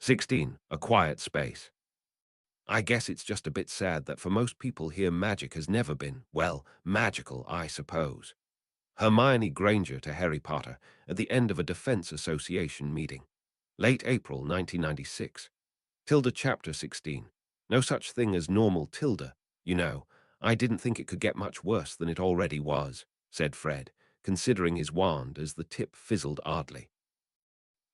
16. A quiet space. I guess it's just a bit sad that for most people here magic has never been, well, magical, I suppose. Hermione Granger to Harry Potter at the end of a Defense Association meeting. Late April 1996. Tilda Chapter 16. No such thing as normal Tilda. You know, I didn't think it could get much worse than it already was, said Fred, considering his wand as the tip fizzled oddly.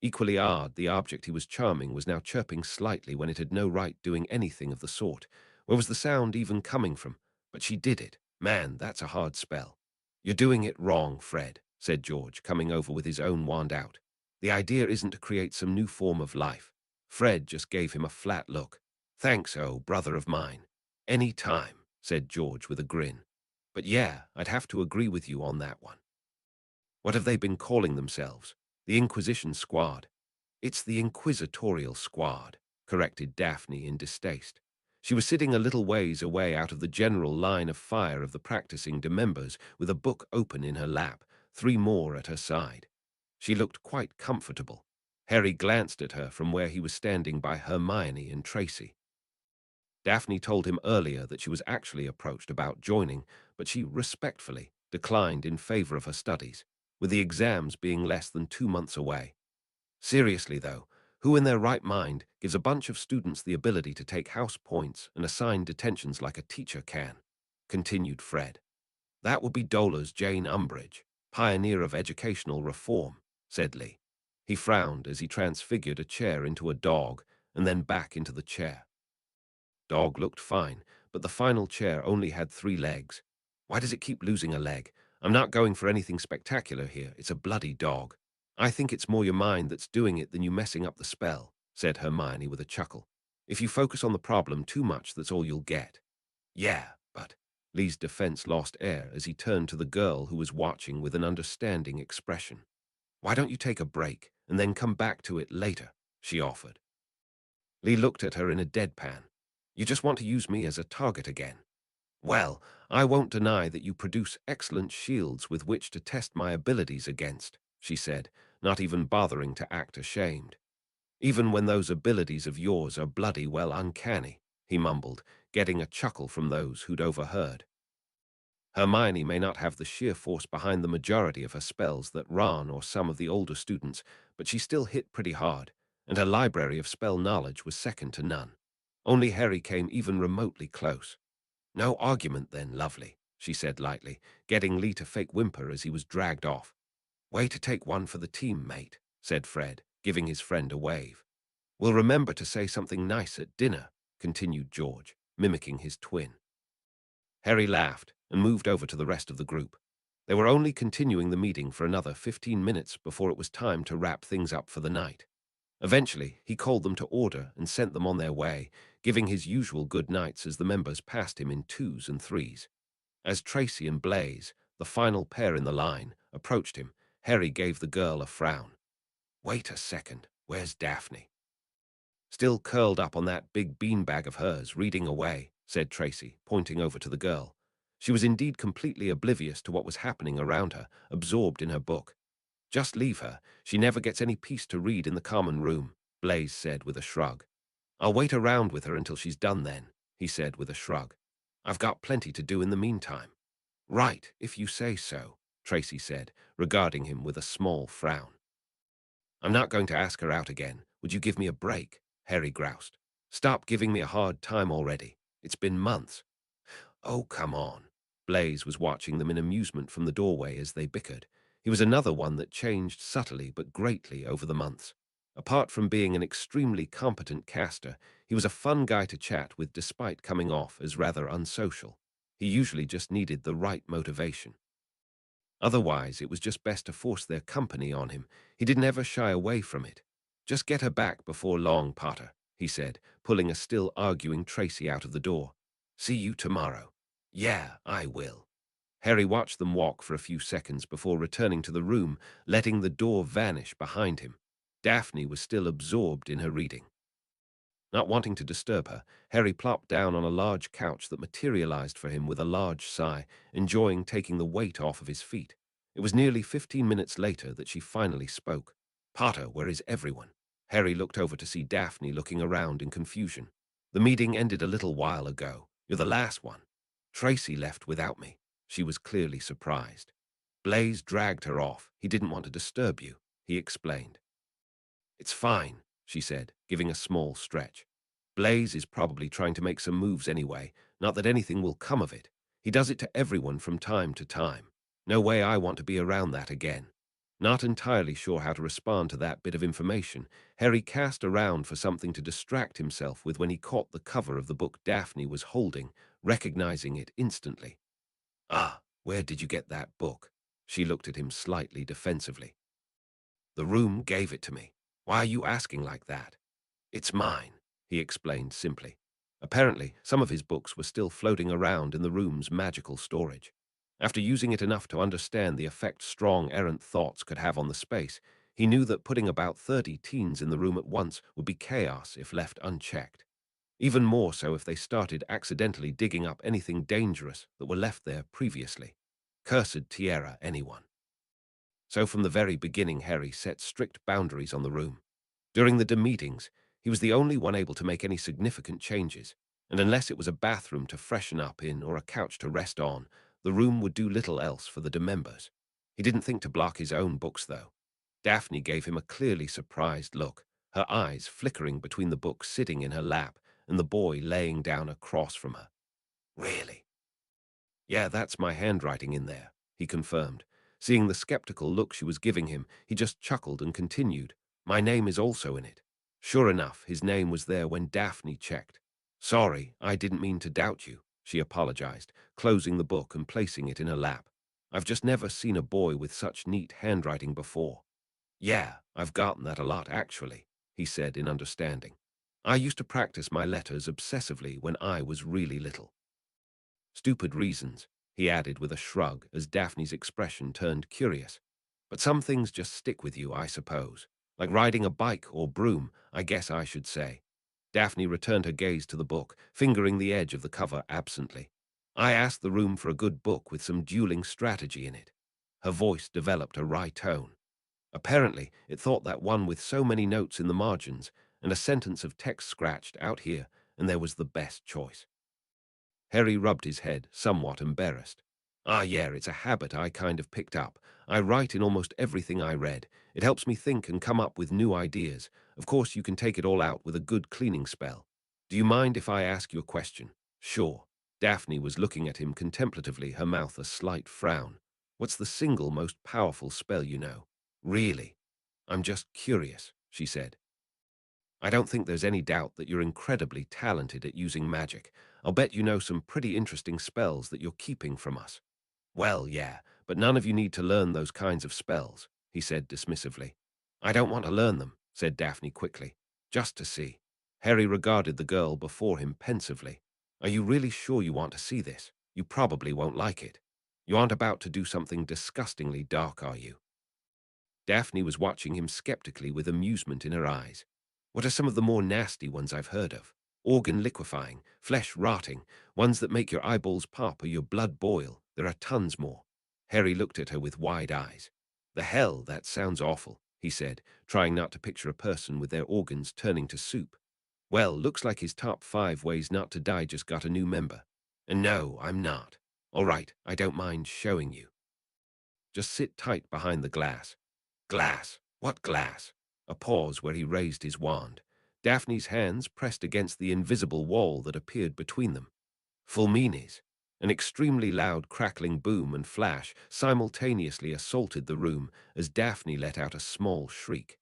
Equally odd, the object he was charming was now chirping slightly when it had no right doing anything of the sort. Where was the sound even coming from? But she did it. Man, that's a hard spell. You're doing it wrong, Fred, said George, coming over with his own wand out. The idea isn't to create some new form of life. Fred just gave him a flat look. Thanks, oh, brother of mine. Any time, said George with a grin. But yeah, I'd have to agree with you on that one. What have they been calling themselves? The Inquisition Squad. It's the Inquisitorial Squad, corrected Daphne in distaste. She was sitting a little ways away out of the general line of fire of the practicing demembers with a book open in her lap, 3 more at her side. She looked quite comfortable. Harry glanced at her from where he was standing by Hermione and Tracy. Daphne told him earlier that she was actually approached about joining, but she respectfully declined in favor of her studies, with the exams being less than 2 months away. Seriously, though, who in their right mind gives a bunch of students the ability to take house points and assign detentions like a teacher can? Continued Fred. That would be Dola's Jane Umbridge, pioneer of educational reform, said Lee. He frowned as he transfigured a chair into a dog and then back into the chair. Dog looked fine, but the final chair only had 3 legs. Why does it keep losing a leg? I'm not going for anything spectacular here. It's a bloody dog. I think it's more your mind that's doing it than you messing up the spell, said Hermione with a chuckle. If you focus on the problem too much, that's all you'll get. Yeah, but Lee's defense lost air as he turned to the girl who was watching with an understanding expression. Why don't you take a break and then come back to it later, she offered. Lee looked at her in a deadpan. You just want to use me as a target again. Well, I won't deny that you produce excellent shields with which to test my abilities against, she said, not even bothering to act ashamed. Even when those abilities of yours are bloody well uncanny, he mumbled, getting a chuckle from those who'd overheard. Hermione may not have the sheer force behind the majority of her spells that Ron or some of the older students, but she still hit pretty hard, and her library of spell knowledge was second to none. Only Harry came even remotely close. No argument then, lovely, she said lightly, getting Lee to fake whimper as he was dragged off. Way to take one for the team, mate, said Fred, giving his friend a wave. We'll remember to say something nice at dinner, continued George, mimicking his twin. Harry laughed and moved over to the rest of the group. They were only continuing the meeting for another 15 minutes before it was time to wrap things up for the night. Eventually, he called them to order and sent them on their way, giving his usual good nights as the members passed him in 2s and 3s. As Tracy and Blaze, the final pair in the line, approached him, Harry gave the girl a frown. Wait a second, where's Daphne? Still curled up on that big beanbag of hers, reading away, said Tracy, pointing over to the girl. She was indeed completely oblivious to what was happening around her, absorbed in her book. Just leave her. She never gets any peace to read in the common room, Blaze said with a shrug. I'll wait around with her until she's done then, he said with a shrug. I've got plenty to do in the meantime. Right, if you say so, Tracy said, regarding him with a small frown. I'm not going to ask her out again. Would you give me a break? Harry groused. Stop giving me a hard time already. It's been months. Oh, come on. Blaze was watching them in amusement from the doorway as they bickered. He was another one that changed subtly but greatly over the months. Apart from being an extremely competent caster, he was a fun guy to chat with despite coming off as rather unsocial. He usually just needed the right motivation. Otherwise, it was just best to force their company on him. He didn't ever shy away from it. Just get her back before long, Potter, he said, pulling a still arguing Tracy out of the door. See you tomorrow. Yeah, I will. Harry watched them walk for a few seconds before returning to the room, letting the door vanish behind him. Daphne was still absorbed in her reading. Not wanting to disturb her, Harry plopped down on a large couch that materialized for him with a large sigh, enjoying taking the weight off of his feet. It was nearly 15 minutes later that she finally spoke. Potter, where is everyone? Harry looked over to see Daphne looking around in confusion. The meeting ended a little while ago. You're the last one. Tracy left without me. She was clearly surprised. Blaze dragged her off. He didn't want to disturb you, he explained. It's fine, she said, giving a small stretch. Blaze is probably trying to make some moves anyway, not that anything will come of it. He does it to everyone from time to time. No way I want to be around that again. Not entirely sure how to respond to that bit of information, Harry cast around for something to distract himself with when he caught the cover of the book Daphne was holding, recognizing it instantly. Ah, where did you get that book? She looked at him slightly defensively. The room gave it to me. Why are you asking like that? It's mine, he explained simply. Apparently, some of his books were still floating around in the room's magical storage. After using it enough to understand the effect strong errant thoughts could have on the space, he knew that putting about 30 teens in the room at once would be chaos if left unchecked. Even more so if they started accidentally digging up anything dangerous that were left there previously. Cursed Tierra, anyone. So from the very beginning, Harry set strict boundaries on the room. During the meetings, he was the only one able to make any significant changes, and unless it was a bathroom to freshen up in or a couch to rest on, the room would do little else for the members. He didn't think to block his own books, though. Daphne gave him a clearly surprised look, her eyes flickering between the book sitting in her lap and the boy laying down across from her. Really? Yeah, that's my handwriting in there, he confirmed. Seeing the skeptical look she was giving him, he just chuckled and continued. My name is also in it. Sure enough, his name was there when Daphne checked. Sorry, I didn't mean to doubt you, she apologized, closing the book and placing it in her lap. I've just never seen a boy with such neat handwriting before. Yeah, I've gotten that a lot, actually, he said in understanding. I used to practice my letters obsessively when I was really little. Stupid reasons, he added with a shrug as Daphne's expression turned curious. But some things just stick with you, I suppose. Like riding a bike or broom, I guess I should say. Daphne returned her gaze to the book, fingering the edge of the cover absently. I asked the room for a good book with some dueling strategy in it. Her voice developed a wry tone. Apparently, it thought that one with so many notes in the margins and a sentence of text scratched out here, and there was the best choice. Harry rubbed his head, somewhat embarrassed. Ah, yeah, it's a habit I kind of picked up. I write in almost everything I read. It helps me think and come up with new ideas. Of course, you can take it all out with a good cleaning spell. Do you mind if I ask you a question? Sure. Daphne was looking at him contemplatively, her mouth a slight frown. What's the single most powerful spell you know? Really? I'm just curious, she said. I don't think there's any doubt that you're incredibly talented at using magic. I'll bet you know some pretty interesting spells that you're keeping from us. Well, yeah, but none of you need to learn those kinds of spells, he said dismissively. I don't want to learn them, said Daphne quickly. Just to see. Harry regarded the girl before him pensively. Are you really sure you want to see this? You probably won't like it. You aren't about to do something disgustingly dark, are you? Daphne was watching him skeptically with amusement in her eyes. What are some of the more nasty ones I've heard of? Organ liquefying, flesh rotting, ones that make your eyeballs pop or your blood boil. There are tons more. Harry looked at her with wide eyes. The hell, that sounds awful, he said, trying not to picture a person with their organs turning to soup. Well, looks like his top 5 ways not to die just got a new member. And no, I'm not. All right, I don't mind showing you. Just sit tight behind the glass. Glass? What glass? A pause where he raised his wand. Daphne's hands pressed against the invisible wall that appeared between them. Fulmines. An extremely loud crackling boom and flash simultaneously assaulted the room as Daphne let out a small shriek.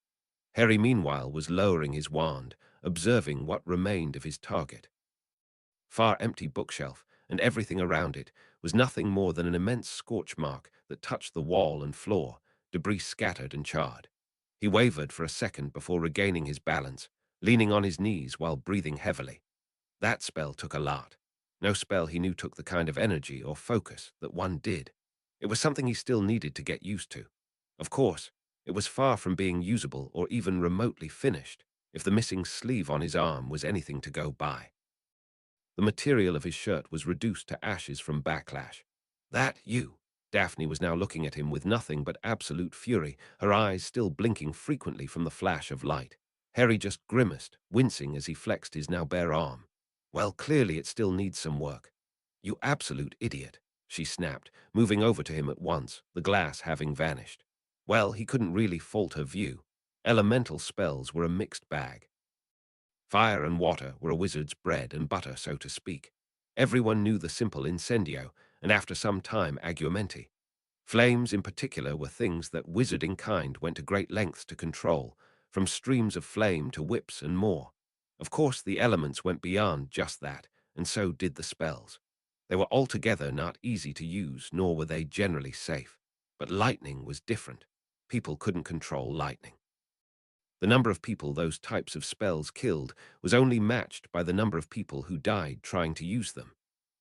Harry, meanwhile, was lowering his wand, observing what remained of his target. Far empty bookshelf, and everything around it was nothing more than an immense scorch mark that touched the wall and floor, debris scattered and charred. He wavered for a second before regaining his balance, leaning on his knees while breathing heavily. That spell took a lot. No spell he knew took the kind of energy or focus that one did. It was something he still needed to get used to. Of course, it was far from being usable or even remotely finished, if the missing sleeve on his arm was anything to go by. The material of his shirt was reduced to ashes from backlash. That you? Daphne was now looking at him with nothing but absolute fury, her eyes still blinking frequently from the flash of light. Harry just grimaced, wincing as he flexed his now bare arm. Well, clearly it still needs some work. You absolute idiot, she snapped, moving over to him at once, the glass having vanished. Well, he couldn't really fault her view. Elemental spells were a mixed bag. Fire and water were a wizard's bread and butter, so to speak. Everyone knew the simple incendio, and after some time aguamenti. Flames in particular were things that wizarding kind went to great lengths to control, from streams of flame to whips and more. Of course, the elements went beyond just that, and so did the spells. They were altogether not easy to use, nor were they generally safe. But lightning was different. People couldn't control lightning. The number of people those types of spells killed was only matched by the number of people who died trying to use them.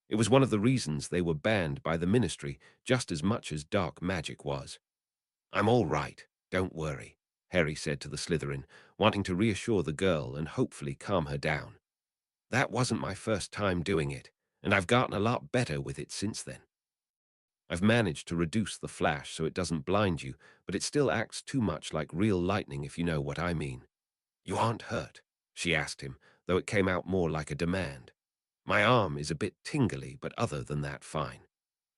It was one of the reasons they were banned by the ministry just as much as dark magic was. I'm all right, don't worry, Harry said to the Slytherin, wanting to reassure the girl and hopefully calm her down. That wasn't my first time doing it, and I've gotten a lot better with it since then. I've managed to reduce the flash so it doesn't blind you, but it still acts too much like real lightning, if you know what I mean. You aren't hurt? She asked him, though it came out more like a demand. My arm is a bit tingly, but other than that, fine.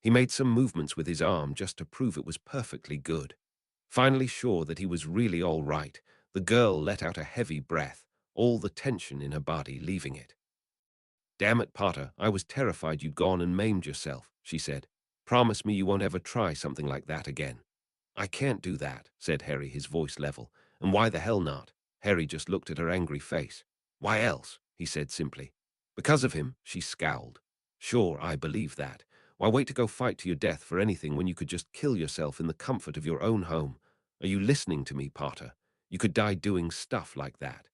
He made some movements with his arm just to prove it was perfectly good. Finally sure that he was really all right, the girl let out a heavy breath, all the tension in her body leaving it. Damn it, Potter, I was terrified you'd gone and maimed yourself, she said. Promise me you won't ever try something like that again. I can't do that, said Harry, his voice level. And why the hell not? Harry just looked at her angry face. Why else? He said simply. Because of him, she scowled. Sure, I believe that. Why wait to go fight to your death for anything when you could just kill yourself in the comfort of your own home? Are you listening to me, Potter? You could die doing stuff like that.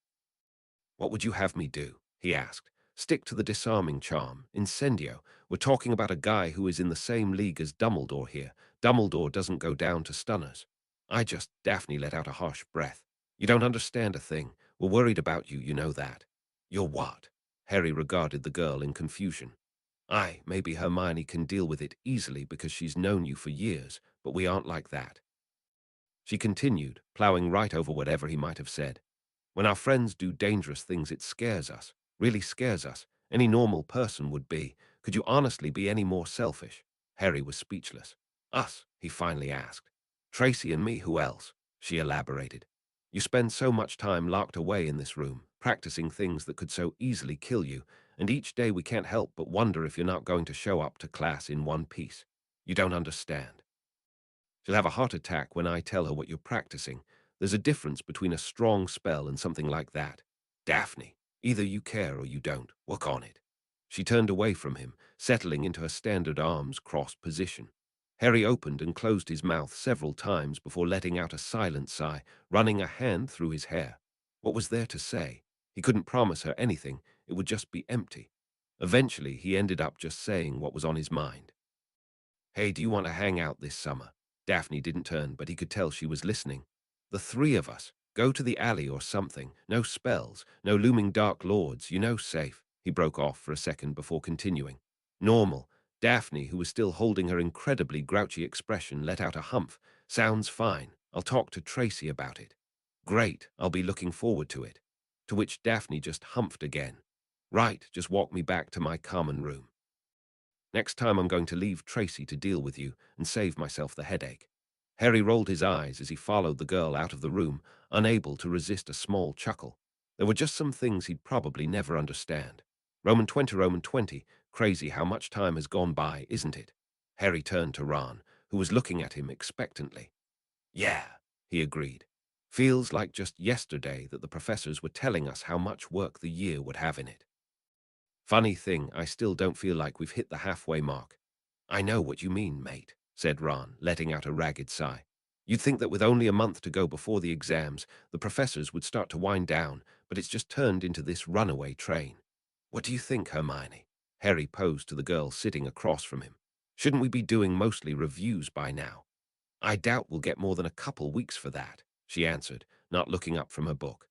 What would you have me do? He asked. Stick to the disarming charm. Incendio. We're talking about a guy who is in the same league as Dumbledore here. Dumbledore doesn't go down to stunners. Daphne let out a harsh breath. You don't understand a thing. We're worried about you, you know that. You're what? Harry regarded the girl in confusion. Maybe Hermione can deal with it easily because she's known you for years, but we aren't like that. She continued, plowing right over whatever he might have said. When our friends do dangerous things, it scares us, really scares us. Any normal person would be. Could you honestly be any more selfish? Harry was speechless. Us, he finally asked. Tracy and me, who else? She elaborated. You spend so much time locked away in this room, practicing things that could so easily kill you, and each day we can't help but wonder if you're not going to show up to class in one piece. You don't understand. She'll have a heart attack when I tell her what you're practicing. There's a difference between a strong spell and something like that. Daphne, either you care or you don't. Work on it. She turned away from him, settling into her standard arms crossed position. Harry opened and closed his mouth several times before letting out a silent sigh, running a hand through his hair. What was there to say? He couldn't promise her anything. It would just be empty. Eventually, he ended up just saying what was on his mind. Hey, do you want to hang out this summer? Daphne didn't turn, but he could tell she was listening. The three of us. Go to the alley or something. No spells, no looming dark lords, you know, safe. He broke off for a second before continuing. Normal. Daphne, who was still holding her incredibly grouchy expression, let out a humph. Sounds fine. I'll talk to Tracy about it. Great, I'll be looking forward to it. To which Daphne just humphed again. Right, just walk me back to my common room. Next time I'm going to leave Tracy to deal with you and save myself the headache. Harry rolled his eyes as he followed the girl out of the room, unable to resist a small chuckle. There were just some things he'd probably never understand. Roman 20, Roman 20. Crazy how much time has gone by, isn't it? Harry turned to Ron, who was looking at him expectantly. Yeah, he agreed. Feels like just yesterday that the professors were telling us how much work the year would have in it. Funny thing, I still don't feel like we've hit the halfway mark. I know what you mean, mate, said Ron, letting out a ragged sigh. You'd think that with only a month to go before the exams, the professors would start to wind down, but it's just turned into this runaway train. What do you think, Hermione? Harry posed to the girl sitting across from him. Shouldn't we be doing mostly reviews by now? I doubt we'll get more than a couple weeks for that, she answered, not looking up from her book.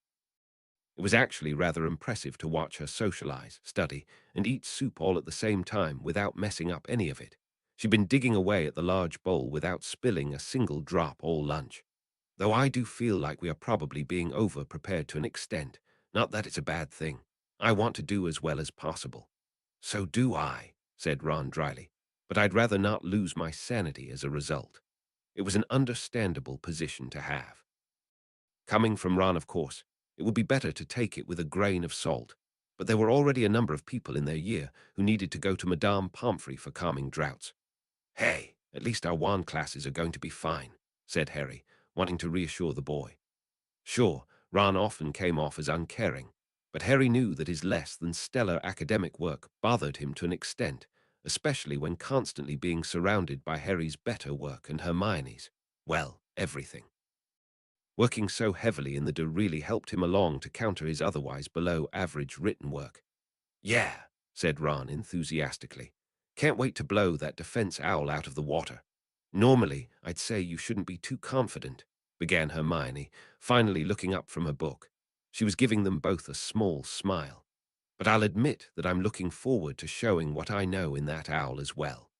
It was actually rather impressive to watch her socialize, study, and eat soup all at the same time without messing up any of it. She'd been digging away at the large bowl without spilling a single drop all lunch. Though I do feel like we are probably being over-prepared to an extent. Not that it's a bad thing. I want to do as well as possible. So do I, said Ron dryly, but I'd rather not lose my sanity as a result. It was an understandable position to have. Coming from Ron, of course, it would be better to take it with a grain of salt, but there were already a number of people in their year who needed to go to Madame Pomfrey for calming draughts. Hey, at least our wand classes are going to be fine, said Harry, wanting to reassure the boy. Sure, Ron often came off as uncaring, but Harry knew that his less than stellar academic work bothered him to an extent, especially when constantly being surrounded by Harry's better work and Hermione's, well, everything. Working so heavily in the do really helped him along to counter his otherwise below-average written work. Yeah, said Ron enthusiastically. Can't wait to blow that defense owl out of the water. Normally, I'd say you shouldn't be too confident, began Hermione, finally looking up from her book. She was giving them both a small smile. But I'll admit that I'm looking forward to showing what I know in that owl as well.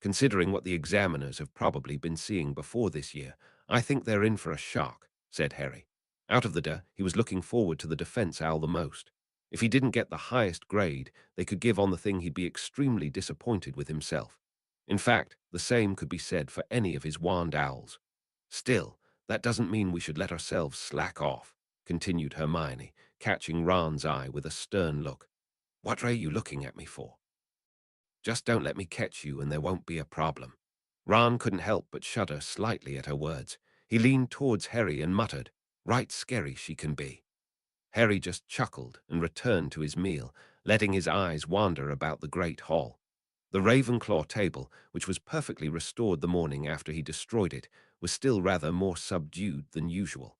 Considering what the examiners have probably been seeing before this year, I think they're in for a shock, said Harry. Out of the he was looking forward to the defense owl the most. If he didn't get the highest grade they could give on the thing, he'd be extremely disappointed with himself. In fact, the same could be said for any of his wand owls. Still, that doesn't mean we should let ourselves slack off, continued Hermione, catching Ron's eye with a stern look. What are you looking at me for? Just don't let me catch you and there won't be a problem. Ron couldn't help but shudder slightly at her words. He leaned towards Harry and muttered, right scary she can be. Harry just chuckled and returned to his meal, letting his eyes wander about the great hall. The Ravenclaw table, which was perfectly restored the morning after he destroyed it, was still rather more subdued than usual.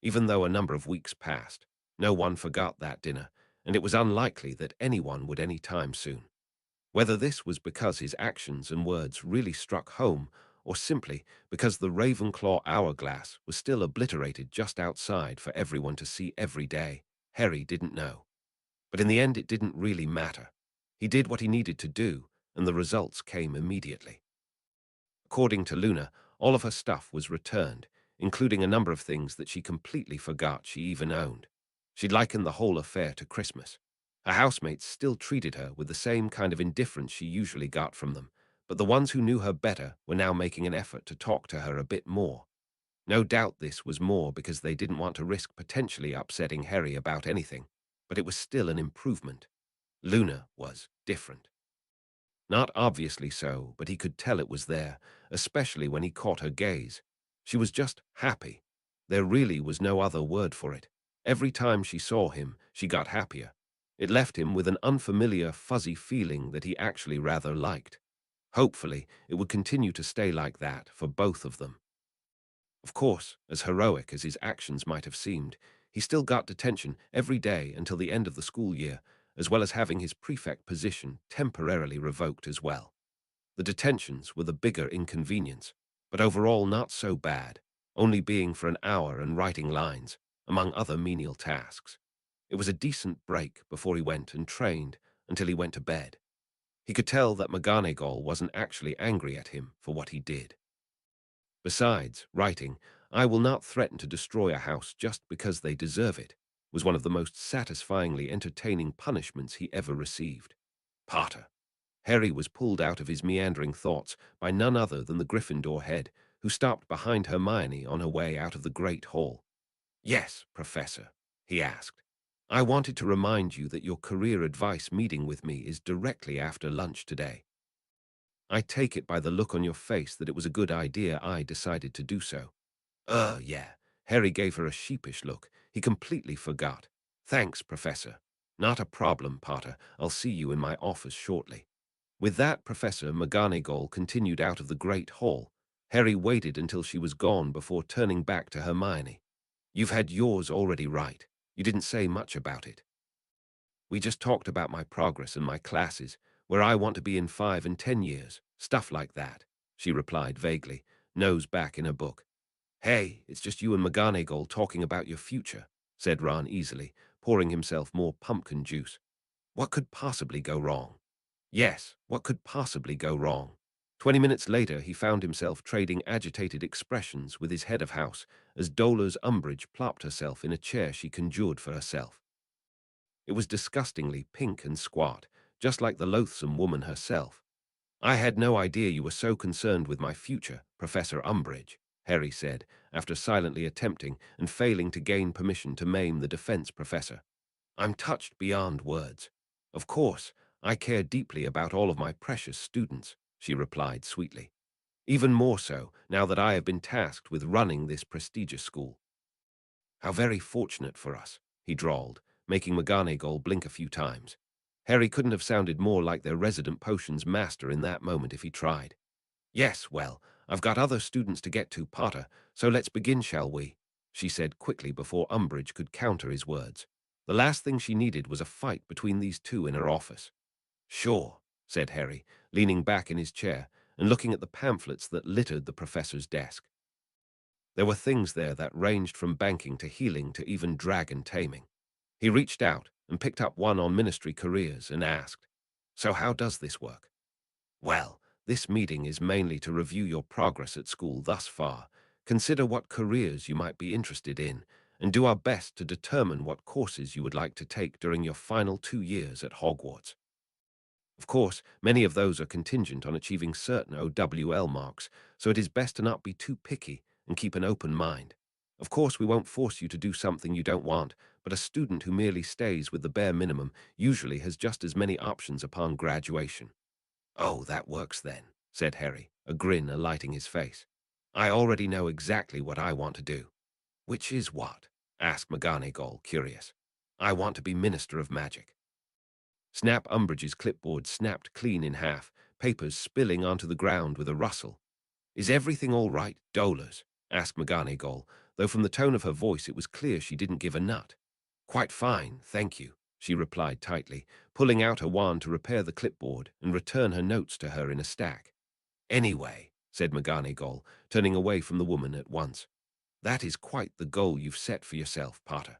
Even though a number of weeks passed, no one forgot that dinner, and it was unlikely that anyone would any time soon. Whether this was because his actions and words really struck home, or simply because the Ravenclaw hourglass was still obliterated just outside for everyone to see every day, Harry didn't know. But in the end it didn't really matter. He did what he needed to do, and the results came immediately. According to Luna, all of her stuff was returned, including a number of things that she completely forgot she even owned. She'd likened the whole affair to Christmas. Her housemates still treated her with the same kind of indifference she usually got from them, but the ones who knew her better were now making an effort to talk to her a bit more. No doubt this was more because they didn't want to risk potentially upsetting Harry about anything, but it was still an improvement. Luna was different. Not obviously so, but he could tell it was there, especially when he caught her gaze. She was just happy. There really was no other word for it. Every time she saw him, she got happier. It left him with an unfamiliar, fuzzy feeling that he actually rather liked. Hopefully, it would continue to stay like that for both of them. Of course, as heroic as his actions might have seemed, he still got detention every day until the end of the school year, as well as having his prefect position temporarily revoked as well. The detentions were the bigger inconvenience, but overall not so bad, only being for an hour and writing lines, among other menial tasks. It was a decent break before he went and trained until he went to bed. He could tell that McGonagall wasn't actually angry at him for what he did. Besides, writing, "I will not threaten to destroy a house just because they deserve it," was one of the most satisfyingly entertaining punishments he ever received. Potter. Harry was pulled out of his meandering thoughts by none other than the Gryffindor head, who stopped behind Hermione on her way out of the great hall. "Yes, Professor," he asked. "I wanted to remind you that your career advice meeting with me is directly after lunch today. I take it by the look on your face that it was a good idea I decided to do so." Yeah. Harry gave her a sheepish look. He completely forgot. "Thanks, Professor." "Not a problem, Potter. I'll see you in my office shortly." With that, Professor McGonagall continued out of the great hall. Harry waited until she was gone before turning back to Hermione. "You've had yours already, right? You didn't say much about it." "We just talked about my progress and my classes, where I want to be in 5 and 10 years, stuff like that," she replied vaguely, nose back in her book. "Hey, it's just you and McGonagall talking about your future," said Ron easily, pouring himself more pumpkin juice. "What could possibly go wrong?" "Yes, what could possibly go wrong?" 20 minutes later, he found himself trading agitated expressions with his head of house as Dolores Umbridge plopped herself in a chair she conjured for herself. It was disgustingly pink and squat, just like the loathsome woman herself. "I had no idea you were so concerned with my future, Professor Umbridge," Harry said, after silently attempting and failing to gain permission to maim the defense professor. "I'm touched beyond words. Of course, I care deeply about all of my precious students," she replied sweetly. "Even more so now that I have been tasked with running this prestigious school." "How very fortunate for us," he drawled, making McGonagall blink a few times. Harry couldn't have sounded more like their resident potions master in that moment if he tried. "Yes, well, I've got other students to get to, Potter, so let's begin, shall we?" she said quickly before Umbridge could counter his words. The last thing she needed was a fight between these two in her office. "Sure," said Harry, leaning back in his chair and looking at the pamphlets that littered the professor's desk. There were things there that ranged from banking to healing to even dragon taming. He reached out and picked up one on ministry careers and asked, "So how does this work?" "Well, this meeting is mainly to review your progress at school thus far, consider what careers you might be interested in, and do our best to determine what courses you would like to take during your final 2 years at Hogwarts. Of course, many of those are contingent on achieving certain OWL marks, so it is best to not be too picky and keep an open mind. Of course, we won't force you to do something you don't want, but a student who merely stays with the bare minimum usually has just as many options upon graduation." "Oh, that works then," said Harry, a grin alighting his face. "I already know exactly what I want to do." "Which is what?" asked McGonagall, curious. "I want to be Minister of Magic." Snap Umbridge's clipboard snapped clean in half, papers spilling onto the ground with a rustle. "Is everything all right, Dolores?" asked McGonagall, though from the tone of her voice it was clear she didn't give a nut. "Quite fine, thank you," she replied tightly, pulling out her wand to repair the clipboard and return her notes to her in a stack. "Anyway," said McGonagall, turning away from the woman at once, "that is quite the goal you've set for yourself, Potter."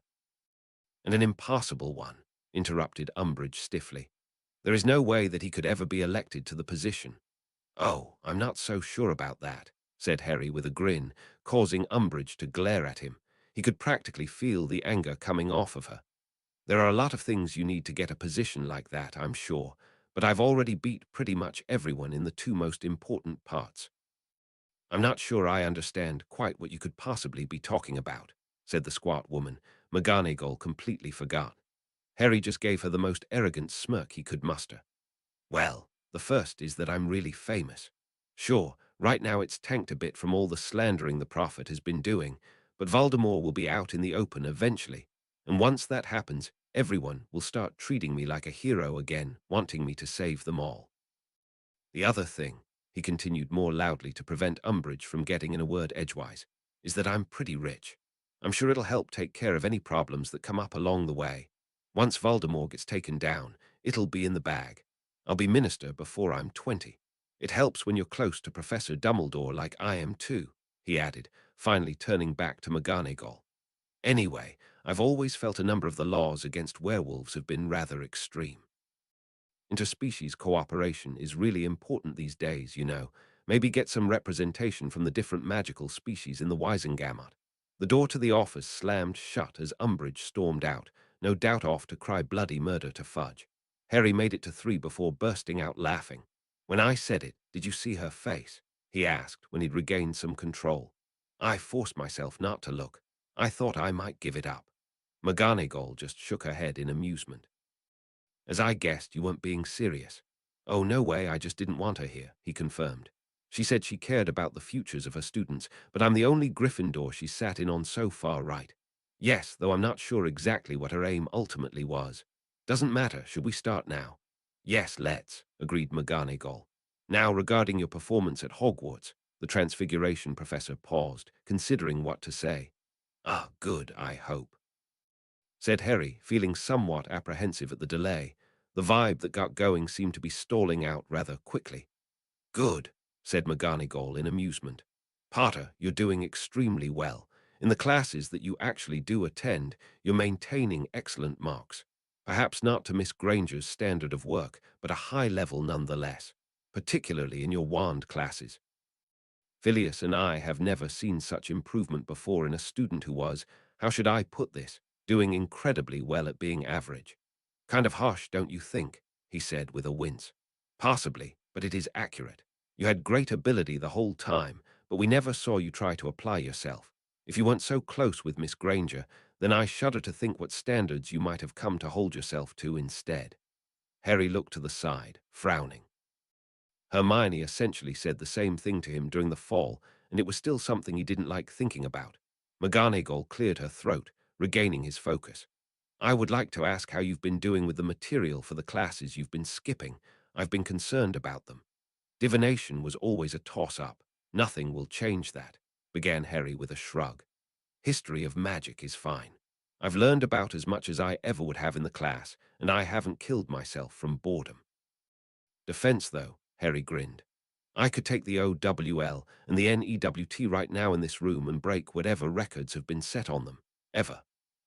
"And an impossible one," interrupted Umbridge stiffly. "There is no way that he could ever be elected to the position." "Oh, I'm not so sure about that," said Harry with a grin, causing Umbridge to glare at him. He could practically feel the anger coming off of her. "There are a lot of things you need to get a position like that, I'm sure, but I've already beat pretty much everyone in the two most important parts." "I'm not sure I understand quite what you could possibly be talking about," said the squat woman. McGonagall completely forgot. Harry just gave her the most arrogant smirk he could muster. "Well, the first is that I'm really famous. Sure, right now it's tanked a bit from all the slandering the prophet has been doing, but Voldemort will be out in the open eventually, and once that happens, everyone will start treating me like a hero again, wanting me to save them all. The other thing," he continued more loudly to prevent Umbridge from getting in a word edgewise, "is that I'm pretty rich. I'm sure it'll help take care of any problems that come up along the way. Once Voldemort gets taken down, it'll be in the bag. I'll be minister before I'm 20. It helps when you're close to Professor Dumbledore like I am too," he added, finally turning back to McGonagall. "Anyway, I've always felt a number of the laws against werewolves have been rather extreme. Interspecies cooperation is really important these days, you know. Maybe get some representation from the different magical species in the Wisengamot." The door to the office slammed shut as Umbridge stormed out, no doubt off to cry bloody murder to Fudge. Harry made it to 3 before bursting out laughing. "When I said it, did you see her face?" he asked when he'd regained some control. "I forced myself not to look. I thought I might give it up." McGonagall just shook her head in amusement. "As I guessed, you weren't being serious." "Oh, no way, I just didn't want her here," he confirmed. "She said she cared about the futures of her students, but I'm the only Gryffindor she sat in on so far right. Yes, though I'm not sure exactly what her aim ultimately was. Doesn't matter, should we start now?" "Yes, let's," agreed McGonagall. "Now, regarding your performance at Hogwarts," the Transfiguration professor paused, considering what to say. "Ah, good, I hope," said Harry, feeling somewhat apprehensive at the delay. The vibe that got going seemed to be stalling out rather quickly. "Good," said McGonagall in amusement. "Potter, you're doing extremely well. In the classes that you actually do attend, you're maintaining excellent marks. Perhaps not to Miss Granger's standard of work, but a high level nonetheless." particularly in your wand classes. Phileas and I have never seen such improvement before in a student who was, how should I put this, doing incredibly well at being average. Kind of harsh, don't you think? He said with a wince. Possibly, but it is accurate. You had great ability the whole time, but we never saw you try to apply yourself. If you weren't so close with Miss Granger, then I shudder to think what standards you might have come to hold yourself to instead. Harry looked to the side, frowning. Hermione essentially said the same thing to him during the fall, and it was still something he didn't like thinking about. McGonagall cleared her throat, regaining his focus. I would like to ask how you've been doing with the material for the classes you've been skipping. I've been concerned about them. Divination was always a toss-up. Nothing will change that, began Harry with a shrug. History of magic is fine. I've learned about as much as I ever would have in the class, and I haven't killed myself from boredom. Defense, though, Harry grinned. I could take the OWL and the NEWT right now in this room and break whatever records have been set on them. Ever.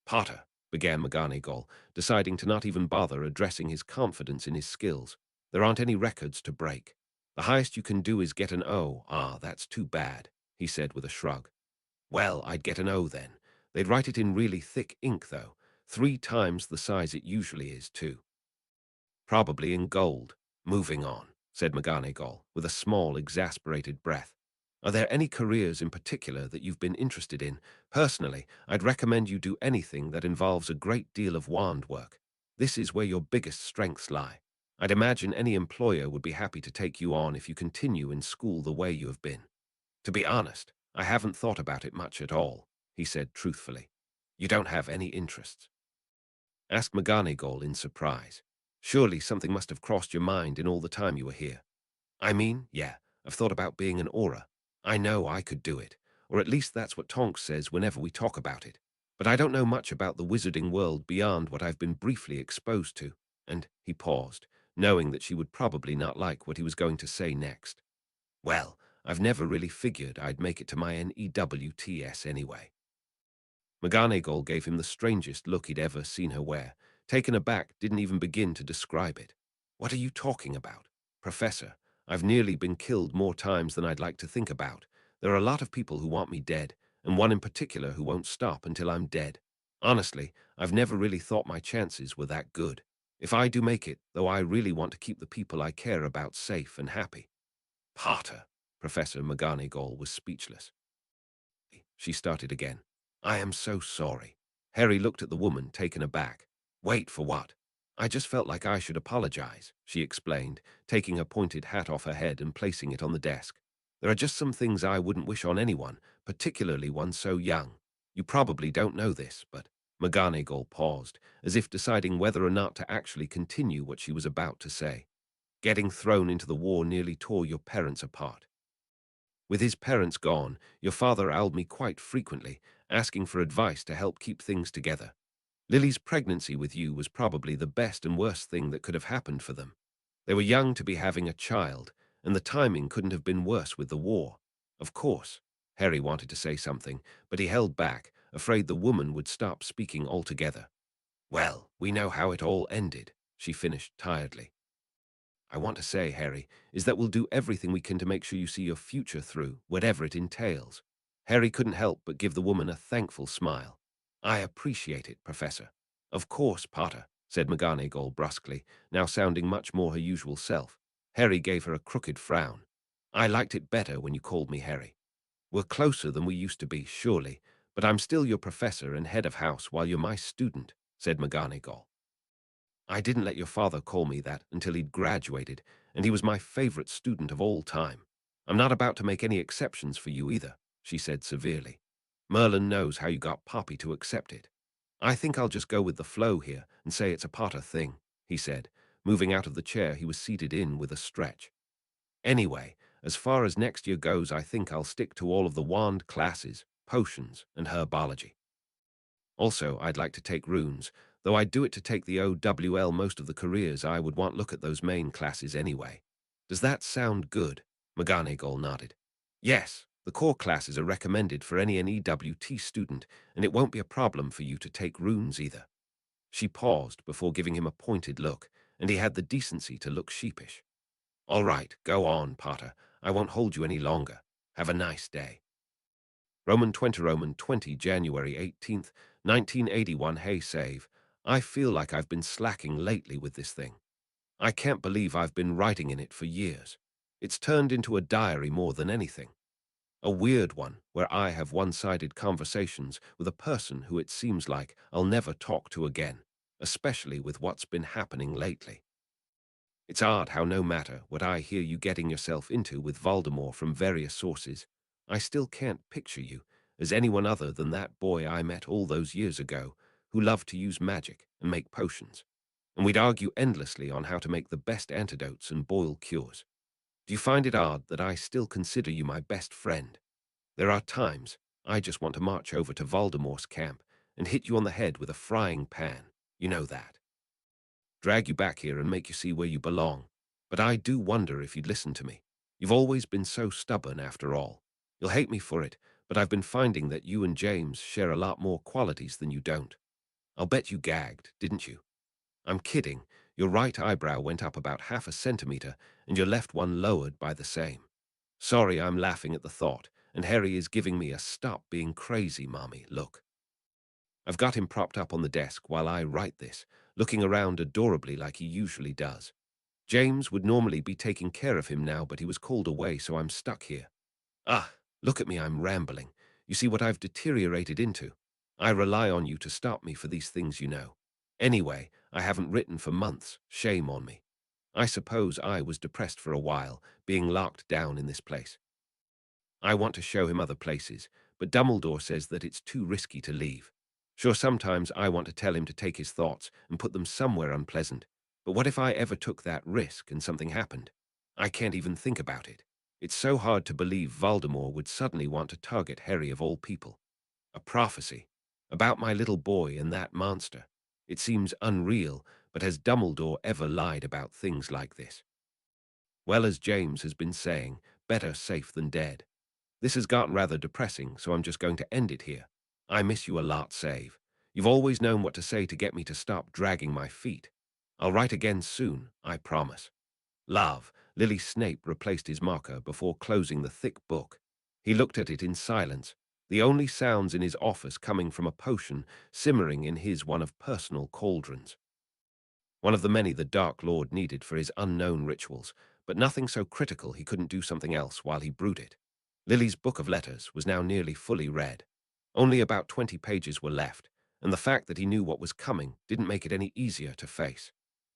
Potter, began McGonagall, deciding to not even bother addressing his confidence in his skills. There aren't any records to break. The highest you can do is get an O. Ah, that's too bad, he said with a shrug. Well, I'd get an O then. They'd write it in really thick ink, though. 3 times the size it usually is, too. Probably in gold. Moving on, said McGonagall, with a small, exasperated breath. Are there any careers in particular that you've been interested in? Personally, I'd recommend you do anything that involves a great deal of wand work. This is where your biggest strengths lie. I'd imagine any employer would be happy to take you on if you continue in school the way you have been. To be honest, I haven't thought about it much at all, he said truthfully. You don't have any interests? Asked McGonagall in surprise. Surely something must have crossed your mind in all the time you were here. I mean, yeah, I've thought about being an aura. I know I could do it, or at least that's what Tonks says whenever we talk about it. But I don't know much about the wizarding world beyond what I've been briefly exposed to. And he paused, knowing that she would probably not like what he was going to say next. Well, I've never really figured I'd make it to my NEWTS anyway. McGonagall gave him the strangest look he'd ever seen her wear. Taken aback, didn't even begin to describe it. What are you talking about? Professor, I've nearly been killed more times than I'd like to think about. There are a lot of people who want me dead, and one in particular who won't stop until I'm dead. Honestly, I've never really thought my chances were that good. If I do make it, though, I really want to keep the people I care about safe and happy. Potter, Professor McGonagall was speechless. She started again. I am so sorry. Harry looked at the woman, taken aback. Wait, for what? I just felt like I should apologize, she explained, taking her pointed hat off her head and placing it on the desk. There are just some things I wouldn't wish on anyone, particularly one so young. You probably don't know this, but McGonagall paused, as if deciding whether or not to actually continue what she was about to say. Getting thrown into the war nearly tore your parents apart. With his parents gone, your father owled me quite frequently, asking for advice to help keep things together. Lily's pregnancy with you was probably the best and worst thing that could have happened for them. They were young to be having a child, and the timing couldn't have been worse with the war. Of course, Harry wanted to say something, but he held back, afraid the woman would stop speaking altogether. Well, we know how it all ended, she finished tiredly. I want to say, Harry, is that we'll do everything we can to make sure you see your future through, whatever it entails. Harry couldn't help but give the woman a thankful smile. I appreciate it, Professor. Of course, Potter, said McGonagall brusquely, now sounding much more her usual self. Harry gave her a crooked frown. I liked it better when you called me Harry. We're closer than we used to be, surely, but I'm still your professor and head of house while you're my student, said McGonagall. I didn't let your father call me that until he'd graduated, and he was my favorite student of all time. I'm not about to make any exceptions for you either, she said severely. Merlin knows how you got Poppy to accept it. I think I'll just go with the flow here and say it's a Potter thing, he said, moving out of the chair he was seated in with a stretch. Anyway, as far as next year goes, I think I'll stick to all of the wand classes, potions, and herbology. Also, I'd like to take runes, though I'd do it to take the OWL most of the careers I would want look at those main classes anyway. Does that sound good? McGonagall nodded. Yes, the core classes are recommended for any NEWT student, and it won't be a problem for you to take runes either. She paused before giving him a pointed look, and he had the decency to look sheepish. All right, go on, Potter. I won't hold you any longer. Have a nice day. Roman 20, January 18th, 1981. Hey, save. I feel like I've been slacking lately with this thing. I can't believe I've been writing in it for years. It's turned into a diary more than anything. A weird one where I have one-sided conversations with a person who it seems like I'll never talk to again, especially with what's been happening lately. It's odd how no matter what I hear you getting yourself into with Voldemort from various sources, I still can't picture you as anyone other than that boy I met all those years ago who loved to use magic and make potions. And we'd argue endlessly on how to make the best antidotes and boil cures. Do you find it odd that I still consider you my best friend? There are times I just want to march over to Voldemort's camp and hit you on the head with a frying pan. You know that. Drag you back here and make you see where you belong. But I do wonder if you'd listen to me. You've always been so stubborn after all. You'll hate me for it, but I've been finding that you and James share a lot more qualities than you don't. I'll bet you gagged, didn't you? I'm kidding. Your right eyebrow went up about half a centimeter, and your left one lowered by the same. Sorry, I'm laughing at the thought, and Harry is giving me a stop being crazy, Mommy, look. I've got him propped up on the desk while I write this, looking around adorably like he usually does. James would normally be taking care of him now, but he was called away, so I'm stuck here. Ah, look at me, I'm rambling. You see what I've deteriorated into? I rely on you to stop me for these things, you know. Anyway, I haven't written for months. Shame on me. I suppose I was depressed for a while, being locked down in this place. I want to show him other places, but Dumbledore says that it's too risky to leave. Sure, sometimes I want to tell him to take his thoughts and put them somewhere unpleasant, but what if I ever took that risk and something happened? I can't even think about it. It's so hard to believe Voldemort would suddenly want to target Harry of all people. A prophecy about my little boy and that monster. It seems unreal, but has Dumbledore ever lied about things like this? Well, as James has been saying, better safe than dead. This has gotten rather depressing, so I'm just going to end it here. I miss you a lot, Save. You've always known what to say to get me to stop dragging my feet. I'll write again soon, I promise. Love. Lily. Snape replaced his marker before closing the thick book. He looked at it in silence, the only sounds in his office coming from a potion simmering in his one of personal cauldrons. One of the many the Dark Lord needed for his unknown rituals, but nothing so critical he couldn't do something else while he brewed it. Lily's book of letters was now nearly fully read. Only about 20 pages were left, and the fact that he knew what was coming didn't make it any easier to face.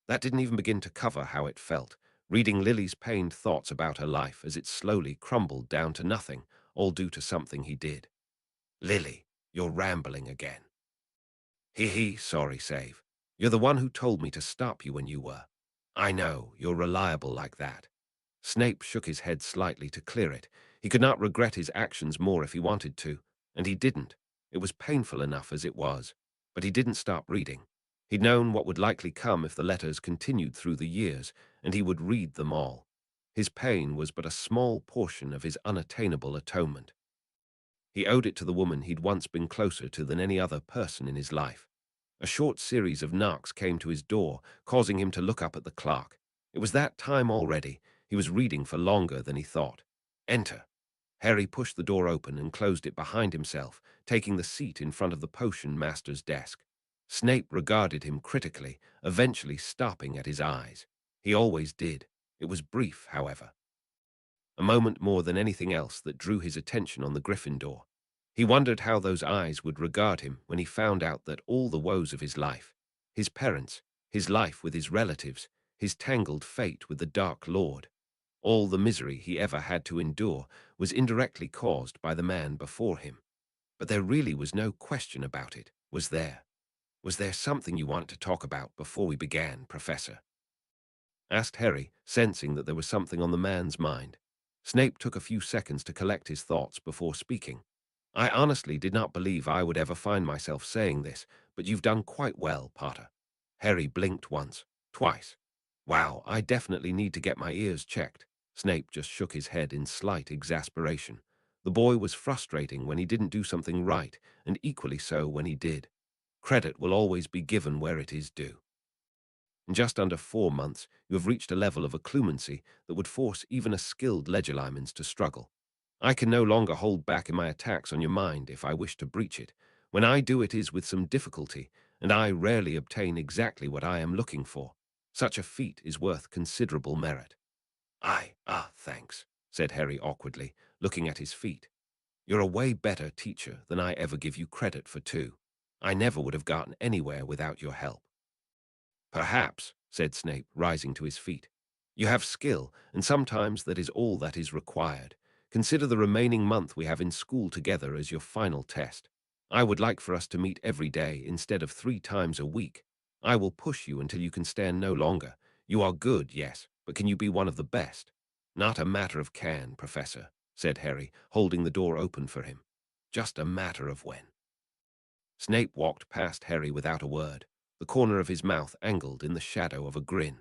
That didn't even begin to cover how it felt, reading Lily's pained thoughts about her life as it slowly crumbled down to nothing, all due to something he did. Lily, you're rambling again. Hee, sorry, Save. You're the one who told me to stop you when you were. I know, you're reliable like that. Snape shook his head slightly to clear it. He could not regret his actions more if he wanted to, and he didn't. It was painful enough as it was, but he didn't stop reading. He'd known what would likely come if the letters continued through the years, and he would read them all. His pain was but a small portion of his unattainable atonement. He owed it to the woman he'd once been closer to than any other person in his life. A short series of knocks came to his door, causing him to look up at the clock. It was that time already. He was reading for longer than he thought. Enter. Harry pushed the door open and closed it behind himself, taking the seat in front of the potion master's desk. Snape regarded him critically, eventually stopping at his eyes. He always did. It was brief, however. A moment more than anything else that drew his attention on the Gryffindor. He wondered how those eyes would regard him when he found out that all the woes of his life, his parents, his life with his relatives, his tangled fate with the Dark Lord, all the misery he ever had to endure was indirectly caused by the man before him. But there really was no question about it, was there? Was there something you want to talk about before we began, Professor? Asked Harry, sensing that there was something on the man's mind. Snape took a few seconds to collect his thoughts before speaking. I honestly did not believe I would ever find myself saying this, but you've done quite well, Potter. Harry blinked once, twice. Wow, I definitely need to get my ears checked. Snape just shook his head in slight exasperation. The boy was frustrating when he didn't do something right, and equally so when he did. Credit will always be given where it is due. In just under 4 months, you have reached a level of occlumency that would force even a skilled Legilimens to struggle. I can no longer hold back in my attacks on your mind if I wish to breach it. When I do it is with some difficulty, and I rarely obtain exactly what I am looking for. Such a feat is worth considerable merit. Thanks, said Harry awkwardly, looking at his feet. You're a way better teacher than I ever give you credit for, too. I never would have gotten anywhere without your help. Perhaps, said Snape, rising to his feet. You have skill, and sometimes that is all that is required. Consider the remaining month we have in school together as your final test. I would like for us to meet every day instead of 3 times a week. I will push you until you can stand no longer. You are good, yes, but can you be one of the best? Not a matter of can, Professor, said Harry, holding the door open for him. Just a matter of when. Snape walked past Harry without a word, the corner of his mouth angled in the shadow of a grin.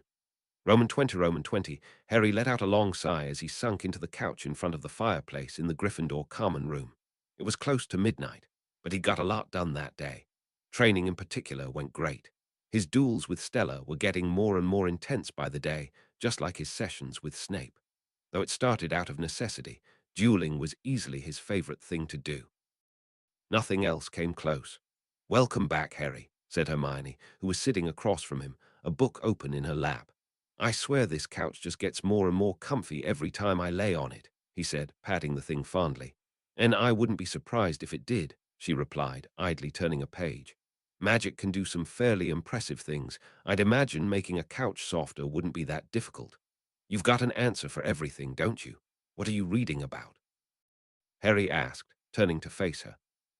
Roman 20, Harry let out a long sigh as he sunk into the couch in front of the fireplace in the Gryffindor common room. It was close to midnight, but he got a lot done that day. Training in particular went great. His duels with Stella were getting more and more intense by the day, just like his sessions with Snape. Though it started out of necessity, dueling was easily his favorite thing to do. Nothing else came close. "Welcome back, Harry," said Hermione, who was sitting across from him, a book open in her lap. "I swear this couch just gets more and more comfy every time I lay on it," he said, patting the thing fondly. "And I wouldn't be surprised if it did," she replied, idly turning a page. "Magic can do some fairly impressive things. I'd imagine making a couch softer wouldn't be that difficult. You've got an answer for everything, don't you? What are you reading about?" Harry asked, turning to face her.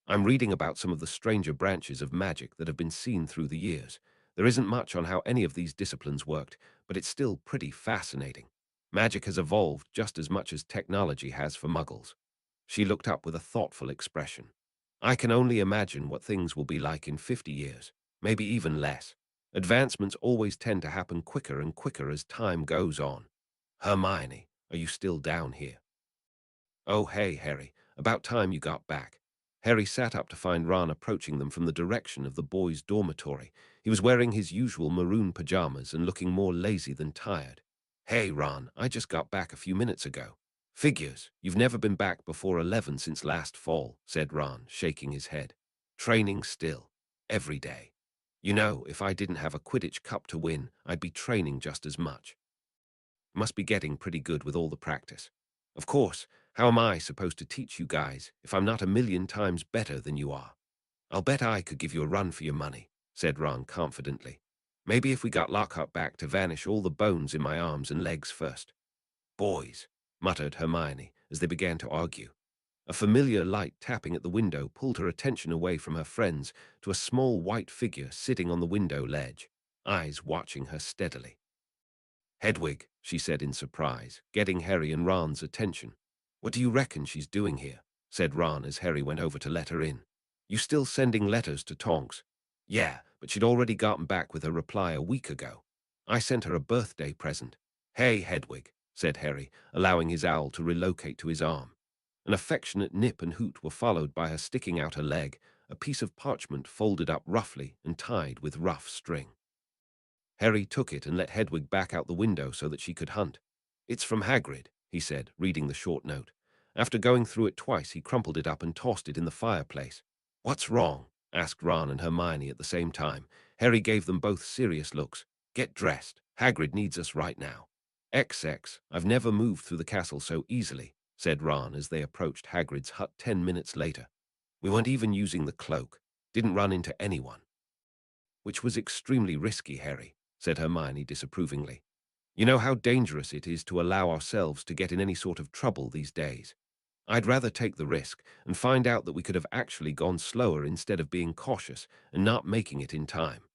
"I'm reading about some of the stranger branches of magic that have been seen through the years. There isn't much on how any of these disciplines worked, but it's still pretty fascinating. Magic has evolved just as much as technology has for muggles." She looked up with a thoughtful expression. "I can only imagine what things will be like in 50 years, maybe even less. Advancements always tend to happen quicker and quicker as time goes on. Hermione, are you still down here?" "Oh, hey, Harry. About time you got back." Harry sat up to find Ron approaching them from the direction of the boys' dormitory. He was wearing his usual maroon pajamas and looking more lazy than tired. "Hey, Ron, I just got back a few minutes ago." "Figures. You've never been back before 11 since last fall," said Ron, shaking his head. "Training still. Every day. You know, if I didn't have a Quidditch Cup to win, I'd be training just as much. Must be getting pretty good with all the practice. Of course, how am I supposed to teach you guys if I'm not a million times better than you are? I'll bet I could give you a run for your money," said Ron confidently. "Maybe if we got Lockhart back to vanish all the bones in my arms and legs first." "Boys," muttered Hermione as they began to argue. A familiar light tapping at the window pulled her attention away from her friends to a small white figure sitting on the window ledge, eyes watching her steadily. "Hedwig," she said in surprise, getting Harry and Ron's attention. "What do you reckon she's doing here?" said Ron as Harry went over to let her in. "You still sending letters to Tonks?" "Yeah, but she'd already gotten back with her reply a week ago. I sent her a birthday present." "Hey, Hedwig," said Harry, allowing his owl to relocate to his arm. An affectionate nip and hoot were followed by her sticking out her leg, a piece of parchment folded up roughly and tied with rough string. Harry took it and let Hedwig back out the window so that she could hunt. "It's from Hagrid," he said, reading the short note. After going through it twice, he crumpled it up and tossed it in the fireplace. "What's wrong?" asked Ron and Hermione at the same time. Harry gave them both serious looks. "Get dressed. Hagrid needs us right now." XX, I've never moved through the castle so easily," said Ron as they approached Hagrid's hut 10 minutes later. "We weren't even using the cloak. Didn't run into anyone." "Which was extremely risky, Harry," said Hermione disapprovingly. "You know how dangerous it is to allow ourselves to get in any sort of trouble these days. I'd rather take the risk and find out that we could have actually gone slower instead of being cautious and not making it in time."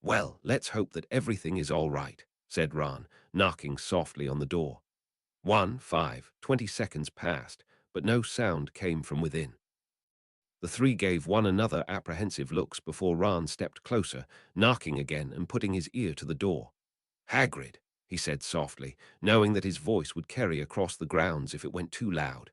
"Well, let's hope that everything is all right," said Ron, knocking softly on the door. 20 seconds passed, but no sound came from within. The three gave one another apprehensive looks before Ron stepped closer, knocking again and putting his ear to the door. "Hagrid," he said softly, knowing that his voice would carry across the grounds if it went too loud.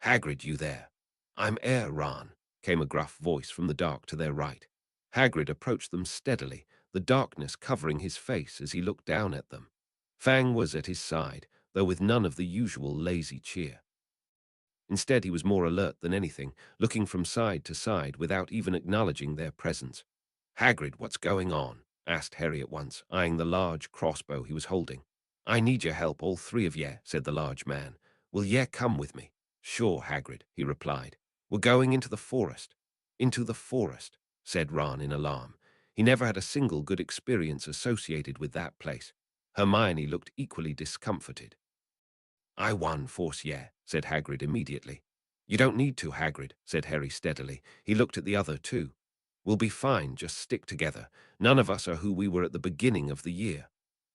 "Hagrid, you there?" "I'm Ron," came a gruff voice from the dark to their right. Hagrid approached them steadily, the darkness covering his face as he looked down at them. Fang was at his side, though with none of the usual lazy cheer. Instead, he was more alert than anything, looking from side to side without even acknowledging their presence. "Hagrid, what's going on?" asked Harry at once, eyeing the large crossbow he was holding. "I need your help, all three of ye," said the large man. "Will ye come with me?" "Sure, Hagrid," he replied. "We're going into the forest." "Into the forest," said Ron in alarm. He never had a single good experience associated with that place. Hermione looked equally discomforted. "I won, force ye," said Hagrid immediately. "You don't need to, Hagrid," said Harry steadily. He looked at the other two. "We'll be fine, just stick together. None of us are who we were at the beginning of the year."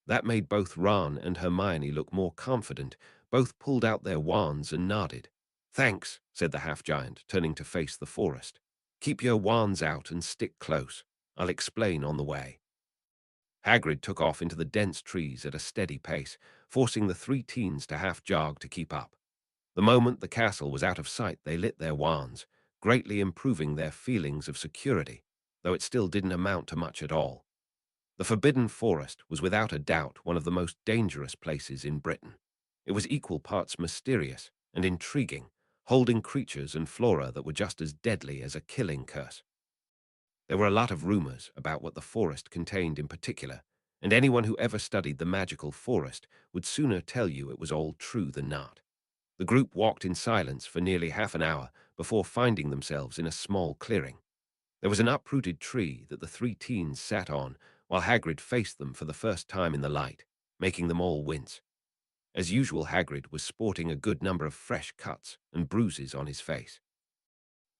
That made both Ron and Hermione look more confident. Both pulled out their wands and nodded. "Thanks," said the half-giant, turning to face the forest. "Keep your wands out and stick close. I'll explain on the way." Hagrid took off into the dense trees at a steady pace, forcing the three teens to half-jog to keep up. The moment the castle was out of sight, they lit their wands, greatly improving their feelings of security, though it still didn't amount to much at all. The Forbidden Forest was without a doubt one of the most dangerous places in Britain. It was equal parts mysterious and intriguing, holding creatures and flora that were just as deadly as a killing curse. There were a lot of rumors about what the forest contained in particular, and anyone who ever studied the magical forest would sooner tell you it was all true than not. The group walked in silence for nearly half an hour before finding themselves in a small clearing. There was an uprooted tree that the three teens sat on while Hagrid faced them for the first time in the light, making them all wince. As usual, Hagrid was sporting a good number of fresh cuts and bruises on his face.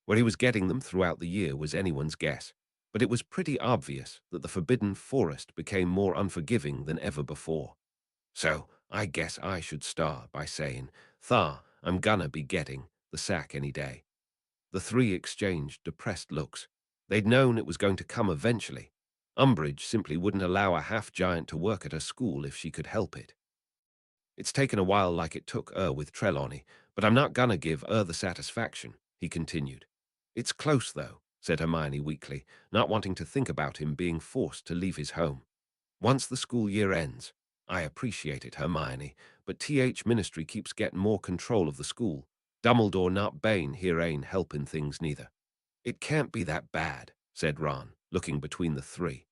Where he was getting them throughout the year was anyone's guess, but it was pretty obvious that the Forbidden Forest became more unforgiving than ever before. "So, I guess I should start by saying, I'm gonna be getting the sack any day." The three exchanged depressed looks. They'd known it was going to come eventually. Umbridge simply wouldn't allow a half-giant to work at her school if she could help it. "It's taken a while like it took with Trelawney, but I'm not gonna give the satisfaction," he continued. "It's close, though," said Hermione weakly, not wanting to think about him being forced to leave his home. "Once the school year ends." "I appreciate it, Hermione, but Ministry keeps getting more control of the school. Dumbledore not Bane here ain't helping things neither." "It can't be that bad," said Ron, looking between the three.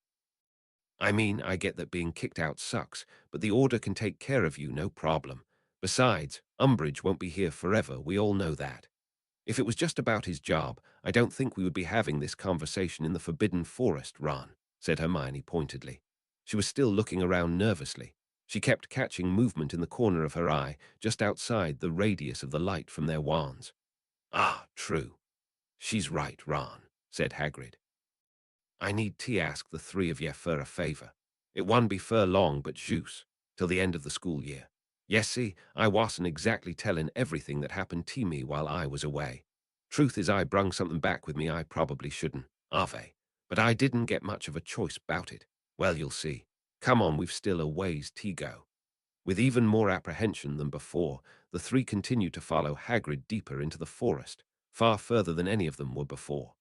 "I mean, I get that being kicked out sucks, but the Order can take care of you, no problem. Besides, Umbridge won't be here forever, we all know that. If it was just about his job, I don't think we would be having this conversation in the Forbidden Forest, Ron," said Hermione pointedly. She was still looking around nervously. She kept catching movement in the corner of her eye, just outside the radius of the light from their wands. "Ah, true. She's right, Ron," said Hagrid. "I need to ask the three of ye for a favour. It won't be for long, but juice, till the end of the school year. Yes, see, I wasn't exactly telling everything that happened to me while I was away. Truth is, I brung something back with me I probably shouldn't, Ave, but I didn't get much of a choice about it. Well, you'll see. Come on, we've still a ways to go." With even more apprehension than before, the three continued to follow Hagrid deeper into the forest, far further than any of them were before.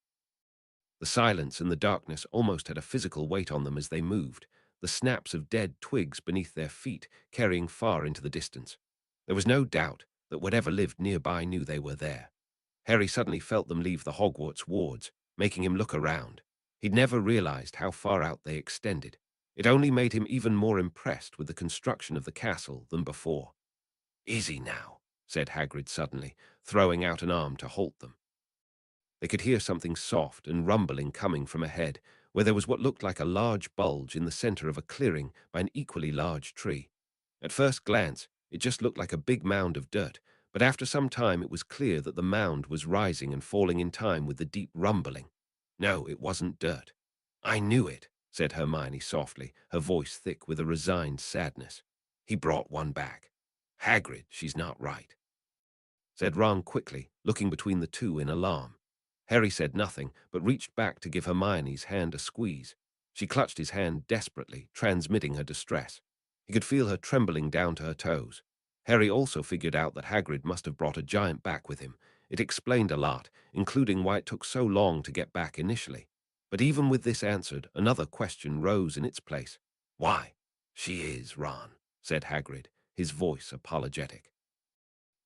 The silence and the darkness almost had a physical weight on them as they moved, the snaps of dead twigs beneath their feet carrying far into the distance. There was no doubt that whatever lived nearby knew they were there. Harry suddenly felt them leave the Hogwarts wards, making him look around. He'd never realized how far out they extended. It only made him even more impressed with the construction of the castle than before. "Easy now," said Hagrid suddenly, throwing out an arm to halt them. They could hear something soft and rumbling coming from ahead, where there was what looked like a large bulge in the center of a clearing by an equally large tree. At first glance, it just looked like a big mound of dirt, but after some time it was clear that the mound was rising and falling in time with the deep rumbling. No, it wasn't dirt. "I knew it," said Hermione softly, her voice thick with a resigned sadness. "He brought one back. Hagrid, she's not right," said Ron quickly, looking between the two in alarm. Harry said nothing, but reached back to give Hermione's hand a squeeze. She clutched his hand desperately, transmitting her distress. He could feel her trembling down to her toes. Harry also figured out that Hagrid must have brought a giant back with him. It explained a lot, including why it took so long to get back initially. But even with this answered, another question rose in its place. Why? She is, Ron, said Hagrid, his voice apologetic.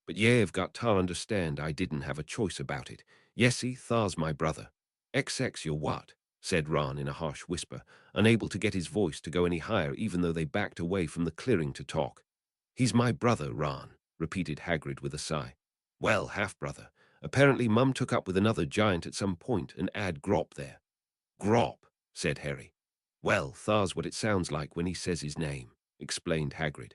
But ye've got to understand I didn't have a choice about it. Yessie, thar's my brother. XX your what? Said Ron in a harsh whisper, unable to get his voice to go any higher even though they backed away from the clearing to talk. He's my brother, Ron, repeated Hagrid with a sigh. Well, half-brother. Apparently Mum took up with another giant at some point and add Grop there. Grop, said Harry. Well, thar's what it sounds like when he says his name, explained Hagrid.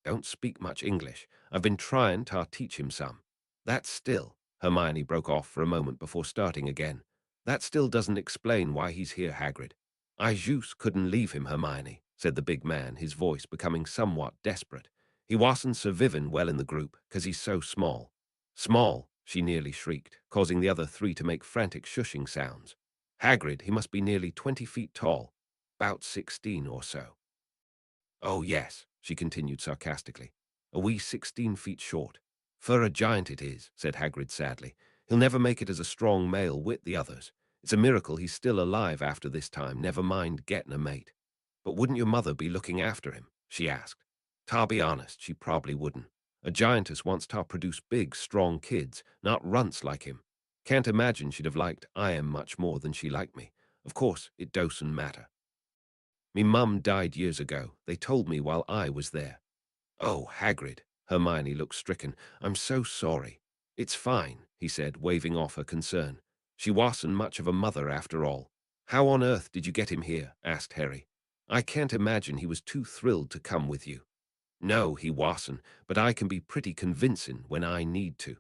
Don't speak much English. I've been trying to teach him some. That still, Hermione broke off for a moment before starting again. That still doesn't explain why he's here, Hagrid. I just couldn't leave him, Hermione, said the big man, his voice becoming somewhat desperate. He wasn't surviving well in the group, 'cause he's so small. Small, she nearly shrieked, causing the other three to make frantic shushing sounds. Hagrid, he must be nearly 20 feet tall, about 16 or so. Oh, yes, she continued sarcastically. A wee 16 feet short. For a giant it is, said Hagrid sadly. He'll never make it as a strong male with the others. It's a miracle he's still alive after this time, never mind getting a mate. But wouldn't your mother be looking after him? She asked. Ta be honest, she probably wouldn't. A giantess wants to produce big, strong kids, not runts like him. Can't imagine she'd have liked I am much more than she liked me. Of course, it doesn't matter. Me mum died years ago. They told me while I was there. Oh, Hagrid. Hermione looked stricken. I'm so sorry. It's fine, he said, waving off her concern. She wasn't much of a mother after all. How on earth did you get him here? Asked Harry. I can't imagine he was too thrilled to come with you. No, he wasn't, but I can be pretty convincing when I need to.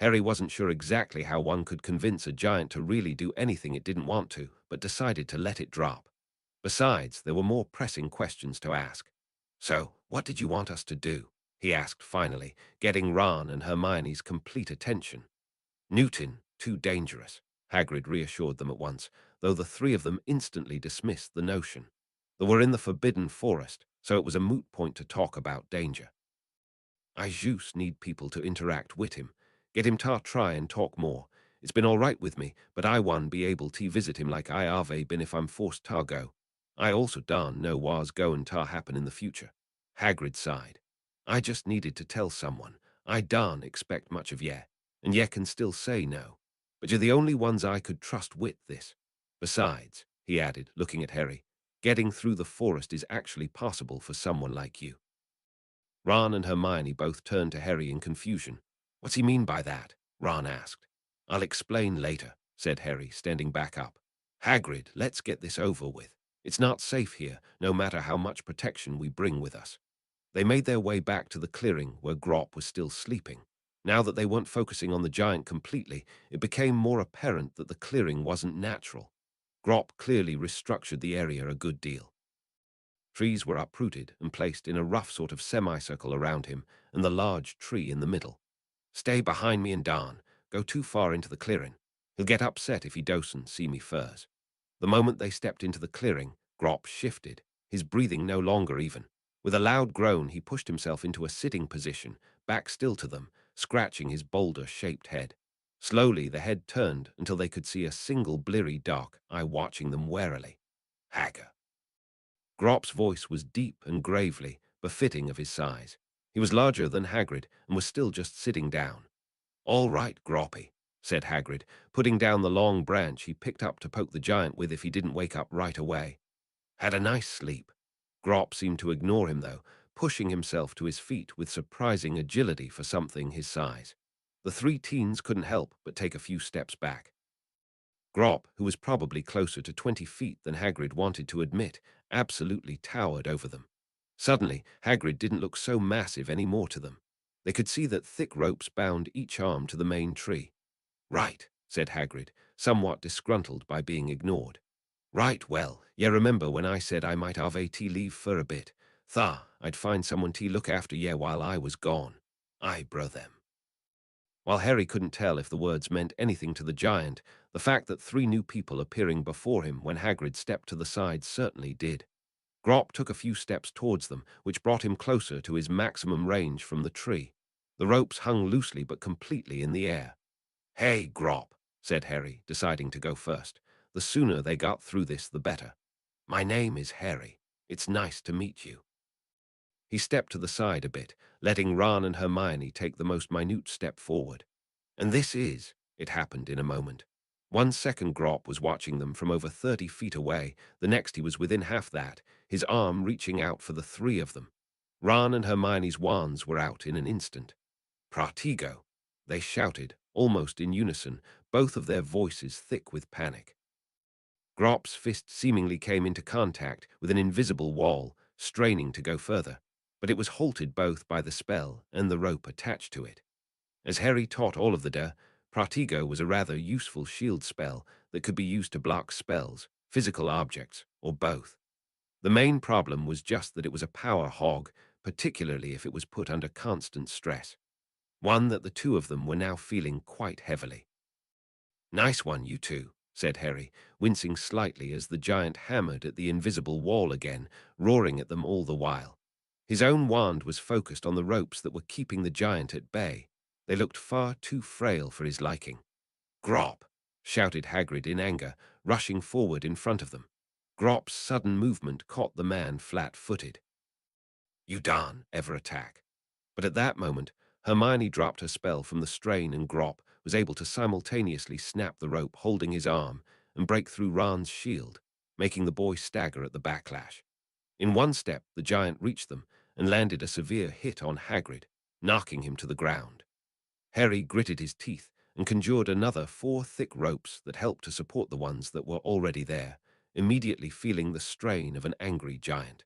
Harry wasn't sure exactly how one could convince a giant to really do anything it didn't want to, but decided to let it drop. Besides, there were more pressing questions to ask. So, what did you want us to do? He asked finally, getting Ron and Hermione's complete attention. Newton, too dangerous, Hagrid reassured them at once, though the three of them instantly dismissed the notion. They were in the Forbidden Forest, so it was a moot point to talk about danger. I just need people to interact with him. Get him to try and talk more. It's been all right with me, but I won't be able to visit him like I have been if I'm forced to go. I also darn know what's going to happen in the future. Hagrid sighed. I just needed to tell someone. I darn expect much of ye, and ye can still say no. But you're the only ones I could trust with this. Besides, he added, looking at Harry, getting through the forest is actually possible for someone like you. Ron and Hermione both turned to Harry in confusion. What's he mean by that? Ron asked. I'll explain later, said Harry, standing back up. Hagrid, let's get this over with. It's not safe here, no matter how much protection we bring with us. They made their way back to the clearing where Grop was still sleeping. Now that they weren't focusing on the giant completely, it became more apparent that the clearing wasn't natural. Grop clearly restructured the area a good deal. Trees were uprooted and placed in a rough sort of semicircle around him, and the large tree in the middle. Stay behind me and Darn. Go too far into the clearing. He'll get upset if he doesn't see me first. The moment they stepped into the clearing, Grop shifted, his breathing no longer even. With a loud groan, he pushed himself into a sitting position, back still to them, scratching his boulder-shaped head. Slowly, the head turned until they could see a single bleary dark eye watching them warily. Hagger. Grop's voice was deep and gravely befitting of his size. He was larger than Hagrid and was still just sitting down. All right, Groppy, said Hagrid, putting down the long branch he picked up to poke the giant with if he didn't wake up right away. Had a nice sleep. Grop seemed to ignore him, though, pushing himself to his feet with surprising agility for something his size. The three teens couldn't help but take a few steps back. Grop, who was probably closer to 20 feet than Hagrid wanted to admit, absolutely towered over them. Suddenly, Hagrid didn't look so massive any more to them. They could see that thick ropes bound each arm to the main tree. Right, said Hagrid, somewhat disgruntled by being ignored. Right, well, ye remember when I said I might have a tea leave for a bit. I'd find someone to look after ye while I was gone. I bro them. While Harry couldn't tell if the words meant anything to the giant, the fact that three new people appearing before him when Hagrid stepped to the side certainly did. Grop took a few steps towards them, which brought him closer to his maximum range from the tree. The ropes hung loosely but completely in the air. Hey, Grop, said Harry, deciding to go first. The sooner they got through this, the better. My name is Harry. It's nice to meet you. He stepped to the side a bit, letting Ron and Hermione take the most minute step forward. And it happened in a moment. 1 second Grop was watching them from over 30 feet away, the next he was within half that, his arm reaching out for the three of them. Ron and Hermione's wands were out in an instant. Pratigo, they shouted, almost in unison, both of their voices thick with panic. Grop's fist seemingly came into contact with an invisible wall, straining to go further, but it was halted both by the spell and the rope attached to it. As Harry taught all of the Pratigo was a rather useful shield spell that could be used to block spells, physical objects, or both. The main problem was just that it was a power hog, particularly if it was put under constant stress, one that the two of them were now feeling quite heavily. Nice one, you two, said Harry, wincing slightly as the giant hammered at the invisible wall again, roaring at them all the while. His own wand was focused on the ropes that were keeping the giant at bay. They looked far too frail for his liking. Grop! Shouted Hagrid in anger, rushing forward in front of them. Grop's sudden movement caught the man flat-footed. You darn ever attack. But at that moment, Hermione dropped her spell from the strain and Grop was able to simultaneously snap the rope holding his arm and break through Ron's shield, making the boy stagger at the backlash. In one step, the giant reached them and landed a severe hit on Hagrid, knocking him to the ground. Harry gritted his teeth and conjured another 4 thick ropes that helped to support the ones that were already there, immediately feeling the strain of an angry giant.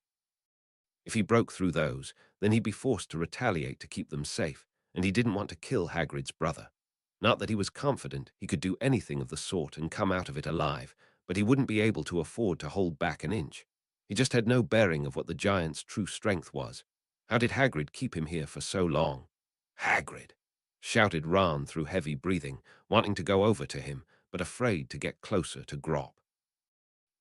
If he broke through those, then he'd be forced to retaliate to keep them safe, and he didn't want to kill Hagrid's brother. Not that he was confident he could do anything of the sort and come out of it alive, but he wouldn't be able to afford to hold back an inch. He just had no bearing of what the giant's true strength was. How did Hagrid keep him here for so long? Hagrid! Shouted Ron through heavy breathing, wanting to go over to him, but afraid to get closer to Grop.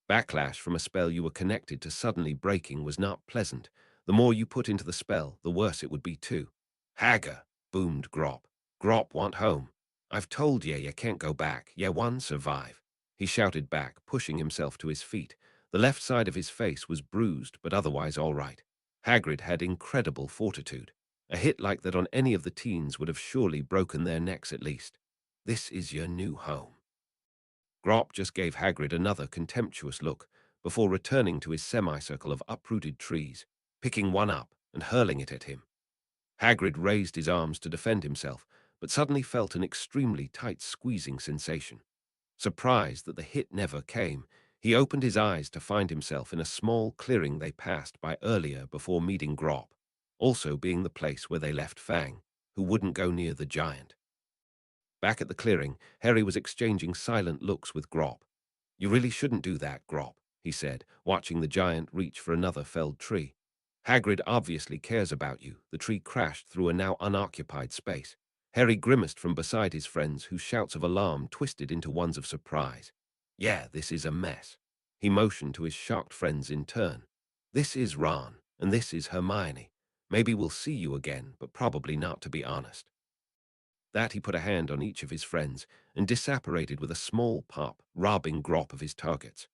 Backlash from a spell you were connected to suddenly breaking was not pleasant. The more you put into the spell, the worse it would be too. Hagger, boomed Grop. Grop want home. I've told ye you can't go back. Ye one survive. He shouted back, pushing himself to his feet. The left side of his face was bruised, but otherwise all right. Hagrid had incredible fortitude. A hit like that on any of the teens would have surely broken their necks at least. This is your new home. Grop just gave Hagrid another contemptuous look before returning to his semicircle of uprooted trees, picking one up and hurling it at him. Hagrid raised his arms to defend himself, but suddenly felt an extremely tight squeezing sensation. Surprised that the hit never came, he opened his eyes to find himself in a small clearing they passed by earlier before meeting Grop, also being the place where they left Fang, who wouldn't go near the giant. Back at the clearing, Harry was exchanging silent looks with Grop. You really shouldn't do that, Grop, he said, watching the giant reach for another felled tree. Hagrid obviously cares about you. The tree crashed through a now unoccupied space. Harry grimaced from beside his friends, whose shouts of alarm twisted into ones of surprise. Yeah, this is a mess. He motioned to his shocked friends in turn. This is Ron, and this is Hermione. Maybe we'll see you again, but probably not, to be honest. That he put a hand on each of his friends and disapparated with a small pop, robbing Grop of his targets.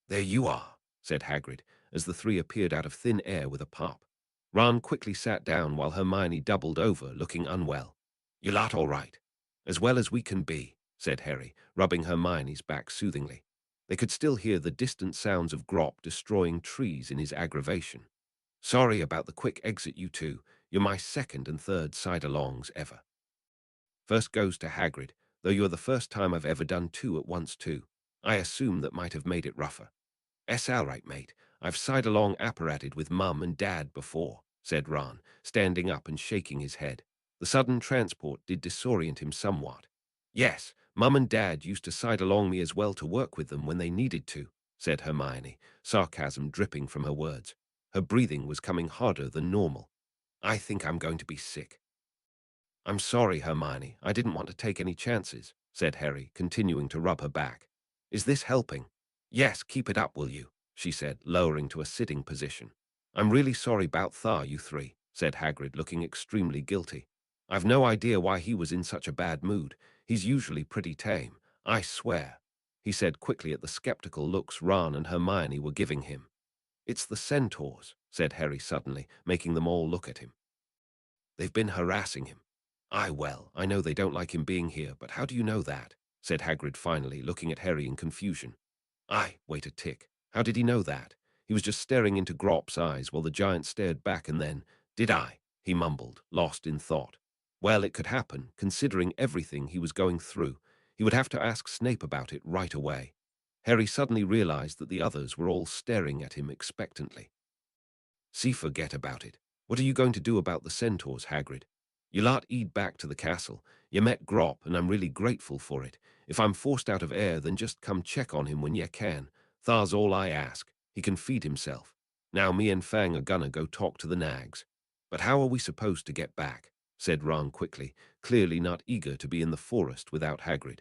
There you are, said Hagrid, as the three appeared out of thin air with a pop. Ron quickly sat down while Hermione doubled over, looking unwell. You lot all right? As well as we can be, said Harry, rubbing Hermione's back soothingly. They could still hear the distant sounds of Grop destroying trees in his aggravation. Sorry about the quick exit, you two. You're my second and third side-alongs ever. First goes to Hagrid, though you're the first time I've ever done two at once too. I assume that might have made it rougher. All right, mate. I've side-along apparated with Mum and Dad before, said Ron, standing up and shaking his head. The sudden transport did disorient him somewhat. Yes, Mum and Dad used to side-along me as well to work with them when they needed to, said Hermione, sarcasm dripping from her words. Her breathing was coming harder than normal. I think I'm going to be sick. I'm sorry, Hermione. I didn't want to take any chances, said Harry, continuing to rub her back. Is this helping? Yes, keep it up, will you? She said, lowering to a sitting position. I'm really sorry about Thar, you three, said Hagrid, looking extremely guilty. I've no idea why he was in such a bad mood. He's usually pretty tame, I swear. he said quickly at the skeptical looks Ron and Hermione were giving him. It's the centaurs, said Harry suddenly, making them all look at him. They've been harassing him. Well, I know they don't like him being here, but how do you know that? Said Hagrid finally, looking at Harry in confusion. Wait a tick. How did he know that? He was just staring into Grop's eyes while the giant stared back and then, did I? He mumbled, lost in thought. Well, it could happen, considering everything he was going through. He would have to ask Snape about it right away. Harry suddenly realized that the others were all staring at him expectantly. See, forget about it. What are you going to do about the centaurs, Hagrid? You lot eat back to the castle. You met Grop, and I'm really grateful for it. If I'm forced out of air, then just come check on him when ye can. Thar's all I ask. He can feed himself. Now me and Fang are gonna go talk to the nags. But how are we supposed to get back? Said Ron quickly, clearly not eager to be in the forest without Hagrid.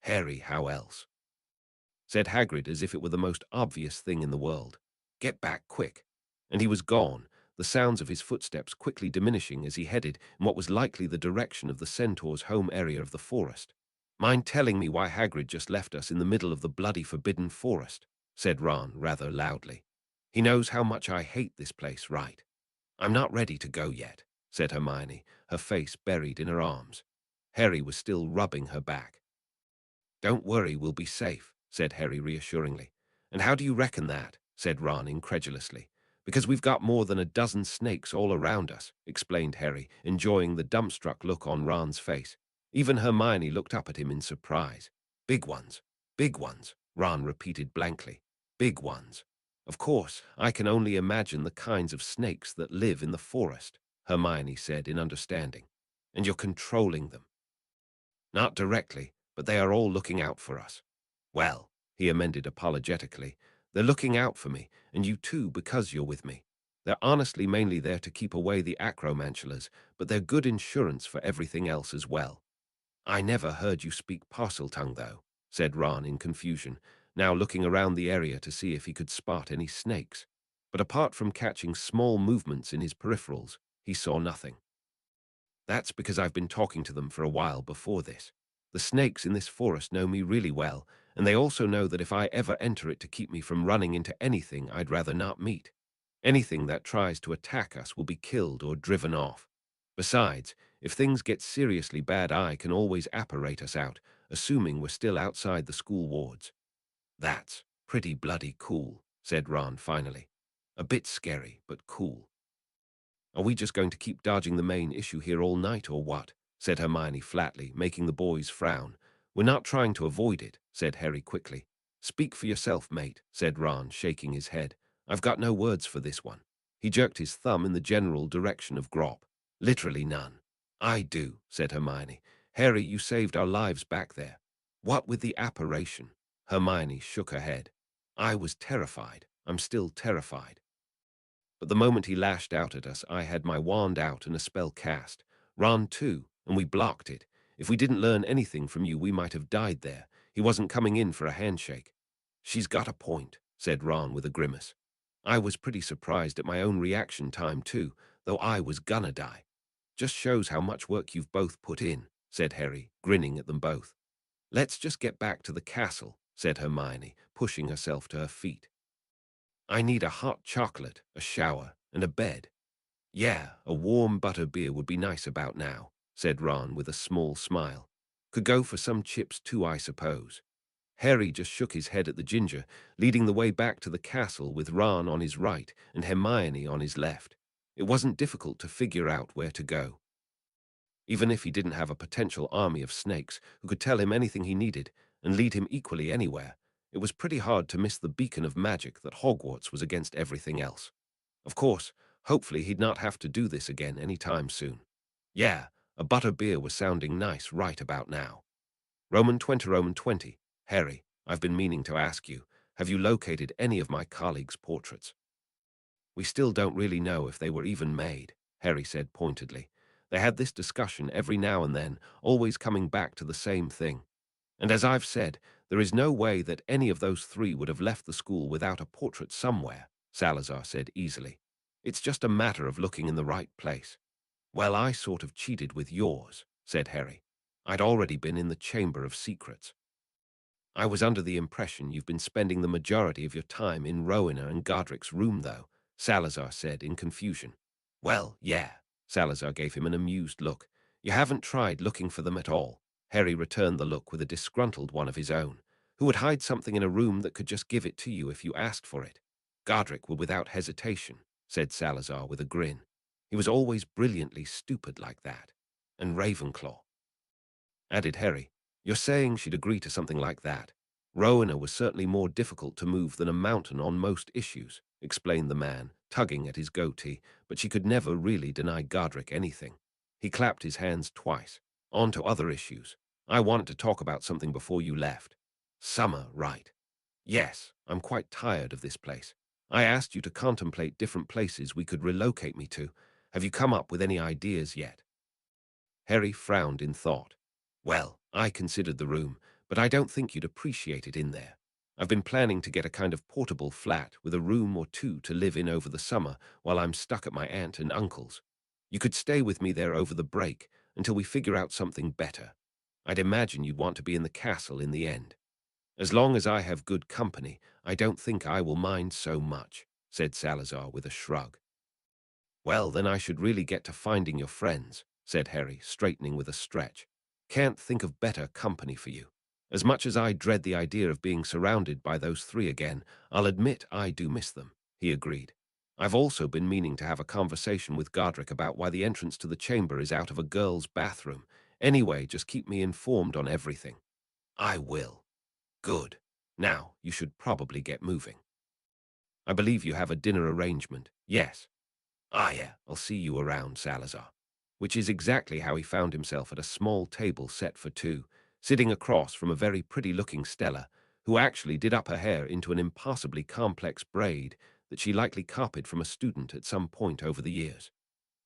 Harry, how else? Said Hagrid as if it were the most obvious thing in the world. Get back quick. And he was gone, the sounds of his footsteps quickly diminishing as he headed in what was likely the direction of the centaur's home area of the forest. Mind telling me why Hagrid just left us in the middle of the bloody forbidden forest? Said Ron rather loudly. He knows how much I hate this place, right? I'm not ready to go yet, said Hermione, her face buried in her arms. Harry was still rubbing her back. Don't worry, we'll be safe, said Harry reassuringly. And how do you reckon that? Said Ron incredulously. Because we've got more than a dozen snakes all around us, explained Harry, enjoying the dumbstruck look on Ron's face. Even Hermione looked up at him in surprise. Big ones, Ron repeated blankly. Big ones. Of course, I can only imagine the kinds of snakes that live in the forest, Hermione said in understanding. And you're controlling them. Not directly, but they are all looking out for us. Well, he amended apologetically, they're looking out for me, and you too because you're with me. They're honestly mainly there to keep away the acromantulas, but they're good insurance for everything else as well. I never heard you speak Parseltongue, though, said Ron in confusion, now looking around the area to see if he could spot any snakes. But apart from catching small movements in his peripherals, he saw nothing. That's because I've been talking to them for a while before this. The snakes in this forest know me really well, and they also know that if I ever enter it to keep me from running into anything I'd rather not meet. Anything that tries to attack us will be killed or driven off. Besides, if things get seriously bad, I can always apparate us out, assuming we're still outside the school wards. That's pretty bloody cool, said Ron finally. A bit scary, but cool. Are we just going to keep dodging the main issue here all night or what? Said Hermione flatly, making the boys frown. We're not trying to avoid it, said Harry quickly. Speak for yourself, mate, said Ron, shaking his head. I've got no words for this one. He jerked his thumb in the general direction of Grop. Literally none. I do, said Hermione. Harry, you saved our lives back there. What with the apparition? Hermione shook her head. I was terrified. I'm still terrified. But the moment he lashed out at us, I had my wand out and a spell cast. Ron too, and we blocked it. If we didn't learn anything from you, we might have died there. He wasn't coming in for a handshake. She's got a point, said Ron with a grimace. I was pretty surprised at my own reaction time too, though I was gonna die. Just shows how much work you've both put in, said Harry, grinning at them both. Let's just get back to the castle, said Hermione, pushing herself to her feet. I need a hot chocolate, a shower, and a bed. Yeah, a warm butterbeer would be nice about now, said Ron with a small smile. Could go for some chips too, I suppose. Harry just shook his head at the ginger, leading the way back to the castle with Ron on his right and Hermione on his left. It wasn't difficult to figure out where to go. Even if he didn't have a potential army of snakes who could tell him anything he needed and lead him equally anywhere, it was pretty hard to miss the beacon of magic that Hogwarts was against everything else. Of course, hopefully he'd not have to do this again any time soon. Yeah, a butterbeer was sounding nice right about now. Roman 20. Harry, I've been meaning to ask you, have you located any of my colleagues' portraits? We still don't really know if they were even made, Harry said pointedly. They had this discussion every now and then, always coming back to the same thing. And as I've said, there is no way that any of those three would have left the school without a portrait somewhere, Salazar said easily. It's just a matter of looking in the right place. Well, I sort of cheated with yours, said Harry. I'd already been in the Chamber of Secrets. I was under the impression you've been spending the majority of your time in Rowena and Godric's room, though, Salazar said in confusion. Well, yeah, Salazar gave him an amused look. You haven't tried looking for them at all. Harry returned the look with a disgruntled one of his own. Who would hide something in a room that could just give it to you if you asked for it? Godric would without hesitation, said Salazar with a grin. He was always brilliantly stupid like that. And Ravenclaw, added Harry. You're saying she'd agree to something like that? Rowena was certainly more difficult to move than a mountain on most issues, explained the man, tugging at his goatee, but she could never really deny Godric anything. He clapped his hands twice. On to other issues. I wanted to talk about something before you left. Summer, right? Yes, I'm quite tired of this place. I asked you to contemplate different places we could relocate me to. Have you come up with any ideas yet? Harry frowned in thought. Well, I considered the room, but I don't think you'd appreciate it in there. I've been planning to get a kind of portable flat with a room or two to live in over the summer while I'm stuck at my aunt and uncle's. You could stay with me there over the break until we figure out something better. I'd imagine you'd want to be in the castle in the end. As long as I have good company, I don't think I will mind so much, said Salazar with a shrug. Well, then I should really get to finding your friends, said Harry, straightening with a stretch. Can't think of better company for you. As much as I dread the idea of being surrounded by those three again, I'll admit I do miss them, he agreed. I've also been meaning to have a conversation with Godric about why the entrance to the chamber is out of a girl's bathroom. Anyway, just keep me informed on everything. I will. Good. Now, you should probably get moving. I believe you have a dinner arrangement. Yes. Ah, yeah, I'll see you around, Salazar. Which is exactly how he found himself at a small table set for two, sitting across from a very pretty-looking Stella, who actually did up her hair into an impossibly complex braid that she likely copied from a student at some point over the years.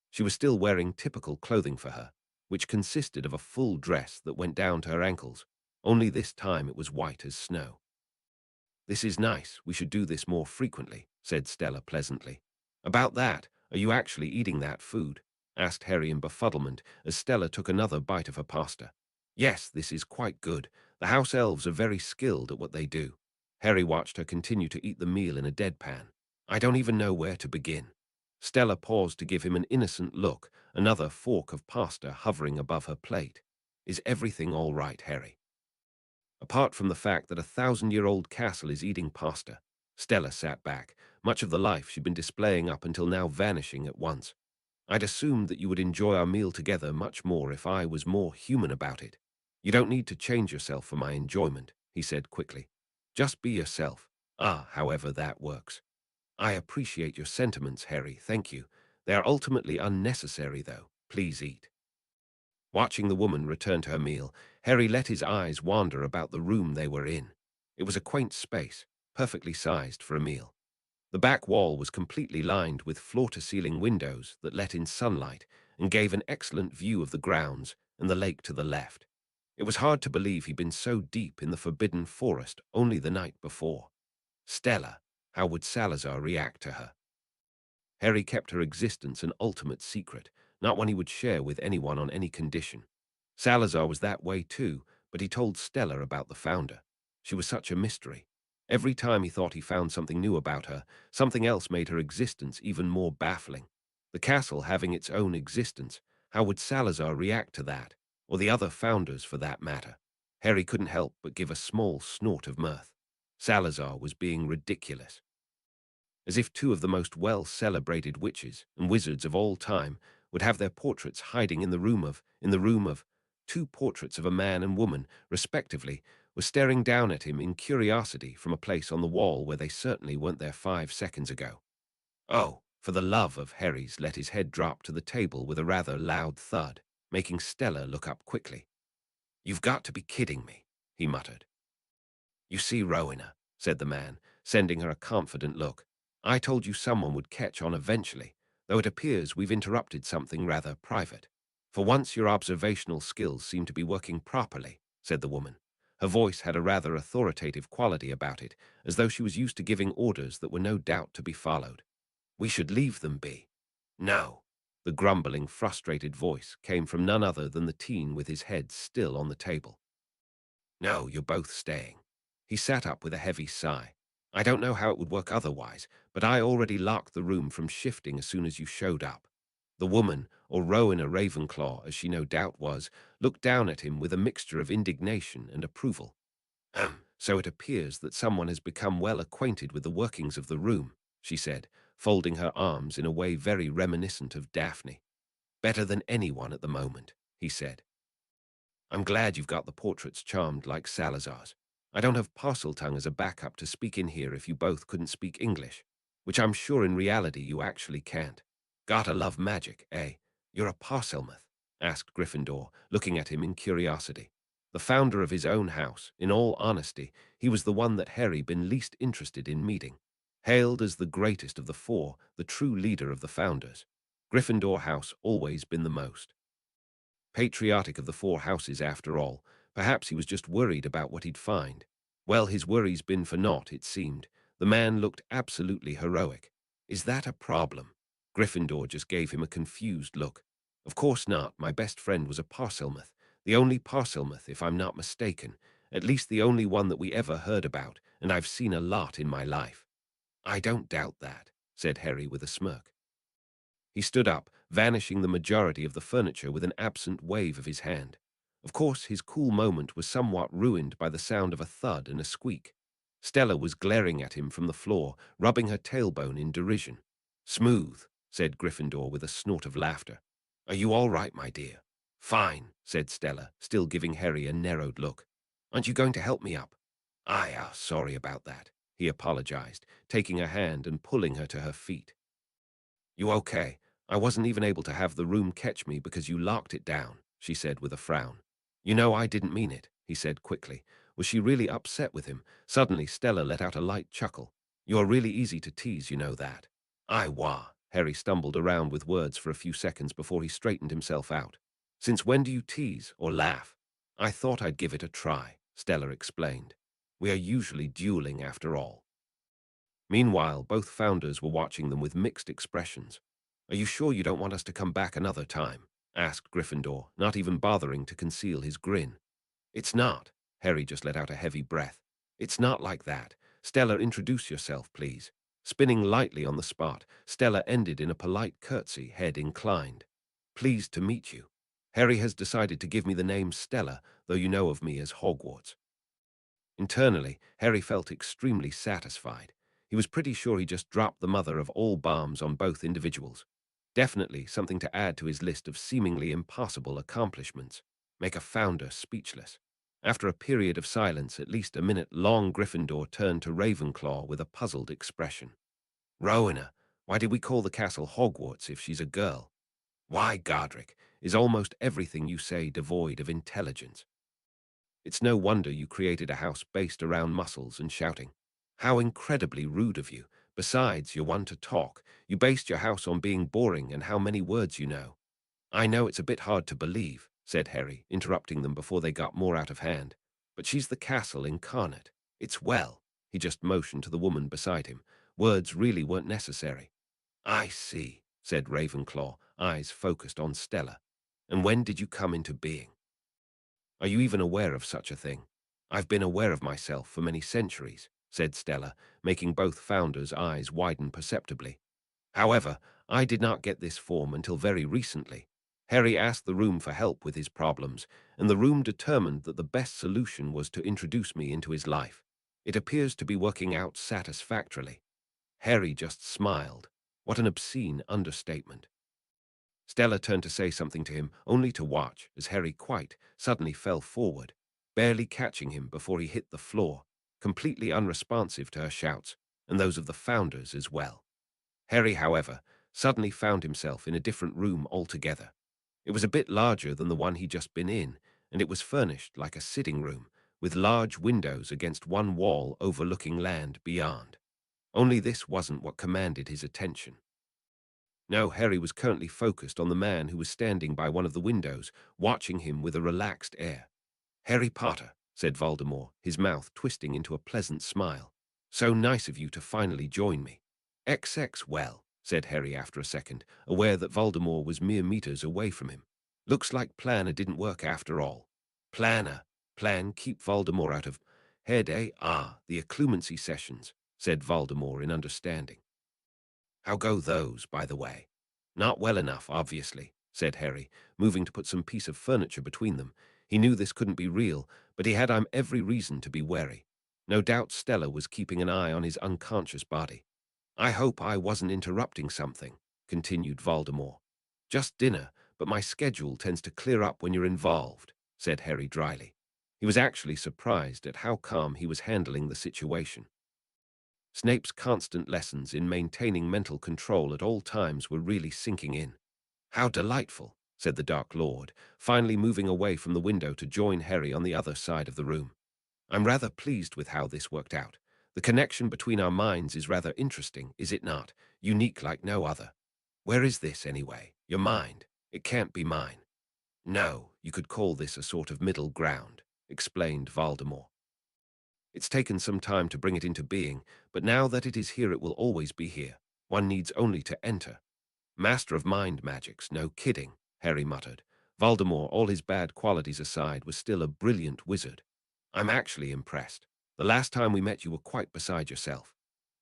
She was still wearing typical clothing for her, which consisted of a full dress that went down to her ankles, only this time it was white as snow. This is nice. We should do this more frequently, said Stella pleasantly. About that, are you actually eating that food? Asked Harry in befuddlement as Stella took another bite of her pasta. Yes, this is quite good. The house elves are very skilled at what they do. Harry watched her continue to eat the meal in a deadpan. I don't even know where to begin. Stella paused to give him an innocent look, another fork of pasta hovering above her plate. Is everything all right, Harry? Apart from the fact that a 1,000-year-old castle is eating pasta, Stella sat back, much of the life she'd been displaying up until now vanishing at once. I'd assumed that you would enjoy our meal together much more if I was more human about it. You don't need to change yourself for my enjoyment, he said quickly. Just be yourself. However that works. I appreciate your sentiments, Harry, thank you. They are ultimately unnecessary, though. Please eat. Watching the woman return to her meal, Harry let his eyes wander about the room they were in. It was a quaint space, perfectly sized for a meal. The back wall was completely lined with floor-to-ceiling windows that let in sunlight and gave an excellent view of the grounds and the lake to the left. It was hard to believe he'd been so deep in the forbidden forest only the night before. Stella, how would Salazar react to her? Harry kept her existence an ultimate secret, not one he would share with anyone on any condition. Salazar was that way too, but he told Stella about the founder. She was such a mystery. Every time he thought he found something new about her, something else made her existence even more baffling. The castle having its own existence, how would Salazar react to that? Or the other founders, for that matter? Harry couldn't help but give a small snort of mirth. Salazar was being ridiculous. As if two of the most well-celebrated witches and wizards of all time would have their portraits hiding in the room of two portraits of a man and woman, respectively, were staring down at him in curiosity from a place on the wall where they certainly weren't there 5 seconds ago. Oh, for the love of Harry's let his head drop to the table with a rather loud thud, making Stella look up quickly. You've got to be kidding me, he muttered. You see, Rowena, said the man, sending her a confident look. I told you someone would catch on eventually, though it appears we've interrupted something rather private. For once your observational skills seem to be working properly, said the woman. Her voice had a rather authoritative quality about it, as though she was used to giving orders that were no doubt to be followed. We should leave them be. No. The grumbling, frustrated voice came from none other than the teen with his head still on the table. No, you're both staying. He sat up with a heavy sigh. I don't know how it would work otherwise, but I already locked the room from shifting as soon as you showed up. The woman, or Rowena Ravenclaw, as she no doubt was, looked down at him with a mixture of indignation and approval. So it appears that someone has become well acquainted with the workings of the room, she said, folding her arms in a way very reminiscent of Daphne. Better than anyone at the moment, he said. I'm glad you've got the portraits charmed like Salazar's. I don't have Parseltongue as a backup to speak in here if you both couldn't speak English, which I'm sure in reality you actually can't. Gotta love magic, eh? You're a Parselmouth? Asked Gryffindor, looking at him in curiosity. The founder of his own house, in all honesty, he was the one that Harry been least interested in meeting. Hailed as the greatest of the four, the true leader of the founders, Gryffindor House always been the most patriotic of the four houses after all. Perhaps he was just worried about what he'd find. Well, his worries been for naught, it seemed. The man looked absolutely heroic. Is that a problem? Gryffindor just gave him a confused look. Of course not. My best friend was a Parselmouth. The only Parselmouth, if I'm not mistaken. At least the only one that we ever heard about, and I've seen a lot in my life. I don't doubt that, said Harry with a smirk. He stood up, vanishing the majority of the furniture with an absent wave of his hand. Of course, his cool moment was somewhat ruined by the sound of a thud and a squeak. Stella was glaring at him from the floor, rubbing her tailbone in derision. Smooth, said Gryffindor with a snort of laughter. Are you all right, my dear? Fine, said Stella, still giving Harry a narrowed look. Aren't you going to help me up? Sorry about that, he apologized, taking her hand and pulling her to her feet. You okay? I wasn't even able to have the room catch me because you locked it down, she said with a frown. You know I didn't mean it, he said quickly. Was she really upset with him? Suddenly Stella let out a light chuckle. You're really easy to tease, you know that. Harry stumbled around with words for a few seconds before he straightened himself out. Since when do you tease or laugh? I thought I'd give it a try, Stella explained. We are usually dueling after all. Meanwhile, both founders were watching them with mixed expressions. Are you sure you don't want us to come back another time? Asked Gryffindor, not even bothering to conceal his grin. It's not. Harry just let out a heavy breath. It's not like that. Stella, introduce yourself, please. Spinning lightly on the spot, Stella ended in a polite curtsy, head inclined. Pleased to meet you. Harry has decided to give me the name Stella, though you know of me as Hogwarts. Internally, Harry felt extremely satisfied. He was pretty sure he just dropped the mother of all bombs on both individuals. Definitely something to add to his list of seemingly impossible accomplishments. Make a founder speechless. After a period of silence, at least a minute long, Gryffindor turned to Ravenclaw with a puzzled expression. Rowena, why did we call the castle Hogwarts if she's a girl? Why, Godric, is almost everything you say devoid of intelligence? It's no wonder you created a house based around muscles and shouting. How incredibly rude of you. Besides, you're one to talk. You based your house on being boring and how many words you know. I know it's a bit hard to believe, said Harry, interrupting them before they got more out of hand. But she's the castle incarnate. It's well. He just motioned to the woman beside him. Words really weren't necessary. I see, said Ravenclaw, eyes focused on Stella. And when did you come into being? Are you even aware of such a thing? I've been aware of myself for many centuries, said Stella, making both founders' eyes widen perceptibly. However, I did not get this form until very recently. Harry asked the room for help with his problems, and the room determined that the best solution was to introduce me into his life. It appears to be working out satisfactorily. Harry just smiled. What an obscene understatement. Stella turned to say something to him, only to watch as Harry quite suddenly fell forward, barely catching him before he hit the floor, completely unresponsive to her shouts, and those of the founders as well. Harry, however, suddenly found himself in a different room altogether. It was a bit larger than the one he'd just been in, and it was furnished like a sitting room, with large windows against one wall overlooking land beyond. Only this wasn't what commanded his attention. No, Harry was currently focused on the man who was standing by one of the windows, watching him with a relaxed air. Harry Potter, said Voldemort, his mouth twisting into a pleasant smile. So nice of you to finally join me. XX, well, said Harry after a second, aware that Voldemort was mere meters away from him. Looks like Planner didn't work after all. Plan, keep Voldemort out of... Head A? Ah, the occlumency sessions, said Voldemort in understanding. How go those, by the way? Not well enough, obviously, said Harry, moving to put some piece of furniture between them. He knew this couldn't be real, but he had every reason to be wary. No doubt Stella was keeping an eye on his unconscious body. I hope I wasn't interrupting something, continued Voldemort. Just dinner, but my schedule tends to clear up when you're involved, said Harry dryly. He was actually surprised at how calm he was handling the situation. Snape's constant lessons in maintaining mental control at all times were really sinking in. How delightful, said the Dark Lord, finally moving away from the window to join Harry on the other side of the room. I'm rather pleased with how this worked out. The connection between our minds is rather interesting, is it not? Unique like no other. Where is this, anyway? Your mind? It can't be mine. No, you could call this a sort of middle ground, explained Voldemort. It's taken some time to bring it into being, but now that it is here, it will always be here. One needs only to enter. Master of mind magics, no kidding, Harry muttered. Voldemort, all his bad qualities aside, was still a brilliant wizard. I'm actually impressed. The last time we met, you were quite beside yourself.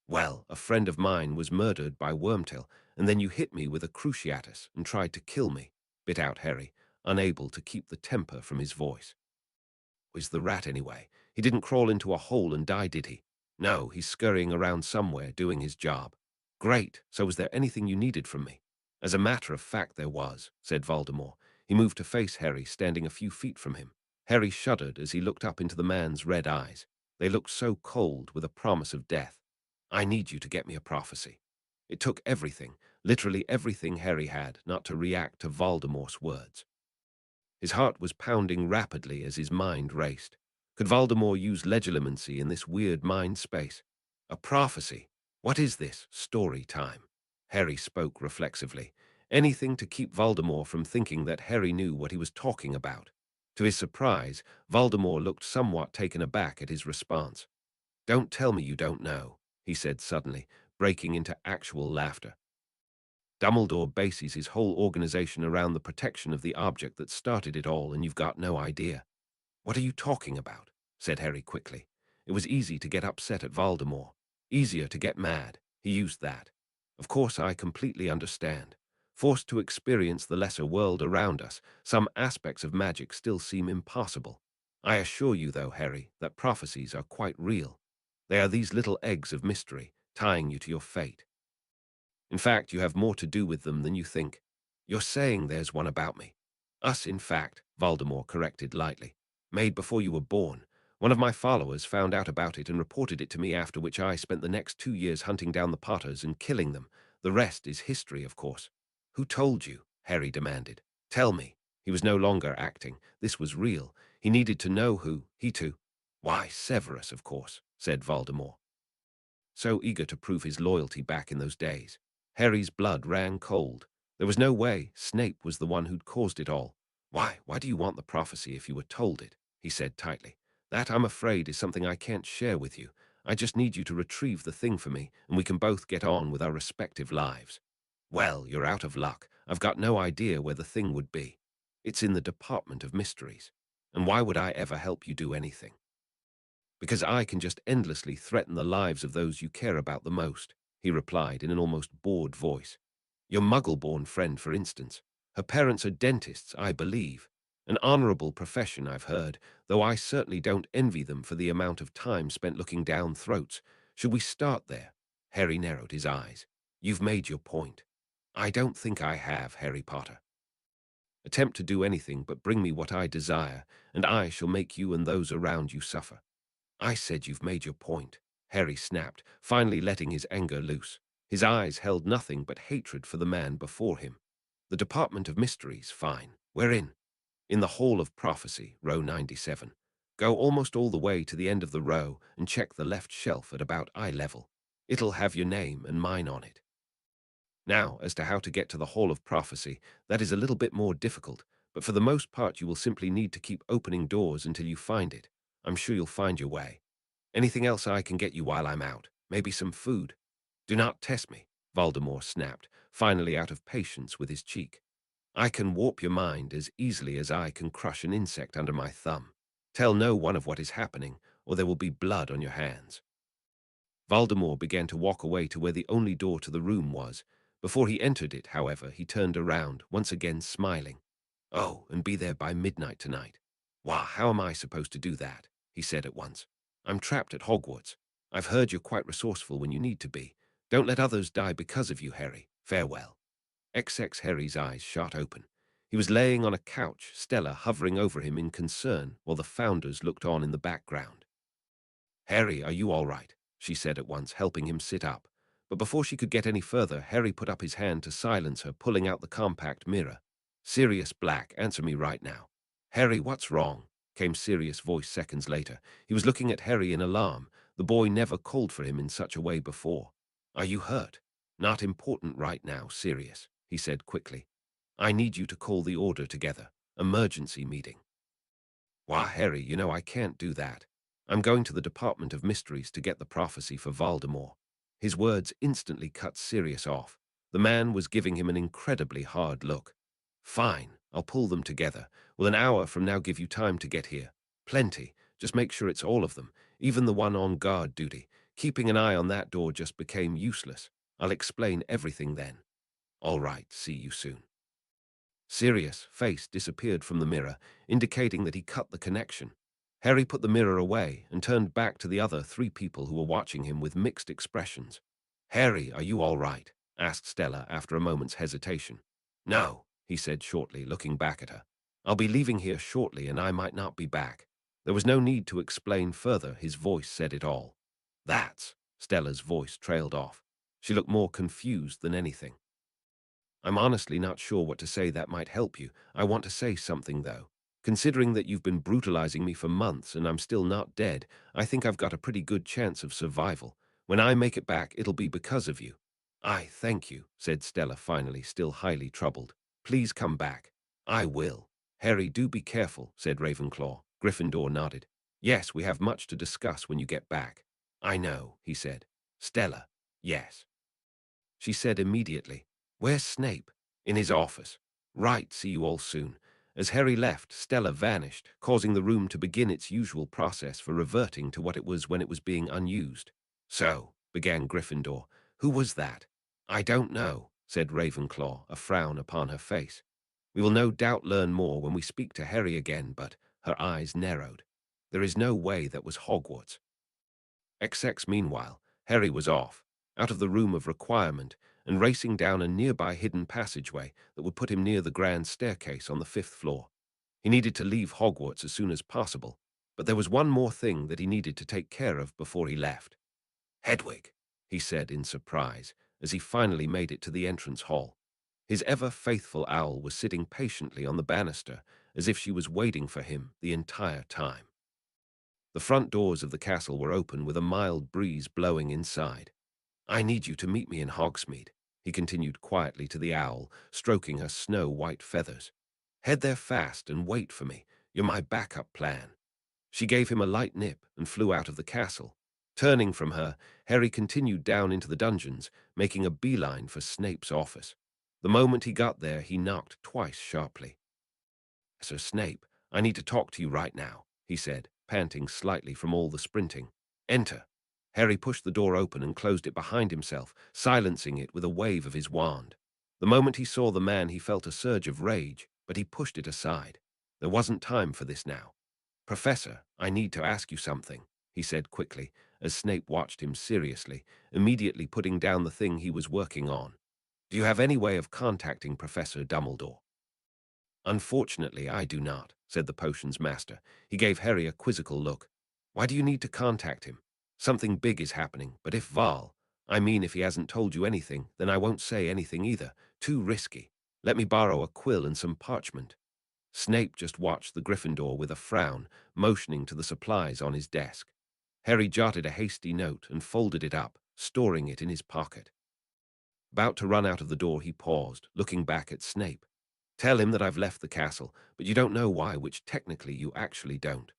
Well, a friend of mine was murdered by Wormtail, and then you hit me with a cruciatus and tried to kill me, bit out Harry, unable to keep the temper from his voice. Was the rat, anyway? He didn't crawl into a hole and die, did he? No, he's scurrying around somewhere, doing his job. Great, so was there anything you needed from me? As a matter of fact, there was, said Voldemort. He moved to face Harry, standing a few feet from him. Harry shuddered as he looked up into the man's red eyes. They looked so cold, with a promise of death. I need you to get me a prophecy. It took everything, literally everything Harry had, not to react to Voldemort's words. His heart was pounding rapidly as his mind raced. Could Voldemort use legilimency in this weird mind space? A prophecy? What is this? Story time. Harry spoke reflexively. Anything to keep Voldemort from thinking that Harry knew what he was talking about. To his surprise, Voldemort looked somewhat taken aback at his response. Don't tell me you don't know, he said suddenly, breaking into actual laughter. Dumbledore bases his whole organization around the protection of the object that started it all, and you've got no idea. What are you talking about? Said Harry quickly. It was easy to get upset at Voldemort. Easier to get mad. He used that. Of course, I completely understand. Forced to experience the lesser world around us, some aspects of magic still seem impossible. I assure you, though, Harry, that prophecies are quite real. They are these little eggs of mystery, tying you to your fate. In fact, you have more to do with them than you think. You're saying there's one about me. Us, in fact, Voldemort corrected lightly. Made before you were born. One of my followers found out about it and reported it to me, after which I spent the next 2 years hunting down the Potters and killing them. The rest is history, of course. Who told you? Harry demanded. Tell me. He was no longer acting. This was real. He needed to know who. He too. Why, Severus, of course, said Voldemort. So eager to prove his loyalty back in those days. Harry's blood ran cold. There was no way Snape was the one who'd caused it all. Why do you want the prophecy if you were told it? He said tightly. That, I'm afraid, is something I can't share with you. I just need you to retrieve the thing for me, and we can both get on with our respective lives. Well, you're out of luck. I've got no idea where the thing would be. It's in the Department of Mysteries. And why would I ever help you do anything? Because I can just endlessly threaten the lives of those you care about the most, he replied in an almost bored voice. Your Muggle-born friend, for instance. Her parents are dentists, I believe. An honorable profession, I've heard, though I certainly don't envy them for the amount of time spent looking down throats. Should we start there? Harry narrowed his eyes. You've made your point. I don't think I have, Harry Potter. Attempt to do anything but bring me what I desire, and I shall make you and those around you suffer. I said you've made your point, Harry snapped, finally letting his anger loose. His eyes held nothing but hatred for the man before him. The Department of Mysteries, fine. We're in. In the Hall of Prophecy, row 97. Go almost all the way to the end of the row and check the left shelf at about eye level. It'll have your name and mine on it. Now, as to how to get to the Hall of Prophecy, that is a little bit more difficult, but for the most part you will simply need to keep opening doors until you find it. I'm sure you'll find your way. Anything else I can get you while I'm out? Maybe some food? Do not test me, Voldemort snapped, finally out of patience with his cheek. I can warp your mind as easily as I can crush an insect under my thumb. Tell no one of what is happening, or there will be blood on your hands." Voldemort began to walk away to where the only door to the room was. Before he entered it, however, he turned around, once again smiling. "Oh, and be there by midnight tonight. Why, how am I supposed to do that?" he said at once. "I'm trapped at Hogwarts. I've heard you're quite resourceful when you need to be. Don't let others die because of you, Harry. Farewell." XX Harry's eyes shot open. He was laying on a couch, Stella hovering over him in concern, while the founders looked on in the background. "Harry, are you all right?" she said at once, helping him sit up. But before she could get any further, Harry put up his hand to silence her, pulling out the compact mirror. "Sirius Black, answer me right now." "Harry, what's wrong?" came Sirius' voice seconds later. He was looking at Harry in alarm. The boy never called for him in such a way before. "Are you hurt?" "Not important right now, Sirius," he said quickly. "I need you to call the Order together. Emergency meeting." "Why, Harry, you know I can't do that. I'm going to the Department of Mysteries to get the prophecy for Voldemort." His words instantly cut Sirius off. The man was giving him an incredibly hard look. "Fine, I'll pull them together. Will an hour from now give you time to get here?" "Plenty. Just make sure it's all of them, even the one on guard duty. Keeping an eye on that door just became useless. I'll explain everything then." "All right, see you soon." Sirius' face disappeared from the mirror, indicating that he cut the connection. Harry put the mirror away and turned back to the other three people who were watching him with mixed expressions. "Harry, are you all right?" asked Stella after a moment's hesitation. "No," he said shortly, looking back at her. "I'll be leaving here shortly and I might not be back." There was no need to explain further. His voice said it all. "That's—" Stella's voice trailed off. She looked more confused than anything. "I'm honestly not sure what to say that might help you. I want to say something, though. Considering that you've been brutalizing me for months and I'm still not dead, I think I've got a pretty good chance of survival. When I make it back, it'll be because of you." "I thank you," said Stella finally, still highly troubled. "Please come back." "I will." "Harry, do be careful," said Ravenclaw. Gryffindor nodded. "Yes, we have much to discuss when you get back." "I know," he said. "Stella." "Yes." She said immediately. "Where's Snape?" "In his office." "Right, see you all soon." As Harry left, Stella vanished, causing the room to begin its usual process for reverting to what it was when it was being unused. "So," began Gryffindor, "who was that?" "I don't know," said Ravenclaw, a frown upon her face. "We will no doubt learn more when we speak to Harry again," but her eyes narrowed. "There is no way that was Hogwarts." XX meanwhile, Harry was off, out of the room of requirement, and racing down a nearby hidden passageway that would put him near the grand staircase on the 5th floor. He needed to leave Hogwarts as soon as possible, but there was one more thing that he needed to take care of before he left. "Hedwig," he said in surprise, as he finally made it to the entrance hall. His ever-faithful owl was sitting patiently on the banister, as if she was waiting for him the entire time. The front doors of the castle were open with a mild breeze blowing inside. "I need you to meet me in Hogsmeade," he continued quietly to the owl, stroking her snow-white feathers. "Head there fast and wait for me. You're my backup plan." She gave him a light nip and flew out of the castle. Turning from her, Harry continued down into the dungeons, making a beeline for Snape's office. The moment he got there, he knocked twice sharply. "Sir Snape, I need to talk to you right now," he said, panting slightly from all the sprinting. "Enter." Harry pushed the door open and closed it behind himself, silencing it with a wave of his wand. The moment he saw the man, he felt a surge of rage, but he pushed it aside. There wasn't time for this now. "Professor, I need to ask you something," he said quickly, as Snape watched him seriously, immediately putting down the thing he was working on. "Do you have any way of contacting Professor Dumbledore?" "Unfortunately, I do not," said the potions master. He gave Harry a quizzical look. "Why do you need to contact him? Something big is happening, but if if he hasn't told you anything, then I won't say anything either. Too risky. Let me borrow a quill and some parchment." Snape just watched the Gryffindor with a frown, motioning to the supplies on his desk. Harry jotted a hasty note and folded it up, storing it in his pocket. About to run out of the door, he paused, looking back at Snape. "Tell him that I've left the castle, but you don't know why, which technically you actually don't."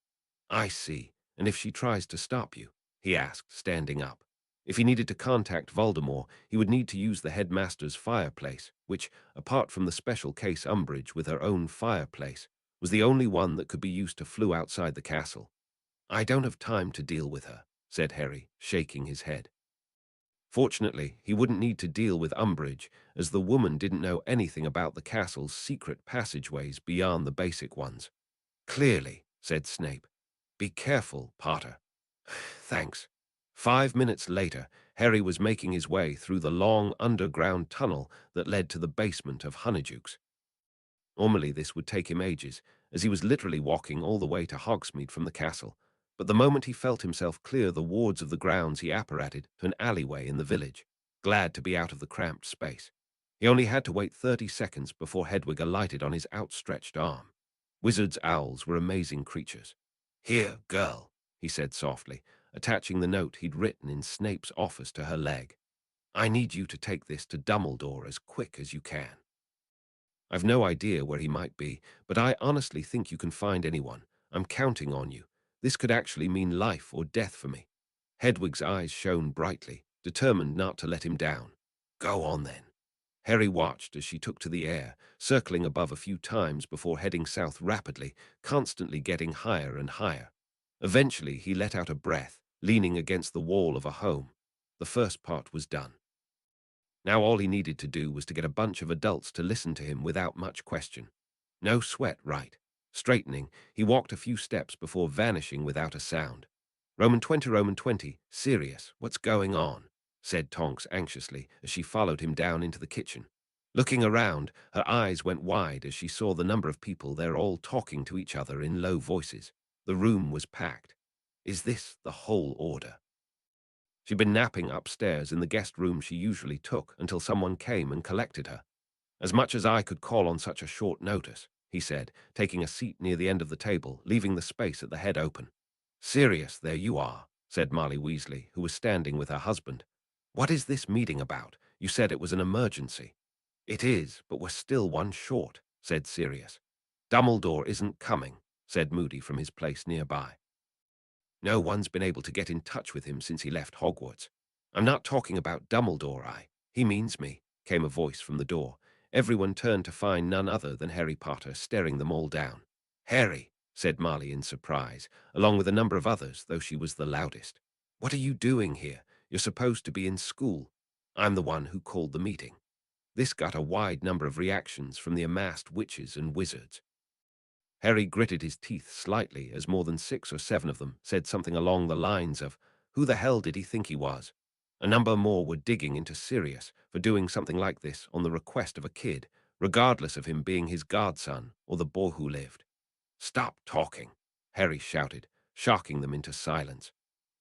"I see. And if she tries to stop you?" he asked, standing up. If he needed to contact Voldemort, he would need to use the headmaster's fireplace, which, apart from the special case Umbridge with her own fireplace, was the only one that could be used to flew outside the castle. I don't have time to deal with her, said Harry, shaking his head. Fortunately, he wouldn't need to deal with Umbridge, as the woman didn't know anything about the castle's secret passageways beyond the basic ones. Clearly, said Snape. Be careful, Potter. Thanks. 5 minutes later, Harry was making his way through the long underground tunnel that led to the basement of Honeydukes. Normally this would take him ages, as he was literally walking all the way to Hogsmeade from the castle, but the moment he felt himself clear the wards of the grounds he apparated to an alleyway in the village, glad to be out of the cramped space. He only had to wait 30 seconds before Hedwig alighted on his outstretched arm. Wizards' owls were amazing creatures. "Here, girl," he said softly, attaching the note he'd written in Snape's office to her leg. "I need you to take this to Dumbledore as quick as you can. I've no idea where he might be, but I honestly think you can find anyone. I'm counting on you. This could actually mean life or death for me." Hedwig's eyes shone brightly, determined not to let him down. "Go on, then." Harry watched as she took to the air, circling above a few times before heading south rapidly, constantly getting higher and higher. Eventually, he let out a breath, leaning against the wall of a home. The first part was done. Now all he needed to do was to get a bunch of adults to listen to him without much question. No sweat, right? Straightening, he walked a few steps before vanishing without a sound. Roman 20, Sirius, what's going on?" said Tonks anxiously as she followed him down into the kitchen. Looking around, her eyes went wide as she saw the number of people there all talking to each other in low voices. The room was packed. Is this the whole order? She'd been napping upstairs in the guest room she usually took until someone came and collected her. "As much as I could call on such a short notice," he said, taking a seat near the end of the table, leaving the space at the head open. "Sirius, there you are," said Molly Weasley, who was standing with her husband. "What is this meeting about? You said it was an emergency." "It is, but we're still one short," said Sirius. "Dumbledore isn't coming," said Moody from his place nearby. "No one's been able to get in touch with him since he left Hogwarts. I'm not talking about Dumbledore, he means me," came a voice from the door. Everyone turned to find none other than Harry Potter staring them all down. "Harry," said Molly in surprise, along with a number of others, though she was the loudest. "What are you doing here? You're supposed to be in school." "I'm the one who called the meeting." This got a wide number of reactions from the amassed witches and wizards. Harry gritted his teeth slightly as more than 6 or 7 of them said something along the lines of, "Who the hell did he think he was?" A number more were digging into Sirius for doing something like this on the request of a kid, regardless of him being his godson or the boy who lived. "Stop talking," Harry shouted, shocking them into silence.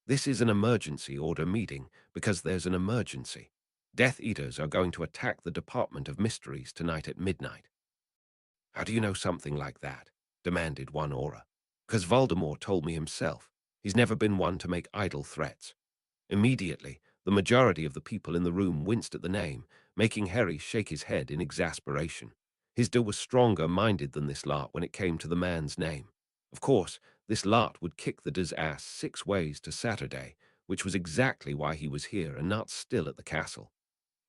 "This is an emergency order meeting because there's an emergency. Death Eaters are going to attack the Department of Mysteries tonight at midnight." "How do you know something like that?" demanded one aura. "'Cause Voldemort told me himself. He's never been one to make idle threats." Immediately, the majority of the people in the room winced at the name, making Harry shake his head in exasperation. His was stronger-minded than this lot when it came to the man's name. Of course, this lot would kick the D's ass 6 ways to Saturday, which was exactly why he was here and not still at the castle.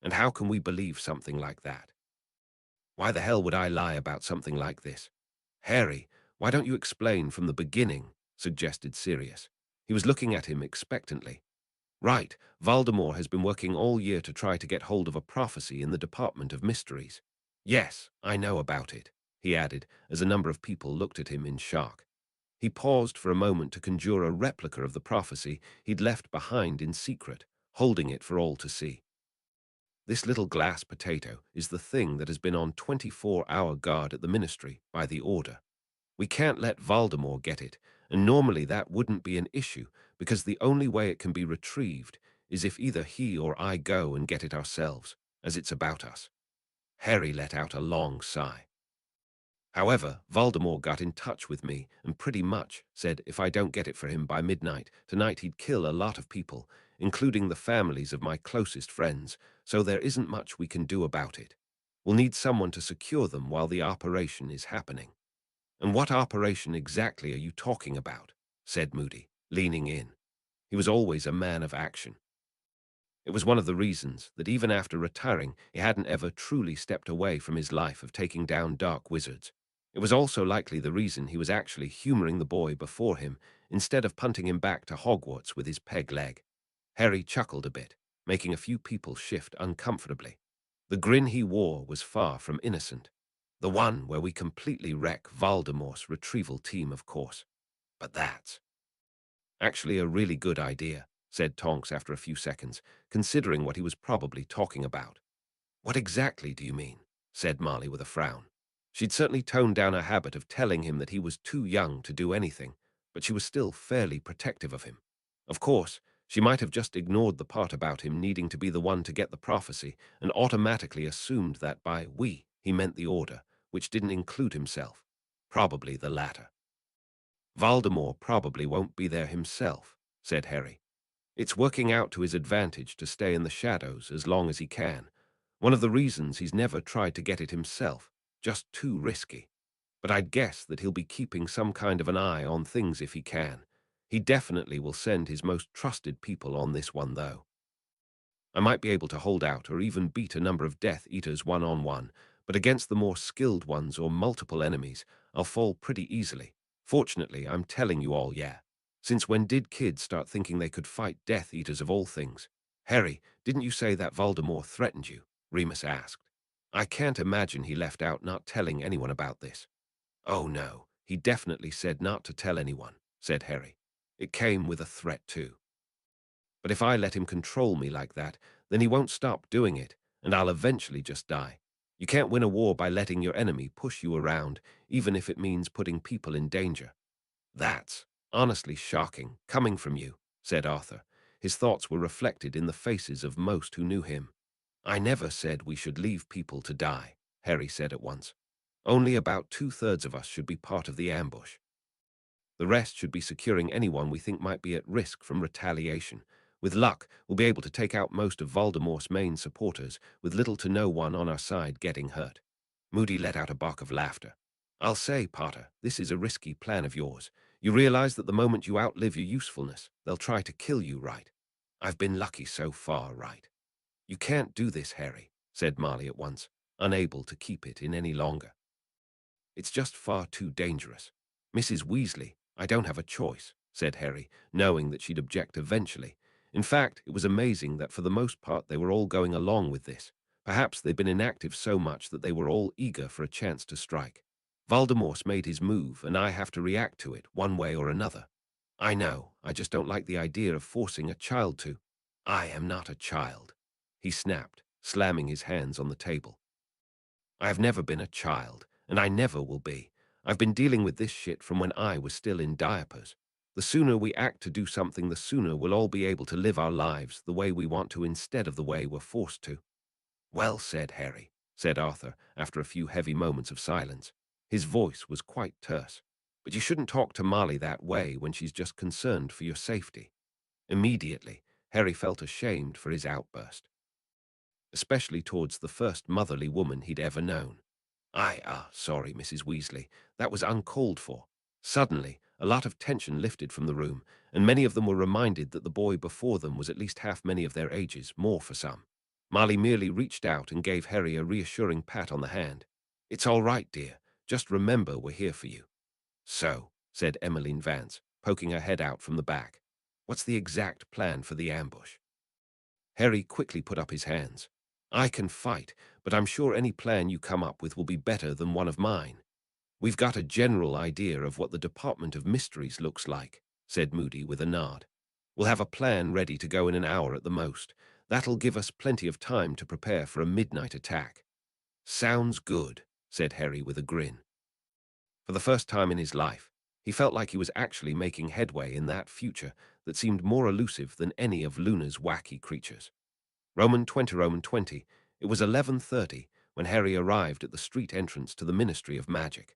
And how can we believe something like that? Why the hell would I lie about something like this? "Harry, why don't you explain from the beginning?" suggested Sirius. He was looking at him expectantly. "Right, Voldemort has been working all year to try to get hold of a prophecy in the Department of Mysteries." "Yes, I know about it," he added, as a number of people looked at him in shock. He paused for a moment to conjure a replica of the prophecy he'd left behind in secret, holding it for all to see. "This little glass potato is the thing that has been on 24-hour guard at the Ministry by the order. We can't let Voldemort get it, and normally that wouldn't be an issue, because the only way it can be retrieved is if either he or I go and get it ourselves, as it's about us." Harry let out a long sigh. "However, Voldemort got in touch with me and pretty much said if I don't get it for him by midnight tonight he'd kill a lot of people, including the families of my closest friends, so there isn't much we can do about it. We'll need someone to secure them while the operation is happening." "And what operation exactly are you talking about?" said Moody, leaning in. He was always a man of action. It was one of the reasons that even after retiring, he hadn't ever truly stepped away from his life of taking down dark wizards. It was also likely the reason he was actually humoring the boy before him instead of punting him back to Hogwarts with his peg leg. Harry chuckled a bit, making a few people shift uncomfortably. The grin he wore was far from innocent. The one where we completely wreck Voldemort's retrieval team, of course. But that's actually a really good idea, said Tonks after a few seconds, considering what he was probably talking about. What exactly do you mean? Said Marley with a frown. She'd certainly toned down her habit of telling him that he was too young to do anything, but she was still fairly protective of him. Of course, she might have just ignored the part about him needing to be the one to get the prophecy and automatically assumed that by we he meant the Order, which didn't include himself. Probably the latter. Voldemort probably won't be there himself, said Harry. It's working out to his advantage to stay in the shadows as long as he can. One of the reasons he's never tried to get it himself, just too risky. But I'd guess that he'll be keeping some kind of an eye on things if he can. He definitely will send his most trusted people on this one, though. I might be able to hold out or even beat a number of Death Eaters one-on-one, but against the more skilled ones or multiple enemies, I'll fall pretty easily. Fortunately, I'm telling you all, yeah. Since when did kids start thinking they could fight Death Eaters of all things? Harry, didn't you say that Voldemort threatened you? Remus asked. I can't imagine he left out not telling anyone about this. Oh no, he definitely said not to tell anyone, said Harry. It came with a threat too. But if I let him control me like that, then he won't stop doing it, and I'll eventually just die. You can't win a war by letting your enemy push you around, even if it means putting people in danger. That's honestly shocking, coming from you, said Arthur. His thoughts were reflected in the faces of most who knew him. I never said we should leave people to die, Harry said at once. Only about 2/3 of us should be part of the ambush. The rest should be securing anyone we think might be at risk from retaliation. With luck, we'll be able to take out most of Voldemort's main supporters, with little to no one on our side getting hurt. Moody let out a bark of laughter. I'll say, Potter, this is a risky plan of yours. You realize that the moment you outlive your usefulness, they'll try to kill you, right? I've been lucky so far, right? You can't do this, Harry, said Marley at once, unable to keep it in any longer. It's just far too dangerous. Mrs. Weasley, I don't have a choice, said Harry, knowing that she'd object eventually. In fact, it was amazing that for the most part they were all going along with this. Perhaps they'd been inactive so much that they were all eager for a chance to strike. Voldemort's made his move, and I have to react to it one way or another. I know, I just don't like the idea of forcing a child to. I am not a child, he snapped, slamming his hands on the table. I have never been a child, and I never will be. I've been dealing with this shit from when I was still in diapers. The sooner we act to do something, the sooner we'll all be able to live our lives the way we want to instead of the way we're forced to. Well said, Harry, said Arthur after a few heavy moments of silence. His voice was quite terse. But you shouldn't talk to Molly that way when she's just concerned for your safety. Immediately, Harry felt ashamed for his outburst, especially towards the first motherly woman he'd ever known. Sorry, Mrs. Weasley. That was uncalled for. Suddenly, a lot of tension lifted from the room, and many of them were reminded that the boy before them was at least half many of their ages, more for some. Marley merely reached out and gave Harry a reassuring pat on the hand. It's all right, dear. Just remember we're here for you. So, said Emmeline Vance, poking her head out from the back. What's the exact plan for the ambush? Harry quickly put up his hands. I can fight, but I'm sure any plan you come up with will be better than one of mine. We've got a general idea of what the Department of Mysteries looks like, said Moody with a nod. We'll have a plan ready to go in an hour at the most. That'll give us plenty of time to prepare for a midnight attack. Sounds good, said Harry with a grin. For the first time in his life, he felt like he was actually making headway in that future that seemed more elusive than any of Luna's wacky creatures. Roman 20. It was 11:30 when Harry arrived at the street entrance to the Ministry of Magic.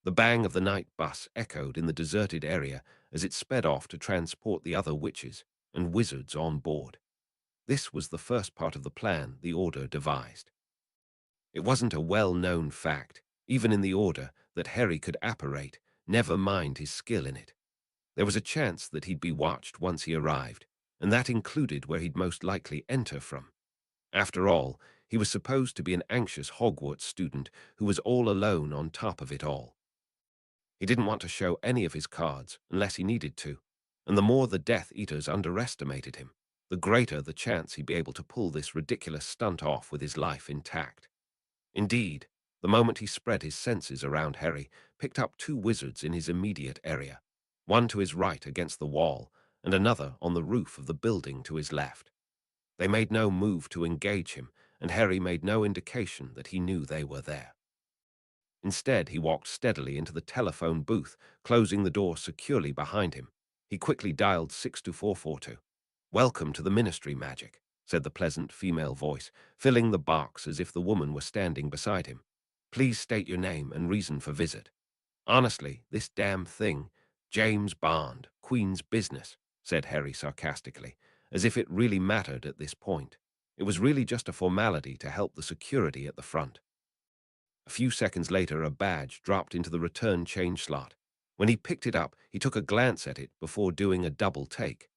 The bang of the night bus echoed in the deserted area as it sped off to transport the other witches and wizards on board. This was the first part of the plan the Order devised. It wasn't a well-known fact, even in the Order, that Harry could apparate, never mind his skill in it. There was a chance that he'd be watched once he arrived, and that included where he'd most likely enter from. After all, he was supposed to be an anxious Hogwarts student who was all alone on top of it all. He didn't want to show any of his cards unless he needed to, and the more the Death Eaters underestimated him, the greater the chance he'd be able to pull this ridiculous stunt off with his life intact. Indeed, the moment he spread his senses around Harry, picked up two wizards in his immediate area, one to his right against the wall, and another on the roof of the building to his left. They made no move to engage him, and Harry made no indication that he knew they were there. Instead, he walked steadily into the telephone booth, closing the door securely behind him. He quickly dialed 62442. "Welcome to the Ministry, Magic," said the pleasant female voice, filling the box as if the woman were standing beside him. "Please state your name and reason for visit." "Honestly, this damn thing, James Bond, Queen's business," said Harry sarcastically, as if it really mattered at this point. It was really just a formality to help the security at the front. A few seconds later, a badge dropped into the return change slot. When he picked it up, he took a glance at it before doing a double take.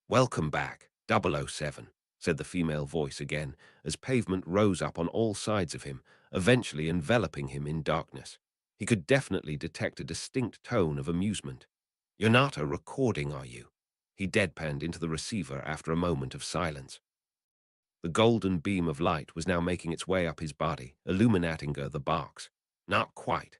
"Welcome back, 007, said the female voice again, as pavement rose up on all sides of him, eventually enveloping him in darkness. He could definitely detect a distinct tone of amusement. "You're not a recording, are you?" He deadpanned into the receiver after a moment of silence. The golden beam of light was now making its way up his body, illuminating the box. "Not quite.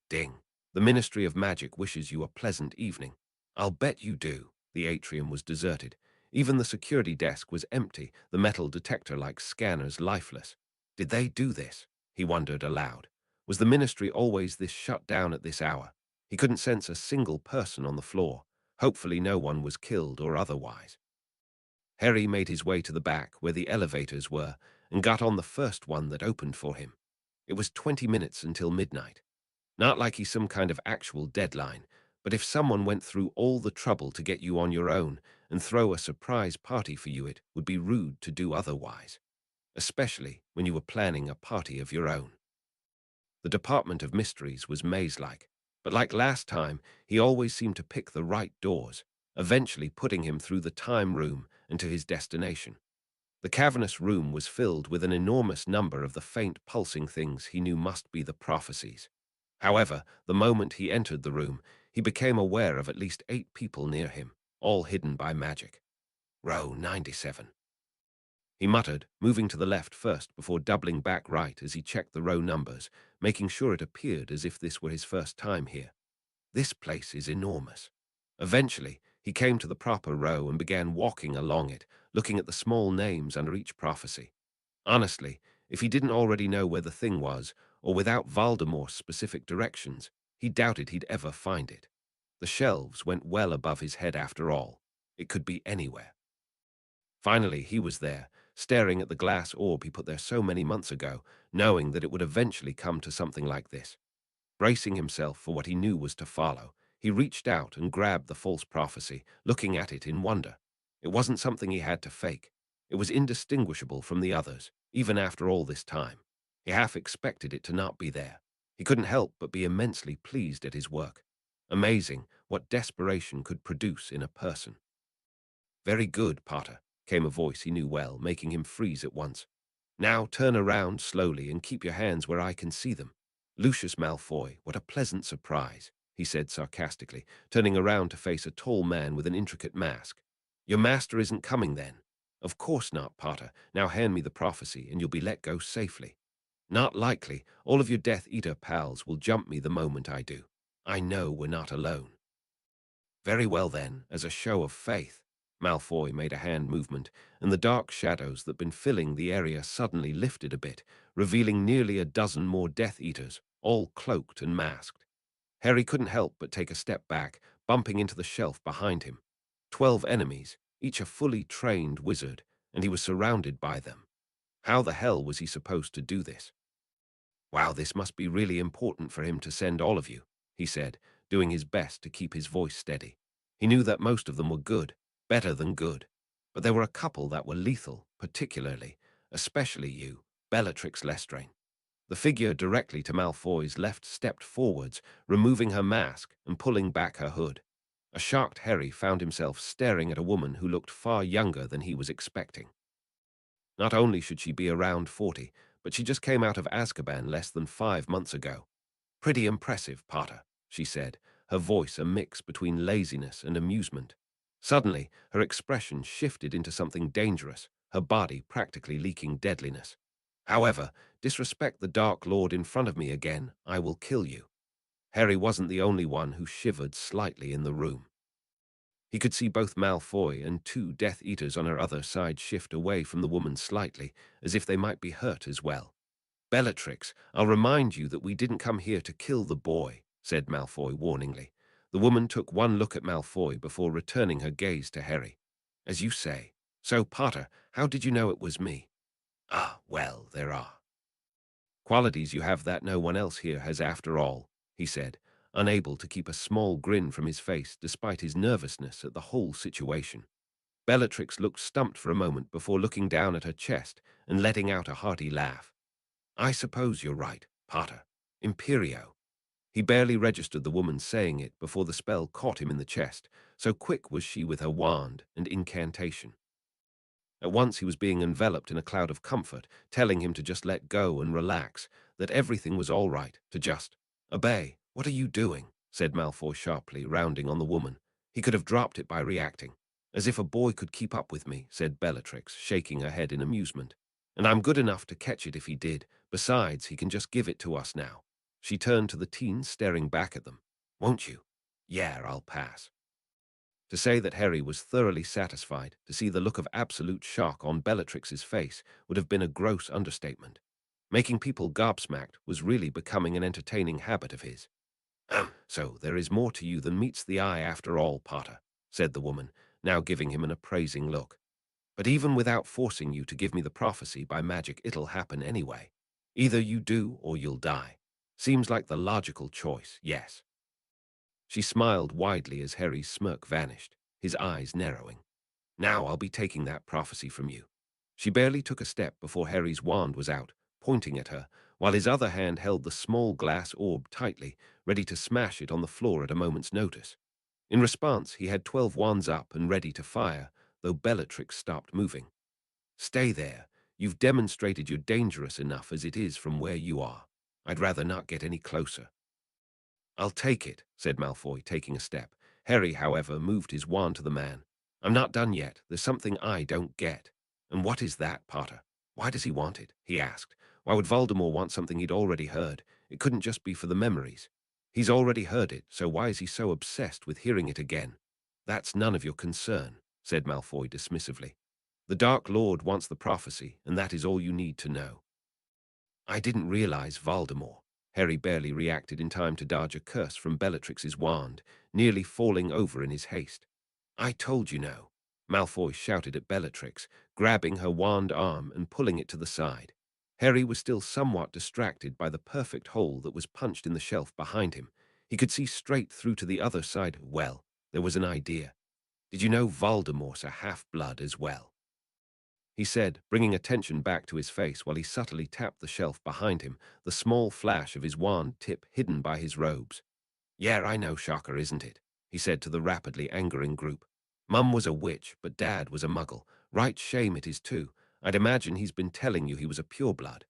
Ding. The Ministry of Magic wishes you a pleasant evening." "I'll bet you do." The atrium was deserted. Even the security desk was empty, the metal detector-like scanners lifeless. Did they do this? He wondered aloud. Was the Ministry always this shut down at this hour? He couldn't sense a single person on the floor. Hopefully no one was killed or otherwise. Harry made his way to the back where the elevators were and got on the first one that opened for him. It was 20 minutes until midnight. Not like he's some kind of actual deadline, but if someone went through all the trouble to get you on your own and throw a surprise party for you, it would be rude to do otherwise, especially when you were planning a party of your own. The Department of Mysteries was maze-like, but like last time, he always seemed to pick the right doors, eventually putting him through the time room and to his destination. The cavernous room was filled with an enormous number of the faint pulsing things he knew must be the prophecies. However, the moment he entered the room, he became aware of at least 8 people near him, all hidden by magic. "Row 97. He muttered, moving to the left first before doubling back right as he checked the row numbers, making sure it appeared as if this were his first time here. "This place is enormous." Eventually, he came to the proper row and began walking along it, looking at the small names under each prophecy. Honestly, if he didn't already know where the thing was, or without Voldemort's specific directions, he doubted he'd ever find it. The shelves went well above his head after all. It could be anywhere. Finally, he was there, staring at the glass orb he put there so many months ago, knowing that it would eventually come to something like this. Bracing himself for what he knew was to follow, he reached out and grabbed the false prophecy, looking at it in wonder. It wasn't something he had to fake. It was indistinguishable from the others, even after all this time. He half expected it to not be there. He couldn't help but be immensely pleased at his work. Amazing what desperation could produce in a person. "Very good, Potter," came a voice he knew well, making him freeze at once. "Now turn around slowly and keep your hands where I can see them." "Lucius Malfoy, what a pleasant surprise," he said sarcastically, turning around to face a tall man with an intricate mask. "Your master isn't coming then?" "Of course not, Potter. Now hand me the prophecy and you'll be let go safely." "Not likely. All of your Death Eater pals will jump me the moment I do. I know we're not alone." "Very well then, as a show of faith." Malfoy made a hand movement, and the dark shadows that'd been filling the area suddenly lifted a bit, revealing nearly a dozen more Death Eaters, all cloaked and masked. Harry couldn't help but take a step back, bumping into the shelf behind him. 12 enemies, each a fully trained wizard, and he was surrounded by them. How the hell was he supposed to do this? "Wow, this must be really important for him to send all of you," he said, doing his best to keep his voice steady. He knew that most of them were good, better than good, but there were a couple that were lethal, especially you, Bellatrix Lestrange. The figure directly to Malfoy's left stepped forwards, removing her mask and pulling back her hood. A shocked Harry found himself staring at a woman who looked far younger than he was expecting. Not only should she be around 40, but she just came out of Azkaban less than 5 months ago. "Pretty impressive, Potter," she said, her voice a mix between laziness and amusement. Suddenly, her expression shifted into something dangerous, her body practically leaking deadliness. However, disrespect the Dark Lord in front of me again, I will kill you. Harry wasn't the only one who shivered slightly in the room. He could see both Malfoy and two Death Eaters on her other side shift away from the woman slightly, as if they might be hurt as well. Bellatrix, I'll remind you that we didn't come here to kill the boy, said Malfoy warningly. The woman took one look at Malfoy before returning her gaze to Harry. As you say. So, Potter, how did you know it was me? Ah, well, there are qualities you have that no one else here has after all, he said, unable to keep a small grin from his face despite his nervousness at the whole situation. Bellatrix looked stumped for a moment before looking down at her chest and letting out a hearty laugh. I suppose you're right, Potter. Imperio. He barely registered the woman saying it before the spell caught him in the chest, so quick was she with her wand and incantation. At once he was being enveloped in a cloud of comfort, telling him to just let go and relax, that everything was all right, to just obey. What are you doing? Said Malfoy sharply, rounding on the woman. He could have dropped it by reacting. As if a boy could keep up with me, said Bellatrix, shaking her head in amusement. And I'm good enough to catch it if he did. Besides, he can just give it to us now. She turned to the teens, staring back at them. Won't you? Yeah, I'll pass. To say that Harry was thoroughly satisfied to see the look of absolute shock on Bellatrix's face would have been a gross understatement. Making people gobsmacked was really becoming an entertaining habit of his. So there is more to you than meets the eye after all, Potter, said the woman, now giving him an appraising look. But even without forcing you to give me the prophecy by magic, it'll happen anyway. Either you do or you'll die. Seems like the logical choice, yes. She smiled widely as Harry's smirk vanished, his eyes narrowing. Now I'll be taking that prophecy from you. She barely took a step before Harry's wand was out, pointing at her, while his other hand held the small glass orb tightly, ready to smash it on the floor at a moment's notice. In response, he had 12 wands up and ready to fire, though Bellatrix stopped moving. Stay there. You've demonstrated you're dangerous enough as it is from where you are. I'd rather not get any closer. I'll take it, said Malfoy, taking a step. Harry, however, moved his wand to the man. I'm not done yet. There's something I don't get. And what is that, Potter? Why does he want it? He asked. Why would Voldemort want something he'd already heard? It couldn't just be for the memories. He's already heard it, so why is he so obsessed with hearing it again? That's none of your concern, said Malfoy dismissively. The Dark Lord wants the prophecy, and that is all you need to know. I didn't realize Voldemort. Harry barely reacted in time to dodge a curse from Bellatrix's wand, nearly falling over in his haste. I told you no, Malfoy shouted at Bellatrix, grabbing her wand arm and pulling it to the side. Harry was still somewhat distracted by the perfect hole that was punched in the shelf behind him. He could see straight through to the other side. Well, there was an idea. Did you know Voldemort's a half-blood as well? He said, bringing attention back to his face while he subtly tapped the shelf behind him, the small flash of his wand tip hidden by his robes. Yeah, I know, shocker, isn't it? He said to the rapidly angering group. Mum was a witch, but Dad was a muggle. Right shame it is too. I'd imagine he's been telling you he was a pureblood.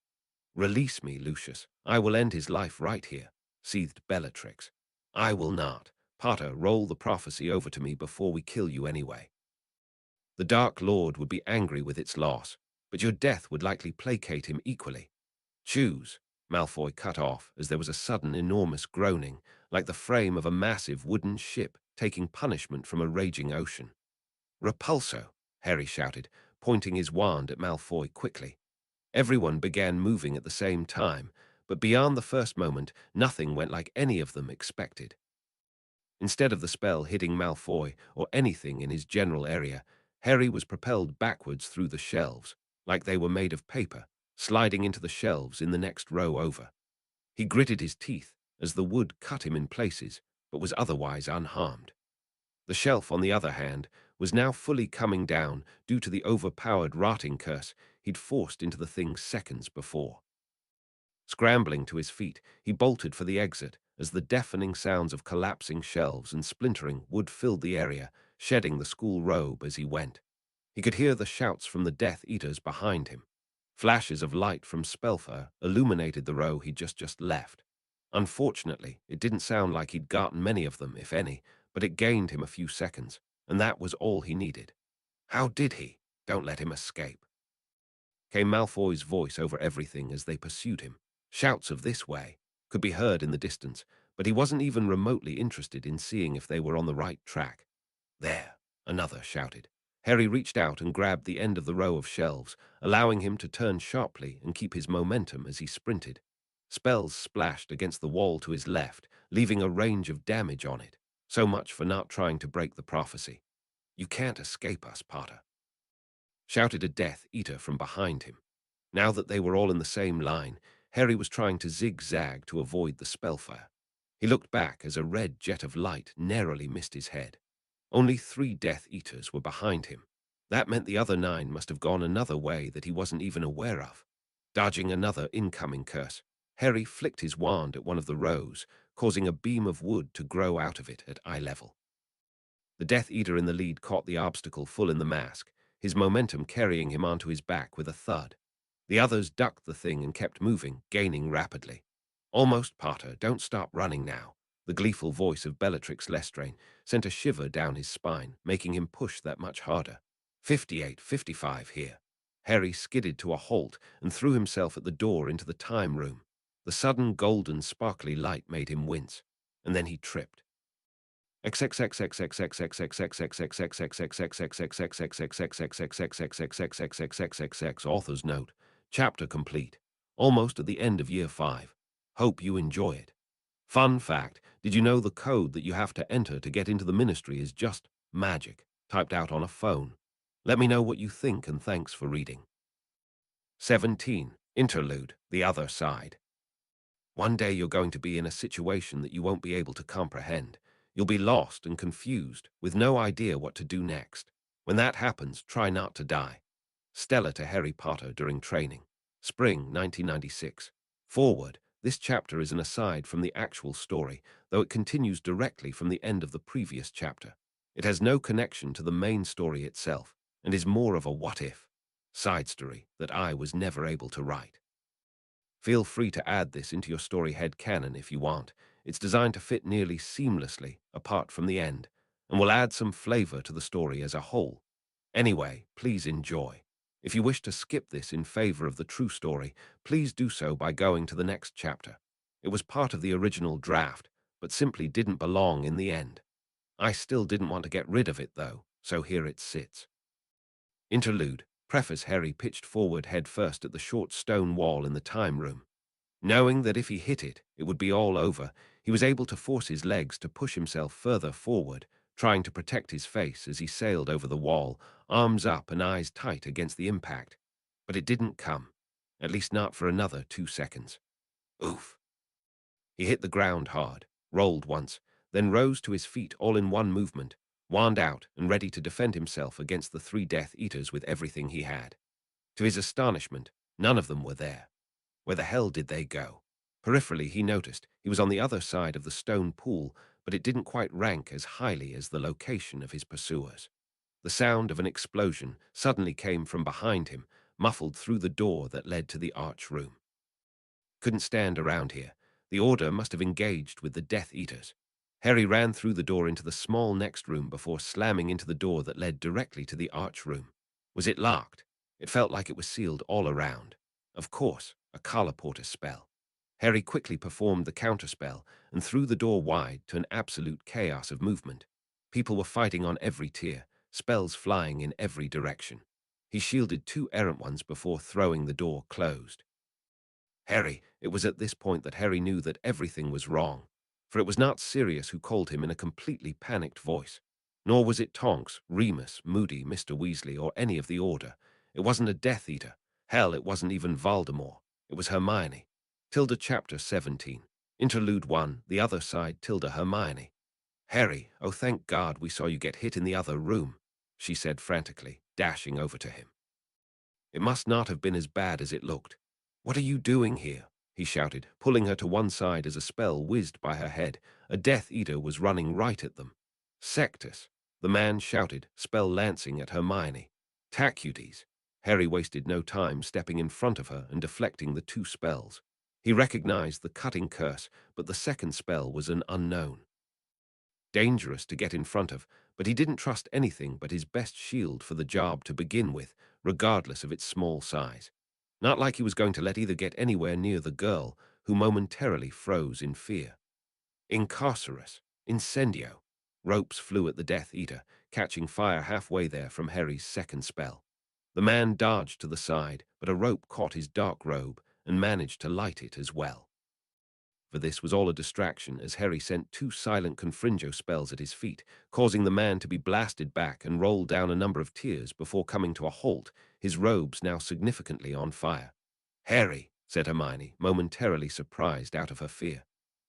Release me, Lucius. I will end his life right here, seethed Bellatrix. I will not. Potter, roll the prophecy over to me before we kill you anyway. The Dark Lord would be angry with its loss, but your death would likely placate him equally. Choose, Malfoy cut off as there was a sudden enormous groaning, like the frame of a massive wooden ship taking punishment from a raging ocean. Repulso, Harry shouted, pointing his wand at Malfoy quickly. Everyone began moving at the same time, but beyond the first moment, nothing went like any of them expected. Instead of the spell hitting Malfoy or anything in his general area, Harry was propelled backwards through the shelves, like they were made of paper, sliding into the shelves in the next row over. He gritted his teeth as the wood cut him in places, but was otherwise unharmed. The shelf, on the other hand, was now fully coming down due to the overpowered rotting curse he'd forced into the thing seconds before. Scrambling to his feet, he bolted for the exit as the deafening sounds of collapsing shelves and splintering wood filled the area, shedding the school robe as he went. He could hear the shouts from the Death Eaters behind him. Flashes of light from Spellfire illuminated the row he'd just left. Unfortunately, it didn't sound like he'd gotten many of them, if any, but it gained him a few seconds, and that was all he needed. How did he? Don't let him escape. Came Malfoy's voice over everything as they pursued him. Shouts of "this way" could be heard in the distance, but he wasn't even remotely interested in seeing if they were on the right track. There, another shouted. Harry reached out and grabbed the end of the row of shelves, allowing him to turn sharply and keep his momentum as he sprinted. Spells splashed against the wall to his left, leaving a range of damage on it. So much for not trying to break the prophecy. "You can't escape us, Potter," shouted a Death Eater from behind him. Now that they were all in the same line, Harry was trying to zigzag to avoid the spellfire. He looked back as a red jet of light narrowly missed his head. Only 3 Death Eaters were behind him. That meant the other 9 must have gone another way that he wasn't even aware of. Dodging another incoming curse, Harry flicked his wand at one of the rows, causing a beam of wood to grow out of it at eye level. The Death Eater in the lead caught the obstacle full in the mask, his momentum carrying him onto his back with a thud. The others ducked the thing and kept moving, gaining rapidly. "Almost, Potter, don't stop running now." The gleeful voice of Bellatrix Lestrange sent a shiver down his spine, making him push that much harder. 58, 55 here. Harry skidded to a halt and threw himself at the door into the time room. The sudden golden sparkly light made him wince, and then he tripped. Author's note. Chapter complete. Almost at the end of year 5. Hope you enjoy it. Fun fact, did you know the code that you have to enter to get into the ministry is just magic, typed out on a phone? Let me know what you think and thanks for reading. 17. Interlude, the other side. One day you're going to be in a situation that you won't be able to comprehend. You'll be lost and confused, with no idea what to do next. When that happens, try not to die. Stella to Harry Potter during training. Spring 1996. Forward. This chapter is an aside from the actual story, though it continues directly from the end of the previous chapter. It has no connection to the main story itself, and is more of a what-if side story that I was never able to write. Feel free to add this into your story headcanon if you want. It's designed to fit nearly seamlessly, apart from the end, and will add some flavor to the story as a whole. Anyway, please enjoy. If you wish to skip this in favor of the true story, please do so by going to the next chapter. It was part of the original draft, but simply didn't belong in the end. I still didn't want to get rid of it, though, so here it sits. Interlude. Preface. Harry pitched forward head first at the short stone wall in the time room. Knowing that if he hit it, it would be all over, he was able to force his legs to push himself further forward, trying to protect his face as he sailed over the wall, arms up and eyes tight against the impact. But it didn't come, at least not for another 2 seconds. Oof. He hit the ground hard, rolled once, then rose to his feet all in one movement, wand out and ready to defend himself against the 3 Death Eaters with everything he had. To his astonishment, none of them were there. Where the hell did they go? Peripherally, he noticed he was on the other side of the stone pool, but it didn't quite rank as highly as the location of his pursuers. The sound of an explosion suddenly came from behind him, muffled through the door that led to the arch room. Couldn't stand around here. The Order must have engaged with the Death Eaters. Harry ran through the door into the small next room before slamming into the door that led directly to the arch room. Was it locked? It felt like it was sealed all around. Of course, a colloporter spell. Harry quickly performed the counterspell and threw the door wide to an absolute chaos of movement. People were fighting on every tier, spells flying in every direction. He shielded 2 errant ones before throwing the door closed. Harry, it was at this point that Harry knew that everything was wrong, for it was not Sirius who called him in a completely panicked voice. Nor was it Tonks, Remus, Moody, Mr. Weasley, or any of the Order. It wasn't a Death Eater. Hell, it wasn't even Voldemort. It was Hermione. Tilda Chapter 17. Interlude 1, The Other Side, Tilda Hermione. "Harry, oh thank God we saw you get hit in the other room," she said frantically, dashing over to him. It must not have been as bad as it looked. "What are you doing here?" he shouted, pulling her to one side as a spell whizzed by her head. A Death Eater was running right at them. "Sectus," the man shouted, spell lancing at Hermione. "Tacutes." Harry wasted no time stepping in front of her and deflecting the 2 spells. He recognized the cutting curse, but the second spell was an unknown. Dangerous to get in front of, but he didn't trust anything but his best shield for the job to begin with, regardless of its small size. Not like he was going to let either get anywhere near the girl, who momentarily froze in fear. Incarcerus, incendio. Ropes flew at the Death Eater, catching fire halfway there from Harry's second spell. The man dodged to the side, but a rope caught his dark robe and managed to light it as well. For this was all a distraction as Harry sent two silent Confringo spells at his feet, causing the man to be blasted back and roll down a number of tiers before coming to a halt, his robes now significantly on fire. "Harry," said Hermione, momentarily surprised out of her fear.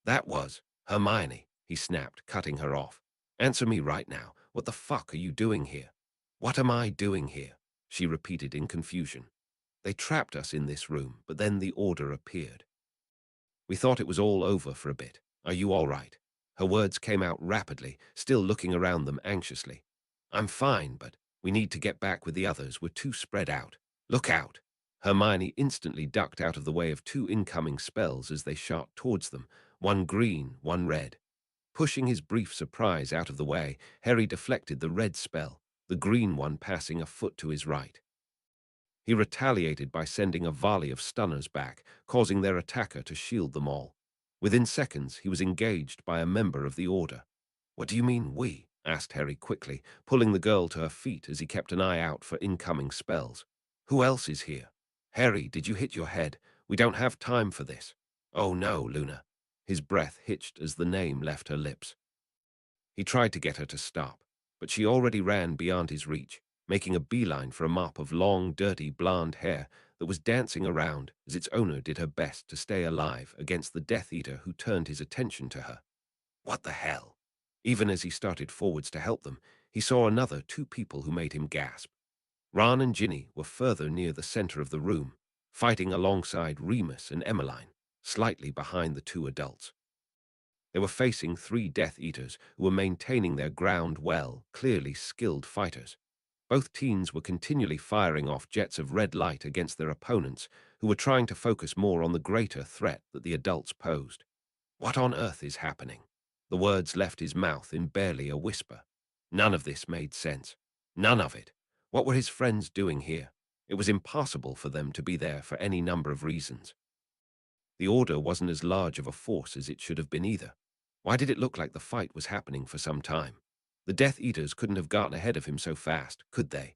"That was Hermione," he snapped, cutting her off. "Answer me right now. What the fuck are you doing here?" "What am I doing here?" she repeated in confusion. "They trapped us in this room, but then the order appeared. We thought it was all over for a bit. Are you all right?" Her words came out rapidly, still looking around them anxiously. "I'm fine, but we need to get back with the others. We're too spread out. Look out!" Hermione instantly ducked out of the way of two incoming spells as they shot towards them, one green, one red. Pushing his brief surprise out of the way, Harry deflected the red spell, the green one passing a foot to his right. He retaliated by sending a volley of stunners back, causing their attacker to shield them all. Within seconds, he was engaged by a member of the Order. "What do you mean, we?" asked Harry quickly, pulling the girl to her feet as he kept an eye out for incoming spells. "Who else is here?" "Harry, did you hit your head? We don't have time for this." "Oh no, Luna." His breath hitched as the name left her lips. He tried to get her to stop, but she already ran beyond his reach, making a beeline for a mop of long, dirty, blonde hair that was dancing around as its owner did her best to stay alive against the Death Eater who turned his attention to her. What the hell? Even as he started forwards to help them, he saw another two people who made him gasp. Ron and Ginny were further near the center of the room, fighting alongside Remus and Emmeline, slightly behind the two adults. They were facing three Death Eaters who were maintaining their ground well, clearly skilled fighters. Both teens were continually firing off jets of red light against their opponents, who were trying to focus more on the greater threat that the adults posed. What on earth is happening? The words left his mouth in barely a whisper. None of this made sense. None of it. What were his friends doing here? It was impossible for them to be there for any number of reasons. The Order wasn't as large of a force as it should have been either. Why did it look like the fight was happening for some time? The Death Eaters couldn't have gotten ahead of him so fast, could they?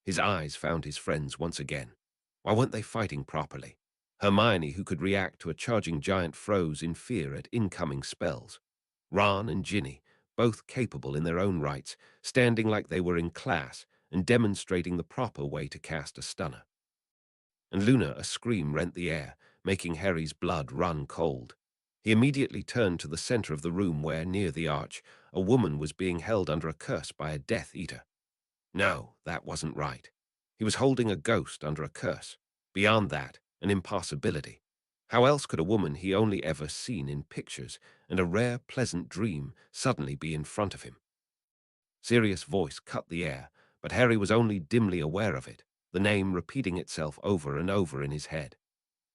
His eyes found his friends once again. Why weren't they fighting properly? Hermione, who could react to a charging giant, froze in fear at incoming spells. Ron and Ginny, both capable in their own rights, standing like they were in class and demonstrating the proper way to cast a stunner. And Luna, a scream rent the air, making Harry's blood run cold. He immediately turned to the center of the room where, near the arch, a woman was being held under a curse by a Death Eater. No, that wasn't right. He was holding a ghost under a curse. Beyond that, an impossibility. How else could a woman he only ever seen in pictures and a rare, pleasant dream suddenly be in front of him? Sirius' voice cut the air, but Harry was only dimly aware of it, the name repeating itself over and over in his head.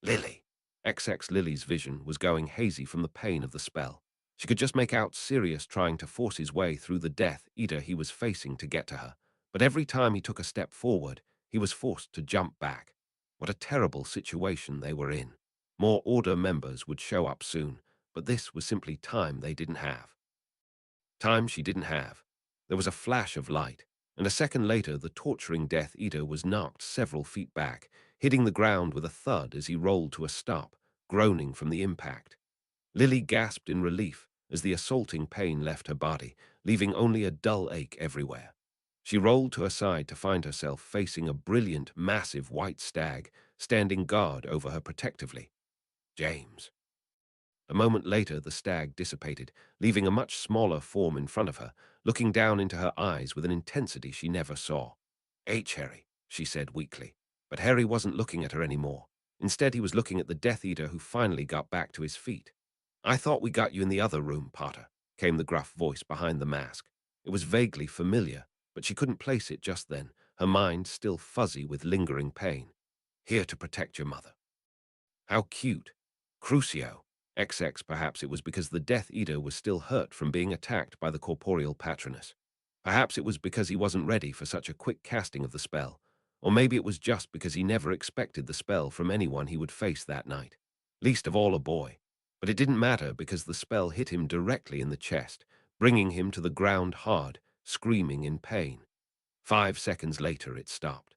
Lily. XX Lily's vision was going hazy from the pain of the spell. She could just make out Sirius trying to force his way through the Death Eater he was facing to get to her, but every time he took a step forward, he was forced to jump back. What a terrible situation they were in. More Order members would show up soon, but this was simply time they didn't have. Time she didn't have. There was a flash of light, and a second later the torturing Death Eater was knocked several feet back, hitting the ground with a thud as he rolled to a stop, groaning from the impact. Lily gasped in relief as the assaulting pain left her body, leaving only a dull ache everywhere. She rolled to her side to find herself facing a brilliant, massive white stag, standing guard over her protectively. James. A moment later, the stag dissipated, leaving a much smaller form in front of her, looking down into her eyes with an intensity she never saw. Harry, she said weakly. But Harry wasn't looking at her anymore. Instead, he was looking at the Death Eater who finally got back to his feet. "I thought we got you in the other room, Potter," came the gruff voice behind the mask. It was vaguely familiar, but she couldn't place it just then, her mind still fuzzy with lingering pain. "Here to protect your mother." How cute. Crucio. XX, perhaps it was because the Death Eater was still hurt from being attacked by the corporeal patroness. Perhaps it was because he wasn't ready for such a quick casting of the spell. Or maybe it was just because he never expected the spell from anyone he would face that night. Least of all a boy. But it didn't matter because the spell hit him directly in the chest, bringing him to the ground hard, screaming in pain. 5 seconds later it stopped.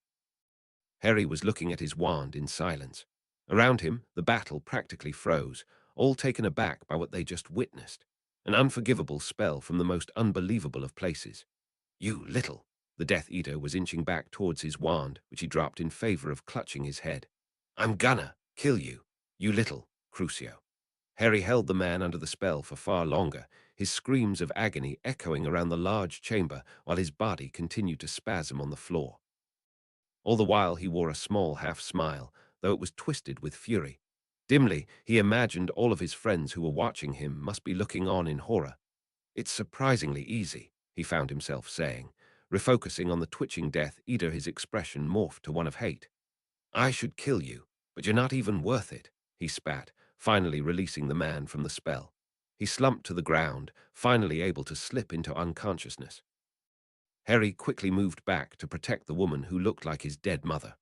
Harry was looking at his wand in silence. Around him, the battle practically froze, all taken aback by what they just witnessed. An unforgivable spell from the most unbelievable of places. You little. The Death Eater was inching back towards his wand, which he dropped in favor of clutching his head. I'm gonna kill you, you little, Crucio. Harry held the man under the spell for far longer, his screams of agony echoing around the large chamber while his body continued to spasm on the floor. All the while he wore a small half-smile, though it was twisted with fury. Dimly, he imagined all of his friends who were watching him must be looking on in horror. It's surprisingly easy, he found himself saying. Refocusing on the twitching Death Eater, his expression morphed to one of hate. I should kill you, but you're not even worth it, he spat, finally releasing the man from the spell. He slumped to the ground, finally able to slip into unconsciousness. Harry quickly moved back to protect the woman who looked like his dead mother.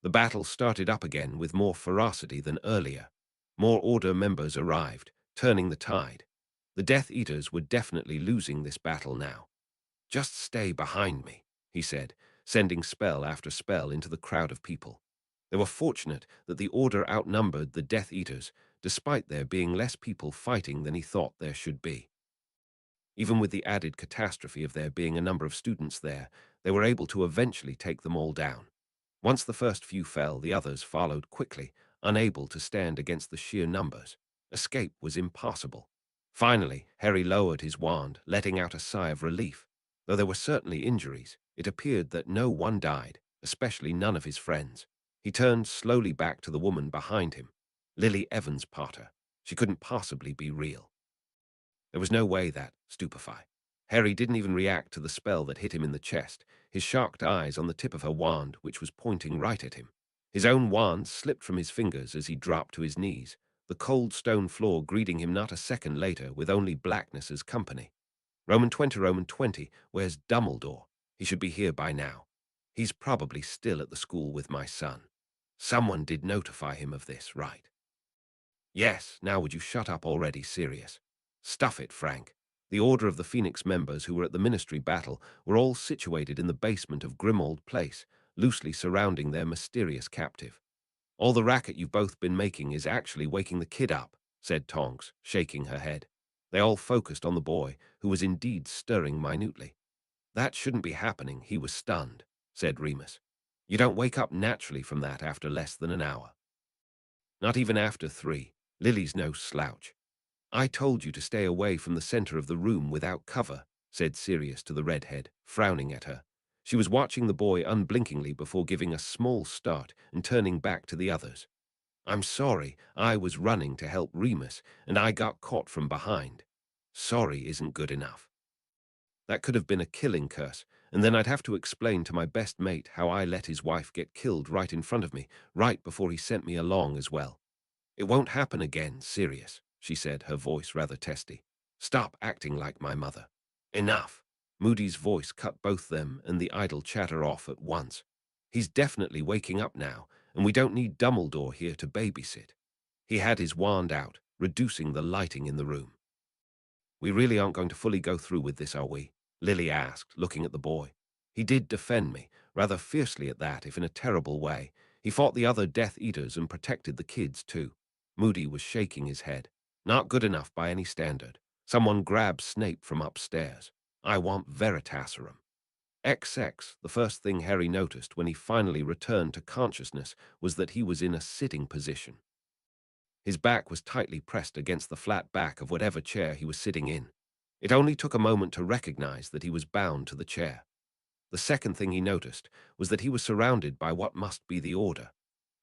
The battle started up again with more ferocity than earlier. More Order members arrived, turning the tide. The Death Eaters were definitely losing this battle now. Just stay behind me, he said, sending spell after spell into the crowd of people. They were fortunate that the Order outnumbered the Death Eaters, despite there being less people fighting than he thought there should be. Even with the added catastrophe of there being a number of students there, they were able to eventually take them all down. Once the first few fell, the others followed quickly, unable to stand against the sheer numbers. Escape was impossible. Finally, Harry lowered his wand, letting out a sigh of relief. Though there were certainly injuries, it appeared that no one died, especially none of his friends. He turned slowly back to the woman behind him. Lily Evans Potter. She couldn't possibly be real. There was no way that, stupefy. Harry didn't even react to the spell that hit him in the chest, his shocked eyes on the tip of her wand, which was pointing right at him. His own wand slipped from his fingers as he dropped to his knees, the cold stone floor greeting him not a second later with only blackness as company. Roman 20, where's Dumbledore? He should be here by now. He's probably still at the school with my son. Someone did notify him of this, right? Yes, now would you shut up already, Sirius? Stuff it, Frank. The Order of the Phoenix members who were at the Ministry battle were all situated in the basement of Grimmauld Place, loosely surrounding their mysterious captive. All the racket you've both been making is actually waking the kid up, said Tonks, shaking her head. They all focused on the boy, who was indeed stirring minutely. That shouldn't be happening, he was stunned, said Remus. You don't wake up naturally from that after less than an hour. Not even after 3. Lily's no slouch. I told you to stay away from the center of the room without cover, said Sirius to the redhead, frowning at her. She was watching the boy unblinkingly before giving a small start and turning back to the others. I'm sorry, I was running to help Remus, and I got caught from behind. Sorry isn't good enough. That could have been a killing curse, and then I'd have to explain to my best mate how I let his wife get killed right in front of me, right before he sent me along as well. It won't happen again, Sirius, she said, her voice rather testy. Stop acting like my mother. Enough. Moody's voice cut both them and the idle chatter off at once. He's definitely waking up now, and we don't need Dumbledore here to babysit. He had his wand out, reducing the lighting in the room. We really aren't going to fully go through with this, are we? Lily asked, looking at the boy. He did defend me, rather fiercely at that, if in a terrible way. He fought the other Death Eaters and protected the kids, too. Moody was shaking his head. Not good enough by any standard. Someone grabbed Snape from upstairs. I want Veritaserum. XX, the first thing Harry noticed when he finally returned to consciousness was that he was in a sitting position. His back was tightly pressed against the flat back of whatever chair he was sitting in. It only took a moment to recognize that he was bound to the chair. The second thing he noticed was that he was surrounded by what must be the Order.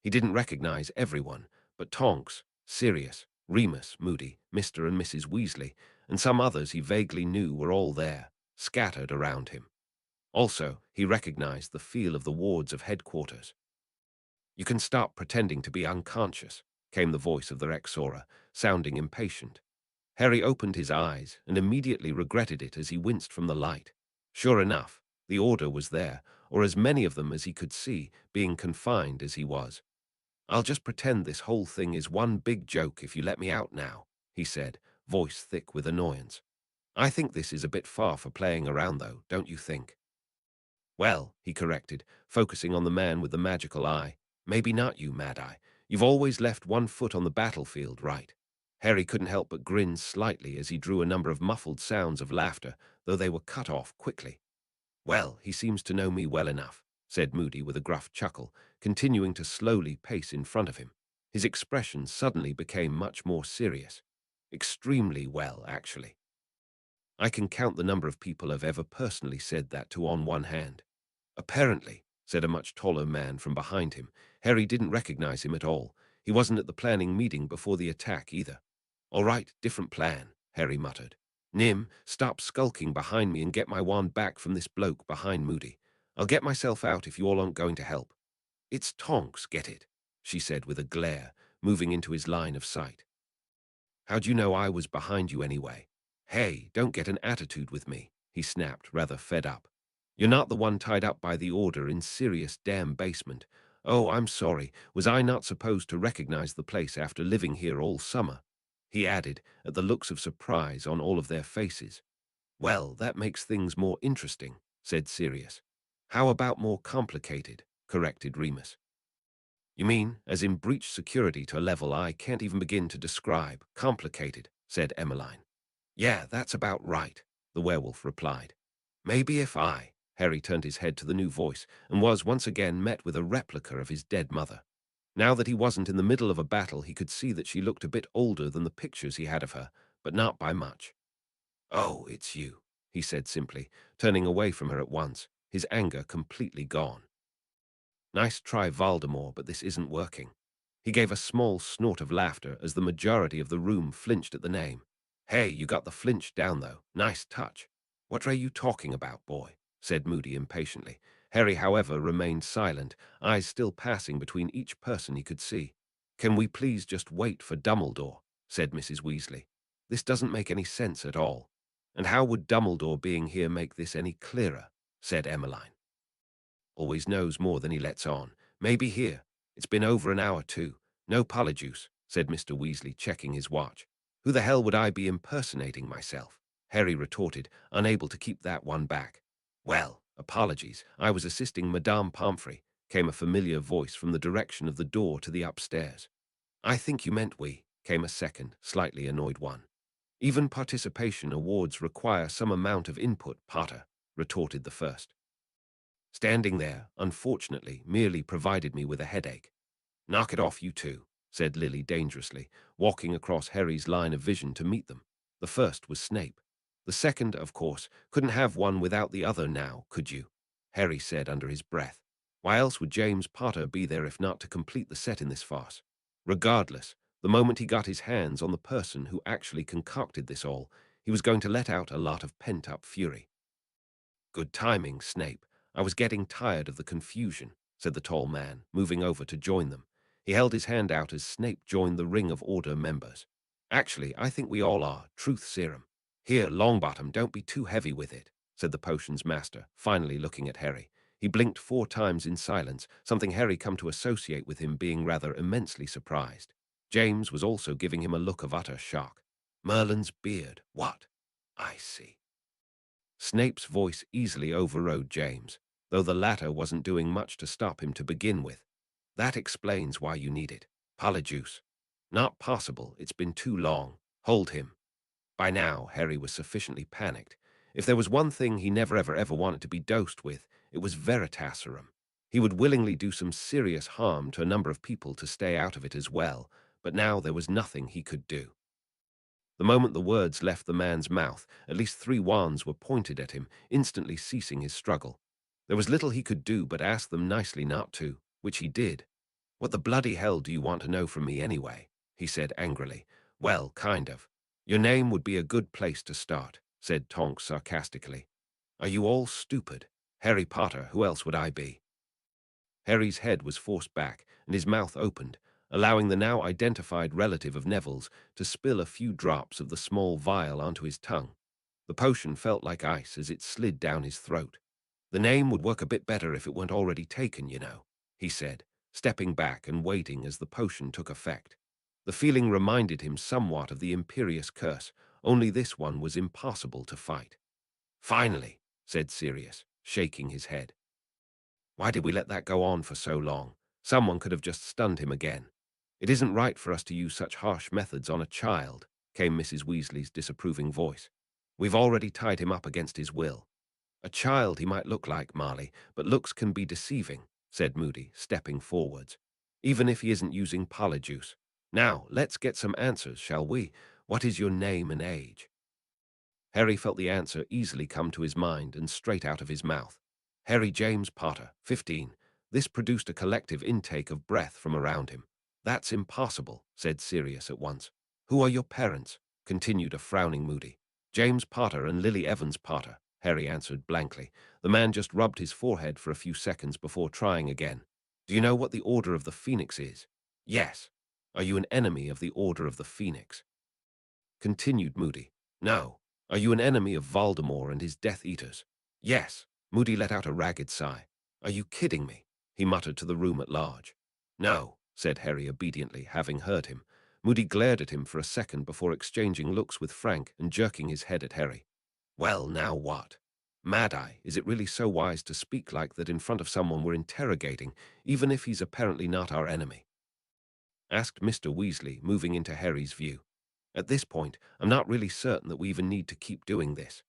He didn't recognize everyone, but Tonks, Sirius, Remus, Moody, Mr. and Mrs. Weasley, and some others he vaguely knew were all there, scattered around him. Also, he recognized the feel of the wards of headquarters. You can stop pretending to be unconscious, came the voice of the Exora, sounding impatient. Harry opened his eyes and immediately regretted it as he winced from the light. Sure enough, the order was there, or as many of them as he could see, being confined as he was. "I'll just pretend this whole thing is one big joke if you let me out now," he said, voice thick with annoyance. "I think this is a bit far for playing around, though, don't you think?" "Well," he corrected, focusing on the man with the magical eye, "maybe not you, Mad Eye. You've always left one foot on the battlefield, right?" Harry couldn't help but grin slightly as he drew a number of muffled sounds of laughter, though they were cut off quickly. "Well, he seems to know me well enough," said Moody with a gruff chuckle, continuing to slowly pace in front of him. His expression suddenly became much more serious. "Extremely well, actually. I can count the number of people I've ever personally said that to on one hand." "Apparently," said a much taller man from behind him. Harry didn't recognize him at all. He wasn't at the planning meeting before the attack either. "All right, different plan," Harry muttered. "Nim, stop skulking behind me and get my wand back from this bloke behind Moody. I'll get myself out if you all aren't going to help." "It's Tonks, get it?" she said with a glare, moving into his line of sight. "How'd you know I was behind you anyway?" "Hey, don't get an attitude with me," he snapped, rather fed up. "You're not the one tied up by the order in Sirius' damn basement. Oh, I'm sorry. Was I not supposed to recognize the place after living here all summer?" he added, at the looks of surprise on all of their faces. "Well, that makes things more interesting," said Sirius. "How about more complicated?" corrected Remus. "You mean, as in breach security to a level I can't even begin to describe. Complicated," said Emmeline. "Yeah, that's about right," the werewolf replied. "Maybe if I—" Harry turned his head to the new voice and was once again met with a replica of his dead mother. Now that he wasn't in the middle of a battle, he could see that she looked a bit older than the pictures he had of her, but not by much. "Oh, it's you," he said simply, turning away from her at once, his anger completely gone. "Nice try, Voldemort, but this isn't working." He gave a small snort of laughter as the majority of the room flinched at the name. "Hey, you got the flinch down, though. Nice touch." "What are you talking about, boy?" said Moody impatiently. Harry, however, remained silent, eyes still passing between each person he could see. "Can we please just wait for Dumbledore?" said Mrs. Weasley. "This doesn't make any sense at all." "And how would Dumbledore being here make this any clearer?" said Emmeline. "Always knows more than he lets on. Maybe here. It's been over an hour, too. No polyjuice," said Mr. Weasley, checking his watch. "Who the hell would I be impersonating myself?" Harry retorted, unable to keep that one back. "Well, apologies. I was assisting Madame Pomfrey," came a familiar voice from the direction of the door to the upstairs. "I think you meant we," came a second, slightly annoyed one. "Even participation awards require some amount of input, Potter," retorted the first. "Standing there, unfortunately, merely provided me with a headache." "Knock it off, you two," said Lily dangerously, walking across Harry's line of vision to meet them. The first was Snape. "The second, of course, couldn't have one without the other now, could you?" Harry said under his breath. Why else would James Potter be there if not to complete the set in this farce? Regardless, the moment he got his hands on the person who actually concocted this all, he was going to let out a lot of pent-up fury. "Good timing, Snape. I was getting tired of the confusion," said the tall man, moving over to join them. He held his hand out as Snape joined the ring of Order members. "Actually, I think we all are. Truth serum." "Here, Longbottom, don't be too heavy with it," said the potions master, finally looking at Harry. He blinked 4 times in silence, something Harry come to associate with him being rather immensely surprised. James was also giving him a look of utter shock. "Merlin's beard. What? I see." Snape's voice easily overrode James, though the latter wasn't doing much to stop him to begin with. "That explains why you need it. Polyjuice." "Not possible. It's been too long. Hold him." By now, Harry was sufficiently panicked. If there was one thing he never ever wanted to be dosed with, it was Veritaserum. He would willingly do some serious harm to a number of people to stay out of it as well, but now there was nothing he could do. The moment the words left the man's mouth, at least 3 wands were pointed at him, instantly ceasing his struggle. There was little he could do but ask them nicely not to, which he did. "What the bloody hell do you want to know from me anyway?" he said angrily. "Well, kind of. Your name would be a good place to start," said Tonks sarcastically. "Are you all stupid? Harry Potter, who else would I be?" Harry's head was forced back, and his mouth opened. allowing the now identified relative of Neville's to spill a few drops of the small vial onto his tongue. The potion felt like ice as it slid down his throat. "The name would work a bit better if it weren't already taken, you know," he said, stepping back and waiting as the potion took effect. The feeling reminded him somewhat of the Imperious Curse, only this one was impossible to fight. "Finally," said Sirius, shaking his head. "Why did we let that go on for so long? Someone could have just stunned him again. It isn't right for us to use such harsh methods on a child," came Mrs. Weasley's disapproving voice. "We've already tied him up against his will." "A child he might look like, Marley, but looks can be deceiving," said Moody, stepping forwards. "Even if he isn't using polyjuice. Now, let's get some answers, shall we? What is your name and age?" Harry felt the answer easily come to his mind and straight out of his mouth. "Harry James Potter, 15. This produced a collective intake of breath from around him. "That's impossible," said Sirius at once. "Who are your parents?" continued a frowning Moody. "James Potter and Lily Evans Potter," Harry answered blankly. The man just rubbed his forehead for a few seconds before trying again. "Do you know what the Order of the Phoenix is?" "Yes." "Are you an enemy of the Order of the Phoenix?" Continued Moody. "No." "Are you an enemy of Voldemort and his Death Eaters?" "Yes." Moody let out a ragged sigh. "Are you kidding me?" he muttered to the room at large. "No," said Harry obediently, having heard him. Moody glared at him for a second before exchanging looks with Frank and jerking his head at Harry. "Well, now what? Mad-Eye, is it really so wise to speak like that in front of someone we're interrogating, even if he's apparently not our enemy?" asked Mr. Weasley, moving into Harry's view. "At this point, I'm not really certain that we even need to keep doing this."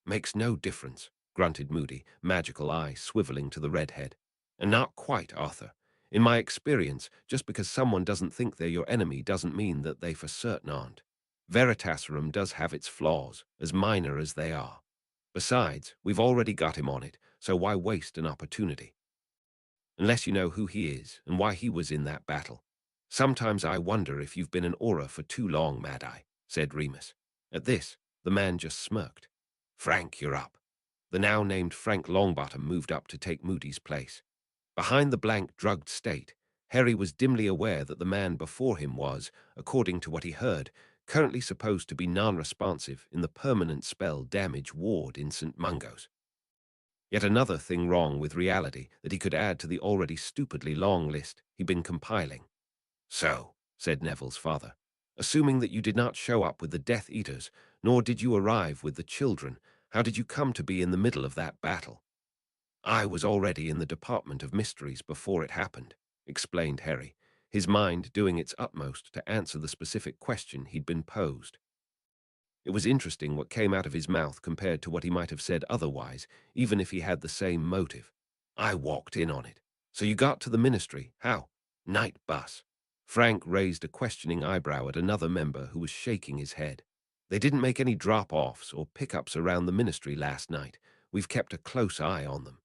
"Makes no difference," grunted Moody, magical eye swiveling to the redhead. "And not quite, Arthur. In my experience, just because someone doesn't think they're your enemy doesn't mean that they for certain aren't. Veritaserum does have its flaws, as minor as they are. Besides, we've already got him on it, so why waste an opportunity? Unless you know who he is and why he was in that battle. Sometimes I wonder if you've been an aura for too long, Mad-Eye," said Remus. At this, the man just smirked. "Frank, you're up." The now named Frank Longbottom moved up to take Moody's place. Behind the blank, drugged state, Harry was dimly aware that the man before him was, according to what he heard, currently supposed to be non-responsive in the permanent spell damage ward in St. Mungo's. Yet another thing wrong with reality that he could add to the already stupidly long list he'd been compiling. "So," said Neville's father, "assuming that you did not show up with the Death Eaters, nor did you arrive with the children, how did you come to be in the middle of that battle?" "I was already in the Department of Mysteries before it happened," explained Harry, his mind doing its utmost to answer the specific question he'd been posed. It was interesting what came out of his mouth compared to what he might have said otherwise, even if he had the same motive. "I walked in on it. So you got to the Ministry. How?" "Night bus." Frank raised a questioning eyebrow at another member who was shaking his head. "They didn't make any drop-offs or pickups around the Ministry last night. We've kept a close eye on them."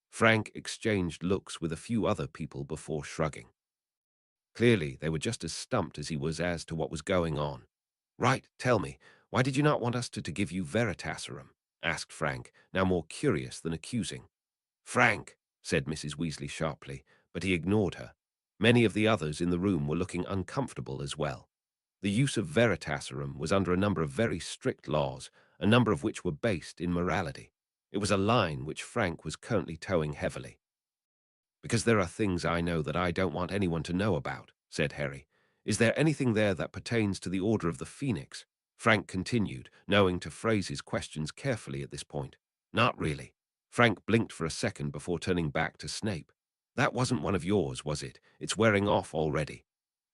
Frank exchanged looks with a few other people before shrugging. Clearly, they were just as stumped as he was as to what was going on. "Right, tell me, why did you not want us to give you Veritaserum?" asked Frank, now more curious than accusing. "Frank," said Mrs. Weasley sharply, but he ignored her. Many of the others in the room were looking uncomfortable as well. The use of Veritaserum was under a number of very strict laws, a number of which were based in morality. It was a line which Frank was currently towing heavily. "Because there are things I know that I don't want anyone to know about," said Harry. "Is there anything there that pertains to the Order of the Phoenix?" Frank continued, knowing to phrase his questions carefully at this point. "Not really." Frank blinked for a second before turning back to Snape. "That wasn't one of yours, was it? It's wearing off already."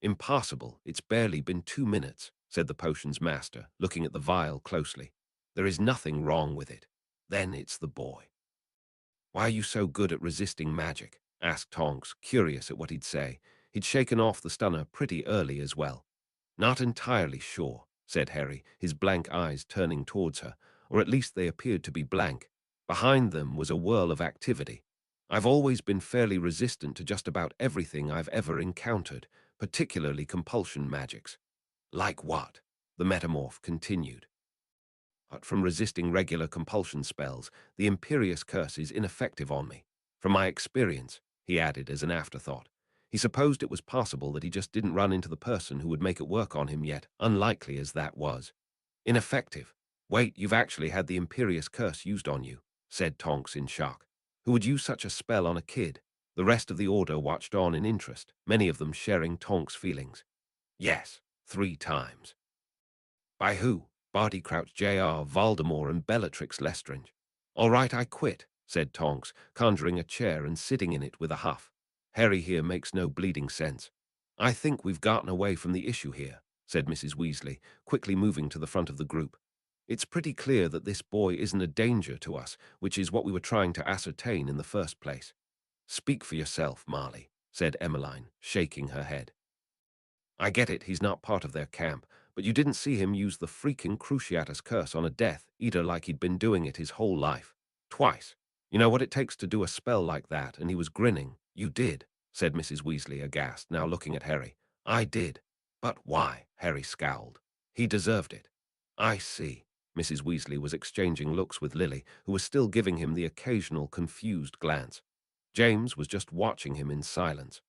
"Impossible. It's barely been 2 minutes," said the potion's master, looking at the vial closely. "There is nothing wrong with it. Then it's the boy." "Why are you so good at resisting magic?" asked Tonks, curious at what he'd say. He'd shaken off the stunner pretty early as well. "Not entirely sure," said Harry, his blank eyes turning towards her, or at least they appeared to be blank. Behind them was a whirl of activity. "I've always been fairly resistant to just about everything I've ever encountered, particularly compulsion magics." "Like what?" the metamorph continued. "But from resisting regular compulsion spells, the Imperious Curse is ineffective on me. From my experience," he added as an afterthought. He supposed it was possible that he just didn't run into the person who would make it work on him yet, unlikely as that was. Ineffective. Wait, you've actually had the Imperious Curse used on you, said Tonks in shock. Who would use such a spell on a kid? The rest of the Order watched on in interest, many of them sharing Tonks' feelings. Yes, 3 times. By who? Barty Crouch Jr., Voldemort, and Bellatrix Lestrange. All right, I quit, said Tonks, conjuring a chair and sitting in it with a huff. Harry here makes no bleeding sense. I think we've gotten away from the issue here, said Mrs. Weasley, quickly moving to the front of the group. It's pretty clear that this boy isn't a danger to us, which is what we were trying to ascertain in the first place. Speak for yourself, Marley, said Emmeline, shaking her head. I get it, he's not part of their camp, but you didn't see him use the freaking Cruciatus curse on a Death Eater like he'd been doing it his whole life. Twice. You know what it takes to do a spell like that, and he was grinning. You did, said Mrs. Weasley, aghast, now looking at Harry. I did. But why? Harry scowled. He deserved it. I see. Mrs. Weasley was exchanging looks with Lily, who was still giving him the occasional confused glance. James was just watching him in silence.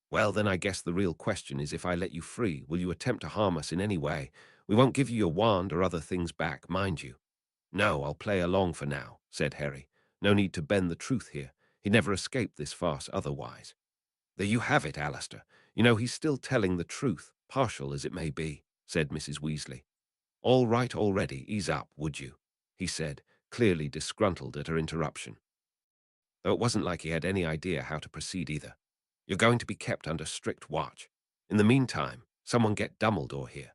Well, then I guess the real question is if I let you free, will you attempt to harm us in any way? We won't give you your wand or other things back, mind you. No, I'll play along for now, said Harry. No need to bend the truth here. He'd never escaped this farce otherwise. There you have it, Alistair. You know, he's still telling the truth, partial as it may be, said Mrs. Weasley. All right already, ease up, would you? He said, clearly disgruntled at her interruption. Though it wasn't like he had any idea how to proceed either. You're going to be kept under strict watch. In the meantime, someone get Dumbledore here.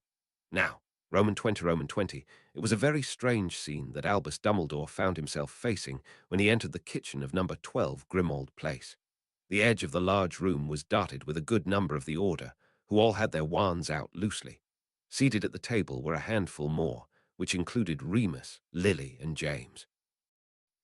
Now, Roman 20, it was a very strange scene that Albus Dumbledore found himself facing when he entered the kitchen of number 12 Grimmauld Place. The edge of the large room was dotted with a good number of the Order, who all had their wands out loosely. Seated at the table were a handful more, which included Remus, Lily, and James.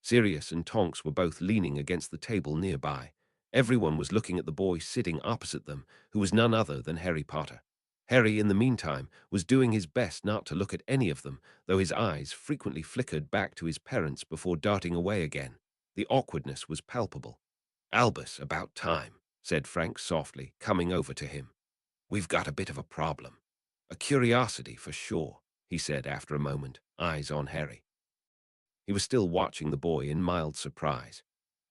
Sirius and Tonks were both leaning against the table nearby. Everyone was looking at the boy sitting opposite them, who was none other than Harry Potter. Harry, in the meantime, was doing his best not to look at any of them, though his eyes frequently flickered back to his parents before darting away again. The awkwardness was palpable. Albus, about time, said Frank softly, coming over to him. We've got a bit of a problem. A curiosity, for sure, he said after a moment, eyes on Harry. He was still watching the boy in mild surprise.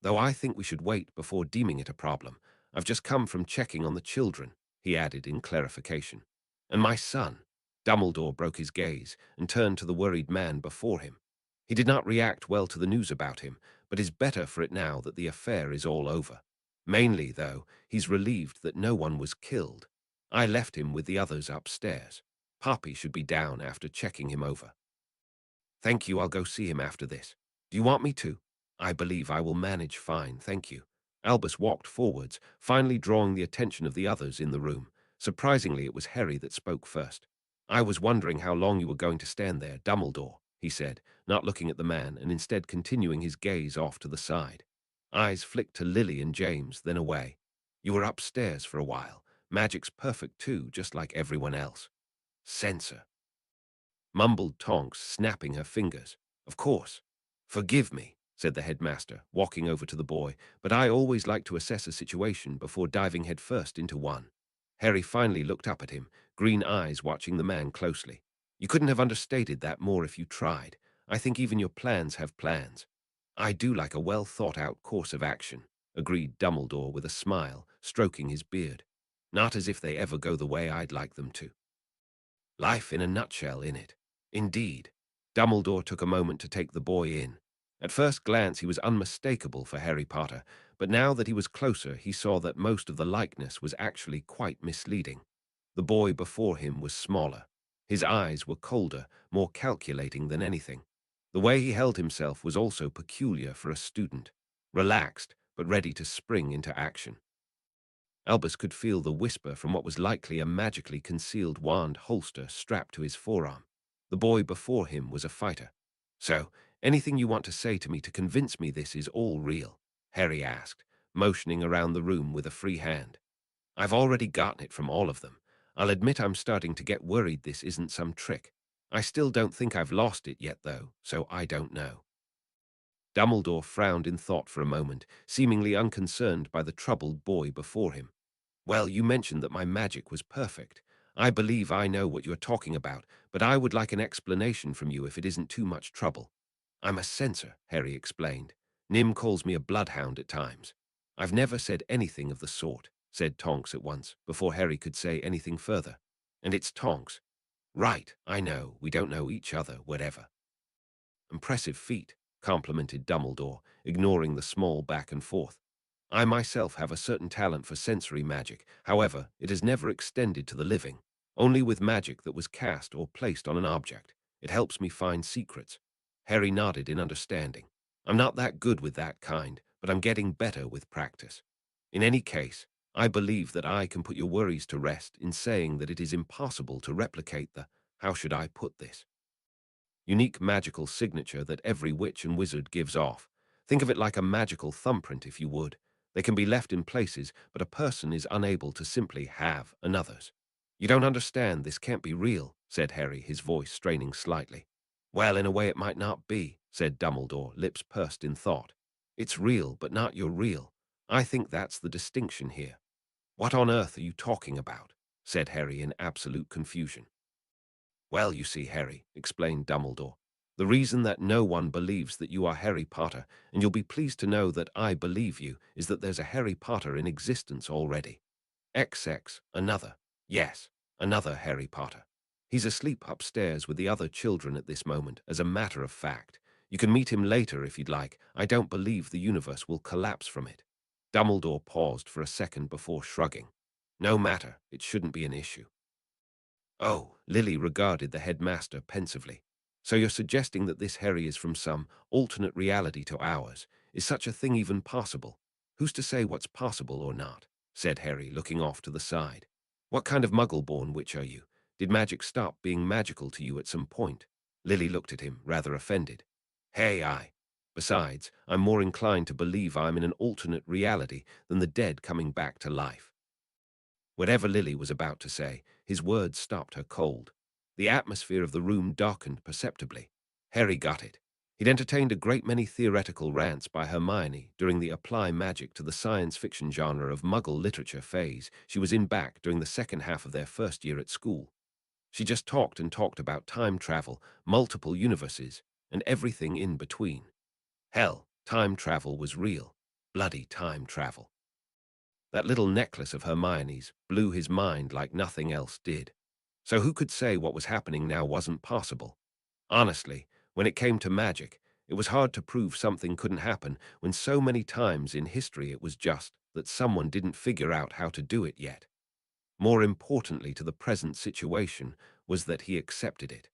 Though I think we should wait before deeming it a problem. I've just come from checking on the children, he added in clarification. And my son. Dumbledore broke his gaze and turned to the worried man before him. He did not react well to the news about him, but is better for it now that the affair is all over. Mainly, though, he's relieved that no one was killed. I left him with the others upstairs. Poppy should be down after checking him over. Thank you, I'll go see him after this. Do you want me to? I believe I will manage fine, thank you. Albus walked forwards, finally drawing the attention of the others in the room. Surprisingly, it was Harry that spoke first. I was wondering how long you were going to stand there, Dumbledore, he said, not looking at the man and instead continuing his gaze off to the side. Eyes flicked to Lily and James, then away. You were upstairs for a while. Magic's perfect too, just like everyone else. Censor, mumbled Tonks, snapping her fingers. Of course. Forgive me, said the headmaster, walking over to the boy, but I always like to assess a situation before diving headfirst into one. Harry finally looked up at him, green eyes watching the man closely. You couldn't have understated that more if you tried. I think even your plans have plans. I do like a well-thought-out course of action, agreed Dumbledore with a smile, stroking his beard. Not as if they ever go the way I'd like them to. Life in a nutshell, innit? Indeed. Dumbledore took a moment to take the boy in. At first glance he was unmistakable for Harry Potter, but now that he was closer he saw that most of the likeness was actually quite misleading. The boy before him was smaller. His eyes were colder, more calculating than anything. The way he held himself was also peculiar for a student, relaxed but ready to spring into action. Albus could feel the whisper from what was likely a magically concealed wand holster strapped to his forearm. The boy before him was a fighter. So, anything you want to say to me to convince me this is all real? Harry asked, motioning around the room with a free hand. I've already gotten it from all of them. I'll admit I'm starting to get worried this isn't some trick. I still don't think I've lost it yet, though, so I don't know. Dumbledore frowned in thought for a moment, seemingly unconcerned by the troubled boy before him. Well, you mentioned that my magic was perfect. I believe I know what you're talking about, but I would like an explanation from you if it isn't too much trouble. I'm a censor, Harry explained. Nim calls me a bloodhound at times. I've never said anything of the sort, said Tonks at once, before Harry could say anything further. And it's Tonks. Right, I know, we don't know each other, whatever. Impressive feat, complimented Dumbledore, ignoring the small back and forth. I myself have a certain talent for sensory magic. However, it has never extended to the living, only with magic that was cast or placed on an object. It helps me find secrets. Harry nodded in understanding. I'm not that good with that kind, but I'm getting better with practice. In any case, I believe that I can put your worries to rest in saying that it is impossible to replicate the, how should I put this, unique magical signature that every witch and wizard gives off. Think of it like a magical thumbprint, if you would. They can be left in places, but a person is unable to simply have another's. You don't understand, this can't be real, said Harry, his voice straining slightly. Well, in a way it might not be, said Dumbledore, lips pursed in thought. It's real, but not your real. I think that's the distinction here. What on earth are you talking about? Said Harry in absolute confusion. Well, you see, Harry, explained Dumbledore, the reason that no one believes that you are Harry Potter, and you'll be pleased to know that I believe you, is that there's a Harry Potter in existence already. XX, another. Yes, another Harry Potter. He's asleep upstairs with the other children at this moment, as a matter of fact. You can meet him later if you'd like. I don't believe the universe will collapse from it. Dumbledore paused for a second before shrugging. No matter, it shouldn't be an issue. Oh, Lily regarded the headmaster pensively. So you're suggesting that this Harry is from some alternate reality to ours? Is such a thing even possible? Who's to say what's possible or not? Said Harry, looking off to the side. What kind of muggle-born witch are you? Did magic stop being magical to you at some point? Lily looked at him, rather offended. Hey, I. Besides, I'm more inclined to believe I'm in an alternate reality than the dead coming back to life. Whatever Lily was about to say, his words stopped her cold. The atmosphere of the room darkened perceptibly. Harry got it. He'd entertained a great many theoretical rants by Hermione during the apply magic to the science fiction genre of Muggle literature phase she was in back during the second half of their first year at school. She just talked and talked about time travel, multiple universes, and everything in between. Hell, time travel was real. Bloody time travel. That little necklace of Hermione's blew his mind like nothing else did. So who could say what was happening now wasn't possible? Honestly, when it came to magic, it was hard to prove something couldn't happen when so many times in history it was just that someone didn't figure out how to do it yet. More importantly to the present situation was that he accepted it.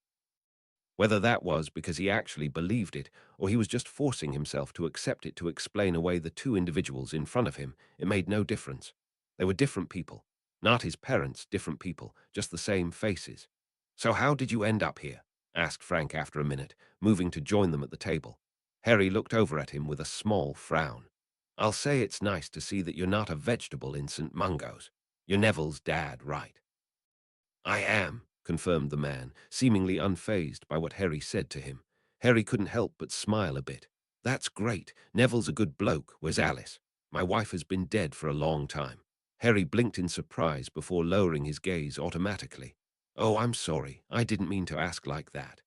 Whether that was because he actually believed it, or he was just forcing himself to accept it to explain away the two individuals in front of him, it made no difference. They were different people. Not his parents, different people, just the same faces. So how did you end up here? Asked Frank after a minute, moving to join them at the table. Harry looked over at him with a small frown. I'll say it's nice to see that you're not a vegetable in St. Mungo's. You're Neville's dad, right? I am, confirmed the man, seemingly unfazed by what Harry said to him. Harry couldn't help but smile a bit. That's great. Neville's a good bloke. Where's Alice? My wife has been dead for a long time. Harry blinked in surprise before lowering his gaze automatically. Oh, I'm sorry. I didn't mean to ask like that.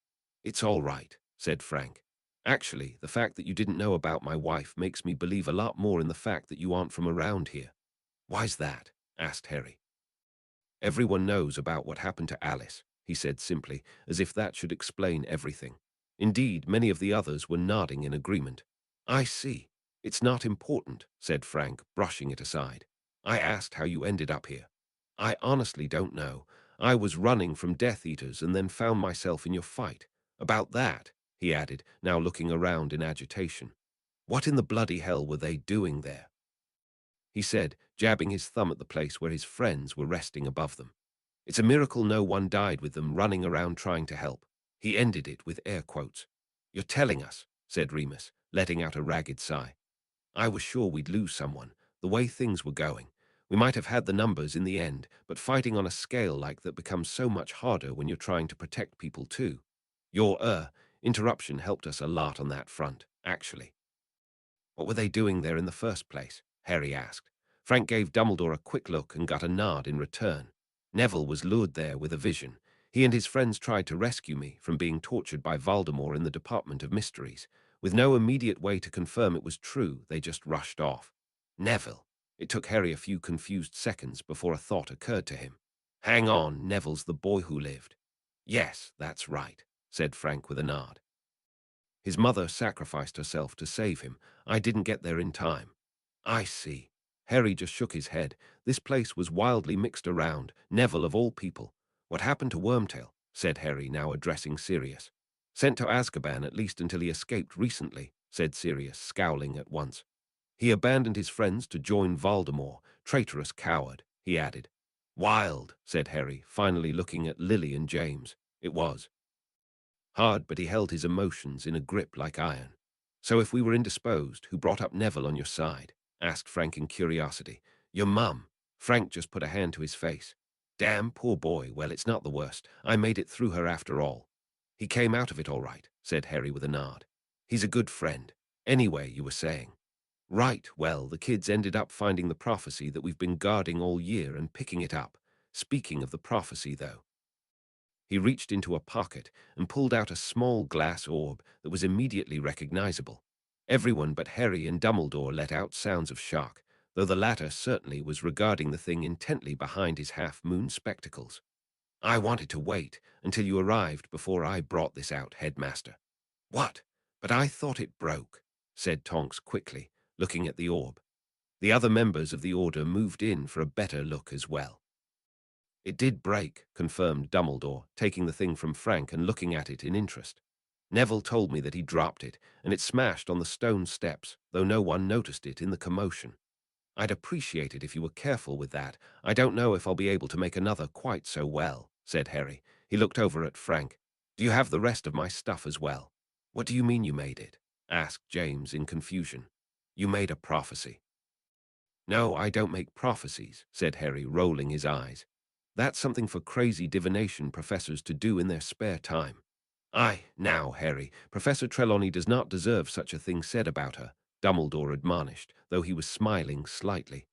It's all right, said Frank. Actually, the fact that you didn't know about my wife makes me believe a lot more in the fact that you aren't from around here. Why's that? Asked Harry. Everyone knows about what happened to Alice, he said simply, as if that should explain everything. Indeed, many of the others were nodding in agreement. I see. It's not important, said Frank, brushing it aside. I asked how you ended up here. I honestly don't know. I was running from Death Eaters and then found myself in your fight. About that, he added, now looking around in agitation. What in the bloody hell were they doing there? He said, jabbing his thumb at the place where his friends were resting above them. It's a miracle no one died with them running around trying to help. He ended it with air quotes. You're telling us, said Remus, letting out a ragged sigh. I was sure we'd lose someone, the way things were going. We might have had the numbers in the end, but fighting on a scale like that becomes so much harder when you're trying to protect people too. Your, interruption helped us a lot on that front, actually. What were they doing there in the first place? Harry asked. Frank gave Dumbledore a quick look and got a nod in return. Neville was lured there with a vision. He and his friends tried to rescue me from being tortured by Voldemort in the Department of Mysteries. With no immediate way to confirm it was true, they just rushed off. Neville. It took Harry a few confused seconds before a thought occurred to him. Hang on, Neville's the boy who lived. Yes, that's right, said Frank with a nod. His mother sacrificed herself to save him. I didn't get there in time. I see. Harry just shook his head. This place was wildly mixed around. Neville of all people. What happened to Wormtail? Said Harry, now addressing Sirius. Sent to Azkaban at least until he escaped recently, said Sirius, scowling at once. He abandoned his friends to join Voldemort. Traitorous coward, he added. Wild, said Harry, finally looking at Lily and James. It was. Hard, but he held his emotions in a grip like iron. So if we were indisposed, who brought up Neville on your side? Asked Frank in curiosity. Your mum. Frank just put a hand to his face. Damn, poor boy. Well, it's not the worst. I made it through her after all. He came out of it all right, said Harry with a nod. He's a good friend. Anyway, you were saying. Right, well, the kids ended up finding the prophecy that we've been guarding all year and picking it up. Speaking of the prophecy, though. He reached into a pocket and pulled out a small glass orb that was immediately recognizable. Everyone but Harry and Dumbledore let out sounds of shock, though the latter certainly was regarding the thing intently behind his half-moon spectacles. I wanted to wait until you arrived before I brought this out, Headmaster. What? But I thought it broke, said Tonks quickly, looking at the orb. The other members of the Order moved in for a better look as well. It did break, confirmed Dumbledore, taking the thing from Frank and looking at it in interest. Neville told me that he dropped it, and it smashed on the stone steps, though no one noticed it in the commotion. I'd appreciate it if you were careful with that. I don't know if I'll be able to make another quite so well, said Harry. He looked over at Frank. Do you have the rest of my stuff as well? What do you mean you made it? Asked James in confusion. You made a prophecy. No, I don't make prophecies, said Harry, rolling his eyes. That's something for crazy divination professors to do in their spare time. Aye, now, Harry, Professor Trelawney does not deserve such a thing said about her, Dumbledore admonished, though he was smiling slightly.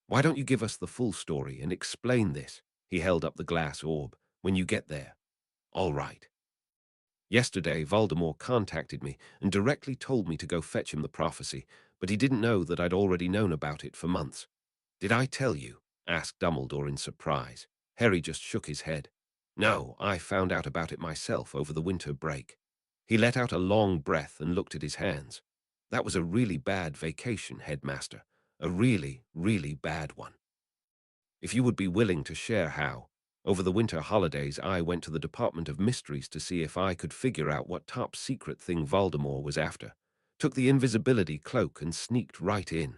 Why don't you give us the full story and explain this? He held up the glass orb. When you get there. All right. Yesterday, Voldemort contacted me and directly told me to go fetch him the prophecy, but he didn't know that I'd already known about it for months. Did I tell you? Asked Dumbledore in surprise. Harry just shook his head. No, I found out about it myself over the winter break. He let out a long breath and looked at his hands. That was a really bad vacation, Headmaster. A really, really bad one. If you would be willing to share how, over the winter holidays I went to the Department of Mysteries to see if I could figure out what top secret thing Voldemort was after. Took the invisibility cloak and sneaked right in.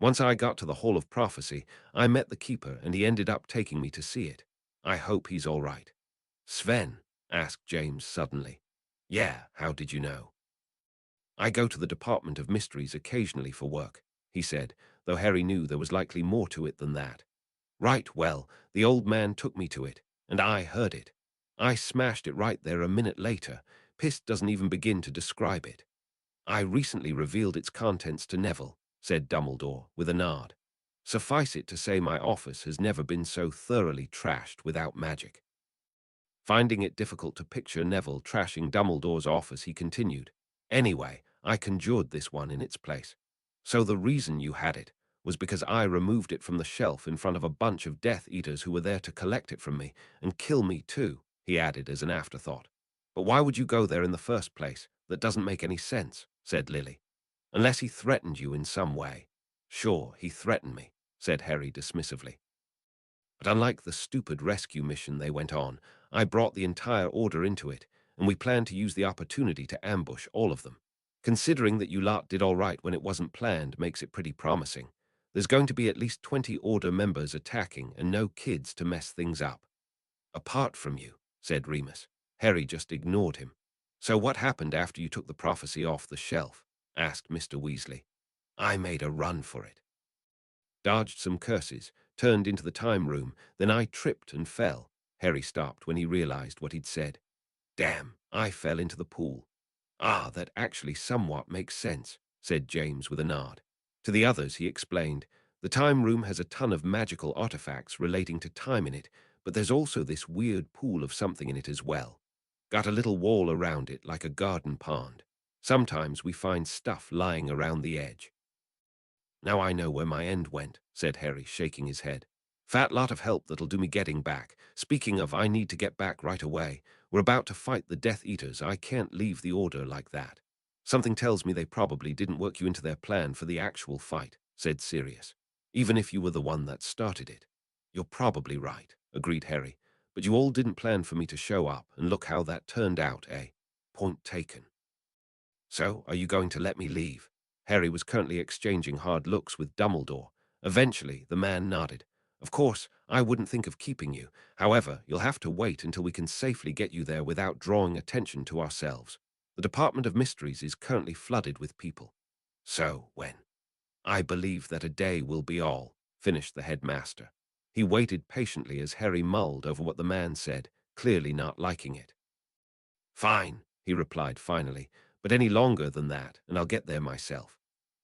Once I got to the Hall of Prophecy, I met the Keeper and he ended up taking me to see it. I hope he's all right. Sven, asked James suddenly. Yeah, how did you know? I go to the Department of Mysteries occasionally for work, he said, though Harry knew there was likely more to it than that. Right, well, the old man took me to it, and I heard it. I smashed it right there a minute later. Piss doesn't even begin to describe it. I recently revealed its contents to Neville, said Dumbledore, with a nod. Suffice it to say my office has never been so thoroughly trashed without magic. Finding it difficult to picture Neville trashing Dumbledore's office, he continued. Anyway, I conjured this one in its place. So the reason you had it was because I removed it from the shelf in front of a bunch of Death Eaters who were there to collect it from me and kill me too, he added as an afterthought. But why would you go there in the first place? That doesn't make any sense, said Lily. Unless he threatened you in some way. Sure, he threatened me, said Harry dismissively. But unlike the stupid rescue mission they went on, I brought the entire Order into it, and we plan to use the opportunity to ambush all of them. Considering that you lot did all right when it wasn't planned makes it pretty promising. There's going to be at least 20 Order members attacking and no kids to mess things up. Apart from you, said Remus. Harry just ignored him. So what happened after you took the prophecy off the shelf? Asked Mr. Weasley. I made a run for it. Dodged some curses, turned into the time room, then I tripped and fell. Harry stopped when he realized what he'd said. Damn, I fell into the pool. Ah, that actually somewhat makes sense, said James with a nod. To the others he explained, The time room has a ton of magical artifacts relating to time in it, but there's also this weird pool of something in it as well. Got a little wall around it like a garden pond. Sometimes we find stuff lying around the edge. Now I know where my end went, said Harry, shaking his head. Fat lot of help that'll do me getting back. Speaking of, I need to get back right away. We're about to fight the Death Eaters. I can't leave the Order like that. Something tells me they probably didn't work you into their plan for the actual fight, said Sirius. Even if you were the one that started it. You're probably right, agreed Harry. But you all didn't plan for me to show up, and look how that turned out, eh? Point taken. So, are you going to let me leave? Harry was currently exchanging hard looks with Dumbledore. Eventually, the man nodded. Of course, I wouldn't think of keeping you. However, you'll have to wait until we can safely get you there without drawing attention to ourselves. The Department of Mysteries is currently flooded with people. So, when? I believe that a day will be all, finished the headmaster. He waited patiently as Harry mulled over what the man said, clearly not liking it. Fine, he replied finally, but any longer than that, and I'll get there myself.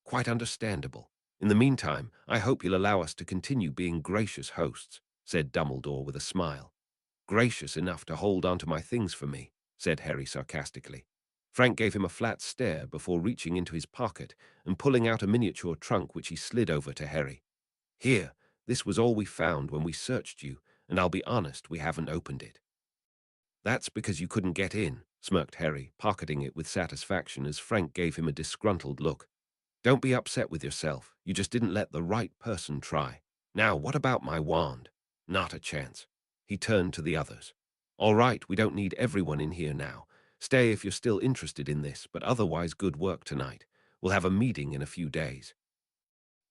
Quite understandable. In the meantime, I hope you'll allow us to continue being gracious hosts, said Dumbledore with a smile. Gracious enough to hold on to my things for me, said Harry sarcastically. Frank gave him a flat stare before reaching into his pocket and pulling out a miniature trunk which he slid over to Harry. Here, this was all we found when we searched you, and I'll be honest, we haven't opened it. That's because you couldn't get in, smirked Harry, pocketing it with satisfaction as Frank gave him a disgruntled look. Don't be upset with yourself. You just didn't let the right person try. Now, what about my wand? Not a chance. He turned to the others. All right, we don't need everyone in here now. Stay if you're still interested in this, but otherwise good work tonight. We'll have a meeting in a few days.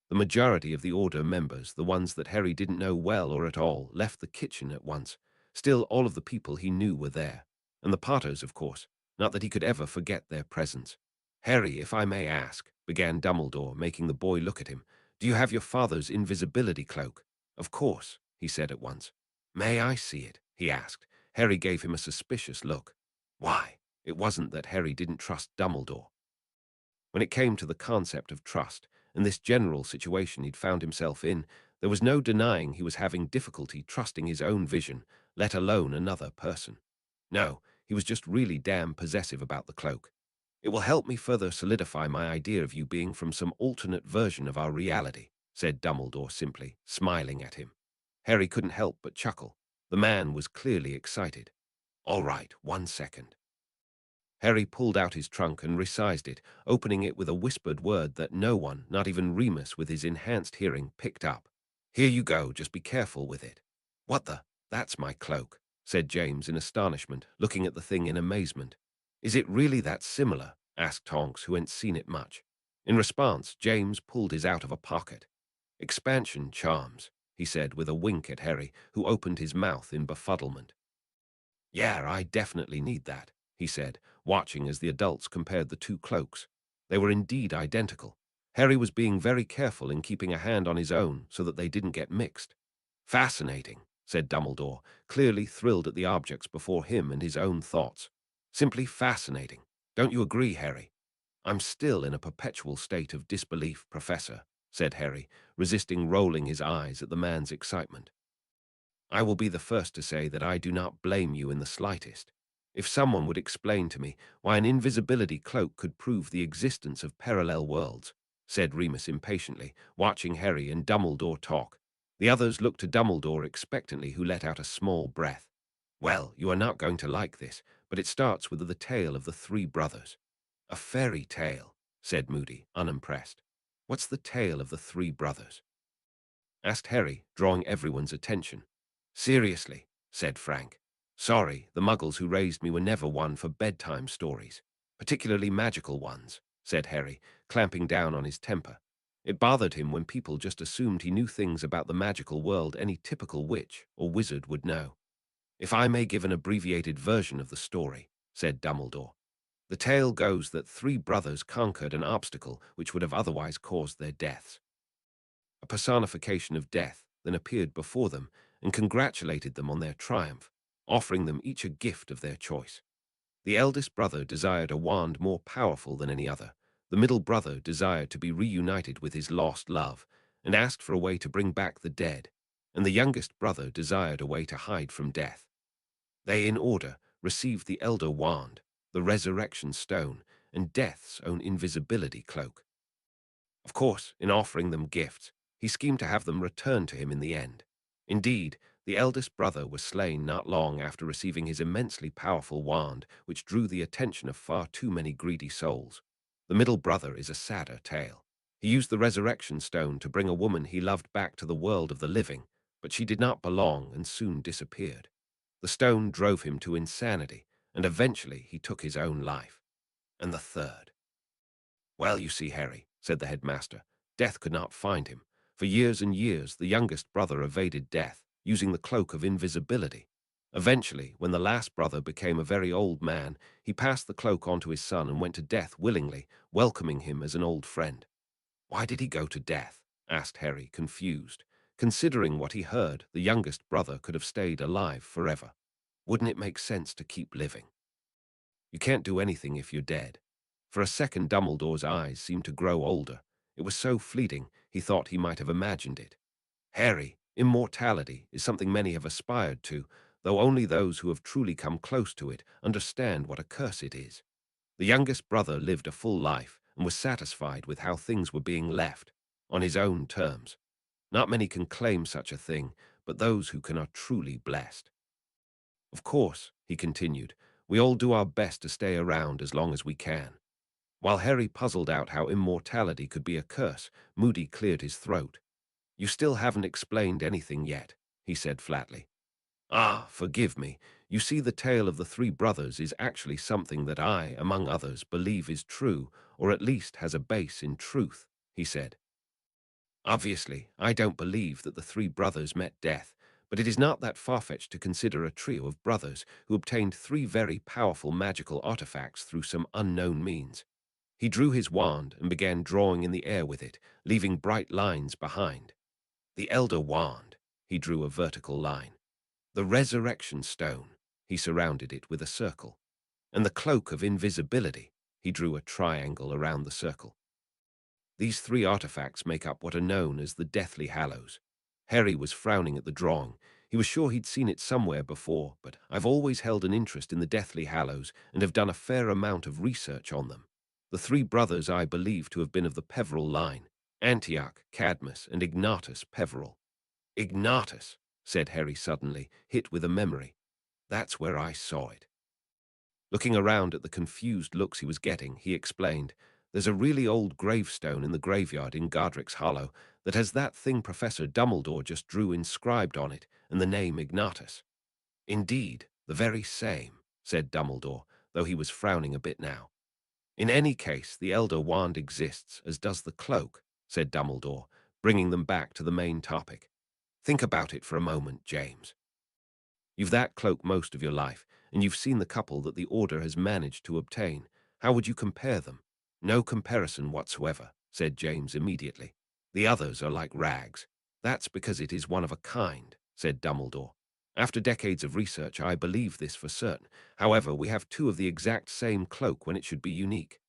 The majority of the Order members, the ones that Harry didn't know well or at all, left the kitchen at once. Still, all of the people he knew were there. And the Potters, of course. Not that he could ever forget their presence. Harry, if I may ask, began Dumbledore, making the boy look at him, do you have your father's invisibility cloak? Of course, he said at once. May I see it? He asked. Harry gave him a suspicious look. Why? It wasn't that Harry didn't trust Dumbledore. When it came to the concept of trust, and this general situation he'd found himself in, there was no denying he was having difficulty trusting his own vision, let alone another person. No, he was just really damn possessive about the cloak. It will help me further solidify my idea of you being from some alternate version of our reality, said Dumbledore simply, smiling at him. Harry couldn't help but chuckle. The man was clearly excited. All right, 1 second. Harry pulled out his trunk and resized it, opening it with a whispered word that no one, not even Remus with his enhanced hearing, picked up. Here you go, just be careful with it. What the? That's my cloak, said James in astonishment, looking at the thing in amazement. Is it really that similar? Asked Tonks, who hadn't seen it much. In response, James pulled his out of a pocket. Expansion charms, he said with a wink at Harry, who opened his mouth in befuddlement. Yeah, I definitely need that, he said, watching as the adults compared the two cloaks. They were indeed identical. Harry was being very careful in keeping a hand on his own so that they didn't get mixed. Fascinating, said Dumbledore, clearly thrilled at the objects before him and his own thoughts. Simply fascinating. Don't you agree, Harry? I'm still in a perpetual state of disbelief, Professor, said Harry, resisting rolling his eyes at the man's excitement. I will be the first to say that I do not blame you in the slightest. If someone would explain to me why an invisibility cloak could prove the existence of parallel worlds, said Remus impatiently, watching Harry and Dumbledore talk. The others looked to Dumbledore expectantly, who let out a small breath. Well, you are not going to like this, but it starts with the tale of the three brothers. A fairy tale, said Moody, unimpressed. What's the tale of the three brothers? Asked Harry, drawing everyone's attention. Seriously, said Frank. Sorry, the muggles who raised me were never one for bedtime stories, particularly magical ones, said Harry, clamping down on his temper. It bothered him when people just assumed he knew things about the magical world any typical witch or wizard would know. If I may give an abbreviated version of the story, said Dumbledore. The tale goes that three brothers conquered an obstacle which would have otherwise caused their deaths. A personification of death then appeared before them and congratulated them on their triumph, offering them each a gift of their choice. The eldest brother desired a wand more powerful than any other. The middle brother desired to be reunited with his lost love, and asked for a way to bring back the dead, and the youngest brother desired a way to hide from death. They, in order, received the Elder Wand, the Resurrection Stone, and Death's own invisibility cloak. Of course, in offering them gifts, he schemed to have them returned to him in the end. Indeed, the eldest brother was slain not long after receiving his immensely powerful wand, which drew the attention of far too many greedy souls. The middle brother is a sadder tale. He used the resurrection stone to bring a woman he loved back to the world of the living, but she did not belong and soon disappeared. The stone drove him to insanity, and eventually he took his own life. And the third. Well, you see, Harry, said the headmaster, death could not find him. For years and years, the youngest brother evaded death, using the cloak of invisibility. Eventually, when the last brother became a very old man, he passed the cloak on to his son and went to death willingly, welcoming him as an old friend. Why did he go to death? Asked Harry, confused. Considering what he heard, the youngest brother could have stayed alive forever. Wouldn't it make sense to keep living? You can't do anything if you're dead. For a second, Dumbledore's eyes seemed to grow older. It was so fleeting, he thought he might have imagined it. Harry, immortality is something many have aspired to, though only those who have truly come close to it understand what a curse it is. The youngest brother lived a full life and was satisfied with how things were being left, on his own terms. Not many can claim such a thing, but those who can are truly blessed. Of course, he continued, we all do our best to stay around as long as we can. While Harry puzzled out how immortality could be a curse, Moody cleared his throat. You still haven't explained anything yet, he said flatly. Ah, forgive me. You see, the tale of the three brothers is actually something that I, among others, believe is true, or at least has a base in truth, he said. Obviously, I don't believe that the three brothers met death, but it is not that far-fetched to consider a trio of brothers who obtained three very powerful magical artifacts through some unknown means. He drew his wand and began drawing in the air with it, leaving bright lines behind. The Elder Wand, he drew a vertical line. The Resurrection Stone, he surrounded it with a circle. And the Cloak of Invisibility, he drew a triangle around the circle. These three artifacts make up what are known as the Deathly Hallows. Harry was frowning at the drawing. He was sure he'd seen it somewhere before, but I've always held an interest in the Deathly Hallows and have done a fair amount of research on them. The three brothers I believe to have been of the Peveril line, Antioch, Cadmus, and Ignatus Peveril. Ignatus, said Harry suddenly, hit with a memory. That's where I saw it. Looking around at the confused looks he was getting, he explained, there's a really old gravestone in the graveyard in Godric's Hollow that has that thing Professor Dumbledore just drew inscribed on it, and the name Ignatus. Indeed, the very same, said Dumbledore, though he was frowning a bit now. In any case, the Elder Wand exists, as does the cloak, said Dumbledore, bringing them back to the main topic. Think about it for a moment, James. You've that cloak most of your life, and you've seen the couple that the Order has managed to obtain. How would you compare them? No comparison whatsoever, said James immediately. The others are like rags. That's because it is one of a kind, said Dumbledore. After decades of research, I believe this for certain. However, we have two of the exact same cloak when it should be unique.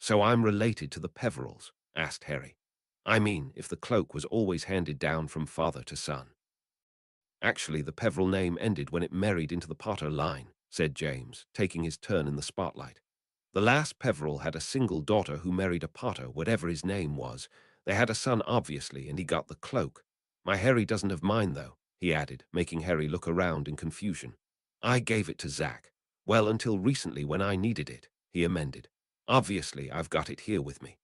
So I'm related to the Peverils, asked Harry. I mean, if the cloak was always handed down from father to son. Actually, the Peveril name ended when it married into the Potter line, said James, taking his turn in the spotlight. The last Peveril had a single daughter who married a Potter, whatever his name was. They had a son, obviously, and he got the cloak. My Harry doesn't have mine, though, he added, making Harry look around in confusion. I gave it to Zack. Well, until recently when I needed it, he amended. Obviously, I've got it here with me.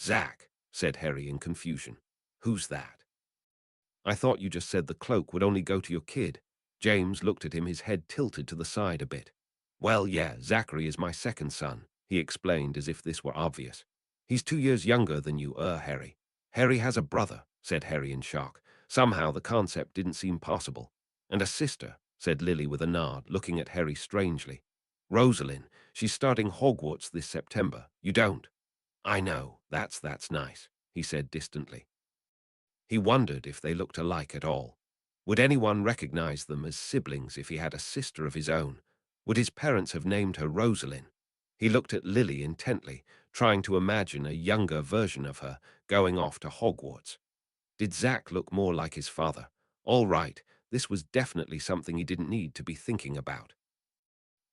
Zack, said Harry in confusion. Who's that? I thought you just said the cloak would only go to your kid. James looked at him, his head tilted to the side a bit. Well, yeah, Zachary is my second son, he explained as if this were obvious. He's 2 years younger than you, Harry. Harry has a brother, said Harry in shock. Somehow the concept didn't seem possible. And a sister, said Lily with a nod, looking at Harry strangely. Rosalind, she's starting Hogwarts this September. You don't? I know, that's nice, he said distantly. He wondered if they looked alike at all. Would anyone recognize them as siblings if he had a sister of his own? Would his parents have named her Rosalind? He looked at Lily intently, trying to imagine a younger version of her going off to Hogwarts. Did Zack look more like his father? All right, this was definitely something he didn't need to be thinking about.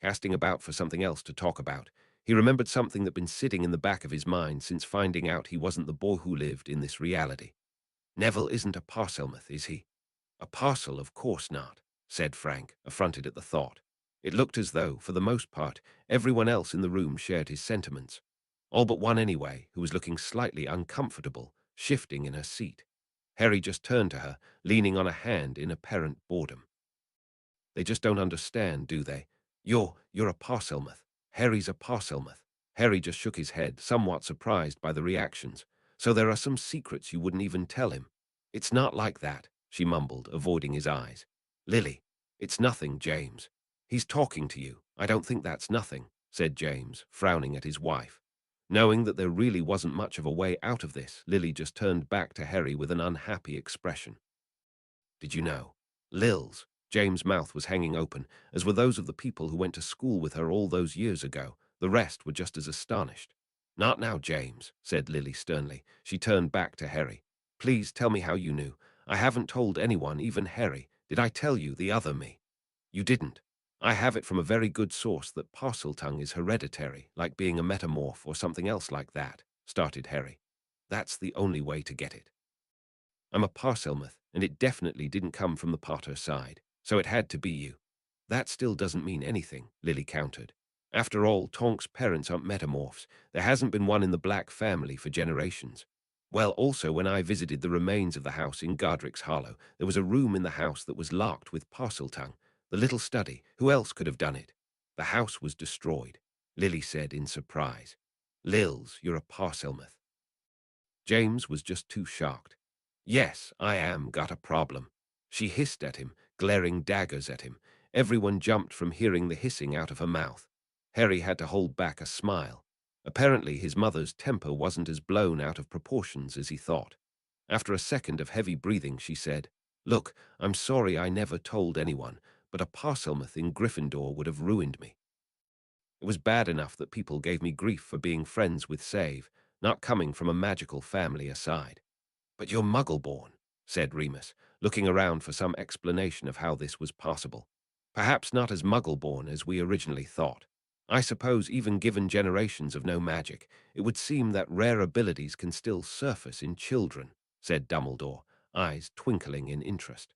Casting about for something else to talk about, he remembered something that'd been sitting in the back of his mind since finding out he wasn't the boy who lived in this reality. Neville isn't a Parselmouth, is he? A parcel, of course not, said Frank, affronted at the thought. It looked as though, for the most part, everyone else in the room shared his sentiments. All but one anyway, who was looking slightly uncomfortable, shifting in her seat. Harry just turned to her, leaning on a hand in apparent boredom. They just don't understand, do they? You're a Parselmouth. Harry's a Parselmouth. Harry just shook his head, somewhat surprised by the reactions. So there are some secrets you wouldn't even tell him. It's not like that, she mumbled, avoiding his eyes. Lily, it's nothing, James. He's talking to you. I don't think that's nothing, said James, frowning at his wife. Knowing that there really wasn't much of a way out of this, Lily just turned back to Harry with an unhappy expression. Did you know? Lil's. James' mouth was hanging open, as were those of the people who went to school with her all those years ago. The rest were just as astonished. Not now, James, said Lily sternly. She turned back to Harry. Please tell me how you knew. I haven't told anyone, even Harry. Did I tell you the other me? You didn't. I have it from a very good source that Parseltongue is hereditary, like being a metamorph or something else like that, started Harry. That's the only way to get it. I'm a Parselmouth, and it definitely didn't come from the Potter side, so it had to be you. That still doesn't mean anything, Lily countered. After all, Tonk's parents aren't metamorphs. There hasn't been one in the Black family for generations. Well, also, when I visited the remains of the house in Godric's Hollow, there was a room in the house that was locked with Parseltongue. The little study. Who else could have done it? The house was destroyed, Lily said in surprise. Lils, you're a Parselmouth. James was just too shocked. Yes, I am got a problem. She hissed at him, glaring daggers at him. Everyone jumped from hearing the hissing out of her mouth. Harry had to hold back a smile. Apparently his mother's temper wasn't as blown out of proportions as he thought. After a second of heavy breathing, she said, Look, I'm sorry I never told anyone, but a Parselmouth in Gryffindor would have ruined me. It was bad enough that people gave me grief for being friends with Save, not coming from a magical family aside. But you're Muggle-born, said Remus, looking around for some explanation of how this was possible. Perhaps not as Muggle-born as we originally thought. I suppose even given generations of no magic, it would seem that rare abilities can still surface in children, said Dumbledore, eyes twinkling in interest.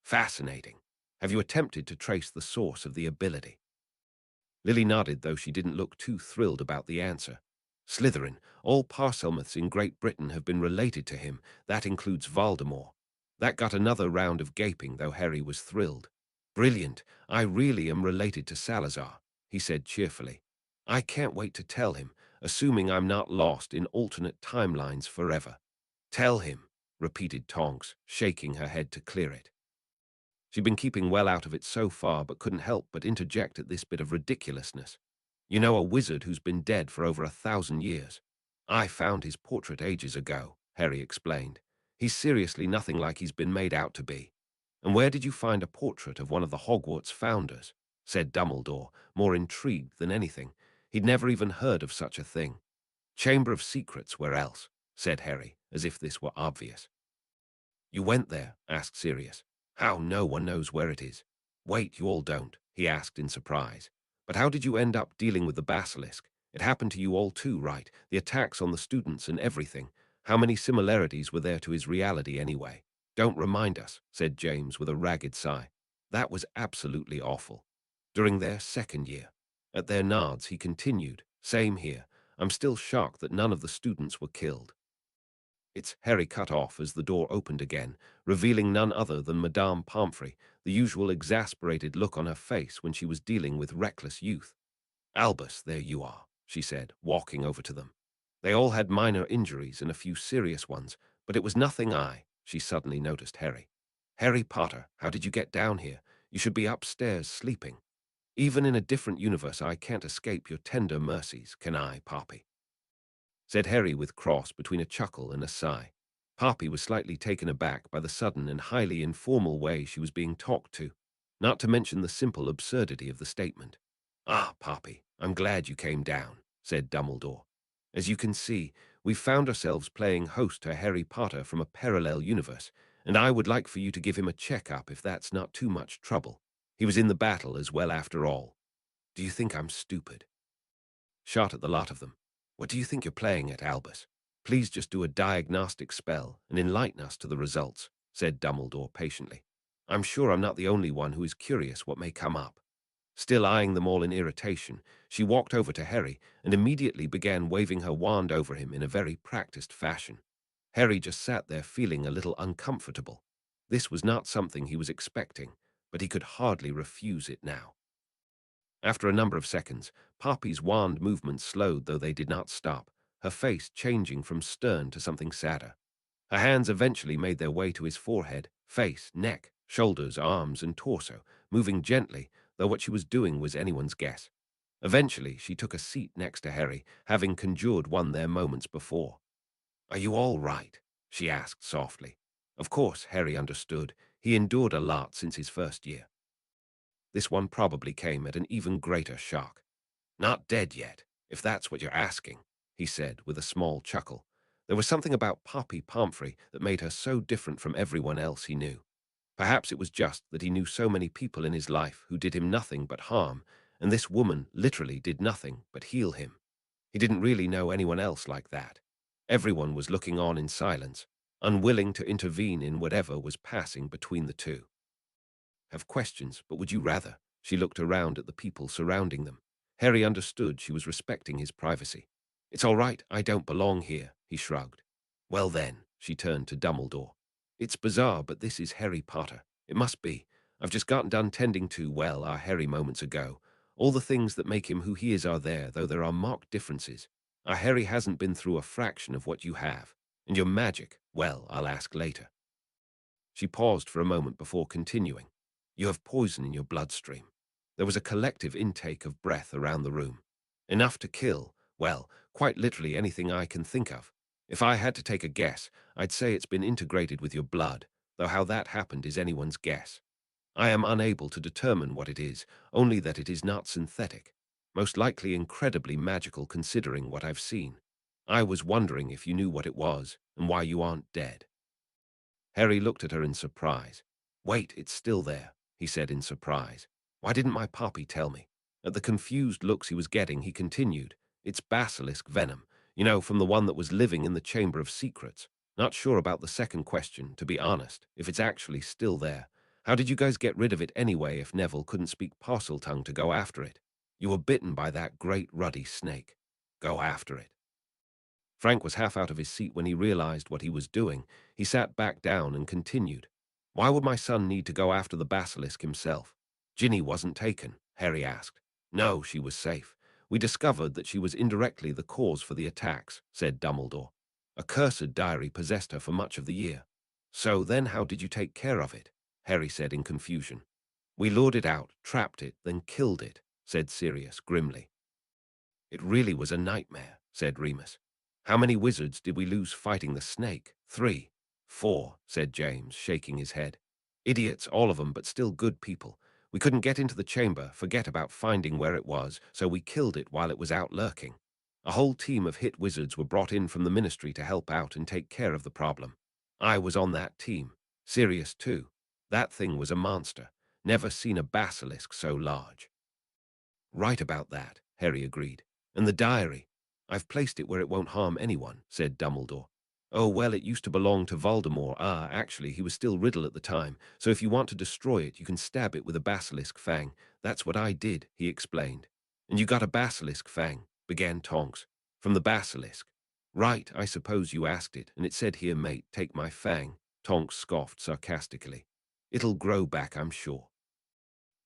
Fascinating. Have you attempted to trace the source of the ability? Lily nodded, though she didn't look too thrilled about the answer. Slytherin, all Parselmouths in Great Britain have been related to him. That includes Voldemort. That got another round of gaping, though Harry was thrilled. Brilliant. I really am related to Salazar, he said cheerfully. I can't wait to tell him, assuming I'm not lost in alternate timelines forever. Tell him, repeated Tonks, shaking her head to clear it. She'd been keeping well out of it so far, but couldn't help but interject at this bit of ridiculousness. You know, a wizard who's been dead for over 1,000 years. I found his portrait ages ago, Harry explained. He's seriously nothing like he's been made out to be. And where did you find a portrait of one of the Hogwarts founders? Said Dumbledore, more intrigued than anything. He'd never even heard of such a thing. Chamber of Secrets, where else? Said Harry, as if this were obvious. You went there? Asked Sirius. How no one knows where it is. Wait, you all don't, he asked in surprise. But how did you end up dealing with the basilisk? It happened to you all too, right? The attacks on the students and everything. How many similarities were there to his reality anyway? Don't remind us, said James with a ragged sigh. That was absolutely awful. During their second year. At their nods, he continued, same here. I'm still shocked that none of the students were killed. Its Harry cut off as the door opened again, revealing none other than Madame Pomfrey, the usual exasperated look on her face when she was dealing with reckless youth. Albus, there you are, she said, walking over to them. They all had minor injuries and a few serious ones, but it was nothing she suddenly noticed Harry. Harry Potter, how did you get down here? You should be upstairs sleeping. Even in a different universe, I can't escape your tender mercies, can I, Poppy? Said Harry with cross between a chuckle and a sigh. Poppy was slightly taken aback by the sudden and highly informal way she was being talked to, not to mention the simple absurdity of the statement. Ah, Poppy, I'm glad you came down, said Dumbledore. As you can see, We've found ourselves playing host to Harry Potter from a parallel universe, and I would like for you to give him a checkup if that's not too much trouble. He was in the battle as well after all. Do you think I'm stupid? Shot at the lot of them. What do you think you're playing at, Albus? Please just do a diagnostic spell and enlighten us to the results, said Dumbledore patiently. I'm sure I'm not the only one who is curious what may come up. Still eyeing them all in irritation, she walked over to Harry and immediately began waving her wand over him in a very practiced fashion. Harry just sat there feeling a little uncomfortable. This was not something he was expecting, but he could hardly refuse it now. After a number of seconds, Poppy's wand movements slowed, though they did not stop, her face changing from stern to something sadder. Her hands eventually made their way to his forehead, face, neck, shoulders, arms, and torso, moving gently, though what she was doing was anyone's guess. Eventually, she took a seat next to Harry, having conjured one there moments before. "Are you all right?" she asked softly. Of course, Harry understood. He endured a lot since his first year. This one probably came at an even greater shock. "Not dead yet, if that's what you're asking," he said with a small chuckle. There was something about Poppy Pomfrey that made her so different from everyone else he knew. Perhaps it was just that he knew so many people in his life who did him nothing but harm, and this woman literally did nothing but heal him. He didn't really know anyone else like that. Everyone was looking on in silence, unwilling to intervene in whatever was passing between the two. "Have questions, but would you rather?" She looked around at the people surrounding them. Harry understood she was respecting his privacy. "It's all right, I don't belong here," he shrugged. "Well then," she turned to Dumbledore. "It's bizarre, but this is Harry Potter. It must be. I've just gotten done tending to, well, our Harry moments ago. All the things that make him who he is are there, though there are marked differences. Our Harry hasn't been through a fraction of what you have. And your magic, well, I'll ask later." She paused for a moment before continuing. "You have poison in your bloodstream." There was a collective intake of breath around the room. "Enough to kill, well, quite literally anything I can think of. If I had to take a guess, I'd say it's been integrated with your blood, though how that happened is anyone's guess. I am unable to determine what it is, only that it is not synthetic. Most likely incredibly magical considering what I've seen. I was wondering if you knew what it was, and why you aren't dead." Harry looked at her in surprise. "Wait, it's still there," he said in surprise. "Why didn't my Poppy tell me?" At the confused looks he was getting, he continued. "It's basilisk venom, you know, from the one that was living in the Chamber of Secrets. Not sure about the second question, to be honest, if it's actually still there. How did you guys get rid of it anyway if Neville couldn't speak Parseltongue to go after it? You were bitten by that great ruddy snake. Go after it." Frank was half out of his seat when he realized what he was doing. He sat back down and continued. "Why would my son need to go after the basilisk himself?" "Ginny wasn't taken," Harry asked. "No, she was safe. We discovered that she was indirectly the cause for the attacks," said Dumbledore. "A cursed diary possessed her for much of the year." "So then how did you take care of it?" Harry said in confusion. "We lured it out, trapped it, then killed it," said Sirius grimly. "It really was a nightmare," said Remus. "How many wizards did we lose fighting the snake?" "3. 4, said James, shaking his head. "Idiots, all of them, but still good people. We couldn't get into the chamber, forget about finding where it was, so we killed it while it was out lurking. A whole team of hit wizards were brought in from the ministry to help out and take care of the problem. I was on that team. Sirius, too. That thing was a monster. Never seen a basilisk so large." "Right about that," Harry agreed. "And the diary? I've placed it where it won't harm anyone," said Dumbledore. "Oh, well, it used to belong to Voldemort. Actually, he was still Riddle at the time, so if you want to destroy it, you can stab it with a basilisk fang. That's what I did," he explained. "And you got a basilisk fang," began Tonks. "From the basilisk." "Right, I suppose you asked it, and it said, 'Here, mate, take my fang.'" Tonks scoffed sarcastically. "It'll grow back, I'm sure."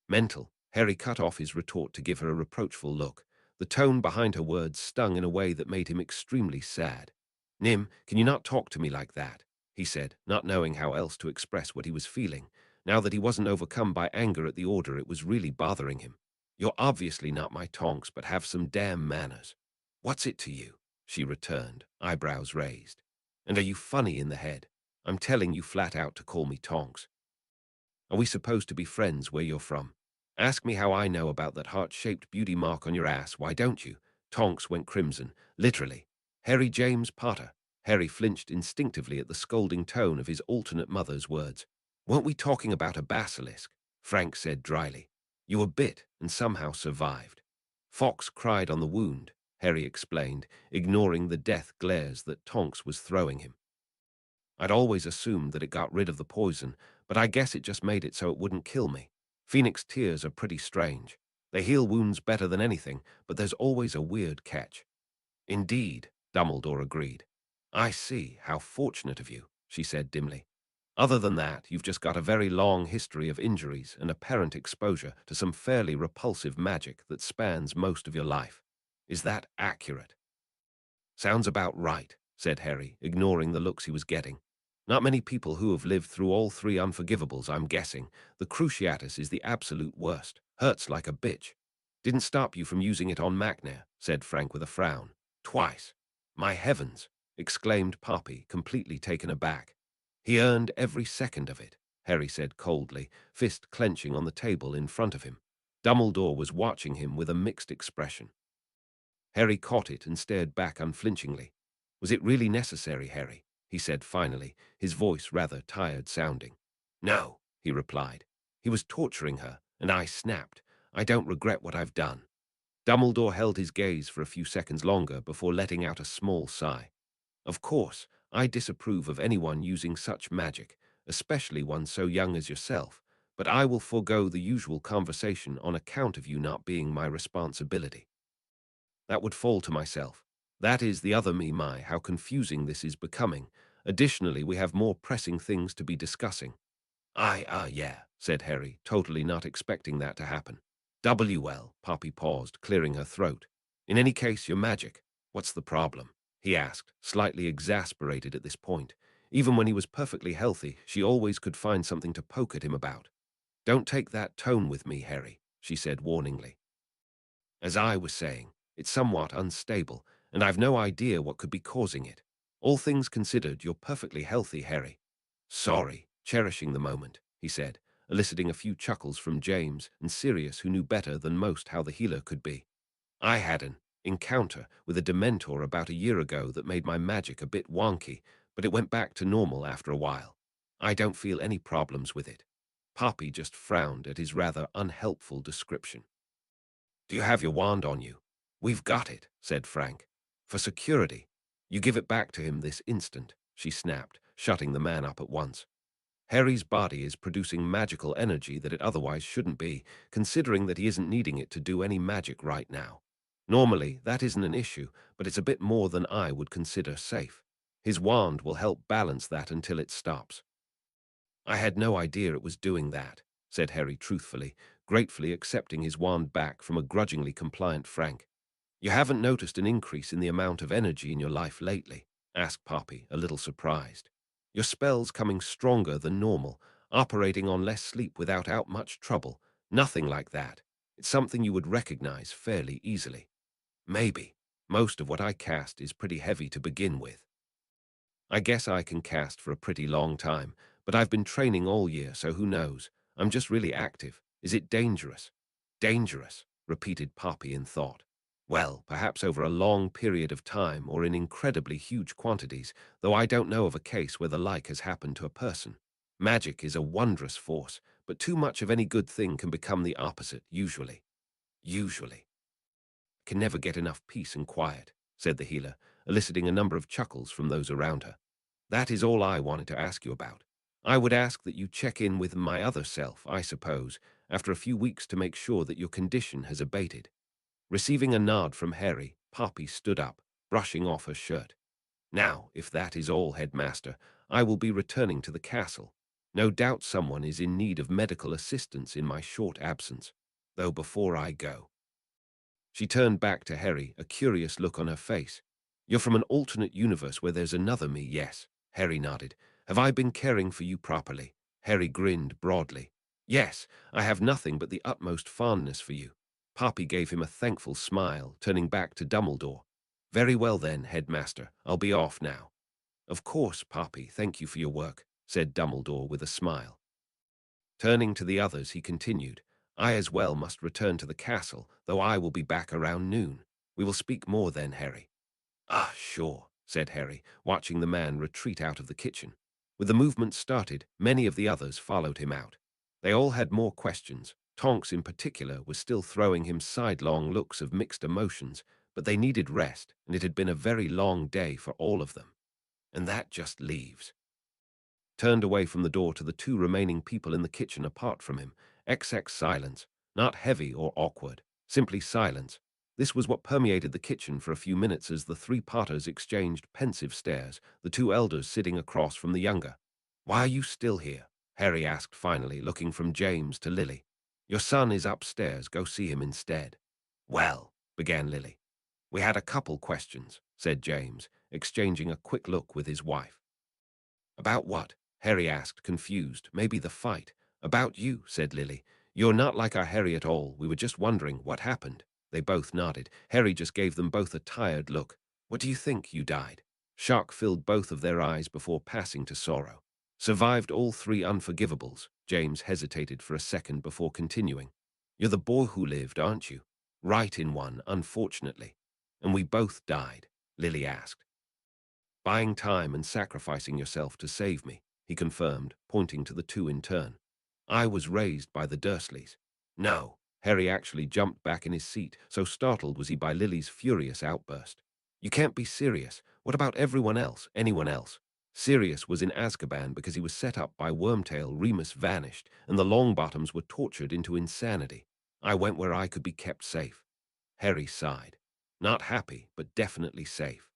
"Mental." Harry cut off his retort to give her a reproachful look. The tone behind her words stung in a way that made him extremely sad. "Nim, can you not talk to me like that?" he said, not knowing how else to express what he was feeling. Now that he wasn't overcome by anger at the order, it was really bothering him. "You're obviously not my Tonks, but have some damn manners." "What's it to you?" she returned, eyebrows raised. "And are you funny in the head? I'm telling you flat out to call me Tonks. Are we supposed to be friends where you're from? Ask me how I know about that heart-shaped beauty mark on your ass, why don't you?" Tonks went crimson, literally. Harry James Potter. Harry flinched instinctively at the scolding tone of his alternate mother's words. Weren't we talking about a basilisk? Frank said dryly. You were bit and somehow survived. Fox cried on the wound, Harry explained, ignoring the death glares that Tonks was throwing him. I'd always assumed that it got rid of the poison, but I guess it just made it so it wouldn't kill me. Phoenix tears are pretty strange. They heal wounds better than anything, but there's always a weird catch. Indeed, Dumbledore agreed. I see, how fortunate of you, she said dimly. Other than that, you've just got a very long history of injuries and apparent exposure to some fairly repulsive magic that spans most of your life. Is that accurate? Sounds about right, said Harry, ignoring the looks he was getting. Not many people who have lived through all three unforgivables, I'm guessing. The Cruciatus is the absolute worst. Hurts like a bitch. Didn't stop you from using it on McNair, said Frank with a frown. Twice. My heavens, exclaimed Poppy, completely taken aback. He earned every second of it, Harry said coldly, fist clenching on the table in front of him. Dumbledore was watching him with a mixed expression. Harry caught it and stared back unflinchingly. Was it really necessary, Harry? He said finally, his voice rather tired sounding. No, he replied. He was torturing her, and I snapped. I don't regret what I've done. Dumbledore held his gaze for a few seconds longer before letting out a small sigh. Of course, I disapprove of anyone using such magic, especially one so young as yourself, but I will forego the usual conversation on account of you not being my responsibility. That would fall to myself. That is the other me, my, how confusing this is becoming. Additionally, we have more pressing things to be discussing. Yeah, said Harry, totally not expecting that to happen. WL, Poppy paused, clearing her throat. In any case, you're magic. What's the problem? He asked, slightly exasperated at this point. Even when he was perfectly healthy, she always could find something to poke at him about. Don't take that tone with me, Harry, she said warningly. As I was saying, it's somewhat unstable, and I've no idea what could be causing it. All things considered, you're perfectly healthy, Harry. Sorry, cherishing the moment, he said, eliciting a few chuckles from James and Sirius, who knew better than most how the healer could be. I had an encounter with a dementor about a year ago that made my magic a bit wonky, but it went back to normal after a while. I don't feel any problems with it. Poppy just frowned at his rather unhelpful description. Do you have your wand on you? We've got it, said Frank. For security. You give it back to him this instant, she snapped, shutting the man up at once. Harry's body is producing magical energy that it otherwise shouldn't be, considering that he isn't needing it to do any magic right now. Normally, that isn't an issue, but it's a bit more than I would consider safe. His wand will help balance that until it stops. I had no idea it was doing that, said Harry truthfully, gratefully accepting his wand back from a grudgingly compliant Frank. You haven't noticed an increase in the amount of energy in your life lately? Asked Poppy, a little surprised. Your spells coming stronger than normal, operating on less sleep without much trouble. Nothing like that. It's something you would recognize fairly easily. Maybe. Most of what I cast is pretty heavy to begin with. I guess I can cast for a pretty long time, but I've been training all year, so who knows? I'm just really active. Is it dangerous? Dangerous, repeated Poppy in thought. Well, perhaps over a long period of time or in incredibly huge quantities, though I don't know of a case where the like has happened to a person. Magic is a wondrous force, but too much of any good thing can become the opposite, usually. Usually. Can never get enough peace and quiet, said the healer, eliciting a number of chuckles from those around her. That is all I wanted to ask you about. I would ask that you check in with my other self, I suppose, after a few weeks to make sure that your condition has abated. Receiving a nod from Harry, Poppy stood up, brushing off her shirt. Now, if that is all, headmaster, I will be returning to the castle. No doubt someone is in need of medical assistance in my short absence. Though before I go. She turned back to Harry, a curious look on her face. You're from an alternate universe where there's another me, yes? Harry nodded. Have I been caring for you properly? Harry grinned broadly. Yes, I have nothing but the utmost fondness for you. Poppy gave him a thankful smile, turning back to Dumbledore. Very well then, headmaster, I'll be off now. Of course, Poppy, thank you for your work, said Dumbledore with a smile. Turning to the others, he continued, I as well must return to the castle, though I will be back around noon. We will speak more then, Harry. Ah, sure, said Harry, watching the man retreat out of the kitchen. With the movement started, many of the others followed him out. They all had more questions. Tonks, in particular, was still throwing him sidelong looks of mixed emotions, but they needed rest, and it had been a very long day for all of them. And that just leaves. Turned away from the door to the two remaining people in the kitchen apart from him. XX silence, not heavy or awkward, simply silence. This was what permeated the kitchen for a few minutes as the three Potters exchanged pensive stares, the two elders sitting across from the younger. "Why are you still here?" Harry asked finally, looking from James to Lily. "Your son is upstairs. Go see him instead." "Well," began Lily. "We had a couple questions," said James, exchanging a quick look with his wife. "About what?" Harry asked, confused. "Maybe the fight." "About you," said Lily. "You're not like our Harry at all. We were just wondering what happened." They both nodded. Harry just gave them both a tired look. "What do you think? You died?" Shock filled both of their eyes before passing to sorrow. "Survived all three unforgivables." James hesitated for a second before continuing. "You're the boy who lived, aren't you?" "Right in one, unfortunately." "And we both died?" Lily asked. "Buying time and sacrificing yourself to save me," he confirmed, pointing to the two in turn. "I was raised by the Dursleys." "No." Harry actually jumped back in his seat, so startled was he by Lily's furious outburst. "You can't be serious. What about everyone else, anyone else?" Sirius was in Azkaban because he was set up by Wormtail. Remus vanished, and the Longbottoms were tortured into insanity. I went where I could be kept safe. Harry sighed. Not happy, but definitely safe.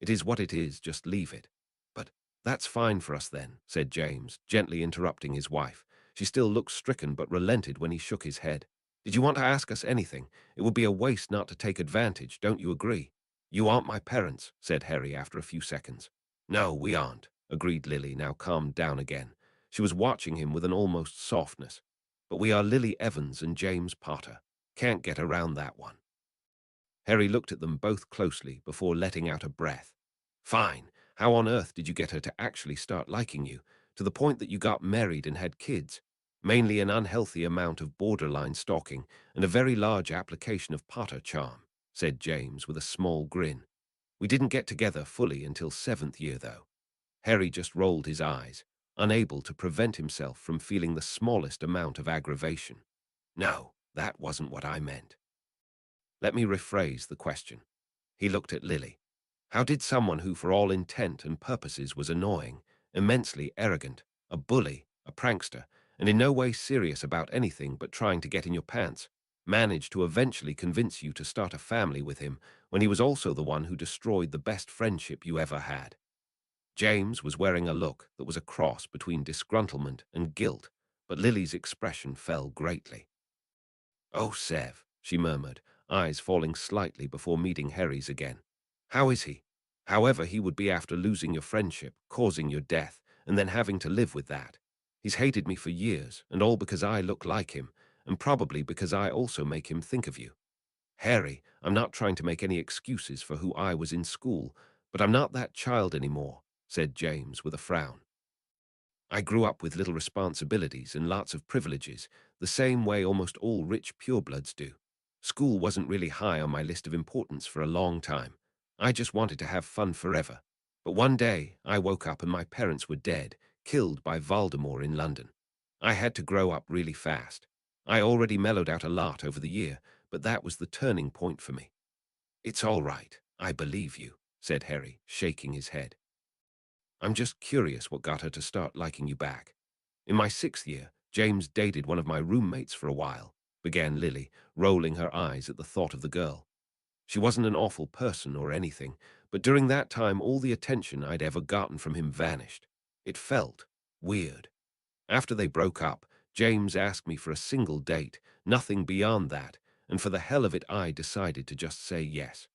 "It is what it is, just leave it." "But that's fine for us then," said James, gently interrupting his wife. She still looked stricken but relented when he shook his head. "Did you want to ask us anything? It would be a waste not to take advantage, don't you agree?" "You aren't my parents," said Harry after a few seconds. "No, we aren't," agreed Lily, now calmed down again. She was watching him with an almost softness. "But we are Lily Evans and James Potter. Can't get around that one." Harry looked at them both closely before letting out a breath. "Fine. How on earth did you get her to actually start liking you, to the point that you got married and had kids?" "Mainly an unhealthy amount of borderline stalking and a very large application of Potter charm," said James with a small grin. "We didn't get together fully until 7th year, though." Harry just rolled his eyes, unable to prevent himself from feeling the smallest amount of aggravation. "No, that wasn't what I meant." "Let me rephrase the question." He looked at Lily. "How did someone who, for all intent and purposes, was annoying, immensely arrogant, a bully, a prankster, and in no way serious about anything but trying to get in your pants, manage to eventually convince you to start a family with him when he was also the one who destroyed the best friendship you ever had?" James was wearing a look that was a cross between disgruntlement and guilt, but Lily's expression fell greatly. "Oh, Sev," she murmured, eyes falling slightly before meeting Harry's again. "How is he? However he would be after losing your friendship, causing your death, and then having to live with that. He's hated me for years, and all because I look like him, and probably because I also make him think of you. Harry, I'm not trying to make any excuses for who I was in school, but I'm not that child anymore," said James with a frown. "I grew up with little responsibilities and lots of privileges, the same way almost all rich purebloods do. School wasn't really high on my list of importance for a long time. I just wanted to have fun forever. But one day, I woke up and my parents were dead, killed by Voldemort in London. I had to grow up really fast. I already mellowed out a lot over the year, but that was the turning point for me." "It's all right. I believe you," said Harry, shaking his head. "I'm just curious what got her to start liking you back." "In my 6th year, James dated one of my roommates for a while," began Lily, rolling her eyes at the thought of the girl. "She wasn't an awful person or anything, but during that time all the attention I'd ever gotten from him vanished. It felt weird. After they broke up, James asked me for a single date, nothing beyond that, and for the hell of it I decided to just say yes."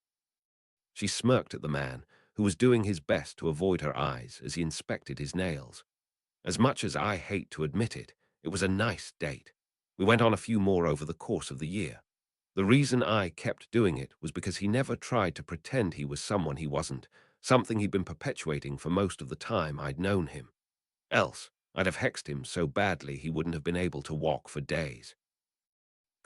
She smirked at the man, who was doing his best to avoid her eyes as he inspected his nails. "As much as I hate to admit it, it was a nice date. We went on a few more over the course of the year. The reason I kept doing it was because he never tried to pretend he was someone he wasn't, something he'd been perpetuating for most of the time I'd known him. Else, I'd have hexed him so badly he wouldn't have been able to walk for days."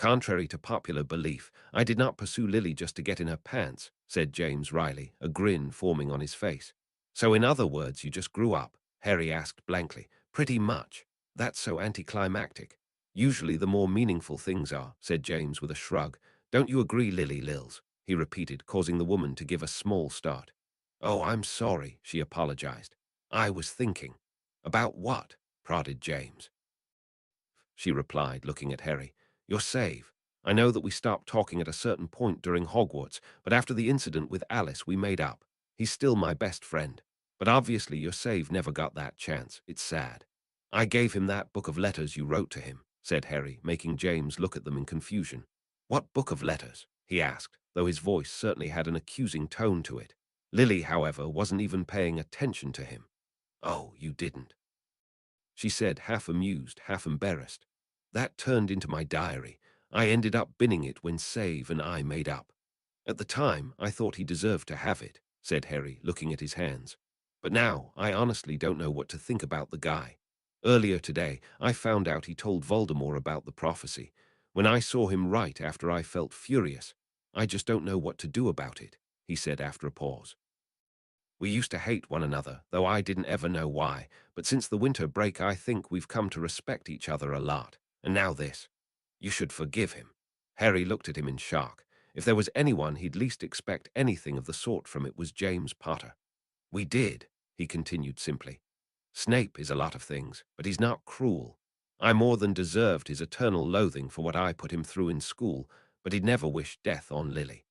Contrary to popular belief, I did not pursue Lily just to get in her pants, said James wryly, a grin forming on his face. So in other words, you just grew up? Harry asked blankly. Pretty much. That's so anticlimactic. Usually the more meaningful things are, said James with a shrug. Don't you agree, Lily Lils? He repeated, causing the woman to give a small start. Oh, I'm sorry, she apologized. I was thinking. About what? Prodded James. She replied, looking at Harry. Your save. I know that we stopped talking at a certain point during Hogwarts, but after the incident with Alice, we made up. He's still my best friend. But obviously your save never got that chance. It's sad. I gave him that book of letters you wrote to him, said Harry, making James look at them in confusion. What book of letters? He asked, though his voice certainly had an accusing tone to it. Lily, however, wasn't even paying attention to him. Oh, you didn't, she said, half amused, half embarrassed. That turned into my diary. I ended up binning it when Save and I made up. At the time, I thought he deserved to have it, said Harry, looking at his hands. But now, I honestly don't know what to think about the guy. Earlier today, I found out he told Voldemort about the prophecy. When I saw him right after I felt furious, I just don't know what to do about it, he said after a pause. We used to hate one another, though I didn't ever know why, but since the winter break I think we've come to respect each other a lot. And now this. You should forgive him. Harry looked at him in shock. If there was anyone he'd least expect anything of the sort from, it was James Potter. We did, he continued simply. Snape is a lot of things, but he's not cruel. I more than deserved his eternal loathing for what I put him through in school, but he'd never wish death on Lily.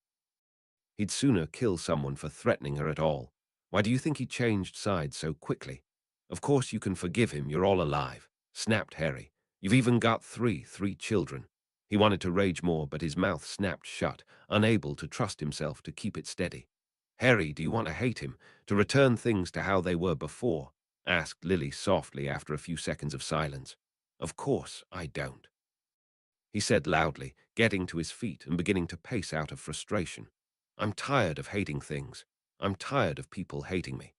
He'd sooner kill someone for threatening her at all. Why do you think he changed sides so quickly? Of course you can forgive him, you're all alive, snapped Harry. You've even got three children. He wanted to rage more, but his mouth snapped shut, unable to trust himself to keep it steady. Harry, do you want to hate him, to return things to how they were before? Asked Lily softly after a few seconds of silence. Of course I don't, he said loudly, getting to his feet and beginning to pace out of frustration. I'm tired of hating things. I'm tired of people hating me.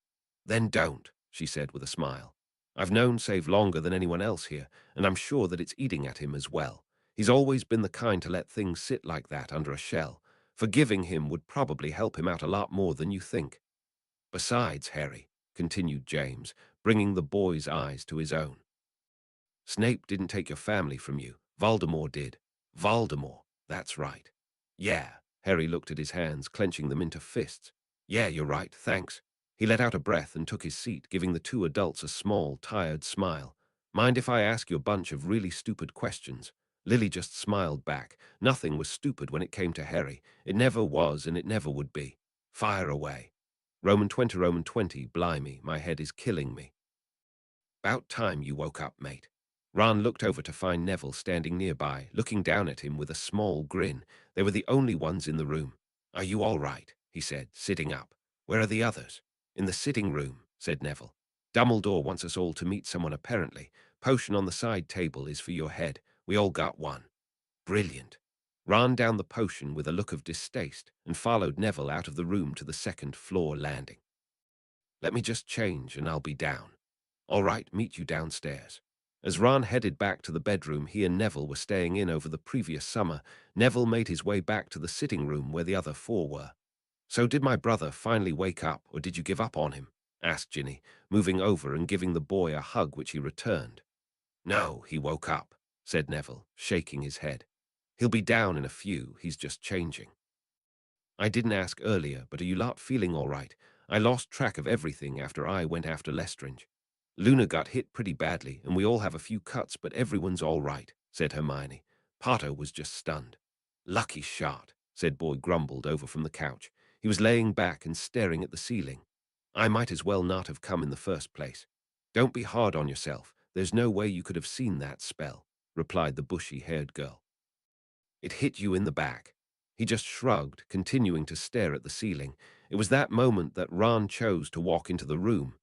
Then don't, she said with a smile. I've known Save longer than anyone else here, and I'm sure that it's eating at him as well. He's always been the kind to let things sit like that under a shell. Forgiving him would probably help him out a lot more than you think. Besides, Harry, continued James, bringing the boy's eyes to his own, Snape didn't take your family from you. Voldemort did. Voldemort, that's right. Yeah, Harry looked at his hands, clenching them into fists. Yeah, you're right, thanks. He let out a breath and took his seat, giving the two adults a small, tired smile. Mind if I ask you a bunch of really stupid questions? Lily just smiled back. Nothing was stupid when it came to Harry. It never was and it never would be. Fire away. Roman 20, blimey, my head is killing me. About time you woke up, mate. Ron looked over to find Neville standing nearby, looking down at him with a small grin. They were the only ones in the room. Are you all right? He said, sitting up. Where are the others? In the sitting room, said Neville. Dumbledore wants us all to meet someone apparently. Potion on the side table is for your head. We all got one. Brilliant. Ron downed the potion with a look of distaste and followed Neville out of the room to the second-floor landing. Let me just change and I'll be down. All right, meet you downstairs. As Ron headed back to the bedroom he and Neville were staying in over the previous summer, Neville made his way back to the sitting room where the other four were. So did my brother finally wake up, or did you give up on him? Asked Ginny, moving over and giving the boy a hug which he returned. No, he woke up, said Neville, shaking his head. He'll be down in a few, he's just changing. I didn't ask earlier, but are you lot feeling all right? I lost track of everything after I went after Lestrange. Luna got hit pretty badly, and we all have a few cuts, but everyone's all right, said Hermione. Potter was just stunned. Lucky shot, said Boy grumbled over from the couch. He was laying back and staring at the ceiling. I might as well not have come in the first place. Don't be hard on yourself. There's no way you could have seen that spell, replied the bushy-haired girl. It hit you in the back. He just shrugged, continuing to stare at the ceiling. It was that moment that Ron chose to walk into the room.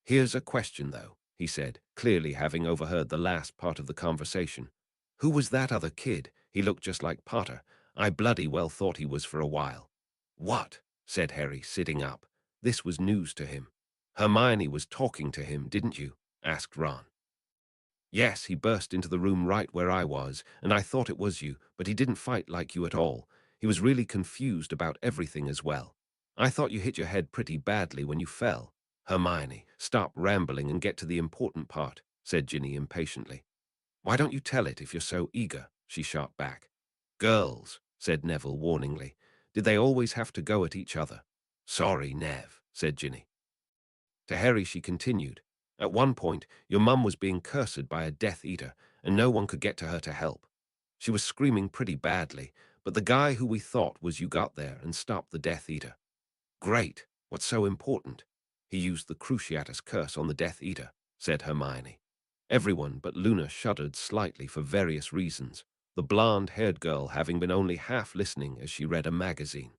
Here's a question, though, he said, clearly having overheard the last part of the conversation. Who was that other kid? He looked just like Potter. I bloody well thought he was for a while. What? Said Harry, sitting up. This was news to him. Hermione was talking to him, didn't you? Asked Ron. Yes, he burst into the room right where I was, and I thought it was you, but he didn't fight like you at all. He was really confused about everything as well. I thought you hit your head pretty badly when you fell. Hermione, stop rambling and get to the important part, said Ginny impatiently. Why don't you tell it if you're so eager? She shot back. Girls, said Neville warningly. Did they always have to go at each other? Sorry, Nev, said Ginny. To Harry she continued. At one point, your mum was being cursed by a Death Eater, and no one could get to her to help. She was screaming pretty badly, but the guy who we thought was you got there and stopped the Death Eater. Great. What's so important? He used the Cruciatus curse on the Death Eater, said Hermione. Everyone but Luna shuddered slightly for various reasons, the blonde-haired girl having been only half listening as she read a magazine.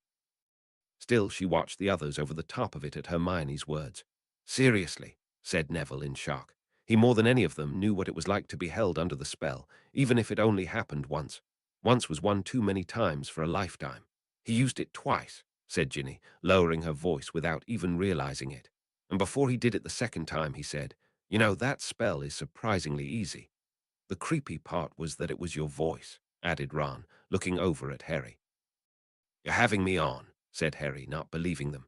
Still, she watched the others over the top of it at Hermione's words. Seriously, said Neville in shock. He more than any of them knew what it was like to be held under the spell, even if it only happened once. Once was one too many times for a lifetime. He used it twice, said Ginny, lowering her voice without even realizing it. And before he did it the second time, he said, You know, that spell is surprisingly easy. The creepy part was that it was your voice, added Ron, looking over at Harry. You're having me on, said Harry, not believing them.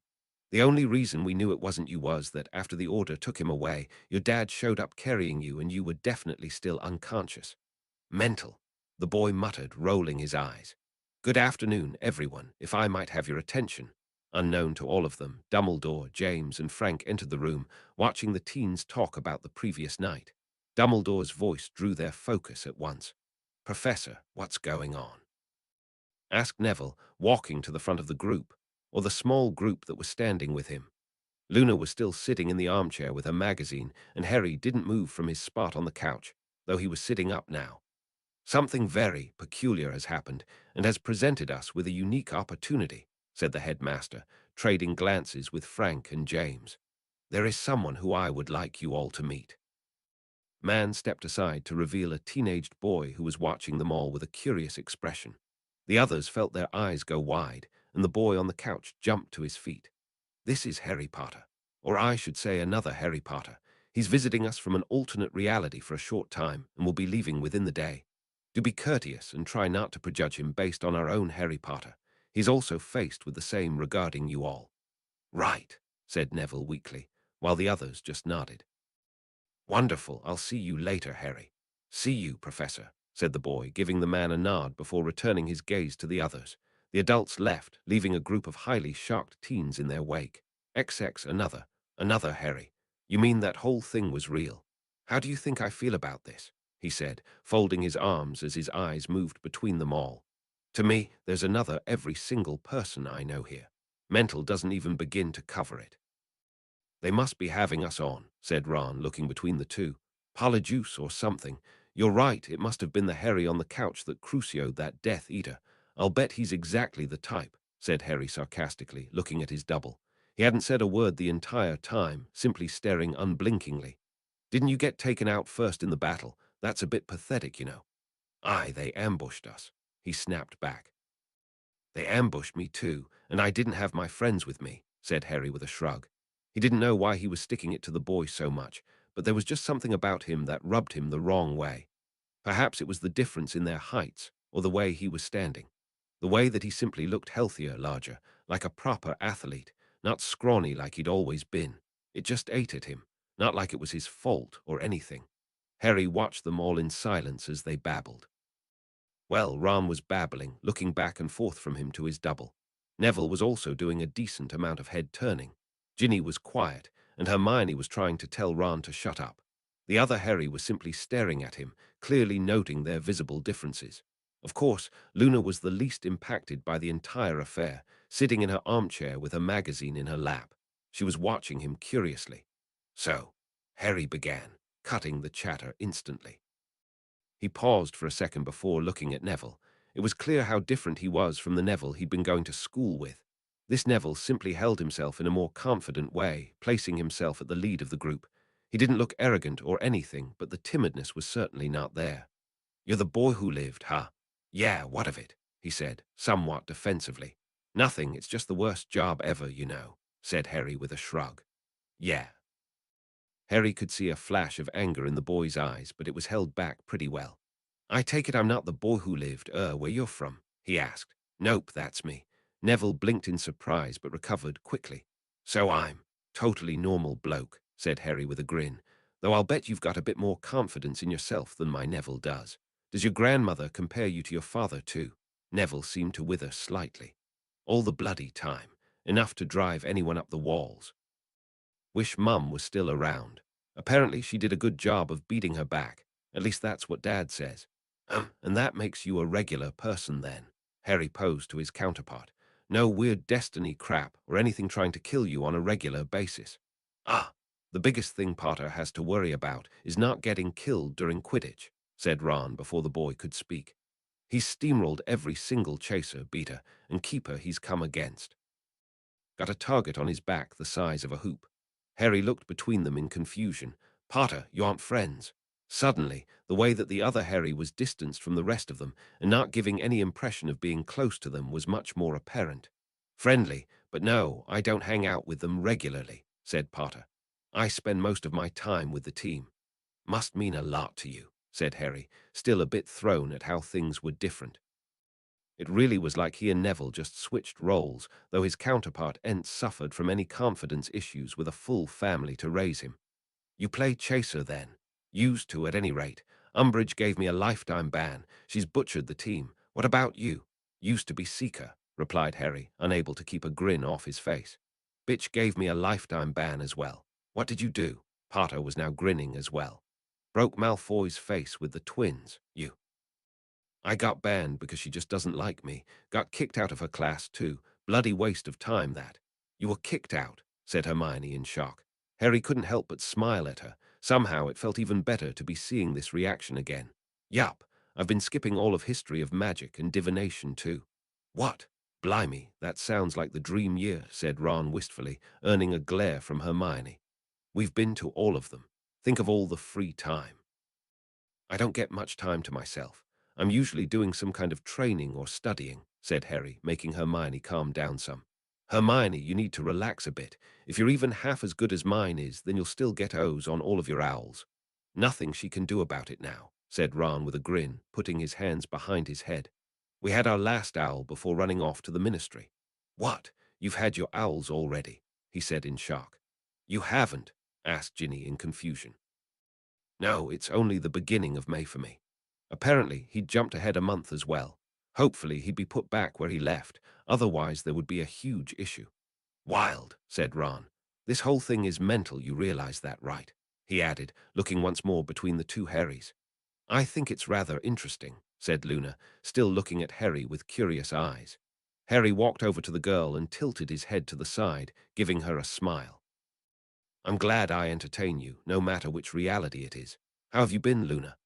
The only reason we knew it wasn't you was that after the order took him away, your dad showed up carrying you and you were definitely still unconscious. Mental, the boy muttered, rolling his eyes. Good afternoon, everyone, if I might have your attention. Unknown to all of them, Dumbledore, James, and Frank entered the room, watching the teens talk about the previous night. Dumbledore's voice drew their focus at once. Professor, what's going on? Asked Neville, walking to the front of the group, or the small group that was standing with him. Luna was still sitting in the armchair with her magazine, and Harry didn't move from his spot on the couch, though he was sitting up now. Something very peculiar has happened, and has presented us with a unique opportunity, said the headmaster, trading glances with Frank and James. There is someone who I would like you all to meet. Man stepped aside to reveal a teenaged boy who was watching them all with a curious expression. The others felt their eyes go wide, and the boy on the couch jumped to his feet. This is Harry Potter, or I should say another Harry Potter. He's visiting us from an alternate reality for a short time and will be leaving within the day. Do be courteous and try not to prejudge him based on our own Harry Potter. He's also faced with the same regarding you all. Right, said Neville weakly, while the others just nodded. Wonderful, I'll see you later, Harry. See you, Professor, said the boy, giving the man a nod before returning his gaze to the others. The adults left, leaving a group of highly shocked teens in their wake. XX, another Harry. You mean that whole thing was real? How do you think I feel about this? He said, folding his arms as his eyes moved between them all. To me, there's another every single person I know here. Mental doesn't even begin to cover it. They must be having us on, said Ron, looking between the two. Polyjuice or something. You're right, it must have been the Harry on the couch that crucioed that Death Eater. I'll bet he's exactly the type, said Harry sarcastically, looking at his double. He hadn't said a word the entire time, simply staring unblinkingly. Didn't you get taken out first in the battle? That's a bit pathetic, you know. Aye, they ambushed us, he snapped back. They ambushed me too, and I didn't have my friends with me, said Harry with a shrug. He didn't know why he was sticking it to the boy so much, but there was just something about him that rubbed him the wrong way. Perhaps it was the difference in their heights, or the way he was standing. The way that he simply looked healthier, larger, like a proper athlete, not scrawny like he'd always been. It just ate at him, not like it was his fault or anything. Harry watched them all in silence as they babbled. Well, Ron was babbling, looking back and forth from him to his double. Neville was also doing a decent amount of head turning. Ginny was quiet, and Hermione was trying to tell Ron to shut up. The other Harry was simply staring at him, clearly noting their visible differences. Of course, Luna was the least impacted by the entire affair, sitting in her armchair with her magazine in her lap. She was watching him curiously. So, Harry began, cutting the chatter instantly. He paused for a second before looking at Neville. It was clear how different he was from the Neville he'd been going to school with. This Neville simply held himself in a more confident way, placing himself at the lead of the group. He didn't look arrogant or anything, but the timidness was certainly not there. You're the boy who lived, huh? Yeah, what of it? He said, somewhat defensively. Nothing, it's just the worst job ever, you know, said Harry with a shrug. Yeah. Harry could see a flash of anger in the boy's eyes, but it was held back pretty well. I take it I'm not the boy who lived, where you're from? He asked. Nope, that's me. Neville blinked in surprise, but recovered quickly. So I'm totally normal bloke, said Harry with a grin, though I'll bet you've got a bit more confidence in yourself than my Neville does. Does your grandmother compare you to your father too? Neville seemed to wither slightly. All the bloody time, enough to drive anyone up the walls. Wish Mum was still around. Apparently she did a good job of beating her back. At least that's what Dad says. And that makes you a regular person then. Harry posed to his counterpart. No weird destiny crap or anything trying to kill you on a regular basis. Ah, the biggest thing Potter has to worry about is not getting killed during Quidditch, said Ron before the boy could speak. He's steamrolled every single chaser, beater, and keeper he's come against. Got a target on his back the size of a hoop. Harry looked between them in confusion. Potter, you aren't friends. Suddenly, the way that the other Harry was distanced from the rest of them and not giving any impression of being close to them was much more apparent. Friendly, but no, I don't hang out with them regularly, said Potter. I spend most of my time with the team. Must mean a lot to you, said Harry, still a bit thrown at how things were different. It really was like he and Neville just switched roles, though his counterpart Ent suffered from any confidence issues with a full family to raise him. You play chaser then? Used to, at any rate. Umbridge gave me a lifetime ban. She's butchered the team. What about you? Used to be seeker, replied Harry, unable to keep a grin off his face. Bitch gave me a lifetime ban as well. What did you do? Potter was now grinning as well. Broke Malfoy's face with the twins. You. I got banned because she just doesn't like me. Got kicked out of her class, too. Bloody waste of time, that. You were kicked out, said Hermione in shock. Harry couldn't help but smile at her. Somehow it felt even better to be seeing this reaction again. Yup, I've been skipping all of history of magic and divination, too. What? Blimey, that sounds like the dream year, said Ron wistfully, earning a glare from Hermione. We've been to all of them. Think of all the free time. I don't get much time to myself. I'm usually doing some kind of training or studying, said Harry, making Hermione calm down some. Hermione, you need to relax a bit. If you're even half as good as mine is, then you'll still get O's on all of your owls. Nothing she can do about it now, said Ron with a grin, putting his hands behind his head. We had our last owl before running off to the ministry. What? You've had your owls already, he said in shock. You haven't? Asked Ginny in confusion. No, it's only the beginning of May for me. Apparently, he'd jumped ahead a month as well. Hopefully, he'd be put back where he left. Otherwise, there would be a huge issue. Wild, said Ron. This whole thing is mental, you realize that, right? He added, looking once more between the two Harrys. I think it's rather interesting, said Luna, still looking at Harry with curious eyes. Harry walked over to the girl and tilted his head to the side, giving her a smile. I'm glad I entertain you, no matter which reality it is. How have you been, Luna?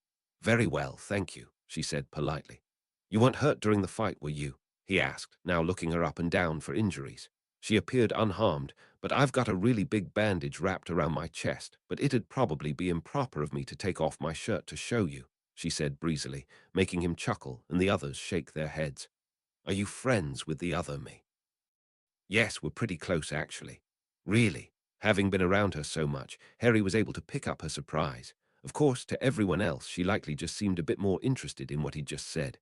Very well, thank you, she said politely. You weren't hurt during the fight, were you? He asked, now looking her up and down for injuries. She appeared unharmed, but I've got a really big bandage wrapped around my chest, but it'd probably be improper of me to take off my shirt to show you, she said breezily, making him chuckle and the others shake their heads. Are you friends with the other me? Yes, we're pretty close, actually. Really? Having been around her so much, Harry was able to pick up her surprise. Of course, to everyone else, she likely just seemed a bit more interested in what he'd just said.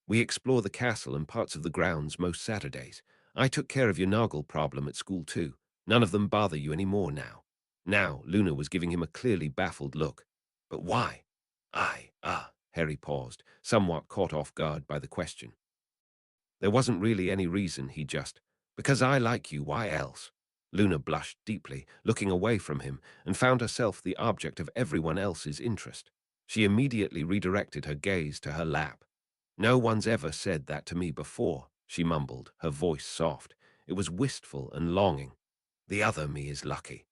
We explore the castle and parts of the grounds most Saturdays. I took care of your Noggle problem at school too. None of them bother you any more now. Now, Luna was giving him a clearly baffled look. But why? Harry paused, somewhat caught off guard by the question. There wasn't really any reason, he just, because I like you, why else? Luna blushed deeply, looking away from him, and found herself the object of everyone else's interest. She immediately redirected her gaze to her lap. No one's ever said that to me before, she mumbled, her voice soft. It was wistful and longing. The other me is lucky.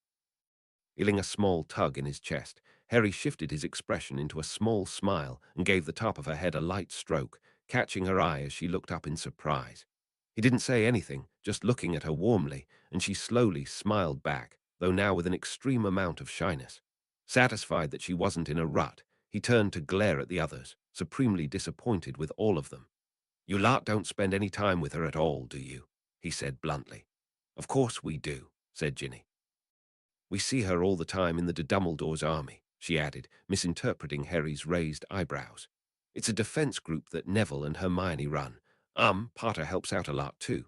Feeling a small tug in his chest, Harry shifted his expression into a small smile and gave the top of her head a light stroke, catching her eye as she looked up in surprise. He didn't say anything, just looking at her warmly, and she slowly smiled back, though now with an extreme amount of shyness. Satisfied that she wasn't in a rut, he turned to glare at the others, supremely disappointed with all of them. You lot don't spend any time with her at all, do you? He said bluntly. Of course we do, said Ginny. We see her all the time in the Dumbledore's army, she added, misinterpreting Harry's raised eyebrows. It's a defense group that Neville and Hermione run. Potter helps out a lot too.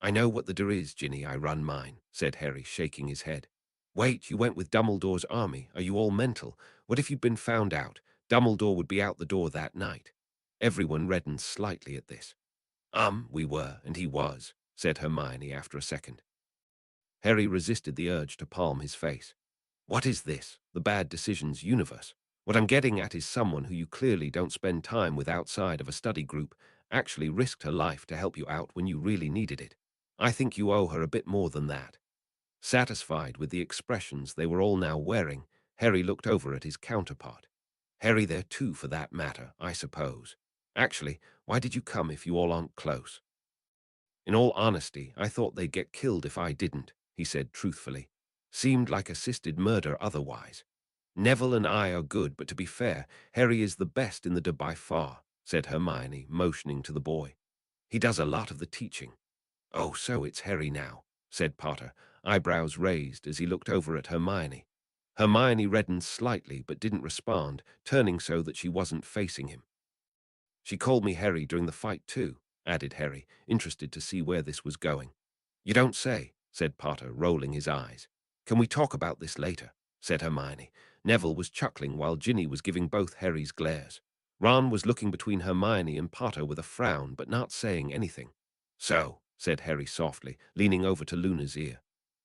I know what the der is, Ginny, I run mine, said Harry, shaking his head. Wait, you went with Dumbledore's army? Are you all mental? What if you'd been found out? Dumbledore would be out the door that night. Everyone reddened slightly at this. We were, and he was, said Hermione after a second. Harry resisted the urge to palm his face. What is this? The bad decisions universe? What I'm getting at is someone who you clearly don't spend time with outside of a study group actually risked her life to help you out when you really needed it. I think you owe her a bit more than that. Satisfied with the expressions they were all now wearing, Harry looked over at his counterpart. Harry there too, for that matter, I suppose. Actually, why did you come if you all aren't close? In all honesty, I thought they'd get killed if I didn't, he said truthfully. Seemed like assisted murder otherwise. Neville and I are good, but to be fair, Harry is the best in the by far, said Hermione, motioning to the boy. He does a lot of the teaching. Oh, so it's Harry now, said Potter, eyebrows raised as he looked over at Hermione. Hermione reddened slightly but didn't respond, turning so that she wasn't facing him. She called me Harry during the fight too, added Harry, interested to see where this was going. You don't say, said Potter, rolling his eyes. Can we talk about this later? Said Hermione. Neville was chuckling while Ginny was giving both Harry's glares. Ron was looking between Hermione and Potter with a frown but not saying anything. So, said Harry softly, leaning over to Luna's ear.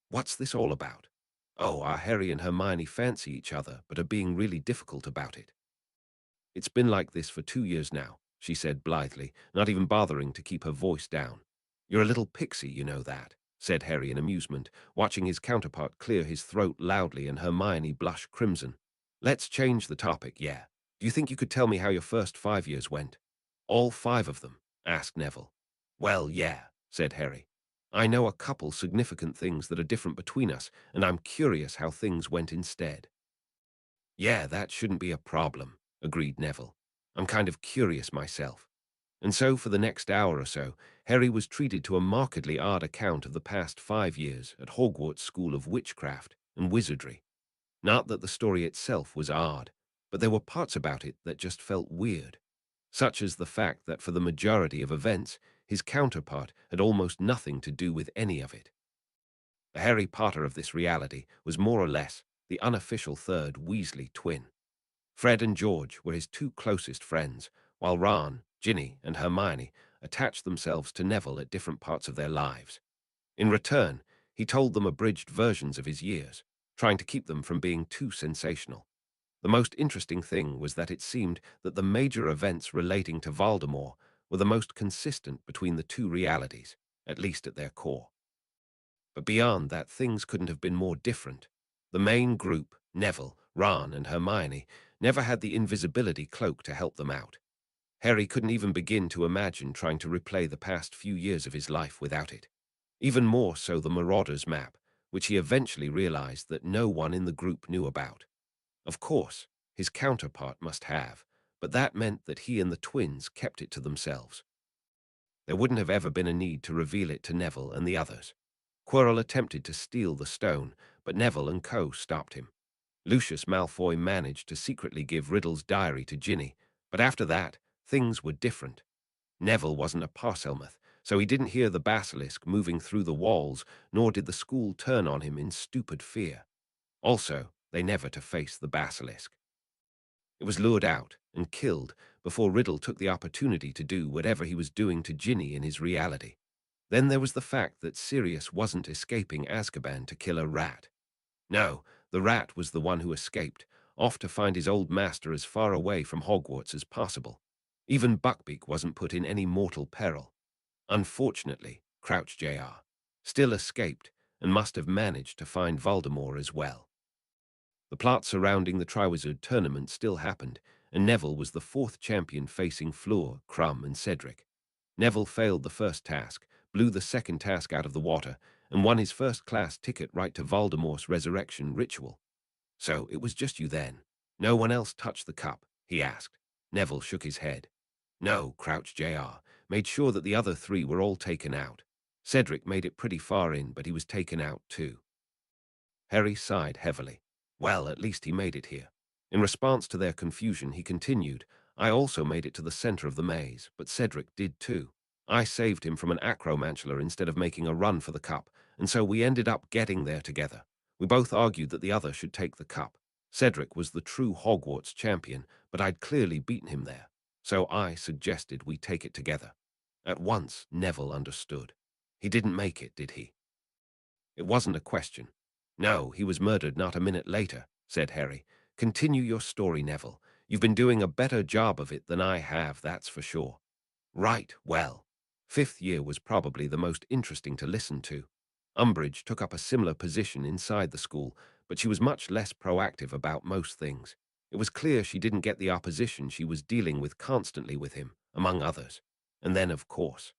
What's this all about? Oh, our Harry and Hermione fancy each other but are being really difficult about it. It's been like this for 2 years now, she said blithely, not even bothering to keep her voice down. You're a little pixie, you know that, said Harry in amusement, watching his counterpart clear his throat loudly and Hermione blush crimson. Let's change the topic, yeah. Do you think you could tell me how your first 5 years went? All 5 of them, asked Neville. Well, yeah, said Harry. I know a couple significant things that are different between us, and I'm curious how things went instead. Yeah, that shouldn't be a problem, agreed Neville. I'm kind of curious myself. And so for the next hour or so, Harry was treated to a markedly odd account of the past 5 years at Hogwarts School of Witchcraft and Wizardry. Not that the story itself was odd, but there were parts about it that just felt weird, such as the fact that for the majority of events, his counterpart had almost nothing to do with any of it. The Harry Potter of this reality was more or less the unofficial third Weasley twin. Fred and George were his 2 closest friends, while Ron, Ginny, and Hermione attached themselves to Neville at different parts of their lives. In return, he told them abridged versions of his years, trying to keep them from being too sensational. The most interesting thing was that it seemed that the major events relating to Voldemort were the most consistent between the 2 realities, at least at their core. But beyond that, things couldn't have been more different. The main group, Neville, Ron, and Hermione, never had the invisibility cloak to help them out. Harry couldn't even begin to imagine trying to replay the past few years of his life without it. Even more so the Marauders map, which he eventually realized that no one in the group knew about. Of course, his counterpart must have, but that meant that he and the twins kept it to themselves. There wouldn't have ever been a need to reveal it to Neville and the others. Quirrell attempted to steal the stone, but Neville and Co. stopped him. Lucius Malfoy managed to secretly give Riddle's diary to Ginny, but after that, things were different. Neville wasn't a Parselmouth, so he didn't hear the basilisk moving through the walls, nor did the school turn on him in stupid fear. Also, they never to face the basilisk. It was lured out and killed before Riddle took the opportunity to do whatever he was doing to Ginny in his reality. Then there was the fact that Sirius wasn't escaping Azkaban to kill a rat. No, the rat was the one who escaped, off to find his old master as far away from Hogwarts as possible. Even Buckbeak wasn't put in any mortal peril. Unfortunately, Crouch Jr. still escaped and must have managed to find Voldemort as well. The plot surrounding the Triwizard Tournament still happened, and Neville was the 4th champion facing Fleur, Crumb, and Cedric. Neville failed the first task, blew the second task out of the water, and won his first-class ticket right to Voldemort's resurrection ritual. So it was just you then. No one else touched the cup, he asked. Neville shook his head. No, Crouch Jr. made sure that the other 3 were all taken out. Cedric made it pretty far in, but he was taken out too. Harry sighed heavily. Well, at least he made it here. In response to their confusion, he continued, I also made it to the center of the maze, but Cedric did too. I saved him from an acromantula instead of making a run for the cup, and so we ended up getting there together. We both argued that the other should take the cup. Cedric was the true Hogwarts champion, but I'd clearly beaten him there. So I suggested we take it together. At once, Neville understood. He didn't make it, did he? It wasn't a question. No, he was murdered not a minute later, said Harry. Continue your story, Neville. You've been doing a better job of it than I have, that's for sure. Right, well. Fifth year was probably the most interesting to listen to. Umbridge took up a similar position inside the school, but she was much less proactive about most things. It was clear she didn't get the opposition she was dealing with constantly with him, among others. And then, of course.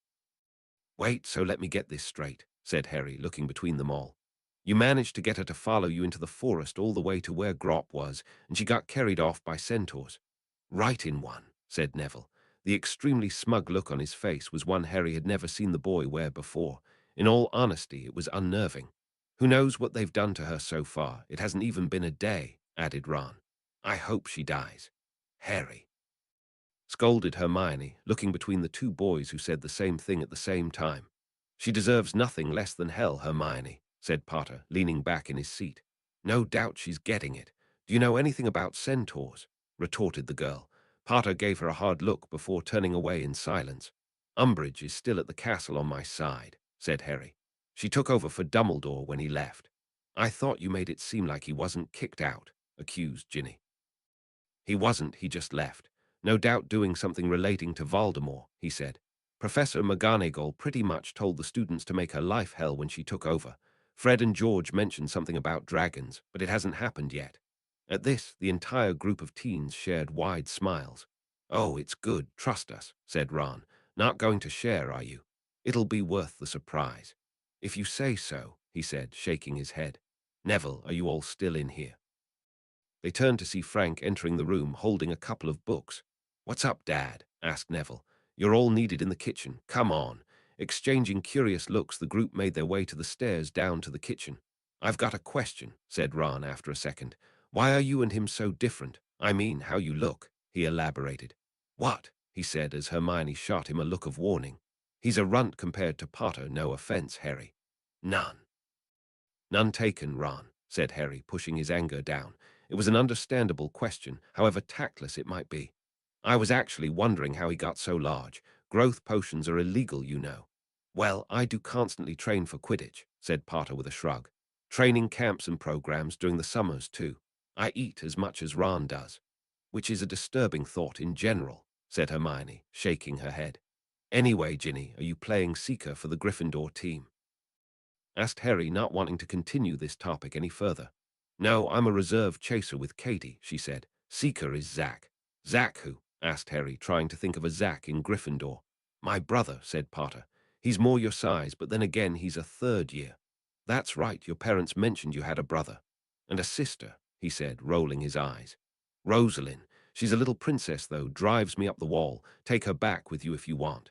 Wait, so let me get this straight, said Harry, looking between them all. You managed to get her to follow you into the forest all the way to where Grop was, and she got carried off by centaurs. Right in one, said Neville. The extremely smug look on his face was one Harry had never seen the boy wear before. In all honesty, it was unnerving. Who knows what they've done to her so far? It hasn't even been a day, added Ron. I hope she dies. Harry, scolded Hermione, looking between the two boys who said the same thing at the same time. She deserves nothing less than hell, Hermione, said Potter, leaning back in his seat. No doubt she's getting it. Do you know anything about centaurs? Retorted the girl. Potter gave her a hard look before turning away in silence. Umbridge is still at the castle on my side, said Harry. She took over for Dumbledore when he left. I thought you made it seem like he wasn't kicked out, accused Ginny. He wasn't, he just left. No doubt doing something relating to Voldemort, he said. Professor McGonagall pretty much told the students to make her life hell when she took over. Fred and George mentioned something about dragons, but it hasn't happened yet. At this, the entire group of teens shared wide smiles. Oh, it's good, trust us, said Ron. Not going to share, are you? It'll be worth the surprise. If you say so, he said, shaking his head. Neville, are you all still in here? They turned to see Frank entering the room holding a couple of books. What's up, Dad? Asked Neville. You're all needed in the kitchen. Come on. Exchanging curious looks, the group made their way to the stairs down to the kitchen. I've got a question, said Ron after a second. Why are you and him so different? I mean, how you look, he elaborated. What? He said as Hermione shot him a look of warning. He's a runt compared to Potter, no offense, Harry. None. None taken, Ron, said Harry, pushing his anger down. It was an understandable question, however tactless it might be. I was actually wondering how he got so large. Growth potions are illegal, you know. Well, I do constantly train for Quidditch, said Potter with a shrug. Training camps and programs during the summers, too. I eat as much as Ron does. Which is a disturbing thought in general, said Hermione, shaking her head. Anyway, Ginny, are you playing Seeker for the Gryffindor team? Asked Harry, not wanting to continue this topic any further. No, I'm a reserve chaser with Katie, she said. Seeker is Zack. Zack who? Asked Harry, trying to think of a Zack in Gryffindor. My brother, said Potter. He's more your size, but then again he's a third year. That's right, your parents mentioned you had a brother. And a sister, he said, rolling his eyes. Rosalind. She's a little princess, though, drives me up the wall. Take her back with you if you want.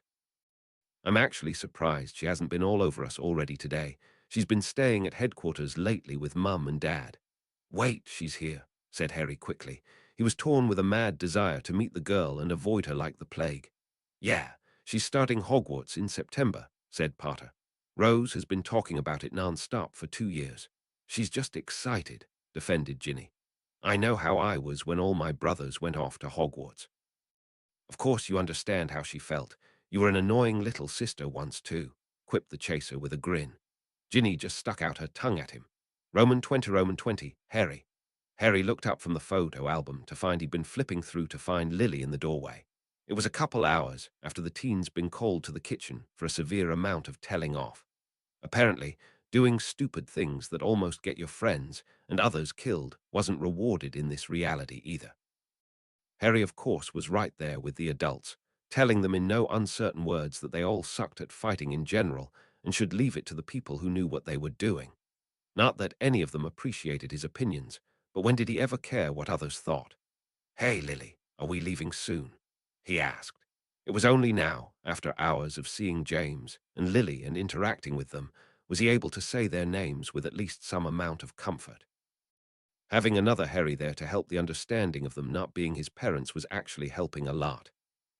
I'm actually surprised she hasn't been all over us already today. She's been staying at headquarters lately with Mum and Dad. Wait, she's here, said Harry quickly. He was torn with a mad desire to meet the girl and avoid her like the plague. Yeah, she's starting Hogwarts in September, said Potter. Rose has been talking about it non-stop for 2 years. She's just excited, defended Ginny. I know how I was when all my brothers went off to Hogwarts. Of course you understand how she felt. You were an annoying little sister once too, quipped the chaser with a grin. Ginny just stuck out her tongue at him. Roman 20, Harry. Harry looked up from the photo album to find he'd been flipping through to find Lily in the doorway. It was a couple hours after the teen's been called to the kitchen for a severe amount of telling off. Apparently, doing stupid things that almost get your friends and others killed wasn't rewarded in this reality either. Harry, of course, was right there with the adults, telling them in no uncertain words that they all sucked at fighting in general and should leave it to the people who knew what they were doing. Not that any of them appreciated his opinions, but when did he ever care what others thought? Hey, Lily, are we leaving soon? He asked. It was only now, after hours of seeing James and Lily and interacting with them, Was he able to say their names with at least some amount of comfort? Having another Harry there to help the understanding of them not being his parents was actually helping a lot.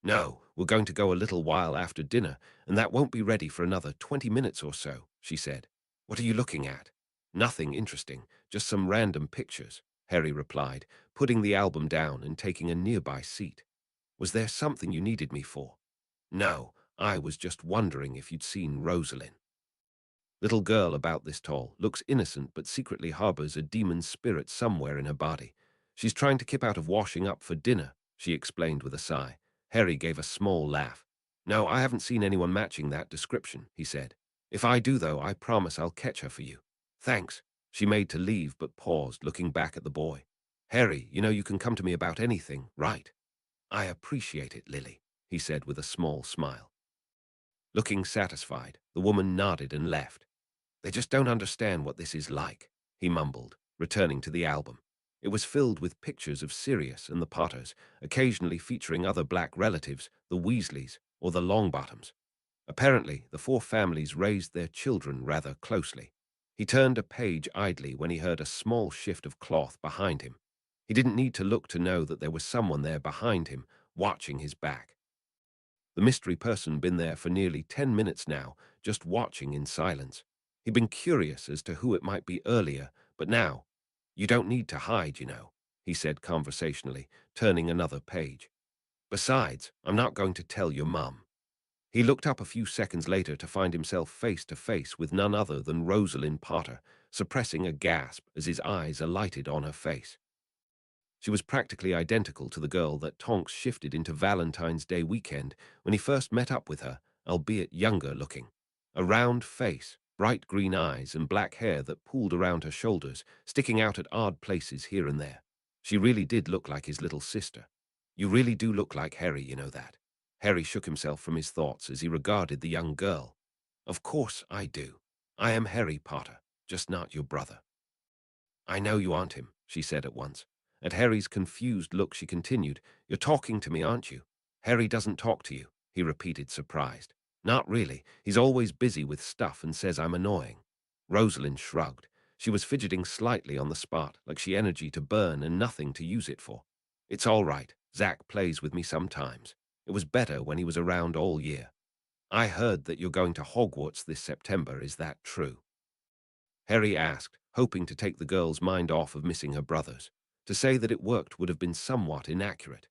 No, we're going to go a little while after dinner, and that won't be ready for another 20 minutes or so, she said. What are you looking at? Nothing interesting, just some random pictures, Harry replied, putting the album down and taking a nearby seat. Was there something you needed me for? No, I was just wondering if you'd seen Rosalind. Little girl about this tall, looks innocent but secretly harbors a demon spirit somewhere in her body. She's trying to keep out of washing up for dinner, she explained with a sigh. Harry gave a small laugh. No, I haven't seen anyone matching that description, he said. If I do, though, I promise I'll catch her for you. Thanks. She made to leave but paused, looking back at the boy. Harry, you know you can come to me about anything, right? I appreciate it, Lily, he said with a small smile. Looking satisfied, the woman nodded and left. They just don't understand what this is like, he mumbled, returning to the album. It was filled with pictures of Sirius and the Potters, occasionally featuring other black relatives, the Weasleys or the Longbottoms. Apparently, the four families raised their children rather closely. He turned a page idly when he heard a small shift of cloth behind him. He didn't need to look to know that there was someone there behind him, watching his back. The mystery person been there for nearly 10 minutes now, just watching in silence. He'd been curious as to who it might be earlier, but now, you don't need to hide, you know, he said conversationally, turning another page. Besides, I'm not going to tell your mum. He looked up a few seconds later to find himself face to face with none other than Rosalind Potter, suppressing a gasp as his eyes alighted on her face. She was practically identical to the girl that Tonks shifted into Valentine's Day weekend when he first met up with her, albeit younger looking. A round face, bright green eyes, and black hair that pooled around her shoulders, sticking out at odd places here and there. She really did look like his little sister. You really do look like Harry, you know that. Harry shook himself from his thoughts as he regarded the young girl. Of course I do. I am Harry Potter, just not your brother. I know you aren't him, she said at once. At Harry's confused look, she continued, You're talking to me, aren't you? Harry doesn't talk to you, he repeated, surprised. Not really. He's always busy with stuff and says I'm annoying. Rosalind shrugged. She was fidgeting slightly on the spot, like she energy to burn and nothing to use it for. It's all right. Zach plays with me sometimes. It was better when he was around all year. I heard that you're going to Hogwarts this September. Is that true? Harry asked, hoping to take the girl's mind off of missing her brothers. To say that it worked would have been somewhat inaccurate.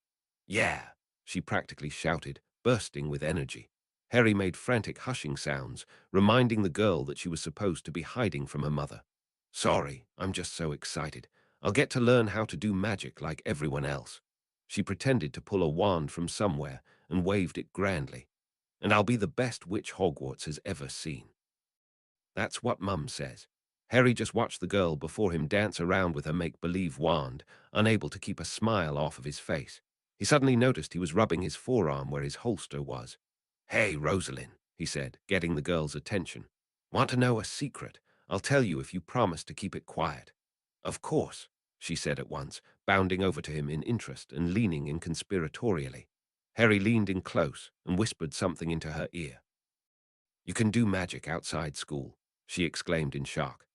Yeah, she practically shouted, bursting with energy. Harry made frantic hushing sounds, reminding the girl that she was supposed to be hiding from her mother. Sorry, I'm just so excited. I'll get to learn how to do magic like everyone else. She pretended to pull a wand from somewhere and waved it grandly. And I'll be the best witch Hogwarts has ever seen. That's what Mum says. Harry just watched the girl before him dance around with her make-believe wand, unable to keep a smile off of his face. He suddenly noticed he was rubbing his forearm where his holster was. Hey, Rosalind, he said, getting the girl's attention. Want to know a secret? I'll tell you if you promise to keep it quiet. Of course, she said at once, bounding over to him in interest and leaning in conspiratorially. Harry leaned in close and whispered something into her ear. You can do magic outside school, she exclaimed in shock.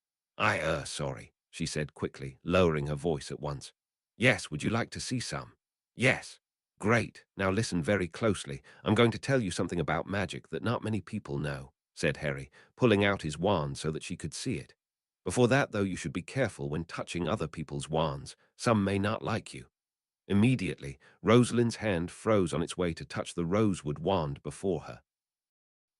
Sorry, she said quickly, lowering her voice at once. Yes, would you like to see some? Yes. Great. Now listen very closely. I'm going to tell you something about magic that not many people know, said Harry, pulling out his wand so that she could see it. Before that, though, you should be careful when touching other people's wands. Some may not like you. Immediately, Rosalind's hand froze on its way to touch the rosewood wand before her.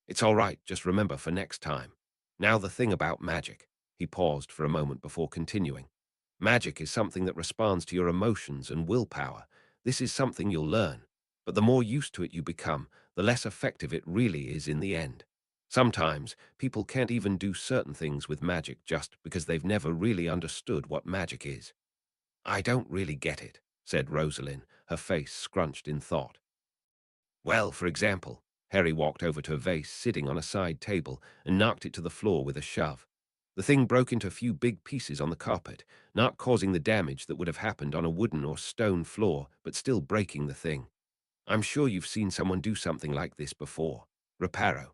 It's all right, just remember for next time. Now the thing about magic. He paused for a moment before continuing. Magic is something that responds to your emotions and willpower. This is something you'll learn. But the more used to it you become, the less effective it really is in the end. Sometimes, people can't even do certain things with magic just because they've never really understood what magic is. I don't really get it, said Rosalind, her face scrunched in thought. Well, for example, Harry walked over to a vase sitting on a side table and knocked it to the floor with a shove. The thing broke into a few big pieces on the carpet, not causing the damage that would have happened on a wooden or stone floor, but still breaking the thing. I'm sure you've seen someone do something like this before. Reparo.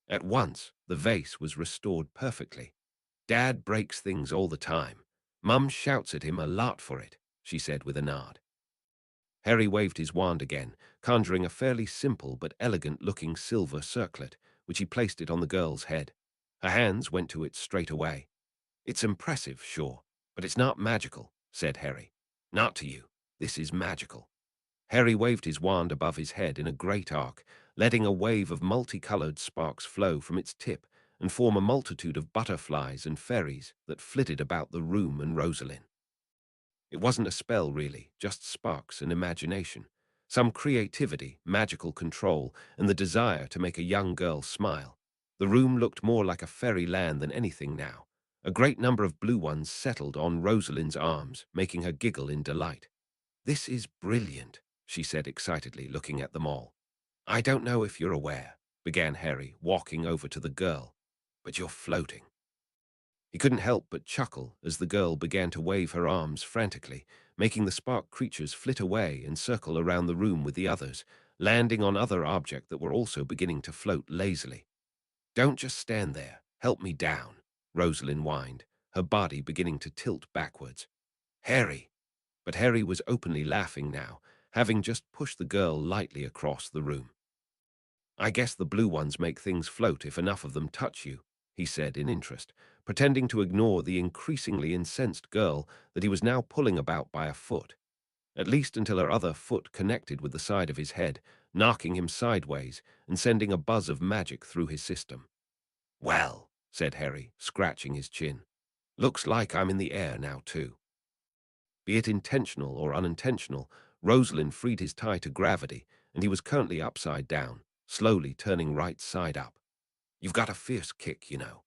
At once, the vase was restored perfectly. Dad breaks things all the time. Mum shouts at him a lot for it, she said with a nod. Harry waved his wand again, conjuring a fairly simple but elegant-looking silver circlet, which he placed it on the girl's head. Her hands went to it straight away. "It's impressive, sure, but it's not magical," said Harry. "Not to you. This is magical." Harry waved his wand above his head in a great arc, letting a wave of multicolored sparks flow from its tip and form a multitude of butterflies and fairies that flitted about the room and Rosalind. It wasn't a spell, really, just sparks and imagination, some creativity, magical control, and the desire to make a young girl smile. The room looked more like a fairy land than anything now. A great number of blue ones settled on Rosalind's arms, making her giggle in delight. "This is brilliant," she said excitedly, looking at them all. "I don't know if you're aware," began Harry, walking over to the girl, "but you're floating." He couldn't help but chuckle as the girl began to wave her arms frantically, making the spark creatures flit away and circle around the room with the others, landing on other objects that were also beginning to float lazily. "Don't just stand there. Help me down," Rosalind whined, her body beginning to tilt backwards. "Harry!" But Harry was openly laughing now, having just pushed the girl lightly across the room. "I guess the blue ones make things float if enough of them touch you," he said in interest, pretending to ignore the increasingly incensed girl that he was now pulling about by a foot, at least until her other foot connected with the side of his head, knocking him sideways and sending a buzz of magic through his system. "Well," said Harry, scratching his chin, "looks like I'm in the air now, too." Be it intentional or unintentional, Rosalind freed his tie to gravity, and he was currently upside down, slowly turning right side up. "You've got a fierce kick, you know."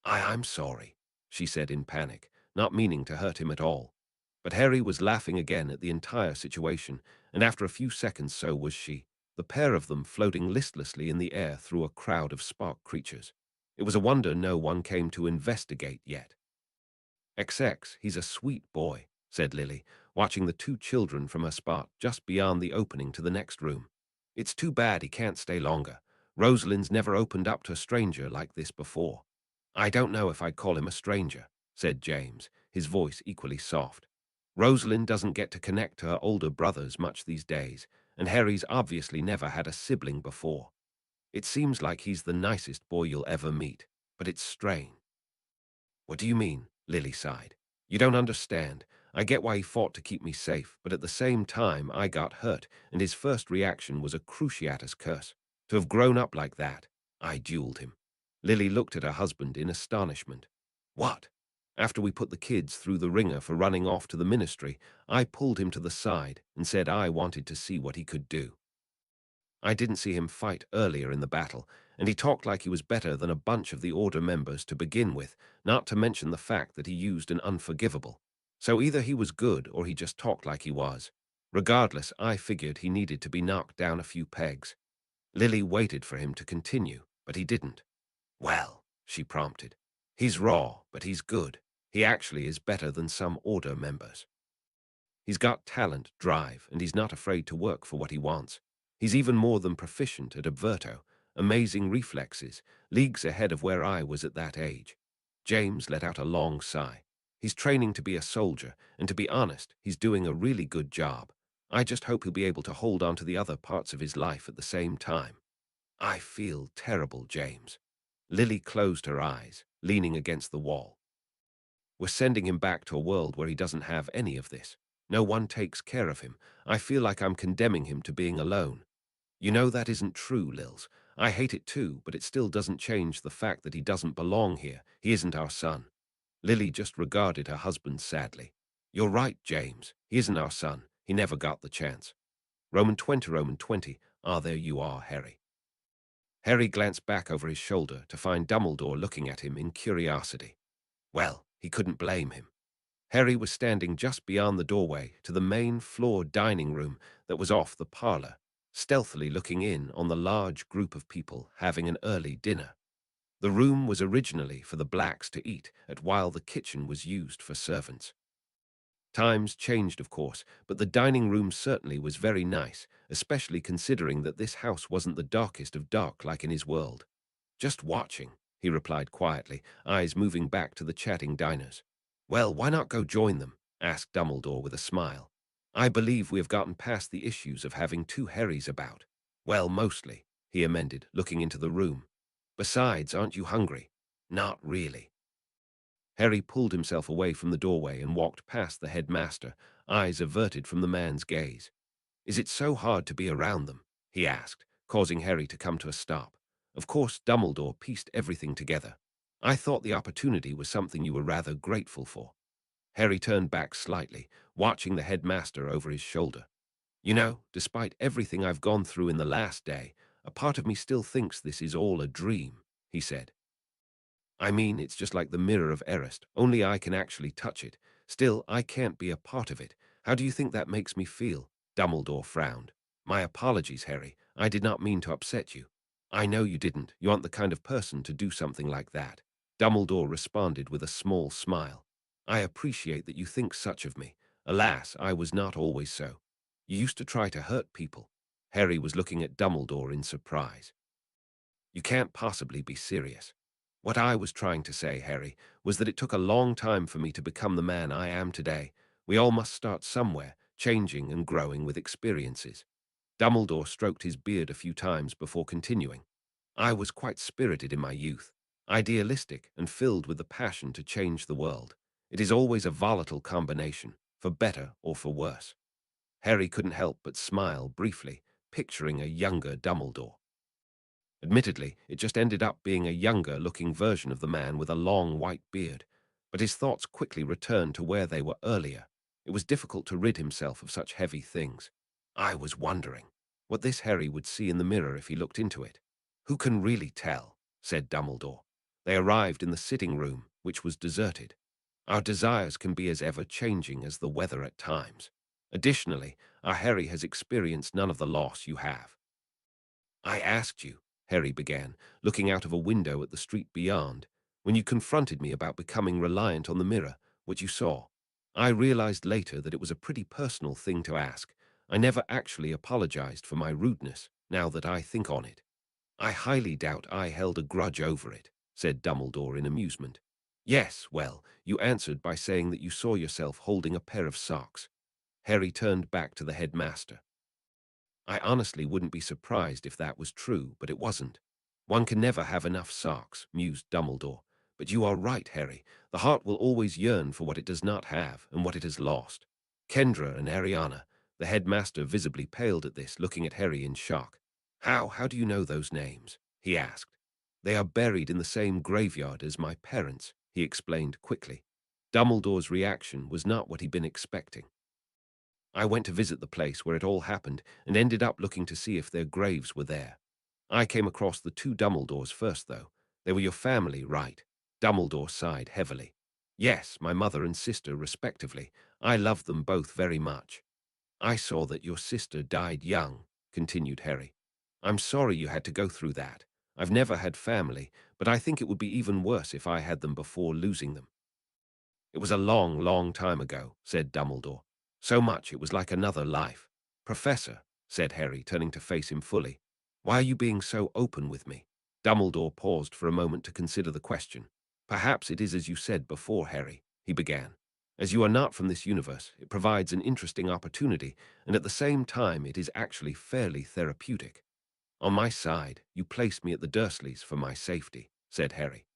I'm sorry," she said in panic, not meaning to hurt him at all. But Harry was laughing again at the entire situation, and after a few seconds so was she, the pair of them floating listlessly in the air through a crowd of spark creatures. It was a wonder no one came to investigate yet. "XX, he's a sweet boy," said Lily, watching the two children from her spot just beyond the opening to the next room. "It's too bad he can't stay longer. Rosalind's never opened up to a stranger like this before." "I don't know if I'd call him a stranger," said James, his voice equally soft. "Rosalind doesn't get to connect to her older brothers much these days, and Harry's obviously never had a sibling before. It seems like he's the nicest boy you'll ever meet, but it's strange." "What do you mean?" Lily sighed. "You don't understand. I get why he fought to keep me safe, but at the same time I got hurt, and his first reaction was a cruciatus curse. To have grown up like that, I dueled him." Lily looked at her husband in astonishment. "What?" "After we put the kids through the ringer for running off to the ministry, I pulled him to the side and said I wanted to see what he could do. I didn't see him fight earlier in the battle, and he talked like he was better than a bunch of the Order members to begin with, not to mention the fact that he used an unforgivable. So either he was good or he just talked like he was. Regardless, I figured he needed to be knocked down a few pegs." Lily waited for him to continue, but he didn't. "Well," she prompted, "he's raw, but he's good. He actually is better than some Order members. He's got talent, drive, and he's not afraid to work for what he wants. He's even more than proficient at Averto, amazing reflexes, leagues ahead of where I was at that age." James let out a long sigh. "He's training to be a soldier, and to be honest, he's doing a really good job. I just hope he'll be able to hold on to the other parts of his life at the same time." "I feel terrible, James." Lily closed her eyes, leaning against the wall. "We're sending him back to a world where he doesn't have any of this. No one takes care of him. I feel like I'm condemning him to being alone." "You know that isn't true, Lils. I hate it too, but it still doesn't change the fact that he doesn't belong here. He isn't our son." Lily just regarded her husband sadly. "You're right, James. He isn't our son. He never got the chance." Roman 20, Roman 20. "Ah, there you are, Harry." Harry glanced back over his shoulder to find Dumbledore looking at him in curiosity. Well, he couldn't blame him. Harry was standing just beyond the doorway to the main floor dining room that was off the parlor, stealthily looking in on the large group of people having an early dinner. The room was originally for the blacks to eat at while the kitchen was used for servants. Times changed, of course, but the dining room certainly was very nice, especially considering that this house wasn't the darkest of dark like in his world. Just watching, he replied quietly, eyes moving back to the chatting diners. Well, why not go join them? Asked Dumbledore with a smile. I believe we have gotten past the issues of having two Harrys about. Well, mostly, he amended, looking into the room. Besides, aren't you hungry? Not really. Harry pulled himself away from the doorway and walked past the headmaster, eyes averted from the man's gaze. Is it so hard to be around them? He asked, causing Harry to come to a stop. Of course, Dumbledore pieced everything together. I thought the opportunity was something you were rather grateful for. Harry turned back slightly, watching the headmaster over his shoulder. You know, despite everything I've gone through in the last day, a part of me still thinks this is all a dream, he said. I mean, it's just like the Mirror of Erist, only I can actually touch it. Still, I can't be a part of it. How do you think that makes me feel? Dumbledore frowned. My apologies, Harry. I did not mean to upset you. I know you didn't. You aren't the kind of person to do something like that. Dumbledore responded with a small smile. I appreciate that you think such of me. Alas, I was not always so. You used to try to hurt people. Harry was looking at Dumbledore in surprise. You can't possibly be serious. What I was trying to say, Harry, was that it took a long time for me to become the man I am today. We all must start somewhere, changing and growing with experiences. Dumbledore stroked his beard a few times before continuing. I was quite spirited in my youth, idealistic and filled with the passion to change the world. It is always a volatile combination, for better or for worse. Harry couldn't help but smile briefly, picturing a younger Dumbledore. Admittedly, it just ended up being a younger-looking version of the man with a long white beard, but his thoughts quickly returned to where they were earlier. It was difficult to rid himself of such heavy things. I was wondering what this Harry would see in the mirror if he looked into it. Who can really tell? Said Dumbledore. They arrived in the sitting room, which was deserted. Our desires can be as ever-changing as the weather at times. Additionally, our Harry has experienced none of the loss you have. I asked you, Harry began, looking out of a window at the street beyond, when you confronted me about becoming reliant on the mirror, what you saw. I realized later that it was a pretty personal thing to ask. I never actually apologized for my rudeness, now that I think on it. I highly doubt I held a grudge over it, said Dumbledore in amusement. Yes, well, you answered by saying that you saw yourself holding a pair of socks. Harry turned back to the headmaster. I honestly wouldn't be surprised if that was true, but it wasn't. One can never have enough socks, mused Dumbledore. But you are right, Harry. The heart will always yearn for what it does not have and what it has lost. Kendra and Ariana, the headmaster visibly paled at this, looking at Harry in shock. How do you know those names? He asked. They are buried in the same graveyard as my parents, he explained quickly. Dumbledore's reaction was not what he'd been expecting. I went to visit the place where it all happened and ended up looking to see if their graves were there. I came across the two Dumbledores first, though. They were your family, right? Dumbledore sighed heavily. Yes, my mother and sister, respectively. I loved them both very much. I saw that your sister died young, continued Harry. I'm sorry you had to go through that. I've never had family, but I think it would be even worse if I had them before losing them. It was a long, long time ago, said Dumbledore. So much it was like another life. Professor, said Harry, turning to face him fully, why are you being so open with me? Dumbledore paused for a moment to consider the question. Perhaps it is as you said before, Harry, he began. As you are not from this universe, it provides an interesting opportunity, and at the same time it is actually fairly therapeutic. On my side, you placed me at the Dursleys for my safety, said Harry.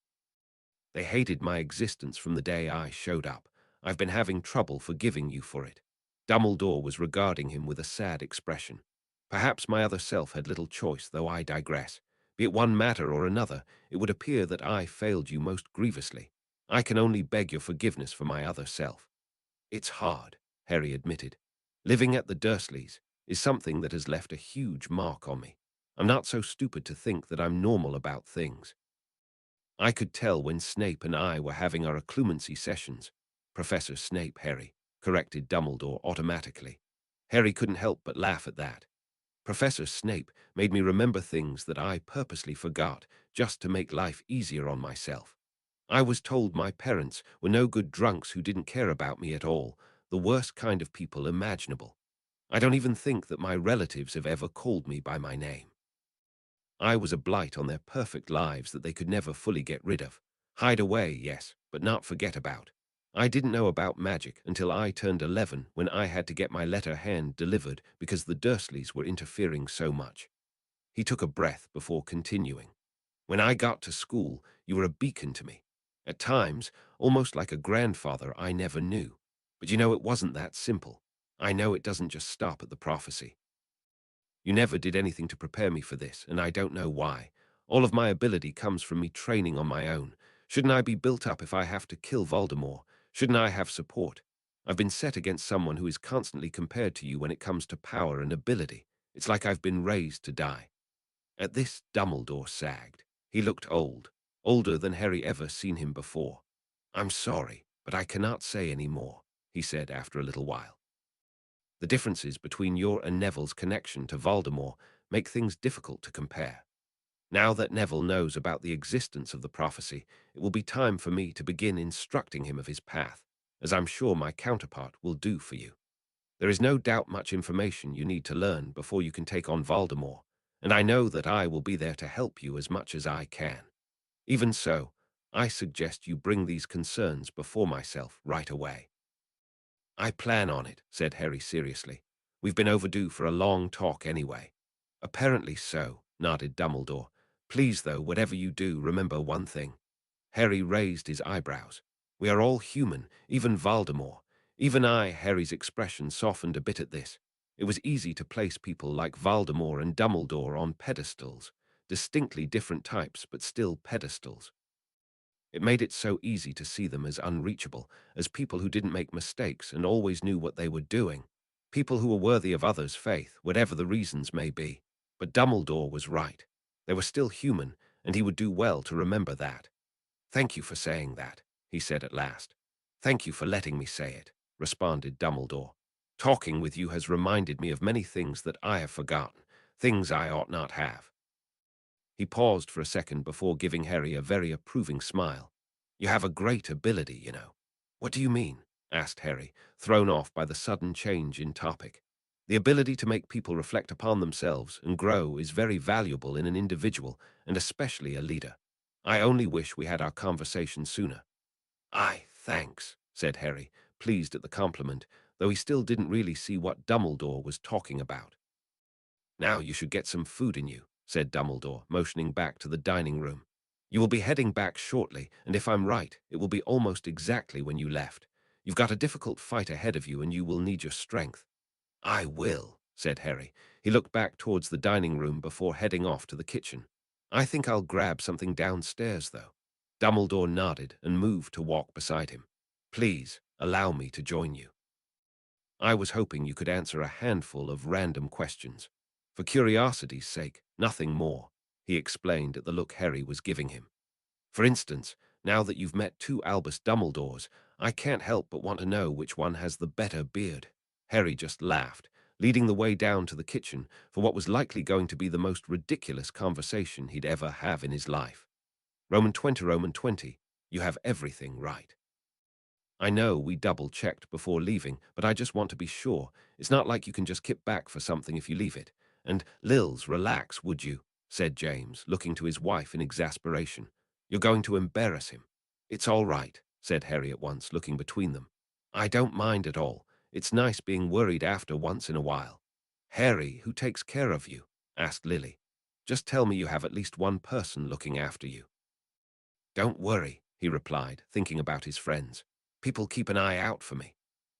They hated my existence from the day I showed up. I've been having trouble forgiving you for it. Dumbledore was regarding him with a sad expression. Perhaps my other self had little choice, though I digress. Be it one matter or another, it would appear that I failed you most grievously. I can only beg your forgiveness for my other self. It's hard, Harry admitted. Living at the Dursleys is something that has left a huge mark on me. I'm not so stupid to think that I'm normal about things. I could tell when Snape and I were having our occlumency sessions. Professor Snape, Harry, corrected Dumbledore automatically. Harry couldn't help but laugh at that. Professor Snape made me remember things that I purposely forgot just to make life easier on myself. I was told my parents were no good drunks who didn't care about me at all, the worst kind of people imaginable. I don't even think that my relatives have ever called me by my name. I was a blight on their perfect lives that they could never fully get rid of. Hide away, yes, but not forget about. I didn't know about magic until I turned 11 when I had to get my letter hand delivered because the Dursleys were interfering so much. He took a breath before continuing. When I got to school, you were a beacon to me. At times, almost like a grandfather I never knew. But you know, it wasn't that simple. I know it doesn't just stop at the prophecy. You never did anything to prepare me for this, and I don't know why. All of my ability comes from me training on my own. Shouldn't I be built up if I have to kill Voldemort? Shouldn't I have support? I've been set against someone who is constantly compared to you when it comes to power and ability. It's like I've been raised to die. At this, Dumbledore sagged. He looked old, older than Harry ever seen him before. I'm sorry, but I cannot say any more, he said after a little while. The differences between your and Neville's connection to Voldemort make things difficult to compare. Now that Neville knows about the existence of the prophecy, it will be time for me to begin instructing him of his path, as I'm sure my counterpart will do for you. There is no doubt much information you need to learn before you can take on Voldemort, and I know that I will be there to help you as much as I can. Even so, I suggest you bring these concerns before myself right away. I plan on it, said Harry seriously. We've been overdue for a long talk anyway. Apparently so, nodded Dumbledore. Please, though, whatever you do, remember one thing. Harry raised his eyebrows. We are all human, even Voldemort. Even I, Harry's expression softened a bit at this. It was easy to place people like Voldemort and Dumbledore on pedestals, distinctly different types, but still pedestals. It made it so easy to see them as unreachable, as people who didn't make mistakes and always knew what they were doing, people who were worthy of others' faith, whatever the reasons may be. But Dumbledore was right. They were still human, and he would do well to remember that. Thank you for saying that, he said at last. Thank you for letting me say it, responded Dumbledore. Talking with you has reminded me of many things that I have forgotten, things I ought not have. He paused for a second before giving Harry a very approving smile. You have a great ability, you know. What do you mean? Asked Harry, thrown off by the sudden change in topic. The ability to make people reflect upon themselves and grow is very valuable in an individual, and especially a leader. I only wish we had our conversation sooner. Aye, thanks, said Harry, pleased at the compliment, though he still didn't really see what Dumbledore was talking about. Now you should get some food in you, said Dumbledore, motioning back to the dining room. You will be heading back shortly, and if I'm right, it will be almost exactly when you left. You've got a difficult fight ahead of you, and you will need your strength. I will, said Harry. He looked back towards the dining room before heading off to the kitchen. I think I'll grab something downstairs, though. Dumbledore nodded and moved to walk beside him. Please, allow me to join you. I was hoping you could answer a handful of random questions. For curiosity's sake, nothing more, he explained at the look Harry was giving him. For instance, now that you've met two Albus Dumbledores, I can't help but want to know which one has the better beard. Harry just laughed, leading the way down to the kitchen for what was likely going to be the most ridiculous conversation he'd ever have in his life. Roman 20, Roman 20, you have everything right. I know we double-checked before leaving, but I just want to be sure. It's not like you can just kip back for something if you leave it. And, Lils, relax, would you? Said James, looking to his wife in exasperation. You're going to embarrass him. It's all right, said Harry at once, looking between them. I don't mind at all. It's nice being worried after once in a while. Harry, who takes care of you? Asked Lily. Just tell me you have at least one person looking after you. Don't worry, he replied, thinking about his friends. People keep an eye out for me.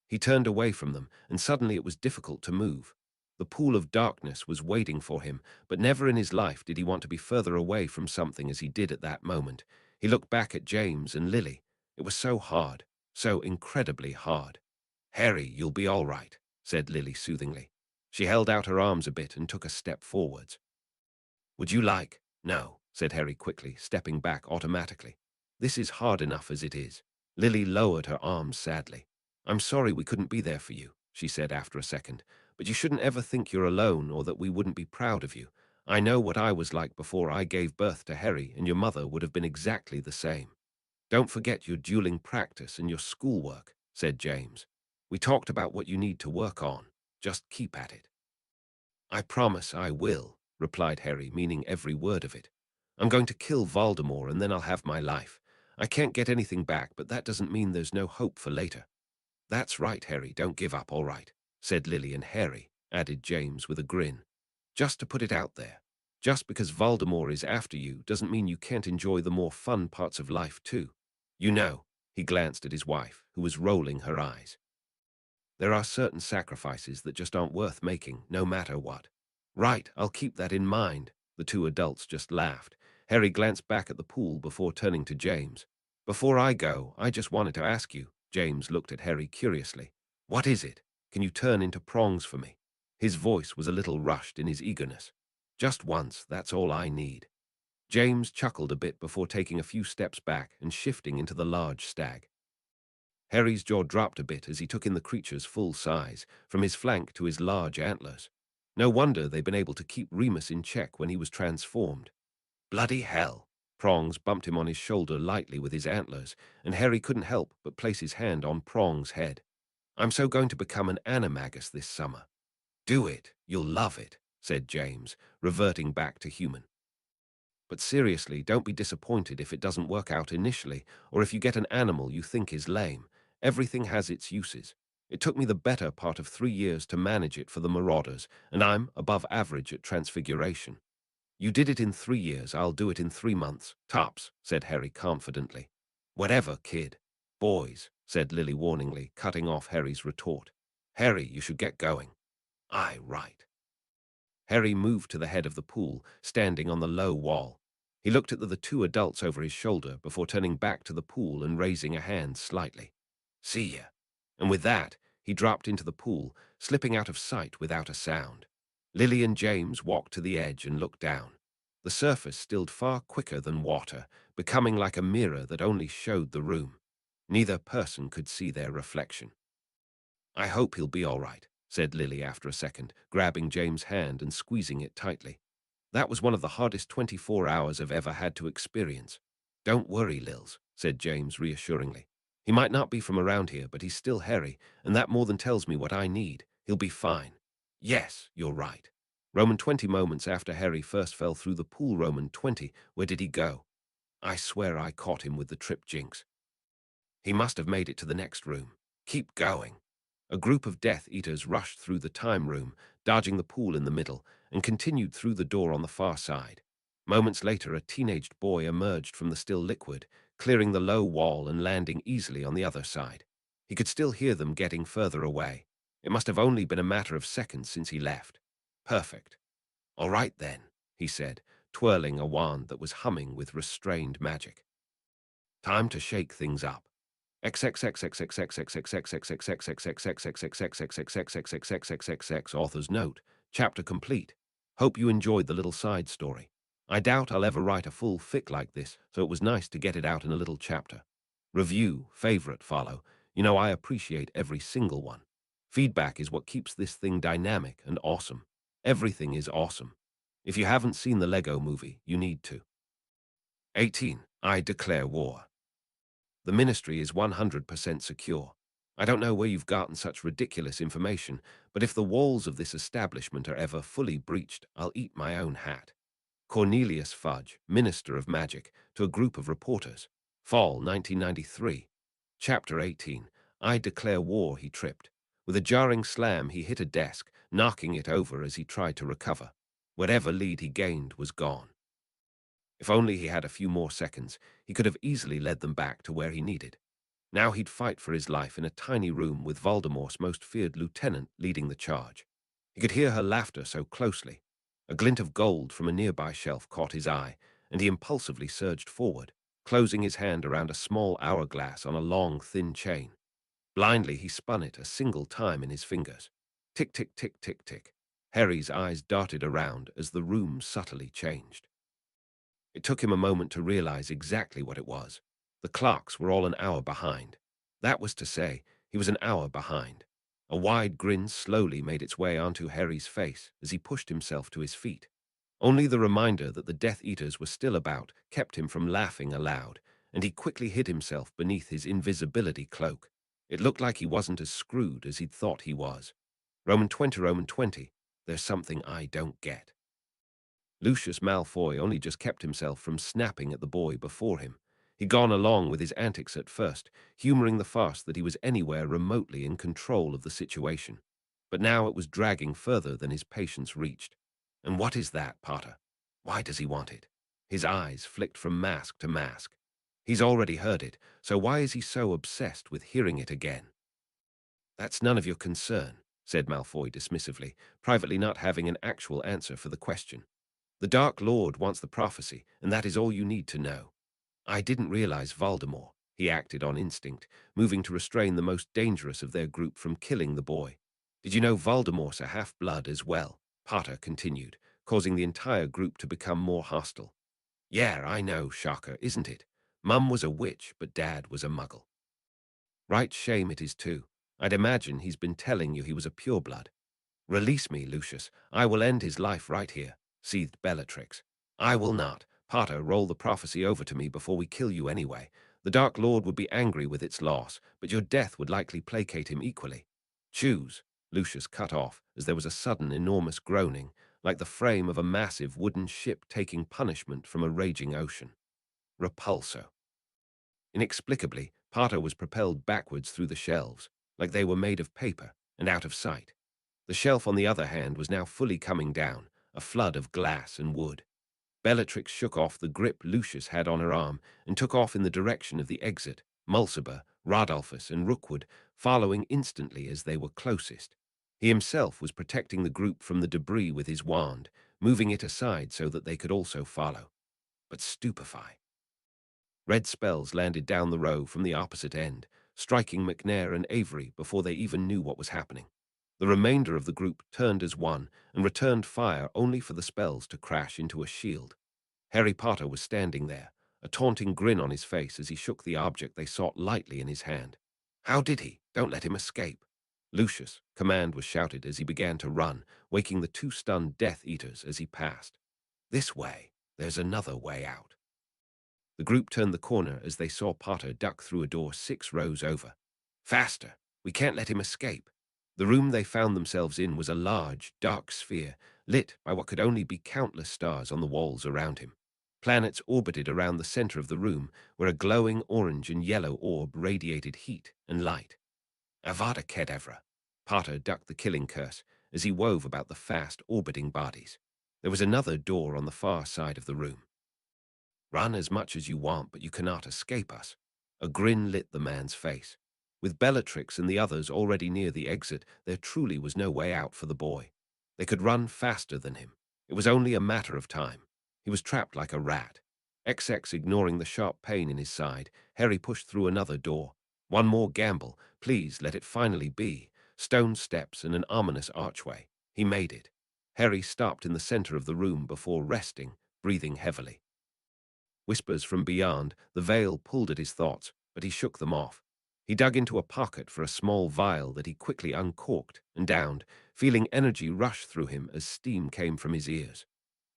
He turned away from them, and suddenly it was difficult to move. The pool of darkness was waiting for him, but never in his life did he want to be further away from something as he did at that moment. He looked back at James and Lily. It was so hard, so incredibly hard. Harry, you'll be all right, said Lily soothingly. She held out her arms a bit and took a step forwards. Would you like? No, said Harry quickly, stepping back automatically. This is hard enough as it is. Lily lowered her arms sadly. I'm sorry we couldn't be there for you, she said after a second, but you shouldn't ever think you're alone or that we wouldn't be proud of you. I know what I was like before I gave birth to Harry, and your mother would have been exactly the same. Don't forget your dueling practice and your schoolwork, said James. We talked about what you need to work on. Just keep at it. I promise I will, replied Harry, meaning every word of it. I'm going to kill Voldemort and then I'll have my life. I can't get anything back, but that doesn't mean there's no hope for later. That's right, Harry, don't give up, all right, said Lily, and Harry, added James with a grin. Just to put it out there, just because Voldemort is after you doesn't mean you can't enjoy the more fun parts of life too. You know, he glanced at his wife, who was rolling her eyes. There are certain sacrifices that just aren't worth making, no matter what. Right, I'll keep that in mind. The two adults just laughed. Harry glanced back at the pool before turning to James. Before I go, I just wanted to ask you. James looked at Harry curiously. What is it? Can you turn into prongs for me? His voice was a little rushed in his eagerness. Just once, that's all I need. James chuckled a bit before taking a few steps back and shifting into the large stag. Harry's jaw dropped a bit as he took in the creature's full size, from his flank to his large antlers. No wonder they'd been able to keep Remus in check when he was transformed. Bloody hell! Prongs bumped him on his shoulder lightly with his antlers, and Harry couldn't help but place his hand on Prong's head. I'm so going to become an animagus this summer. Do it, you'll love it, said James, reverting back to human. But seriously, don't be disappointed if it doesn't work out initially, or if you get an animal you think is lame. Everything has its uses. It took me the better part of 3 years to manage it for the Marauders, and I'm above average at Transfiguration. You did it in 3 years, I'll do it in 3 months, tops, said Harry confidently. Whatever, kid. Boys, said Lily warningly, cutting off Harry's retort. Harry, you should get going. Aye, right. Harry moved to the head of the pool, standing on the low wall. He looked at the two adults over his shoulder before turning back to the pool and raising a hand slightly. See ya. And with that, he dropped into the pool, slipping out of sight without a sound. Lily and James walked to the edge and looked down. The surface stilled far quicker than water, becoming like a mirror that only showed the room. Neither person could see their reflection. I hope he'll be all right, said Lily after a second, grabbing James' hand and squeezing it tightly. That was one of the hardest 24 hours I've ever had to experience. Don't worry, Lils, said James reassuringly. He might not be from around here, but he's still Harry, and that more than tells me what I need. He'll be fine. Yes, you're right. Roman 20 moments after Harry first fell through the pool. Roman 20, where did he go? I swear I caught him with the trip jinx. He must have made it to the next room. Keep going. A group of Death Eaters rushed through the time room, dodging the pool in the middle, and continued through the door on the far side. Moments later, a teenaged boy emerged from the still liquid, clearing the low wall and landing easily on the other side. He could still hear them getting further away. It must have only been a matter of seconds since he left. Perfect. All right then, he said, twirling a wand that was humming with restrained magic. Time to shake things up. Author's note. Chapter complete. Hope you enjoyed the little side story. I doubt I'll ever write a full fic like this, so it was nice to get it out in a little chapter. Review, favorite, follow. You know I appreciate every single one. Feedback is what keeps this thing dynamic and awesome. Everything is awesome. If you haven't seen the Lego movie, you need to. 18. I declare war. The ministry is 100% secure. I don't know where you've gotten such ridiculous information, but if the walls of this establishment are ever fully breached, I'll eat my own hat. Cornelius Fudge, Minister of Magic, to a group of reporters. Fall 1993. Chapter 18. I declare war. He tripped. With a jarring slam, he hit a desk, knocking it over as he tried to recover. Whatever lead he gained was gone. If only he had a few more seconds, he could have easily led them back to where he needed. Now he'd fight for his life in a tiny room with Voldemort's most feared lieutenant leading the charge. He could hear her laughter so closely. A glint of gold from a nearby shelf caught his eye, and he impulsively surged forward, closing his hand around a small hourglass on a long, thin chain. Blindly, he spun it a single time in his fingers. Tick, tick, tick, tick, tick. Harry's eyes darted around as the room subtly changed. It took him a moment to realize exactly what it was. The clocks were all an hour behind. That was to say, he was an hour behind. A wide grin slowly made its way onto Harry's face as he pushed himself to his feet. Only the reminder that the Death Eaters were still about kept him from laughing aloud, and he quickly hid himself beneath his invisibility cloak. It looked like he wasn't as screwed as he'd thought he was. Roman 20, Roman 20. There's something I don't get. Lucius Malfoy only just kept himself from snapping at the boy before him. He'd gone along with his antics at first, humoring the farce that he was anywhere remotely in control of the situation. But now it was dragging further than his patience reached. And what is that, Potter? Why does he want it? His eyes flicked from mask to mask. He's already heard it, so why is he so obsessed with hearing it again? That's none of your concern, said Malfoy dismissively, privately not having an actual answer for the question. The Dark Lord wants the prophecy, and that is all you need to know. I didn't realize Voldemort. He acted on instinct, moving to restrain the most dangerous of their group from killing the boy. Did you know Voldemort's a half-blood as well? Potter continued, causing the entire group to become more hostile. Yeah, I know, shocker, isn't it? Mum was a witch, but Dad was a muggle. Right shame it is too. I'd imagine he's been telling you he was a pureblood. Release me, Lucius. I will end his life right here, seethed Bellatrix. I will not. Potter, roll the prophecy over to me before we kill you anyway. The Dark Lord would be angry with its loss, but your death would likely placate him equally. Choose. Lucius cut off, as there was a sudden enormous groaning, like the frame of a massive wooden ship taking punishment from a raging ocean. Repulso. Inexplicably, Potter was propelled backwards through the shelves, like they were made of paper, and out of sight. The shelf, on the other hand, was now fully coming down, a flood of glass and wood. Bellatrix shook off the grip Lucius had on her arm and took off in the direction of the exit, Mulciber, Rodolphus, and Rookwood following instantly as they were closest. He himself was protecting the group from the debris with his wand, moving it aside so that they could also follow. But stupefy. Red spells landed down the row from the opposite end, striking McNair and Avery before they even knew what was happening. The remainder of the group turned as one and returned fire only for the spells to crash into a shield. Harry Potter was standing there, a taunting grin on his face as he shook the object they sought lightly in his hand. How did he? Don't let him escape. Lucius, command was shouted as he began to run, waking the two stunned Death Eaters as he passed. This way. There's another way out. The group turned the corner as they saw Potter duck through a door 6 rows over. Faster! We can't let him escape. The room they found themselves in was a large, dark sphere, lit by what could only be countless stars on the walls around him. Planets orbited around the center of the room, where a glowing orange and yellow orb radiated heat and light. Avada Kedavra! Potter ducked the killing curse as he wove about the fast-orbiting bodies. There was another door on the far side of the room. Run as much as you want, but you cannot escape us. A grin lit the man's face. With Bellatrix and the others already near the exit, there truly was no way out for the boy. They could run faster than him. It was only a matter of time. He was trapped like a rat. XX ignoring the sharp pain in his side, Harry pushed through another door. One more gamble. Please let it finally be. Stone steps and an ominous archway. He made it. Harry stopped in the center of the room before resting, breathing heavily. Whispers from beyond, the veil pulled at his thoughts, but he shook them off. He dug into a pocket for a small vial that he quickly uncorked and downed, feeling energy rush through him as steam came from his ears.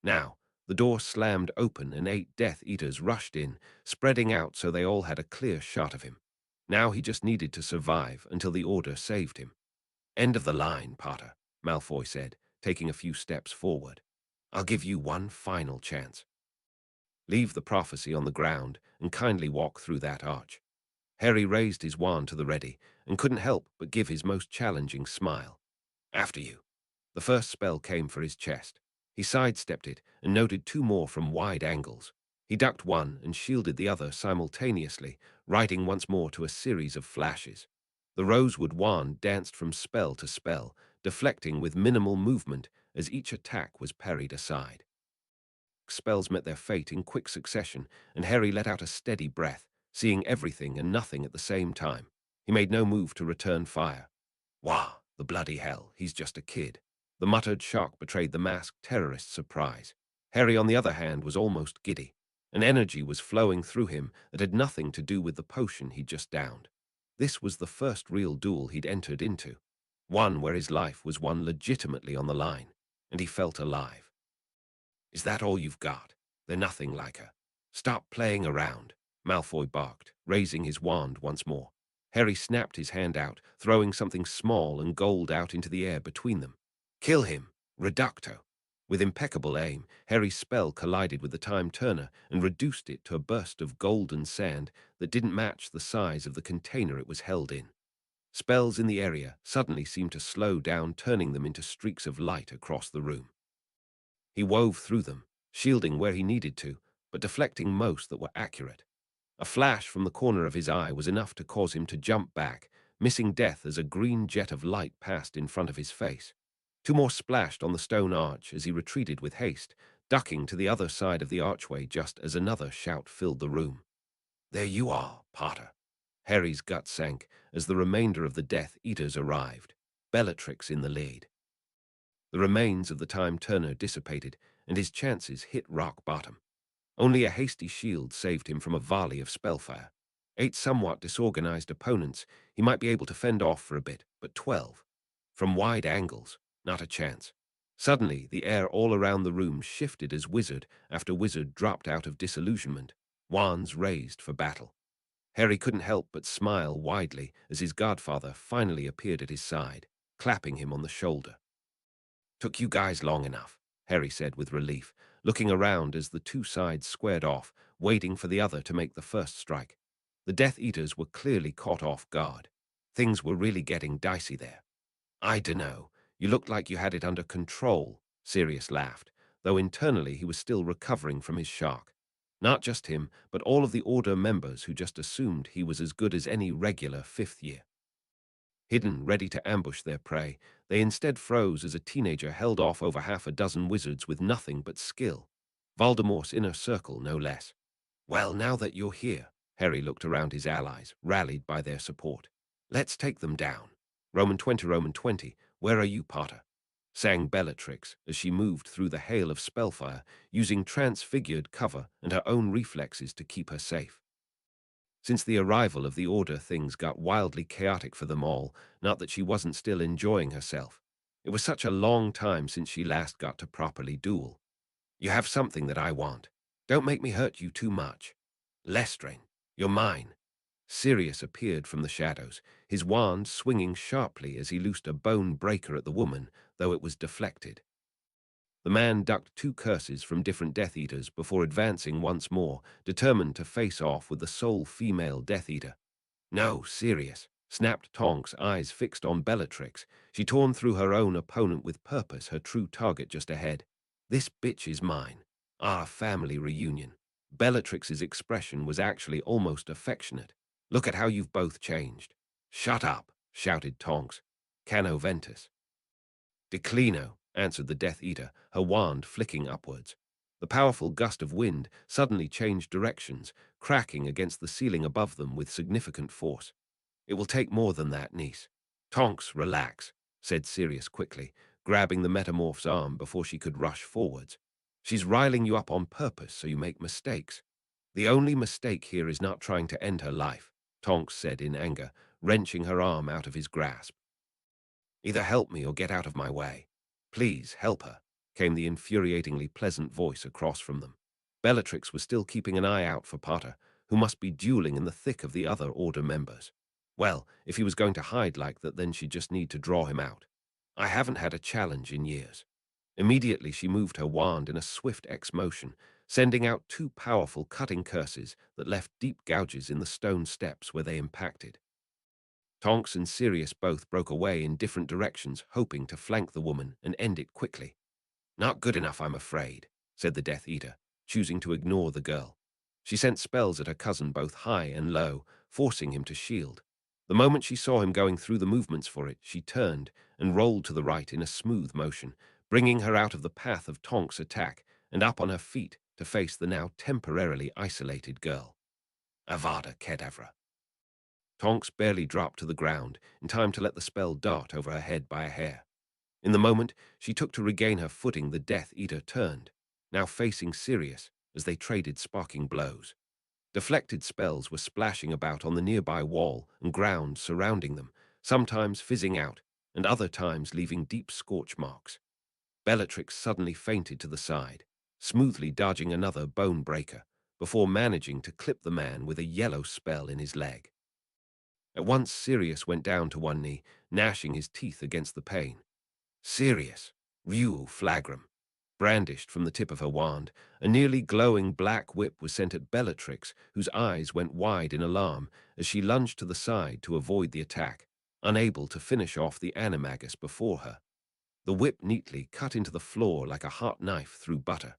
Now, the door slammed open and 8 Death Eaters rushed in, spreading out so they all had a clear shot of him. Now he just needed to survive until the order saved him. End of the line, Potter, Malfoy said, taking a few steps forward. I'll give you one final chance. Leave the prophecy on the ground and kindly walk through that arch. Harry raised his wand to the ready and couldn't help but give his most challenging smile. After you. The first spell came for his chest. He sidestepped it and noted 2 more from wide angles. He ducked one and shielded the other simultaneously, riding once more to a series of flashes. The rosewood wand danced from spell to spell, deflecting with minimal movement as each attack was parried aside. Spells met their fate in quick succession, and Harry let out a steady breath, seeing everything and nothing at the same time. He made no move to return fire. Wah, the bloody hell, he's just a kid. The muttered shock betrayed the masked terrorist's surprise. Harry, on the other hand, was almost giddy. An energy was flowing through him that had nothing to do with the potion he'd just downed. This was the first real duel he'd entered into, one where his life was won legitimately on the line, and he felt alive. Is that all you've got? They're nothing like her. Stop playing around, Malfoy barked, raising his wand once more. Harry snapped his hand out, throwing something small and gold out into the air between them. Kill him, Reducto. With impeccable aim, Harry's spell collided with the time turner and reduced it to a burst of golden sand that didn't match the size of the container it was held in. Spells in the area suddenly seemed to slow down, turning them into streaks of light across the room. He wove through them, shielding where he needed to, but deflecting most that were accurate. A flash from the corner of his eye was enough to cause him to jump back, missing death as a green jet of light passed in front of his face. Two more splashed on the stone arch as he retreated with haste, ducking to the other side of the archway just as another shout filled the room. "There you are, Potter." Harry's gut sank as the remainder of the Death Eaters arrived, Bellatrix in the lead. The remains of the time turner dissipated, and his chances hit rock bottom. Only a hasty shield saved him from a volley of spellfire. 8 somewhat disorganized opponents he might be able to fend off for a bit, but 12. From wide angles, not a chance. Suddenly, the air all around the room shifted as wizard after wizard dropped out of disillusionment, wands raised for battle. Harry couldn't help but smile widely as his godfather finally appeared at his side, clapping him on the shoulder. "Took you guys long enough," Harry said with relief, looking around as the two sides squared off, waiting for the other to make the first strike. The Death Eaters were clearly caught off guard. Things were really getting dicey there. "I dunno. You looked like you had it under control," Sirius laughed, though internally he was still recovering from his shock. Not just him, but all of the Order members who just assumed he was as good as any regular fifth year. Hidden, ready to ambush their prey, they instead froze as a teenager held off over half a dozen wizards with nothing but skill. Voldemort's inner circle, no less. "Well, now that you're here," Harry looked around his allies, rallied by their support. "Let's take them down." Roman 20, where are you, Potter?" sang Bellatrix as she moved through the hail of spellfire, using transfigured cover and her own reflexes to keep her safe. Since the arrival of the Order, things got wildly chaotic for them all, not that she wasn't still enjoying herself. It was such a long time since she last got to properly duel. "You have something that I want. Don't make me hurt you too much. Lestrain, you're mine." Sirius appeared from the shadows, his wand swinging sharply as he loosed a bone breaker at the woman, though it was deflected. The man ducked 2 curses from different Death Eaters before advancing once more, determined to face off with the sole female Death Eater. "No, Sirius," snapped Tonks, eyes fixed on Bellatrix. She torn through her own opponent with purpose, her true target just ahead. "This bitch is mine. Our family reunion." Bellatrix's expression was actually almost affectionate. "Look at how you've both changed." "Shut up," shouted Tonks. "Cano Ventus." "Declino," answered the Death Eater, her wand flicking upwards. The powerful gust of wind suddenly changed directions, cracking against the ceiling above them with significant force. "It will take more than that, niece." "Tonks, relax," said Sirius quickly, grabbing the metamorph's arm before she could rush forwards. "She's riling you up on purpose so you make mistakes." "The only mistake here is not trying to end her life," Tonks said in anger, wrenching her arm out of his grasp. "Either help me or get out of my way." "Please, help her," came the infuriatingly pleasant voice across from them. Bellatrix was still keeping an eye out for Potter, who must be dueling in the thick of the other Order members. Well, if he was going to hide like that, then she'd just need to draw him out. "I haven't had a challenge in years." Immediately she moved her wand in a swift X motion, sending out 2 powerful cutting curses that left deep gouges in the stone steps where they impacted. Tonks and Sirius both broke away in different directions, hoping to flank the woman and end it quickly. "Not good enough, I'm afraid," said the Death Eater, choosing to ignore the girl. She sent spells at her cousin both high and low, forcing him to shield. The moment she saw him going through the movements for it, she turned and rolled to the right in a smooth motion, bringing her out of the path of Tonks' attack and up on her feet to face the now temporarily isolated girl. "Avada Kedavra." Tonks barely dropped to the ground in time to let the spell dart over her head by a hair. In the moment she took to regain her footing, the Death Eater turned, now facing Sirius as they traded sparking blows. Deflected spells were splashing about on the nearby wall and ground surrounding them, sometimes fizzing out and other times leaving deep scorch marks. Bellatrix suddenly feinted to the side, smoothly dodging another bone breaker, before managing to clip the man with a yellow spell in his leg. At once Sirius went down to one knee, gnashing his teeth against the pain. "Sirius, Rue Flagram." Brandished from the tip of her wand, a nearly glowing black whip was sent at Bellatrix, whose eyes went wide in alarm as she lunged to the side to avoid the attack, unable to finish off the animagus before her. The whip neatly cut into the floor like a hot knife through butter.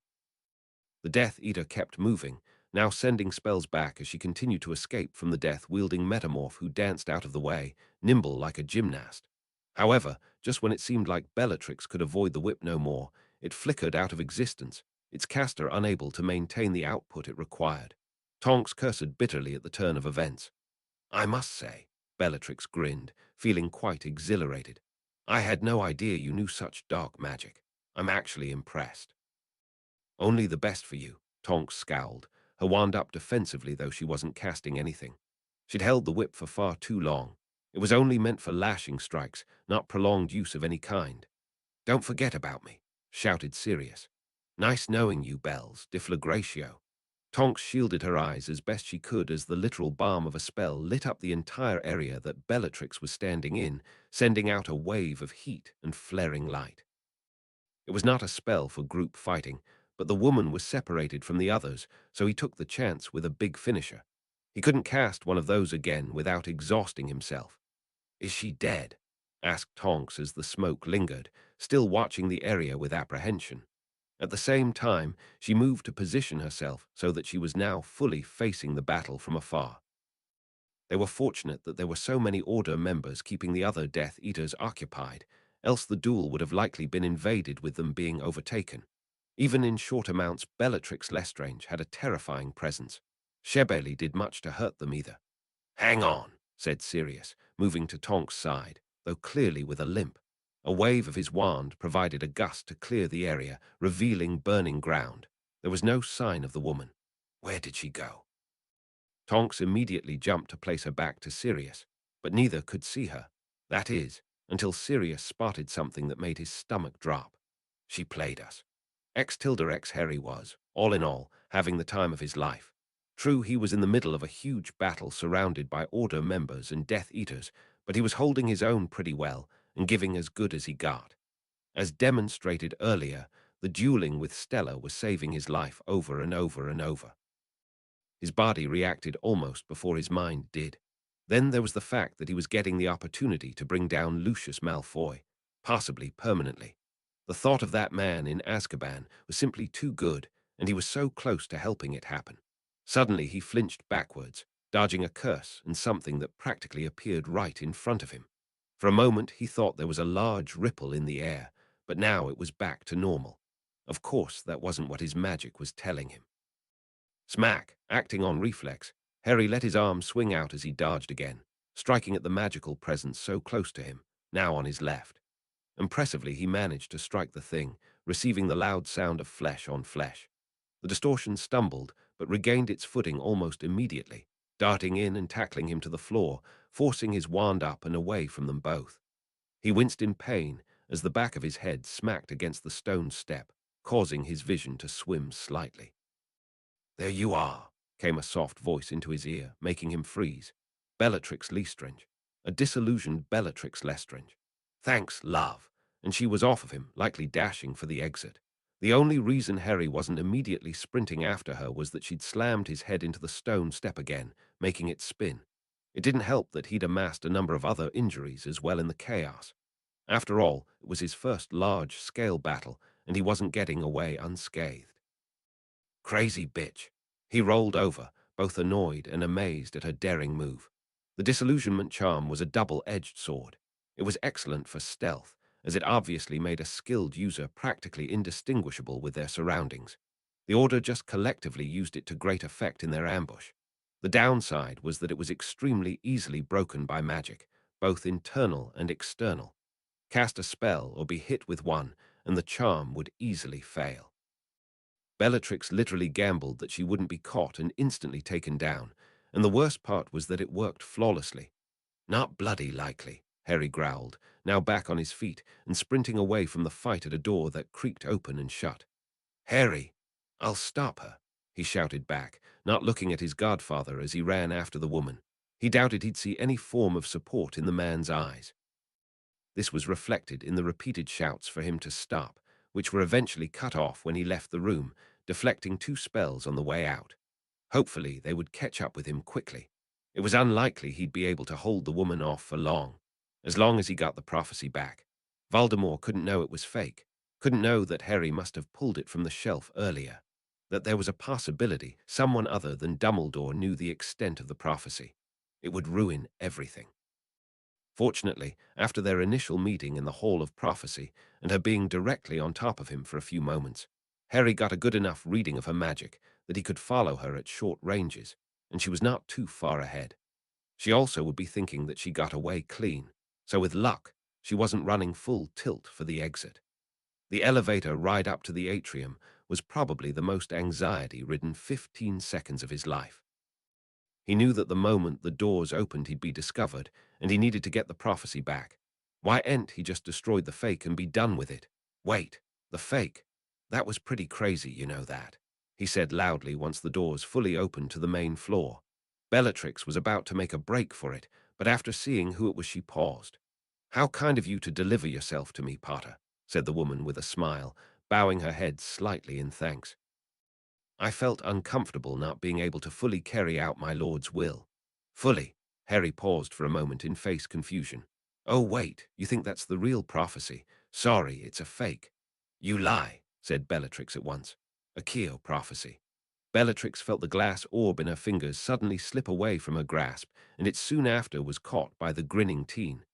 The Death Eater kept moving, now sending spells back as she continued to escape from the death-wielding metamorph who danced out of the way, nimble like a gymnast. However, just when it seemed like Bellatrix could avoid the whip no more, it flickered out of existence, its caster unable to maintain the output it required. Tonks cursed bitterly at the turn of events. "I must say," Bellatrix grinned, feeling quite exhilarated. "I had no idea you knew such dark magic. I'm actually impressed." "Only the best for you," Tonks scowled, her wand up defensively though she wasn't casting anything. She'd held the whip for far too long. It was only meant for lashing strikes, not prolonged use of any kind. "Don't forget about me," shouted Sirius. "Nice knowing you, Bells, Deflagratio." Tonks shielded her eyes as best she could as the literal balm of a spell lit up the entire area that Bellatrix was standing in, sending out a wave of heat and flaring light. It was not a spell for group fighting, but the woman was separated from the others, so he took the chance with a big finisher. He couldn't cast one of those again without exhausting himself. "Is she dead?" asked Tonks as the smoke lingered, still watching the area with apprehension. At the same time, she moved to position herself so that she was now fully facing the battle from afar. They were fortunate that there were so many Order members keeping the other Death Eaters occupied, else the duel would have likely been invaded with them being overtaken. Even in short amounts, Bellatrix Lestrange had a terrifying presence. She barely did much to hurt them either. "Hang on," said Sirius, moving to Tonk's side, though clearly with a limp. A wave of his wand provided a gust to clear the area, revealing burning ground. There was no sign of the woman. Where did she go? Tonks immediately jumped to place her back to Sirius, but neither could see her. That is, until Sirius spotted something that made his stomach drop. She played us. X Harry was, all in all, having the time of his life. True, he was in the middle of a huge battle surrounded by Order members and Death Eaters, but he was holding his own pretty well and giving as good as he got. As demonstrated earlier, the dueling with Stella was saving his life over and over and over. His body reacted almost before his mind did. Then there was the fact that he was getting the opportunity to bring down Lucius Malfoy, possibly permanently. The thought of that man in Azkaban was simply too good, and he was so close to helping it happen. Suddenly he flinched backwards, dodging a curse and something that practically appeared right in front of him. For a moment he thought there was a large ripple in the air, but now it was back to normal. Of course, that wasn't what his magic was telling him. Smack! Acting on reflex, Harry let his arm swing out as he dodged again, striking at the magical presence so close to him, now on his left. Impressively, he managed to strike the thing, receiving the loud sound of flesh on flesh. The distortion stumbled, but regained its footing almost immediately, darting in and tackling him to the floor, forcing his wand up and away from them both. He winced in pain as the back of his head smacked against the stone step, causing his vision to swim slightly. "There you are," came a soft voice into his ear, making him freeze. Bellatrix Lestrange. A disillusioned Bellatrix Lestrange. "Thanks, love," and she was off of him, likely dashing for the exit. The only reason Harry wasn't immediately sprinting after her was that she'd slammed his head into the stone step again, making it spin. It didn't help that he'd amassed a number of other injuries as well in the chaos. After all, it was his first large-scale battle, and he wasn't getting away unscathed. Crazy bitch. He rolled over, both annoyed and amazed at her daring move. The disillusionment charm was a double-edged sword. It was excellent for stealth, as it obviously made a skilled user practically indistinguishable with their surroundings. The Order just collectively used it to great effect in their ambush. The downside was that it was extremely easily broken by magic, both internal and external. Cast a spell or be hit with one, and the charm would easily fail. Bellatrix literally gambled that she wouldn't be caught and instantly taken down, and the worst part was that it worked flawlessly. "Not bloody likely," Harry growled, now back on his feet and sprinting away from the fight at a door that creaked open and shut. "Harry, I'll stop her," he shouted back, not looking at his godfather as he ran after the woman. He doubted he'd see any form of support in the man's eyes. This was reflected in the repeated shouts for him to stop, which were eventually cut off when he left the room, deflecting 2 spells on the way out. Hopefully, they would catch up with him quickly. It was unlikely he'd be able to hold the woman off for long as he got the prophecy back. Voldemort couldn't know it was fake, couldn't know that Harry must have pulled it from the shelf earlier, that there was a possibility someone other than Dumbledore knew the extent of the prophecy. It would ruin everything. Fortunately, after their initial meeting in the Hall of Prophecy and her being directly on top of him for a few moments, Harry got a good enough reading of her magic that he could follow her at short ranges, and she was not too far ahead. She also would be thinking that she got away clean, so with luck, she wasn't running full tilt for the exit. The elevator ride up to the atrium was probably the most anxiety-ridden 15 seconds of his life. He knew that the moment the doors opened he'd be discovered, and he needed to get the prophecy back. Why ain't he just destroyed the fake and be done with it? Wait, the fake? That was pretty crazy, you know that, he said loudly once the doors fully opened to the main floor. Bellatrix was about to make a break for it, but after seeing who it was she paused. "How kind of you to deliver yourself to me, Potter," said the woman with a smile, bowing her head slightly in thanks. "I felt uncomfortable not being able to fully carry out my lord's will." Fully? Harry paused for a moment in face confusion. "Oh, wait, you think that's the real prophecy? Sorry, it's a fake." "You lie," said Bellatrix at once. "A Keo prophecy." Bellatrix felt the glass orb in her fingers suddenly slip away from her grasp, and it soon after was caught by the grinning teen.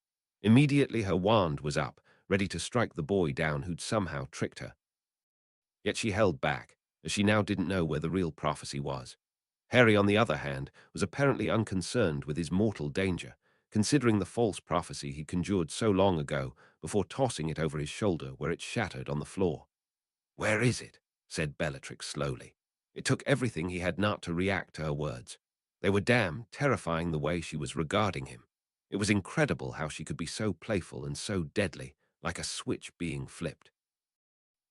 Immediately her wand was up, ready to strike the boy down who'd somehow tricked her. Yet she held back, as she now didn't know where the real prophecy was. Harry, on the other hand, was apparently unconcerned with his mortal danger, considering the false prophecy he conjured so long ago before tossing it over his shoulder where it shattered on the floor. "Where is it?" said Bellatrix slowly. It took everything he had not to react to her words. They were damn terrifying the way she was regarding him. It was incredible how she could be so playful and so deadly, like a switch being flipped.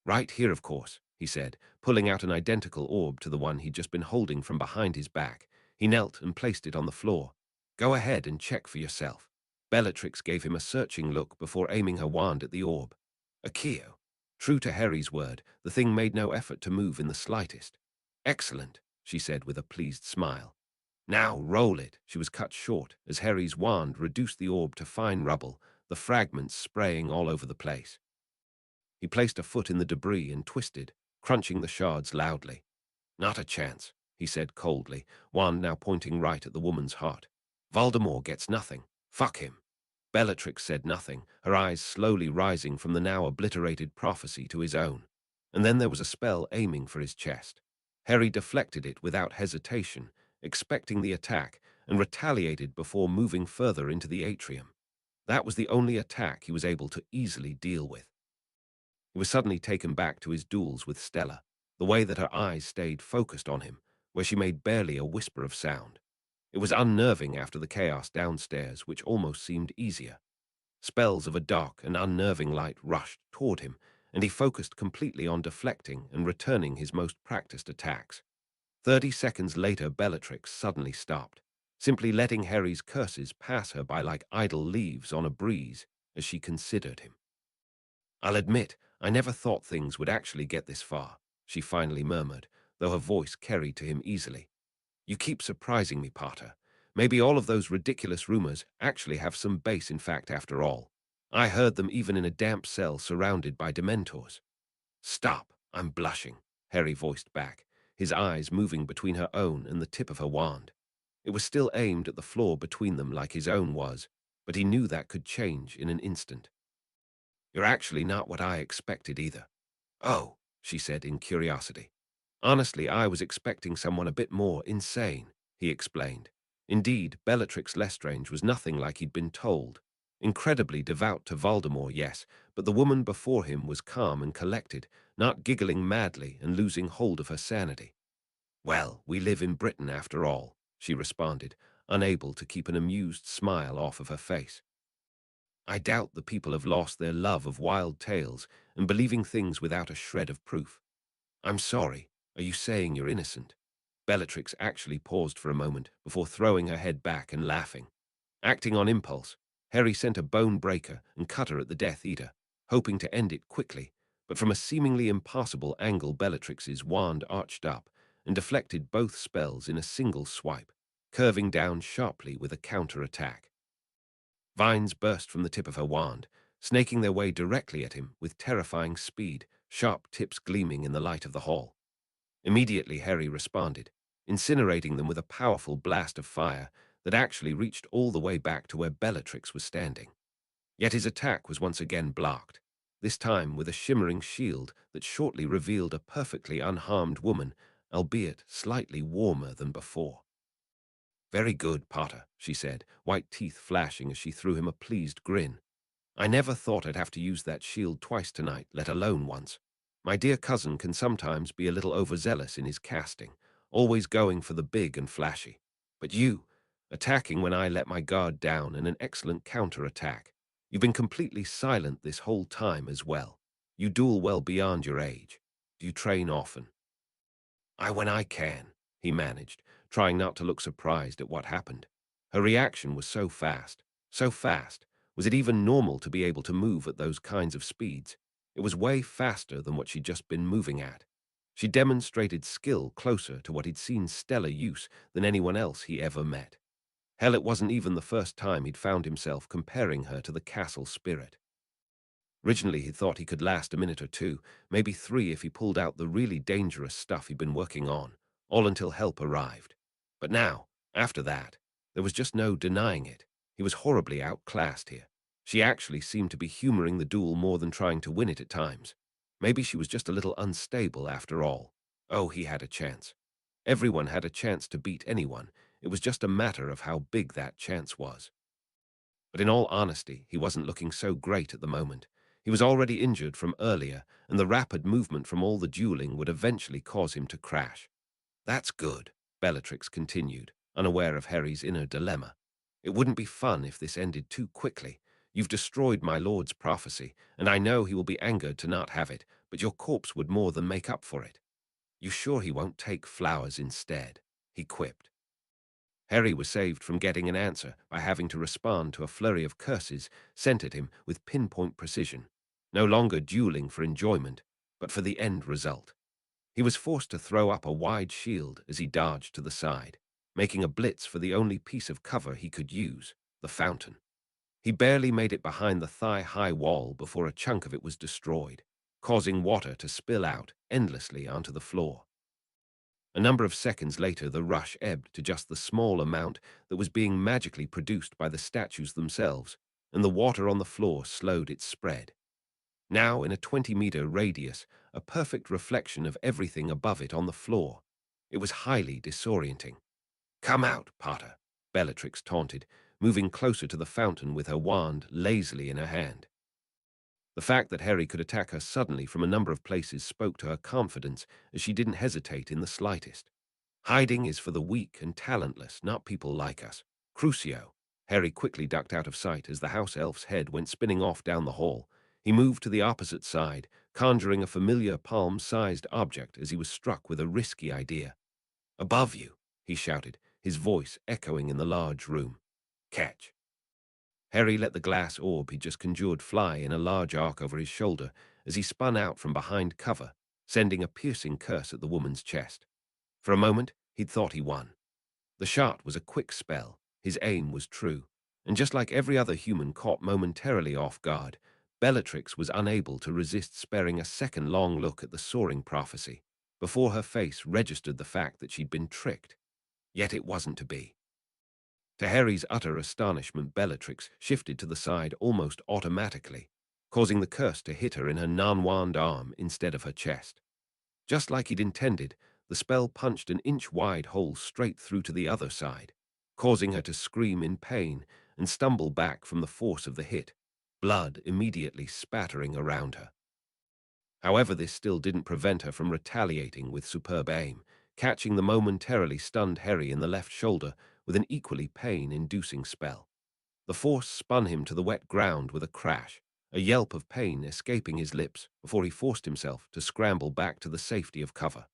"Right here, of course," he said, pulling out an identical orb to the one he'd just been holding from behind his back. He knelt and placed it on the floor. "Go ahead and check for yourself." Bellatrix gave him a searching look before aiming her wand at the orb. Accio. True to Harry's word, the thing made no effort to move in the slightest. "Excellent," she said with a pleased smile. "Now roll it." She was cut short as Harry's wand reduced the orb to fine rubble, the fragments spraying all over the place. He placed a foot in the debris and twisted, crunching the shards loudly. "Not a chance," he said coldly, wand now pointing right at the woman's heart. "Voldemort gets nothing. Fuck him." Bellatrix said nothing, her eyes slowly rising from the now obliterated prophecy to his own. And then there was a spell aiming for his chest. Harry deflected it without hesitation, expecting the attack, and retaliated before moving further into the atrium. That was the only attack he was able to easily deal with. He was suddenly taken back to his duels with Stella, the way that her eyes stayed focused on him, where she made barely a whisper of sound. It was unnerving after the chaos downstairs, which almost seemed easier. Spells of a dark and unnerving light rushed toward him, and he focused completely on deflecting and returning his most practiced attacks. 30 seconds later, Bellatrix suddenly stopped, simply letting Harry's curses pass her by like idle leaves on a breeze as she considered him. "I'll admit, I never thought things would actually get this far," she finally murmured, though her voice carried to him easily. "You keep surprising me, Potter. Maybe all of those ridiculous rumors actually have some base in fact after all. I heard them even in a damp cell surrounded by dementors." "Stop, I'm blushing," Harry voiced back, his eyes moving between her own and the tip of her wand. It was still aimed at the floor between them like his own was, but he knew that could change in an instant. "You're actually not what I expected either." "Oh," she said in curiosity. "Honestly, I was expecting someone a bit more insane," he explained. Indeed, Bellatrix Lestrange was nothing like he'd been told. Incredibly devout to Voldemort, yes, but the woman before him was calm and collected, not giggling madly and losing hold of her sanity. "Well, we live in Britain after all," she responded, unable to keep an amused smile off of her face. "I doubt the people have lost their love of wild tales and believing things without a shred of proof." "I'm sorry. Are you saying you're innocent?" Bellatrix actually paused for a moment before throwing her head back and laughing. Acting on impulse, Harry sent a bone breaker and cut her at the Death Eater, hoping to end it quickly, but from a seemingly impossible angle Bellatrix's wand arched up and deflected both spells in a single swipe, curving down sharply with a counter-attack. Vines burst from the tip of her wand, snaking their way directly at him with terrifying speed, sharp tips gleaming in the light of the hall. Immediately Harry responded, incinerating them with a powerful blast of fire that actually reached all the way back to where Bellatrix was standing. Yet his attack was once again blocked, this time with a shimmering shield that shortly revealed a perfectly unharmed woman, albeit slightly warmer than before. "Very good, Potter," she said, white teeth flashing as she threw him a pleased grin. "I never thought I'd have to use that shield twice tonight, let alone once. My dear cousin can sometimes be a little overzealous in his casting, always going for the big and flashy. But you, attacking when I let my guard down and an excellent counter-attack. You've been completely silent this whole time as well. You duel well beyond your age. Do you train often?" When I can," he managed, trying not to look surprised at what happened. Her reaction was so fast. So fast. Was it even normal to be able to move at those kinds of speeds? It was way faster than what she'd just been moving at. She demonstrated skill closer to what he'd seen stellar use than anyone else he ever met. Hell, it wasn't even the first time he'd found himself comparing her to the castle spirit. Originally, he thought he could last a minute or two, maybe 3 if he pulled out the really dangerous stuff he'd been working on, all until help arrived. But now, after that, there was just no denying it. He was horribly outclassed here. She actually seemed to be humoring the duel more than trying to win it at times. Maybe she was just a little unstable after all. Oh, he had a chance. Everyone had a chance to beat anyone. It was just a matter of how big that chance was. But in all honesty, he wasn't looking so great at the moment. He was already injured from earlier, and the rapid movement from all the dueling would eventually cause him to crash. "That's good," Bellatrix continued, unaware of Harry's inner dilemma. "It wouldn't be fun if this ended too quickly. You've destroyed my lord's prophecy, and I know he will be angered to not have it, but your corpse would more than make up for it. You sure he won't take flowers instead?" he quipped. Harry was saved from getting an answer by having to respond to a flurry of curses sent at him with pinpoint precision, no longer dueling for enjoyment, but for the end result. He was forced to throw up a wide shield as he dodged to the side, making a blitz for the only piece of cover he could use, the fountain. He barely made it behind the thigh-high wall before a chunk of it was destroyed, causing water to spill out endlessly onto the floor. A number of seconds later, the rush ebbed to just the small amount that was being magically produced by the statues themselves, and the water on the floor slowed its spread. Now, in a 20-meter radius, a perfect reflection of everything above it on the floor. It was highly disorienting. "Come out, Potter," Bellatrix taunted, moving closer to the fountain with her wand lazily in her hand. The fact that Harry could attack her suddenly from a number of places spoke to her confidence, as she didn't hesitate in the slightest. "Hiding is for the weak and talentless, not people like us. Crucio." Harry quickly ducked out of sight as the house elf's head went spinning off down the hall. He moved to the opposite side, conjuring a familiar palm-sized object as he was struck with a risky idea. "Above you," he shouted, his voice echoing in the large room. "Catch." Harry let the glass orb he just conjured fly in a large arc over his shoulder as he spun out from behind cover, sending a piercing curse at the woman's chest. For a moment, he'd thought he won. The shot was a quick spell, his aim was true, and just like every other human caught momentarily off guard, Bellatrix was unable to resist sparing a second long look at the soaring prophecy before her face registered the fact that she'd been tricked. Yet it wasn't to be. To Harry's utter astonishment, Bellatrix shifted to the side almost automatically, causing the curse to hit her in her non-wand arm instead of her chest. Just like he'd intended, the spell punched an inch-wide hole straight through to the other side, causing her to scream in pain and stumble back from the force of the hit, blood immediately spattering around her. However, this still didn't prevent her from retaliating with superb aim, catching the momentarily stunned Harry in the left shoulder with an equally pain-inducing spell. The force spun him to the wet ground with a crash, a yelp of pain escaping his lips before he forced himself to scramble back to the safety of cover.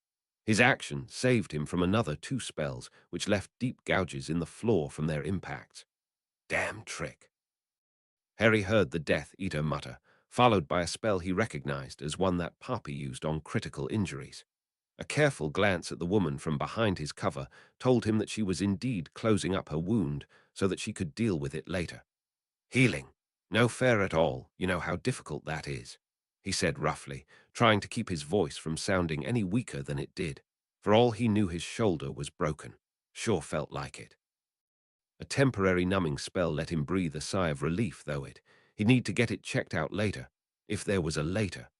His action saved him from another 2 spells, which left deep gouges in the floor from their impacts. "Damn trick." Harry heard the Death Eater mutter, followed by a spell he recognized as one that Poppy used on critical injuries. A careful glance at the woman from behind his cover told him that she was indeed closing up her wound so that she could deal with it later. Healing. No fair at all. You know how difficult that is, he said roughly, trying to keep his voice from sounding any weaker than it did. For all he knew, his shoulder was broken. Sure felt like it. A temporary numbing spell let him breathe a sigh of relief, though he'd need to get it checked out later, if there was a later.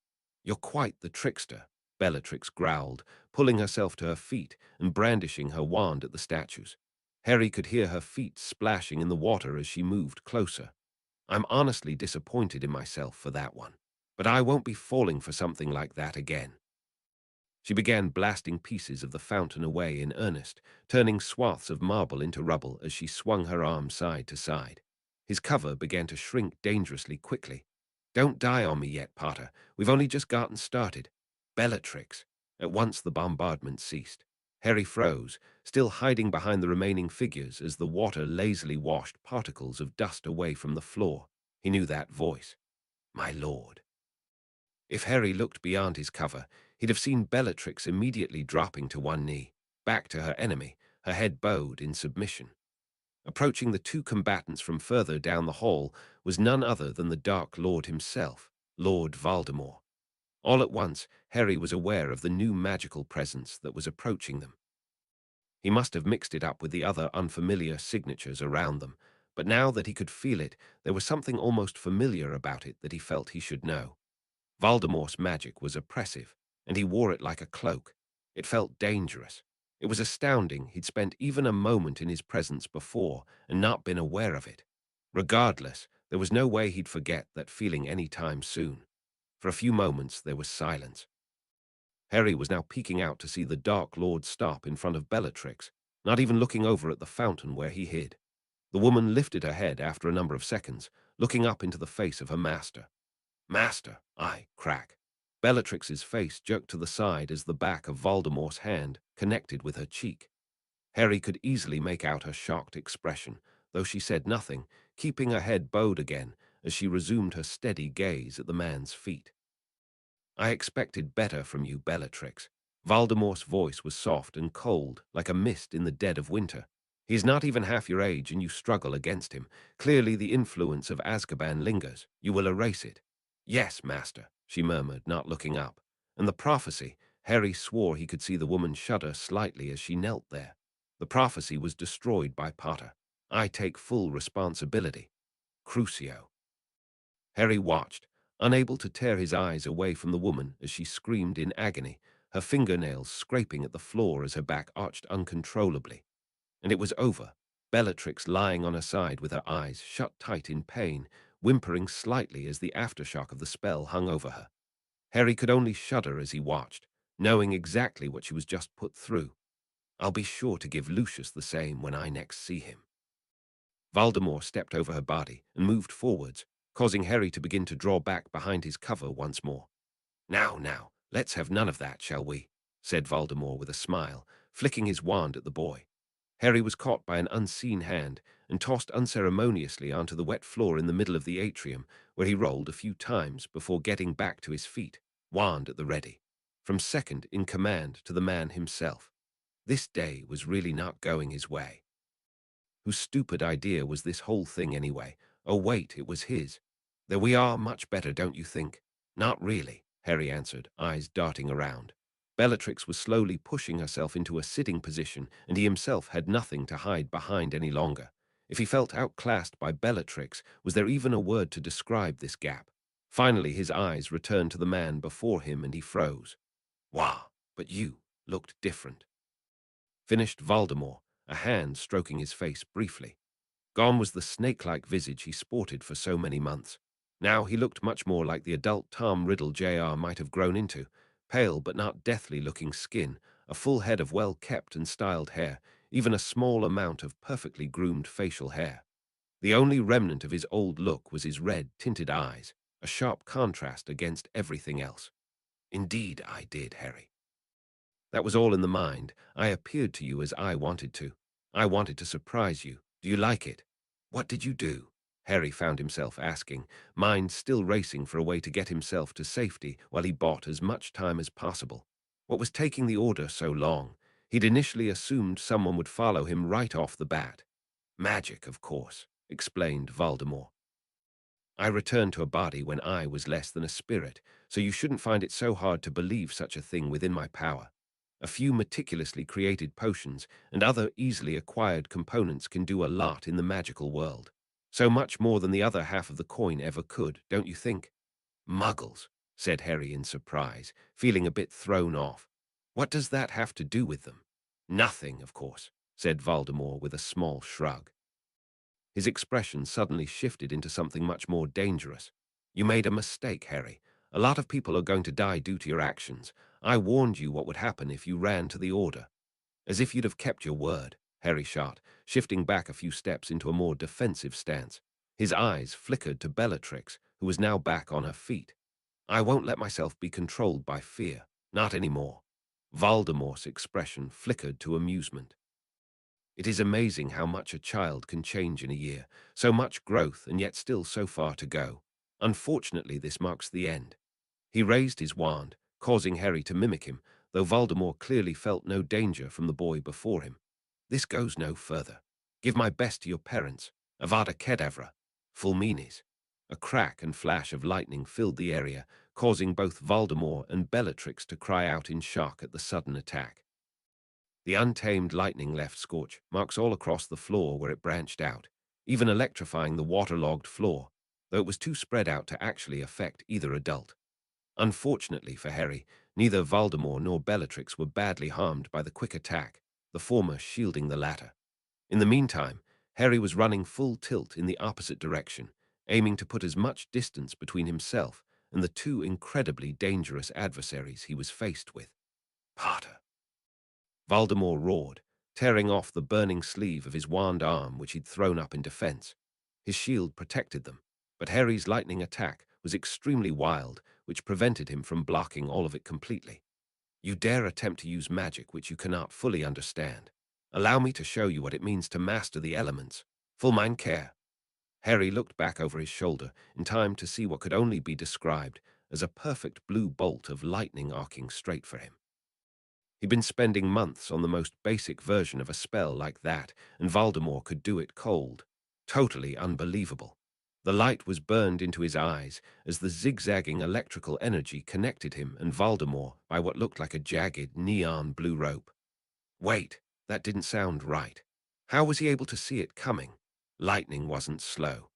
You're quite the trickster, Bellatrix growled, pulling herself to her feet and brandishing her wand at the statues. Harry could hear her feet splashing in the water as she moved closer. I'm honestly disappointed in myself for that one, but I won't be falling for something like that again. She began blasting pieces of the fountain away in earnest, turning swaths of marble into rubble as she swung her arm side to side. His cover began to shrink dangerously quickly. Don't die on me yet, Potter. We've only just gotten started. Bellatrix. At once the bombardment ceased. Harry froze, still hiding behind the remaining figures as the water lazily washed particles of dust away from the floor. He knew that voice. My lord. If Harry looked beyond his cover, he'd have seen Bellatrix immediately dropping to one knee, back to her enemy, her head bowed in submission. Approaching the two combatants from further down the hall was none other than the Dark Lord himself, Lord Voldemort. All at once, Harry was aware of the new magical presence that was approaching them. He must have mixed it up with the other unfamiliar signatures around them, but now that he could feel it, there was something almost familiar about it that he felt he should know. Voldemort's magic was oppressive, and he wore it like a cloak. It felt dangerous. It was astounding he'd spent even a moment in his presence before and not been aware of it. Regardless, there was no way he'd forget that feeling any time soon. For a few moments there was silence. Harry was now peeking out to see the Dark Lord stop in front of Bellatrix, not even looking over at the fountain where he hid. The woman lifted her head after a number of seconds, looking up into the face of her master. Master, crack. Bellatrix's face jerked to the side as the back of Voldemort's hand connected with her cheek. Harry could easily make out her shocked expression, though she said nothing, keeping her head bowed again as she resumed her steady gaze at the man's feet. I expected better from you, Bellatrix. Voldemort's voice was soft and cold, like a mist in the dead of winter. He is not even half your age, and you struggle against him. Clearly the influence of Azkaban lingers. You will erase it. Yes, master, she murmured, not looking up. And the prophecy, Harry swore he could see the woman shudder slightly as she knelt there. The prophecy was destroyed by Potter. I take full responsibility. Crucio. Harry watched, unable to tear his eyes away from the woman as she screamed in agony, her fingernails scraping at the floor as her back arched uncontrollably. And it was over, Bellatrix lying on her side with her eyes shut tight in pain, whimpering slightly as the aftershock of the spell hung over her. Harry could only shudder as he watched, knowing exactly what she was just put through. I'll be sure to give Lucius the same when I next see him. Voldemort stepped over her body and moved forwards, causing Harry to begin to draw back behind his cover once more. Now, let's have none of that, shall we? Said Voldemort with a smile, flicking his wand at the boy. Harry was caught by an unseen hand and tossed unceremoniously onto the wet floor in the middle of the atrium, where he rolled a few times before getting back to his feet, wand at the ready. From second in command to the man himself. This day was really not going his way. Whose stupid idea was this whole thing anyway? Oh wait, it was his. There we are, much better, don't you think? Not really, Harry answered, eyes darting around. Bellatrix was slowly pushing herself into a sitting position, and he himself had nothing to hide behind any longer. If he felt outclassed by Bellatrix, was there even a word to describe this gap? Finally his eyes returned to the man before him and he froze. Wah, but you looked different. Finished Voldemort, a hand stroking his face briefly. Gone was the snake-like visage he sported for so many months. Now he looked much more like the adult Tom Riddle Jr. might have grown into, pale but not deathly-looking skin, a full head of well-kept and styled hair, even a small amount of perfectly groomed facial hair. The only remnant of his old look was his red, tinted eyes, a sharp contrast against everything else. Indeed I did, Harry. That was all in the mind. I appeared to you as I wanted to. I wanted to surprise you. Do you like it? What did you do? Harry found himself asking, mind still racing for a way to get himself to safety while he bought as much time as possible. What was taking the order so long? He'd initially assumed someone would follow him right off the bat. Magic, of course, explained Voldemort. I returned to a body when I was less than a spirit, so you shouldn't find it so hard to believe such a thing within my power. A few meticulously created potions and other easily acquired components can do a lot in the magical world. So much more than the other half of the coin ever could, don't you think? Muggles, said Harry in surprise, feeling a bit thrown off. What does that have to do with them? Nothing, of course, said Voldemort with a small shrug. His expression suddenly shifted into something much more dangerous. You made a mistake, Harry. A lot of people are going to die due to your actions. I warned you what would happen if you ran to the Order. As if you'd have kept your word, Harry shot, shifting back a few steps into a more defensive stance. His eyes flickered to Bellatrix, who was now back on her feet. I won't let myself be controlled by fear. Not anymore. Voldemort's expression flickered to amusement. It is amazing how much a child can change in a year, so much growth and yet still so far to go. Unfortunately, this marks the end. He raised his wand, causing Harry to mimic him, though Voldemort clearly felt no danger from the boy before him. This goes no further. Give my best to your parents, Avada Kedavra, Fulminis. A crack and flash of lightning filled the area, causing both Voldemort and Bellatrix to cry out in shock at the sudden attack. The untamed lightning left scorch marks all across the floor where it branched out, even electrifying the waterlogged floor, though it was too spread out to actually affect either adult. Unfortunately for Harry, neither Voldemort nor Bellatrix were badly harmed by the quick attack, the former shielding the latter. In the meantime, Harry was running full tilt in the opposite direction, aiming to put as much distance between himself and the two incredibly dangerous adversaries he was faced with. Potter! Voldemort roared, tearing off the burning sleeve of his wand arm which he'd thrown up in defense. His shield protected them, but Harry's lightning attack was extremely wild, which prevented him from blocking all of it completely. You dare attempt to use magic which you cannot fully understand. Allow me to show you what it means to master the elements. Full mind care. Harry looked back over his shoulder in time to see what could only be described as a perfect blue bolt of lightning arcing straight for him. He'd been spending months on the most basic version of a spell like that, and Voldemort could do it cold. Totally unbelievable. The light was burned into his eyes as the zigzagging electrical energy connected him and Voldemort by what looked like a jagged neon blue rope. Wait, that didn't sound right. How was he able to see it coming? Lightning wasn't slow.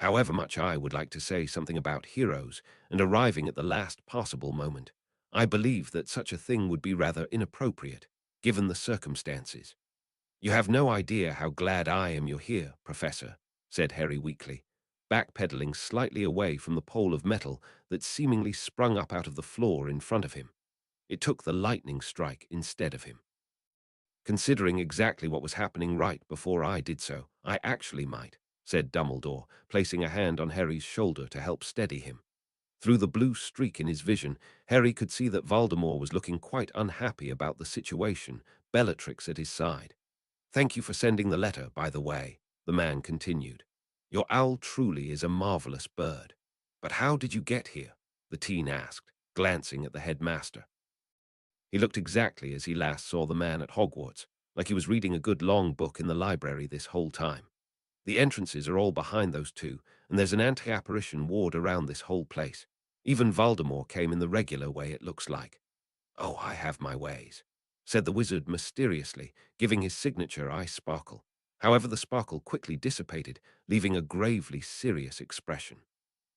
However much I would like to say something about heroes and arriving at the last possible moment, I believe that such a thing would be rather inappropriate, given the circumstances. You have no idea how glad I am you're here, Professor, said Harry weakly, backpedaling slightly away from the pole of metal that seemingly sprung up out of the floor in front of him. It took the lightning strike instead of him. Considering exactly what was happening right before I did so, I actually might, said Dumbledore, placing a hand on Harry's shoulder to help steady him. Through the blue streak in his vision, Harry could see that Voldemort was looking quite unhappy about the situation, Bellatrix at his side. Thank you for sending the letter, by the way, the man continued. Your owl truly is a marvelous bird. But how did you get here? The teen asked, glancing at the headmaster. He looked exactly as he last saw the man at Hogwarts, like he was reading a good long book in the library this whole time. The entrances are all behind those two, and there's an anti-apparition ward around this whole place. Even Voldemort came in the regular way, it looks like. Oh, I have my ways, said the wizard mysteriously, giving his signature eye sparkle. However, the sparkle quickly dissipated, leaving a gravely serious expression.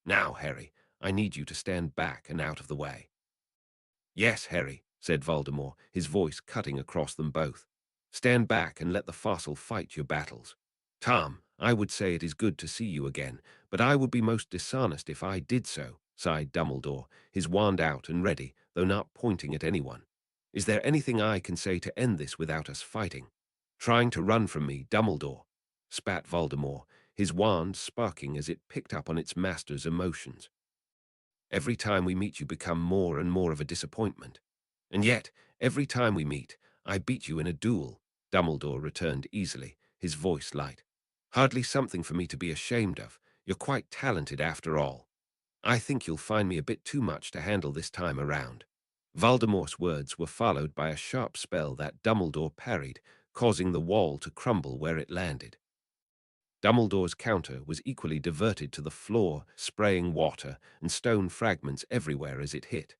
Now, Harry, I need you to stand back and out of the way. Yes, Harry, said Voldemort, his voice cutting across them both. Stand back and let the fossil fight your battles. Tom, I would say it is good to see you again, but I would be most dishonest if I did so, sighed Dumbledore, his wand out and ready, though not pointing at anyone. Is there anything I can say to end this without us fighting? Trying to run from me, Dumbledore, spat Voldemort, his wand sparking as it picked up on its master's emotions. Every time we meet you become more and more of a disappointment. And yet, every time we meet, I beat you in a duel, Dumbledore returned easily, his voice light. Hardly something for me to be ashamed of. You're quite talented after all. I think you'll find me a bit too much to handle this time around." Voldemort's words were followed by a sharp spell that Dumbledore parried, causing the wall to crumble where it landed. Dumbledore's counter was equally diverted to the floor, spraying water and stone fragments everywhere as it hit.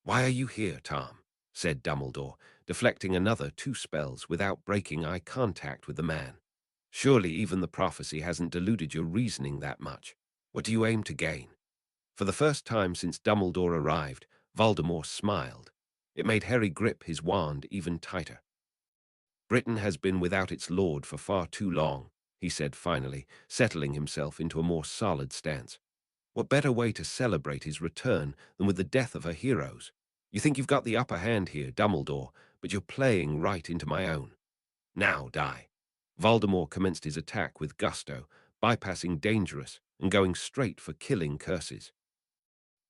"Why are you here, Tom?" said Dumbledore, deflecting another two spells without breaking eye contact with the man. "Surely even the prophecy hasn't deluded your reasoning that much. What do you aim to gain?" For the first time since Dumbledore arrived, Voldemort smiled. It made Harry grip his wand even tighter. "Britain has been without its lord for far too long," he said finally, settling himself into a more solid stance. "What better way to celebrate his return than with the death of her heroes? You think you've got the upper hand here, Dumbledore, but you're playing right into my own. Now die." Voldemort commenced his attack with gusto, bypassing dangerous and going straight for killing curses.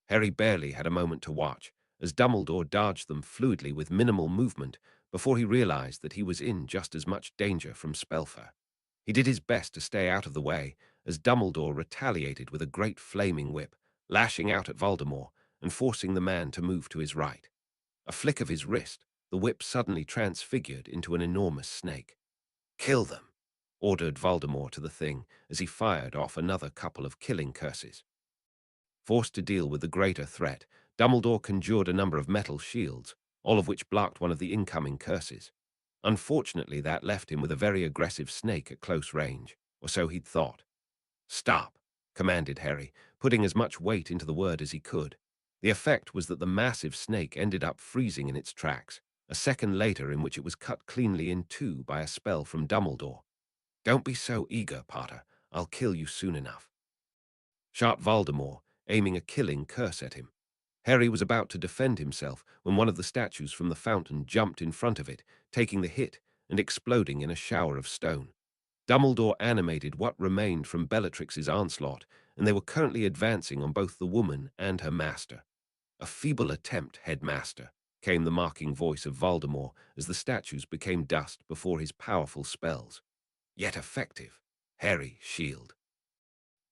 Harry barely had a moment to watch, as Dumbledore dodged them fluidly with minimal movement before he realized that he was in just as much danger from Spellfire. He did his best to stay out of the way, as Dumbledore retaliated with a great flaming whip, lashing out at Voldemort and forcing the man to move to his right. A flick of his wrist, the whip suddenly transfigured into an enormous snake. "Kill them," ordered Voldemort to the thing as he fired off another couple of killing curses. Forced to deal with the greater threat, Dumbledore conjured a number of metal shields, all of which blocked one of the incoming curses. Unfortunately, that left him with a very aggressive snake at close range, or so he'd thought. "Stop," commanded Harry, putting as much weight into the word as he could. The effect was that the massive snake ended up freezing in its tracks, a second later in which it was cut cleanly in two by a spell from Dumbledore. "Don't be so eager, Potter. I'll kill you soon enough," shot Voldemort, aiming a killing curse at him. Harry was about to defend himself when one of the statues from the fountain jumped in front of it, taking the hit and exploding in a shower of stone. Dumbledore animated what remained from Bellatrix's onslaught, and they were currently advancing on both the woman and her master. "A feeble attempt, headmaster," came the mocking voice of Voldemort as the statues became dust before his powerful spells. "Yet effective. Harry, shield."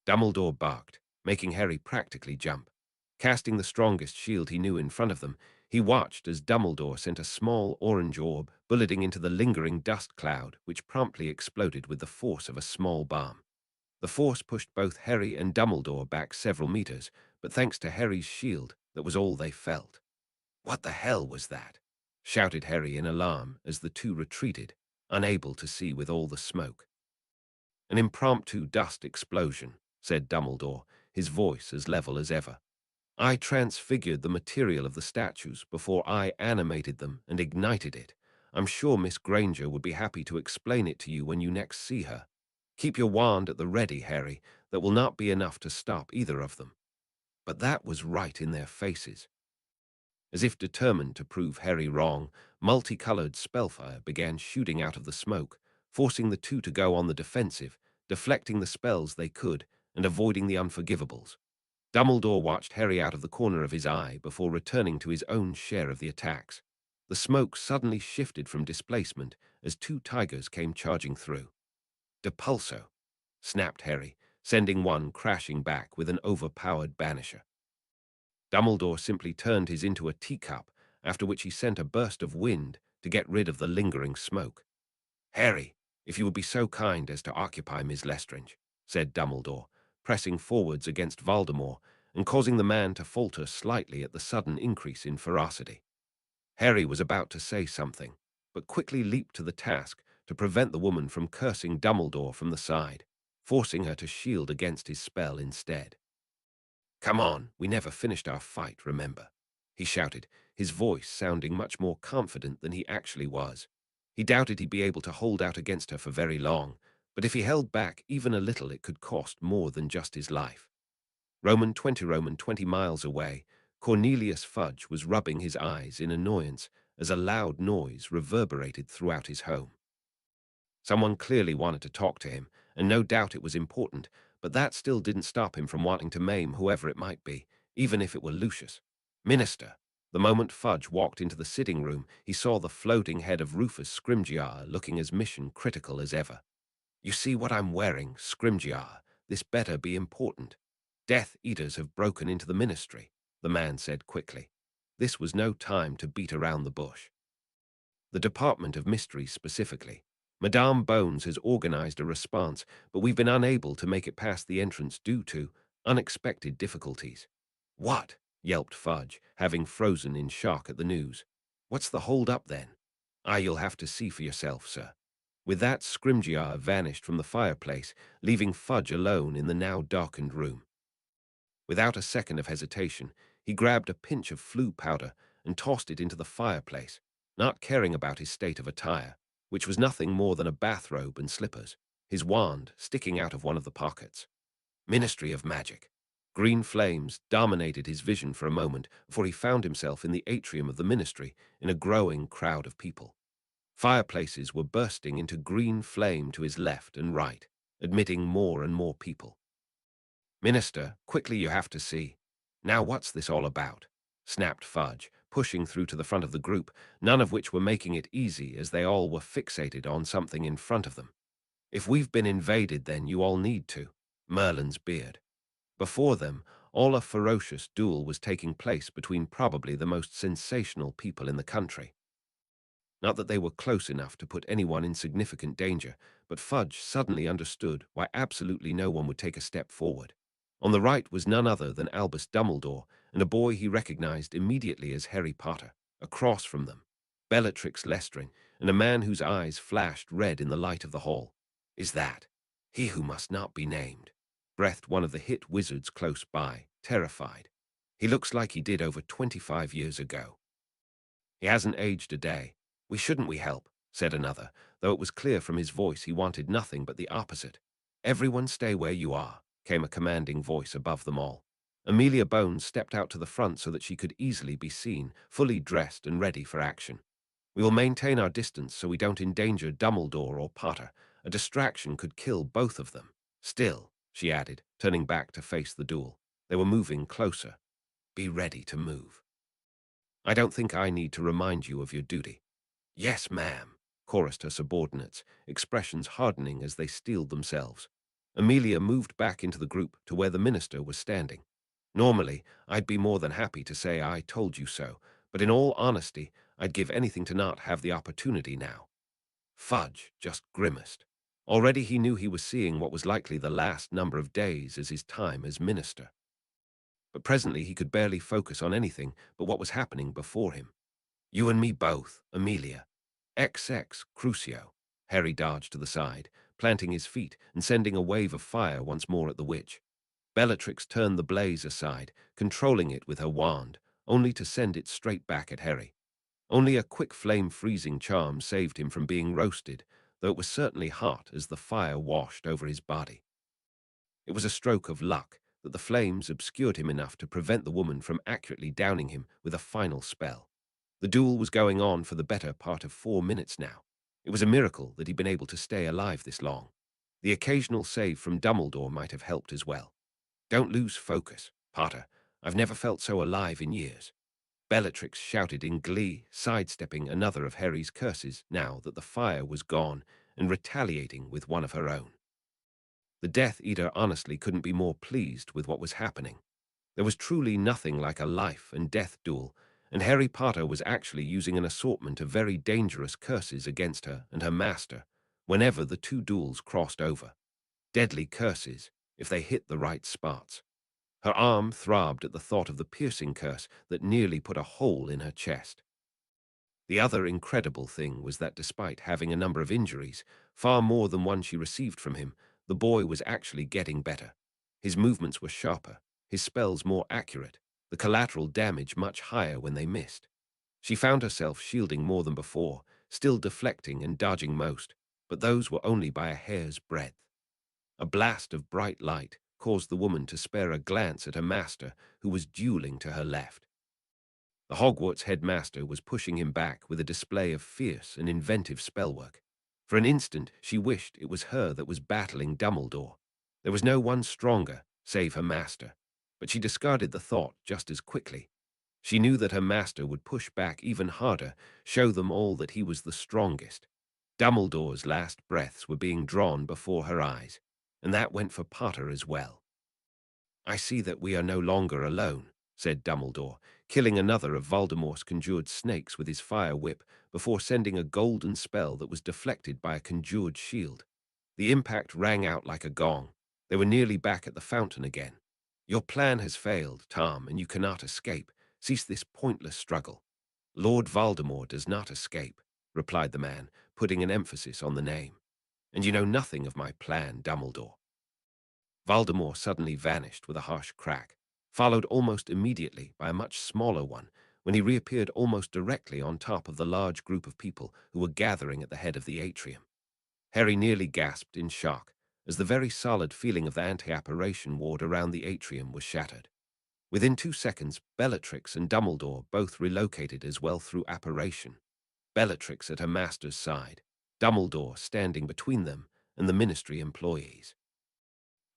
Dumbledore barked, making Harry practically jump. Casting the strongest shield he knew in front of them, he watched as Dumbledore sent a small orange orb bulleting into the lingering dust cloud, which promptly exploded with the force of a small bomb. The force pushed both Harry and Dumbledore back several meters, but thanks to Harry's shield, that was all they felt. "What the hell was that?" shouted Harry in alarm as the two retreated, unable to see with all the smoke. "An impromptu dust explosion," said Dumbledore, his voice as level as ever. "I transfigured the material of the statues before I animated them and ignited it. I'm sure Miss Granger would be happy to explain it to you when you next see her. Keep your wand at the ready, Harry. That will not be enough to stop either of them." But that was right in their faces. As if determined to prove Harry wrong, multicolored spellfire began shooting out of the smoke, forcing the two to go on the defensive, deflecting the spells they could and avoiding the unforgivables. Dumbledore watched Harry out of the corner of his eye before returning to his own share of the attacks. The smoke suddenly shifted from displacement as two tigers came charging through. "Depulso," snapped Harry, sending one crashing back with an overpowered banisher. Dumbledore simply turned his into a teacup, after which he sent a burst of wind to get rid of the lingering smoke. "Harry, if you would be so kind as to occupy Miss Lestrange," said Dumbledore, pressing forwards against Voldemort and causing the man to falter slightly at the sudden increase in ferocity. Harry was about to say something, but quickly leaped to the task to prevent the woman from cursing Dumbledore from the side, forcing her to shield against his spell instead. "Come on, we never finished our fight, remember?" he shouted, his voice sounding much more confident than he actually was. He doubted he'd be able to hold out against her for very long, but if he held back even a little it could cost more than just his life. Roman 20 miles away, Cornelius Fudge was rubbing his eyes in annoyance as a loud noise reverberated throughout his home. Someone clearly wanted to talk to him, and no doubt it was important, but that still didn't stop him from wanting to maim whoever it might be, even if it were Lucius. "Minister." The moment Fudge walked into the sitting room, he saw the floating head of Rufus Scrimgeour looking as mission-critical as ever. You see what I'm wearing, Scrimgeour. This better be important. Death Eaters have broken into the ministry, the man said quickly. This was no time to beat around the bush. The Department of Mysteries specifically. Madame Bones has organized a response, but we've been unable to make it past the entrance due to unexpected difficulties. What? Yelped Fudge, having frozen in shock at the news. What's the hold-up then? You'll have to see for yourself, sir. With that, Scrimgeour vanished from the fireplace, leaving Fudge alone in the now darkened room. Without a second of hesitation, he grabbed a pinch of flue powder and tossed it into the fireplace, not caring about his state of attire, which was nothing more than a bathrobe and slippers, his wand sticking out of one of the pockets. Ministry of Magic. Green flames dominated his vision for a moment before he found himself in the atrium of the ministry in a growing crowd of people. Fireplaces were bursting into green flame to his left and right, admitting more and more people. Minister, quickly you have to see. Now what's this all about? Snapped Fudge, pushing through to the front of the group, none of which were making it easy as they all were fixated on something in front of them. If we've been invaded, then you all need to. Merlin's beard. Before them, all a ferocious duel was taking place between probably the most sensational people in the country. Not that they were close enough to put anyone in significant danger, but Fudge suddenly understood why absolutely no one would take a step forward. On the right was none other than Albus Dumbledore, and a boy he recognized immediately as Harry Potter. Across from them, Bellatrix Lestrange, and a man whose eyes flashed red in the light of the hall. Is that he who must not be named? Breathed one of the hit wizards close by, terrified. He looks like he did over 25 years ago. He hasn't aged a day. We help, said another, though it was clear from his voice he wanted nothing but the opposite. Everyone stay where you are, came a commanding voice above them all. Amelia Bones stepped out to the front so that she could easily be seen, fully dressed and ready for action. We will maintain our distance so we don't endanger Dumbledore or Potter. A distraction could kill both of them. Still, she added, turning back to face the duel. They were moving closer. Be ready to move. I don't think I need to remind you of your duty. Yes, ma'am, chorused her subordinates, expressions hardening as they steeled themselves. Amelia moved back into the group to where the minister was standing. Normally, I'd be more than happy to say I told you so, but in all honesty, I'd give anything to not have the opportunity now. Fudge just grimaced. Already he knew he was seeing what was likely the last number of days as his time as minister. But presently he could barely focus on anything but what was happening before him. You and me both, Amelia. XX Crucio. Harry dodged to the side, planting his feet and sending a wave of fire once more at the witch. Bellatrix turned the blaze aside, controlling it with her wand, only to send it straight back at Harry. Only a quick flame freezing charm saved him from being roasted, though it was certainly hot as the fire washed over his body. It was a stroke of luck that the flames obscured him enough to prevent the woman from accurately downing him with a final spell. The duel was going on for the better part of 4 minutes now. It was a miracle that he'd been able to stay alive this long. The occasional save from Dumbledore might have helped as well. Don't lose focus, Potter. I've never felt so alive in years. Bellatrix shouted in glee, sidestepping another of Harry's curses now that the fire was gone and retaliating with one of her own. The Death Eater honestly couldn't be more pleased with what was happening. There was truly nothing like a life and death duel, and Harry Potter was actually using an assortment of very dangerous curses against her and her master whenever the two duels crossed over. Deadly curses, if they hit the right spots. Her arm throbbed at the thought of the piercing curse that nearly put a hole in her chest. The other incredible thing was that despite having a number of injuries, far more than one she received from him, the boy was actually getting better. His movements were sharper, his spells more accurate, the collateral damage much higher when they missed. She found herself shielding more than before, still deflecting and dodging most, but those were only by a hair's breadth. A blast of bright light caused the woman to spare a glance at her master, who was dueling to her left. The Hogwarts headmaster was pushing him back with a display of fierce and inventive spellwork. For an instant, she wished it was her that was battling Dumbledore. There was no one stronger, save her master, but she discarded the thought just as quickly. She knew that her master would push back even harder, show them all that he was the strongest. Dumbledore's last breaths were being drawn before her eyes, and that went for Potter as well. "I see that we are no longer alone," said Dumbledore, killing another of Voldemort's conjured snakes with his fire whip before sending a golden spell that was deflected by a conjured shield. The impact rang out like a gong. They were nearly back at the fountain again. "Your plan has failed, Tom, and you cannot escape. Cease this pointless struggle." "Lord Voldemort does not escape," replied the man, putting an emphasis on the name. "And you know nothing of my plan, Dumbledore." Voldemort suddenly vanished with a harsh crack, followed almost immediately by a much smaller one when he reappeared almost directly on top of the large group of people who were gathering at the head of the atrium. Harry nearly gasped in shock as the very solid feeling of the anti-apparition ward around the atrium was shattered. Within 2 seconds, Bellatrix and Dumbledore both relocated as well through apparition. Bellatrix at her master's side, Dumbledore standing between them and the Ministry employees.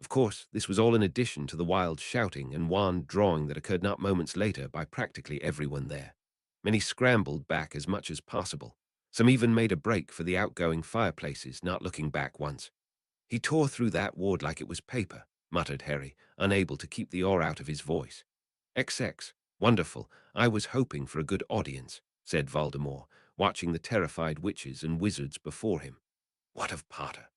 Of course, this was all in addition to the wild shouting and wand drawing that occurred not moments later by practically everyone there. Many scrambled back as much as possible. Some even made a break for the outgoing fireplaces, not looking back once. "He tore through that ward like it was paper," muttered Harry, unable to keep the awe out of his voice. "XX, wonderful. I was hoping for a good audience," said Voldemort, watching the terrified witches and wizards before him. "What of Potter?"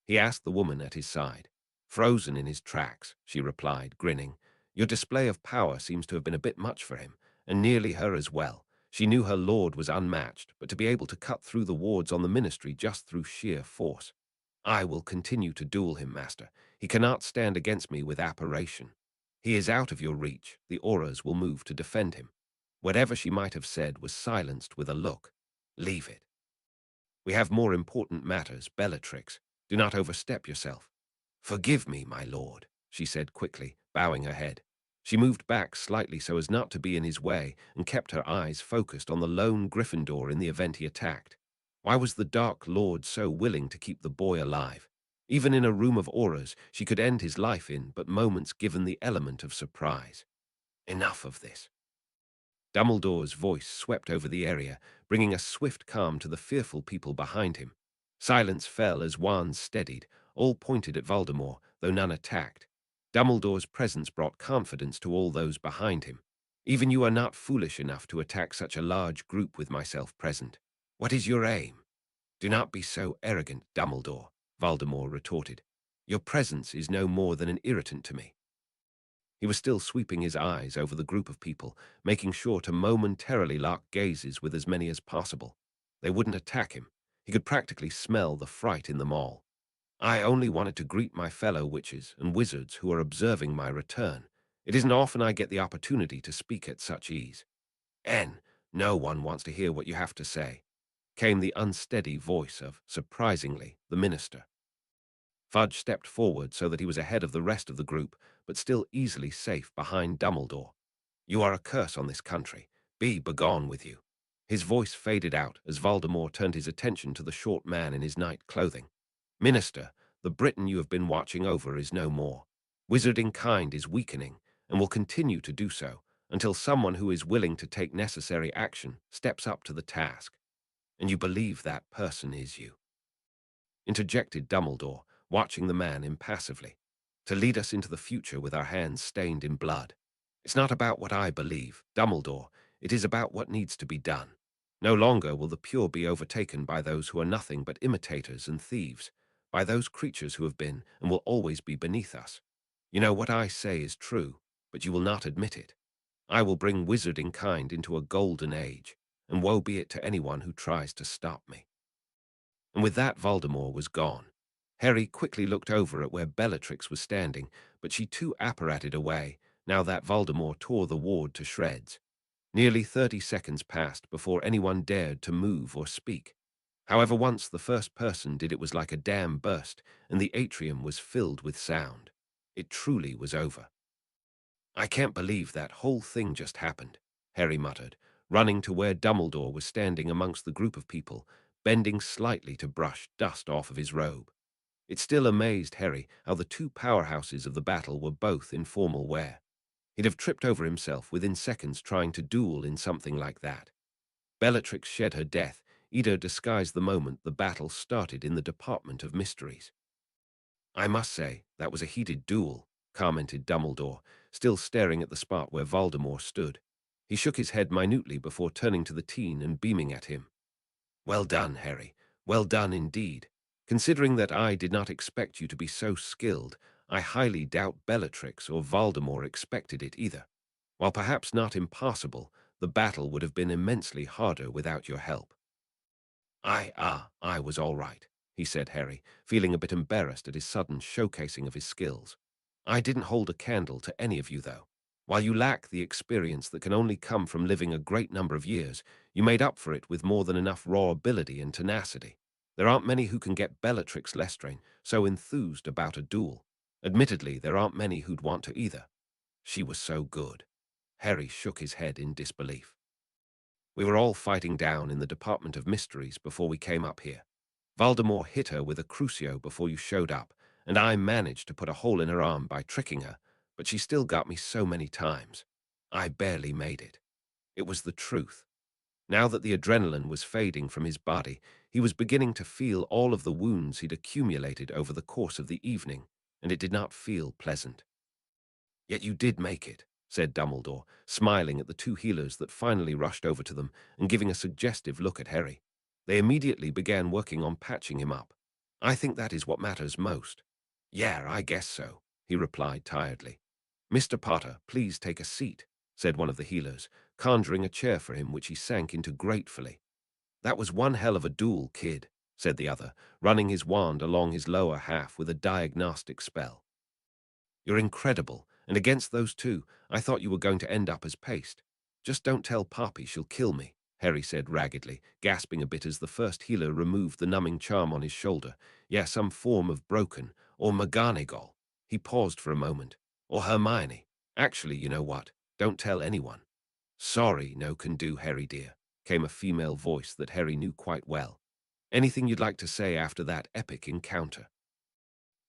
he asked the woman at his side. "Frozen in his tracks," she replied, grinning. "Your display of power seems to have been a bit much for him, and nearly her as well. She knew her lord was unmatched, but to be able to cut through the wards on the Ministry just through sheer force. I will continue to duel him, Master. He cannot stand against me with apparition. He is out of your reach. The auras will move to defend him." Whatever she might have said was silenced with a look. "Leave it. We have more important matters, Bellatrix. Do not overstep yourself." "Forgive me, my lord," she said quickly, bowing her head. She moved back slightly so as not to be in his way and kept her eyes focused on the lone Gryffindor in the event he attacked. Why was the Dark Lord so willing to keep the boy alive? Even in a room of auras, she could end his life in but moments given the element of surprise. "Enough of this." Dumbledore's voice swept over the area, bringing a swift calm to the fearful people behind him. Silence fell as wands steadied, all pointed at Voldemort, though none attacked. Dumbledore's presence brought confidence to all those behind him. "Even you are not foolish enough to attack such a large group with myself present. What is your aim?" "Do not be so arrogant, Dumbledore," Voldemort retorted. "Your presence is no more than an irritant to me." He was still sweeping his eyes over the group of people, making sure to momentarily lock gazes with as many as possible. They wouldn't attack him. He could practically smell the fright in them all. "I only wanted to greet my fellow witches and wizards who are observing my return. It isn't often I get the opportunity to speak at such ease." "N, no one wants to hear what you have to say," came the unsteady voice of, surprisingly, the minister. Fudge stepped forward so that he was ahead of the rest of the group, but still easily safe behind Dumbledore. "You are a curse on this country. Be begone with you." His voice faded out as Voldemort turned his attention to the short man in his night clothing. "Minister, the Britain you have been watching over is no more. Wizarding kind is weakening, and will continue to do so, until someone who is willing to take necessary action steps up to the task. And you believe that person is you," interjected Dumbledore, watching the man impassively. "To lead us into the future with our hands stained in blood. It's not about what I believe, Dumbledore. It is about what needs to be done. No longer will the pure be overtaken by those who are nothing but imitators and thieves, by those creatures who have been and will always be beneath us. You know what I say is true, but you will not admit it. I will bring wizarding kind into a golden age, and woe be it to anyone who tries to stop me." And with that, Voldemort was gone. Harry quickly looked over at where Bellatrix was standing, but she too apparated away, now that Voldemort tore the ward to shreds. Nearly 30 seconds passed before anyone dared to move or speak. However, once the first person did, it was like a dam burst, and the atrium was filled with sound. It truly was over. "I can't believe that whole thing just happened," Harry muttered, running to where Dumbledore was standing amongst the group of people, bending slightly to brush dust off of his robe. It still amazed Harry how the two powerhouses of the battle were both in formal wear. He'd have tripped over himself within seconds trying to duel in something like that. Bellatrix shed her death, Ida disguised the moment the battle started in the Department of Mysteries. I must say, that was a heated duel, commented Dumbledore, still staring at the spot where Voldemort stood. He shook his head minutely before turning to the teen and beaming at him. Well done, Harry. Well done indeed. Considering that I did not expect you to be so skilled, I highly doubt Bellatrix or Voldemort expected it either. While perhaps not impossible, the battle would have been immensely harder without your help. I was all right, he said, Harry, feeling a bit embarrassed at his sudden showcasing of his skills. I didn't hold a candle to any of you, though. While you lack the experience that can only come from living a great number of years, you made up for it with more than enough raw ability and tenacity. There aren't many who can get Bellatrix Lestrange so enthused about a duel. Admittedly, there aren't many who'd want to either. She was so good. Harry shook his head in disbelief. We were all fighting down in the Department of Mysteries before we came up here. Voldemort hit her with a crucio before you showed up, and I managed to put a hole in her arm by tricking her, but she still got me so many times. I barely made it. It was the truth. Now that the adrenaline was fading from his body, he was beginning to feel all of the wounds he'd accumulated over the course of the evening, and it did not feel pleasant. Yet you did make it, said Dumbledore, smiling at the two healers that finally rushed over to them and giving a suggestive look at Harry. They immediately began working on patching him up. I think that is what matters most. Yeah, I guess so, he replied tiredly. Mr. Potter, please take a seat, said one of the healers, conjuring a chair for him which he sank into gratefully. That was one hell of a duel, kid, said the other, running his wand along his lower half with a diagnostic spell. You're incredible, and against those two, I thought you were going to end up as paste. Just don't tell Poppy, she'll kill me, Harry said raggedly, gasping a bit as the first healer removed the numbing charm on his shoulder. Yeah, some form of broken, or McGonagall. He paused for a moment. Or Hermione. Actually, you know what? Don't tell anyone. Sorry, no can do, Harry dear, came a female voice that Harry knew quite well. Anything you'd like to say after that epic encounter?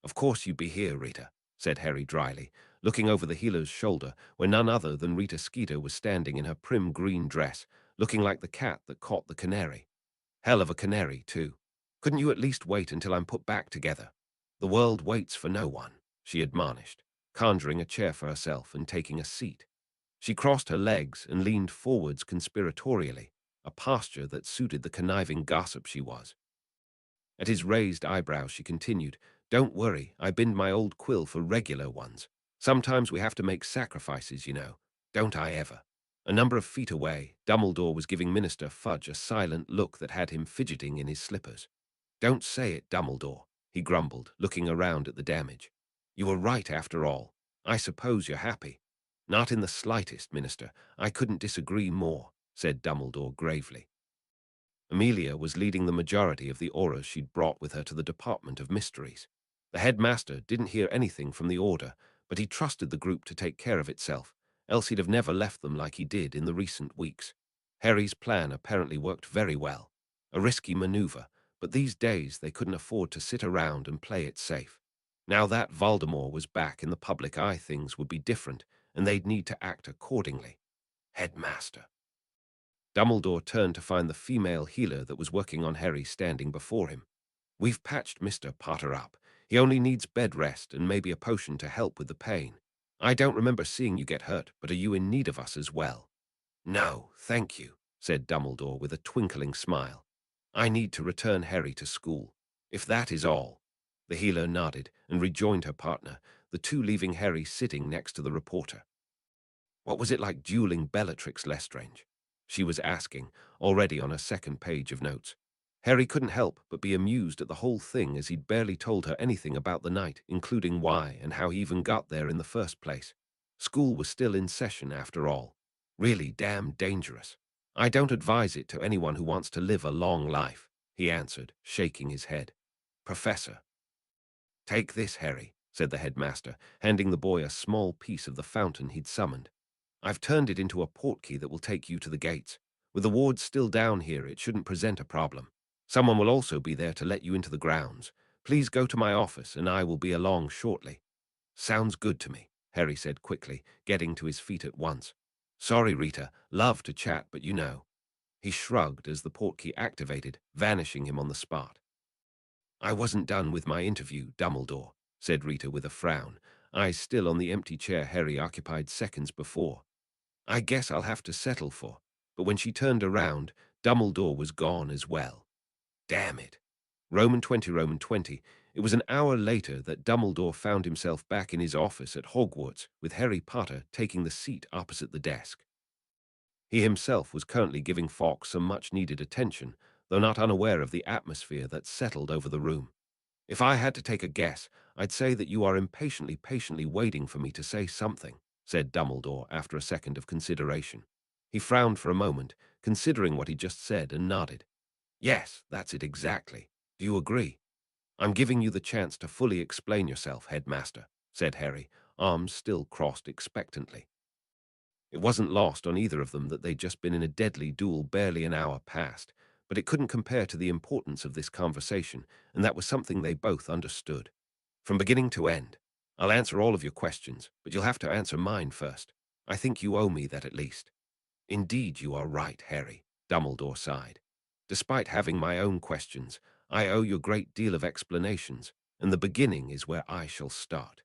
Of course you'd be here, Rita, said Harry dryly, looking over the healer's shoulder where none other than Rita Skeeter was standing in her prim green dress, looking like the cat that caught the canary. Hell of a canary, too. Couldn't you at least wait until I'm put back together? The world waits for no one, she admonished, conjuring a chair for herself and taking a seat. She crossed her legs and leaned forwards conspiratorially, a posture that suited the conniving gossip she was. At his raised eyebrows, she continued, Don't worry, I binned my old quill for regular ones. Sometimes we have to make sacrifices, you know. Don't I ever? A number of feet away, Dumbledore was giving Minister Fudge a silent look that had him fidgeting in his slippers. Don't say it, Dumbledore, he grumbled, looking around at the damage. You were right after all. I suppose you're happy. Not in the slightest, Minister. I couldn't disagree more, said Dumbledore gravely. Amelia was leading the majority of the auras she'd brought with her to the Department of Mysteries. The headmaster didn't hear anything from the order, but he trusted the group to take care of itself, else he'd have never left them like he did in the recent weeks. Harry's plan apparently worked very well. A risky maneuver, but these days they couldn't afford to sit around and play it safe. Now that Voldemort was back in the public eye, things would be different, and they'd need to act accordingly. Headmaster. Dumbledore turned to find the female healer that was working on Harry standing before him. We've patched Mr. Potter up. He only needs bed rest and maybe a potion to help with the pain. I don't remember seeing you get hurt, but are you in need of us as well? No, thank you, said Dumbledore with a twinkling smile. I need to return Harry to school. If that is all. The healer nodded and rejoined her partner, the two leaving Harry sitting next to the reporter. What was it like dueling Bellatrix Lestrange? She was asking, already on her second page of notes. Harry couldn't help but be amused at the whole thing as he'd barely told her anything about the night, including why and how he even got there in the first place. School was still in session after all. Really damn dangerous. I don't advise it to anyone who wants to live a long life, he answered, shaking his head. Professor. Take this, Harry, said the headmaster, handing the boy a small piece of the fountain he'd summoned. I've turned it into a portkey that will take you to the gates. With the wards still down here, it shouldn't present a problem. Someone will also be there to let you into the grounds. Please go to my office, and I will be along shortly. Sounds good to me, Harry said quickly, getting to his feet at once. Sorry, Rita. Love to chat, but you know. He shrugged as the portkey activated, vanishing him on the spot. I wasn't done with my interview, Dumbledore, said Rita with a frown, eyes still on the empty chair Harry occupied seconds before. I guess I'll have to settle for. But when she turned around, Dumbledore was gone as well. Damn it. Roman 20. It was an hour later that Dumbledore found himself back in his office at Hogwarts with Harry Potter taking the seat opposite the desk. He himself was currently giving Fawkes some much-needed attention, though not unaware of the atmosphere that settled over the room. If I had to take a guess, I'd say that you are patiently waiting for me to say something, said Dumbledore after a second of consideration. He frowned for a moment, considering what he just said, and nodded. Yes, that's it exactly. Do you agree? I'm giving you the chance to fully explain yourself, Headmaster, said Harry, arms still crossed expectantly. It wasn't lost on either of them that they'd just been in a deadly duel barely an hour past, but it couldn't compare to the importance of this conversation, and that was something they both understood. From beginning to end, I'll answer all of your questions, but you'll have to answer mine first. I think you owe me that at least. Indeed, you are right, Harry, Dumbledore sighed. Despite having my own questions, I owe you a great deal of explanations, and the beginning is where I shall start.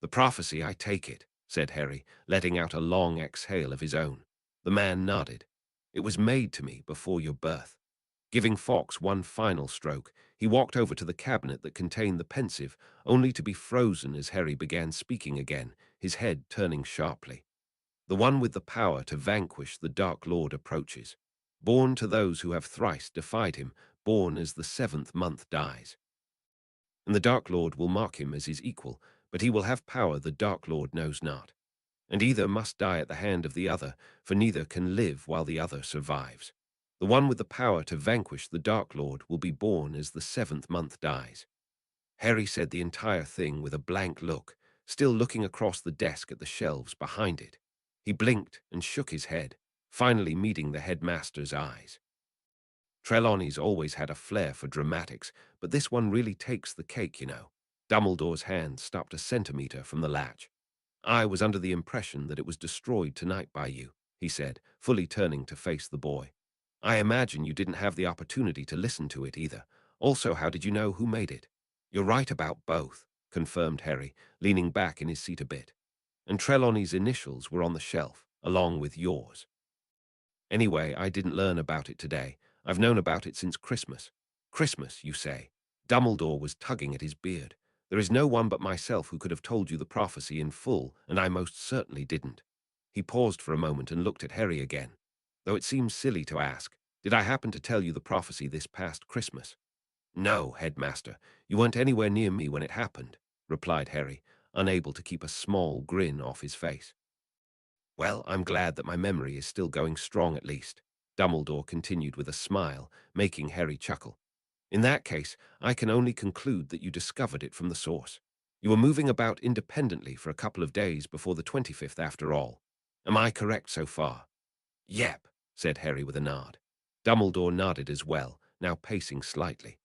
The prophecy, I take it, said Harry, letting out a long exhale of his own. The man nodded. It was made to me before your birth. Giving Fawkes one final stroke, he walked over to the cabinet that contained the pensive, only to be frozen as Harry began speaking again, his head turning sharply. The one with the power to vanquish the Dark Lord approaches. Born to those who have thrice defied him, born as the seventh month dies. And the Dark Lord will mark him as his equal, but he will have power the Dark Lord knows not. And either must die at the hand of the other, for neither can live while the other survives. The one with the power to vanquish the Dark Lord will be born as the seventh month dies. Harry said the entire thing with a blank look, still looking across the desk at the shelves behind it. He blinked and shook his head, finally meeting the headmaster's eyes. Trelawney's always had a flair for dramatics, but this one really takes the cake, you know. Dumbledore's hand stopped a centimeter from the latch. I was under the impression that it was destroyed tonight by you, he said, fully turning to face the boy. I imagine you didn't have the opportunity to listen to it either. Also, how did you know who made it? You're right about both, confirmed Harry, leaning back in his seat a bit. And Trelawney's initials were on the shelf, along with yours. Anyway, I didn't learn about it today. I've known about it since Christmas. Christmas, you say? Dumbledore was tugging at his beard. There is no one but myself who could have told you the prophecy in full, and I most certainly didn't. He paused for a moment and looked at Harry again. Though it seems silly to ask, did I happen to tell you the prophecy this past Christmas? No, Headmaster, you weren't anywhere near me when it happened, replied Harry, unable to keep a small grin off his face. Well, I'm glad that my memory is still going strong at least, Dumbledore continued with a smile, making Harry chuckle. In that case, I can only conclude that you discovered it from the source. You were moving about independently for a couple of days before the 25th after all. Am I correct so far? Yep, said Harry with a nod. Dumbledore nodded as well, now pacing slightly.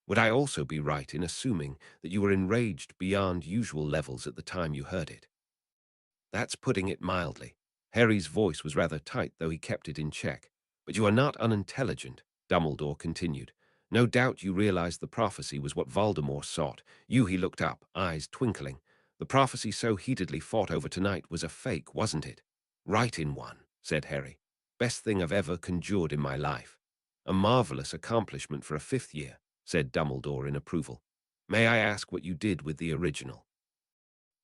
Would I also be right in assuming that you were enraged beyond usual levels at the time you heard it? That's putting it mildly. Harry's voice was rather tight, though he kept it in check. But you are not unintelligent, Dumbledore continued. No doubt you realized the prophecy was what Voldemort sought. He looked up, eyes twinkling. The prophecy so heatedly fought over tonight was a fake, wasn't it? Right in one, said Harry. Best thing I've ever conjured in my life. A marvelous accomplishment for a fifth year, said Dumbledore in approval. May I ask what you did with the original?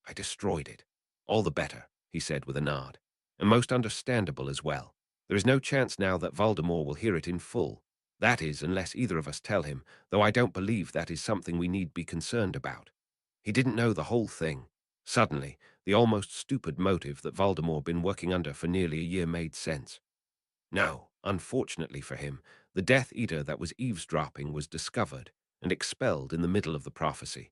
I destroyed it. All the better, he said with a nod. And most understandable as well. There is no chance now that Voldemort will hear it in full. That is, unless either of us tell him, though I don't believe that is something we need be concerned about. He didn't know the whole thing. Suddenly, the almost stupid motive that Voldemort been working under for nearly a year made sense. No, unfortunately for him, the Death Eater that was eavesdropping was discovered and expelled in the middle of the prophecy.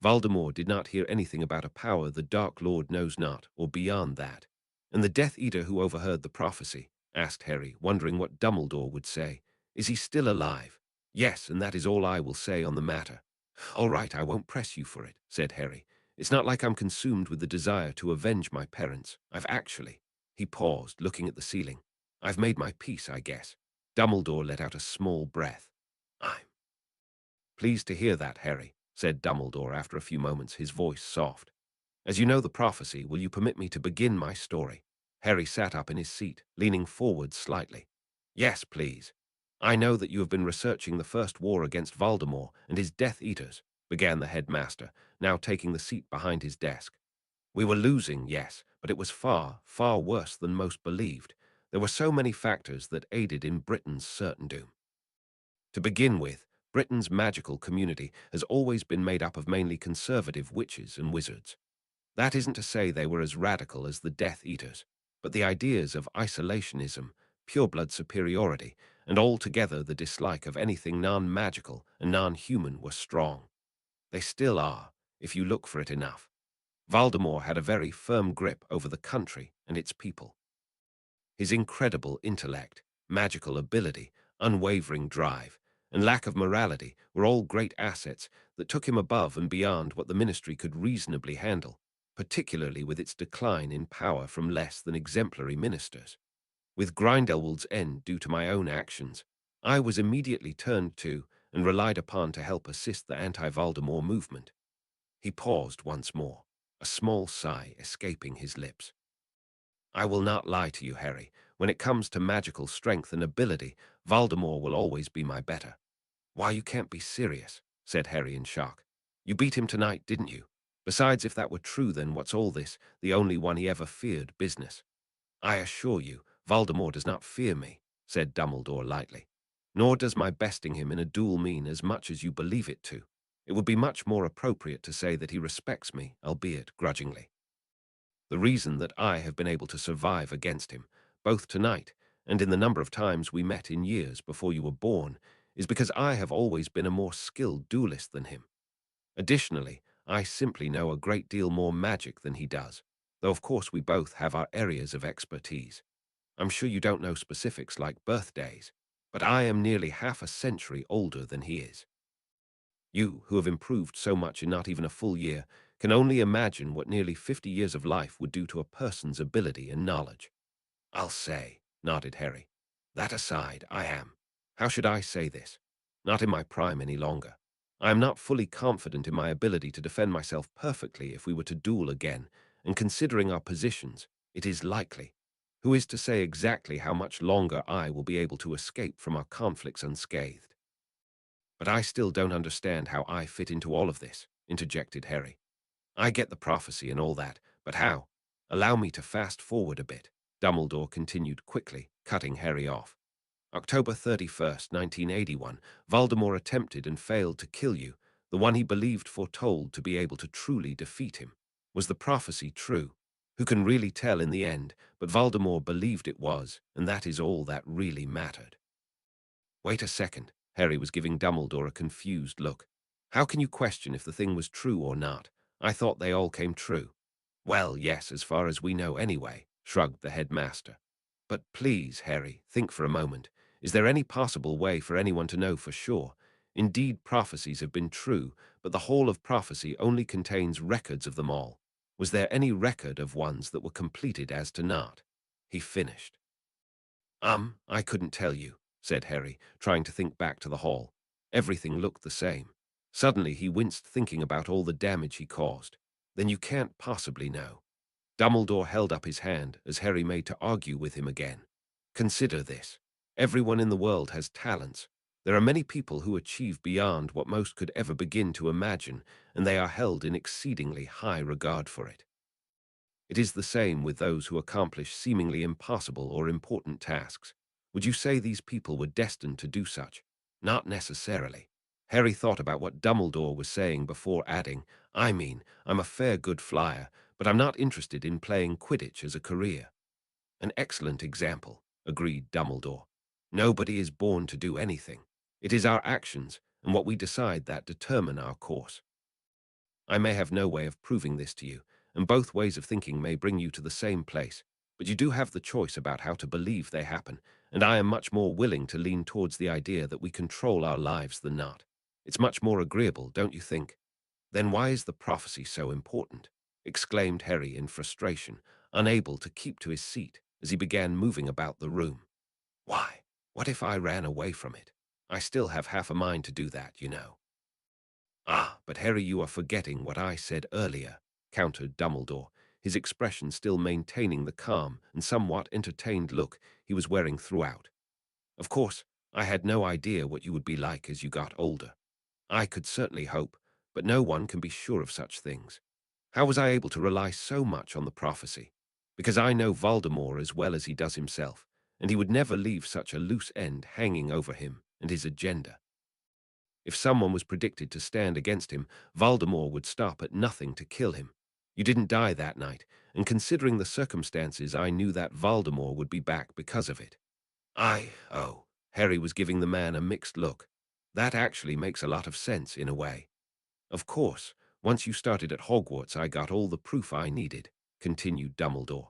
Voldemort did not hear anything about a power the Dark Lord knows not, or beyond that. And the Death Eater who overheard the prophecy, asked Harry, wondering what Dumbledore would say. Is he still alive? Yes, and that is all I will say on the matter. All right, I won't press you for it, said Harry. It's not like I'm consumed with the desire to avenge my parents. I've actually... He paused, looking at the ceiling. I've made my peace, I guess. Dumbledore let out a small breath. I'm pleased to hear that, Harry, said Dumbledore after a few moments, his voice soft. As you know the prophecy, will you permit me to begin my story? Harry sat up in his seat, leaning forward slightly. Yes, please. I know that you have been researching the first war against Voldemort and his Death Eaters, began the headmaster, now taking the seat behind his desk. We were losing, yes, but it was far, far worse than most believed. There were so many factors that aided in Britain's certain doom. To begin with, Britain's magical community has always been made up of mainly conservative witches and wizards. That isn't to say they were as radical as the Death Eaters, but the ideas of isolationism, pureblood superiority, and altogether the dislike of anything non-magical and non-human were strong. They still are, if you look for it enough. Voldemort had a very firm grip over the country and its people. His incredible intellect, magical ability, unwavering drive, and lack of morality were all great assets that took him above and beyond what the ministry could reasonably handle, particularly with its decline in power from less than exemplary ministers. With Grindelwald's end due to my own actions, I was immediately turned to and relied upon to help assist the anti-Voldemort movement. He paused once more, a small sigh escaping his lips. I will not lie to you, Harry. When it comes to magical strength and ability, Voldemort will always be my better. Why, you can't be serious, said Harry in shock. You beat him tonight, didn't you? Besides, if that were true, then what's all this, the only one he ever feared business? I assure you, Voldemort does not fear me, said Dumbledore lightly. Nor does my besting him in a duel mean as much as you believe it to. It would be much more appropriate to say that he respects me, albeit grudgingly. The reason that I have been able to survive against him, both tonight and in the number of times we met in years before you were born, is because I have always been a more skilled duelist than him. Additionally, I simply know a great deal more magic than he does, though of course we both have our areas of expertise. I'm sure you don't know specifics like birthdays, but I am nearly half a century older than he is. You, who have improved so much in not even a full year, can only imagine what nearly 50 years of life would do to a person's ability and knowledge. I'll say, nodded Harry. That aside, I am. How should I say this? Not in my prime any longer. I am not fully confident in my ability to defend myself perfectly if we were to duel again, and considering our positions, it is likely. Who is to say exactly how much longer I will be able to escape from our conflicts unscathed? But I still don't understand how I fit into all of this, interjected Harry. I get the prophecy and all that, but how? Allow me to fast forward a bit, Dumbledore continued quickly, cutting Harry off. October 31st, 1981, Voldemort attempted and failed to kill you, the one he believed foretold to be able to truly defeat him. Was the prophecy true? Who can really tell in the end, but Voldemort believed it was, and that is all that really mattered. Wait a second, Harry was giving Dumbledore a confused look. How can you question if the thing was true or not? I thought they all came true. Well, yes, as far as we know anyway, shrugged the headmaster. But please, Harry, think for a moment. Is there any possible way for anyone to know for sure? Indeed, prophecies have been true, but the Hall of Prophecy only contains records of them all. Was there any record of ones that were completed as to not? He finished. I couldn't tell you, said Harry, trying to think back to the hall. Everything looked the same. Suddenly he winced thinking about all the damage he caused. Then you can't possibly know. Dumbledore held up his hand as Harry made to argue with him again. Consider this. Everyone in the world has talents. There are many people who achieve beyond what most could ever begin to imagine, and they are held in exceedingly high regard for it. It is the same with those who accomplish seemingly impossible or important tasks. Would you say these people were destined to do such? Not necessarily. Harry thought about what Dumbledore was saying before adding, I'm a fair good flyer, but I'm not interested in playing Quidditch as a career. An excellent example, agreed Dumbledore. Nobody is born to do anything. It is our actions and what we decide that determine our course. I may have no way of proving this to you, and both ways of thinking may bring you to the same place, but you do have the choice about how to believe they happen, and I am much more willing to lean towards the idea that we control our lives than not. It's much more agreeable, don't you think? Then why is the prophecy so important? Exclaimed Harry in frustration, unable to keep to his seat as he began moving about the room. Why? What if I ran away from it? I still have half a mind to do that, you know. Ah, but Harry, you are forgetting what I said earlier, countered Dumbledore, his expression still maintaining the calm and somewhat entertained look he was wearing throughout. Of course, I had no idea what you would be like as you got older. I could certainly hope, but no one can be sure of such things. How was I able to rely so much on the prophecy? Because I know Voldemort as well as he does himself, and he would never leave such a loose end hanging over him and his agenda. If someone was predicted to stand against him, Voldemort would stop at nothing to kill him. You didn't die that night, and considering the circumstances, I knew that Voldemort would be back because of it. Oh, Harry was giving the man a mixed look. That actually makes a lot of sense in a way. Of course, once you started at Hogwarts, I got all the proof I needed, continued Dumbledore.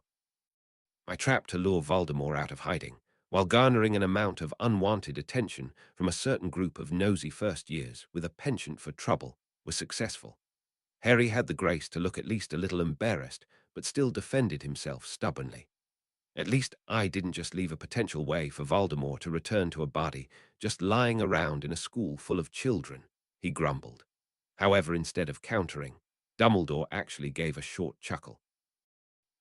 My trap to lure Voldemort out of hiding, while garnering an amount of unwanted attention from a certain group of nosy first years with a penchant for trouble, was successful. Harry had the grace to look at least a little embarrassed, but still defended himself stubbornly. At least I didn't just leave a potential way for Voldemort to return to a body just lying around in a school full of children, he grumbled. However, instead of countering, Dumbledore actually gave a short chuckle.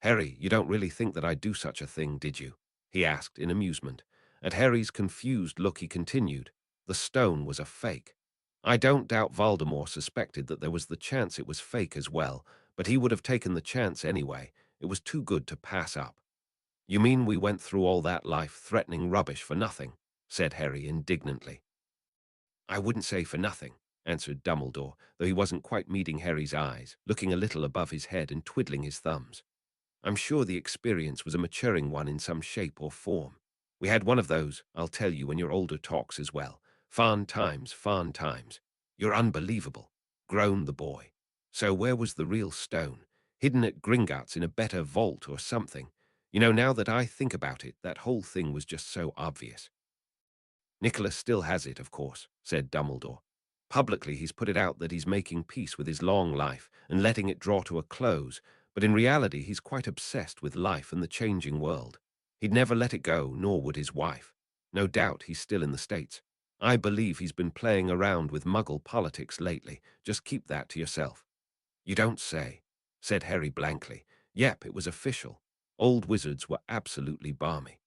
Harry, you don't really think that I'd do such a thing, did you? He asked in amusement. At Harry's confused look, he continued, the stone was a fake. I don't doubt Voldemort suspected that there was the chance it was fake as well, but he would have taken the chance anyway. It was too good to pass up. You mean we went through all that life-threatening rubbish for nothing? Said Harry indignantly. I wouldn't say for nothing, answered Dumbledore, though he wasn't quite meeting Harry's eyes, looking a little above his head and twiddling his thumbs. I'm sure the experience was a maturing one in some shape or form. We had one of those, I'll tell you, when you're older talks as well. Fun times, fun times. You're unbelievable, groaned the boy. So where was the real stone? Hidden at Gringotts in a better vault or something? You know, now that I think about it, that whole thing was just so obvious. Nicholas still has it, of course, said Dumbledore. Publicly, he's put it out that he's making peace with his long life and letting it draw to a close, but in reality, he's quite obsessed with life and the changing world. He'd never let it go, nor would his wife. No doubt he's still in the States. I believe he's been playing around with Muggle politics lately. Just keep that to yourself. You don't say, said Harry blankly. Yep, it was official. Old wizards were absolutely balmy.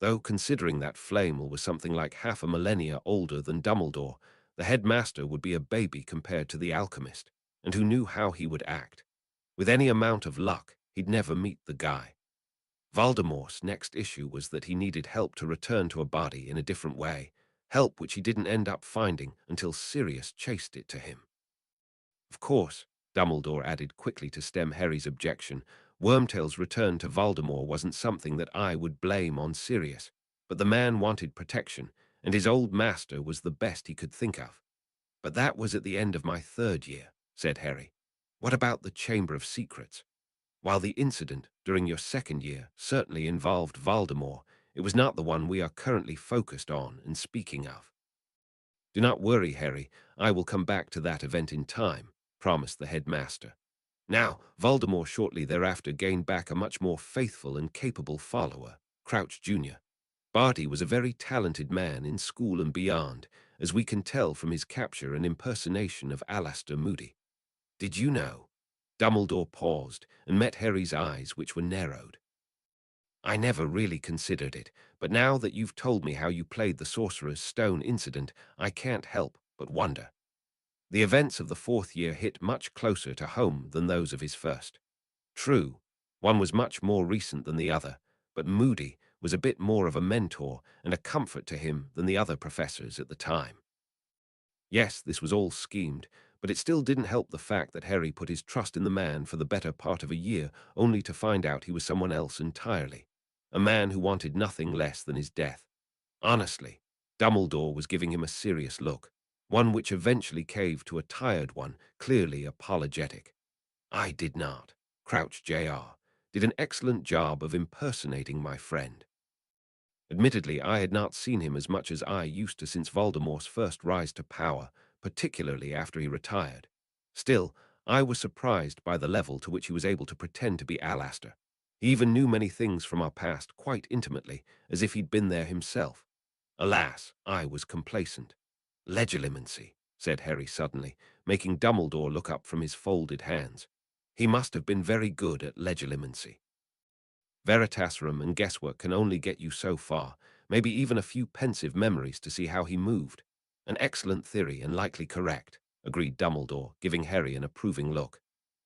Though considering that Flamel was something like half a millennia older than Dumbledore, the headmaster would be a baby compared to the alchemist, and who knew how he would act. With any amount of luck, he'd never meet the guy. Voldemort's next issue was that he needed help to return to a body in a different way, help which he didn't end up finding until Sirius chased it to him. Of course, Dumbledore added quickly to stem Harry's objection, Wormtail's return to Voldemort wasn't something that I would blame on Sirius, but the man wanted protection, and his old master was the best he could think of. But that was at the end of my third year, said Harry. What about the Chamber of Secrets? While the incident during your second year certainly involved Voldemort, it was not the one we are currently focused on and speaking of. Do not worry, Harry, I will come back to that event in time, promised the headmaster. Now, Voldemort shortly thereafter gained back a much more faithful and capable follower, Crouch Jr. Barty was a very talented man in school and beyond, as we can tell from his capture and impersonation of Alastor Moody. Did you know? Dumbledore paused and met Harry's eyes, which were narrowed. I never really considered it, but now that you've told me how you played the Sorcerer's Stone incident, I can't help but wonder. The events of the fourth year hit much closer to home than those of his first. True, one was much more recent than the other, but Moody was a bit more of a mentor and a comfort to him than the other professors at the time. Yes, this was all schemed, but it still didn't help the fact that Harry put his trust in the man for the better part of a year, only to find out he was someone else entirely. A man who wanted nothing less than his death. Honestly, Dumbledore was giving him a serious look, one which eventually caved to a tired one, clearly apologetic. I did not. Crouch Jr. did an excellent job of impersonating my friend. Admittedly, I had not seen him as much as I used to since Voldemort's first rise to power, particularly after he retired. Still, I was surprised by the level to which he was able to pretend to be Alastor. He even knew many things from our past quite intimately, as if he'd been there himself. Alas, I was complacent. Legilimency, said Harry suddenly, making Dumbledore look up from his folded hands. He must have been very good at legilimency. Veritaserum and guesswork can only get you so far, maybe even a few pensive memories to see how he moved. An excellent theory and likely correct, agreed Dumbledore, giving Harry an approving look.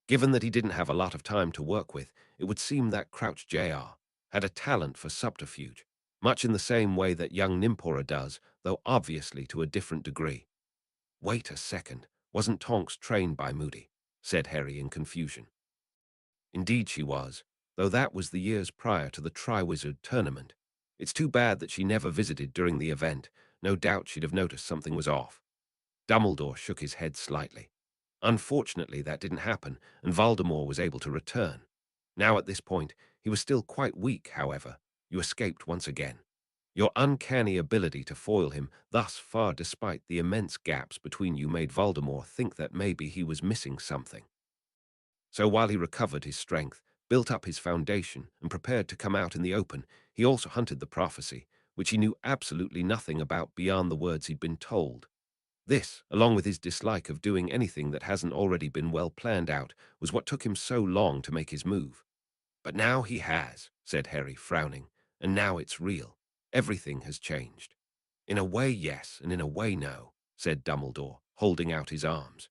Given that he didn't have a lot of time to work with, it would seem that Crouch Jr. had a talent for subterfuge, much in the same way that young Nimpora does, though obviously to a different degree. Wait a second, wasn't Tonks trained by Moody? Said Harry in confusion. Indeed she was, though that was the years prior to the Triwizard Tournament. It's too bad that she never visited during the event. No doubt she'd have noticed something was off. Dumbledore shook his head slightly. Unfortunately, that didn't happen, and Voldemort was able to return. Now at this point, he was still quite weak, however. You escaped once again. Your uncanny ability to foil him thus far despite the immense gaps between you made Voldemort think that maybe he was missing something. So while he recovered his strength, built up his foundation, and prepared to come out in the open, he also hunted the prophecy, which he knew absolutely nothing about beyond the words he'd been told. This, along with his dislike of doing anything that hasn't already been well planned out, was what took him so long to make his move. But now he has, said Harry, frowning, and now it's real. Everything has changed. In a way, yes, and in a way, no, said Dumbledore, holding out his arms.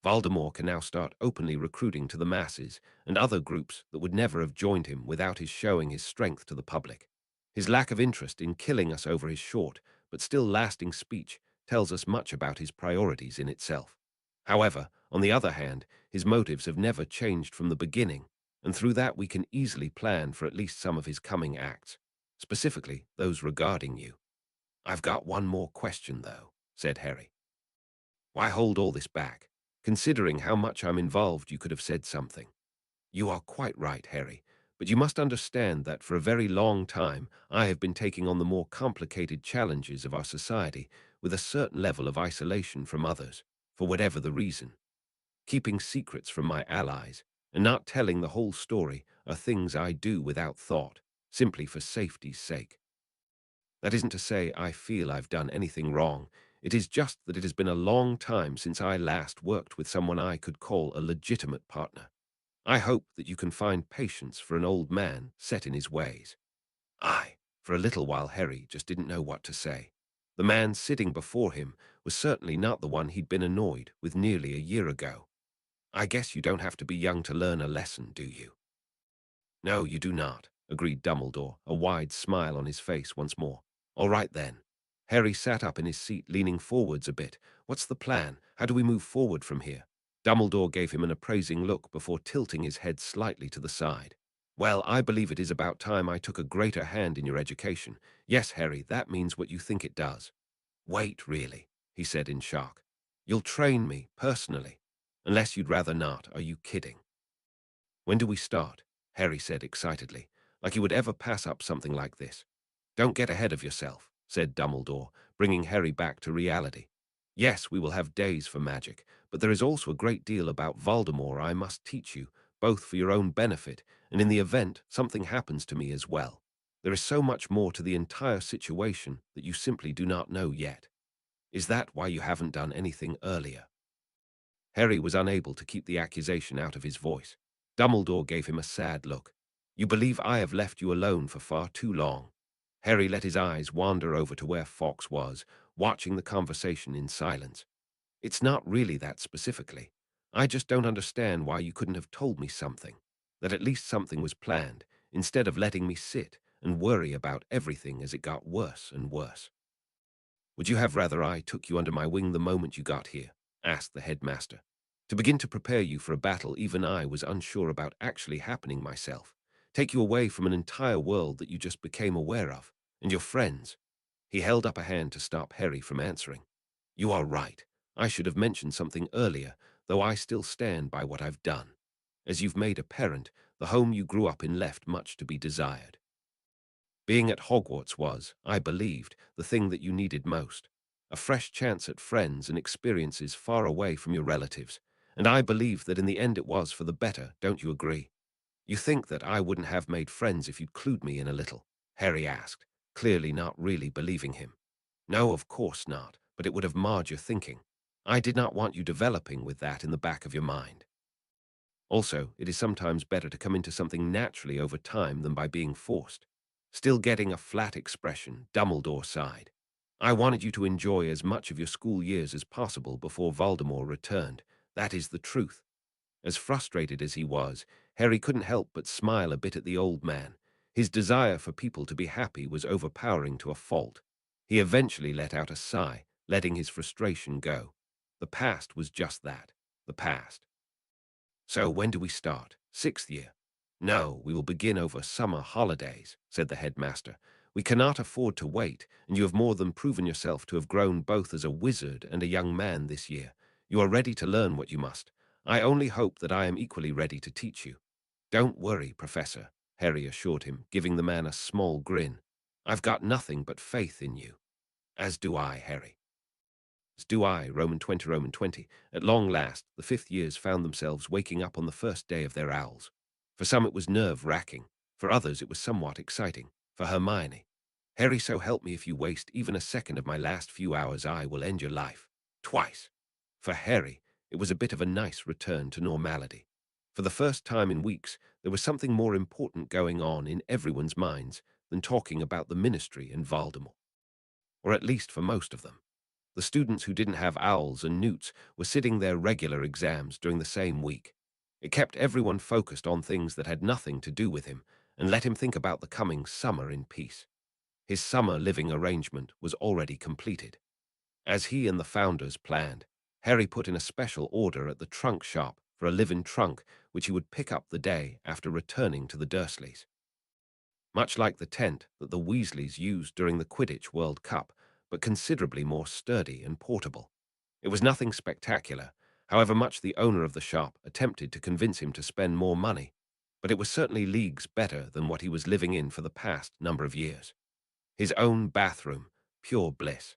Voldemort can now start openly recruiting to the masses and other groups that would never have joined him without his showing his strength to the public. His lack of interest in killing us over his short, but still lasting speech tells us much about his priorities in itself. However, on the other hand, his motives have never changed from the beginning, and through that we can easily plan for at least some of his coming acts, specifically those regarding you. I've got one more question, though, said Harry. Why hold all this back? Considering how much I'm involved, you could have said something. You are quite right, Harry, but you must understand that for a very long time I have been taking on the more complicated challenges of our society with a certain level of isolation from others, for whatever the reason. Keeping secrets from my allies and not telling the whole story are things I do without thought, simply for safety's sake. That isn't to say I feel I've done anything wrong. It is just that it has been a long time since I last worked with someone I could call a legitimate partner. I hope that you can find patience for an old man set in his ways. For a little while Harry just didn't know what to say. The man sitting before him was certainly not the one he'd been annoyed with nearly a year ago. I guess you don't have to be young to learn a lesson, do you? No, you do not, agreed Dumbledore, a wide smile on his face once more. All right then. Harry sat up in his seat, leaning forwards a bit. What's the plan? How do we move forward from here? Dumbledore gave him an appraising look before tilting his head slightly to the side. Well, I believe it is about time I took a greater hand in your education. Yes, Harry, that means what you think it does. Wait, really, he said in shock. You'll train me, personally. Unless you'd rather not, are you kidding? When do we start? Harry said excitedly, like he would ever pass up something like this. Don't get ahead of yourself, said Dumbledore, bringing Harry back to reality. Yes, we will have days for magic, but there is also a great deal about Voldemort I must teach you, both for your own benefit and in the event something happens to me as well. There is so much more to the entire situation that you simply do not know yet. Is that why you haven't done anything earlier? Harry was unable to keep the accusation out of his voice. Dumbledore gave him a sad look. You believe I have left you alone for far too long. Harry let his eyes wander over to where Fox was, watching the conversation in silence. It's not really that specifically. I just don't understand why you couldn't have told me something, that at least something was planned, instead of letting me sit and worry about everything as it got worse and worse. Would you have rather I took you under my wing the moment you got here? Asked the headmaster. To begin to prepare you for a battle even I was unsure about actually happening myself. Take you away from an entire world that you just became aware of, and your friends. He held up a hand to stop Harry from answering. You are right. I should have mentioned something earlier, though I still stand by what I've done. As you've made apparent, the home you grew up in left much to be desired. Being at Hogwarts was, I believed, the thing that you needed most. A fresh chance at friends and experiences far away from your relatives. And I believe that in the end it was for the better, don't you agree? You think that I wouldn't have made friends if you'd clued me in a little? Harry asked, clearly not really believing him. No, of course not, but it would have marred your thinking. I did not want you developing with that in the back of your mind. Also, it is sometimes better to come into something naturally over time than by being forced. Still getting a flat expression, Dumbledore sighed. I wanted you to enjoy as much of your school years as possible before Voldemort returned. That is the truth. As frustrated as he was, Harry couldn't help but smile a bit at the old man. His desire for people to be happy was overpowering to a fault. He eventually let out a sigh, letting his frustration go. The past was just that, the past. So when do we start? Sixth year? No, we will begin over summer holidays, said the headmaster. We cannot afford to wait, and you have more than proven yourself to have grown both as a wizard and a young man this year. You are ready to learn what you must. I only hope that I am equally ready to teach you. Don't worry, Professor, Harry assured him, giving the man a small grin. I've got nothing but faith in you. As do I, Harry. As do I, Roman 20, Roman 20. At long last, the fifth years found themselves waking up on the first day of their owls. For some it was nerve-wracking. For others it was somewhat exciting. For Hermione, Harry, so help me, if you waste even a second of my last few hours, I will end your life. Twice. For Harry, it was a bit of a nice return to normality. For the first time in weeks, there was something more important going on in everyone's minds than talking about the Ministry and Voldemort. Or at least for most of them. The students who didn't have owls and newts were sitting their regular exams during the same week. It kept everyone focused on things that had nothing to do with him and let him think about the coming summer in peace. His summer living arrangement was already completed. As he and the founders planned, Harry put in a special order at the trunk shop for a live-in trunk which he would pick up the day after returning to the Dursleys. Much like the tent that the Weasleys used during the Quidditch World Cup, but considerably more sturdy and portable. It was nothing spectacular, however much the owner of the shop attempted to convince him to spend more money, but it was certainly leagues better than what he was living in for the past number of years. His own bathroom, pure bliss,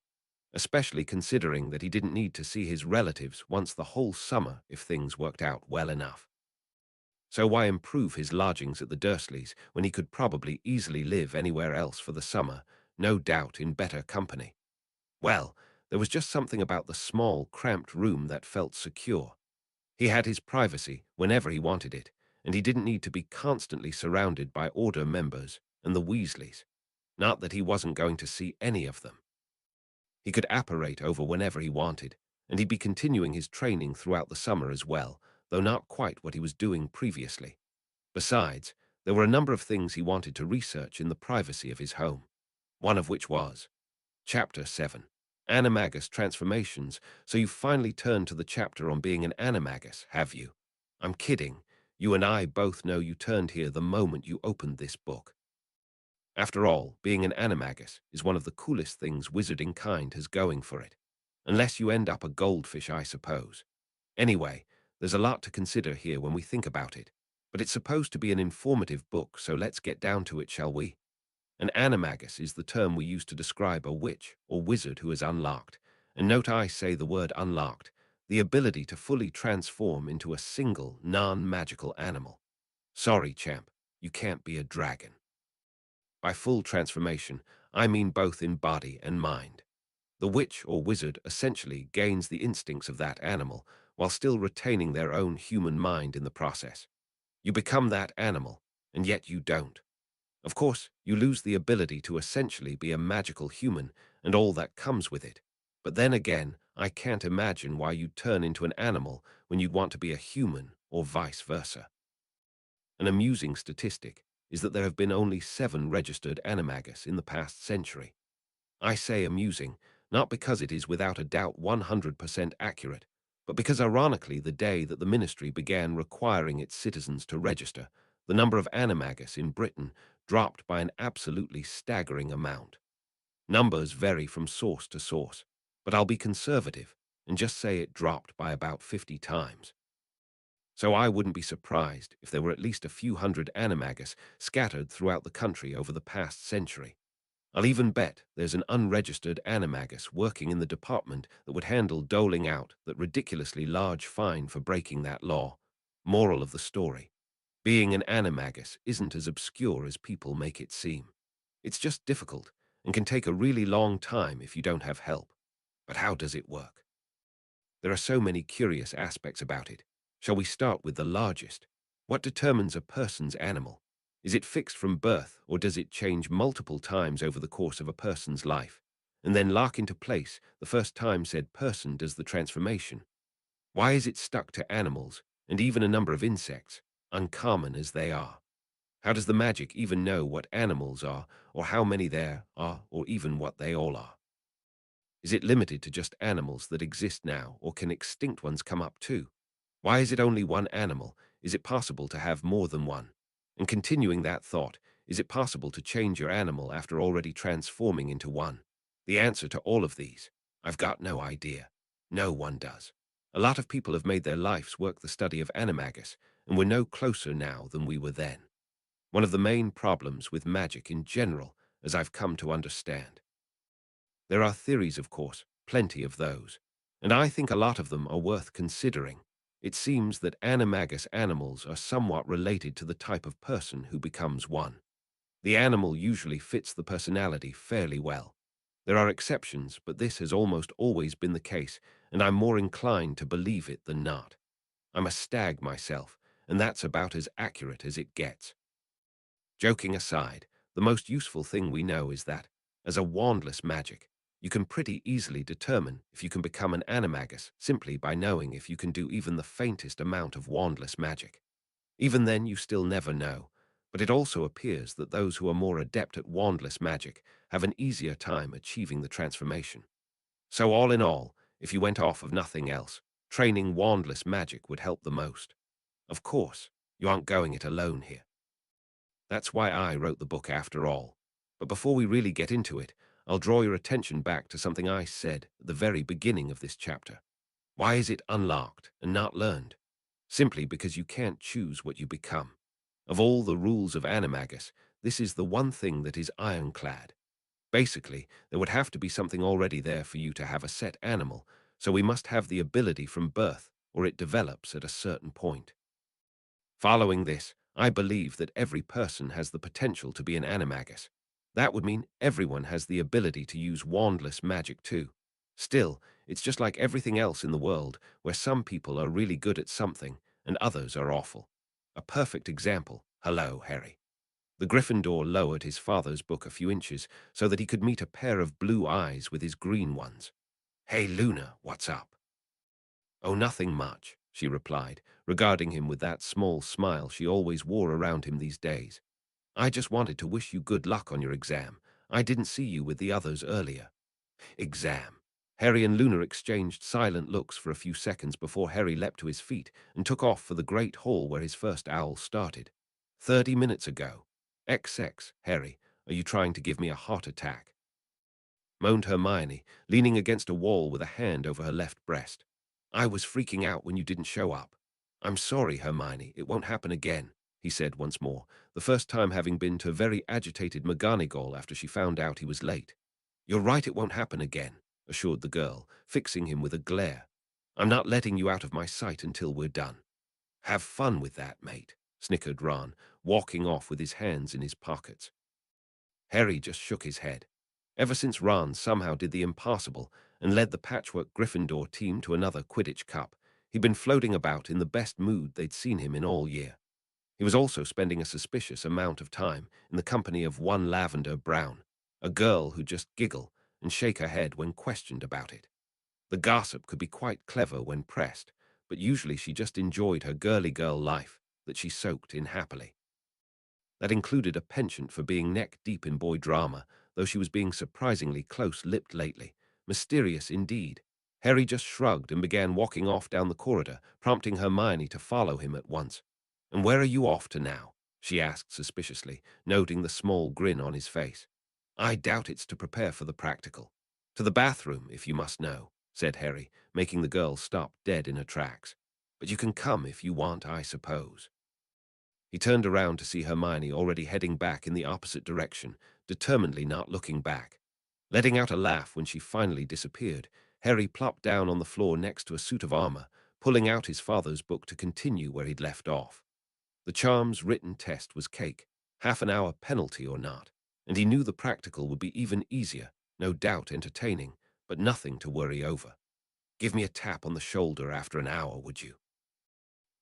especially considering that he didn't need to see his relatives once the whole summer if things worked out well enough. So why improve his lodgings at the Dursleys when he could probably easily live anywhere else for the summer, no doubt in better company? Well, there was just something about the small, cramped room that felt secure. He had his privacy whenever he wanted it, and he didn't need to be constantly surrounded by Order members and the Weasleys. Not that he wasn't going to see any of them. He could apparate over whenever he wanted, and he'd be continuing his training throughout the summer as well, though not quite what he was doing previously. Besides, there were a number of things he wanted to research in the privacy of his home, one of which was Chapter 7, Animagus Transformations. So you've finally turned to the chapter on being an animagus, have you? I'm kidding. You and I both know you turned here the moment you opened this book. After all, being an animagus is one of the coolest things wizarding kind has going for it. Unless you end up a goldfish, I suppose. Anyway, there's a lot to consider here when we think about it. But it's supposed to be an informative book, so let's get down to it, shall we? An animagus is the term we use to describe a witch or wizard who is unlocked. And note I say the word unlocked, the ability to fully transform into a single, non-magical animal. Sorry, champ, you can't be a dragon. By full transformation, I mean both in body and mind. The witch or wizard essentially gains the instincts of that animal while still retaining their own human mind in the process. You become that animal, and yet you don't. Of course, you lose the ability to essentially be a magical human and all that comes with it. But then again, I can't imagine why you'd turn into an animal when you'd want to be a human or vice versa. An amusing statistic is that there have been only 7 registered animagus in the past century. I say amusing, not because it is without a doubt 100% accurate, but because ironically the day that the ministry began requiring its citizens to register, the number of animagus in Britain dropped by an absolutely staggering amount. Numbers vary from source to source, but I'll be conservative and just say it dropped by about 50 times. So I wouldn't be surprised if there were at least a few hundred animagus scattered throughout the country over the past century. I'll even bet there's an unregistered animagus working in the department that would handle doling out that ridiculously large fine for breaking that law. Moral of the story: Being an animagus isn't as obscure as people make it seem. It's just difficult and can take a really long time if you don't have help. But how does it work? There are so many curious aspects about it. Shall we start with the largest? What determines a person's animal? Is it fixed from birth, or does it change multiple times over the course of a person's life, and then lock into place the first time said person does the transformation? Why is it stuck to animals, and even a number of insects, uncommon as they are? How does the magic even know what animals are, or how many there are, or even what they all are? Is it limited to just animals that exist now, or can extinct ones come up too? Why is it only one animal? Is it possible to have more than one? And continuing that thought, is it possible to change your animal after already transforming into one? The answer to all of these, I've got no idea. No one does. A lot of people have made their life's work the study of animagus, and we're no closer now than we were then. One of the main problems with magic in general, as I've come to understand. There are theories, of course, plenty of those, and I think a lot of them are worth considering. It seems that animagus animals are somewhat related to the type of person who becomes one. The animal usually fits the personality fairly well. There are exceptions, but this has almost always been the case, and I'm more inclined to believe it than not. I'm a stag myself, and that's about as accurate as it gets. Joking aside, the most useful thing we know is that, as a wandless magic, you can pretty easily determine if you can become an animagus simply by knowing if you can do even the faintest amount of wandless magic. Even then, you still never know, but it also appears that those who are more adept at wandless magic have an easier time achieving the transformation. So all in all, if you went off of nothing else, training wandless magic would help the most. Of course, you aren't going it alone here. That's why I wrote the book after all. But before we really get into it, I'll draw your attention back to something I said at the very beginning of this chapter. Why is it unlocked and not learned? Simply because you can't choose what you become. Of all the rules of Animagus, this is the one thing that is ironclad. Basically, there would have to be something already there for you to have a set animal, so we must have the ability from birth, or it develops at a certain point. Following this, I believe that every person has the potential to be an animagus. That would mean everyone has the ability to use wandless magic too. Still, it's just like everything else in the world, where some people are really good at something and others are awful. A perfect example, hello, Harry. The Gryffindor lowered his father's book a few inches so that he could meet a pair of blue eyes with his green ones. Hey, Luna, what's up? Oh, nothing much, she replied, regarding him with that small smile she always wore around him these days. I just wanted to wish you good luck on your exam. I didn't see you with the others earlier. Exam. Harry and Luna exchanged silent looks for a few seconds before Harry leapt to his feet and took off for the great hall where his first owl started. 30 minutes ago. XX, Harry, are you trying to give me a heart attack? Moaned Hermione, leaning against a wall with a hand over her left breast. I was freaking out when you didn't show up. I'm sorry, Hermione, it won't happen again, he said once more, the first time having been to very agitated McGonagall after she found out he was late. You're right, it won't happen again, assured the girl, fixing him with a glare. I'm not letting you out of my sight until we're done. Have fun with that, mate, snickered Ron, walking off with his hands in his pockets. Harry just shook his head. Ever since Ron somehow did the impossible and led the Patchwork Gryffindor team to another Quidditch Cup, he'd been floating about in the best mood they'd seen him in all year. He was also spending a suspicious amount of time in the company of one Lavender Brown, a girl who'd just giggle and shake her head when questioned about it. The gossip could be quite clever when pressed, but usually she just enjoyed her girly girl life that she soaked in happily. That included a penchant for being neck-deep in boy drama, though she was being surprisingly close-lipped lately. Mysterious indeed. Harry just shrugged and began walking off down the corridor, prompting Hermione to follow him at once. "And where are you off to now?" she asked suspiciously, noting the small grin on his face. "I doubt it's to prepare for the practical." "To the bathroom, if you must know," said Harry, making the girl stop dead in her tracks. "But you can come if you want, I suppose." He turned around to see Hermione already heading back in the opposite direction, determinedly not looking back. Letting out a laugh when she finally disappeared, Harry plopped down on the floor next to a suit of armor, pulling out his father's book to continue where he'd left off. The charm's written test was cake, half an hour penalty or not, and he knew the practical would be even easier, no doubt entertaining, but nothing to worry over. Give me a tap on the shoulder after an hour, would you?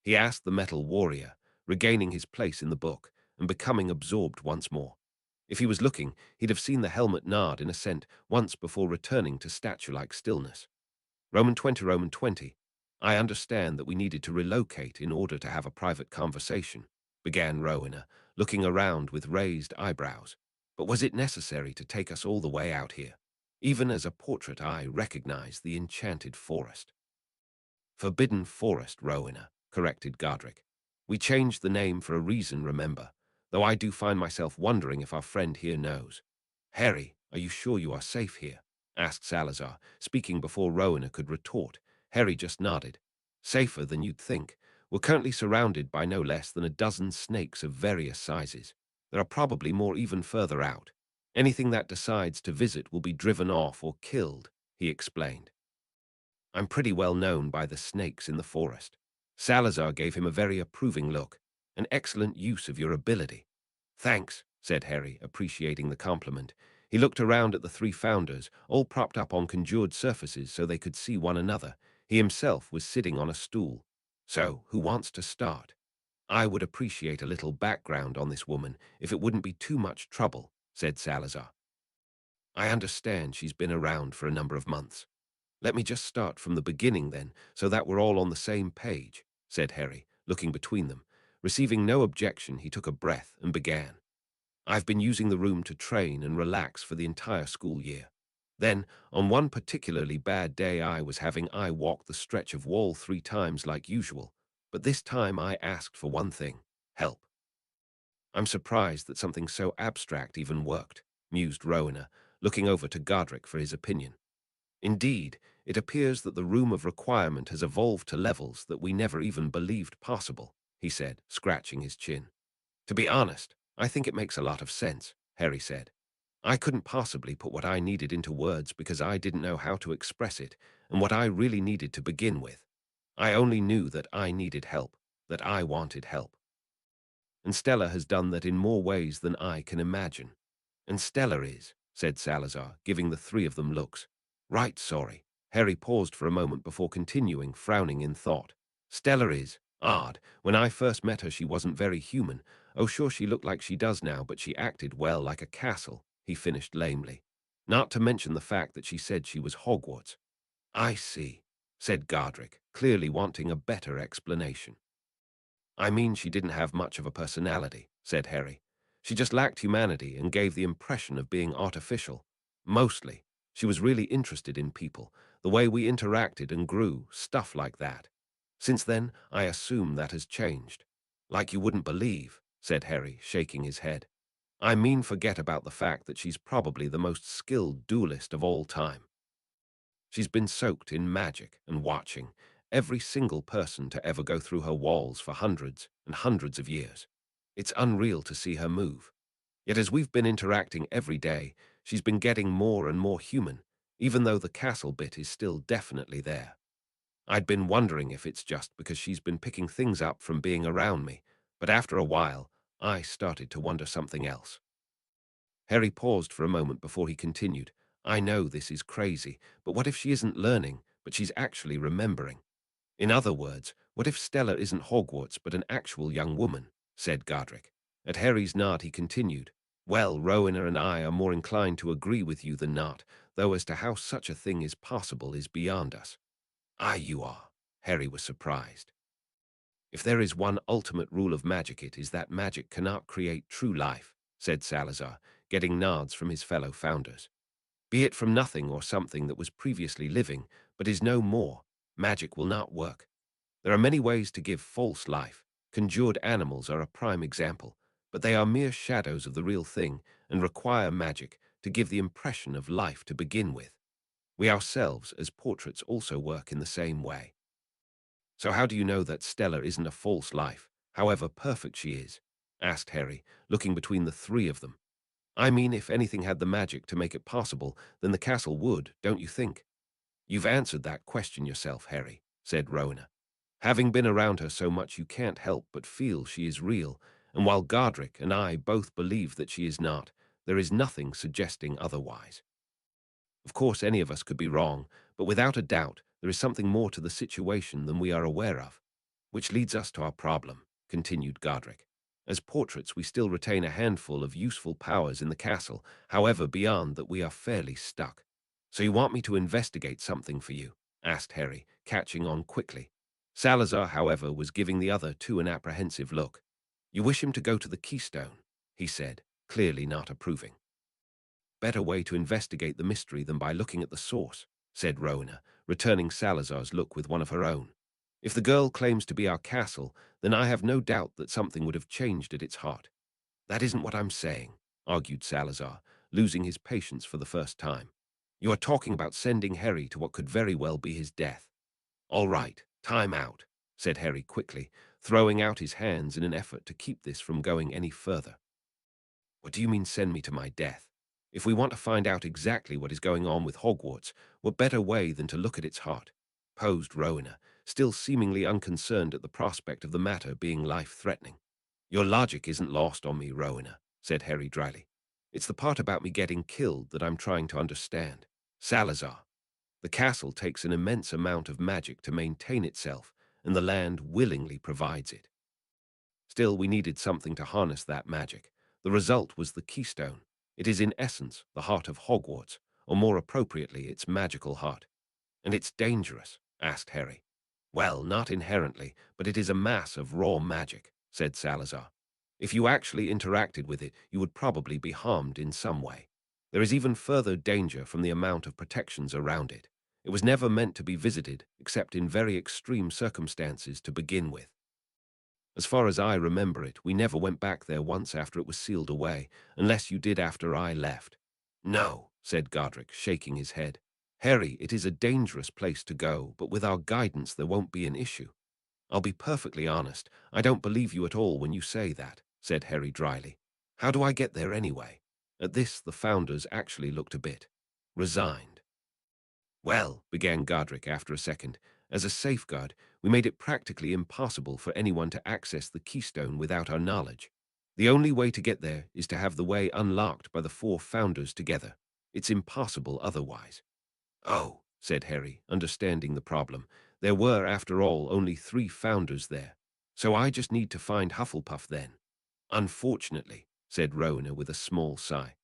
He asked the metal warrior, regaining his place in the book and becoming absorbed once more. If he was looking, he'd have seen the helmet nod in assent once before returning to statue-like stillness. Roman 20. I understand that we needed to relocate in order to have a private conversation, began Rowena, looking around with raised eyebrows. But was it necessary to take us all the way out here? Even as a portrait, I recognize the enchanted forest. Forbidden Forest, Rowena, corrected Godric. We changed the name for a reason, remember, though I do find myself wondering if our friend here knows. Harry, are you sure you are safe here? Asked Salazar, speaking before Rowena could retort. Harry just nodded. Safer than you'd think. We're currently surrounded by no less than a dozen snakes of various sizes. There are probably more even further out. Anything that decides to visit will be driven off or killed, he explained. I'm pretty well known by the snakes in the forest. Salazar gave him a very approving look. An excellent use of your ability. Thanks, said Harry, appreciating the compliment. He looked around at the three founders, all propped up on conjured surfaces so they could see one another. He himself was sitting on a stool. So, who wants to start? I would appreciate a little background on this woman if it wouldn't be too much trouble, said Salazar. I understand she's been around for a number of months. Let me just start from the beginning then, so that we're all on the same page, said Harry, looking between them. Receiving no objection, he took a breath and began. I've been using the room to train and relax for the entire school year. Then, on one particularly bad day, I walked the stretch of wall 3 times like usual, but this time I asked for one thing, help. I'm surprised that something so abstract even worked, mused Rowena, looking over to Godric for his opinion. Indeed, it appears that the room of requirement has evolved to levels that we never even believed possible, he said, scratching his chin. To be honest, I think it makes a lot of sense, Harry said. I couldn't possibly put what I needed into words because I didn't know how to express it and what I really needed to begin with. I only knew that I needed help, that I wanted help. And Stella has done that in more ways than I can imagine. And Stella is, said Salazar, giving the three of them looks. Right, sorry. Harry paused for a moment before continuing, frowning in thought. Stella is odd. When I first met her, she wasn't very human. Oh, sure, she looked like she does now, but she acted, well, like a castle, he finished lamely. Not to mention the fact that she said she was Hogwarts. I see, said Godric, clearly wanting a better explanation. I mean, she didn't have much of a personality, said Harry. She just lacked humanity and gave the impression of being artificial. Mostly, she was really interested in people, the way we interacted and grew, stuff like that. Since then, I assume that has changed. Like you wouldn't believe, said Harry, shaking his head. I mean, forget about the fact that she's probably the most skilled duelist of all time. She's been soaked in magic and watching every single person to ever go through her walls for hundreds and hundreds of years. It's unreal to see her move. Yet as we've been interacting every day, she's been getting more and more human, even though the castle bit is still definitely there. I'd been wondering if it's just because she's been picking things up from being around me, but after a while, I started to wonder something else. Harry paused for a moment before he continued. I know this is crazy, but what if she isn't learning, but she's actually remembering? In other words, what if Stella isn't Hogwarts but an actual young woman? Said Godric. At Harry's nod he continued. Well, Rowena and I are more inclined to agree with you than not, though as to how such a thing is possible is beyond us. Ah, you are. Harry was surprised. If there is one ultimate rule of magic, it is that magic cannot create true life, said Salazar, getting nods from his fellow founders. Be it from nothing or something that was previously living, but is no more, magic will not work. There are many ways to give false life. Conjured animals are a prime example, but they are mere shadows of the real thing and require magic to give the impression of life to begin with. We ourselves, as portraits, also work in the same way. So how do you know that Stella isn't a false life, however perfect she is? Asked Harry, looking between the three of them. I mean, if anything had the magic to make it possible, then the castle would, don't you think? You've answered that question yourself, Harry, said Rowena. Having been around her so much, you can't help but feel she is real, and while Godric and I both believe that she is not, there is nothing suggesting otherwise. Of course, any of us could be wrong, but without a doubt, there is something more to the situation than we are aware of. Which leads us to our problem, continued Godric. As portraits, we still retain a handful of useful powers in the castle, however, beyond that we are fairly stuck. So you want me to investigate something for you? Asked Harry, catching on quickly. Salazar, however, was giving the other two an apprehensive look. You wish him to go to the keystone, he said, clearly not approving. Better way to investigate the mystery than by looking at the source, said Rowena, returning Salazar's look with one of her own. If the girl claims to be our castle, then I have no doubt that something would have changed at its heart. That isn't what I'm saying, argued Salazar, losing his patience for the first time. You are talking about sending Harry to what could very well be his death. All right, time out, said Harry quickly, throwing out his hands in an effort to keep this from going any further. What do you mean send me to my death? If we want to find out exactly what is going on with Hogwarts, what better way than to look at its heart? Posed Rowena, still seemingly unconcerned at the prospect of the matter being life-threatening. Your logic isn't lost on me, Rowena, said Harry dryly. It's the part about me getting killed that I'm trying to understand. Salazar, the castle takes an immense amount of magic to maintain itself, and the land willingly provides it. Still, we needed something to harness that magic. The result was the keystone. It is in essence the heart of Hogwarts, or more appropriately, its magical heart. And it's dangerous, asked Harry. Well, not inherently, but it is a mass of raw magic, said Salazar. If you actually interacted with it, you would probably be harmed in some way. There is even further danger from the amount of protections around it. It was never meant to be visited, except in very extreme circumstances to begin with. As far as I remember it, we never went back there once after it was sealed away, unless you did after I left. No, said Godric, shaking his head. Harry, it is a dangerous place to go, but with our guidance there won't be an issue. I'll be perfectly honest, I don't believe you at all when you say that, said Harry dryly. How do I get there anyway? At this, the founders actually looked a bit resigned. Well, began Godric after a second, as a safeguard, we made it practically impossible for anyone to access the keystone without our knowledge. The only way to get there is to have the way unlocked by the four founders together. It's impossible otherwise. Oh, said Harry, understanding the problem. There were, after all, only 3 founders there. So I just need to find Hufflepuff then. Unfortunately, said Rowena with a small sigh.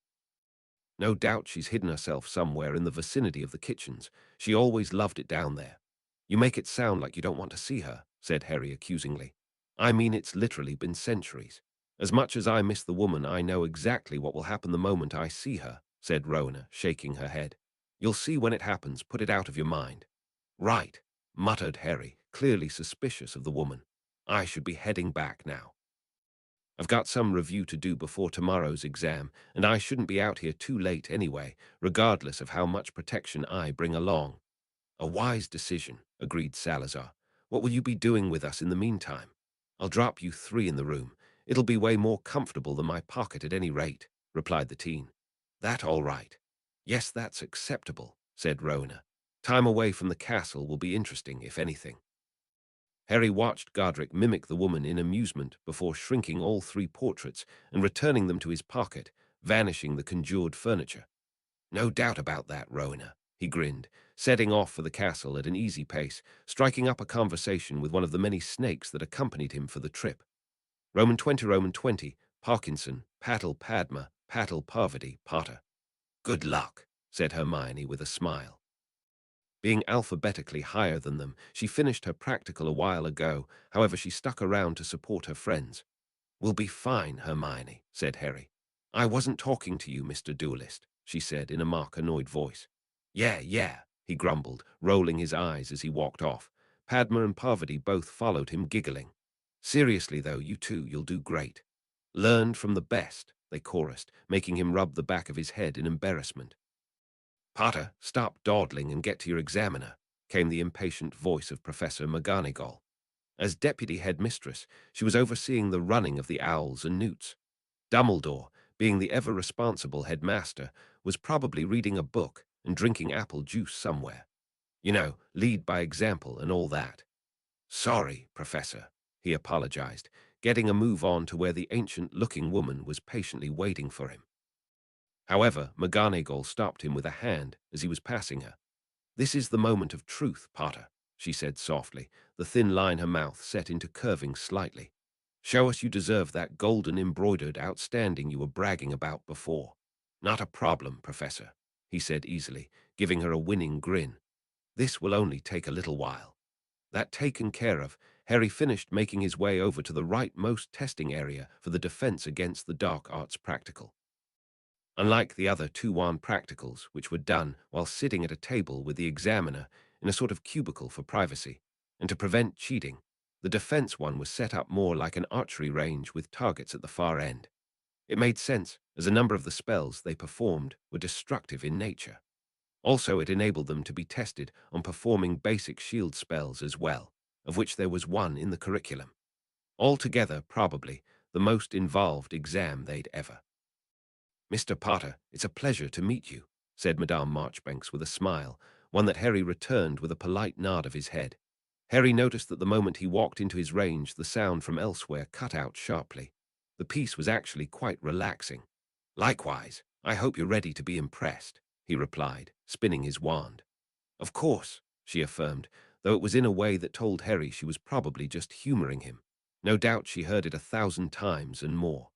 No doubt she's hidden herself somewhere in the vicinity of the kitchens. She always loved it down there. You make it sound like you don't want to see her, said Harry accusingly. I mean, it's literally been centuries. As much as I miss the woman, I know exactly what will happen the moment I see her, said Rowena, shaking her head. You'll see when it happens, put it out of your mind. Right, muttered Harry, clearly suspicious of the woman. I should be heading back now. I've got some review to do before tomorrow's exam, and I shouldn't be out here too late anyway, regardless of how much protection I bring along. A wise decision, agreed Salazar. What will you be doing with us in the meantime? I'll drop you 3 in the room. It'll be way more comfortable than my pocket at any rate, replied the teen. That all right? Yes, that's acceptable, said Rowena. Time away from the castle will be interesting, if anything. Harry watched Godric mimic the woman in amusement before shrinking all 3 portraits and returning them to his pocket, vanishing the conjured furniture. No doubt about that, Rowena, he grinned, setting off for the castle at an easy pace, striking up a conversation with one of the many snakes that accompanied him for the trip. Roman 20, Parkinson, Patel Padma, Patel Parvati, Potter. Good luck, said Hermione with a smile. Being alphabetically higher than them, she finished her practical a while ago, however she stuck around to support her friends. We'll be fine, Hermione, said Harry. I wasn't talking to you, Mr. Duelist, she said in a mock annoyed voice. Yeah, he grumbled, rolling his eyes as he walked off. Padma and Parvati both followed him, giggling. Seriously, though, you two, you'll do great. Learned from the best, they chorused, making him rub the back of his head in embarrassment. Potter, stop dawdling and get to your examiner, came the impatient voice of Professor McGonagall. As deputy headmistress, she was overseeing the running of the Owls and Newts. Dumbledore, being the ever-responsible headmaster, was probably reading a book and drinking apple juice somewhere. You know, lead by example and all that. Sorry, Professor, he apologized, getting a move on to where the ancient-looking woman was patiently waiting for him. However, McGonagall stopped him with a hand as he was passing her. This is the moment of truth, Potter, she said softly, the thin line her mouth set into curving slightly. Show us you deserve that golden embroidered outstanding you were bragging about before. Not a problem, Professor, he said easily, giving her a winning grin. This will only take a little while. That taken care of, Harry finished making his way over to the rightmost testing area for the defense against the dark arts practical. Unlike the other two wand practicals, which were done while sitting at a table with the examiner in a sort of cubicle for privacy, and to prevent cheating, the defense one was set up more like an archery range with targets at the far end. It made sense, as a number of the spells they performed were destructive in nature. Also, it enabled them to be tested on performing basic shield spells as well, of which there was one in the curriculum. Altogether, probably, the most involved exam they'd ever. Mr. Potter, it's a pleasure to meet you, said Madame Marchbanks with a smile, one that Harry returned with a polite nod of his head. Harry noticed that the moment he walked into his range, the sound from elsewhere cut out sharply. The piece was actually quite relaxing. Likewise, I hope you're ready to be impressed, he replied, spinning his wand. Of course, she affirmed, though it was in a way that told Harry she was probably just humoring him. No doubt she heard it 1,000 times and more.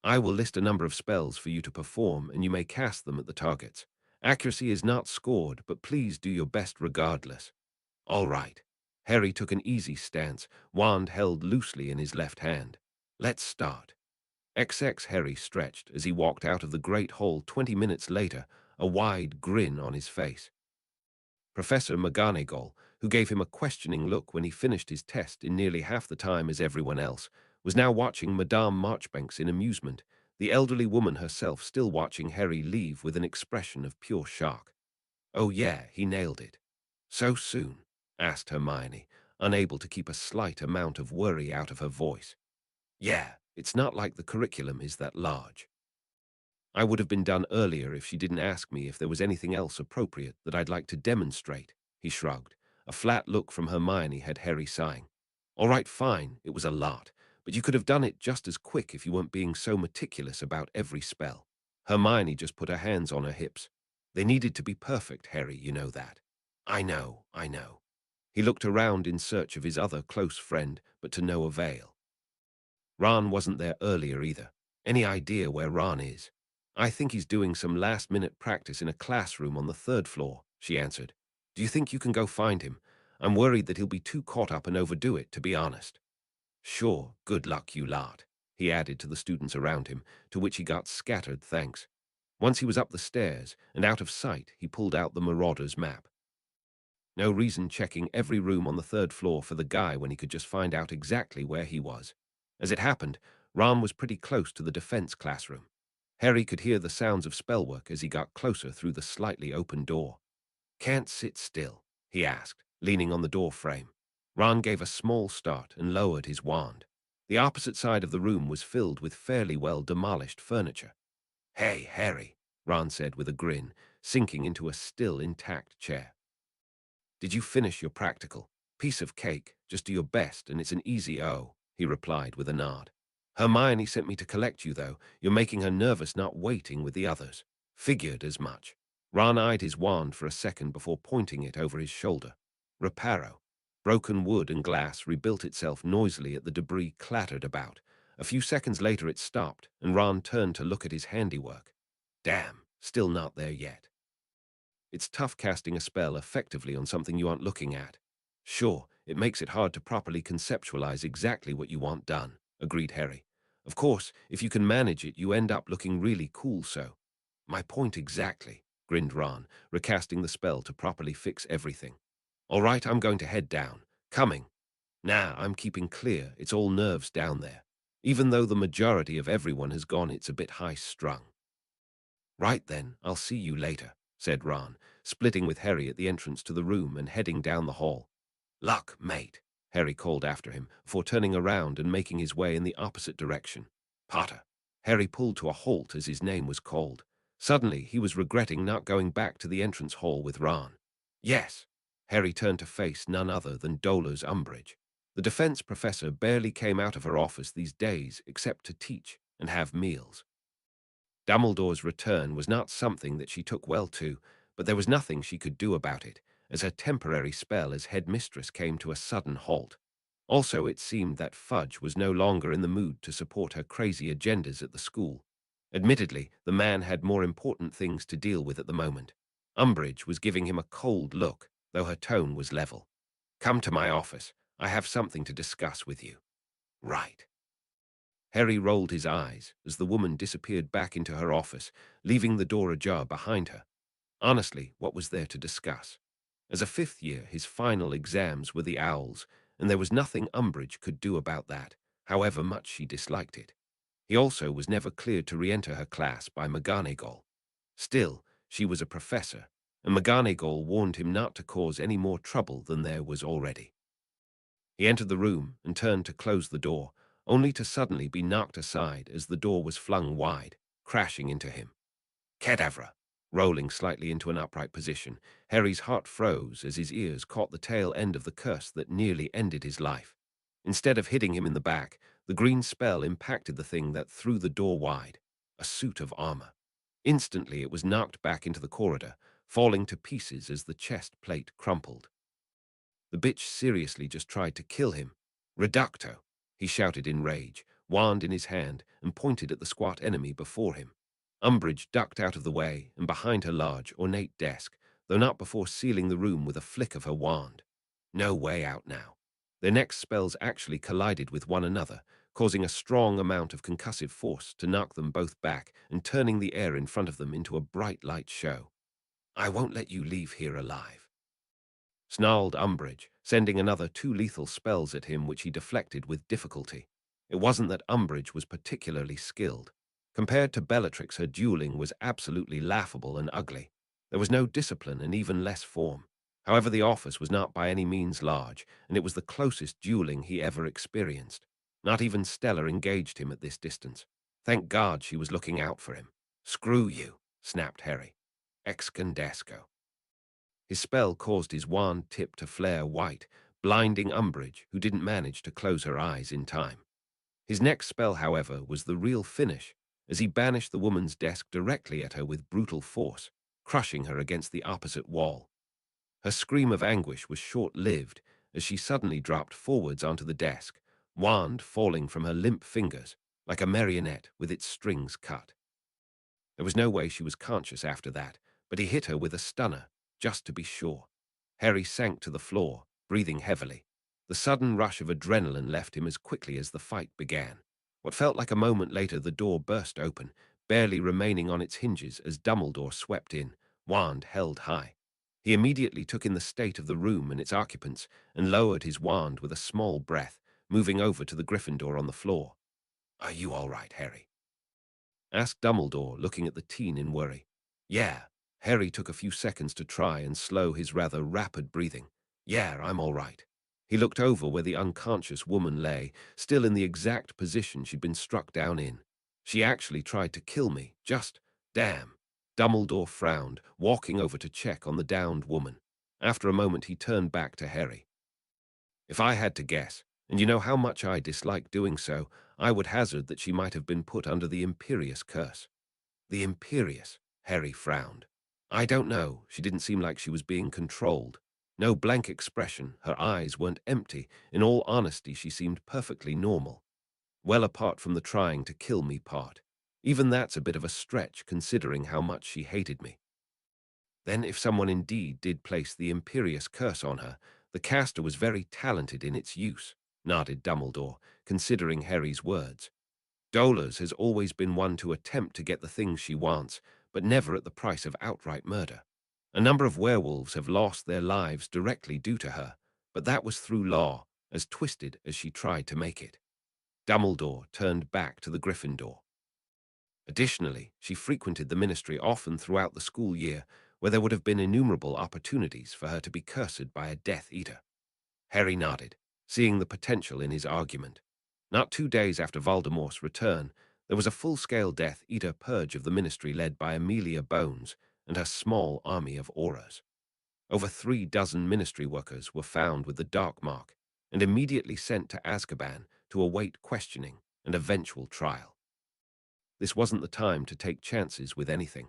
I will list a number of spells for you to perform, and you may cast them at the targets. Accuracy is not scored, but please do your best regardless. All right. Harry took an easy stance, wand held loosely in his left hand. Let's start. XX Harry stretched as he walked out of the great hall 20 minutes later, a wide grin on his face. Professor McGonagall, who gave him a questioning look when he finished his test in nearly half the time as everyone else, was now watching Madame Marchbanks in amusement, the elderly woman herself still watching Harry leave with an expression of pure shock. Oh yeah, he nailed it. So soon? Asked Hermione, unable to keep a slight amount of worry out of her voice. Yeah, it's not like the curriculum is that large. I would have been done earlier if she didn't ask me if there was anything else appropriate that I'd like to demonstrate, he shrugged. A flat look from Hermione had Harry sighing. All right, fine, it was a lot, but you could have done it just as quick if you weren't being so meticulous about every spell. Hermione just put her hands on her hips. They needed to be perfect, Harry, you know that. I know, I know. He looked around in search of his other close friend, but to no avail. Ron wasn't there earlier either. Any idea where Ron is? I think he's doing some last-minute practice in a classroom on the 3rd floor, she answered. Do you think you can go find him? I'm worried that he'll be too caught up and overdo it, to be honest. Sure, good luck, you lot, he added to the students around him, to which he got scattered thanks. Once he was up the stairs and out of sight, he pulled out the Marauder's map. No reason checking every room on the 3rd floor for the guy when he could just find out exactly where he was. As it happened, Ron was pretty close to the defense classroom. Harry could hear the sounds of spellwork as he got closer through the slightly open door. Can't sit still, he asked, leaning on the door frame. Ron gave a small start and lowered his wand. The opposite side of the room was filled with fairly well demolished furniture. Hey, Harry, Ron said with a grin, sinking into a still intact chair. Did you finish your practical? Piece of cake, just do your best and it's an easy O, he replied with a nod. Hermione sent me to collect you, though. You're making her nervous not waiting with the others. Figured as much. Ron eyed his wand for a second before pointing it over his shoulder. Reparo. Broken wood and glass rebuilt itself noisily at the debris clattered about. A few seconds later it stopped, and Ron turned to look at his handiwork. Damn, still not there yet. It's tough casting a spell effectively on something you aren't looking at. Sure, it makes it hard to properly conceptualize exactly what you want done, agreed Harry. Of course, if you can manage it, you end up looking really cool, so. My point exactly, grinned Ron, recasting the spell to properly fix everything. All right, I'm going to head down. Coming. Nah, I'm keeping clear. It's all nerves down there. Even though the majority of everyone has gone, it's a bit high-strung. Right then, I'll see you later, said Ron, splitting with Harry at the entrance to the room and heading down the hall. Luck, mate, Harry called after him, before turning around and making his way in the opposite direction. Potter. Harry pulled to a halt as his name was called. Suddenly, he was regretting not going back to the entrance hall with Ron. Yes. Harry turned to face none other than Dolor's Umbridge. The defense professor barely came out of her office these days except to teach and have meals. Dumbledore's return was not something that she took well to, but there was nothing she could do about it, as her temporary spell as headmistress came to a sudden halt. Also, it seemed that Fudge was no longer in the mood to support her crazy agendas at the school. Admittedly, the man had more important things to deal with at the moment. Umbridge was giving him a cold look, though her tone was level. "Come to my office. I have something to discuss with you." "Right." Harry rolled his eyes as the woman disappeared back into her office, leaving the door ajar behind her. Honestly, what was there to discuss? As a fifth year, his final exams were the Owls, and there was nothing Umbridge could do about that, however much she disliked it. He also was never cleared to re-enter her class by McGonagall. Still, she was a professor, and McGonagall warned him not to cause any more trouble than there was already. He entered the room and turned to close the door, only to suddenly be knocked aside as the door was flung wide, crashing into him. Cadavra! Rolling slightly into an upright position, Harry's heart froze as his ears caught the tail end of the curse that nearly ended his life. Instead of hitting him in the back, the green spell impacted the thing that threw the door wide, a suit of armor. Instantly it was knocked back into the corridor, falling to pieces as the chest plate crumpled. The bitch seriously just tried to kill him. "Reducto!" he shouted in rage, wand in his hand, and pointed at the squat enemy before him. Umbridge ducked out of the way and behind her large, ornate desk, though not before sealing the room with a flick of her wand. No way out now. Their next spells actually collided with one another, causing a strong amount of concussive force to knock them both back and turning the air in front of them into a bright light show. "I won't let you leave here alive," snarled Umbridge, sending another two lethal spells at him which he deflected with difficulty. It wasn't that Umbridge was particularly skilled. Compared to Bellatrix, her dueling was absolutely laughable and ugly. There was no discipline and even less form. However, the office was not by any means large, and it was the closest dueling he ever experienced. Not even Stella engaged him at this distance. Thank God she was looking out for him. "Screw you," snapped Harry. Excandesco. His spell caused his wand tip to flare white, blinding Umbridge, who didn't manage to close her eyes in time. His next spell, however, was the real finish, as he banished the woman's desk directly at her with brutal force, crushing her against the opposite wall. Her scream of anguish was short-lived, as she suddenly dropped forwards onto the desk, wand falling from her limp fingers, like a marionette with its strings cut. There was no way she was conscious after that, but he hit her with a stunner, just to be sure. Harry sank to the floor, breathing heavily. The sudden rush of adrenaline left him as quickly as the fight began. What felt like a moment later, the door burst open, barely remaining on its hinges as Dumbledore swept in, wand held high. He immediately took in the state of the room and its occupants and lowered his wand with a small breath, moving over to the Gryffindor on the floor. "Are you all right, Harry?" asked Dumbledore, looking at the teen in worry. "Yeah." Harry took a few seconds to try and slow his rather rapid breathing. "Yeah, I'm all right." He looked over where the unconscious woman lay, still in the exact position she'd been struck down in. "She actually tried to kill me, just damn." Dumbledore frowned, walking over to check on the downed woman. After a moment, he turned back to Harry. "If I had to guess, and you know how much I dislike doing so, I would hazard that she might have been put under the Imperious curse." "The Imperious?" Harry frowned. "I don't know. She didn't seem like she was being controlled. No blank expression, her eyes weren't empty. In all honesty, she seemed perfectly normal. Well apart from the trying to kill me part. Even that's a bit of a stretch considering how much she hated me." "Then if someone indeed did place the Imperious curse on her, the caster was very talented in its use," nodded Dumbledore, considering Harry's words. "Dolores has always been one to attempt to get the things she wants, but never at the price of outright murder. A number of werewolves have lost their lives directly due to her, but that was through law, as twisted as she tried to make it." Dumbledore turned back to the Gryffindor. "Additionally, she frequented the ministry often throughout the school year, where there would have been innumerable opportunities for her to be cursed by a Death Eater." Harry nodded, seeing the potential in his argument. Not 2 days after Voldemort's return, there was a full-scale Death Eater purge of the ministry led by Amelia Bones and her small army of Aurors. Over 3 dozen ministry workers were found with the dark mark and immediately sent to Azkaban to await questioning and eventual trial. This wasn't the time to take chances with anything.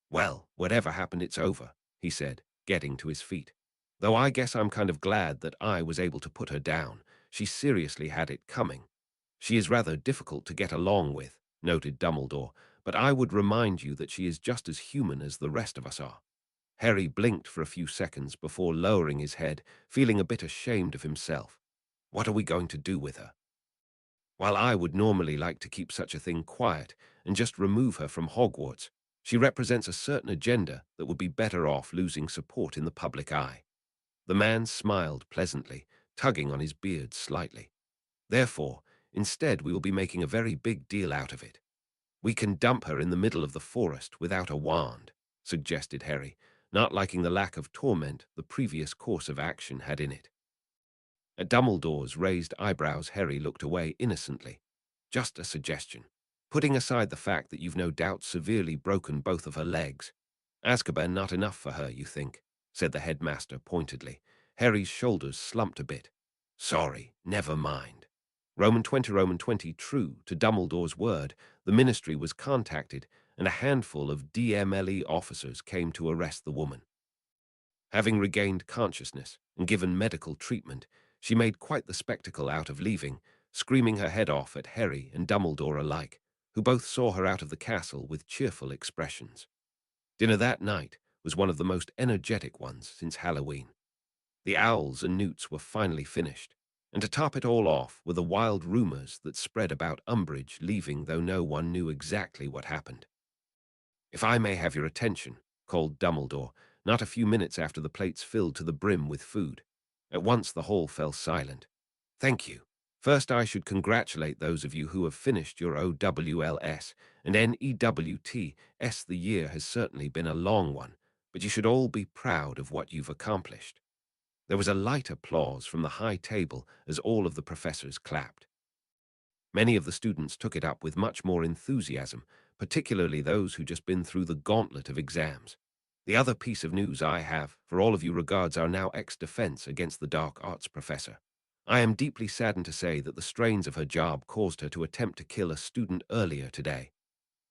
Well, whatever happened, it's over, he said, getting to his feet. Though I guess I'm kind of glad that I was able to put her down. She seriously had it coming. She is rather difficult to get along with, noted Dumbledore, but I would remind you that she is just as human as the rest of us are. Harry blinked for a few seconds before lowering his head, feeling a bit ashamed of himself. What are we going to do with her? While I would normally like to keep such a thing quiet and just remove her from Hogwarts, she represents a certain agenda that would be better off losing support in the public eye. The man smiled pleasantly, tugging on his beard slightly. Therefore, instead we will be making a very big deal out of it. We can dump her in the middle of the forest without a wand, suggested Harry, not liking the lack of torment the previous course of action had in it. At Dumbledore's raised eyebrows, Harry looked away innocently. Just a suggestion. Putting aside the fact that you've no doubt severely broken both of her legs. Azkaban not enough for her, you think? Said the headmaster pointedly. Harry's shoulders slumped a bit. Sorry, never mind. Roman 20, true to Dumbledore's word, the ministry was contacted and a handful of DMLE officers came to arrest the woman. Having regained consciousness and given medical treatment, she made quite the spectacle out of leaving, screaming her head off at Harry and Dumbledore alike, who both saw her out of the castle with cheerful expressions. Dinner that night was one of the most energetic ones since Halloween. The owls and newts were finally finished, and to top it all off were the wild rumors that spread about Umbridge leaving, though no one knew exactly what happened. If I may have your attention, called Dumbledore, not a few minutes after the plates filled to the brim with food. At once the hall fell silent. Thank you. First I should congratulate those of you who have finished your OWLS and NEWTS. The year has certainly been a long one, but you should all be proud of what you've accomplished. There was a light applause from the high table as all of the professors clapped. Many of the students took it up with much more enthusiasm, particularly those who just been through the gauntlet of exams. The other piece of news I have for all of you regards our now ex-defense against the dark arts professor. I am deeply saddened to say that the strains of her job caused her to attempt to kill a student earlier today.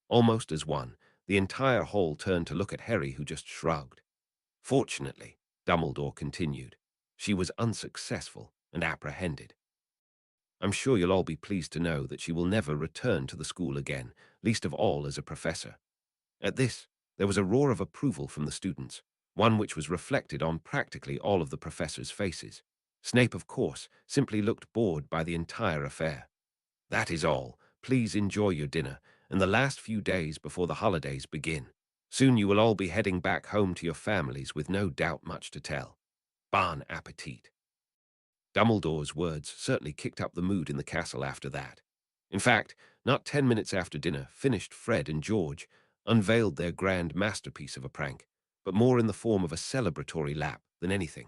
Almost as one, the entire hall turned to look at Harry, who just shrugged. Fortunately, Dumbledore continued, she was unsuccessful and apprehended. I'm sure you'll all be pleased to know that she will never return to the school again, least of all as a professor. At this, there was a roar of approval from the students, one which was reflected on practically all of the professors' faces. Snape, of course, simply looked bored by the entire affair. That is all. Please enjoy your dinner and the last few days before the holidays begin. Soon you will all be heading back home to your families with no doubt much to tell. Bon appetit. Dumbledore's words certainly kicked up the mood in the castle after that. In fact, not 10 minutes after dinner finished, Fred and George unveiled their grand masterpiece of a prank, but more in the form of a celebratory lap than anything.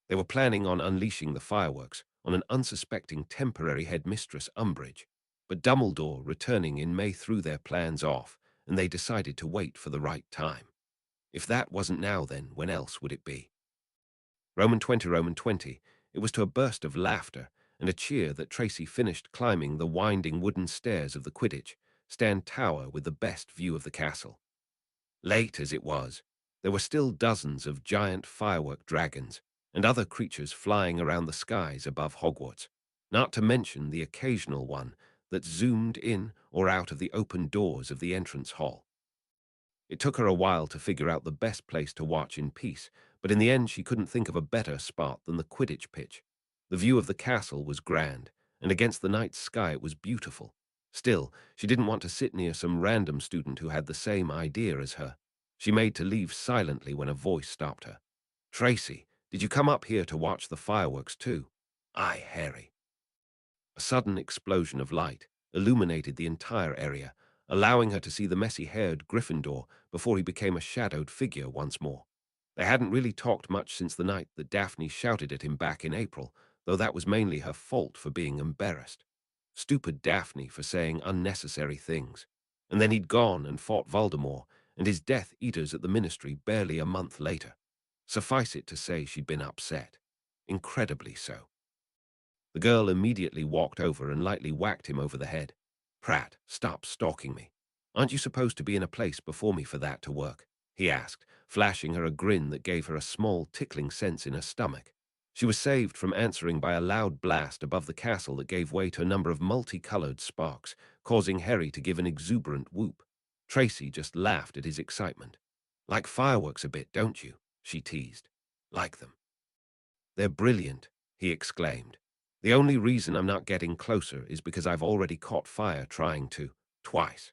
They were planning on unleashing the fireworks on an unsuspecting temporary headmistress Umbridge, but Dumbledore returning in May threw their plans off, and they decided to wait for the right time. If that wasn't now, then when else would it be? Roman 20, it was to a burst of laughter and a cheer that Tracy finished climbing the winding wooden stairs of the Quidditch stand tower with the best view of the castle. Late as it was, there were still dozens of giant firework dragons and other creatures flying around the skies above Hogwarts, not to mention the occasional one that zoomed in or out of the open doors of the entrance hall. It took her a while to figure out the best place to watch in peace, but in the end she couldn't think of a better spot than the Quidditch pitch. The view of the castle was grand, and against the night sky it was beautiful. Still, she didn't want to sit near some random student who had the same idea as her. She made to leave silently when a voice stopped her. Tracy, did you come up here to watch the fireworks too? Aye, Harry. A sudden explosion of light illuminated the entire area, allowing her to see the messy-haired Gryffindor before he became a shadowed figure once more. They hadn't really talked much since the night that Daphne shouted at him back in April, though that was mainly her fault for being embarrassed. Stupid Daphne for saying unnecessary things. And then he'd gone and fought Voldemort and his Death Eaters at the Ministry barely a month later. Suffice it to say she'd been upset. Incredibly so. The girl immediately walked over and lightly whacked him over the head. "Pratt, stop stalking me. Aren't you supposed to be in a place before me for that to work?" he asked, flashing her a grin that gave her a small tickling sense in her stomach. She was saved from answering by a loud blast above the castle that gave way to a number of multicolored sparks, causing Harry to give an exuberant whoop. Tracy just laughed at his excitement. "Like fireworks a bit, don't you?" she teased. "Like them." "They're brilliant," he exclaimed. "The only reason I'm not getting closer is because I've already caught fire trying to, twice."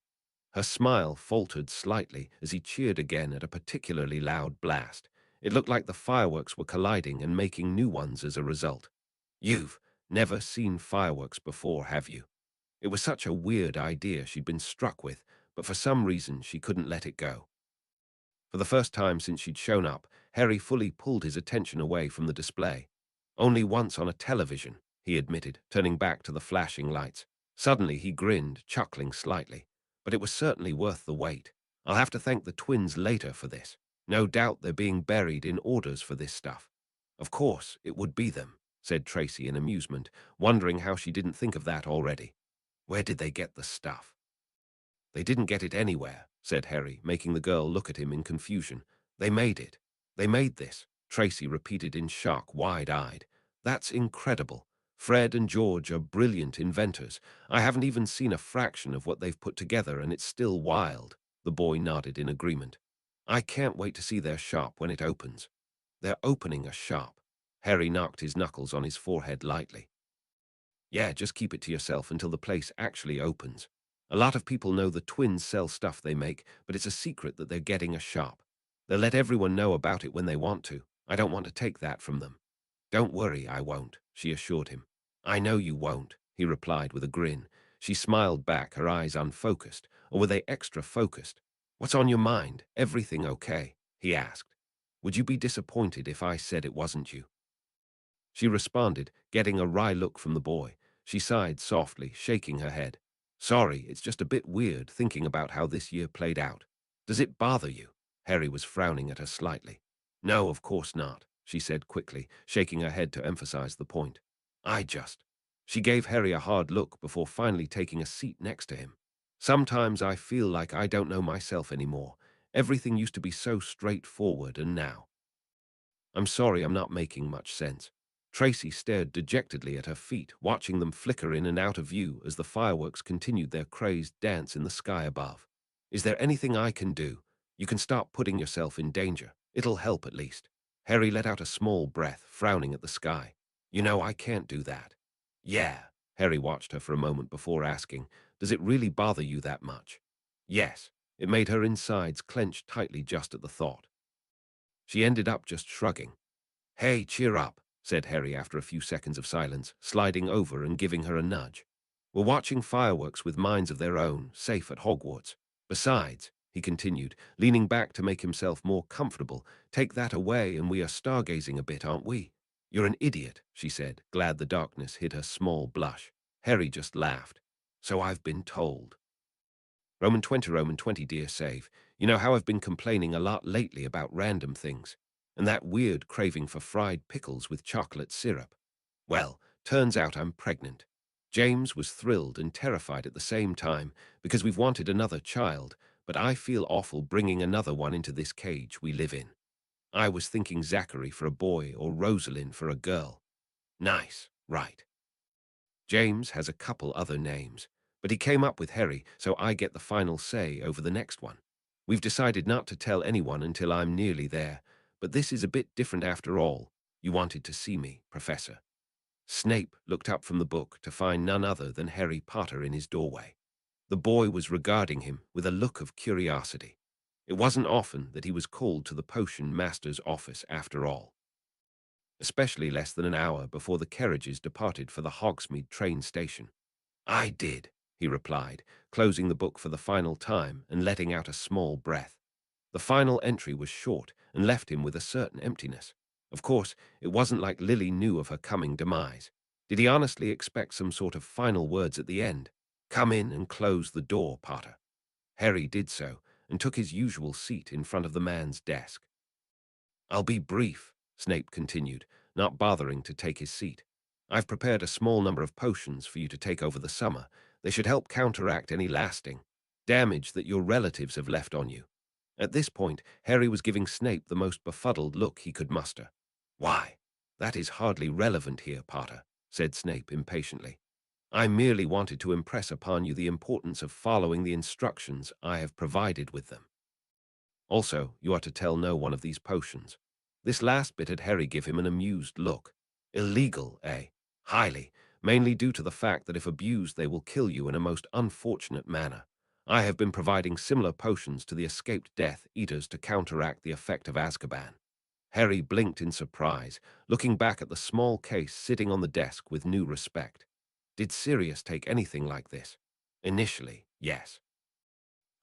Her smile faltered slightly as he cheered again at a particularly loud blast. It looked like the fireworks were colliding and making new ones as a result. "You've never seen fireworks before, have you?" It was such a weird idea she'd been struck with, but for some reason she couldn't let it go. For the first time since she'd shown up, Harry fully pulled his attention away from the display. "Only once on a television," he admitted, turning back to the flashing lights. Suddenly he grinned, chuckling slightly. "But it was certainly worth the wait. I'll have to thank the twins later for this. No doubt they're being buried in orders for this stuff." "Of course, it would be them," said Tracy in amusement, wondering how she didn't think of that already. "Where did they get the stuff?" "They didn't get it anywhere," said Harry, making the girl look at him in confusion. "They made it. They made this," Tracy repeated in shock, wide-eyed. "That's incredible. Fred and George are brilliant inventors. I haven't even seen a fraction of what they've put together, and it's still wild." The boy nodded in agreement. "I can't wait to see their shop when it opens." "They're opening a shop." Harry knocked his knuckles on his forehead lightly. "Yeah, just keep it to yourself until the place actually opens. A lot of people know the twins sell stuff they make, but it's a secret that they're getting a shop. They'll let everyone know about it when they want to. I don't want to take that from them." "Don't worry, I won't," she assured him. "I know you won't," he replied with a grin. She smiled back, her eyes unfocused, or were they extra focused? "What's on your mind? Everything okay?" he asked. "Would you be disappointed if I said it wasn't you?" She responded, getting a wry look from the boy. She sighed softly, shaking her head. "Sorry, it's just a bit weird thinking about how this year played out. Does it bother you?" Harry was frowning at her slightly. "No, of course not," she said quickly, shaking her head to emphasize the point. "I just—" She gave Harry a hard look before finally taking a seat next to him. "Sometimes I feel like I don't know myself anymore. Everything used to be so straightforward, and now—" "I'm sorry I'm not making much sense." Tracy stared dejectedly at her feet, watching them flicker in and out of view as the fireworks continued their crazed dance in the sky above. "Is there anything I can do? You can stop putting yourself in danger. It'll help at least." Harry let out a small breath, frowning at the sky. "You know, I can't do that." "Yeah." Harry watched her for a moment before asking, "Does it really bother you that much?" "Yes." It made her insides clench tightly just at the thought. She ended up just shrugging. "Hey, cheer up," said Harry after a few seconds of silence, sliding over and giving her a nudge. "We're watching fireworks with minds of their own, safe at Hogwarts. Besides," he continued, leaning back to make himself more comfortable, "take that away and we are stargazing a bit, aren't we?" "You're an idiot," she said, glad the darkness hid her small blush. Harry just laughed. "So I've been told." Roman 20, dear save. You know how I've been complaining a lot lately about random things, and that weird craving for fried pickles with chocolate syrup. Well, turns out I'm pregnant. James was thrilled and terrified at the same time because we've wanted another child, but I feel awful bringing another one into this cage we live in. I was thinking Zachary for a boy or Rosalind for a girl. Nice, right? James has a couple other names, but he came up with Harry, so I get the final say over the next one. We've decided not to tell anyone until I'm nearly there, but this is a bit different after all. You wanted to see me, Professor." Snape looked up from the book to find none other than Harry Potter in his doorway. The boy was regarding him with a look of curiosity. It wasn't often that he was called to the potion master's office after all, especially less than an hour before the carriages departed for the Hogsmeade train station. "I did," he replied, closing the book for the final time and letting out a small breath. The final entry was short and left him with a certain emptiness. Of course, it wasn't like Lily knew of her coming demise. Did he honestly expect some sort of final words at the end? "Come in and close the door, Potter." Harry did so and took his usual seat in front of the man's desk. I'll be brief, Snape continued, not bothering to take his seat. I've prepared a small number of potions for you to take over the summer. They should help counteract any lasting damage that your relatives have left on you. At this point, Harry was giving Snape the most befuddled look he could muster. Why? That is hardly relevant here, Potter, said Snape impatiently. I merely wanted to impress upon you the importance of following the instructions I have provided with them. Also, you are to tell no one of these potions. This last bit had Harry give him an amused look. Illegal, eh? Highly, mainly due to the fact that if abused they will kill you in a most unfortunate manner. I have been providing similar potions to the escaped Death Eaters to counteract the effect of Azkaban. Harry blinked in surprise, looking back at the small case sitting on the desk with new respect. Did Sirius take anything like this? Initially, yes.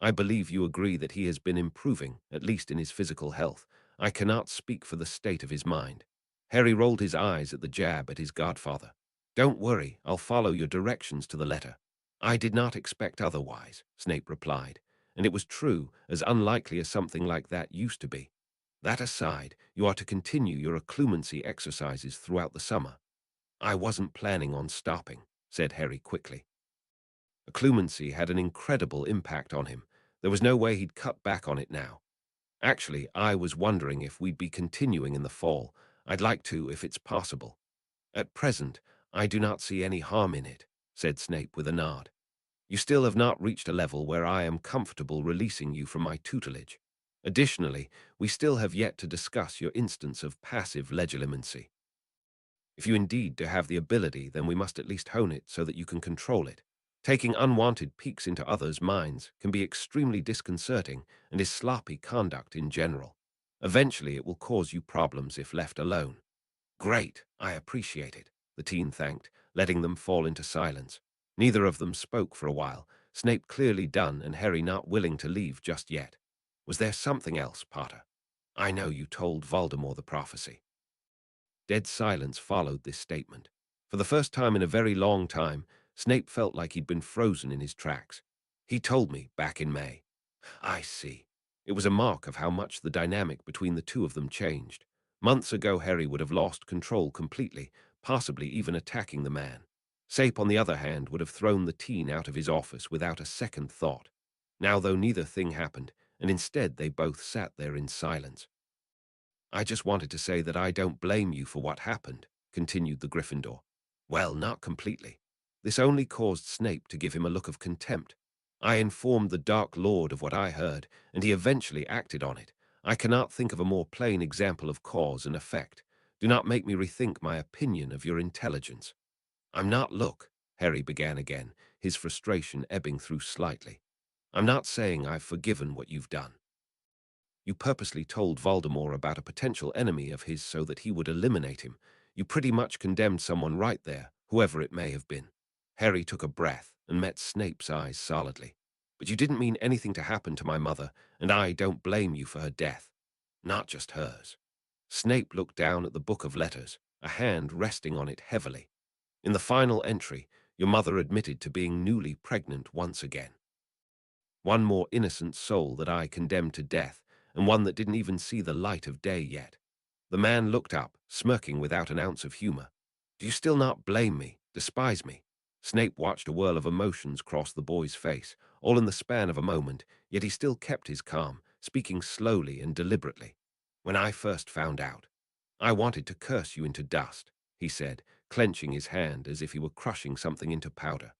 I believe you agree that he has been improving, at least in his physical health. I cannot speak for the state of his mind. Harry rolled his eyes at the jab at his godfather. Don't worry, I'll follow your directions to the letter. I did not expect otherwise, Snape replied, and it was true, as unlikely as something like that used to be. That aside, you are to continue your occlumency exercises throughout the summer. I wasn't planning on stopping, said Harry quickly. Occlumency had an incredible impact on him. There was no way he'd cut back on it now. Actually, I was wondering if we'd be continuing in the fall. I'd like to, if it's possible. At present, I do not see any harm in it, said Snape with a nod. You still have not reached a level where I am comfortable releasing you from my tutelage. Additionally, we still have yet to discuss your instance of passive legilimency. If you indeed do have the ability, then we must at least hone it so that you can control it. Taking unwanted peeks into others' minds can be extremely disconcerting and is sloppy conduct in general. Eventually, it will cause you problems if left alone. Great, I appreciate it, the teen thanked, letting them fall into silence. Neither of them spoke for a while, Snape clearly done and Harry not willing to leave just yet. Was there something else, Potter? I know you told Voldemort the prophecy. Dead silence followed this statement. For the first time in a very long time, Snape felt like he'd been frozen in his tracks. He told me back in May. I see. It was a mark of how much the dynamic between the two of them changed. Months ago, Harry would have lost control completely, possibly even attacking the man. Snape, on the other hand, would have thrown the teen out of his office without a second thought. Now, though, neither thing happened, and instead they both sat there in silence. I just wanted to say that I don't blame you for what happened, continued the Gryffindor. Well, not completely. This only caused Snape to give him a look of contempt. I informed the Dark Lord of what I heard, and he eventually acted on it. I cannot think of a more plain example of cause and effect. Do not make me rethink my opinion of your intelligence. I'm not, look, Harry began again, his frustration ebbing through slightly. I'm not saying I've forgiven what you've done. You purposely told Voldemort about a potential enemy of his so that he would eliminate him. You pretty much condemned someone right there, whoever it may have been. Harry took a breath and met Snape's eyes solidly. But you didn't mean anything to happen to my mother, and I don't blame you for her death. Not just hers. Snape looked down at the book of letters, a hand resting on it heavily. In the final entry, your mother admitted to being newly pregnant once again. One more innocent soul that I condemned to death, and one that didn't even see the light of day yet. The man looked up, smirking without an ounce of humor. Do you still not blame me, despise me? Snape watched a whirl of emotions cross the boy's face, all in the span of a moment, yet he still kept his calm, speaking slowly and deliberately. When I first found out, I wanted to curse you into dust, he said, clenching his hand as if he were crushing something into powder.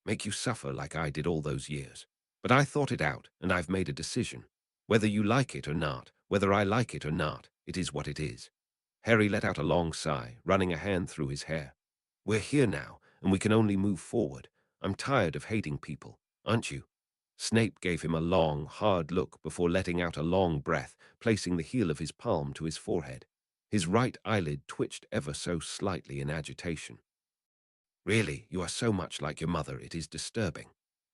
Make you suffer like I did all those years. But I thought it out, and I've made a decision. Whether you like it or not, whether I like it or not, it is what it is. Harry let out a long sigh, running a hand through his hair. We're here now, and we can only move forward. I'm tired of hating people, aren't you? Snape gave him a long, hard look before letting out a long breath, placing the heel of his palm to his forehead. His right eyelid twitched ever so slightly in agitation. Really, you are so much like your mother, it is disturbing.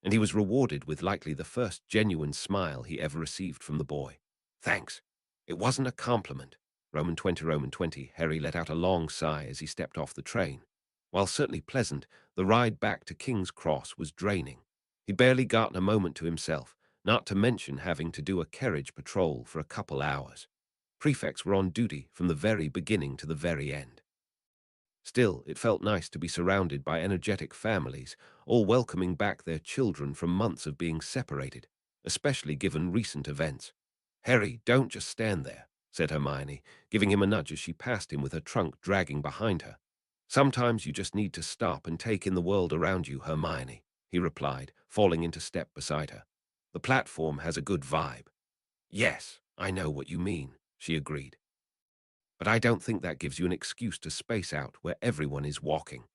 And he was rewarded with likely the first genuine smile he ever received from the boy. Thanks. It wasn't a compliment. Roman 20, Harry let out a long sigh as he stepped off the train. While certainly pleasant, the ride back to King's Cross was draining. He'd barely gotten a moment to himself, not to mention having to do a carriage patrol for a couple hours. Prefects were on duty from the very beginning to the very end. Still, it felt nice to be surrounded by energetic families, all welcoming back their children from months of being separated, especially given recent events. "Harry, don't just stand there," said Hermione, giving him a nudge as she passed him with her trunk dragging behind her. "Sometimes you just need to stop and take in the world around you, Hermione," he replied, falling into step beside her. "The platform has a good vibe." "Yes, I know what you mean," she agreed. "But I don't think that gives you an excuse to space out where everyone is walking."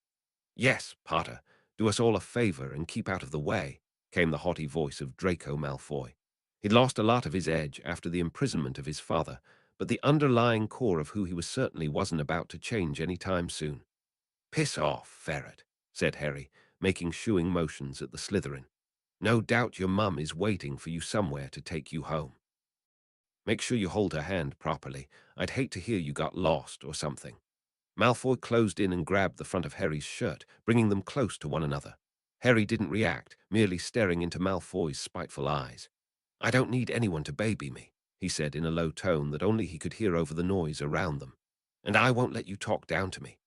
"Yes, Potter, do us all a favor and keep out of the way," came the haughty voice of Draco Malfoy. He'd lost a lot of his edge after the imprisonment of his father, but the underlying core of who he was certainly wasn't about to change any time soon. "Piss off, ferret," said Harry, making shooing motions at the Slytherin. "No doubt your mum is waiting for you somewhere to take you home. Make sure you hold her hand properly. I'd hate to hear you got lost or something." Malfoy closed in and grabbed the front of Harry's shirt, bringing them close to one another. Harry didn't react, merely staring into Malfoy's spiteful eyes. "I don't need anyone to baby me," he said in a low tone that only he could hear over the noise around them. "And I won't let you talk down to me."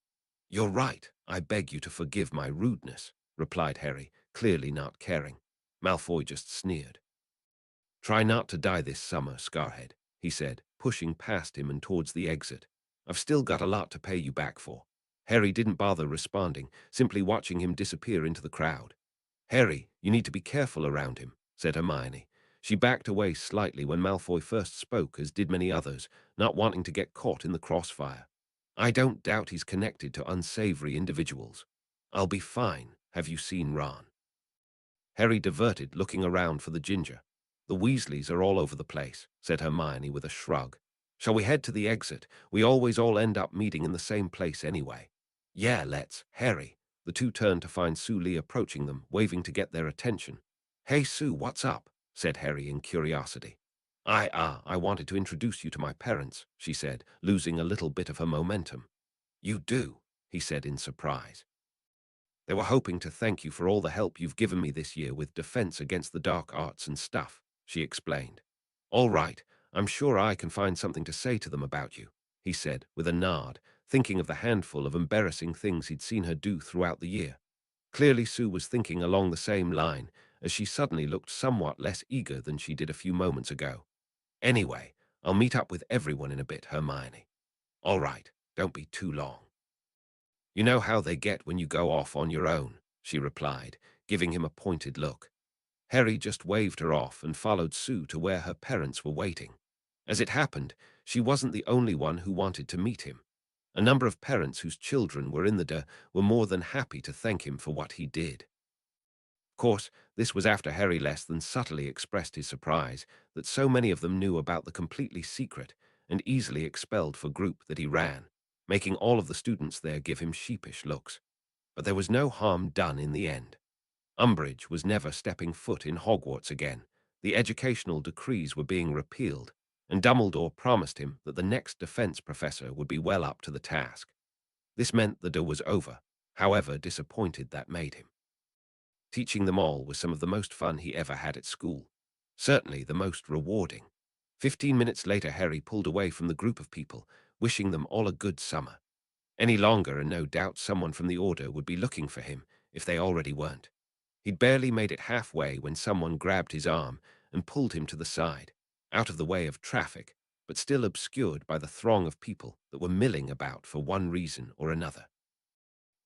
"You're right. I beg you to forgive my rudeness," replied Harry, clearly not caring. Malfoy just sneered. "Try not to die this summer, Scarhead," he said, pushing past him and towards the exit. "I've still got a lot to pay you back for." Harry didn't bother responding, simply watching him disappear into the crowd. "Harry, you need to be careful around him," said Hermione. She backed away slightly when Malfoy first spoke, as did many others, not wanting to get caught in the crossfire. "I don't doubt he's connected to unsavory individuals. I'll be fine. Have you seen Ron?" Harry diverted, looking around for the ginger. "The Weasleys are all over the place," said Hermione with a shrug. "Shall we head to the exit? We always all end up meeting in the same place anyway." "Yeah, let's." "Harry." The two turned to find Sue Lee approaching them, waving to get their attention. "Hey, Sue, what's up?" said Harry in curiosity. I wanted to introduce you to my parents," she said, losing a little bit of her momentum. "You do?" he said in surprise. "They were hoping to thank you for all the help you've given me this year with defense against the dark arts and stuff," she explained. "All right, I'm sure I can find something to say to them about you," he said with a nod, thinking of the handful of embarrassing things he'd seen her do throughout the year. Clearly Sue was thinking along the same line, as she suddenly looked somewhat less eager than she did a few moments ago. "Anyway, I'll meet up with everyone in a bit, Hermione." "All right, don't be too long." "You know how they get when you go off on your own," she replied, giving him a pointed look. Harry just waved her off and followed Sue to where her parents were waiting. As it happened, she wasn't the only one who wanted to meet him. A number of parents whose children were in the were more than happy to thank him for what he did. Of course, this was after Harry less than subtly expressed his surprise that so many of them knew about the completely secret and easily expelled for group that he ran, making all of the students there give him sheepish looks. But there was no harm done in the end. Umbridge was never stepping foot in Hogwarts again. The educational decrees were being repealed, and Dumbledore promised him that the next defense professor would be well up to the task. This meant the day was over, however disappointed that made him. Teaching them all was some of the most fun he ever had at school. Certainly the most rewarding. 15 minutes later, Harry pulled away from the group of people, wishing them all a good summer. Any longer, and no doubt someone from the Order would be looking for him, if they already weren't. He'd barely made it halfway when someone grabbed his arm and pulled him to the side, out of the way of traffic, but still obscured by the throng of people that were milling about for one reason or another.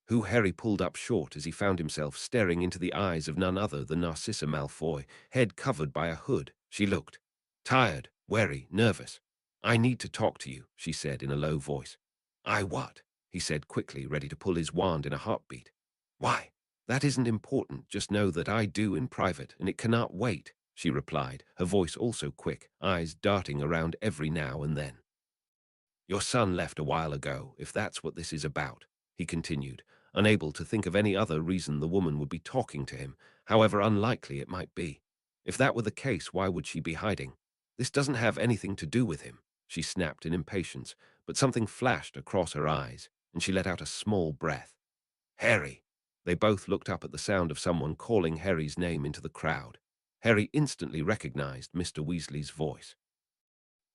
Who Harry pulled up short as he found himself staring into the eyes of none other than Narcissa Malfoy, head covered by a hood. She looked tired, wary, nervous. "I need to talk to you," she said in a low voice. "I what?" he said quickly, ready to pull his wand in a heartbeat. "Why? That isn't important. Just know that I do in private, and it cannot wait," she replied, her voice also quick, eyes darting around every now and then. "Your son left a while ago, if that's what this is about," he continued, unable to think of any other reason the woman would be talking to him, however unlikely it might be. If that were the case, why would she be hiding? "This doesn't have anything to do with him," she snapped in impatience, but something flashed across her eyes, and she let out a small breath. "Harry!" They both looked up at the sound of someone calling Harry's name into the crowd. Harry instantly recognized Mr. Weasley's voice.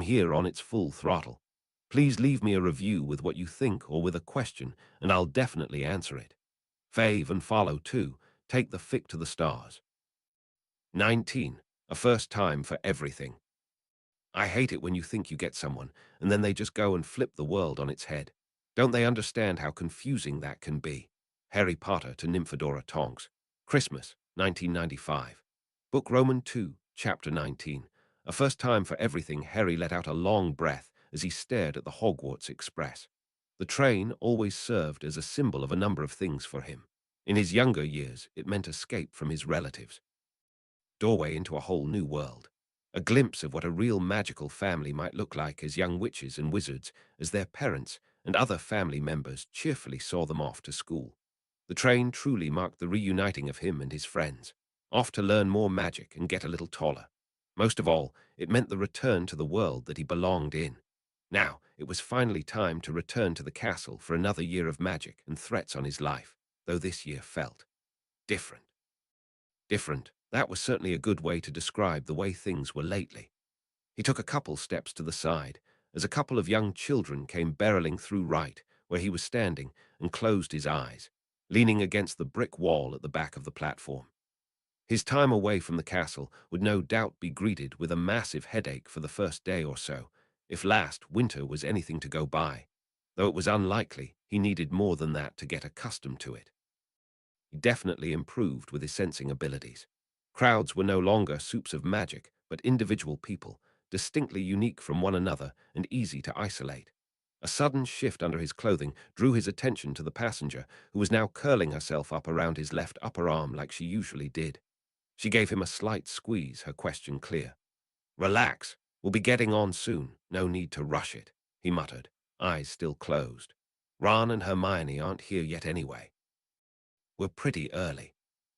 from here on it's full throttle. Please leave me a review with what you think or with a question, and I'll definitely answer it. Fave and follow too. Take the fic to the stars. 19. A first time for everything. I hate it when you think you get someone, and then they just go and flip the world on its head. Don't they understand how confusing that can be? Harry Potter to Nymphadora Tonks. Christmas, 1995. Book Roman 2, Chapter 19. A first time for everything, Harry let out a long breath as he stared at the Hogwarts Express. The train always served as a symbol of a number of things for him. In his younger years, it meant escape from his relatives. Doorway into a whole new world. A glimpse of what a real magical family might look like as young witches and wizards, as their parents and other family members cheerfully saw them off to school. The train truly marked the reuniting of him and his friends, off to learn more magic and get a little taller. Most of all, it meant the return to the world that he belonged in. Now, it was finally time to return to the castle for another year of magic and threats on his life, though this year felt different. Different. That was certainly a good way to describe the way things were lately. He took a couple steps to the side, as a couple of young children came barreling through right, where he was standing, and closed his eyes, leaning against the brick wall at the back of the platform. His time away from the castle would no doubt be greeted with a massive headache for the first day or so, if last winter was anything to go by, though it was unlikely he needed more than that to get accustomed to it. He definitely improved with his sensing abilities. Crowds were no longer soups of magic, but individual people, distinctly unique from one another and easy to isolate. A sudden shift under his clothing drew his attention to the passenger, who was now curling herself up around his left upper arm like she usually did. She gave him a slight squeeze, her question clear. "Relax. We'll be getting on soon. No need to rush it," he muttered, eyes still closed. "Ron and Hermione aren't here yet anyway." "We're pretty early."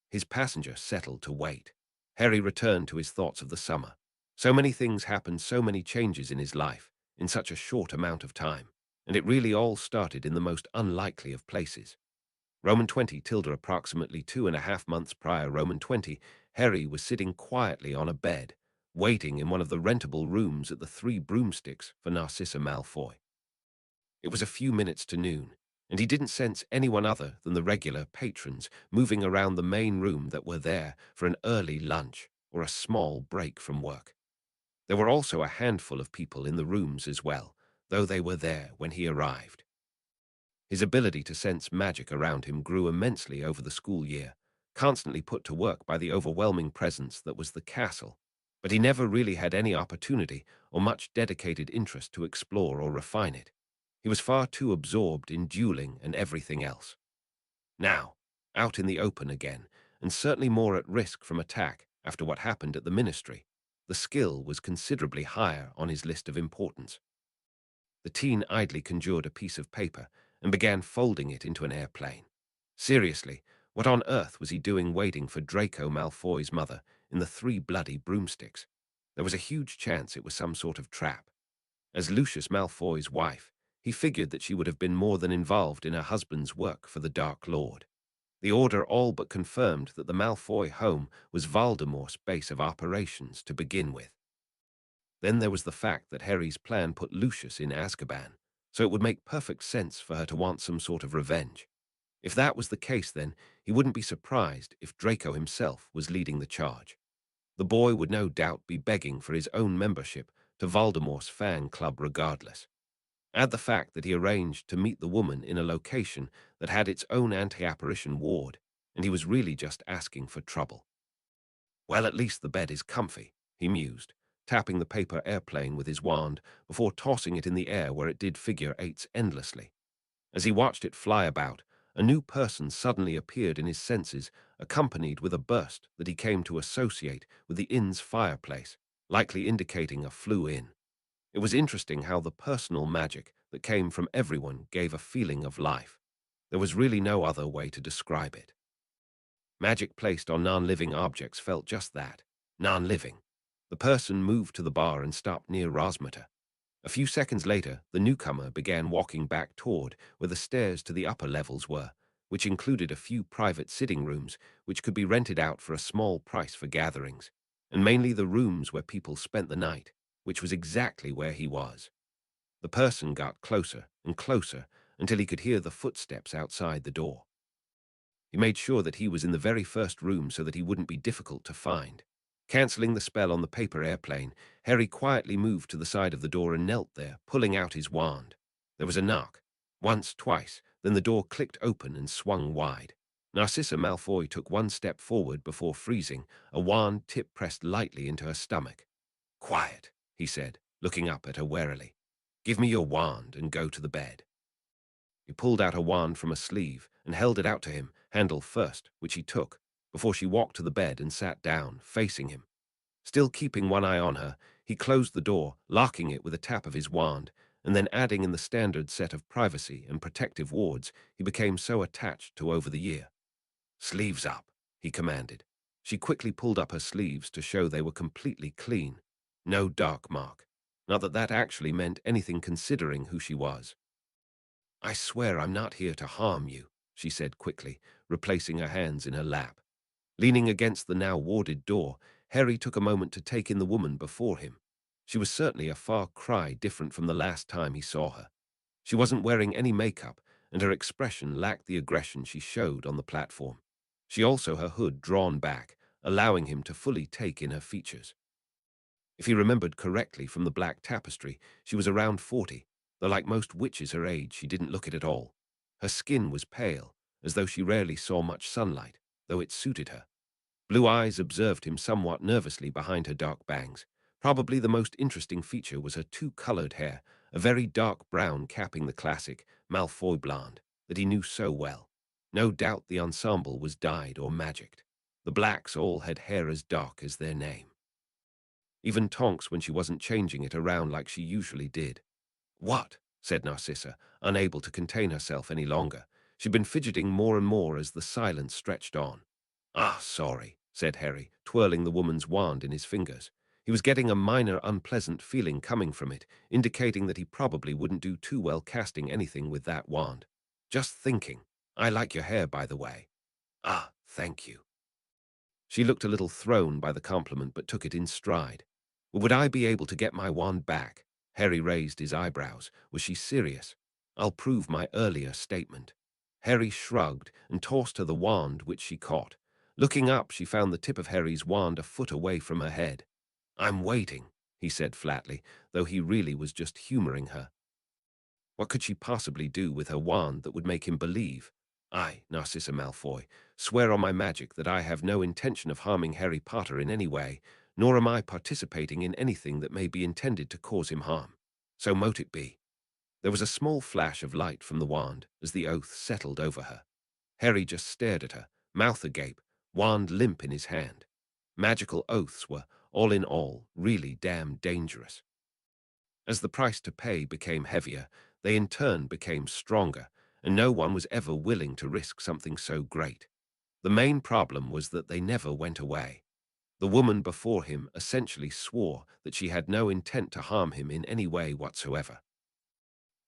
His passenger settled to wait. Harry returned to his thoughts of the summer. So many things happened, so many changes in his life, in such a short amount of time, and it really all started in the most unlikely of places. Roman 20 tilde approximately 2.5 months prior, Roman 20, Harry was sitting quietly on a bed, waiting in one of the rentable rooms at the Three Broomsticks for Narcissa Malfoy. It was a few minutes to noon, and he didn't sense anyone other than the regular patrons moving around the main room that were there for an early lunch or a small break from work. There were also a handful of people in the rooms as well, though they were there when he arrived. His ability to sense magic around him grew immensely over the school year, constantly put to work by the overwhelming presence that was the castle. but he never really had any opportunity or much dedicated interest to explore or refine it. He was far too absorbed in dueling and everything else. Now, out in the open again, and certainly more at risk from attack after what happened at the ministry, the skill was considerably higher on his list of importance. The teen idly conjured a piece of paper and began folding it into an airplane. Seriously, what on earth was he doing waiting for Draco Malfoy's mother in the Three Bloody Broomsticks? There was a huge chance it was some sort of trap. As Lucius Malfoy's wife, he figured that she would have been more than involved in her husband's work for the Dark Lord. The order all but confirmed that the Malfoy home was Voldemort's base of operations to begin with. Then there was the fact that Harry's plan put Lucius in Azkaban, so it would make perfect sense for her to want some sort of revenge. If that was the case, then he wouldn't be surprised if Draco himself was leading the charge. The boy would no doubt be begging for his own membership to Voldemort's fan club regardless. Add the fact that he arranged to meet the woman in a location that had its own anti-apparition ward, and he was really just asking for trouble. Well, at least the bed is comfy, he mused, tapping the paper airplane with his wand before tossing it in the air where it did figure eights endlessly. As he watched it fly about, a new person suddenly appeared in his senses, accompanied with a burst that he came to associate with the inn's fireplace, likely indicating a flew-in. It was interesting how the personal magic that came from everyone gave a feeling of life. There was really no other way to describe it. Magic placed on non-living objects felt just that, non-living. The person moved to the bar and stopped near Rosmata. A few seconds later, the newcomer began walking back toward where the stairs to the upper levels were, which included a few private sitting rooms which could be rented out for a small price for gatherings, and mainly the rooms where people spent the night, which was exactly where he was. The person got closer and closer until he could hear the footsteps outside the door. He made sure that he was in the very first room so that he wouldn't be difficult to find. Cancelling the spell on the paper airplane, Harry quietly moved to the side of the door and knelt there, pulling out his wand. There was a knock. Once, twice, then the door clicked open and swung wide. Narcissa Malfoy took one step forward before freezing, a wand tip pressed lightly into her stomach. "Quiet," he said, looking up at her warily. "Give me your wand and go to the bed." He pulled out a wand from a sleeve and held it out to him, handle first, which he took, before she walked to the bed and sat down, facing him. Still keeping one eye on her, he closed the door, locking it with a tap of his wand, and then adding in the standard set of privacy and protective wards he became so attached to over the year. "Sleeves up," he commanded. She quickly pulled up her sleeves to show they were completely clean. No dark mark. Not that that actually meant anything considering who she was. "I swear I'm not here to harm you," she said quickly, replacing her hands in her lap. Leaning against the now warded door, Harry took a moment to take in the woman before him. She was certainly a far cry different from the last time he saw her. She wasn't wearing any makeup, and her expression lacked the aggression she showed on the platform. She also her hood drawn back, allowing him to fully take in her features. If he remembered correctly from the black tapestry, she was around 40, though like most witches her age, she didn't look it at all. Her skin was pale, as though she rarely saw much sunlight, though it suited her. Blue eyes observed him somewhat nervously behind her dark bangs. Probably the most interesting feature was her two-colored hair, a very dark brown capping the classic Malfoy blonde that he knew so well. No doubt the ensemble was dyed or magicked. The blacks all had hair as dark as their name. Even Tonks when she wasn't changing it around like she usually did. "What?" said Narcissa, unable to contain herself any longer. She'd been fidgeting more and more as the silence stretched on. "Ah, sorry," said Harry, twirling the woman's wand in his fingers. He was getting a minor unpleasant feeling coming from it, indicating that he probably wouldn't do too well casting anything with that wand. "Just thinking. I like your hair, by the way." "Ah, thank you." She looked a little thrown by the compliment but took it in stride. "Would I be able to get my wand back?" Harry raised his eyebrows. Was she serious? "I'll prove my earlier statement." Harry shrugged and tossed her the wand, which she caught. Looking up, she found the tip of Harry's wand a foot away from her head. "I'm waiting," he said flatly, though he really was just humoring her. What could she possibly do with her wand that would make him believe? "I, Narcissa Malfoy, swear on my magic that I have no intention of harming Harry Potter in any way, nor am I participating in anything that may be intended to cause him harm. So mote it be." There was a small flash of light from the wand as the oath settled over her. Harry just stared at her, mouth agape, wand limp in his hand. Magical oaths were, all in all, really damn dangerous. As the price to pay became heavier, they in turn became stronger, and no one was ever willing to risk something so great. The main problem was that they never went away. The woman before him essentially swore that she had no intent to harm him in any way whatsoever.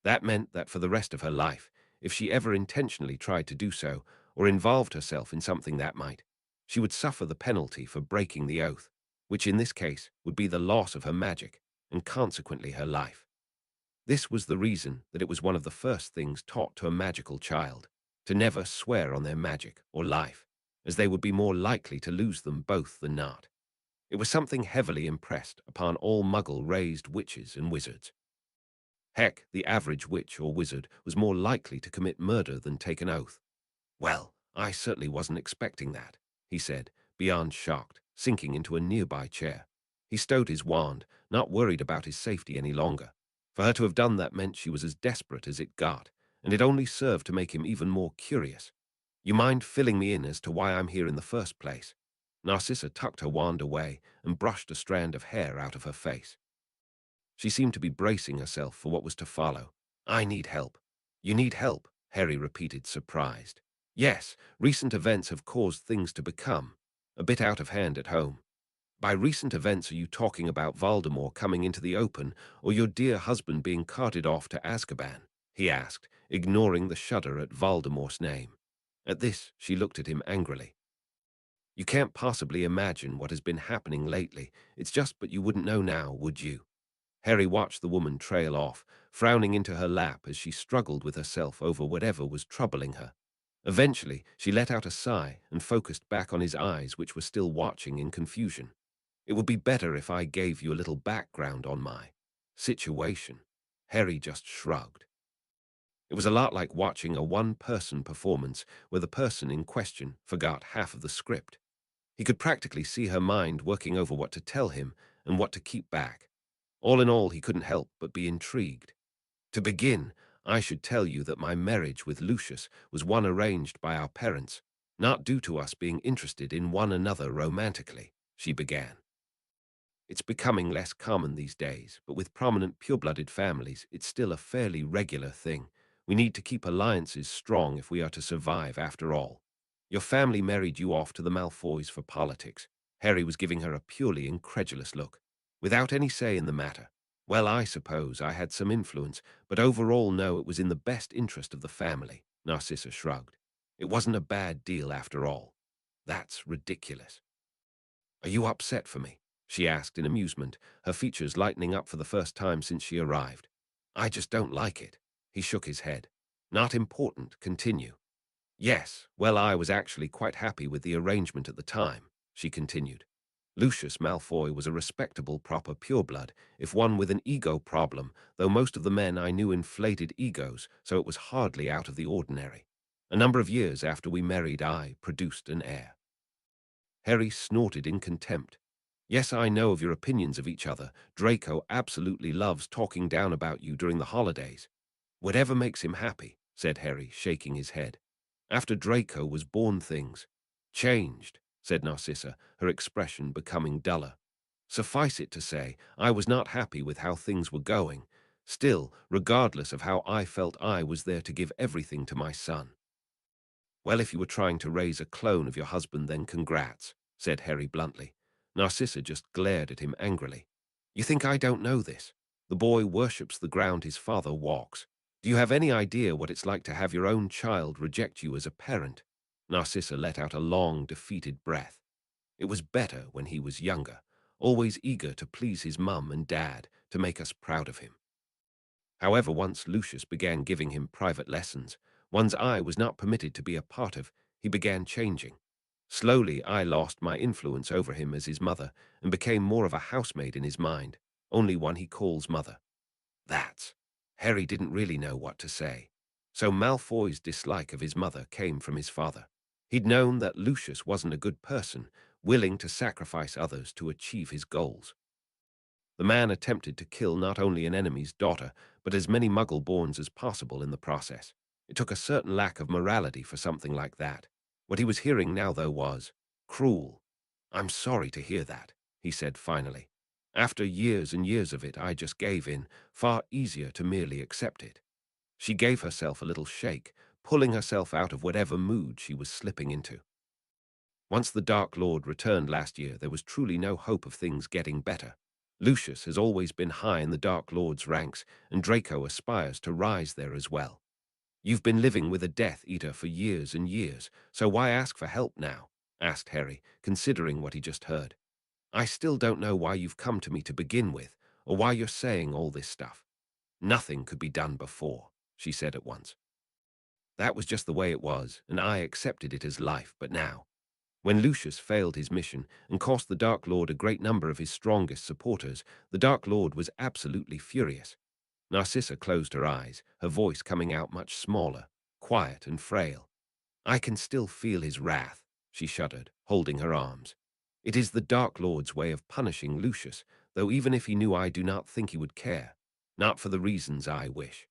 That meant that for the rest of her life, if she ever intentionally tried to do so, or involved herself in something that might, she would suffer the penalty for breaking the oath, which in this case would be the loss of her magic, and consequently her life. This was the reason that it was one of the first things taught to a magical child, to never swear on their magic or life, as they would be more likely to lose them both than not. It was something heavily impressed upon all Muggle-raised witches and wizards. Heck, the average witch or wizard was more likely to commit murder than take an oath. "Well, I certainly wasn't expecting that," he said, beyond shocked, sinking into a nearby chair. He stowed his wand, not worried about his safety any longer. For her to have done that meant she was as desperate as it got, and it only served to make him even more curious. "You mind filling me in as to why I'm here in the first place?" Narcissa tucked her wand away and brushed a strand of hair out of her face. She seemed to be bracing herself for what was to follow. "I need help." "You need help?" Harry repeated, surprised. "Yes, recent events have caused things to become a bit out of hand at home." "By recent events are you talking about Voldemort coming into the open, or your dear husband being carted off to Azkaban?" he asked, ignoring the shudder at Voldemort's name. At this, she looked at him angrily. "You can't possibly imagine what has been happening lately. It's just but you wouldn't know now, would you?" Harry watched the woman trail off, frowning into her lap as she struggled with herself over whatever was troubling her. Eventually, she let out a sigh and focused back on his eyes, which were still watching in confusion. "It would be better if I gave you a little background on my situation." Harry just shrugged. It was a lot like watching a one-person performance where the person in question forgot half of the script. He could practically see her mind working over what to tell him and what to keep back. All in all, he couldn't help but be intrigued. "To begin, I should tell you that my marriage with Lucius was one arranged by our parents, not due to us being interested in one another romantically," she began. "It's becoming less common these days, but with prominent pure-blooded families, it's still a fairly regular thing. We need to keep alliances strong if we are to survive after all. Your family married you off to the Malfoys for politics." Harry was giving her a purely incredulous look. "Without any say in the matter." "Well, I suppose I had some influence, but overall no, it was in the best interest of the family," Narcissa shrugged. "It wasn't a bad deal after all." "That's ridiculous." "Are you upset for me?" she asked in amusement, her features lightening up for the first time since she arrived. "I just don't like it." He shook his head. "Not important. Continue." "Yes, well, I was actually quite happy with the arrangement at the time," she continued. "Lucius Malfoy was a respectable, proper pureblood, if one with an ego problem, though most of the men I knew inflated egos, so it was hardly out of the ordinary. A number of years after we married, I produced an heir." Harry snorted in contempt. "Yes, I know of your opinions of each other. Draco absolutely loves talking down about you during the holidays." "Whatever makes him happy," said Harry, shaking his head. "After Draco was born, things changed," said Narcissa, her expression becoming duller. "Suffice it to say, I was not happy with how things were going. Still, regardless of how I felt, I was there to give everything to my son." "Well, if you were trying to raise a clone of your husband, then congrats," said Harry bluntly. Narcissa just glared at him angrily. "You think I don't know this? The boy worships the ground his father walks. Do you have any idea what it's like to have your own child reject you as a parent?" Narcissa let out a long, defeated breath. "It was better when he was younger, always eager to please his mum and dad, to make us proud of him. However, once Lucius began giving him private lessons, ones I was not permitted to be a part of, he began changing. Slowly, I lost my influence over him as his mother and became more of a housemaid in his mind, only one he calls mother." That's... Harry didn't really know what to say. So Malfoy's dislike of his mother came from his father. He'd known that Lucius wasn't a good person, willing to sacrifice others to achieve his goals. The man attempted to kill not only an enemy's daughter, but as many Muggle-borns as possible in the process. It took a certain lack of morality for something like that. What he was hearing now, though, was cruel. "I'm sorry to hear that," he said finally. "After years and years of it, I just gave in, far easier to merely accept it." She gave herself a little shake, pulling herself out of whatever mood she was slipping into. Once the Dark Lord returned last year, there was truly no hope of things getting better. Lucius has always been high in the Dark Lord's ranks, and Draco aspires to rise there as well. "You've been living with a Death Eater for years and years, so why ask for help now?" asked Harry, considering what he just heard. "I still don't know why you've come to me to begin with, or why you're saying all this stuff." "Nothing could be done before," she said at once. "That was just the way it was, and I accepted it as life, but now, when Lucius failed his mission and cost the Dark Lord a great number of his strongest supporters, the Dark Lord was absolutely furious." Narcissa closed her eyes, her voice coming out much smaller, quiet and frail. "I can still feel his wrath," she shuddered, holding her arms. "It is the Dark Lord's way of punishing Lucius, though even if he knew, I do not think he would care. Not for the reasons I wish."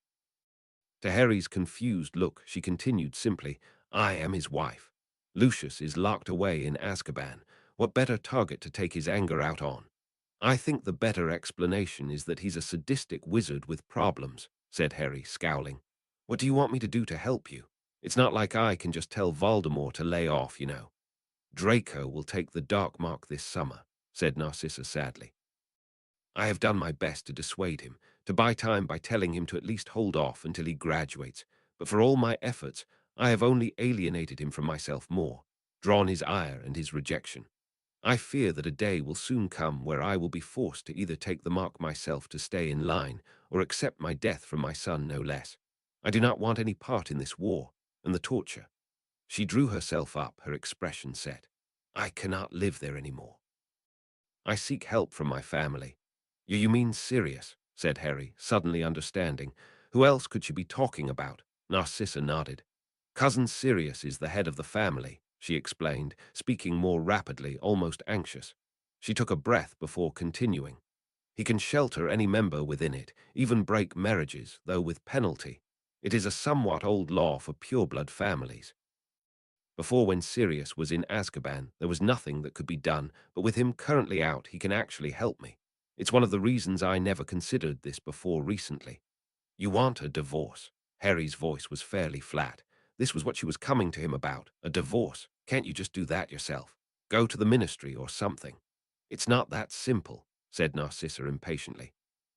To Harry's confused look, she continued simply, "I am his wife. Lucius is locked away in Azkaban. What better target to take his anger out on? I think the better explanation is that he's a sadistic wizard with problems," said Harry, scowling. "What do you want me to do to help you? It's not like I can just tell Voldemort to lay off, you know." "Draco will take the Dark Mark this summer," said Narcissa sadly. "I have done my best to dissuade him, to buy time by telling him to at least hold off until he graduates, but for all my efforts, I have only alienated him from myself more, drawn his ire and his rejection. I fear that a day will soon come where I will be forced to either take the mark myself to stay in line or accept my death from my son no less. I do not want any part in this war and the torture." She drew herself up, her expression set. "I cannot live there anymore. I seek help from my family." "You mean Sirius," said Harry, suddenly understanding. Who else could she be talking about? Narcissa nodded. "Cousin Sirius is the head of the family," she explained, speaking more rapidly, almost anxious. She took a breath before continuing. "He can shelter any member within it, even break marriages, though with penalty. It is a somewhat old law for pureblood families. Before, when Sirius was in Azkaban, there was nothing that could be done, but with him currently out, he can actually help me. It's one of the reasons I never considered this before recently." "You want a divorce?" Harry's voice was fairly flat. This was what she was coming to him about, a divorce. "Can't you just do that yourself? Go to the ministry or something?" "It's not that simple," said Narcissa impatiently.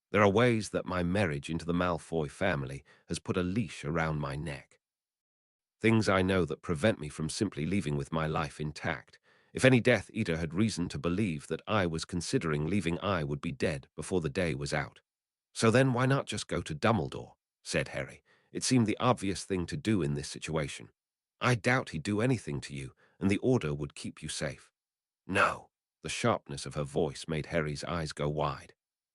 "There are ways that my marriage into the Malfoy family has put a leash around my neck. Things I know that prevent me from simply leaving with my life intact. If any Death Eater had reason to believe that I was considering leaving, I would be dead before the day was out." "So then why not just go to Dumbledore?" said Harry. It seemed the obvious thing to do in this situation. "I doubt he'd do anything to you, and the Order would keep you safe." "No." The sharpness of her voice made Harry's eyes go wide.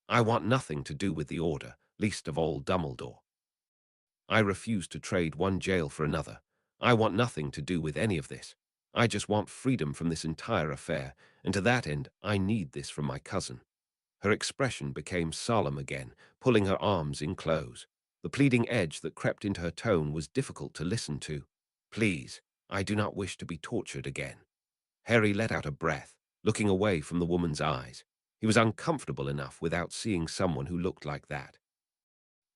"I want nothing to do with the Order, least of all Dumbledore. I refuse to trade one jail for another. I want nothing to do with any of this. I just want freedom from this entire affair, and to that end, I need this from my cousin." Her expression became solemn again, pulling her arms in close. The pleading edge that crept into her tone was difficult to listen to. "Please, I do not wish to be tortured again." Harry let out a breath, looking away from the woman's eyes. He was uncomfortable enough without seeing someone who looked like that.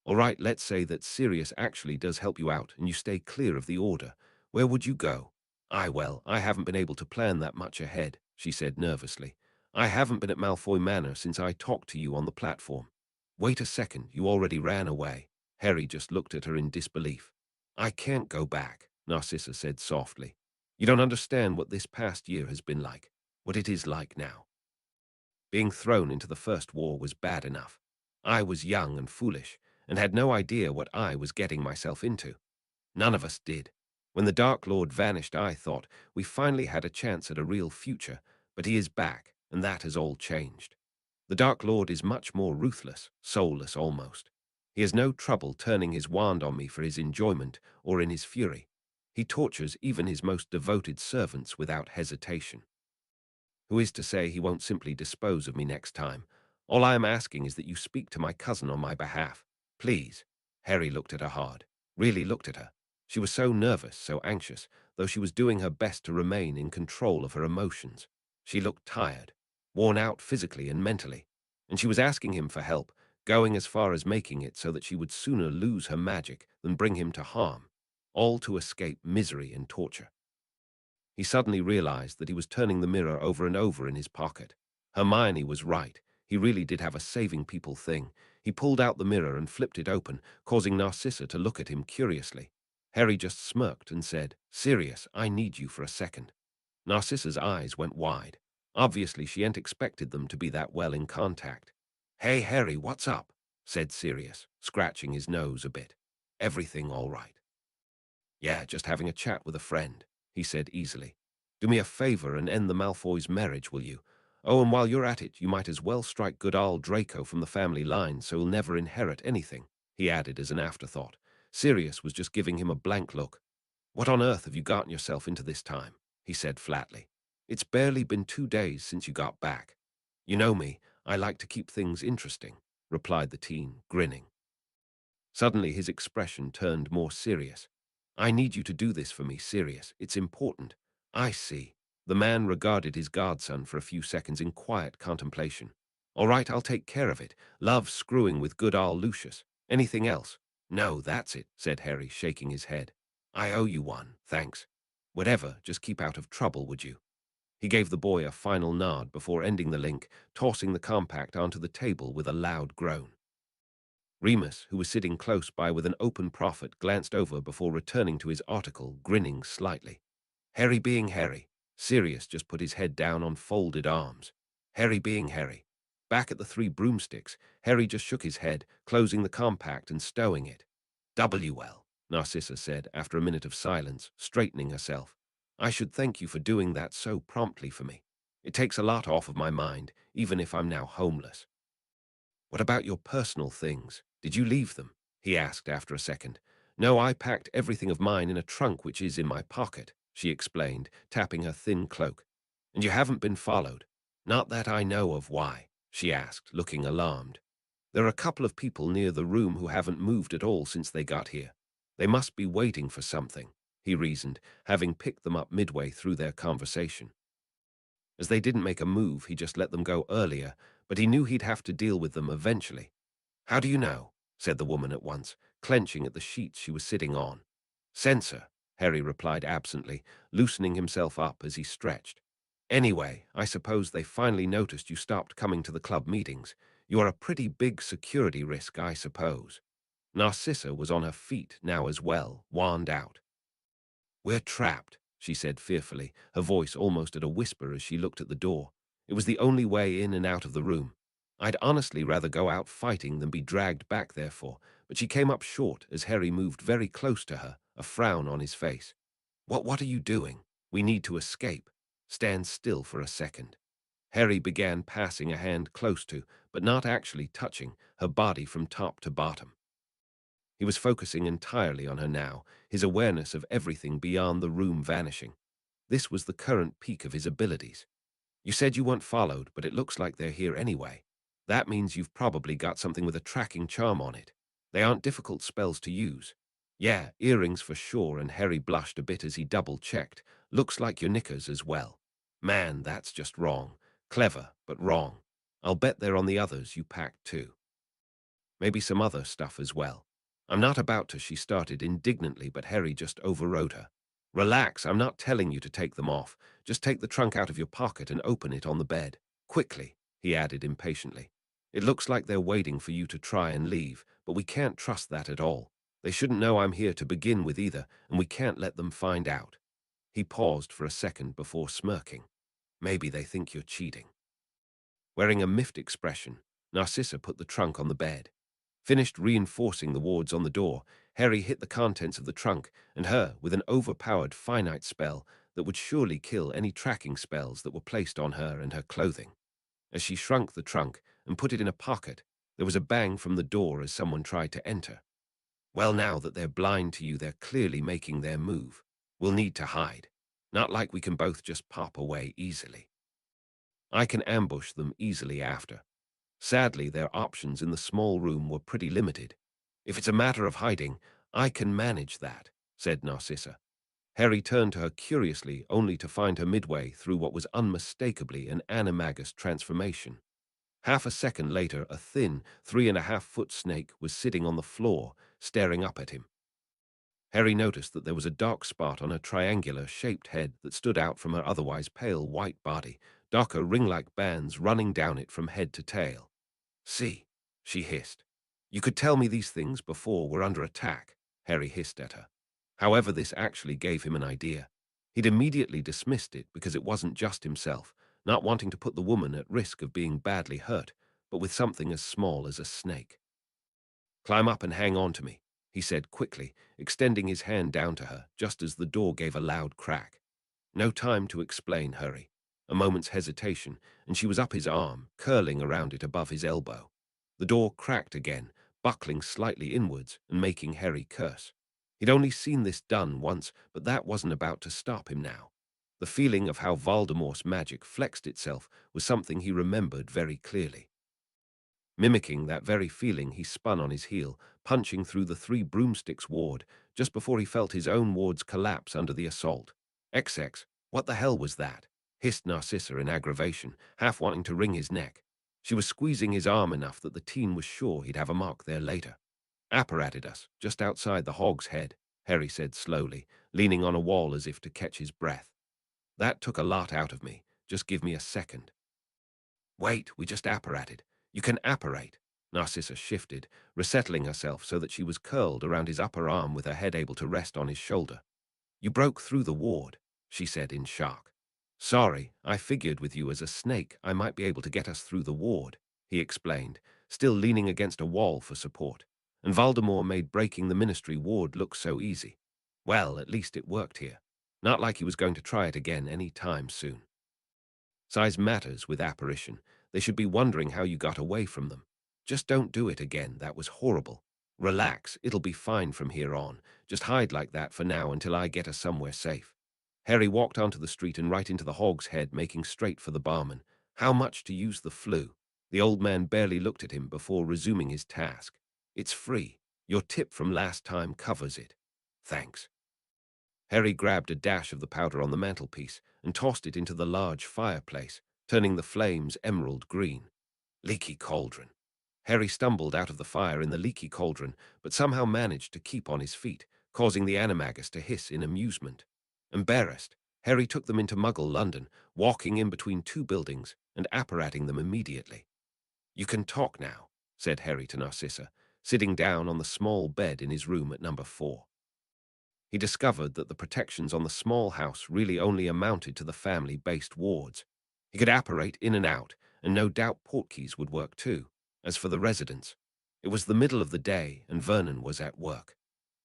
"All right, let's say that Sirius actually does help you out and you stay clear of the Order. Where would you go?" I haven't been able to plan that much ahead," she said nervously. "I haven't been at Malfoy Manor since I talked to you on the platform." "Wait a second, you already ran away." Harry just looked at her in disbelief. "I can't go back," Narcissa said softly. "You don't understand what this past year has been like, what it is like now. Being thrown into the First War was bad enough. I was young and foolish, and had no idea what I was getting myself into. None of us did. When the Dark Lord vanished, I thought we finally had a chance at a real future, but he is back, and that has all changed. The Dark Lord is much more ruthless, soulless almost. He has no trouble turning his wand on me for his enjoyment or in his fury. He tortures even his most devoted servants without hesitation." Who is to say he won't simply dispose of me next time? All I am asking is that you speak to my cousin on my behalf. Please." Harry looked at her hard. Really looked at her. She was so nervous, so anxious, though she was doing her best to remain in control of her emotions. She looked tired, worn out physically and mentally, and she was asking him for help, going as far as making it so that she would sooner lose her magic than bring him to harm, all to escape misery and torture. He suddenly realized that he was turning the mirror over and over in his pocket. Hermione was right. He really did have a saving people thing. He pulled out the mirror and flipped it open, causing Narcissa to look at him curiously. Harry just smirked and said, "Sirius, I need you for a second." Narcissa's eyes went wide. Obviously, she hadn't expected them to be that well in contact. "Hey, Harry, what's up?" said Sirius, scratching his nose a bit. "Everything all right?" "Yeah, just having a chat with a friend," he said easily. "Do me a favor and end the Malfoys' marriage, will you? Oh, and while you're at it, you might as well strike good old Draco from the family line so he'll never inherit anything," he added as an afterthought. Sirius was just giving him a blank look. "What on earth have you gotten yourself into this time?" he said flatly. "It's barely been 2 days since you got back." "You know me, I like to keep things interesting," replied the teen, grinning. Suddenly his expression turned more serious. "I need you to do this for me, Sirius. It's important." "I see." The man regarded his godson for a few seconds in quiet contemplation. "All right, I'll take care of it. Love screwing with good old Lucius. Anything else?" "No, that's it," said Harry, shaking his head. "I owe you one, thanks. Whatever, just keep out of trouble, would you?" He gave the boy a final nod before ending the link, tossing the compact onto the table with a loud groan. Remus, who was sitting close by with an open prophet, glanced over before returning to his article, grinning slightly. Harry being Harry. Sirius just put his head down on folded arms. Harry being Harry. Back at the three broomsticks, Harry just shook his head, closing the compact and stowing it. "WL," Narcissa said after a minute of silence, straightening herself. "I should thank you for doing that so promptly for me. It takes a lot off of my mind, even if I'm now homeless." "What about your personal things? Did you leave them?" he asked after a second. "No, I packed everything of mine in a trunk which is in my pocket," she explained, tapping her thin cloak. "And you haven't been followed?" "Not that I know of. Why?" she asked, looking alarmed. "There are a couple of people near the room who haven't moved at all since they got here. They must be waiting for something," he reasoned, having picked them up midway through their conversation. As they didn't make a move, he just let them go earlier, but he knew he'd have to deal with them eventually. "How do you know?" said the woman at once, clenching at the sheets she was sitting on. "Censor," Harry replied absently, loosening himself up as he stretched. "Anyway, I suppose they finally noticed you stopped coming to the club meetings. You're a pretty big security risk, I suppose." Narcissa was on her feet now as well, wand out. "We're trapped," she said fearfully, her voice almost at a whisper as she looked at the door. It was the only way in and out of the room. I'd honestly rather go out fighting than be dragged back therefore, but she came up short as Harry moved very close to her, a frown on his face. What are you doing? We need to escape. Stand still for a second." Harry began passing a hand close to, but not actually touching, her body from top to bottom. He was focusing entirely on her now, his awareness of everything beyond the room vanishing. This was the current peak of his abilities. "You said you weren't followed, but it looks like they're here anyway. That means you've probably got something with a tracking charm on it. They aren't difficult spells to use." "Yeah, earrings for sure," and Harry blushed a bit as he double-checked. "Looks like your knickers as well." "Man, that's just wrong. Clever, but wrong. I'll bet they're on the others you packed too. Maybe some other stuff as well." "I'm not about to," she started indignantly, but Harry just overrode her. "Relax, I'm not telling you to take them off. Just take the trunk out of your pocket and open it on the bed. Quickly," he added impatiently. "It looks like they're waiting for you to try and leave, but we can't trust that at all. They shouldn't know I'm here to begin with either, and we can't let them find out." He paused for a second before smirking. "Maybe they think you're cheating." Wearing a miffed expression, Narcissa put the trunk on the bed. Finished reinforcing the wards on the door, Harry hit the contents of the trunk and her with an overpowered finite spell that would surely kill any tracking spells that were placed on her and her clothing. As she shrunk the trunk and put it in a pocket, there was a bang from the door as someone tried to enter. "Well, now that they're blind to you, they're clearly making their move. We'll need to hide. Not like we can both just pop away easily." I can ambush them easily after. Sadly, their options in the small room were pretty limited. If it's a matter of hiding, I can manage that, said Narcissa. Harry turned to her curiously, only to find her midway through what was unmistakably an animagus transformation. Half a second later, a thin, 3.5-foot snake was sitting on the floor, staring up at him. Harry noticed that there was a dark spot on her triangular-shaped head that stood out from her otherwise pale white body, darker ring-like bands running down it from head to tail. "See," she hissed. "You could tell me these things before we're under attack," Harry hissed at her. However, this actually gave him an idea. He'd immediately dismissed it because it wasn't just himself, not wanting to put the woman at risk of being badly hurt, but with something as small as a snake. "Climb up and hang on to me," he said quickly, extending his hand down to her just as the door gave a loud crack. No time to explain, Harry. A moment's hesitation, and she was up his arm, curling around it above his elbow. The door cracked again, buckling slightly inwards and making Harry curse. He'd only seen this done once, but that wasn't about to stop him now. The feeling of how Voldemort's magic flexed itself was something he remembered very clearly. Mimicking that very feeling, he spun on his heel, punching through the 3 broomsticks ward, just before he felt his own wards collapse under the assault. XX, what the hell was that? Hissed Narcissa in aggravation, half wanting to wring his neck. She was squeezing his arm enough that the teen was sure he'd have a mark there later. "Apparated us, just outside the Hog's Head," Harry said slowly, leaning on a wall as if to catch his breath. "That took a lot out of me. Just give me a second." "Wait, we just apparated. You can apparate." Narcissa shifted, resettling herself so that she was curled around his upper arm with her head able to rest on his shoulder. "You broke through the ward," she said in shock. "Sorry, I figured with you as a snake I might be able to get us through the ward," he explained, still leaning against a wall for support. And Voldemort made breaking the Ministry ward look so easy. Well, at least it worked here. Not like he was going to try it again any time soon. Size matters with apparition. They should be wondering how you got away from them. Just don't do it again. That was horrible. Relax. It'll be fine from here on. Just hide like that for now until I get us somewhere safe. Harry walked onto the street and right into the Hog's Head, making straight for the barman. How much to use the flu? The old man barely looked at him before resuming his task. "It's free. Your tip from last time covers it." "Thanks." Harry grabbed a dash of the powder on the mantelpiece and tossed it into the large fireplace, turning the flames emerald green. Leaky cauldron. Harry stumbled out of the fire in the leaky cauldron, but somehow managed to keep on his feet, causing the animagus to hiss in amusement. Embarrassed, Harry took them into Muggle London, walking in between 2 buildings and apparating them immediately. "You can talk now," said Harry to Narcissa, sitting down on the small bed in his room at number 4. He discovered that the protections on the small house really only amounted to the family-based wards. He could apparate in and out, and no doubt portkeys would work too. As for the residents, it was the middle of the day and Vernon was at work.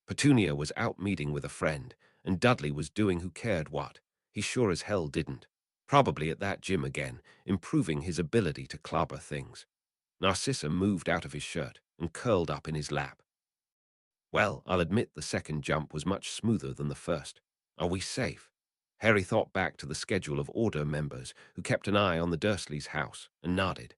Petunia was out meeting with a friend, and Dudley was doing who cared what. He sure as hell didn't. Probably at that gym again, improving his ability to clobber things. Narcissa moved out of his shirt and curled up in his lap. "Well, I'll admit the second jump was much smoother than the first. Are we safe?" Harry thought back to the schedule of Order members who kept an eye on the Dursleys' house and nodded.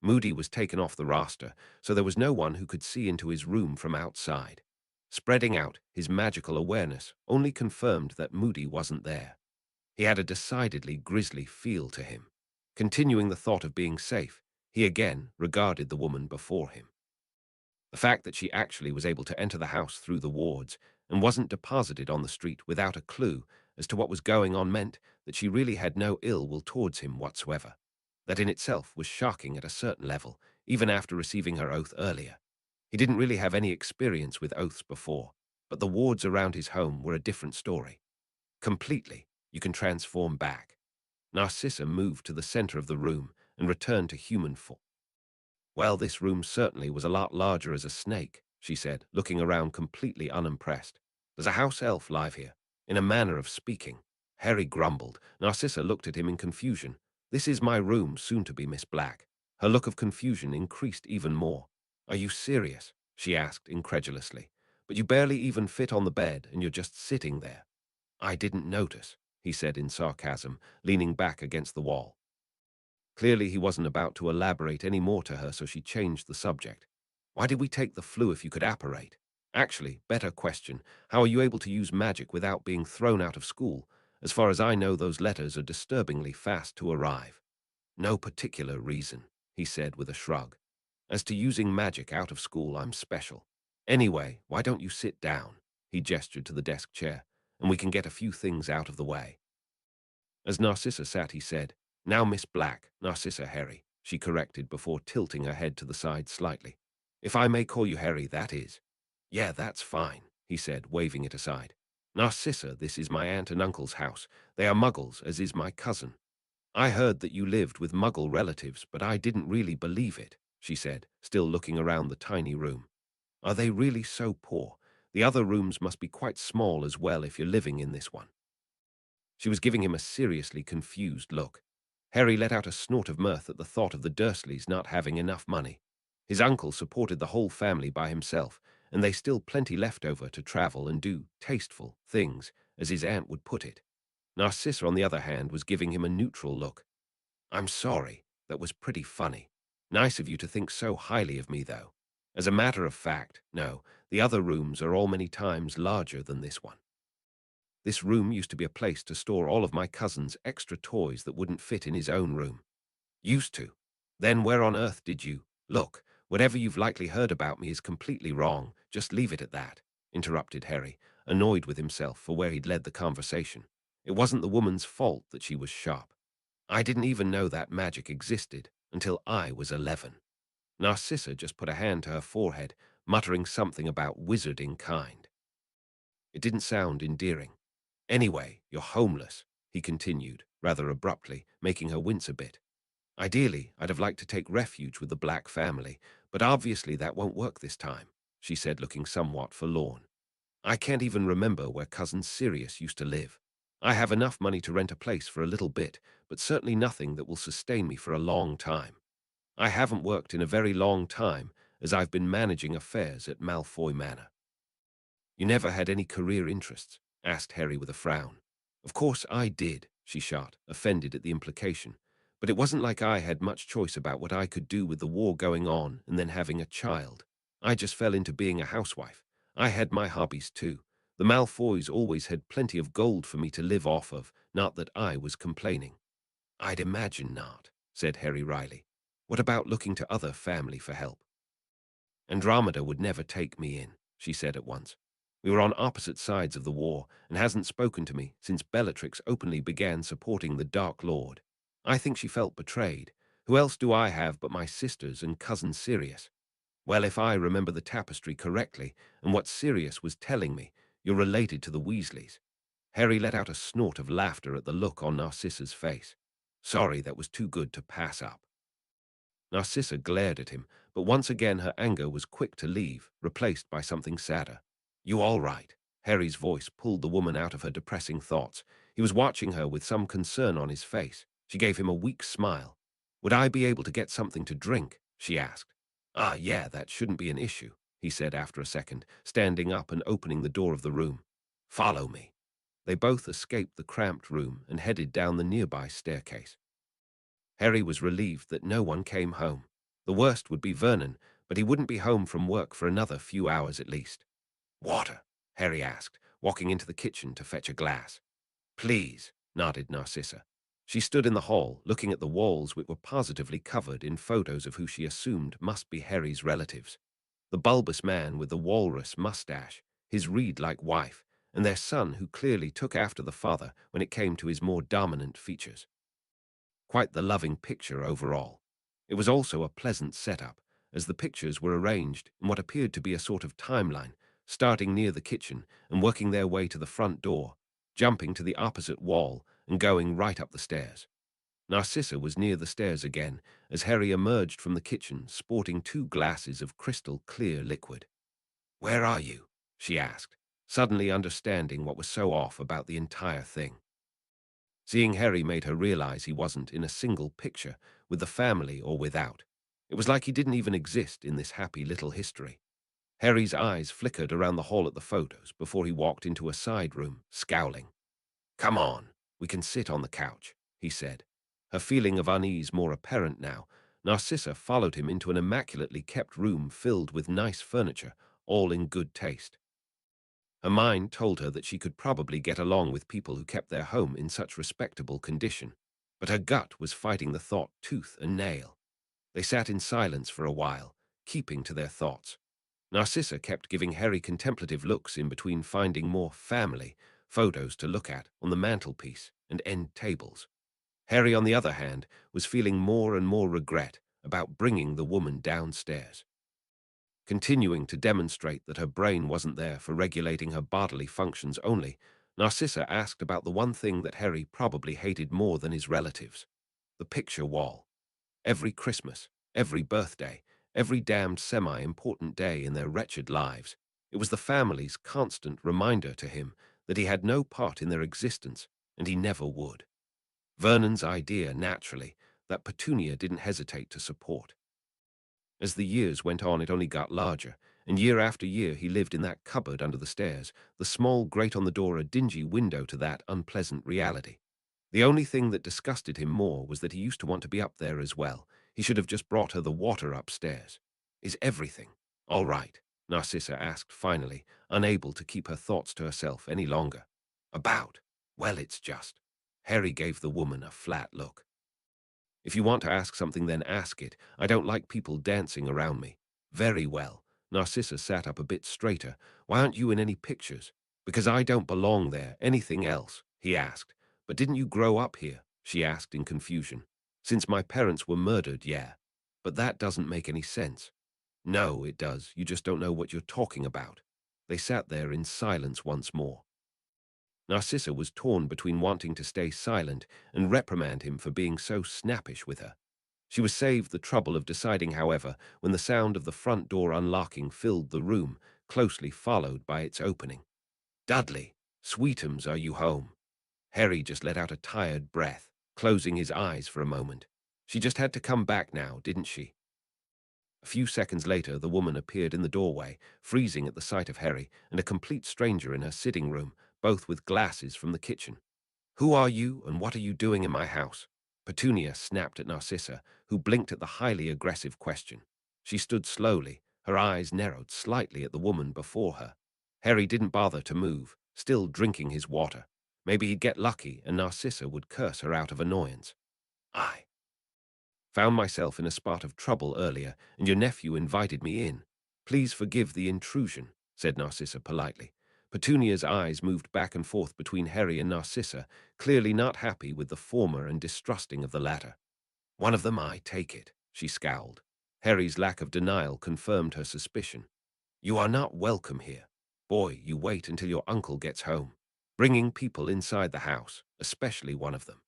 Moody was taken off the roster, so there was no one who could see into his room from outside. Spreading out, his magical awareness only confirmed that Moody wasn't there. He had a decidedly grisly feel to him. Continuing the thought of being safe, he again regarded the woman before him. The fact that she actually was able to enter the house through the wards and wasn't deposited on the street without a clue as to what was going on meant that she really had no ill will towards him whatsoever. That in itself was shocking at a certain level, even after receiving her oath earlier. He didn't really have any experience with oaths before, but the wards around his home were a different story. Completely, you can transform back. Narcissa moved to the center of the room and returned to human form. "Well, this room certainly was a lot larger as a snake," she said, looking around completely unimpressed. "There's a house elf live here, in a manner of speaking." Harry grumbled. Narcissa looked at him in confusion. "This is my room, soon to be Miss Black." Her look of confusion increased even more. "Are you serious?" she asked incredulously. "But you barely even fit on the bed, and you're just sitting there." "I didn't notice," he said in sarcasm, leaning back against the wall. Clearly, he wasn't about to elaborate any more to her, so she changed the subject. Why did we take the flu if you could apparate? Actually, better question, how are you able to use magic without being thrown out of school? As far as I know, those letters are disturbingly fast to arrive. No particular reason, he said with a shrug. As to using magic out of school, I'm special. Anyway, why don't you sit down? He gestured to the desk chair, and we can get a few things out of the way. As Narcissa sat, he said, "Now, Miss Black, Narcissa Harry," she corrected before tilting her head to the side slightly. "If I may call you Harry, that is." "Yeah, that's fine," he said, waving it aside. "Narcissa, this is my aunt and uncle's house. They are Muggles, as is my cousin." "I heard that you lived with Muggle relatives, but I didn't really believe it," she said, still looking around the tiny room. "Are they really so poor? The other rooms must be quite small as well if you're living in this one." She was giving him a seriously confused look. Harry let out a snort of mirth at the thought of the Dursleys not having enough money. His uncle supported the whole family by himself, and they still plenty left over to travel and do tasteful things, as his aunt would put it. Narcissa, on the other hand, was giving him a neutral look. "I'm sorry. That was pretty funny. Nice of you to think so highly of me, though. As a matter of fact, no, the other rooms are all many times larger than this one. This room used to be a place to store all of my cousin's extra toys that wouldn't fit in his own room. Used to. Then where on earth did you? Look, whatever you've likely heard about me is completely wrong. Just leave it at that," interrupted Harry, annoyed with himself for where he'd led the conversation. It wasn't the woman's fault that she was sharp. "I didn't even know that magic existed until I was 11. Narcissa just put a hand to her forehead, muttering something about wizarding kind. It didn't sound endearing. "Anyway, you're homeless," he continued, rather abruptly, making her wince a bit. "Ideally, I'd have liked to take refuge with the Black family, but obviously that won't work this time," she said, looking somewhat forlorn. "I can't even remember where Cousin Sirius used to live. I have enough money to rent a place for a little bit, but certainly nothing that will sustain me for a long time. I haven't worked in a very long time, as I've been managing affairs at Malfoy Manor." "You never had any career interests?" asked Harry with a frown. "Of course I did," she shot, offended at the implication. "But it wasn't like I had much choice about what I could do with the war going on and then having a child. I just fell into being a housewife. I had my hobbies too. The Malfoys always had plenty of gold for me to live off of, not that I was complaining." "I'd imagine not," said Harry wryly. "What about looking to other family for help?" "Andromeda would never take me in," she said at once. "We were on opposite sides of the war and hasn't spoken to me since Bellatrix openly began supporting the Dark Lord. I think she felt betrayed. Who else do I have but my sisters and cousin Sirius? Well, if I remember the tapestry correctly and what Sirius was telling me, you're related to the Weasleys." Harry let out a snort of laughter at the look on Narcissa's face. "Sorry, that was too good to pass up." Narcissa glared at him, but once again her anger was quick to leave, replaced by something sadder. "You all right?" Harry's voice pulled the woman out of her depressing thoughts. He was watching her with some concern on his face. She gave him a weak smile. "Would I be able to get something to drink?" she asked. "Ah, yeah, that shouldn't be an issue," he said after a second, standing up and opening the door of the room. "Follow me." They both escaped the cramped room and headed down the nearby staircase. Harry was relieved that no one came home. The worst would be Vernon, but he wouldn't be home from work for another few hours at least. "Water?" Harry asked, walking into the kitchen to fetch a glass. "Please," nodded Narcissa. She stood in the hall, looking at the walls which were positively covered in photos of who she assumed must be Harry's relatives. The bulbous man with the walrus mustache, his reed-like wife, and their son who clearly took after the father when it came to his more dominant features. Quite the loving picture overall. It was also a pleasant setup, as the pictures were arranged in what appeared to be a sort of timeline, starting near the kitchen and working their way to the front door, jumping to the opposite wall and going right up the stairs. Narcissa was near the stairs again as Harry emerged from the kitchen sporting 2 glasses of crystal clear liquid. "Where are you?" she asked, suddenly understanding what was so off about the entire thing. Seeing Harry made her realize he wasn't in a single picture, with the family or without. It was like he didn't even exist in this happy little history. Harry's eyes flickered around the hall at the photos before he walked into a side room, scowling. "Come on, we can sit on the couch," he said. Her feeling of unease more apparent now, Narcissa followed him into an immaculately kept room filled with nice furniture, all in good taste. Her mind told her that she could probably get along with people who kept their home in such respectable condition, but her gut was fighting the thought tooth and nail. They sat in silence for a while, keeping to their thoughts. Narcissa kept giving Harry contemplative looks in between finding more family photos to look at on the mantelpiece and end tables. Harry, on the other hand, was feeling more and more regret about bringing the woman downstairs. Continuing to demonstrate that her brain wasn't there for regulating her bodily functions only, Narcissa asked about the one thing that Harry probably hated more than his relatives: the picture wall. Every Christmas, every birthday, every damned semi-important day in their wretched lives, it was the family's constant reminder to him that he had no part in their existence, and he never would. Vernon's idea, naturally, that Petunia didn't hesitate to support. As the years went on, it only got larger, and year after year he lived in that cupboard under the stairs, the small grate on the door a dingy window to that unpleasant reality. The only thing that disgusted him more was that he used to want to be up there as well. He should have just brought her the water upstairs. Is everything all right? Narcissa asked finally, unable to keep her thoughts to herself any longer. About? Well, it's just. Harry gave the woman a flat look. If you want to ask something, then ask it. I don't like people dancing around me. Very well. Narcissa sat up a bit straighter. Why aren't you in any pictures? Because I don't belong there. Anything else? He asked. But didn't you grow up here? She asked in confusion. Since my parents were murdered, yeah. But that doesn't make any sense. No, it does. You just don't know what you're talking about. They sat there in silence once more. Narcissa was torn between wanting to stay silent and reprimand him for being so snappish with her. She was saved the trouble of deciding, however, when the sound of the front door unlocking filled the room, closely followed by its opening. Dudley, Sweetums, are you home? Harry just let out a tired breath, closing his eyes for a moment. She just had to come back now, didn't she? A few seconds later, the woman appeared in the doorway, freezing at the sight of Harry and a complete stranger in her sitting room, both with glasses from the kitchen. Who are you, and what are you doing in my house? Petunia snapped at Narcissa, who blinked at the highly aggressive question. She stood slowly, her eyes narrowed slightly at the woman before her. Harry didn't bother to move, still drinking his water. Maybe he'd get lucky and Narcissa would curse her out of annoyance. I found myself in a spot of trouble earlier, and your nephew invited me in. Please forgive the intrusion, said Narcissa politely. Petunia's eyes moved back and forth between Harry and Narcissa, clearly not happy with the former and distrusting of the latter. One of them, I take it, she scowled. Harry's lack of denial confirmed her suspicion. You are not welcome here. Boy, you wait until your uncle gets home. Bringing people inside the house, especially one of them.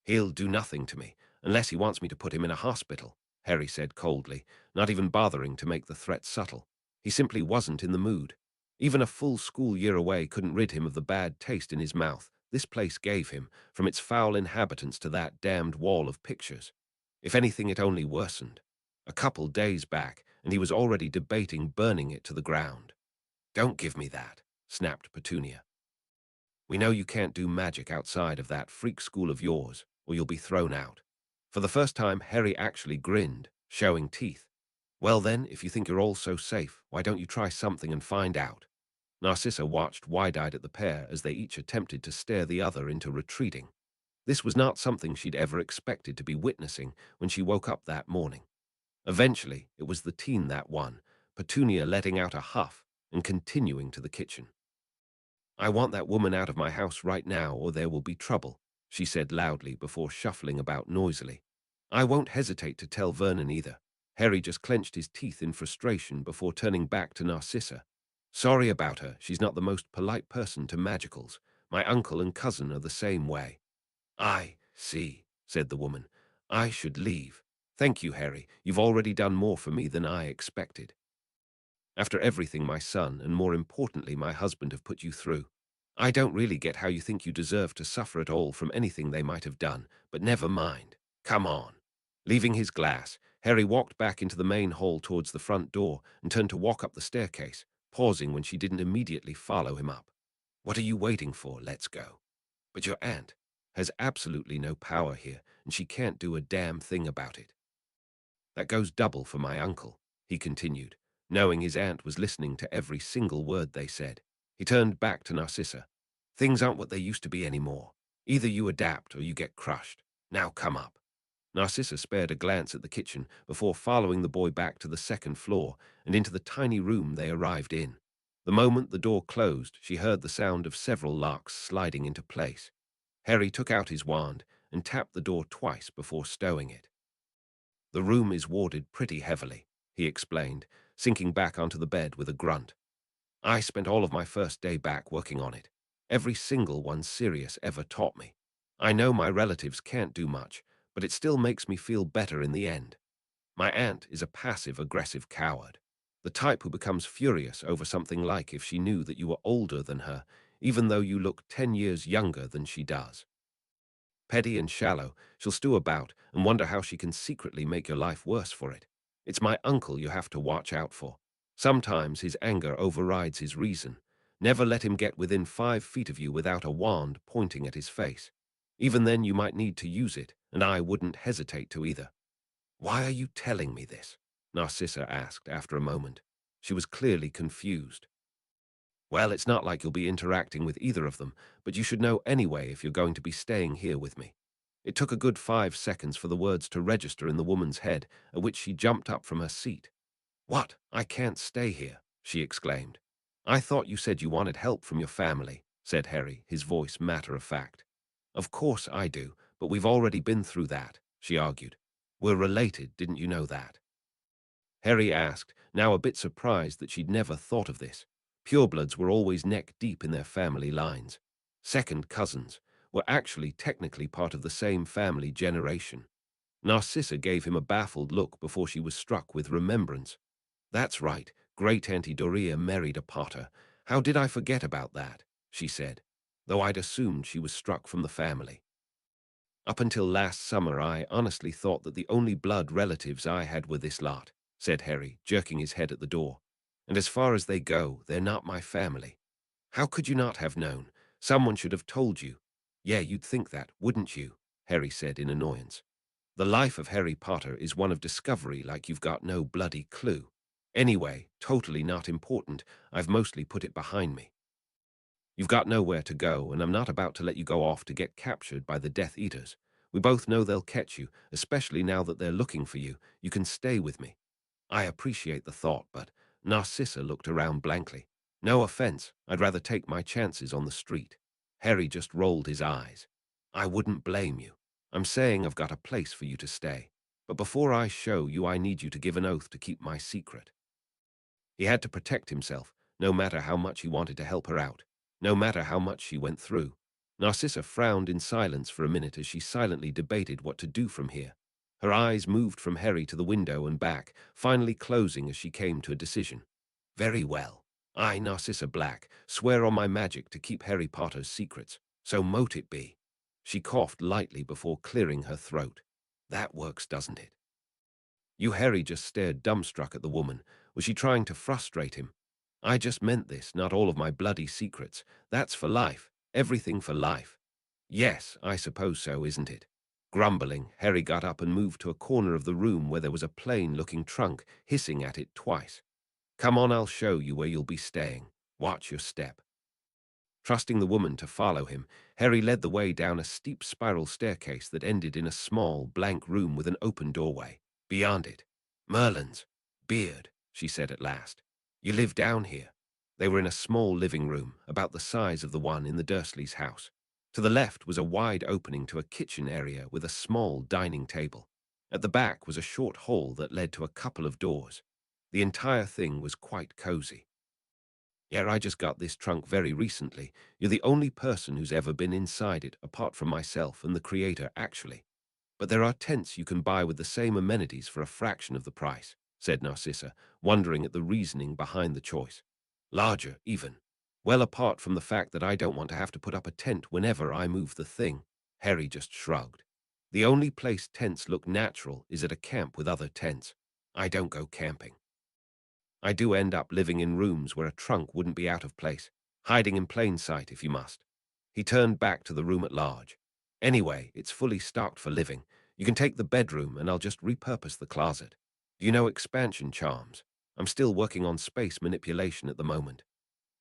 He'll do nothing to me, unless he wants me to put him in a hospital, Harry said coldly, not even bothering to make the threat subtle. He simply wasn't in the mood. Even a full school year away couldn't rid him of the bad taste in his mouth this place gave him, from its foul inhabitants to that damned wall of pictures. If anything, it only worsened. A couple days back, and he was already debating burning it to the ground. Don't give me that, snapped Petunia. We know you can't do magic outside of that freak school of yours, or you'll be thrown out. For the first time, Harry actually grinned, showing teeth. Well then, if you think you're all so safe, why don't you try something and find out? Narcissa watched wide-eyed at the pair as they each attempted to stare the other into retreating. This was not something she'd ever expected to be witnessing when she woke up that morning. Eventually, it was the teen that won, Petunia letting out a huff and continuing to the kitchen. I want that woman out of my house right now, or there will be trouble, she said loudly before shuffling about noisily. I won't hesitate to tell Vernon either. Harry just clenched his teeth in frustration before turning back to Narcissa. Sorry about her, she's not the most polite person to magicals. My uncle and cousin are the same way. I see, said the woman. I should leave. Thank you, Harry. You've already done more for me than I expected. After everything my son, and more importantly my husband, have put you through, I don't really get how you think you deserve to suffer at all from anything they might have done, but never mind. Come on. Leaving his glass, Harry walked back into the main hall towards the front door and turned to walk up the staircase, pausing when she didn't immediately follow him up. What are you waiting for? Let's go. But your aunt has absolutely no power here. and she can't do a damn thing about it. That goes double for my uncle, he continued, knowing his aunt was listening to every single word they said. He turned back to Narcissa. Things aren't what they used to be anymore. Either you adapt or you get crushed. Now come up. Narcissa spared a glance at the kitchen before following the boy back to the second floor and into the tiny room they arrived in. The moment the door closed, she heard the sound of several locks sliding into place. Harry took out his wand and tapped the door twice before stowing it. The room is warded pretty heavily, he explained, sinking back onto the bed with a grunt. I spent all of my first day back working on it. Every single one Sirius ever taught me. I know my relatives can't do much, but it still makes me feel better in the end. My aunt is a passive-aggressive coward, the type who becomes furious over something like if she knew that you were older than her, even though you look 10 years younger than she does. Petty and shallow, she'll stew about and wonder how she can secretly make your life worse for it. It's my uncle you have to watch out for. Sometimes his anger overrides his reason. Never let him get within 5 feet of you without a wand pointing at his face. Even then you might need to use it, and I wouldn't hesitate to either. Why are you telling me this? Narcissa asked after a moment. She was clearly confused. Well, it's not like you'll be interacting with either of them, but you should know anyway if you're going to be staying here with me. It took a good 5 seconds for the words to register in the woman's head, at which she jumped up from her seat. What? I can't stay here, she exclaimed. I thought you said you wanted help from your family, said Harry, his voice matter-of-fact. Of course I do, but we've already been through that, she argued. We're related, didn't you know that? Harry asked, now a bit surprised that she'd never thought of this. Purebloods were always neck-deep in their family lines. Second cousins were actually technically part of the same family generation. Narcissa gave him a baffled look before she was struck with remembrance. That's right, Great Auntie Doria married a Potter. How did I forget about that? She said, though I'd assumed she was struck from the family. Up until last summer, I honestly thought that the only blood relatives I had were this lot, said Harry, jerking his head at the door. And as far as they go, they're not my family. How could you not have known? Someone should have told you. Yeah, you'd think that, wouldn't you? Harry said in annoyance. The life of Harry Potter is one of discovery like you've got no bloody clue. Anyway, totally not important. I've mostly put it behind me. You've got nowhere to go, and I'm not about to let you go off to get captured by the Death Eaters. We both know they'll catch you, especially now that they're looking for you. You can stay with me. I appreciate the thought, but Narcissa looked around blankly. No offense, I'd rather take my chances on the street. Harry just rolled his eyes. I wouldn't blame you. I'm saying I've got a place for you to stay. But before I show you, I need you to give an oath to keep my secret. He had to protect himself, no matter how much he wanted to help her out, no matter how much she went through. Narcissa frowned in silence for a minute as she silently debated what to do from here. Her eyes moved from Harry to the window and back, finally closing as she came to a decision. Very well. I, Narcissa Black, swear on my magic to keep Harry Potter's secrets, so mote it be. She coughed lightly before clearing her throat. That works, doesn't it? Harry just stared dumbstruck at the woman. Was she trying to frustrate him? I just meant this, not all of my bloody secrets. That's for life. Everything for life. Yes, I suppose so, isn't it? Grumbling, Harry got up and moved to a corner of the room where there was a plain-looking trunk, hissing at it twice. Come on, I'll show you where you'll be staying. Watch your step. Trusting the woman to follow him, Harry led the way down a steep spiral staircase that ended in a small, blank room with an open doorway. Beyond it, Merlin's beard, she said at last. You live down here. They were in a small living room, about the size of the one in the Dursleys' house. To the left was a wide opening to a kitchen area with a small dining table. At the back was a short hall that led to a couple of doors. The entire thing was quite cozy. Yeah, I just got this trunk very recently. You're the only person who's ever been inside it, apart from myself and the creator, actually. But there are tents you can buy with the same amenities for a fraction of the price, said Narcissa, wondering at the reasoning behind the choice. Larger, even. Well, apart from the fact that I don't want to have to put up a tent whenever I move the thing. Harry just shrugged. The only place tents look natural is at a camp with other tents. I don't go camping. I do end up living in rooms where a trunk wouldn't be out of place, hiding in plain sight if you must. He turned back to the room at large. Anyway, it's fully stocked for living. You can take the bedroom and I'll just repurpose the closet. Do you know expansion charms? I'm still working on space manipulation at the moment.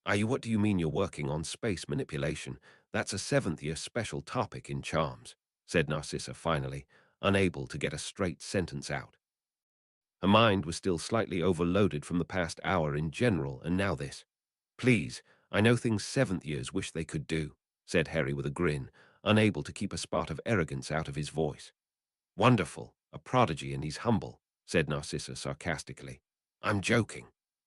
Are you? What do you mean you're working on space manipulation? That's a seventh-year special topic in charms, said Narcissa finally, unable to get a straight sentence out. Her mind was still slightly overloaded from the past hour in general, and now this. Please, I know things seventh years wish they could do, said Harry with a grin, unable to keep a spot of arrogance out of his voice. Wonderful, a prodigy, and he's humble, said Narcissa sarcastically. I'm joking.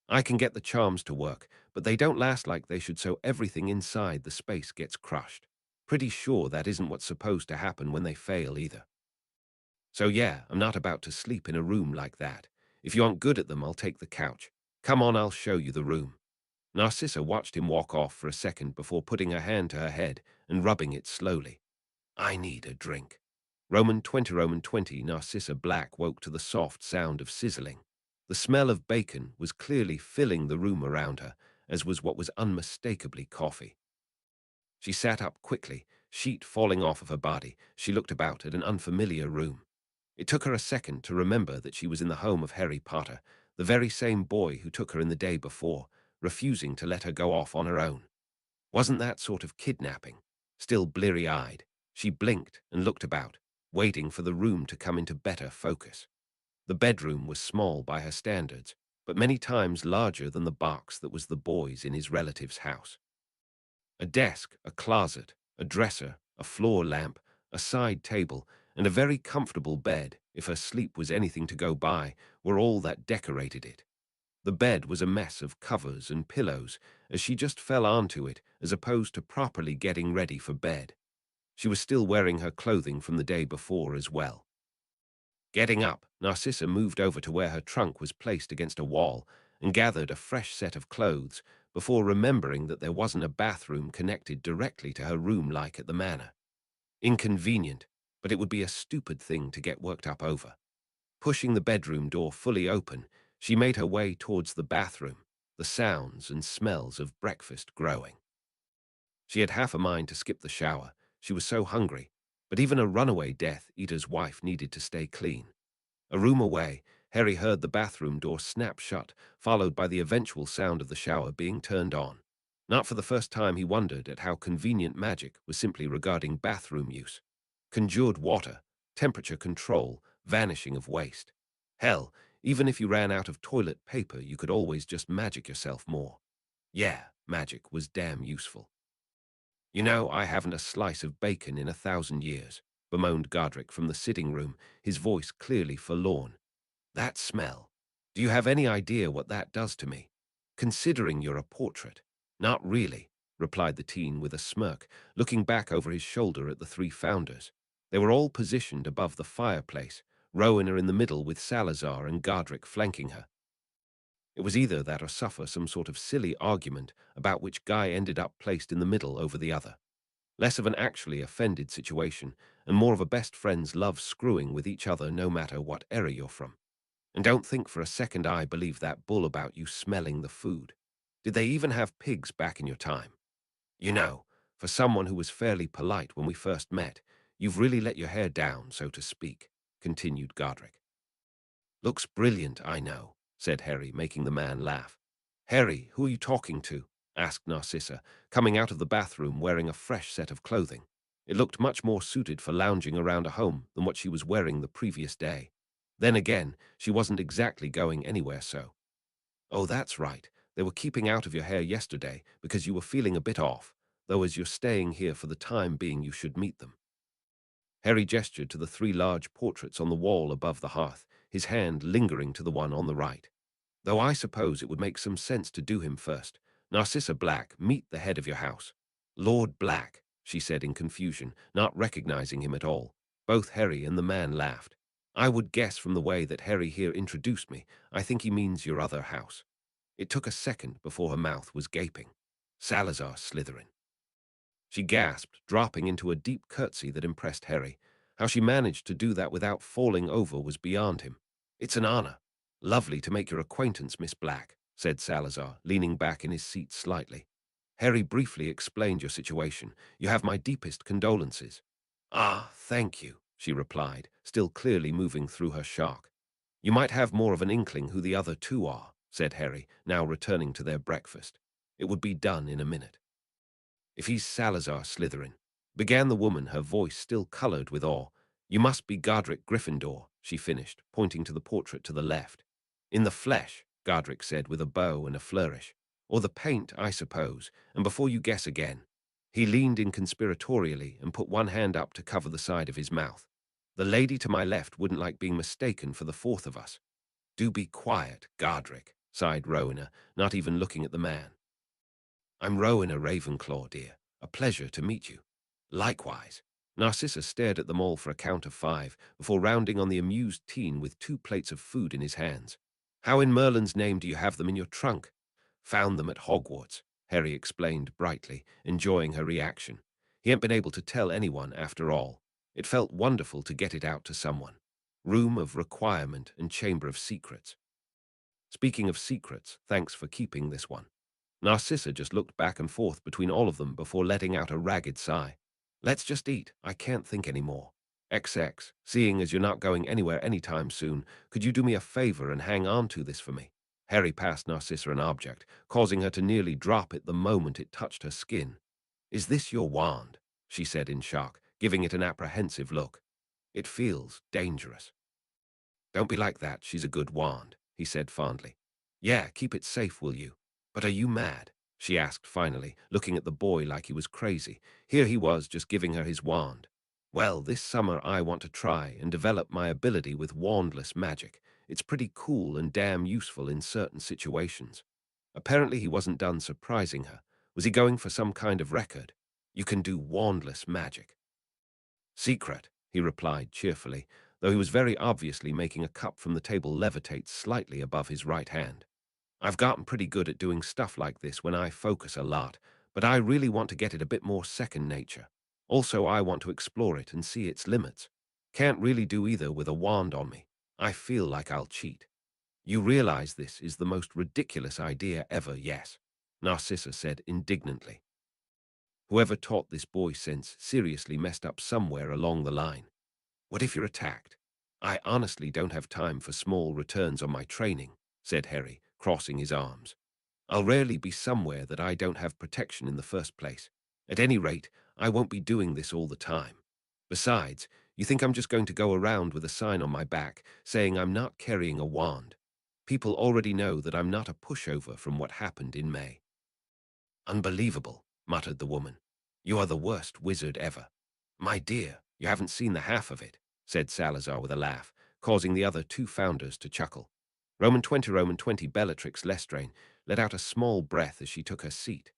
I can get the charms to work, but they don't last like they should, so everything inside the space gets crushed. Pretty sure that isn't what's supposed to happen when they fail either. So yeah, I'm not about to sleep in a room like that. If you aren't good at them, I'll take the couch. Come on, I'll show you the room. Narcissa watched him walk off for a second before putting her hand to her head and rubbing it slowly. I need a drink. Roman 20, Narcissa Black woke to the soft sound of sizzling. The smell of bacon was clearly filling the room around her, as was what was unmistakably coffee. She sat up quickly, sheet falling off of her body. She looked about at an unfamiliar room. It took her a second to remember that she was in the home of Harry Potter, the very same boy who took her in the day before, refusing to let her go off on her own. Wasn't that sort of kidnapping? Still bleary-eyed, she blinked and looked about, waiting for the room to come into better focus. The bedroom was small by her standards, but many times larger than the box that was the boy's in his relative's house. A desk, a closet, a dresser, a floor lamp, a side table, and a very comfortable bed, if her sleep was anything to go by, were all that decorated it. The bed was a mess of covers and pillows, as she just fell onto it, as opposed to properly getting ready for bed. She was still wearing her clothing from the day before as well. Getting up, Narcissa moved over to where her trunk was placed against a wall and gathered a fresh set of clothes before remembering that there wasn't a bathroom connected directly to her room like at the manor. Inconvenient, but it would be a stupid thing to get worked up over. Pushing the bedroom door fully open, she made her way towards the bathroom, the sounds and smells of breakfast growing. She had half a mind to skip the shower. She was so hungry, but even a runaway Death Eater's wife needed to stay clean. A room away, Harry heard the bathroom door snap shut, followed by the eventual sound of the shower being turned on. Not for the first time he wondered at how convenient magic was simply regarding bathroom use. Conjured water, temperature control, vanishing of waste. Hell, even if you ran out of toilet paper, you could always just magic yourself more. Yeah, magic was damn useful. You know, I haven't a slice of bacon in 1,000 years, bemoaned Godric from the sitting room, his voice clearly forlorn. That smell. Do you have any idea what that does to me? Considering you're a portrait. Not really, replied the teen with a smirk, looking back over his shoulder at the three founders. They were all positioned above the fireplace, Rowena in the middle with Salazar and Godric flanking her. It was either that or suffer some sort of silly argument about which guy ended up placed in the middle over the other. Less of an actually offended situation, and more of a best friends love screwing with each other no matter what era you're from. And don't think for a second I believe that bull about you smelling the food. Did they even have pigs back in your time? You know, for someone who was fairly polite when we first met, you've really let your hair down, so to speak, continued Godric. Looks brilliant, I know, said Harry, making the man laugh. Harry, who are you talking to? Asked Narcissa, coming out of the bathroom wearing a fresh set of clothing. It looked much more suited for lounging around a home than what she was wearing the previous day. Then again, she wasn't exactly going anywhere, so. Oh, that's right. They were keeping out of your hair yesterday because you were feeling a bit off, though as you're staying here for the time being you should meet them. Harry gestured to the three large portraits on the wall above the hearth, his hand lingering to the one on the right. Though I suppose it would make some sense to do him first. Narcissa Black, meet the head of your house. Lord Black, she said in confusion, not recognizing him at all. Both Harry and the man laughed. I would guess from the way that Harry here introduced me, I think he means your other house. It took a second before her mouth was gaping. Salazar Slytherin. She gasped, dropping into a deep curtsy that impressed Harry. How she managed to do that without falling over was beyond him. It's an honor. Lovely to make your acquaintance, Miss Black, said Salazar, leaning back in his seat slightly. Harry briefly explained your situation. You have my deepest condolences. Ah, thank you, she replied, still clearly moving through her shock. You might have more of an inkling who the other two are, said Harry, now returning to their breakfast. It would be done in a minute. If he's Salazar Slytherin, began the woman, her voice still colored with awe. You must be Godric Gryffindor, she finished, pointing to the portrait to the left. In the flesh, Godric said with a bow and a flourish. Or the paint, I suppose, and before you guess again. He leaned in conspiratorially and put one hand up to cover the side of his mouth. The lady to my left wouldn't like being mistaken for the fourth of us. Do be quiet, Godric, sighed Rowena, not even looking at the man. I'm Rowena Ravenclaw, dear. A pleasure to meet you. Likewise. Narcissa stared at them all for a count of 5 before rounding on the amused teen with 2 plates of food in his hands. How in Merlin's name do you have them in your trunk? Found them at Hogwarts, Harry explained brightly, enjoying her reaction. He hadn't been able to tell anyone after all. It felt wonderful to get it out to someone. Room of Requirement and Chamber of Secrets. Speaking of secrets, thanks for keeping this one. Narcissa just looked back and forth between all of them before letting out a ragged sigh. Let's just eat. I can't think anymore. XX, seeing as you're not going anywhere anytime soon, could you do me a favor and hang on to this for me? Harry passed Narcissa an object, causing her to nearly drop it the moment it touched her skin. Is this your wand? She said in shock, giving it an apprehensive look. It feels dangerous. Don't be like that, she's a good wand, he said fondly. Yeah, keep it safe, will you? But are you mad? She asked finally, looking at the boy like he was crazy. Here he was, just giving her his wand. Well, this summer I want to try and develop my ability with wandless magic. It's pretty cool and damn useful in certain situations. Apparently he wasn't done surprising her. Was he going for some kind of record? You can do wandless magic. Secret, he replied cheerfully, though he was very obviously making a cup from the table levitate slightly above his right hand. I've gotten pretty good at doing stuff like this when I focus a lot, but I really want to get it a bit more second nature. Also, I want to explore it and see its limits. Can't really do either with a wand on me. I feel like I'll cheat. You realize this is the most ridiculous idea ever, yes? Narcissa said indignantly. Whoever taught this boy sense seriously messed up somewhere along the line. What if you're attacked? I honestly don't have time for small returns on my training, said Harry, crossing his arms. I'll rarely be somewhere that I don't have protection in the first place. At any rate, I won't be doing this all the time. Besides, you think I'm just going to go around with a sign on my back saying I'm not carrying a wand? People already know that I'm not a pushover from what happened in May. Unbelievable, muttered the woman. You are the worst wizard ever. My dear, you haven't seen the half of it, said Salazar with a laugh, causing the other 2 founders to chuckle. Roman 20 Bellatrix Lestrange let out a small breath as she took her seat.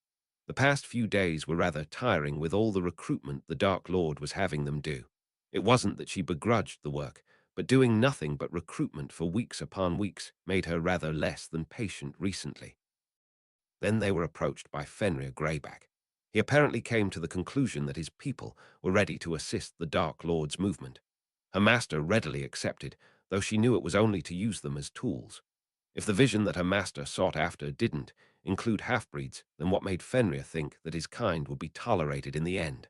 The past few days were rather tiring with all the recruitment the Dark Lord was having them do. It wasn't that she begrudged the work, but doing nothing but recruitment for weeks upon weeks made her rather less than patient recently. Then they were approached by Fenrir Greyback. He apparently came to the conclusion that his people were ready to assist the Dark Lord's movement. Her master readily accepted, though she knew it was only to use them as tools. If the vision that her master sought after didn't include half-breeds, then what made Fenrir think that his kind would be tolerated in the end?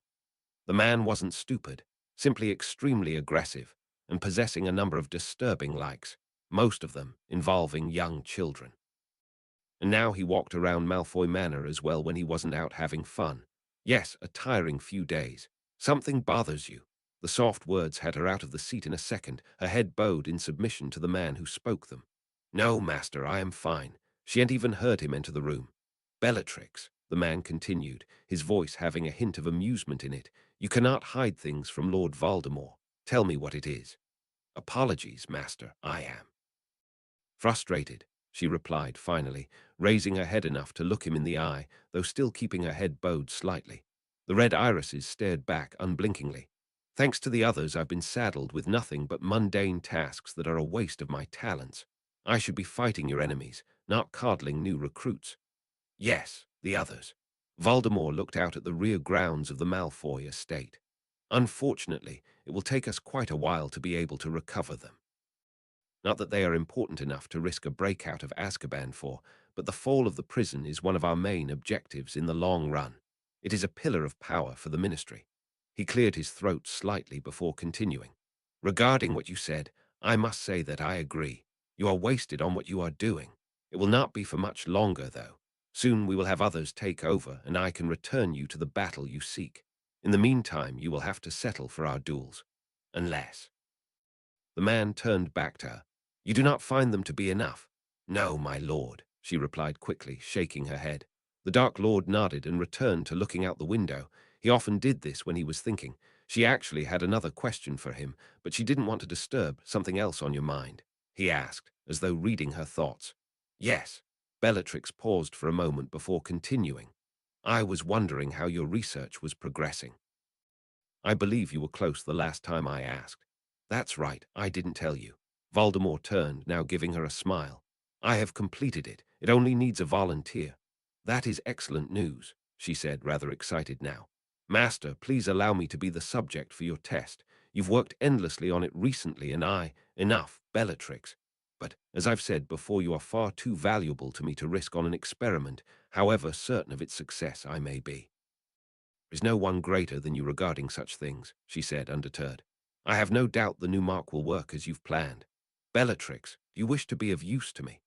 The man wasn't stupid, simply extremely aggressive, and possessing a number of disturbing likes, most of them involving young children. And now he walked around Malfoy Manor as well when he wasn't out having fun. Yes, a tiring few days. Something bothers you. The soft words had her out of the seat in a second, her head bowed in submission to the man who spoke them. No, master, I am fine. She hadn't even heard him enter the room. Bellatrix, the man continued, his voice having a hint of amusement in it. You cannot hide things from Lord Voldemort. Tell me what it is. Apologies, master, I am. Frustrated, she replied finally, raising her head enough to look him in the eye, though still keeping her head bowed slightly. The red irises stared back unblinkingly. Thanks to the others, I've been saddled with nothing but mundane tasks that are a waste of my talents. I should be fighting your enemies, not coddling new recruits. Yes, the others. Voldemort looked out at the rear grounds of the Malfoy estate. Unfortunately, it will take us quite a while to be able to recover them. Not that they are important enough to risk a breakout of Azkaban for, but the fall of the prison is one of our main objectives in the long run. It is a pillar of power for the Ministry. He cleared his throat slightly before continuing. Regarding what you said, I must say that I agree. You are wasted on what you are doing. It will not be for much longer, though. Soon we will have others take over, and I can return you to the battle you seek. In the meantime, you will have to settle for our duels. Unless... The man turned back to her. You do not find them to be enough? No, my lord, she replied quickly, shaking her head. The Dark Lord nodded and returned to looking out the window. He often did this when he was thinking. She actually had another question for him, but she didn't want to disturb. Something else on your mind? He asked, as though reading her thoughts. Yes. Bellatrix paused for a moment before continuing. I was wondering how your research was progressing. I believe you were close the last time I asked. That's right, I didn't tell you. Voldemort turned, now giving her a smile. I have completed it. It only needs a volunteer. That is excellent news, she said, rather excited now. Master, please allow me to be the subject for your test. You've worked endlessly on it recently, and enough, Bellatrix. But, as I've said before, you are far too valuable to me to risk on an experiment, however certain of its success I may be. There is no one greater than you regarding such things, she said, undeterred. I have no doubt the new mark will work as you've planned. Bellatrix, do you wish to be of use to me?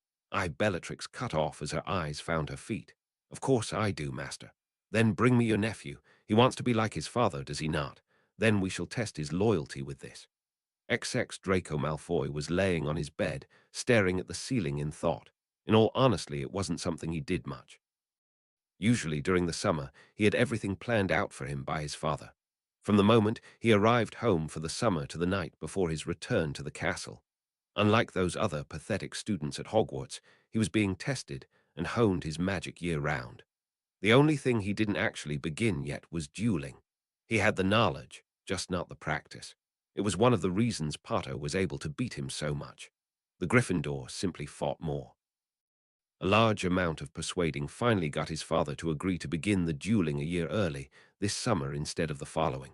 Bellatrix cut off as her eyes found her feet. Of course I do, master. Then bring me your nephew. He wants to be like his father, does he not? Then we shall test his loyalty with this. XX Draco Malfoy was laying on his bed, staring at the ceiling in thought. In all honesty, it wasn't something he did much. Usually during the summer, he had everything planned out for him by his father. From the moment he arrived home for the summer to the night before his return to the castle. Unlike those other pathetic students at Hogwarts, he was being tested and honed his magic year-round. The only thing he didn't actually begin yet was dueling. He had the knowledge, just not the practice. It was one of the reasons Potter was able to beat him so much. The Gryffindor simply fought more. A large amount of persuading finally got his father to agree to begin the dueling a year early, this summer instead of the following.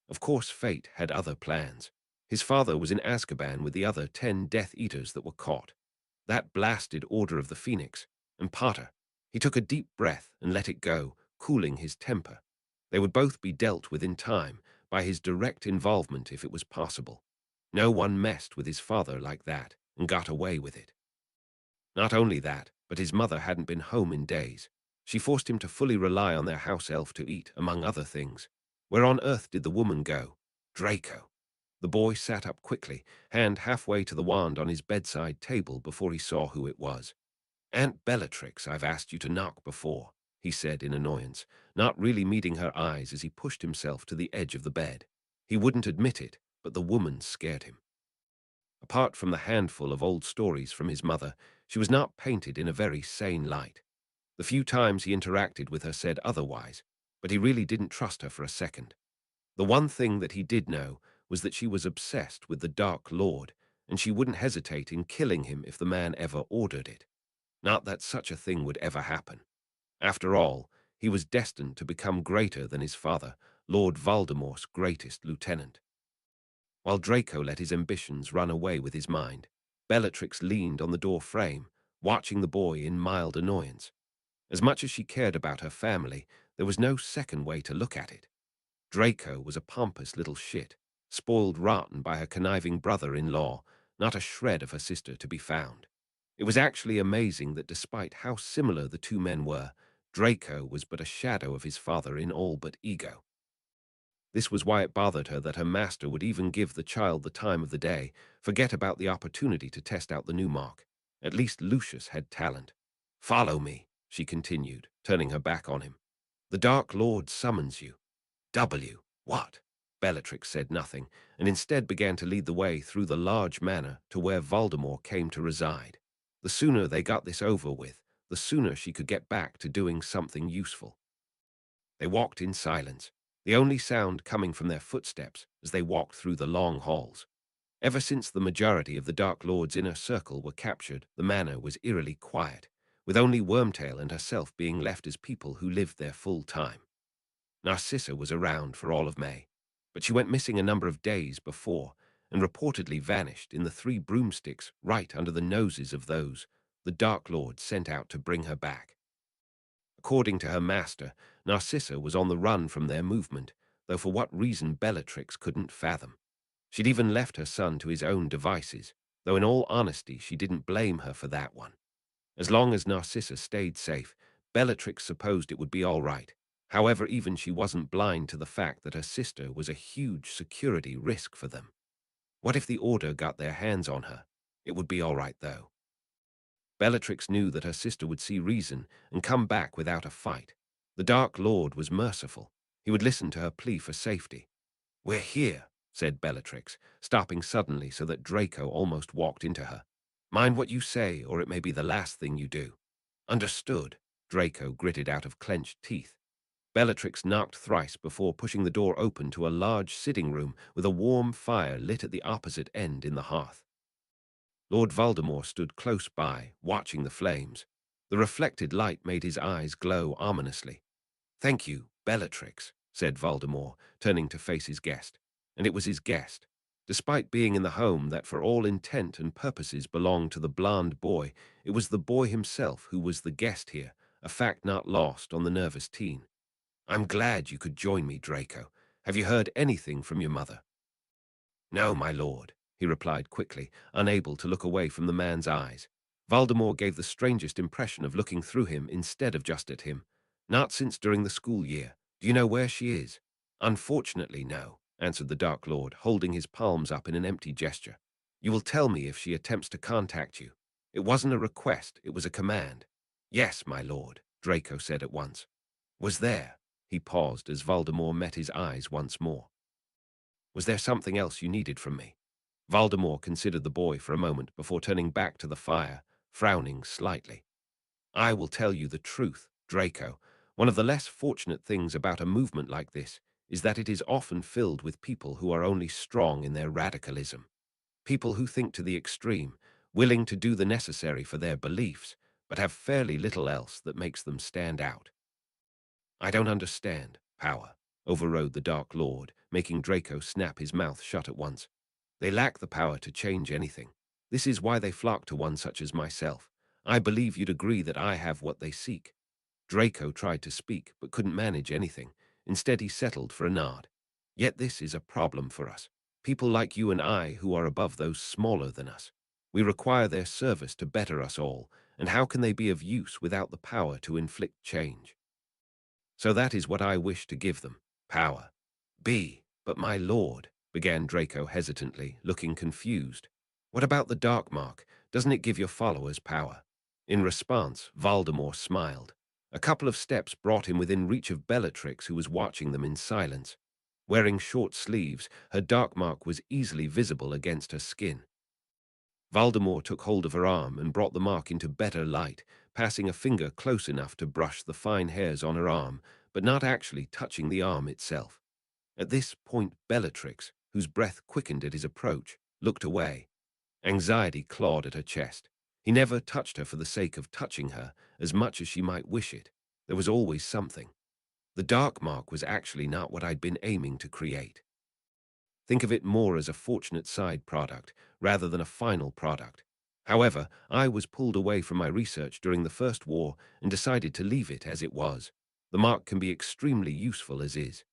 Of course, fate had other plans. His father was in Azkaban with the other 10 Death Eaters that were caught. That blasted Order of the Phoenix. And Potter. He took a deep breath and let it go, cooling his temper. They would both be dealt with in time, by his direct involvement if it was possible. No one messed with his father like that and got away with it. Not only that, but his mother hadn't been home in days. She forced him to fully rely on their house elf to eat, among other things. Where on earth did the woman go? Draco. The boy sat up quickly, hand halfway to the wand on his bedside table before he saw who it was. Aunt Bellatrix, I've asked you to knock before, he said in annoyance, not really meeting her eyes as he pushed himself to the edge of the bed. He wouldn't admit it, but the woman scared him. Apart from the handful of old stories from his mother, she was not painted in a very sane light. The few times he interacted with her said otherwise, but he really didn't trust her for a second. The one thing that he did know was that she was obsessed with the Dark Lord, and she wouldn't hesitate in killing him if the man ever ordered it. Not that such a thing would ever happen. After all, he was destined to become greater than his father, Lord Voldemort's greatest lieutenant. While Draco let his ambitions run away with his mind, Bellatrix leaned on the door frame, watching the boy in mild annoyance. As much as she cared about her family, there was no second way to look at it. Draco was a pompous little shit, spoiled rotten by her conniving brother-in-law, not a shred of her sister to be found. It was actually amazing that despite how similar the two men were, Draco was but a shadow of his father in all but ego. This was why it bothered her that her master would even give the child the time of the day, forget about the opportunity to test out the new mark. At least Lucius had talent. Follow me, she continued, turning her back on him. The Dark Lord summons you. What? Bellatrix said nothing, and instead began to lead the way through the large manor to where Voldemort came to reside. The sooner they got this over with, the sooner she could get back to doing something useful. They walked in silence, the only sound coming from their footsteps as they walked through the long halls. Ever since the majority of the Dark Lord's inner circle were captured, the manor was eerily quiet, with only Wormtail and herself being left as people who lived there full time. Narcissa was around for all of May, but she went missing a number of days before and reportedly vanished in the 3 broomsticks right under the noses of those the Dark Lord sent out to bring her back. According to her master, Narcissa was on the run from their movement, though for what reason Bellatrix couldn't fathom. She'd even left her son to his own devices, though in all honesty she didn't blame her for that one. As long as Narcissa stayed safe, Bellatrix supposed it would be all right. However, even she wasn't blind to the fact that her sister was a huge security risk for them. What if the Order got their hands on her? It would be all right, though. Bellatrix knew that her sister would see reason and come back without a fight. The Dark Lord was merciful. He would listen to her plea for safety. "We're here," said Bellatrix, stopping suddenly so that Draco almost walked into her. "Mind what you say, or it may be the last thing you do." "Understood," Draco gritted out of clenched teeth. Bellatrix knocked thrice before pushing the door open to a large sitting room with a warm fire lit at the opposite end in the hearth. Lord Voldemort stood close by, watching the flames. The reflected light made his eyes glow ominously. "Thank you, Bellatrix," said Voldemort, turning to face his guest. And it was his guest. Despite being in the home that for all intent and purposes belonged to the blonde boy, it was the boy himself who was the guest here, a fact not lost on the nervous teen. "I'm glad you could join me, Draco. Have you heard anything from your mother?" "No, my lord," he replied quickly, unable to look away from the man's eyes. Voldemort gave the strangest impression of looking through him instead of just at him. "Not since during the school year. Do you know where she is?" "Unfortunately, no," answered the Dark Lord, holding his palms up in an empty gesture. "You will tell me if she attempts to contact you." It wasn't a request, it was a command. "Yes, my lord," Draco said at once. "Was there?" He paused as Voldemort met his eyes once more. "Was there something else you needed from me?" Voldemort considered the boy for a moment before turning back to the fire, frowning slightly. "I will tell you the truth, Draco. One of the less fortunate things about a movement like this is that it is often filled with people who are only strong in their radicalism. People who think to the extreme, willing to do the necessary for their beliefs, but have fairly little else that makes them stand out." "I don't understand. Power," overrode the Dark Lord, making Draco snap his mouth shut at once. "They lack the power to change anything. This is why they flock to one such as myself. I believe you'd agree that I have what they seek." Draco tried to speak, but couldn't manage anything. Instead, he settled for a nod. "Yet this is a problem for us. People like you and I who are above those smaller than us. We require their service to better us all, and how can they be of use without the power to inflict change? So that is what I wish to give them, power." "But my lord," began Draco hesitantly, looking confused. "What about the Dark Mark? Doesn't it give your followers power?" In response, Voldemort smiled. A couple of steps brought him within reach of Bellatrix, who was watching them in silence. Wearing short sleeves, her Dark Mark was easily visible against her skin. Voldemort took hold of her arm and brought the mark into better light, passing a finger close enough to brush the fine hairs on her arm, but not actually touching the arm itself. At this point, Bellatrix, whose breath quickened at his approach, looked away. Anxiety clawed at her chest. He never touched her for the sake of touching her, as much as she might wish it. There was always something. The Dark Mark was actually not what I'd been aiming to create. Think of it more as a fortunate side product, rather than a final product. However, I was pulled away from my research during the First War and decided to leave it as it was. The mark can be extremely useful as is.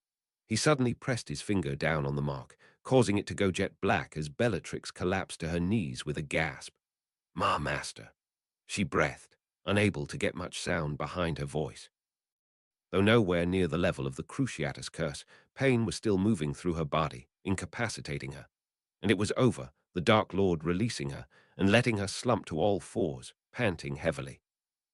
He suddenly pressed his finger down on the mark, causing it to go jet black as Bellatrix collapsed to her knees with a gasp. "Ma, master," she breathed, unable to get much sound behind her voice. Though nowhere near the level of the Cruciatus curse, pain was still moving through her body, incapacitating her. And it was over, the Dark Lord releasing her and letting her slump to all fours, panting heavily.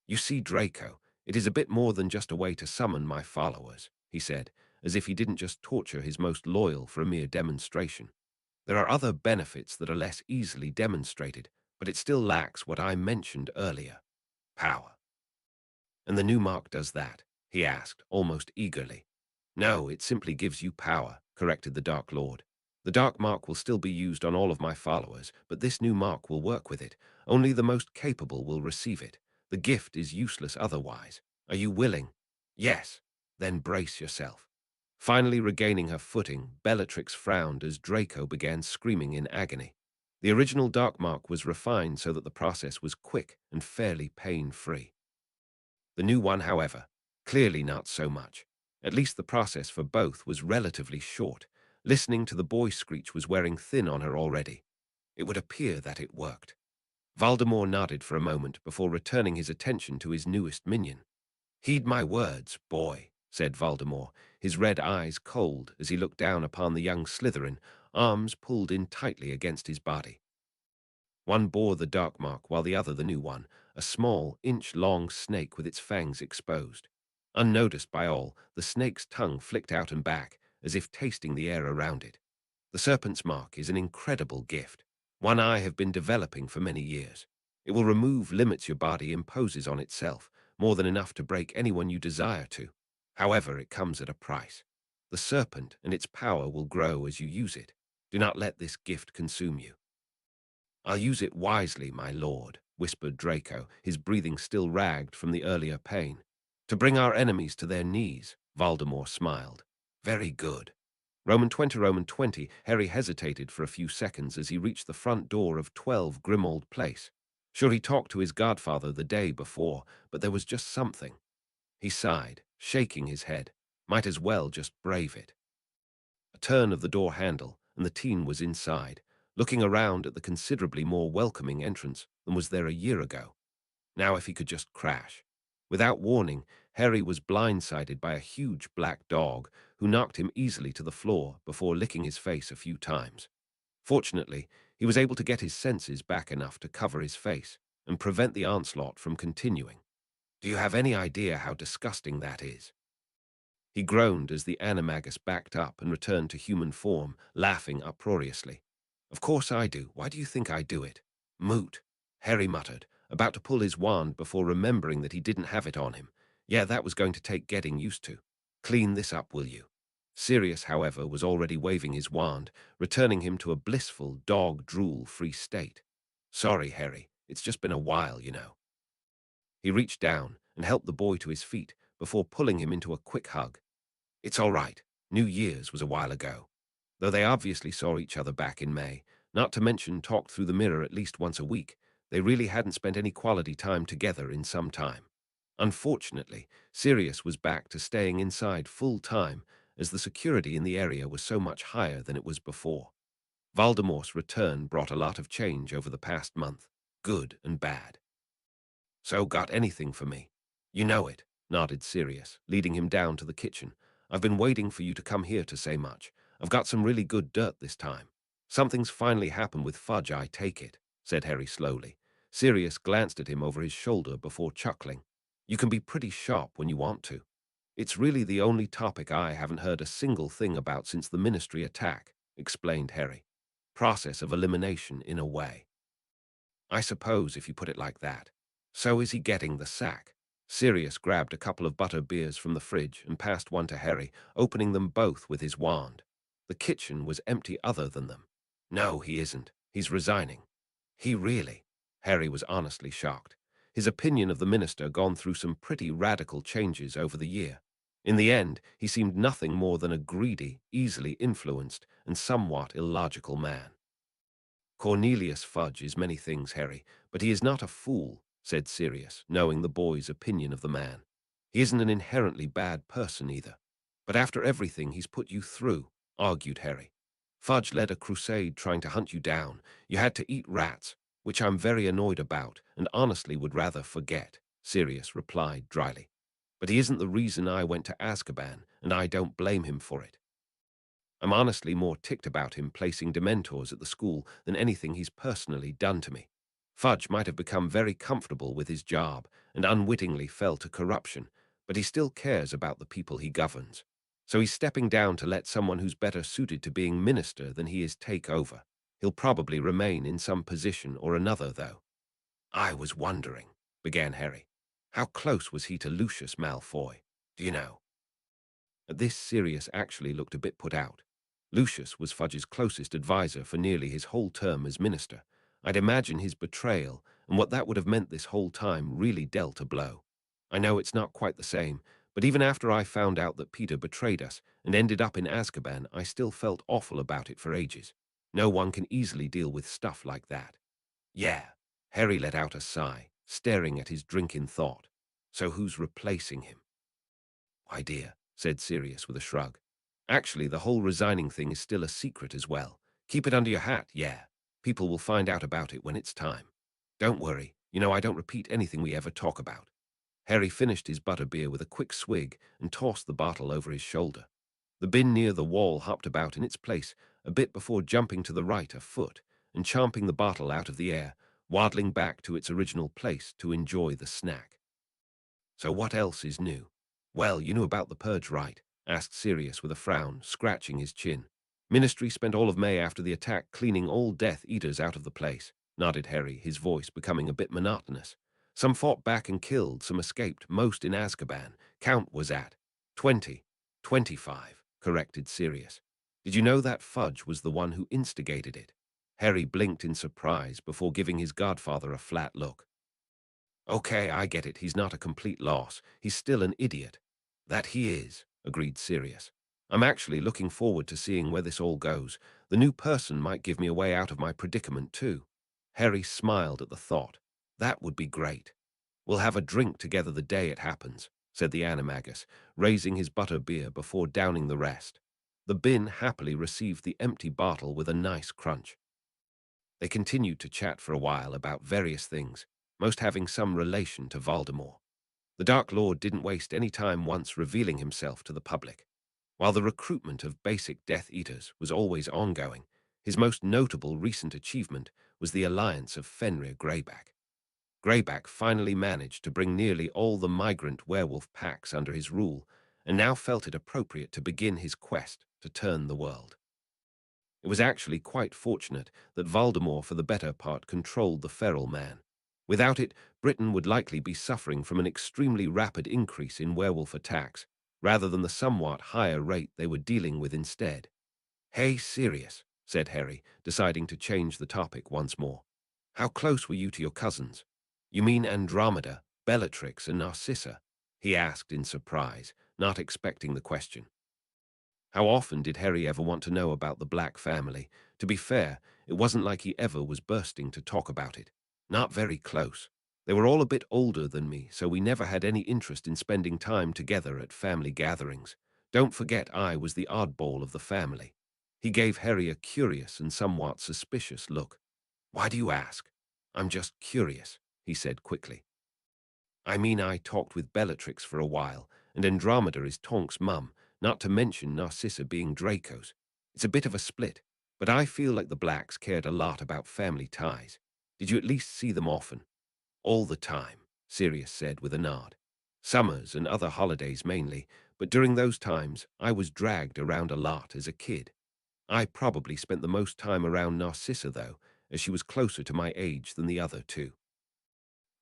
"You see, Draco, it is a bit more than just a way to summon my followers," he said, as if he didn't just torture his most loyal for a mere demonstration. "There are other benefits that are less easily demonstrated, but it still lacks what I mentioned earlier, power." "And the new mark does that?" he asked, almost eagerly. "No, it simply gives you power," corrected the Dark Lord. "The Dark Mark will still be used on all of my followers, but this new mark will work with it. Only the most capable will receive it. The gift is useless otherwise. Are you willing?" "Yes." "Then brace yourself." Finally regaining her footing, Bellatrix frowned as Draco began screaming in agony. The original Dark Mark was refined so that the process was quick and fairly pain-free. The new one, however, clearly not so much. At least the process for both was relatively short. Listening to the boy screech was wearing thin on her already. It would appear that it worked. Voldemort nodded for a moment before returning his attention to his newest minion. "Heed my words, boy," said Voldemort, his red eyes cold as he looked down upon the young Slytherin, arms pulled in tightly against his body. One bore the dark mark, while the other the new one, a small, inch-long snake with its fangs exposed. Unnoticed by all, the snake's tongue flicked out and back, as if tasting the air around it. The serpent's mark is an incredible gift, one I have been developing for many years. It will remove limits your body imposes on itself, more than enough to break anyone you desire to. However, it comes at a price. The serpent and its power will grow as you use it. Do not let this gift consume you. "I'll use it wisely, my lord," whispered Draco, his breathing still ragged from the earlier pain. "To bring our enemies to their knees," Voldemort smiled. "Very good." Roman 20. Harry hesitated for a few seconds as he reached the front door of 12 Grimmauld Place. Sure, he talked to his godfather the day before, but there was just something. He sighed, shaking his head. Might as well just brave it. A turn of the door handle, and the teen was inside, looking around at the considerably more welcoming entrance than was there a year ago. Now if he could just crash. Without warning, Harry was blindsided by a huge black dog who knocked him easily to the floor before licking his face a few times. Fortunately, he was able to get his senses back enough to cover his face and prevent the onslaught from continuing. "Do you have any idea how disgusting that is?" He groaned as the animagus backed up and returned to human form, laughing uproariously. "Of course I do. Why do you think I do it?" "Moot," Harry muttered, about to pull his wand before remembering that he didn't have it on him. Yeah, that was going to take getting used to. "Clean this up, will you?" Sirius, however, was already waving his wand, returning him to a blissful, dog-drool-free state. "Sorry, Harry. It's just been a while, you know." He reached down and helped the boy to his feet before pulling him into a quick hug. "It's all right. New Year's was a while ago." Though they obviously saw each other back in May, not to mention talked through the mirror at least once a week, they really hadn't spent any quality time together in some time. Unfortunately, Sirius was back to staying inside full time, as the security in the area was so much higher than it was before. Voldemort's return brought a lot of change over the past month, good and bad. "So got anything for me?" "You know it," nodded Sirius, leading him down to the kitchen. "I've been waiting for you to come here to say much. I've got some really good dirt this time." "Something's finally happened with Fudge, I take it," said Harry slowly. Sirius glanced at him over his shoulder before chuckling. "You can be pretty sharp when you want to." "It's really the only topic I haven't heard a single thing about since the Ministry attack," explained Harry. "Process of elimination, in a way. I suppose, if you put it like that. So is he getting the sack?" Sirius grabbed a couple of butter beers from the fridge and passed one to Harry, opening them both with his wand. The kitchen was empty other than them. "No, he isn't. He's resigning." "He really?" Harry was honestly shocked. His opinion of the minister gone through some pretty radical changes over the year. In the end, he seemed nothing more than a greedy, easily influenced, and somewhat illogical man. "Cornelius Fudge is many things, Harry, but he is not a fool," said Sirius, knowing the boy's opinion of the man. "He isn't an inherently bad person either. But after everything he's put you through," argued Harry. "Fudge led a crusade trying to hunt you down. You had to eat rats, which I'm very annoyed about and honestly would rather forget," Sirius replied dryly. "But he isn't the reason I went to Azkaban, and I don't blame him for it. I'm honestly more ticked about him placing dementors at the school than anything he's personally done to me. Fudge might have become very comfortable with his job and unwittingly fell to corruption, but he still cares about the people he governs. So he's stepping down to let someone who's better suited to being minister than he is take over. He'll probably remain in some position or another, though." "I was wondering," began Harry. "How close was he to Lucius Malfoy? Do you know?" At this, Sirius actually looked a bit put out. Lucius was Fudge's closest advisor for nearly his whole term as minister. I'd imagine his betrayal and what that would have meant this whole time really dealt a blow. I know it's not quite the same, but even after I found out that Peter betrayed us and ended up in Azkaban, I still felt awful about it for ages. No one can easily deal with stuff like that. "Yeah." Harry let out a sigh, staring at his drink in thought. "So who's replacing him?" "Idea," said Sirius with a shrug. Actually, the whole resigning thing is still a secret as well. Keep it under your hat, yeah. People will find out about it when it's time. Don't worry. I don't repeat anything we ever talk about. Harry finished his butterbeer with a quick swig and tossed the bottle over his shoulder. The bin near the wall hopped about in its place a bit before jumping to the right a foot and champing the bottle out of the air, waddling back to its original place to enjoy the snack. So what else is new? Well, you knew about the purge, right? Asked Sirius with a frown, scratching his chin. Ministry spent all of May after the attack cleaning all Death Eaters out of the place, nodded Harry, his voice becoming a bit monotonous. Some fought back and killed, some escaped, most in Azkaban. Count was at 20. 25, corrected Sirius. Did you know that Fudge was the one who instigated it? Harry blinked in surprise before giving his godfather a flat look. Okay, I get it. He's not a complete loss. He's still an idiot. That he is, agreed Sirius. I'm actually looking forward to seeing where this all goes. The new person might give me a way out of my predicament, too. Harry smiled at the thought. That would be great. We'll have a drink together the day it happens, said the animagus, raising his butter beer before downing the rest. The bin happily received the empty bottle with a nice crunch. They continued to chat for a while about various things, most having some relation to Voldemort. The Dark Lord didn't waste any time once revealing himself to the public. While the recruitment of basic Death Eaters was always ongoing, his most notable recent achievement was the alliance of Fenrir Greyback. Greyback finally managed to bring nearly all the migrant werewolf packs under his rule, and now felt it appropriate to begin his quest to turn the world. It was actually quite fortunate that Voldemort for the better part controlled the feral man. Without it, Britain would likely be suffering from an extremely rapid increase in werewolf attacks, rather than the somewhat higher rate they were dealing with instead. Hey, Sirius, said Harry, deciding to change the topic once more. How close were you to your cousins? You mean Andromeda, Bellatrix, and Narcissa? He asked in surprise, not expecting the question. How often did Harry ever want to know about the Black family? To be fair, it wasn't like he ever was bursting to talk about it. Not very close. They were all a bit older than me, so we never had any interest in spending time together at family gatherings. Don't forget I was the oddball of the family. He gave Harry a curious and somewhat suspicious look. Why do you ask? I'm just curious, he said quickly. I mean, I talked with Bellatrix for a while, and Andromeda is Tonk's mum, not to mention Narcissa being Draco's. It's a bit of a split, but I feel like the Blacks cared a lot about family ties. Did you at least see them often? All the time, Sirius said with a nod. Summers and other holidays mainly, but during those times I was dragged around a lot as a kid. I probably spent the most time around Narcissa, though, as she was closer to my age than the other two.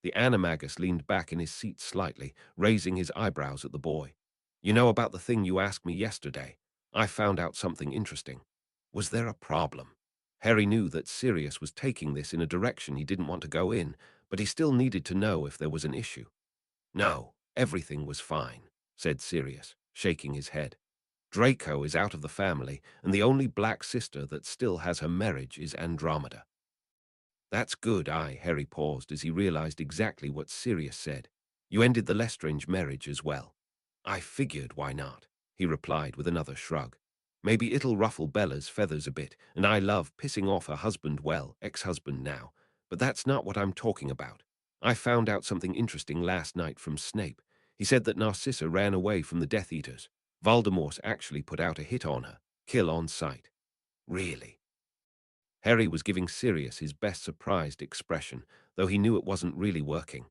The animagus leaned back in his seat slightly, raising his eyebrows at the boy. You know about the thing you asked me yesterday? I found out something interesting. Was there a problem? Harry knew that Sirius was taking this in a direction he didn't want to go in, but he still needed to know if there was an issue. No, everything was fine, said Sirius, shaking his head. Draco is out of the family, and the only black sister that still has her marriage is Andromeda. That's good, Harry paused as he realized exactly what Sirius said. You ended the Lestrange marriage as well. I figured, why not? He replied with another shrug. Maybe it'll ruffle Bella's feathers a bit, and I love pissing off her husband, well, ex-husband now. But that's not what I'm talking about. I found out something interesting last night from Snape. He said that Narcissa ran away from the Death Eaters. Voldemort actually put out a hit on her. Kill on sight. Really? Harry was giving Sirius his best surprised expression, though he knew it wasn't really working.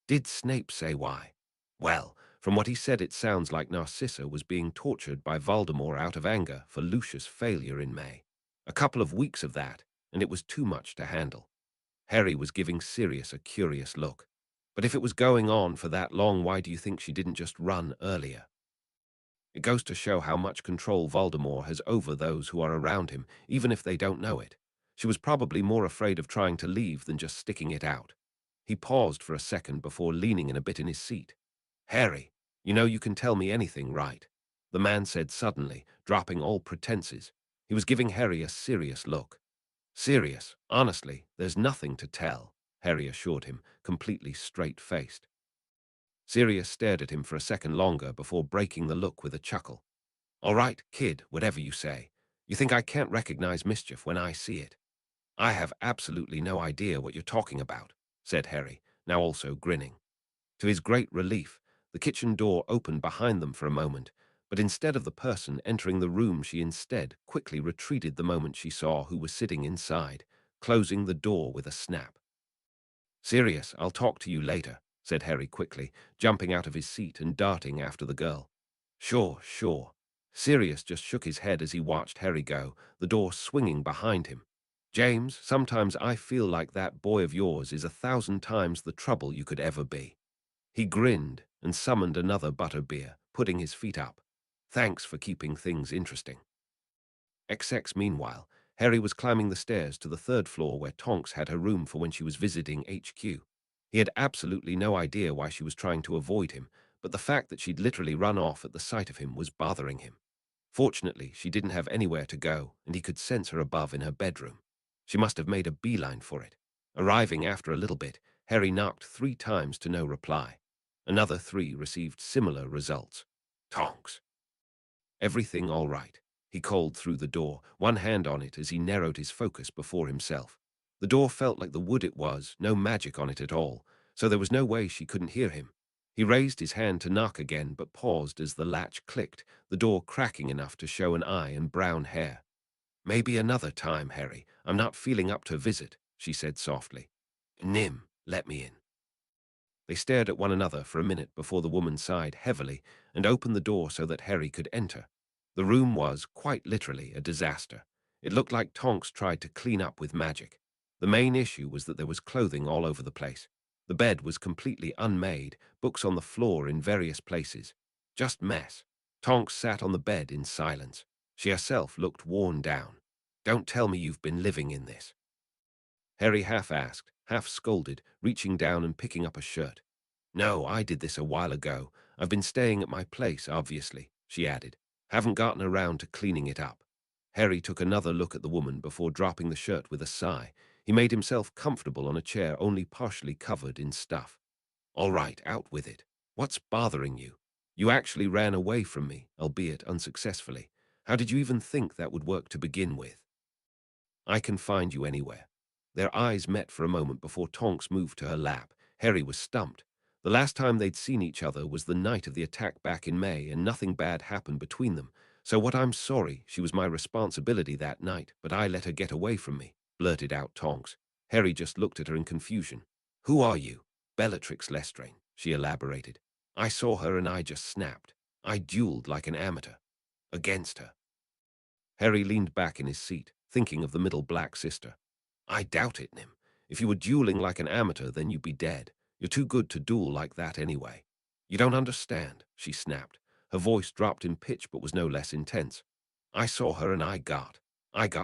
Did Snape say why? Well, from what he said it sounds like Narcissa was being tortured by Voldemort out of anger for Lucius' failure in May. A couple of weeks of that, and it was too much to handle. Harry was giving Sirius a curious look. But if it was going on for that long, why do you think she didn't just run earlier? It goes to show how much control Voldemort has over those who are around him, even if they don't know it. She was probably more afraid of trying to leave than just sticking it out. He paused for a second before leaning in a bit in his seat. Harry, you know you can tell me anything, right? The man said suddenly, dropping all pretenses. He was giving Harry a serious look. Serious, honestly, there's nothing to tell, Harry assured him, completely straight-faced. Sirius stared at him for a second longer before breaking the look with a chuckle. All right, kid, whatever you say. You think I can't recognize mischief when I see it? I have absolutely no idea what you're talking about, said Harry, now also grinning. To his great relief, the kitchen door opened behind them for a moment, but instead of the person entering the room, she instead quickly retreated the moment she saw who was sitting inside, closing the door with a snap. Sirius, I'll talk to you later, said Harry quickly, jumping out of his seat and darting after the girl. Sure, sure. Sirius just shook his head as he watched Harry go, the door swinging behind him. James, sometimes I feel like that boy of yours is 1,000 times the trouble you could ever be. He grinned and summoned another butterbeer, putting his feet up. Thanks for keeping things interesting. XX meanwhile, Harry was climbing the stairs to the third floor where Tonks had her room for when she was visiting HQ. He had absolutely no idea why she was trying to avoid him, but the fact that she'd literally run off at the sight of him was bothering him. Fortunately, she didn't have anywhere to go, and he could sense her above in her bedroom. She must have made a beeline for it. Arriving after a little bit, Harry knocked 3 times to no reply. Another 3 received similar results. Tonks. Everything all right, he called through the door, one hand on it as he narrowed his focus before himself. The door felt like the wood it was, no magic on it at all, so there was no way she couldn't hear him. He raised his hand to knock again, but paused as the latch clicked, the door cracking enough to show an eye and brown hair. Maybe another time, Harry. I'm not feeling up to visit, she said softly. Nim, let me in. They stared at one another for a minute before the woman sighed heavily and opened the door so that Harry could enter. The room was, quite literally, a disaster. It looked like Tonks tried to clean up with magic. The main issue was that there was clothing all over the place. The bed was completely unmade, books on the floor in various places. Just mess. Tonks sat on the bed in silence. She herself looked worn down. Don't tell me you've been living in this. Harry half asked, half scolded, reaching down and picking up a shirt. No, I did this a while ago. I've been staying at my place, obviously, she added. Haven't gotten around to cleaning it up. Harry took another look at the woman before dropping the shirt with a sigh. He made himself comfortable on a chair only partially covered in stuff. All right, out with it. What's bothering you? You actually ran away from me, albeit unsuccessfully. How did you even think that would work to begin with? I can find you anywhere. Their eyes met for a moment before Tonks moved to her lap. Harry was stumped. The last time they'd seen each other was the night of the attack back in May, and nothing bad happened between them. So what I'm sorry, she was my responsibility that night, but I let her get away from me, blurted out Tonks. Harry just looked at her in confusion. Who are you? Bellatrix Lestrange, she elaborated. I saw her and I just snapped. I dueled like an amateur. Against her. Harry leaned back in his seat, thinking of the middle black sister. I doubt it, Nim. If you were dueling like an amateur, then you'd be dead. You're too good to duel like that anyway. You don't understand, she snapped. Her voice dropped in pitch but was no less intense. I saw her and I got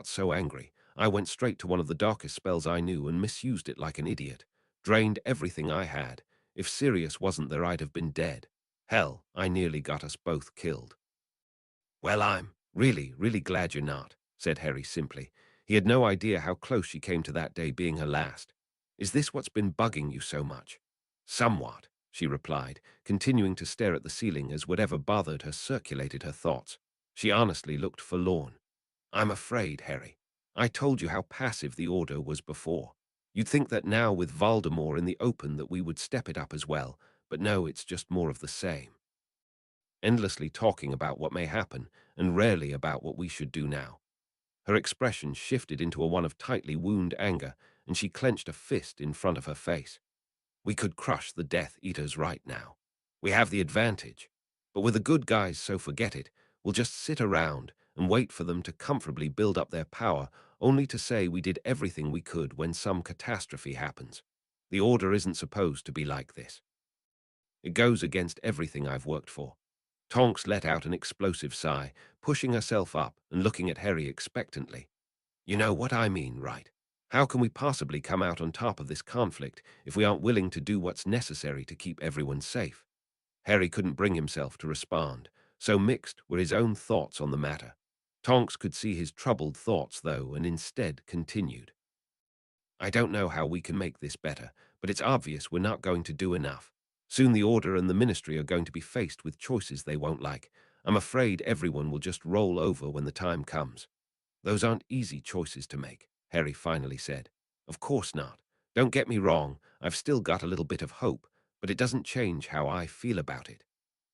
so angry. I went straight to one of the darkest spells I knew and misused it like an idiot. Drained everything I had. If Sirius wasn't there, I'd have been dead. Hell, I nearly got us both killed. Well, I'm really, really glad you're not, said Harry simply. He had no idea how close she came to that day being her last. Is this what's been bugging you so much? Somewhat, she replied, continuing to stare at the ceiling as whatever bothered her circulated her thoughts. She honestly looked forlorn. I'm afraid, Harry. I told you how passive the Order was before. You'd think that now with Voldemort in the open that we would step it up as well, but no, it's just more of the same. Endlessly talking about what may happen, and rarely about what we should do now. Her expression shifted into a one of tightly wound anger, and she clenched a fist in front of her face. We could crush the Death Eaters right now. We have the advantage. But with the good guys, so forget it. We'll just sit around and wait for them to comfortably build up their power, only to say we did everything we could when some catastrophe happens. The Order isn't supposed to be like this. It goes against everything I've worked for. Tonks let out an explosive sigh, pushing herself up and looking at Harry expectantly. You know what I mean, right? How can we possibly come out on top of this conflict if we aren't willing to do what's necessary to keep everyone safe? Harry couldn't bring himself to respond, so mixed were his own thoughts on the matter. Tonks could see his troubled thoughts, though, and instead continued. I don't know how we can make this better, but it's obvious we're not going to do enough. Soon the Order and the Ministry are going to be faced with choices they won't like. I'm afraid everyone will just roll over when the time comes. Those aren't easy choices to make, Harry finally said. Of course not. Don't get me wrong, I've still got a little bit of hope, but it doesn't change how I feel about it.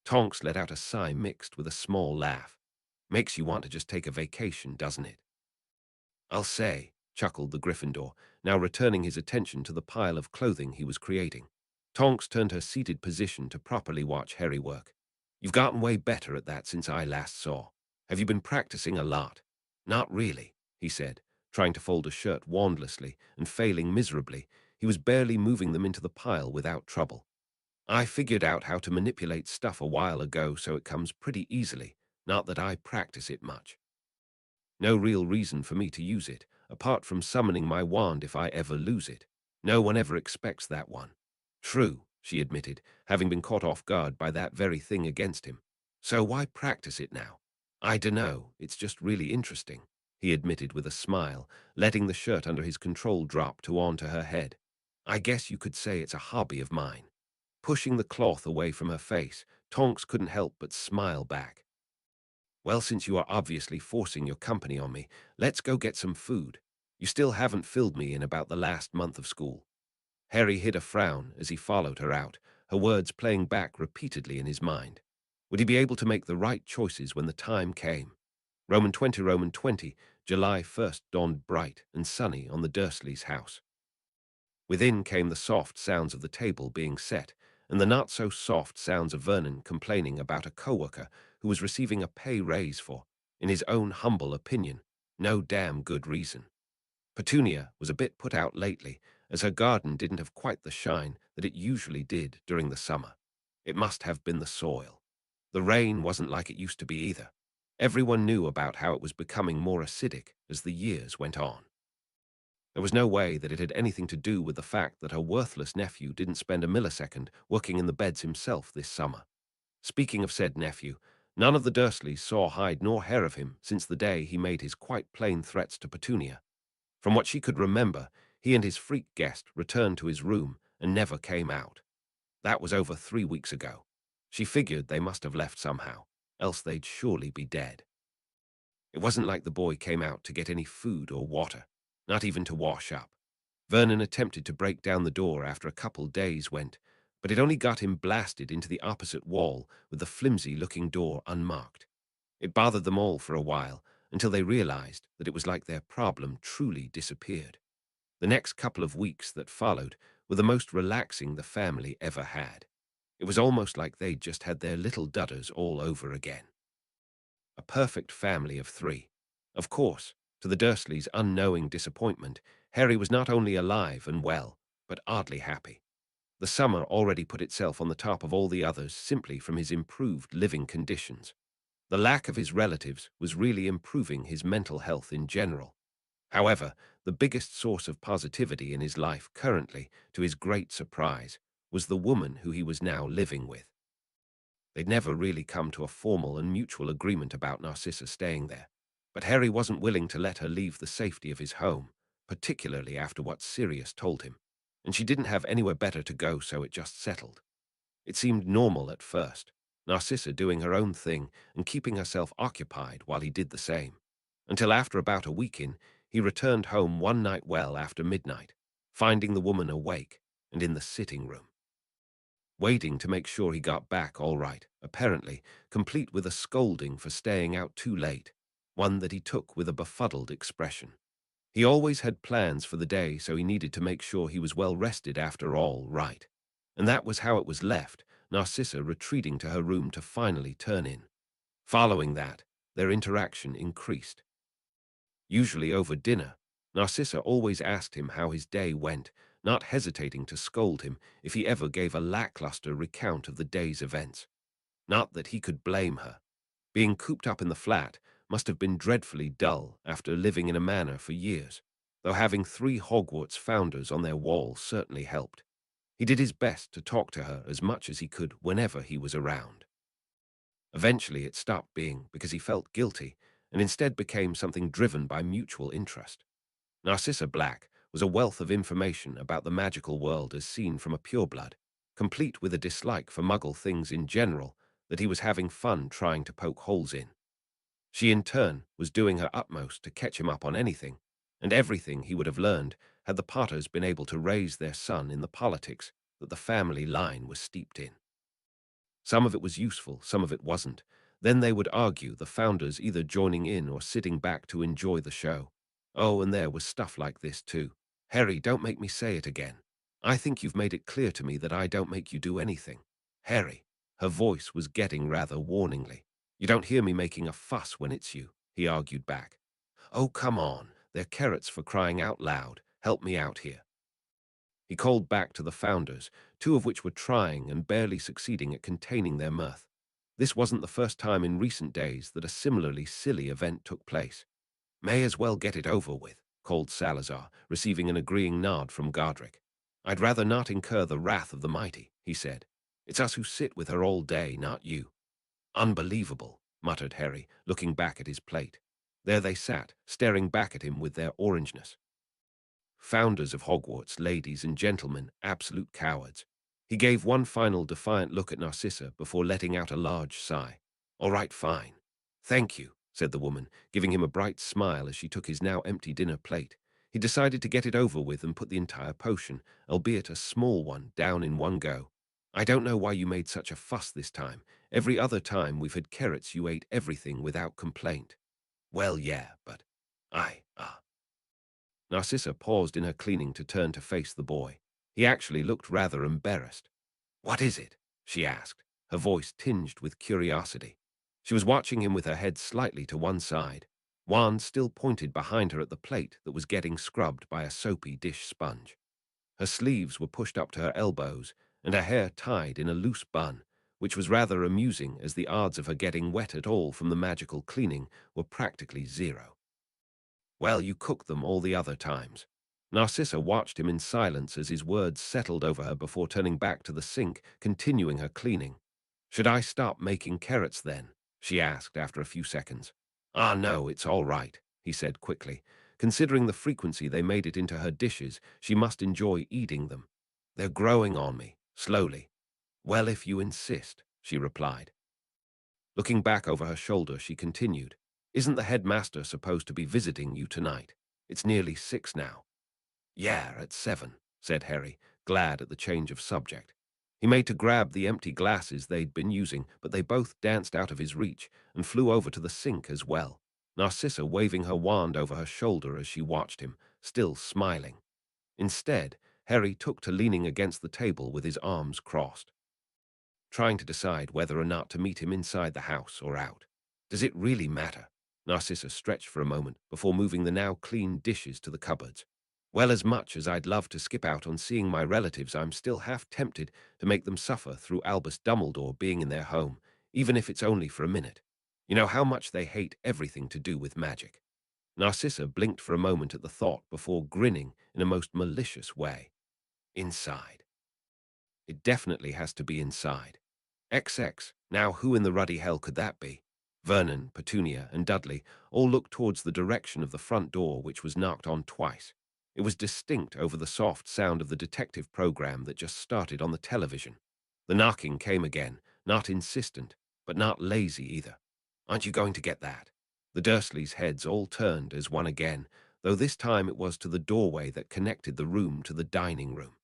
Tonks let out a sigh mixed with a small laugh. Makes you want to just take a vacation, doesn't it? I'll say, chuckled the Gryffindor, now returning his attention to the pile of clothing he was creating. Tonks turned her seated position to properly watch Harry work. You've gotten way better at that since I last saw. Have you been practicing a lot? Not really, he said, trying to fold a shirt wandlessly and failing miserably. He was barely moving them into the pile without trouble. I figured out how to manipulate stuff a while ago, so it comes pretty easily, not that I practice it much. No real reason for me to use it, apart from summoning my wand if I ever lose it. No one ever expects that one. True, she admitted, having been caught off guard by that very thing against him. So why practice it now? I dunno, it's just really interesting, he admitted with a smile, letting the shirt under his control drop to onto her head. I guess you could say it's a hobby of mine. Pushing the cloth away from her face, Tonks couldn't help but smile back. Well, since you are obviously forcing your company on me, let's go get some food. You still haven't filled me in about the last month of school. Harry hid a frown as he followed her out, her words playing back repeatedly in his mind. Would he be able to make the right choices when the time came? Roman 20, July 1st dawned bright and sunny on the Dursleys' house. Within came the soft sounds of the table being set, and the not-so-soft sounds of Vernon complaining about a coworker who was receiving a pay raise for, in his own humble opinion, no damn good reason. Petunia was a bit put out lately, as her garden didn't have quite the shine that it usually did during the summer. It must have been the soil. The rain wasn't like it used to be either. Everyone knew about how it was becoming more acidic as the years went on. There was no way that it had anything to do with the fact that her worthless nephew didn't spend a millisecond working in the beds himself this summer. Speaking of said nephew, none of the Dursleys saw hide nor hair of him since the day he made his quite plain threats to Petunia. From what she could remember, he and his freak guest returned to his room and never came out. That was over 3 weeks ago. She figured they must have left somehow, else they'd surely be dead. It wasn't like the boy came out to get any food or water, not even to wash up. Vernon attempted to break down the door after a couple days went, but it only got him blasted into the opposite wall with the flimsy-looking door unmarked. It bothered them all for a while, until they realized that it was like their problem truly disappeared. The next couple of weeks that followed were the most relaxing the family ever had. It was almost like they'd just had their little dudders all over again. A perfect family of 3. Of course, to the Dursleys' unknowing disappointment, Harry was not only alive and well, but oddly happy. The summer already put itself on the top of all the others simply from his improved living conditions. The lack of his relatives was really improving his mental health in general. However, the biggest source of positivity in his life currently, to his great surprise, was the woman who he was now living with. They'd never really come to a formal and mutual agreement about Narcissa staying there, but Harry wasn't willing to let her leave the safety of his home, particularly after what Sirius told him, and she didn't have anywhere better to go, so it just settled. It seemed normal at first, Narcissa doing her own thing and keeping herself occupied while he did the same, until after about a week in, he returned home one night well after midnight, finding the woman awake and in the sitting room, waiting to make sure he got back all right, apparently, complete with a scolding for staying out too late, one that he took with a befuddled expression. He always had plans for the day, so he needed to make sure he was well rested after all, right? And that was how it was left, Narcissa retreating to her room to finally turn in. Following that, their interaction increased. Usually over dinner, Narcissa always asked him how his day went, not hesitating to scold him if he ever gave a lackluster recount of the day's events. Not that he could blame her. Being cooped up in the flat must have been dreadfully dull after living in a manor for years, though having 3 Hogwarts founders on their wall certainly helped. He did his best to talk to her as much as he could whenever he was around. Eventually it stopped being because he felt guilty and instead became something driven by mutual interest. Narcissa Black was a wealth of information about the magical world as seen from a pureblood, complete with a dislike for Muggle things in general, that he was having fun trying to poke holes in. She, in turn, was doing her utmost to catch him up on anything and everything he would have learned had the Potters been able to raise their son in the politics that the family line was steeped in. Some of it was useful, some of it wasn't. Then they would argue, the founders either joining in or sitting back to enjoy the show. Oh, and there was stuff like this too. Harry, don't make me say it again. I think you've made it clear to me that I don't make you do anything. Harry, her voice was getting rather warningly. You don't hear me making a fuss when it's you, he argued back. Oh, come on, they're carrots for crying out loud. Help me out here. He called back to the founders, two of which were trying and barely succeeding at containing their mirth. This wasn't the first time in recent days that a similarly silly event took place. May as well get it over with, called Salazar, receiving an agreeing nod from Godric. I'd rather not incur the wrath of the mighty, he said. It's us who sit with her all day, not you. Unbelievable, muttered Harry, looking back at his plate. There they sat, staring back at him with their orangeness. Founders of Hogwarts, ladies and gentlemen, absolute cowards. He gave one final defiant look at Narcissa before letting out a large sigh. All right, fine. Thank you, said the woman, giving him a bright smile as she took his now empty dinner plate. He decided to get it over with and put the entire potion, albeit a small one, down in one go. I don't know why you made such a fuss this time. Every other time we've had carrots, you ate everything without complaint. Well, yeah, but Narcissa paused in her cleaning to turn to face the boy. He actually looked rather embarrassed. What is it? She asked, her voice tinged with curiosity. She was watching him with her head slightly to one side, wand still pointed behind her at the plate that was getting scrubbed by a soapy dish sponge. Her sleeves were pushed up to her elbows, and her hair tied in a loose bun, which was rather amusing as the odds of her getting wet at all from the magical cleaning were practically zero. Well, you cooked them all the other times. Narcissa watched him in silence as his words settled over her before turning back to the sink, continuing her cleaning. Should I stop making carrots then? She asked after a few seconds. Ah, no, it's all right, he said quickly. Considering the frequency they made it into her dishes, she must enjoy eating them. They're growing on me, slowly. Well, if you insist, she replied. Looking back over her shoulder, she continued. Isn't the headmaster supposed to be visiting you tonight? It's nearly 6 now. Yeah, at 7, said Harry, glad at the change of subject. He made to grab the empty glasses they'd been using, but they both danced out of his reach and flew over to the sink as well, Narcissa waving her wand over her shoulder as she watched him, still smiling. Instead, Harry took to leaning against the table with his arms crossed, trying to decide whether or not to meet him inside the house or out. Does it really matter? Narcissa stretched for a moment before moving the now clean dishes to the cupboards. Well, as much as I'd love to skip out on seeing my relatives, I'm still half tempted to make them suffer through Albus Dumbledore being in their home, even if it's only for a minute. You know how much they hate everything to do with magic. Narcissa blinked for a moment at the thought before grinning in a most malicious way. Inside. It definitely has to be inside. XX, now who in the ruddy hell could that be? Vernon, Petunia, and Dudley all looked towards the direction of the front door, which was knocked on twice. It was distinct over the soft sound of the detective program that just started on the television. The knocking came again, not insistent, but not lazy either. Aren't you going to get that? The Dursleys' heads all turned as one again, though this time it was to the doorway that connected the room to the dining room.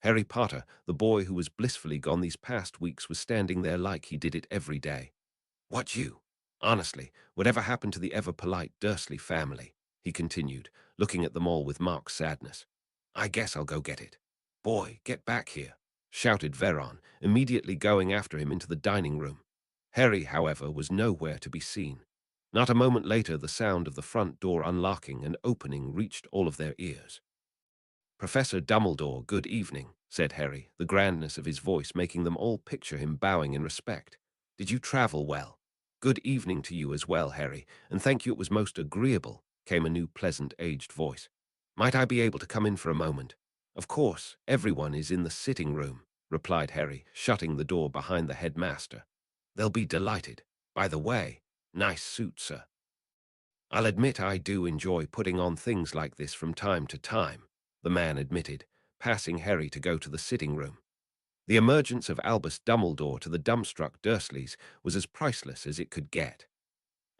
Harry Potter, the boy who was blissfully gone these past weeks, was standing there like he did it every day. What you? Honestly, whatever happened to the ever-polite Dursley family? He continued, looking at them all with mock sadness. I guess I'll go get it. Boy, get back here, shouted Veron, immediately going after him into the dining room. Harry, however, was nowhere to be seen. Not a moment later, the sound of the front door unlocking and opening reached all of their ears. Professor Dumbledore, good evening, said Harry, the grandness of his voice making them all picture him bowing in respect. Did you travel well? Good evening to you as well, Harry, and thank you, it was most agreeable, came a new pleasant aged voice. Might I be able to come in for a moment? Of course, everyone is in the sitting room, replied Harry, shutting the door behind the headmaster. They'll be delighted. By the way, nice suit, sir. I'll admit I do enjoy putting on things like this from time to time, the man admitted, passing Harry to go to the sitting room. The emergence of Albus Dumbledore to the dumbstruck Dursleys was as priceless as it could get.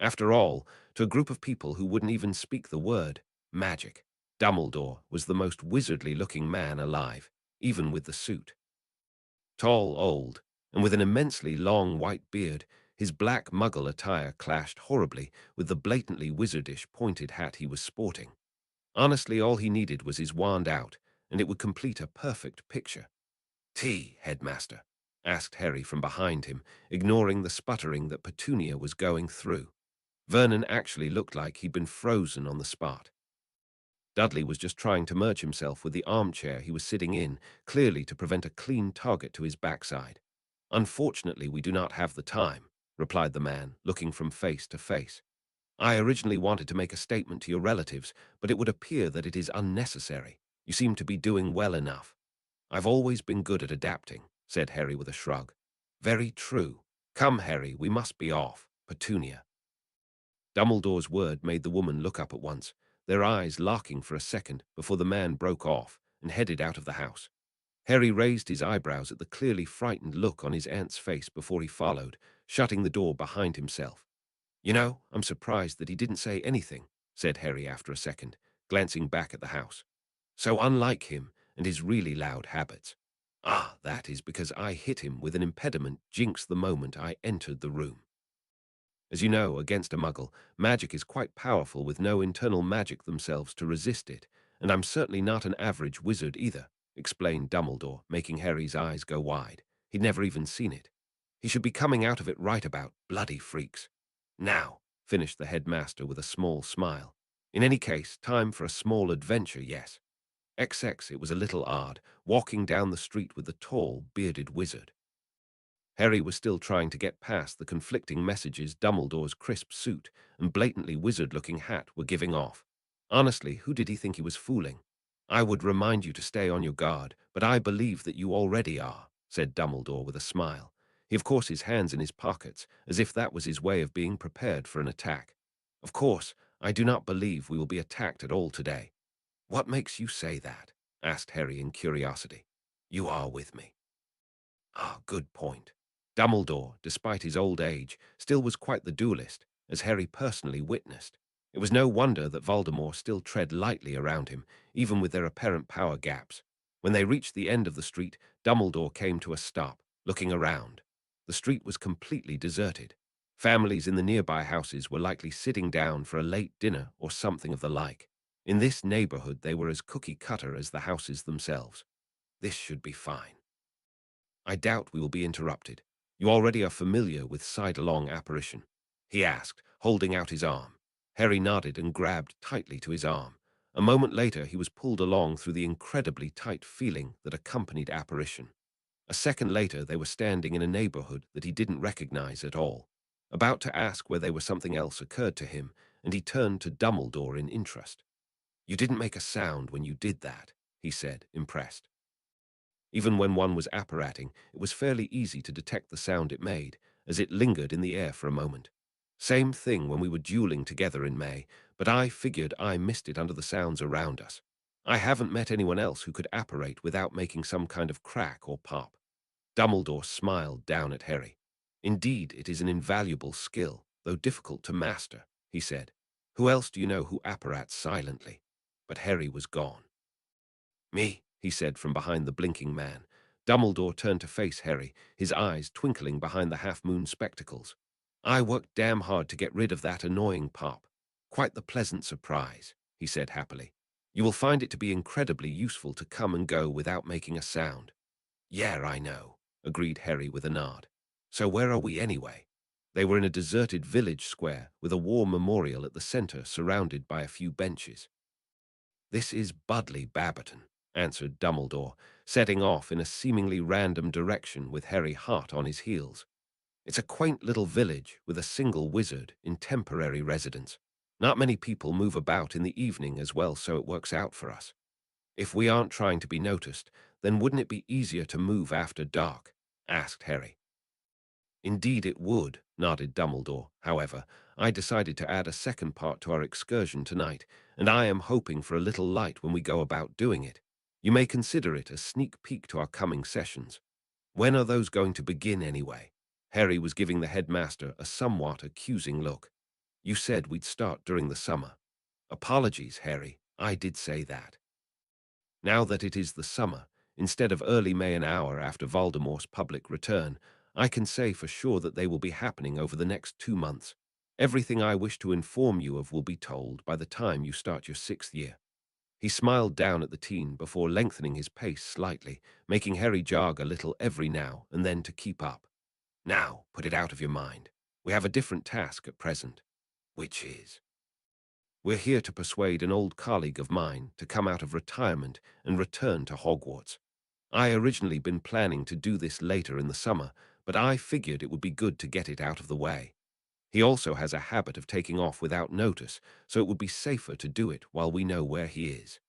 After all, to a group of people who wouldn't even speak the word magic, Dumbledore was the most wizardly-looking man alive, even with the suit. Tall, old, and with an immensely long white beard, his black muggle attire clashed horribly with the blatantly wizardish pointed hat he was sporting. Honestly, all he needed was his wand out, and it would complete a perfect picture. "Tea, headmaster?" asked Harry from behind him, ignoring the sputtering that Petunia was going through. Vernon actually looked like he'd been frozen on the spot. Dudley was just trying to merge himself with the armchair he was sitting in, clearly to prevent a clean target to his backside. "Unfortunately, we do not have the time," replied the man, looking from face to face. "I originally wanted to make a statement to your relatives, but it would appear that it is unnecessary. You seem to be doing well enough." "I've always been good at adapting," said Harry with a shrug. "Very true. Come, Harry, we must be off. Petunia." Dumbledore's word made the woman look up at once, their eyes larking for a second before the man broke off and headed out of the house. Harry raised his eyebrows at the clearly frightened look on his aunt's face before he followed, shutting the door behind himself. "You know, I'm surprised that he didn't say anything," said Harry after a second, glancing back at the house. "So unlike him and his really loud habits. Ah, that is because I hit him with an impediment jinx the moment I entered the room." As you know, against a muggle, magic is quite powerful with no internal magic themselves to resist it, and I'm certainly not an average wizard either, explained Dumbledore, making Harry's eyes go wide. He'd never even seen it. He should be coming out of it right about, bloody freaks. "Now," finished the headmaster with a small smile. "In any case, time for a small adventure, yes." XX, it was a little odd, walking down the street with the tall, bearded wizard. Harry was still trying to get past the conflicting messages Dumbledore's crisp suit and blatantly wizard-looking hat were giving off. Honestly, who did he think he was fooling? "I would remind you to stay on your guard, but I believe that you already are," said Dumbledore with a smile. He of course his hands in his pockets, as if that was his way of being prepared for an attack. "Of course, I do not believe we will be attacked at all today." "What makes you say that?" asked Harry in curiosity. "You are with me." "Ah, good point." Dumbledore, despite his old age, still was quite the duelist, as Harry personally witnessed. It was no wonder that Voldemort still tread lightly around him, even with their apparent power gaps. When they reached the end of the street, Dumbledore came to a stop, looking around. The street was completely deserted. Families in the nearby houses were likely sitting down for a late dinner or something of the like. In this neighborhood, they were as cookie-cutter as the houses themselves. "This should be fine. I doubt we will be interrupted. You already are familiar with side-along apparition?" he asked, holding out his arm. Harry nodded and grabbed tightly to his arm. A moment later, he was pulled along through the incredibly tight feeling that accompanied apparition. A second later, they were standing in a neighborhood that he didn't recognize at all. About to ask whether something else occurred to him, and he turned to Dumbledore in interest. "You didn't make a sound when you did that," he said, impressed. Even when one was apparating, it was fairly easy to detect the sound it made, as it lingered in the air for a moment. "Same thing when we were dueling together in May, but I figured I missed it under the sounds around us. I haven't met anyone else who could apparate without making some kind of crack or pop." Dumbledore smiled down at Harry. "Indeed, it is an invaluable skill, though difficult to master," he said. "Who else do you know who apparats silently?" But Harry was gone. "Me," he said from behind the blinking man. Dumbledore turned to face Harry, his eyes twinkling behind the half-moon spectacles. "I worked damn hard to get rid of that annoying pop. Quite the pleasant surprise," he said happily. "You will find it to be incredibly useful to come and go without making a sound." "Yeah, I know," agreed Harry with a nod. "So where are we anyway?" They were in a deserted village square with a war memorial at the center surrounded by a few benches. "This is Budley Babberton," answered Dumbledore, setting off in a seemingly random direction with Harry hot on his heels. "It's a quaint little village with a single wizard in temporary residence. Not many people move about in the evening as well, so it works out for us. If we aren't trying to be noticed, then wouldn't it be easier to move after dark?" asked Harry. "Indeed it would," nodded Dumbledore. "However, I decided to add a second part to our excursion tonight, and I am hoping for a little light when we go about doing it. You may consider it a sneak peek to our coming sessions." When are those going to begin anyway? Harry was giving the headmaster a somewhat accusing look. You said we'd start during the summer. Apologies, Harry. I did say that. Now that it is the summer, instead of early May an hour after Voldemort's public return, I can say for sure that they will be happening over the next 2 months. Everything I wish to inform you of will be told by the time you start your 6th year. He smiled down at the teen before lengthening his pace slightly, making Harry jog a little every now and then to keep up. Now, put it out of your mind. We have a different task at present, which is we're here to persuade an old colleague of mine to come out of retirement and return to Hogwarts. I originally been planning to do this later in the summer, but I figured it would be good to get it out of the way. He also has a habit of taking off without notice, so it would be safer to do it while we know where he is.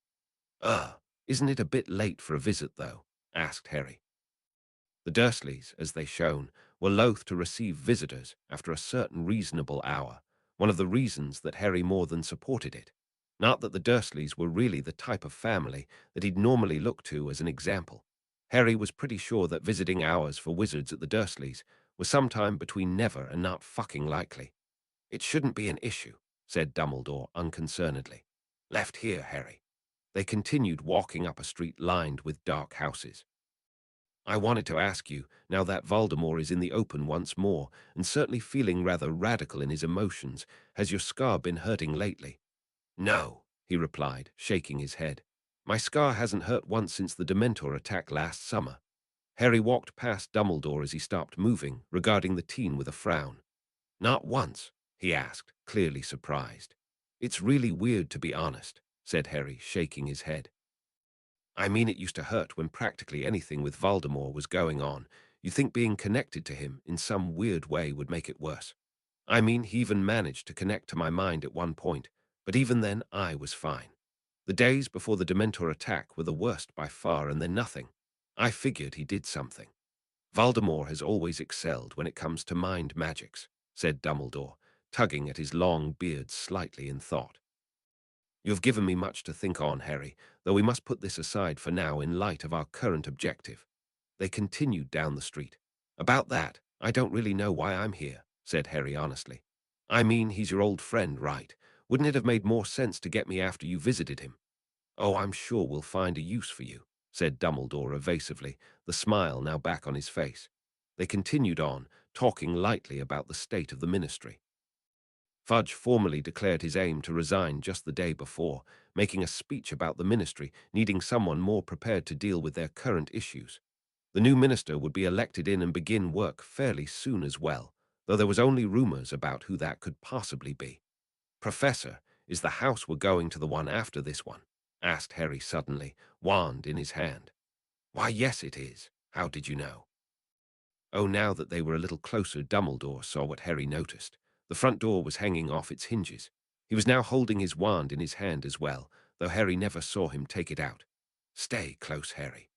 Isn't it a bit late for a visit, though? Asked Harry. The Dursleys, as they shone, were loath to receive visitors after a certain reasonable hour, one of the reasons that Harry more than supported it. Not that the Dursleys were really the type of family that he'd normally look to as an example. Harry was pretty sure that visiting hours for wizards at the Dursleys was sometime between never and not fucking likely. It shouldn't be an issue, said Dumbledore unconcernedly. Left here, Harry. They continued walking up a street lined with dark houses. I wanted to ask you, now that Voldemort is in the open once more, and certainly feeling rather radical in his emotions, has your scar been hurting lately? No, he replied, shaking his head. My scar hasn't hurt once since the dementor attack last summer. Harry walked past Dumbledore as he stopped moving, regarding the teen with a frown. Not once, he asked, clearly surprised. It's really weird, to be honest, said Harry, shaking his head. I mean, it used to hurt when practically anything with Voldemort was going on. You think being connected to him in some weird way would make it worse. I mean, he even managed to connect to my mind at one point, but even then I was fine. The days before the Dementor attack were the worst by far, and then nothing. I figured he did something. Voldemort has always excelled when it comes to mind magics, said Dumbledore, tugging at his long beard slightly in thought. You have given me much to think on, Harry, though we must put this aside for now in light of our current objective. They continued down the street. About that, I don't really know why I'm here, said Harry honestly. I mean, he's your old friend, right? Wouldn't it have made more sense to get me after you visited him? Oh, I'm sure we'll find a use for you, said Dumbledore evasively, the smile now back on his face. They continued on, talking lightly about the state of the ministry. Fudge formally declared his aim to resign just the day before, making a speech about the ministry needing someone more prepared to deal with their current issues. The new minister would be elected in and begin work fairly soon as well, though there was only rumors about who that could possibly be. Professor, is the house we're going to the one after this one? Asked Harry suddenly, wand in his hand. Why, yes, it is. How did you know? Oh, now that they were a little closer, Dumbledore saw what Harry noticed. The front door was hanging off its hinges. He was now holding his wand in his hand as well, though Harry never saw him take it out. Stay close, Harry.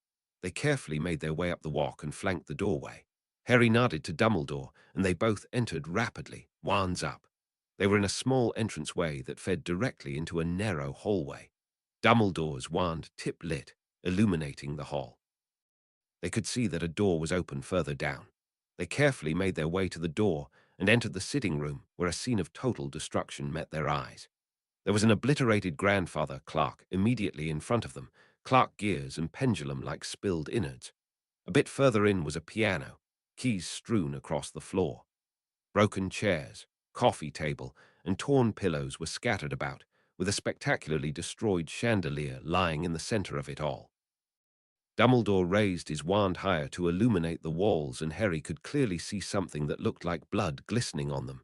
They carefully made their way up the walk and flanked the doorway. Harry nodded to Dumbledore, and they both entered rapidly, wands up. They were in a small entranceway that fed directly into a narrow hallway. Dumbledore's wand tip-lit, illuminating the hall. They could see that a door was open further down. They carefully made their way to the door and entered the sitting room, where a scene of total destruction met their eyes. There was an obliterated grandfather clock immediately in front of them, clock gears and pendulum like spilled innards. A bit further in was a piano, keys strewn across the floor. Broken chairs, coffee table, and torn pillows were scattered about, with a spectacularly destroyed chandelier lying in the center of it all. Dumbledore raised his wand higher to illuminate the walls, and Harry could clearly see something that looked like blood glistening on them.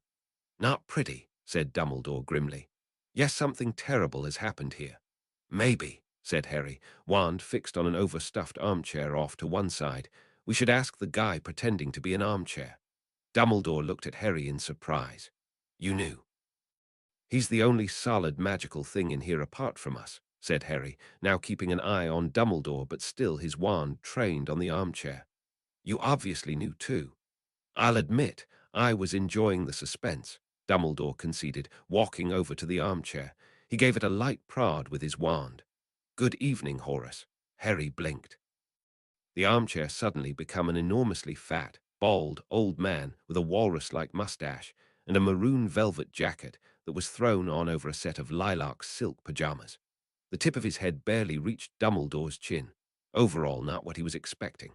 Not pretty, said Dumbledore grimly. Yes, something terrible has happened here. Maybe, said Harry, wand fixed on an overstuffed armchair off to one side. We should ask the guy pretending to be an armchair. Dumbledore looked at Harry in surprise. You knew? He's the only solid magical thing in here apart from us, said Harry, now keeping an eye on Dumbledore but still his wand trained on the armchair. You obviously knew too. I'll admit, I was enjoying the suspense, Dumbledore conceded, walking over to the armchair. He gave it a light prod with his wand. Good evening, Horace. Harry blinked. the armchair suddenly become an enormously fat, bald, old man with a walrus-like mustache and a maroon velvet jacket that was thrown on over a set of lilac silk pajamas. The tip of his head barely reached Dumbledore's chin. Overall, not what he was expecting.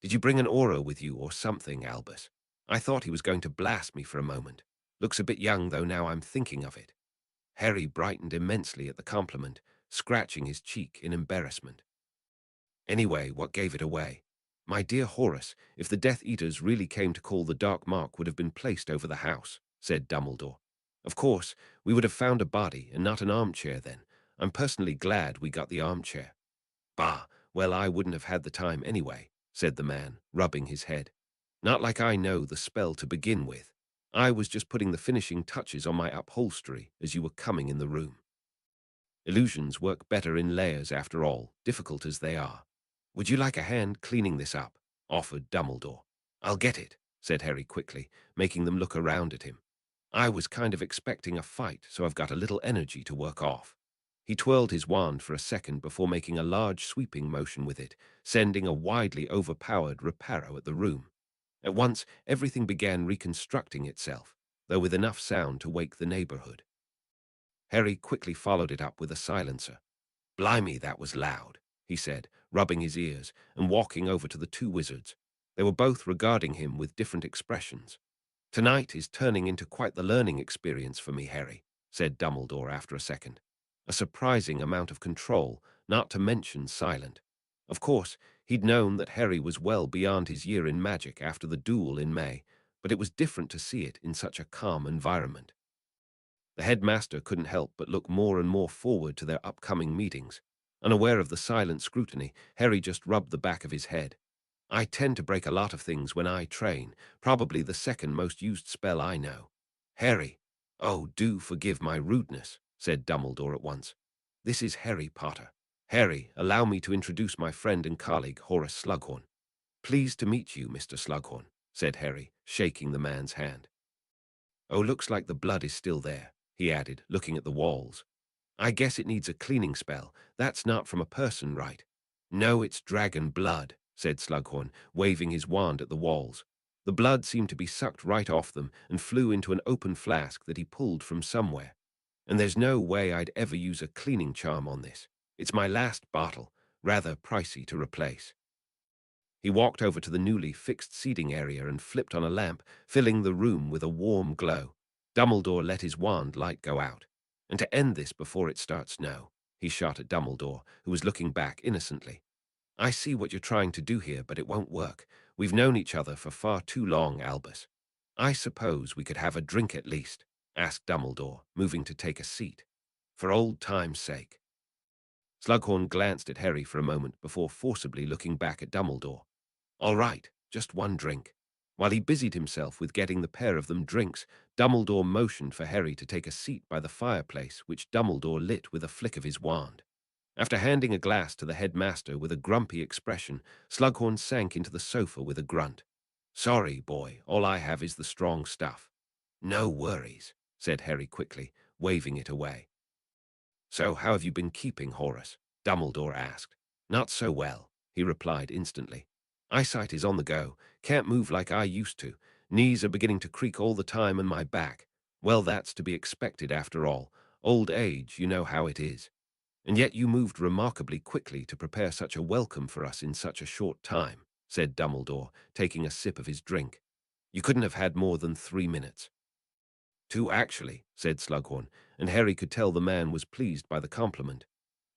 Did you bring an aura with you or something, Albus? I thought he was going to blast me for a moment. Looks a bit young, though, now I'm thinking of it. Harry brightened immensely at the compliment, scratching his cheek in embarrassment. Anyway, what gave it away? My dear Horace, if the Death Eaters really came to call, the dark mark would have been placed over the house, said Dumbledore. Of course, we would have found a body and not an armchair then. I'm personally glad we got the armchair. Bah, well, I wouldn't have had the time anyway, said the man, rubbing his head. Not like I know the spell to begin with. I was just putting the finishing touches on my upholstery as you were coming in the room. Illusions work better in layers after all, difficult as they are. Would you like a hand cleaning this up? Offered Dumbledore. I'll get it, said Harry quickly, making them look around at him. I was kind of expecting a fight, so I've got a little energy to work off. He twirled his wand for a second before making a large sweeping motion with it, sending a widely overpowered reparo at the room. At once, everything began reconstructing itself, though with enough sound to wake the neighborhood. Harry quickly followed it up with a silencer. Blimey, that was loud, he said, rubbing his ears and walking over to the two wizards. They were both regarding him with different expressions. Tonight is turning into quite the learning experience for me, Harry, said Dumbledore after a second. A surprising amount of control, not to mention silent. Of course, he'd known that Harry was well beyond his year in magic after the duel in May, but it was different to see it in such a calm environment. The headmaster couldn't help but look more and more forward to their upcoming meetings. Unaware of the silent scrutiny, Harry just rubbed the back of his head. I tend to break a lot of things when I train, probably the second most used spell I know. Harry. Oh, do forgive my rudeness, said Dumbledore at once. This is Harry Potter. Harry, allow me to introduce my friend and colleague, Horace Slughorn. Pleased to meet you, Mr. Slughorn, said Harry, shaking the man's hand. Oh, looks like the blood is still there, he added, looking at the walls. I guess it needs a cleaning spell. That's not from a person, right? No, it's dragon blood, said Slughorn, waving his wand at the walls. The blood seemed to be sucked right off them and flew into an open flask that he pulled from somewhere. And there's no way I'd ever use a cleaning charm on this. It's my last bottle, rather pricey to replace. He walked over to the newly fixed seating area and flipped on a lamp, filling the room with a warm glow. Dumbledore let his wand light go out. And to end this before it starts, no, he shot at Dumbledore, who was looking back innocently. I see what you're trying to do here, but it won't work. We've known each other for far too long, Albus. I suppose we could have a drink at least, asked Dumbledore, moving to take a seat. For old time's sake. Slughorn glanced at Harry for a moment before forcibly looking back at Dumbledore. All right, just one drink. While he busied himself with getting the pair of them drinks, Dumbledore motioned for Harry to take a seat by the fireplace, which Dumbledore lit with a flick of his wand. After handing a glass to the headmaster with a grumpy expression, Slughorn sank into the sofa with a grunt. Sorry, boy, all I have is the strong stuff. No worries, said Harry quickly, waving it away. So how have you been keeping, Horace? Dumbledore asked. Not so well, he replied instantly. Eyesight is on the go, can't move like I used to. Knees are beginning to creak all the time and my back. Well, that's to be expected after all. Old age, you know how it is. And yet you moved remarkably quickly to prepare such a welcome for us in such a short time, said Dumbledore, taking a sip of his drink. You couldn't have had more than 3 minutes. 2 actually, said Slughorn, and Harry could tell the man was pleased by the compliment.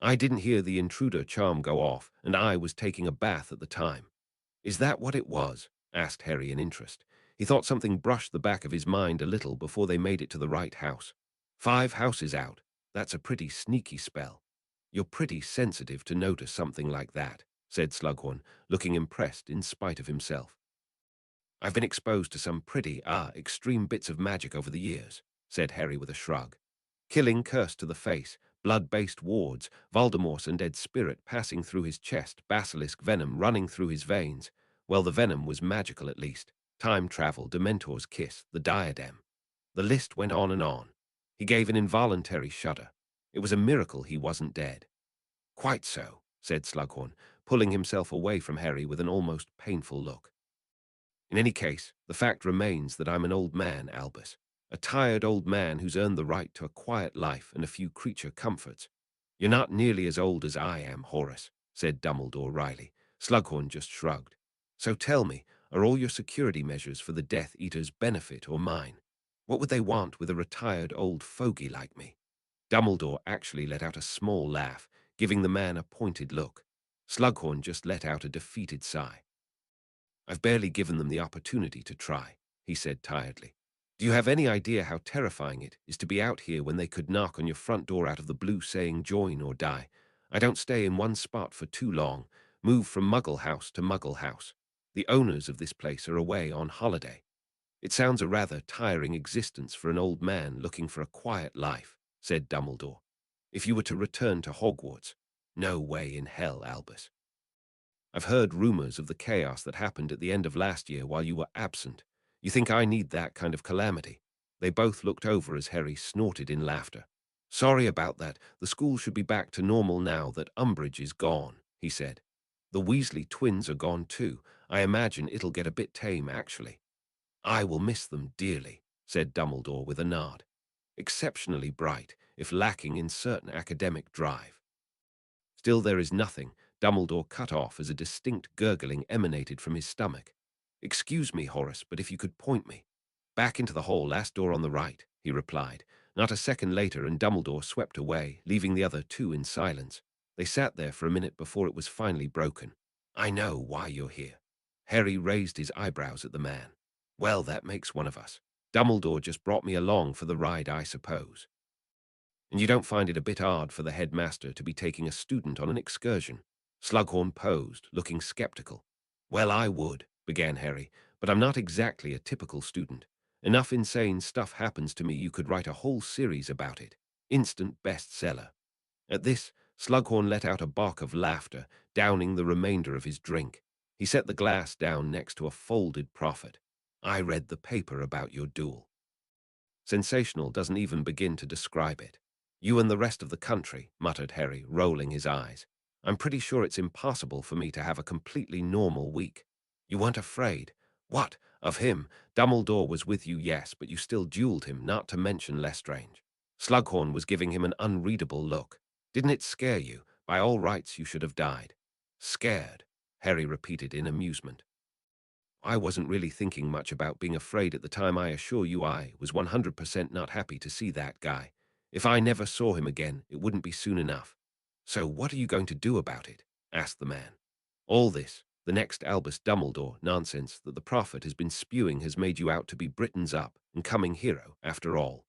I didn't hear the intruder charm go off, and I was taking a bath at the time. Is that what it was? Asked Harry in interest. He thought something brushed the back of his mind a little before they made it to the right house. 5 houses out. That's a pretty sneaky spell. You're pretty sensitive to notice something like that, said Slughorn, looking impressed in spite of himself. I've been exposed to some pretty, extreme bits of magic over the years, said Harry with a shrug. Killing curse to the face, blood-based wards, Voldemort's undead spirit passing through his chest, basilisk venom running through his veins. Well, the venom was magical at least. Time travel, dementor's kiss, the diadem. The list went on and on. He gave an involuntary shudder. It was a miracle he wasn't dead. Quite so, said Slughorn, pulling himself away from Harry with an almost painful look. In any case, the fact remains that I'm an old man, Albus. A tired old man who's earned the right to a quiet life and a few creature comforts. You're not nearly as old as I am, Horace, said Dumbledore wryly. Slughorn just shrugged. So tell me, are all your security measures for the Death Eater's benefit or mine? What would they want with a retired old fogey like me? Dumbledore actually let out a small laugh, giving the man a pointed look. Slughorn just let out a defeated sigh. I've barely given them the opportunity to try, he said tiredly. Do you have any idea how terrifying it is to be out here when they could knock on your front door out of the blue saying join or die? I don't stay in one spot for too long, move from Muggle house to Muggle house. The owners of this place are away on holiday. It sounds a rather tiring existence for an old man looking for a quiet life, said Dumbledore. If you were to return to Hogwarts, no way in hell, Albus. I've heard rumors of the chaos that happened at the end of last year while you were absent. You think I need that kind of calamity? They both looked over as Harry snorted in laughter. Sorry about that. The school should be back to normal now that Umbridge is gone, he said. The Weasley twins are gone too. I imagine it'll get a bit tame, actually. I will miss them dearly, said Dumbledore with a nod. Exceptionally bright, if lacking in certain academic drive. Still there is nothing, Dumbledore cut off as a distinct gurgling emanated from his stomach. Excuse me, Horace, but if you could point me. Back into the hall, last door on the right, he replied. Not a second later, and Dumbledore swept away, leaving the other two in silence. They sat there for a minute before it was finally broken. I know why you're here. Harry raised his eyebrows at the man. Well, that makes one of us. Dumbledore just brought me along for the ride, I suppose. And you don't find it a bit odd for the headmaster to be taking a student on an excursion? Slughorn posed, looking skeptical. Well, I would, began Harry, but I'm not exactly a typical student. Enough insane stuff happens to me you could write a whole series about it. Instant bestseller. At this, Slughorn let out a bark of laughter, downing the remainder of his drink. He set the glass down next to a folded prophet. I read the paper about your duel. Sensational doesn't even begin to describe it. You and the rest of the country, muttered Harry, rolling his eyes. I'm pretty sure it's impossible for me to have a completely normal week. You weren't afraid. What? Of him? Dumbledore was with you, yes, but you still duelled him, not to mention Lestrange. Slughorn was giving him an unreadable look. Didn't it scare you? By all rights, you should have died. Scared, Harry repeated in amusement. I wasn't really thinking much about being afraid at the time. I assure you I was 100% not happy to see that guy. If I never saw him again, it wouldn't be soon enough. So what are you going to do about it? Asked the man. All this, the next Albus Dumbledore nonsense that the prophet has been spewing has made you out to be Britain's up and coming hero, after all.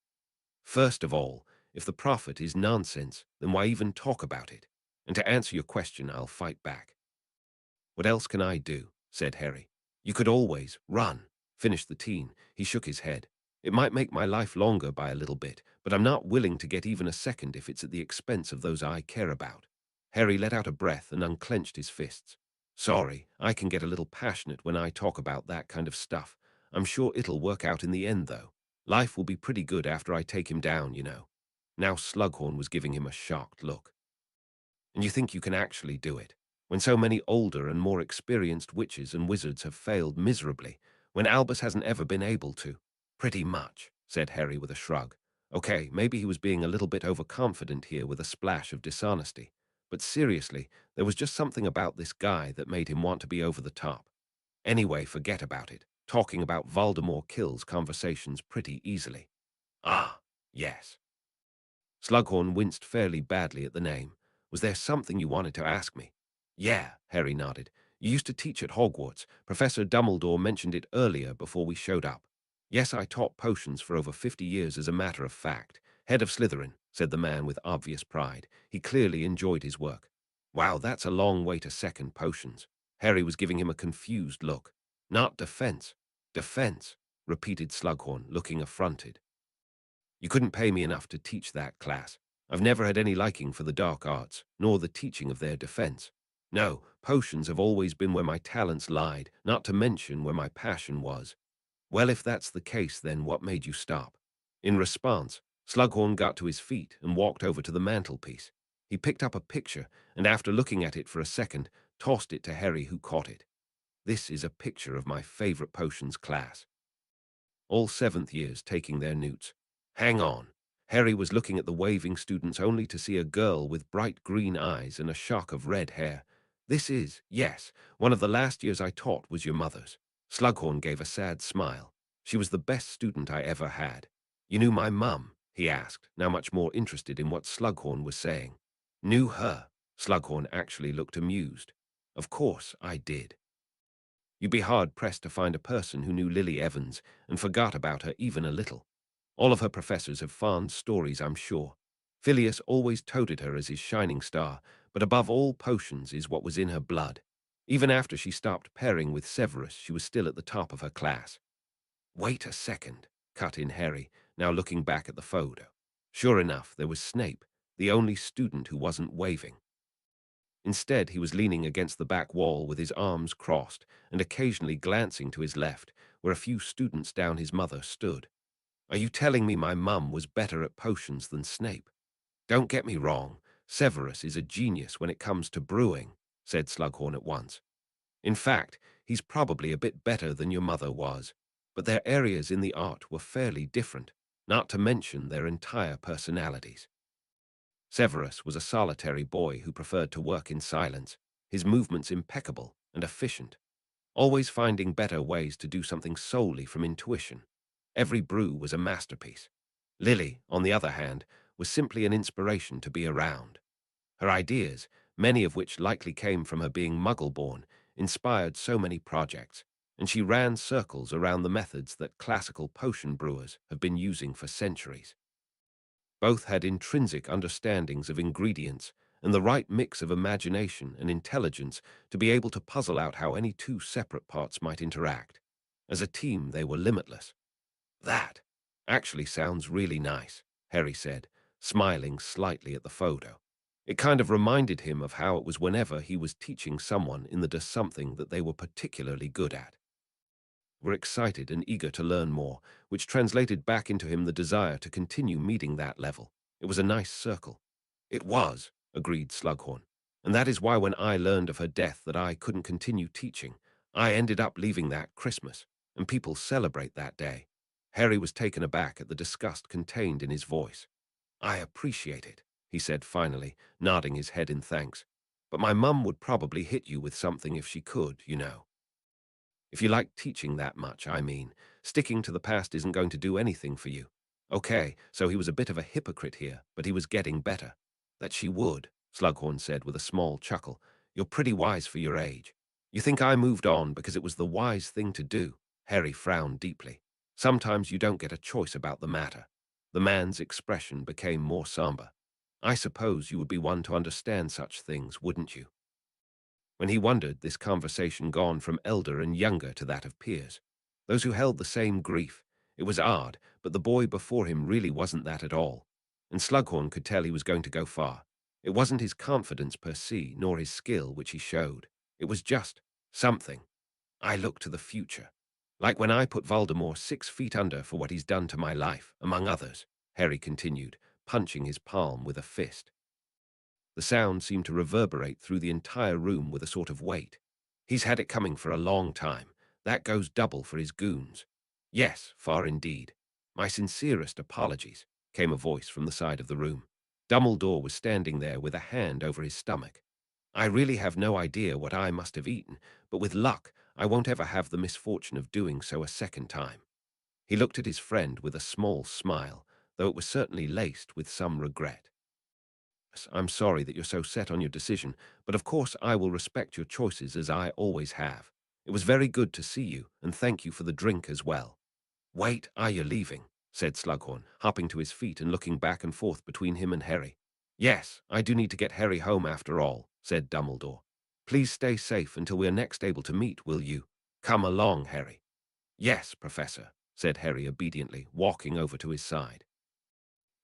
First of all, if the prophet is nonsense, then why even talk about it? And to answer your question, I'll fight back. What else can I do? Said Harry. You could always run, finished the teen. He shook his head. It might make my life longer by a little bit, but I'm not willing to get even a second if it's at the expense of those I care about. Harry let out a breath and unclenched his fists. Sorry, I can get a little passionate when I talk about that kind of stuff. I'm sure it'll work out in the end, though. Life will be pretty good after I take him down, you know. Now Slughorn was giving him a shocked look. And you think you can actually do it? When so many older and more experienced witches and wizards have failed miserably, when Albus hasn't ever been able to? Pretty much, said Harry with a shrug. Okay, maybe he was being a little bit overconfident here with a splash of dishonesty. But seriously, there was just something about this guy that made him want to be over the top. Anyway, forget about it. Talking about Voldemort kills conversations pretty easily. Ah, yes. Slughorn winced fairly badly at the name. Was there something you wanted to ask me? Yeah, Harry nodded. You used to teach at Hogwarts. Professor Dumbledore mentioned it earlier before we showed up. Yes, I taught potions for over 50 years as a matter of fact. Head of Slytherin, said the man with obvious pride. He clearly enjoyed his work. Wow, that's a long way to second potions. Harry was giving him a confused look. Not defense. Defense, repeated Slughorn, looking affronted. You couldn't pay me enough to teach that class. I've never had any liking for the dark arts, nor the teaching of their defense. No, potions have always been where my talents lied, not to mention where my passion was. Well, if that's the case, then what made you stop? In response, Slughorn got to his feet and walked over to the mantelpiece. He picked up a picture, and after looking at it for a second, tossed it to Harry, who caught it. "This is a picture of my favorite potions class. All seventh years taking their newts. Hang on." Harry was looking at the waving students only to see a girl with bright green eyes and a shock of red hair. "This is, yes, one of the last years I taught was your mother's." Slughorn gave a sad smile. "She was the best student I ever had." "You knew my mum?" he asked, now much more interested in what Slughorn was saying. "Knew her?" Slughorn actually looked amused. "Of course I did. You'd be hard-pressed to find a person who knew Lily Evans and forgot about her even a little. All of her professors have fond stories, I'm sure. Phileas always toted her as his shining star, but above all potions is what was in her blood. Even after she stopped pairing with Severus, she was still at the top of her class." "Wait a second," cut in Harry, now looking back at the photo. Sure enough, there was Snape, the only student who wasn't waving. Instead, he was leaning against the back wall with his arms crossed and occasionally glancing to his left, where a few students down his mother stood. "Are you telling me my mum was better at potions than Snape?" "Don't get me wrong, Severus is a genius when it comes to brewing," said Slughorn at once. "In fact, he's probably a bit better than your mother was, but their areas in the art were fairly different, not to mention their entire personalities. Severus was a solitary boy who preferred to work in silence, his movements impeccable and efficient, always finding better ways to do something solely from intuition. Every brew was a masterpiece. Lily, on the other hand, was simply an inspiration to be around. Her ideas, many of which likely came from her being Muggle-born, inspired so many projects, and she ran circles around the methods that classical potion brewers have been using for centuries. Both had intrinsic understandings of ingredients and the right mix of imagination and intelligence to be able to puzzle out how any two separate parts might interact. As a team, they were limitless. "That actually sounds really nice," Harry said, smiling slightly at the photo. It kind of reminded him of how it was whenever he was teaching someone in the does something that they were particularly good at. Were excited and eager to learn more, which translated back into him the desire to continue meeting that level. It was a nice circle. "It was," agreed Slughorn. "And that is why when I learned of her death that I couldn't continue teaching, I ended up leaving that Christmas, and people celebrate that day." Harry was taken aback at the disgust contained in his voice. "I appreciate it," he said finally, nodding his head in thanks. "But my mum would probably hit you with something if she could, you know. If you like teaching that much, I mean, sticking to the past isn't going to do anything for you." Okay, so he was a bit of a hypocrite here, but he was getting better. "That she would," Slughorn said with a small chuckle. "You're pretty wise for your age. You think I moved on because it was the wise thing to do?" Harry frowned deeply. "Sometimes you don't get a choice about the matter." The man's expression became more somber. "I suppose you would be one to understand such things, wouldn't you?" When he wondered, this conversation gone from elder and younger to that of peers, those who held the same grief. It was odd, but the boy before him really wasn't that at all, and Slughorn could tell he was going to go far. It wasn't his confidence per se, nor his skill which he showed. It was just something. "I look to the future. Like when I put Voldemort 6 feet under for what he's done to my life, among others," Harry continued, punching his palm with a fist. The sound seemed to reverberate through the entire room with a sort of weight. "He's had it coming for a long time. That goes double for his goons." "Yes, far indeed. My sincerest apologies," came a voice from the side of the room. Dumbledore was standing there with a hand over his stomach. "I really have no idea what I must have eaten, but with luck, I won't ever have the misfortune of doing so a second time." He looked at his friend with a small smile, though it was certainly laced with some regret. "I'm sorry that you're so set on your decision, but of course I will respect your choices as I always have. It was very good to see you, and thank you for the drink as well." "Wait, are you leaving?" said Slughorn, hopping to his feet and looking back and forth between him and Harry. "Yes, I do need to get Harry home after all," said Dumbledore. "Please stay safe until we are next able to meet, will you? Come along, Harry." "Yes, Professor," said Harry obediently, walking over to his side.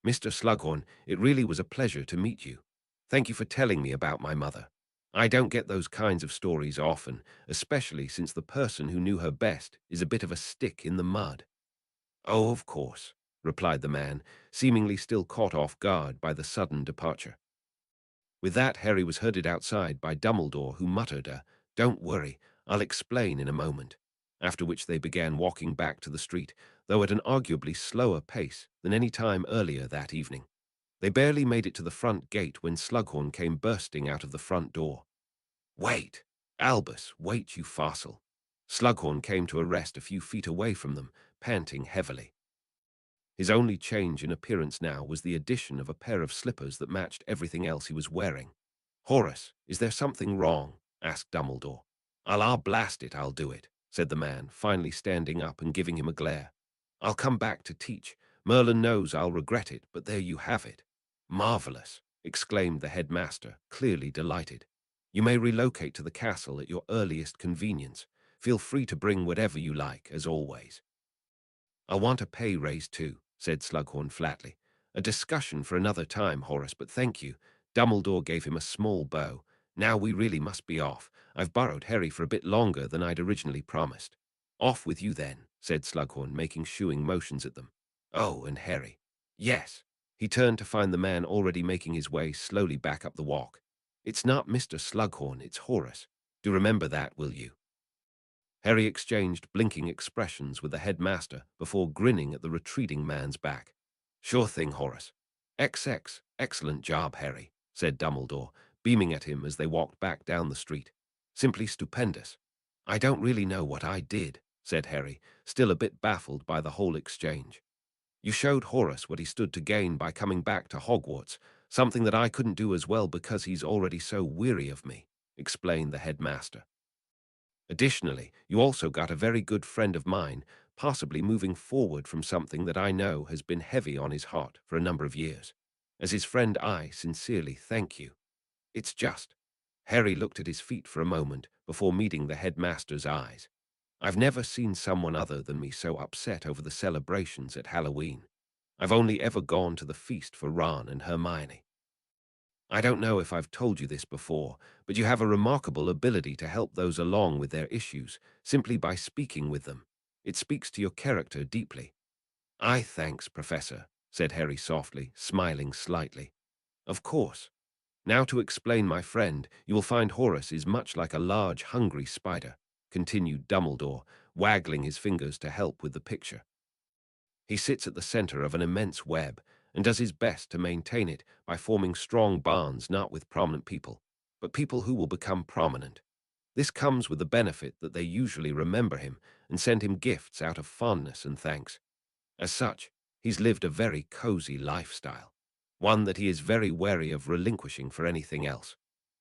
"Mr. Slughorn, it really was a pleasure to meet you. Thank you for telling me about my mother. I don't get those kinds of stories often, especially since the person who knew her best is a bit of a stick in the mud." "Oh, of course," replied the man, seemingly still caught off guard by the sudden departure. With that, Harry was herded outside by Dumbledore, who muttered "Don't worry, I'll explain in a moment," after which they began walking back to the street, though at an arguably slower pace than any time earlier that evening. They barely made it to the front gate when Slughorn came bursting out of the front door. "Wait! Albus, wait, you fossil!" Slughorn came to a rest a few feet away from them, panting heavily. His only change in appearance now was the addition of a pair of slippers that matched everything else he was wearing. "Horace, is there something wrong?" asked Dumbledore. "I'll blast it, I'll do it," said the man, finally standing up and giving him a glare. "I'll come back to teach. Merlin knows I'll regret it, but there you have it." "Marvelous!" exclaimed the headmaster, clearly delighted. "You may relocate to the castle at your earliest convenience. Feel free to bring whatever you like, as always." "I want a pay raise too," said Slughorn flatly. "A discussion for another time, Horace, but thank you." Dumbledore gave him a small bow. "Now we really must be off. I've borrowed Harry for a bit longer than I'd originally promised." "Off with you then," said Slughorn, making shooing motions at them. "Oh, and Harry." "Yes." He turned to find the man already making his way slowly back up the walk. "It's not Mr. Slughorn, it's Horace. Do remember that, will you?" Harry exchanged blinking expressions with the headmaster before grinning at the retreating man's back. "Sure thing, Horace." XX, excellent job, Harry," said Dumbledore, beaming at him as they walked back down the street. "Simply stupendous." "I don't really know what I did," said Harry, still a bit baffled by the whole exchange. "You showed Horace what he stood to gain by coming back to Hogwarts, something that I couldn't do as well because he's already so weary of me," explained the headmaster. "Additionally, you also got a very good friend of mine, possibly moving forward from something that I know has been heavy on his heart for a number of years. As his friend, I sincerely thank you. It's just—" Harry looked at his feet for a moment before meeting the headmaster's eyes. "I've never seen someone other than me so upset over the celebrations at Halloween. I've only ever gone to the feast for Ron and Hermione. I don't know if I've told you this before, but you have a remarkable ability to help those along with their issues, simply by speaking with them. It speaks to your character deeply." Thanks, Professor," said Harry softly, smiling slightly. "Of course. Now to explain my friend, you will find Horace is much like a large, hungry spider," continued Dumbledore, waggling his fingers to help with the picture. "He sits at the center of an immense web and does his best to maintain it by forming strong bonds not with prominent people, but people who will become prominent. This comes with the benefit that they usually remember him and send him gifts out of fondness and thanks. As such, he's lived a very cozy lifestyle, one that he is very wary of relinquishing for anything else.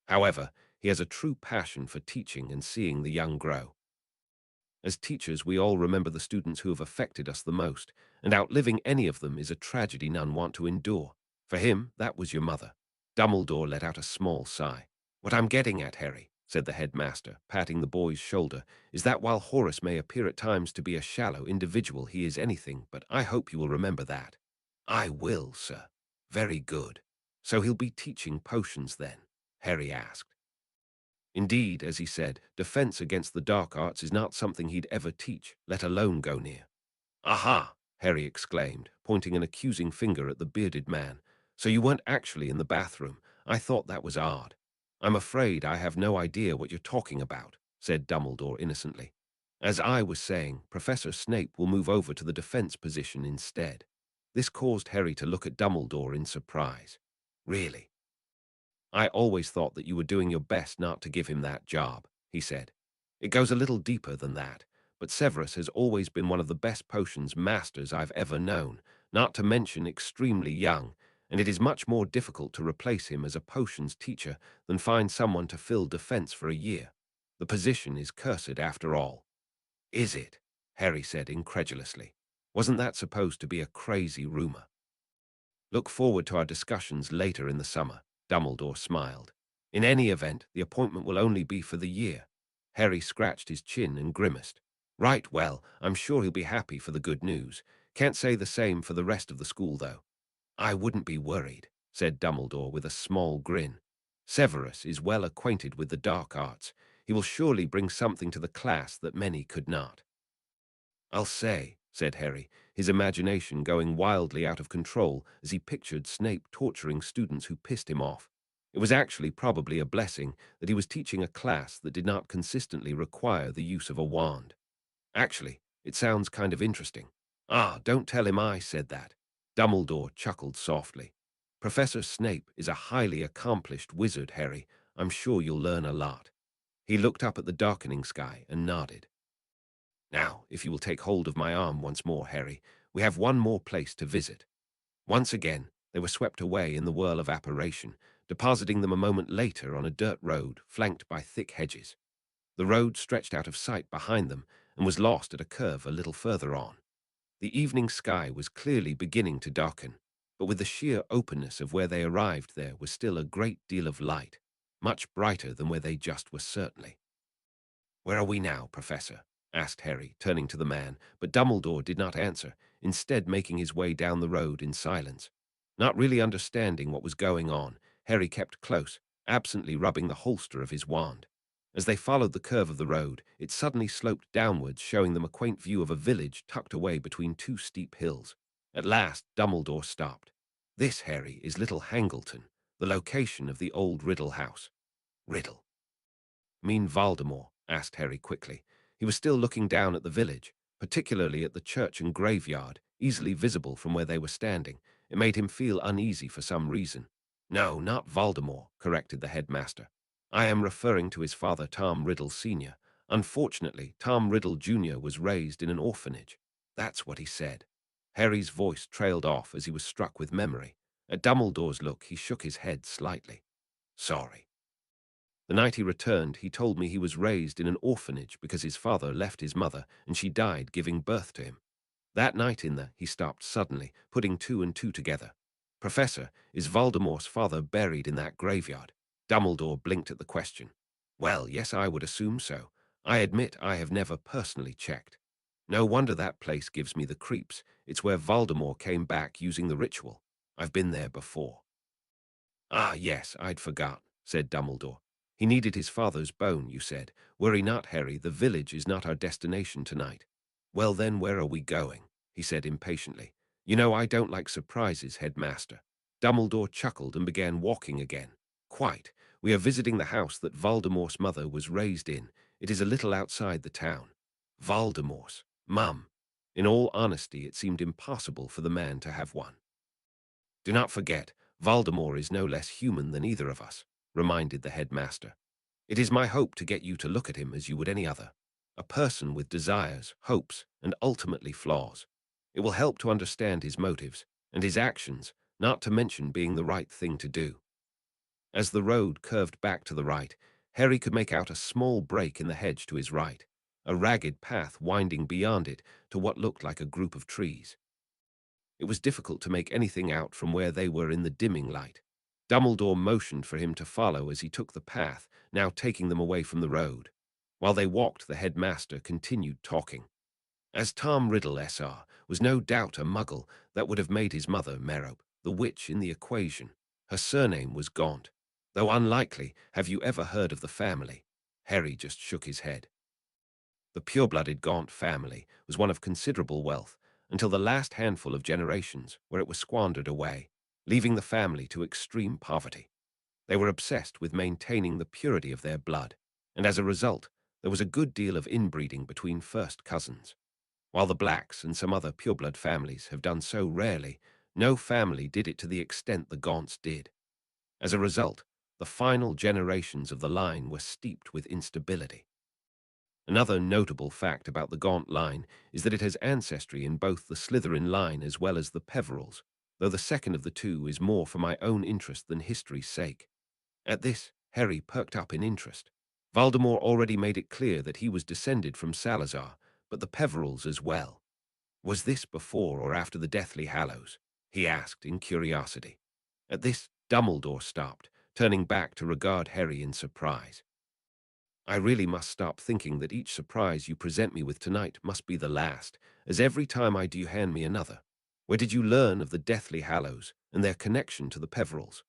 However, he has a true passion for teaching and seeing the young grow. As teachers, we all remember the students who have affected us the most, and outliving any of them is a tragedy none want to endure. For him, that was your mother." Dumbledore let out a small sigh. "What I'm getting at, Harry," said the headmaster, patting the boy's shoulder, "is that while Horace may appear at times to be a shallow individual, he is anything but. I hope you will remember that." "I will, sir." "Very good. So he'll be teaching potions then?" Harry asked. Indeed, as he said, defense against the dark arts is not something he'd ever teach, let alone go near. "Aha!" Harry exclaimed, pointing an accusing finger at the bearded man. "So you weren't actually in the bathroom. I thought that was odd." "I'm afraid I have no idea what you're talking about," said Dumbledore innocently. "As I was saying, Professor Snape will move over to the defense position instead." This caused Harry to look at Dumbledore in surprise. "Really?" "I always thought that you were doing your best not to give him that job," he said. "It goes a little deeper than that, but Severus has always been one of the best potions masters I've ever known, not to mention extremely young, and it is much more difficult to replace him as a potions teacher than find someone to fill defense for a year. The position is cursed after all." "Is it?" Harry said incredulously. "Wasn't that supposed to be a crazy rumor?" "Look forward to our discussions later in the summer," Dumbledore smiled. "In any event, the appointment will only be for the year." Harry scratched his chin and grimaced. "Right, well, I'm sure he'll be happy for the good news. Can't say the same for the rest of the school, though." "I wouldn't be worried," said Dumbledore with a small grin. "Severus is well acquainted with the dark arts. He will surely bring something to the class that many could not." "I'll say," said Harry, his imagination going wildly out of control as he pictured Snape torturing students who pissed him off. It was actually probably a blessing that he was teaching a class that did not consistently require the use of a wand. Actually, it sounds kind of interesting. Ah, don't tell him I said that. Dumbledore chuckled softly. Professor Snape is a highly accomplished wizard, Harry. I'm sure you'll learn a lot. He looked up at the darkening sky and nodded. Now, if you will take hold of my arm once more, Harry, we have one more place to visit. Once again, they were swept away in the whirl of apparition, depositing them a moment later on a dirt road flanked by thick hedges. The road stretched out of sight behind them and was lost at a curve a little further on. The evening sky was clearly beginning to darken, but with the sheer openness of where they arrived there was still a great deal of light, much brighter than where they just were certainly. "Where are we now, Professor?" asked Harry, turning to the man, but Dumbledore did not answer, instead making his way down the road in silence. Not really understanding what was going on, Harry kept close, absently rubbing the holster of his wand. As they followed the curve of the road, it suddenly sloped downwards, showing them a quaint view of a village tucked away between two steep hills. At last, Dumbledore stopped. "This, Harry, is Little Hangleton, the location of the old Riddle house." "Riddle? Mean Voldemort?" asked Harry quickly. He was still looking down at the village, particularly at the church and graveyard, easily visible from where they were standing. It made him feel uneasy for some reason. "No, not Voldemort," corrected the headmaster. "I am referring to his father, Tom Riddle Sr. Unfortunately, Tom Riddle Jr. was raised in an orphanage." "That's what he said." Harry's voice trailed off as he was struck with memory. At Dumbledore's look, he shook his head slightly. "Sorry. The night he returned, he told me he was raised in an orphanage because his father left his mother and she died giving birth to him. That night he stopped suddenly, putting two and two together. Professor, is Voldemort's father buried in that graveyard?" Dumbledore blinked at the question. "Well, yes, I would assume so. I admit I have never personally checked. No wonder that place gives me the creeps. It's where Voldemort came back using the ritual. I've been there before." "Ah, yes, I'd forgot," said Dumbledore. "He needed his father's bone, you said. Worry not, Harry, the village is not our destination tonight." "Well then, where are we going?" he said impatiently. "You know I don't like surprises, headmaster." Dumbledore chuckled and began walking again. "Quite. We are visiting the house that Voldemort's mother was raised in. It is a little outside the town." "Voldemort's mum." In all honesty, it seemed impossible for the man to have one. "Do not forget, Voldemort is no less human than either of us," reminded the headmaster. "It is my hope to get you to look at him as you would any other. A person with desires, hopes, and ultimately flaws. It will help to understand his motives and his actions, not to mention being the right thing to do." As the road curved back to the right, Harry could make out a small break in the hedge to his right, a ragged path winding beyond it to what looked like a group of trees. It was difficult to make anything out from where they were in the dimming light. Dumbledore motioned for him to follow as he took the path, now taking them away from the road. While they walked, the headmaster continued talking. As Tom Riddle S.R. was no doubt a muggle, that would have made his mother, Merope, the witch in the equation. Her surname was Gaunt. Though unlikely, have you ever heard of the family? Harry just shook his head. The pure-blooded Gaunt family was one of considerable wealth, until the last handful of generations where it was squandered away, leaving the family to extreme poverty. They were obsessed with maintaining the purity of their blood, and as a result, there was a good deal of inbreeding between first cousins. While the Blacks and some other pureblood families have done so rarely, no family did it to the extent the Gaunts did. As a result, the final generations of the line were steeped with instability. Another notable fact about the Gaunt line is that it has ancestry in both the Slytherin line as well as the Peverils, though the second of the two is more for my own interest than history's sake. At this, Harry perked up in interest. Voldemort already made it clear that he was descended from Salazar, but the Peverils as well. Was this before or after the Deathly Hallows? He asked in curiosity. At this, Dumbledore stopped, turning back to regard Harry in surprise. "I really must stop thinking that each surprise you present me with tonight must be the last, as every time I do you hand me another. Where did you learn of the Deathly Hallows and their connection to the Peverils?"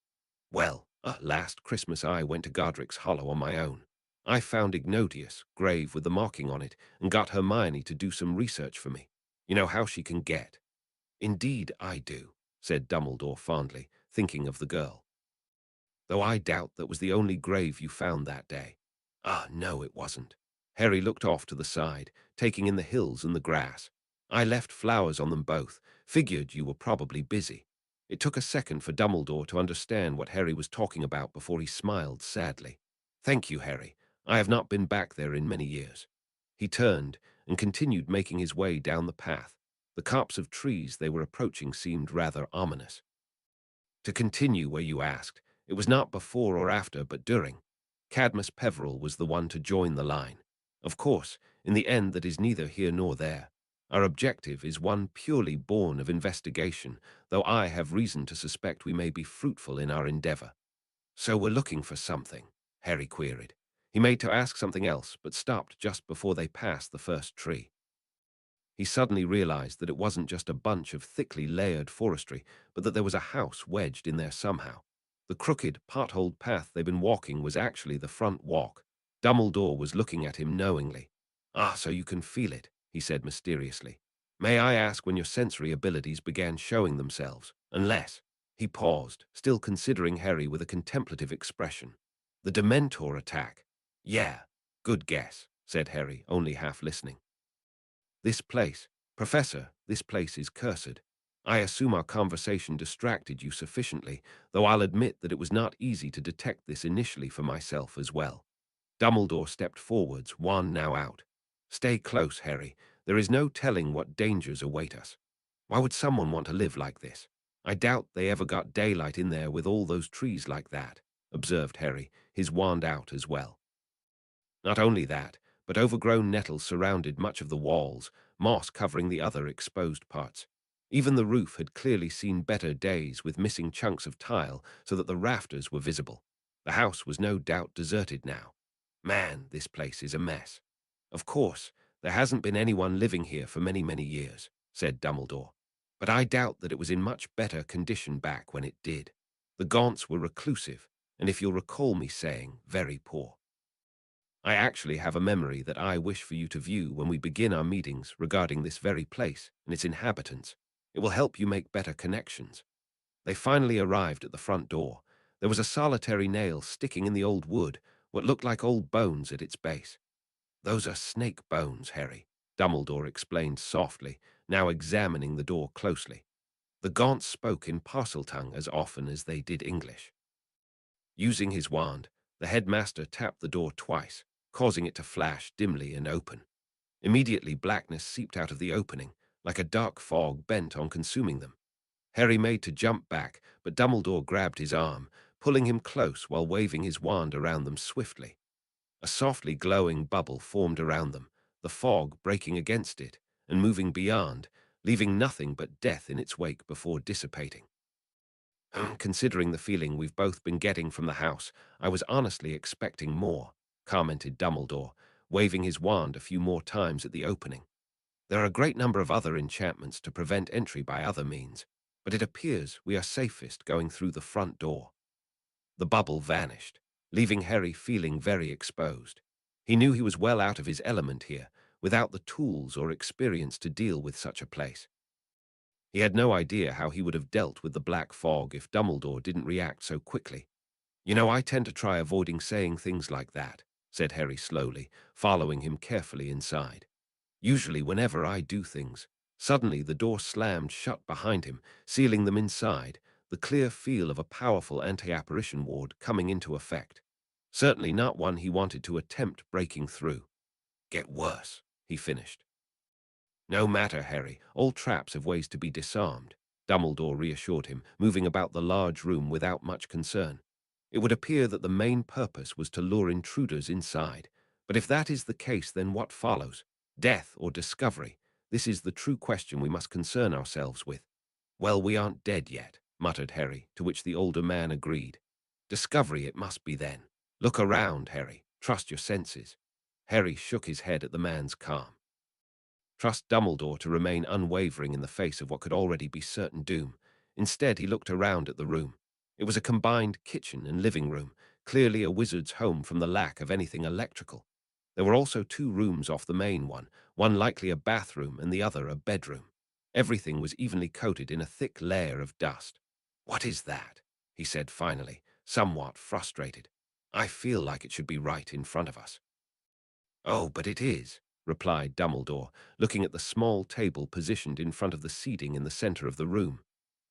"Well, last Christmas I went to Godric's Hollow on my own. I found Ignatius' grave with the marking on it and got Hermione to do some research for me. You know how she can get." "Indeed I do," said Dumbledore fondly, thinking of the girl. though I doubt that was the only grave you found that day. Ah, no, it wasn't. Harry looked off to the side, taking in the hills and the grass. I left flowers on them both, figured you were probably busy. It took a second for Dumbledore to understand what Harry was talking about before he smiled sadly. Thank you, Harry. I have not been back there in many years. He turned and continued making his way down the path. The copse of trees they were approaching seemed rather ominous. To continue where you asked, it was not before or after, but during. Cadmus Peveril was the one to join the line. Of course, in the end that is neither here nor there. Our objective is one purely born of investigation, though I have reason to suspect we may be fruitful in our endeavor. So we're looking for something, Harry queried. He made to ask something else, but stopped just before they passed the first tree. He suddenly realized that it wasn't just a bunch of thickly layered forestry, but that there was a house wedged in there somehow. The crooked, potholed path they'd been walking was actually the front walk. Dumbledore was looking at him knowingly. Ah, so you can feel it, he said mysteriously. May I ask when your sensory abilities began showing themselves? Unless... He paused, still considering Harry with a contemplative expression. The dementor attack. Yeah, good guess, said Harry, only half listening. This place, Professor, this place is cursed. I assume our conversation distracted you sufficiently, though I'll admit that it was not easy to detect this initially for myself as well. Dumbledore stepped forwards, wand now out. Stay close, Harry. There is no telling what dangers await us. Why would someone want to live like this? I doubt they ever got daylight in there with all those trees like that, observed Harry, his wand out as well. Not only that, but overgrown nettles surrounded much of the walls, moss covering the other exposed parts. Even the roof had clearly seen better days with missing chunks of tile so that the rafters were visible. The house was no doubt deserted now. Man, this place is a mess. Of course, there hasn't been anyone living here for many, many years, said Dumbledore. But I doubt that it was in much better condition back when it did. The Gaunts were reclusive, and if you'll recall me saying, very poor. I actually have a memory that I wish for you to view when we begin our meetings regarding this very place and its inhabitants. It will help you make better connections. They finally arrived at the front door. There was a solitary nail sticking in the old wood, what looked like old bones at its base. Those are snake bones, Harry, Dumbledore explained softly, now examining the door closely. The Gaunts spoke in Parseltongue as often as they did English. Using his wand, the headmaster tapped the door twice, causing it to flash dimly and open. Immediately blackness seeped out of the opening, like a dark fog bent on consuming them. Harry made to jump back, but Dumbledore grabbed his arm, pulling him close while waving his wand around them swiftly. A softly glowing bubble formed around them, the fog breaking against it and moving beyond, leaving nothing but death in its wake before dissipating. Considering the feeling we've both been getting from the house, I was honestly expecting more, commented Dumbledore, waving his wand a few more times at the opening. There are a great number of other enchantments to prevent entry by other means, but it appears we are safest going through the front door. The bubble vanished, leaving Harry feeling very exposed. He knew he was well out of his element here, without the tools or experience to deal with such a place. He had no idea how he would have dealt with the black fog if Dumbledore didn't react so quickly. You know, I tend to try avoiding saying things like that, said Harry slowly, following him carefully inside. Usually whenever I do things, suddenly the door slammed shut behind him, sealing them inside, the clear feel of a powerful anti-apparition ward coming into effect. Certainly not one he wanted to attempt breaking through. Get worse, he finished. No matter, Harry, all traps have ways to be disarmed, Dumbledore reassured him, moving about the large room without much concern. It would appear that the main purpose was to lure intruders inside, but if that is the case, then what follows? Death or discovery? This is the true question we must concern ourselves with. Well, we aren't dead yet, muttered Harry, to which the older man agreed. Discovery it must be then. Look around, Harry. Trust your senses. Harry shook his head at the man's calm. Trust Dumbledore to remain unwavering in the face of what could already be certain doom. Instead, he looked around at the room. It was a combined kitchen and living room, clearly a wizard's home from the lack of anything electrical. There were also two rooms off the main one likely a bathroom and the other a bedroom. Everything was evenly coated in a thick layer of dust. What is that? He said finally, somewhat frustrated. I feel like it should be right in front of us. Oh, but it is, replied Dumbledore, looking at the small table positioned in front of the seating in the center of the room.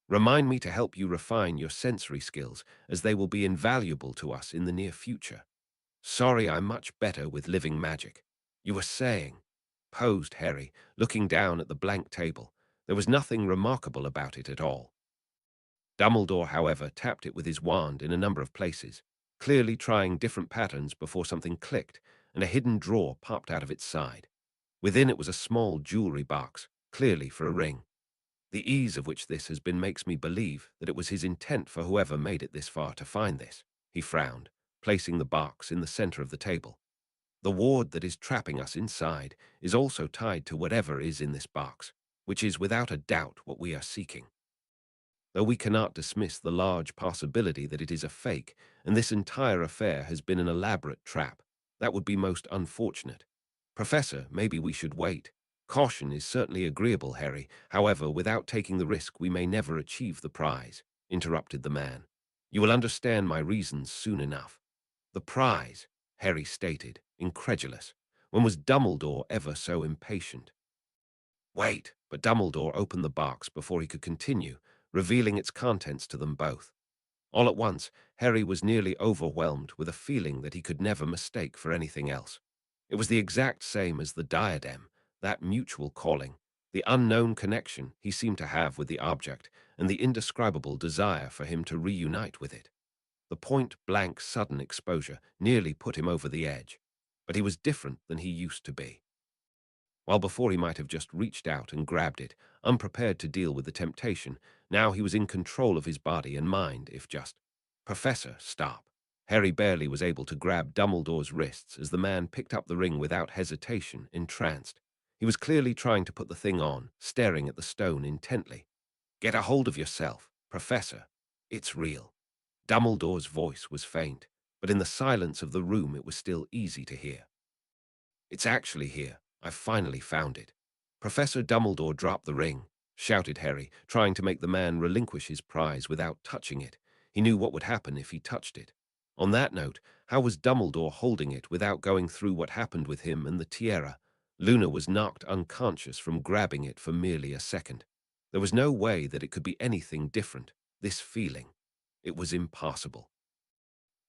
Remind me to help you refine your sensory skills, as they will be invaluable to us in the near future. Sorry, I'm much better with living magic. You were saying, posed Harry, looking down at the blank table. There was nothing remarkable about it at all. Dumbledore, however, tapped it with his wand in a number of places, clearly trying different patterns before something clicked and a hidden drawer popped out of its side. Within it was a small jewelry box, clearly for a ring. The ease of which this has been makes me believe that it was his intent for whoever made it this far to find this. He frowned, placing the box in the center of the table. The ward that is trapping us inside is also tied to whatever is in this box, which is without a doubt what we are seeking. Though we cannot dismiss the large possibility that it is a fake, and this entire affair has been an elaborate trap, that would be most unfortunate. Professor, maybe we should wait. Caution is certainly agreeable, Harry. However, without taking the risk, we may never achieve the prize, interrupted the man. You will understand my reasons soon enough. The prize, Harry stated, incredulous. When was Dumbledore ever so impatient? Wait, but Dumbledore opened the box before he could continue, revealing its contents to them both. All at once, Harry was nearly overwhelmed with a feeling that he could never mistake for anything else. It was the exact same as the diadem, that mutual calling, the unknown connection he seemed to have with the object, and the indescribable desire for him to reunite with it. The point-blank sudden exposure nearly put him over the edge, but he was different than he used to be. While before he might have just reached out and grabbed it, unprepared to deal with the temptation, now he was in control of his body and mind, if just. Professor, stop. Harry barely was able to grab Dumbledore's wrists as the man picked up the ring without hesitation, entranced. He was clearly trying to put the thing on, staring at the stone intently. Get a hold of yourself, Professor. It's real. Dumbledore's voice was faint, but in the silence of the room it was still easy to hear. It's actually here. I've finally found it. Professor Dumbledore dropped the ring, shouted Harry, trying to make the man relinquish his prize without touching it. He knew what would happen if he touched it. On that note, how was Dumbledore holding it without going through what happened with him and the tiara? Luna was knocked unconscious from grabbing it for merely a second. There was no way that it could be anything different, this feeling. It was impossible.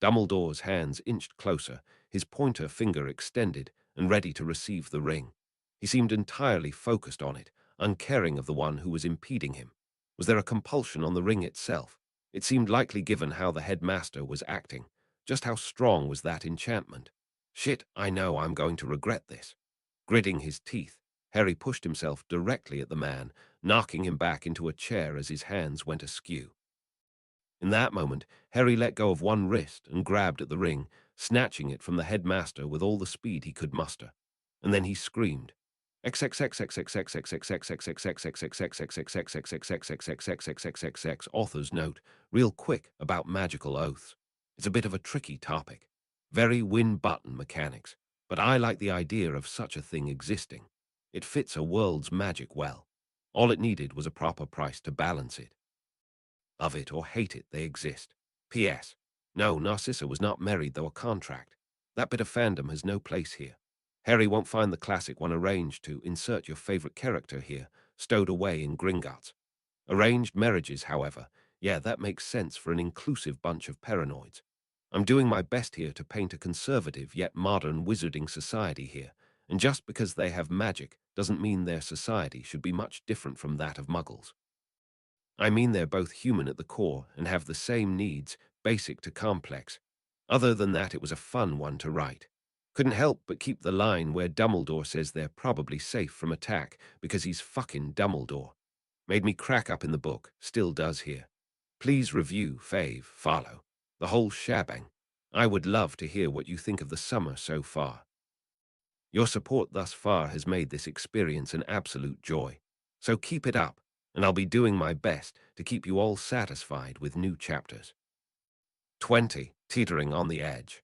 Dumbledore's hands inched closer, his pointer finger extended and ready to receive the ring. He seemed entirely focused on it, uncaring of the one who was impeding him. Was there a compulsion on the ring itself? It seemed likely given how the headmaster was acting. Just how strong was that enchantment? Shit, I know I'm going to regret this. Gritting his teeth, Harry pushed himself directly at the man, knocking him back into a chair as his hands went askew. In that moment, Harry let go of one wrist and grabbed at the ring, snatching it from the headmaster with all the speed he could muster. And then he screamed. Author's note, real quick about magical oaths. It's a bit of a tricky topic. Very win-button mechanics, but I like the idea of such a thing existing. It fits a world's magic well. All it needed was a proper price to balance it. Love it or hate it, they exist. P.S. No, Narcissa was not married, though a contract. That bit of fandom has no place here. Harry won't find the classic one arranged to insert your favorite character here, stowed away in Gringotts. Arranged marriages, however, yeah, that makes sense for an inclusive bunch of paranoids. I'm doing my best here to paint a conservative yet modern wizarding society here, and just because they have magic doesn't mean their society should be much different from that of Muggles. I mean they're both human at the core and have the same needs, basic to complex. Other than that, it was a fun one to write. Couldn't help but keep the line where Dumbledore says they're probably safe from attack because he's fucking Dumbledore. Made me crack up in the book, still does here. Please review, fave, follow. The whole shebang. I would love to hear what you think of the summer so far. Your support thus far has made this experience an absolute joy. So keep it up, and I'll be doing my best to keep you all satisfied with new chapters. 20. Teetering on the Edge.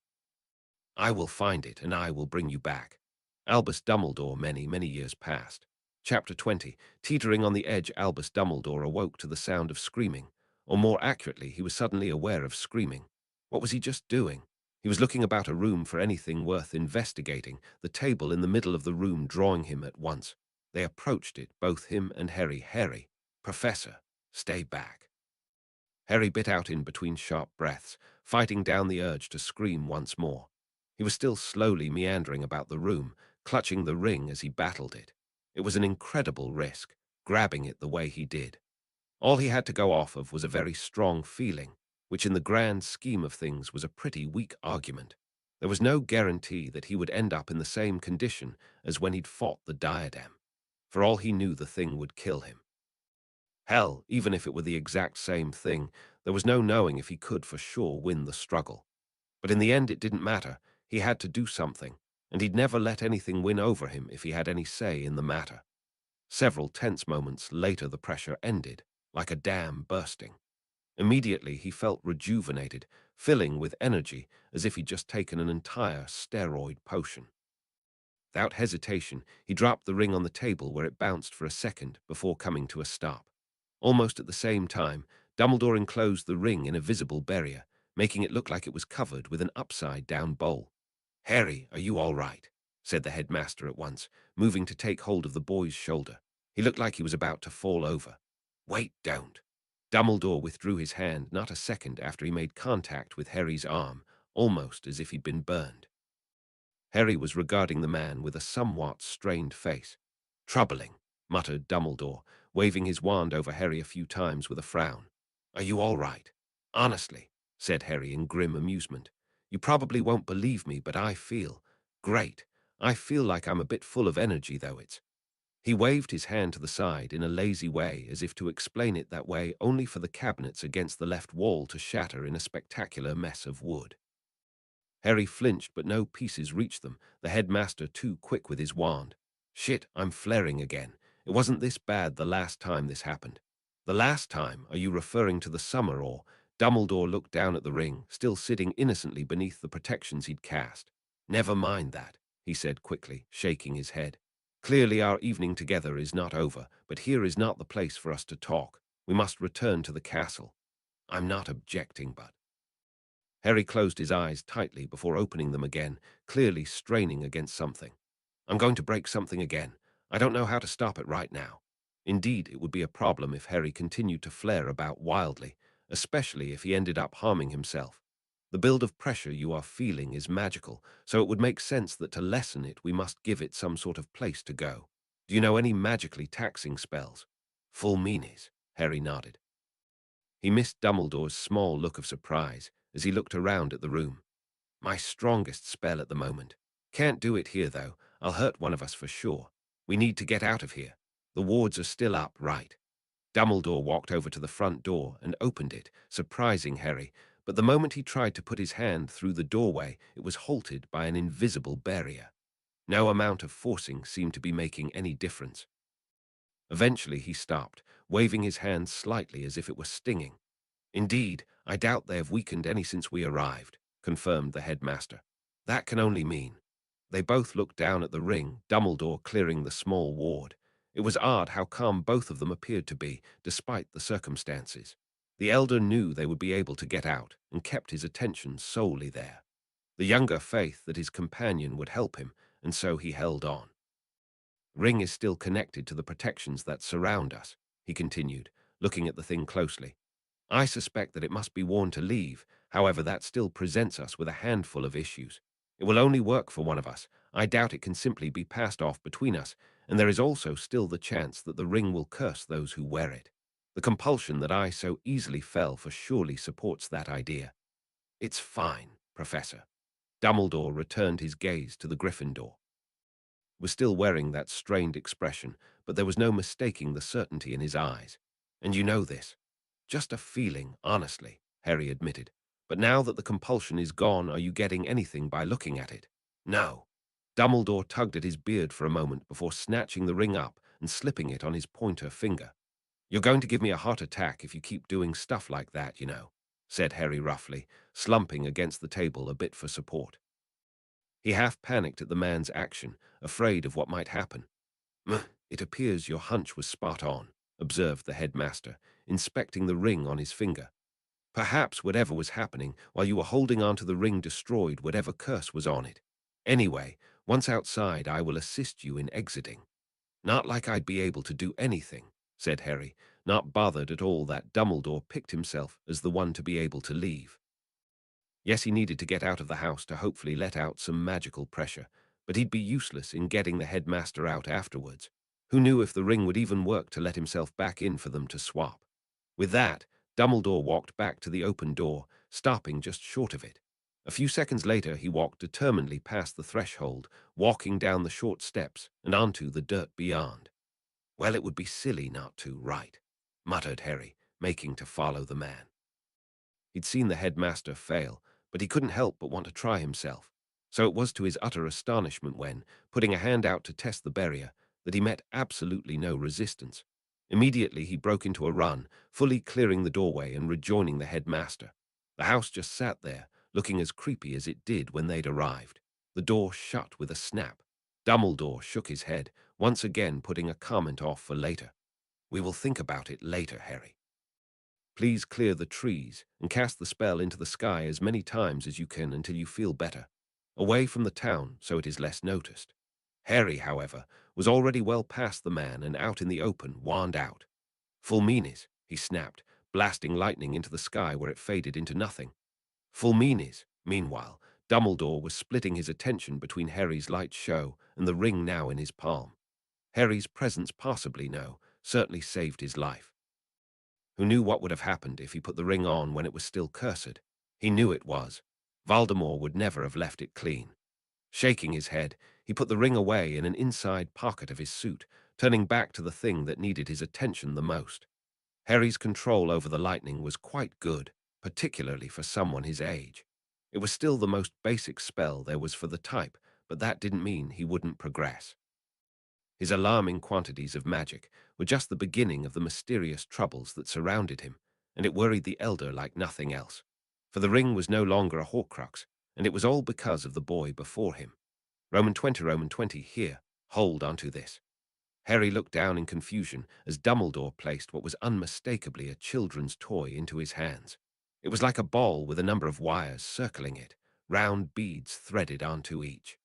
I will find it, and I will bring you back. Albus Dumbledore, many, many years past. Chapter 20. Teetering on the edge, Albus Dumbledore awoke to the sound of screaming. Or more accurately, he was suddenly aware of screaming. What was he just doing? He was looking about a room for anything worth investigating, the table in the middle of the room drawing him at once. They approached it, both him and Harry. Harry, Professor, stay back. Harry bit out in between sharp breaths, fighting down the urge to scream once more. He was still slowly meandering about the room, clutching the ring as he battled it. It was an incredible risk, grabbing it the way he did. All he had to go off of was a very strong feeling, which in the grand scheme of things was a pretty weak argument. There was no guarantee that he would end up in the same condition as when he'd fought the diadem. For all he knew, the thing would kill him. Hell, even if it were the exact same thing, there was no knowing if he could for sure win the struggle. But in the end, it didn't matter. He had to do something, and he'd never let anything win over him if he had any say in the matter. Several tense moments later, the pressure ended, like a dam bursting. Immediately, he felt rejuvenated, filling with energy, as if he'd just taken an entire steroid potion. Without hesitation, he dropped the ring on the table where it bounced for a second before coming to a stop. Almost at the same time, Dumbledore enclosed the ring in a visible barrier, making it look like it was covered with an upside-down bowl. "Harry, are you all right?" said the headmaster at once, moving to take hold of the boy's shoulder. He looked like he was about to fall over. "Wait, don't." Dumbledore withdrew his hand not a second after he made contact with Harry's arm, almost as if he'd been burned. Harry was regarding the man with a somewhat strained face. "Troubling," muttered Dumbledore, waving his wand over Harry a few times with a frown. "Are you all right?" "Honestly," said Harry in grim amusement. "You probably won't believe me, but I feel great. I feel like I'm a bit full of energy, though it's—" He waved his hand to the side in a lazy way, as if to explain it that way only for the cabinets against the left wall to shatter in a spectacular mess of wood. Harry flinched, but no pieces reached them, the headmaster too quick with his wand. "Shit, I'm flaring again. It wasn't this bad the last time this happened." "The last time? Are you referring to the summer or—" Dumbledore looked down at the ring, still sitting innocently beneath the protections he'd cast. "Never mind that," he said quickly, shaking his head. "Clearly our evening together is not over, but here is not the place for us to talk. We must return to the castle. I'm not objecting, but—" Harry closed his eyes tightly before opening them again, clearly straining against something. "I'm going to break something again. I don't know how to stop it right now." Indeed, it would be a problem if Harry continued to flare about wildly, especially if he ended up harming himself. The build of pressure you are feeling is magical, so it would make sense that to lessen it we must give it some sort of place to go. Do you know any magically taxing spells? "Full meanies," Harry nodded. He missed Dumbledore's small look of surprise as he looked around at the room. "My strongest spell at the moment. Can't do it here, though. I'll hurt one of us for sure. We need to get out of here. The wards are still up, right?" Dumbledore walked over to the front door and opened it, surprising Harry, but the moment he tried to put his hand through the doorway, it was halted by an invisible barrier. No amount of forcing seemed to be making any difference. Eventually he stopped, waving his hand slightly as if it were stinging. "Indeed, I doubt they have weakened any since we arrived," confirmed the headmaster. "That can only mean—" They both looked down at the ring, Dumbledore clearing the small ward. It was odd how calm both of them appeared to be, despite the circumstances. The elder knew they would be able to get out, and kept his attention solely there. The younger faith that his companion would help him, and so he held on. "Ring is still connected to the protections that surround us," he continued, looking at the thing closely. "I suspect that it must be worn to leave, however that still presents us with a handful of issues. It will only work for one of us. I doubt it can simply be passed off between us, and there is also still the chance that the ring will curse those who wear it. The compulsion that I so easily fell for surely supports that idea." "It's fine, Professor." Dumbledore returned his gaze to the Gryffindor. Was still wearing that strained expression, but there was no mistaking the certainty in his eyes. "And you know this." "Just a feeling, honestly," Harry admitted. "But now that the compulsion is gone, are you getting anything by looking at it?" "No." Dumbledore tugged at his beard for a moment before snatching the ring up and slipping it on his pointer finger. "You're going to give me a heart attack if you keep doing stuff like that, you know," said Harry roughly, slumping against the table a bit for support. He half panicked at the man's action, afraid of what might happen. "It appears your hunch was spot on," observed the headmaster, inspecting the ring on his finger. Perhaps whatever was happening while you were holding on to the ring destroyed whatever curse was on it. Anyway, once outside, I will assist you in exiting. Not like I'd be able to do anything, said Harry, not bothered at all that Dumbledore picked himself as the one to be able to leave. Yes, he needed to get out of the house to hopefully let out some magical pressure, but he'd be useless in getting the headmaster out afterwards. Who knew if the ring would even work to let himself back in for them to swap? With that, Dumbledore walked back to the open door, stopping just short of it. A few seconds later, he walked determinedly past the threshold, walking down the short steps and onto the dirt beyond. Well, it would be silly not to, right? Muttered Harry, making to follow the man. He'd seen the headmaster fail, but he couldn't help but want to try himself. So it was to his utter astonishment when, putting a hand out to test the barrier, that he met absolutely no resistance. Immediately he broke into a run, fully clearing the doorway and rejoining the headmaster. The house just sat there, looking as creepy as it did when they'd arrived. The door shut with a snap. Dumbledore shook his head, once again putting a comment off for later. We will think about it later, Harry. Please clear the trees and cast the spell into the sky as many times as you can until you feel better, away from the town so it is less noticed. Harry, however, was already well past the man and out in the open, wand out. Fulminis, he snapped, blasting lightning into the sky where it faded into nothing. Fulminis, meanwhile, Dumbledore was splitting his attention between Harry's light show and the ring now in his palm. Harry's presence possibly, no, certainly saved his life. Who knew what would have happened if he put the ring on when it was still cursed? He knew it was. Voldemort would never have left it clean. Shaking his head, he put the ring away in an inside pocket of his suit, turning back to the thing that needed his attention the most. Harry's control over the lightning was quite good, particularly for someone his age. It was still the most basic spell there was for the type, but that didn't mean he wouldn't progress. His alarming quantities of magic were just the beginning of the mysterious troubles that surrounded him, and it worried the elder like nothing else. For the ring was no longer a Horcrux, and it was all because of the boy before him. Roman 20 here, hold onto this. Harry looked down in confusion as Dumbledore placed what was unmistakably a children's toy into his hands. It was like a ball with a number of wires circling it, round beads threaded onto each.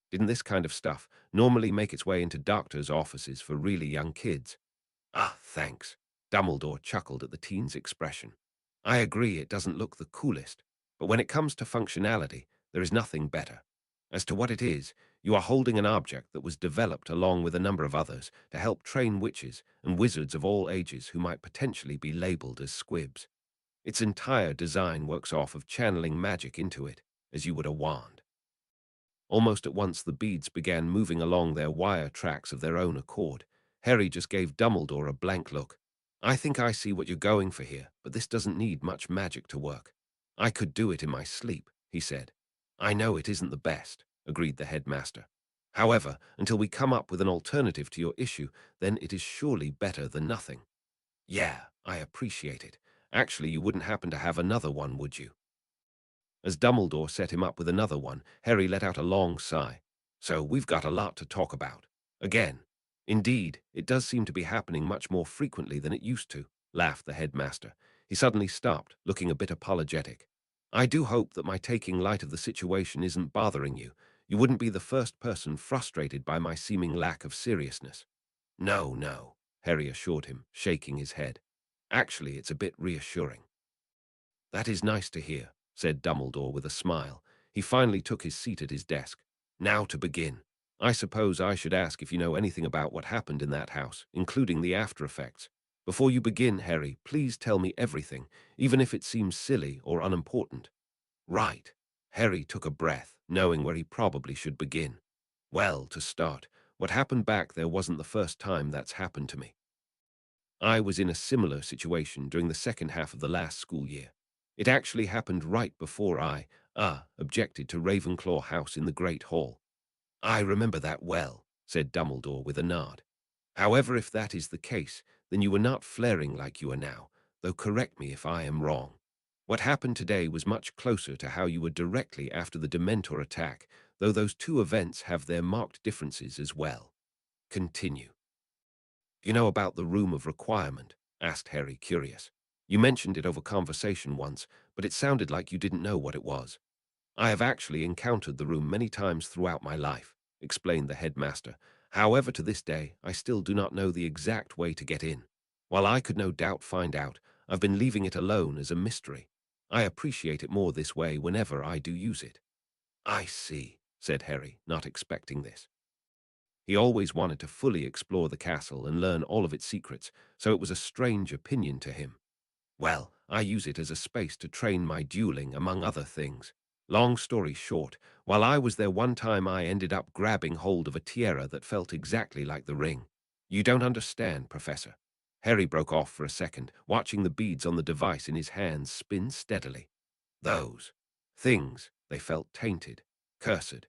Didn't this kind of stuff normally make its way into doctors' offices for really young kids? Ah, thanks. Dumbledore chuckled at the teen's expression. I agree it doesn't look the coolest, but when it comes to functionality, there is nothing better. As to what it is, you are holding an object that was developed along with a number of others to help train witches and wizards of all ages who might potentially be labeled as squibs. Its entire design works off of channeling magic into it, as you would a wand. Almost at once the beads began moving along their wire tracks of their own accord. Harry just gave Dumbledore a blank look. I think I see what you're going for here, but this doesn't need much magic to work. I could do it in my sleep, he said. I know it isn't the best, agreed the headmaster. However, until we come up with an alternative to your issue, then it is surely better than nothing. Yeah, I appreciate it. Actually, you wouldn't happen to have another one, would you? As Dumbledore set him up with another one, Harry let out a long sigh. So we've got a lot to talk about. Again. Indeed, it does seem to be happening much more frequently than it used to, laughed the headmaster. He suddenly stopped, looking a bit apologetic. I do hope that my taking light of the situation isn't bothering you. You wouldn't be the first person frustrated by my seeming lack of seriousness. No, no, Harry assured him, shaking his head. Actually, it's a bit reassuring. That is nice to hear, said Dumbledore with a smile. He finally took his seat at his desk. Now to begin. I suppose I should ask if you know anything about what happened in that house, including the after effects. Before you begin, Harry, please tell me everything, even if it seems silly or unimportant. Right. Harry took a breath, knowing where he probably should begin. Well, to start, what happened back there wasn't the first time that's happened to me. I was in a similar situation during the second half of the last school year. It actually happened right before I objected to Ravenclaw House in the Great Hall. I remember that well, said Dumbledore with a nod. However, if that is the case, then you were not flaring like you are now, though correct me if I am wrong. What happened today was much closer to how you were directly after the dementor attack, though those two events have their marked differences as well. Continue. You know about the Room of Requirement? Asked Harry, curious. You mentioned it over conversation once, but it sounded like you didn't know what it was. I have actually encountered the room many times throughout my life, explained the headmaster. However, to this day, I still do not know the exact way to get in. While I could no doubt find out, I've been leaving it alone as a mystery. I appreciate it more this way whenever I do use it. I see, said Harry, not expecting this. He always wanted to fully explore the castle and learn all of its secrets, so it was a strange opinion to him. Well, I use it as a space to train my dueling, among other things. Long story short, while I was there one time I ended up grabbing hold of a tiara that felt exactly like the ring. You don't understand, Professor. Harry broke off for a second, watching the beads on the device in his hands spin steadily. Those things, they felt tainted, cursed.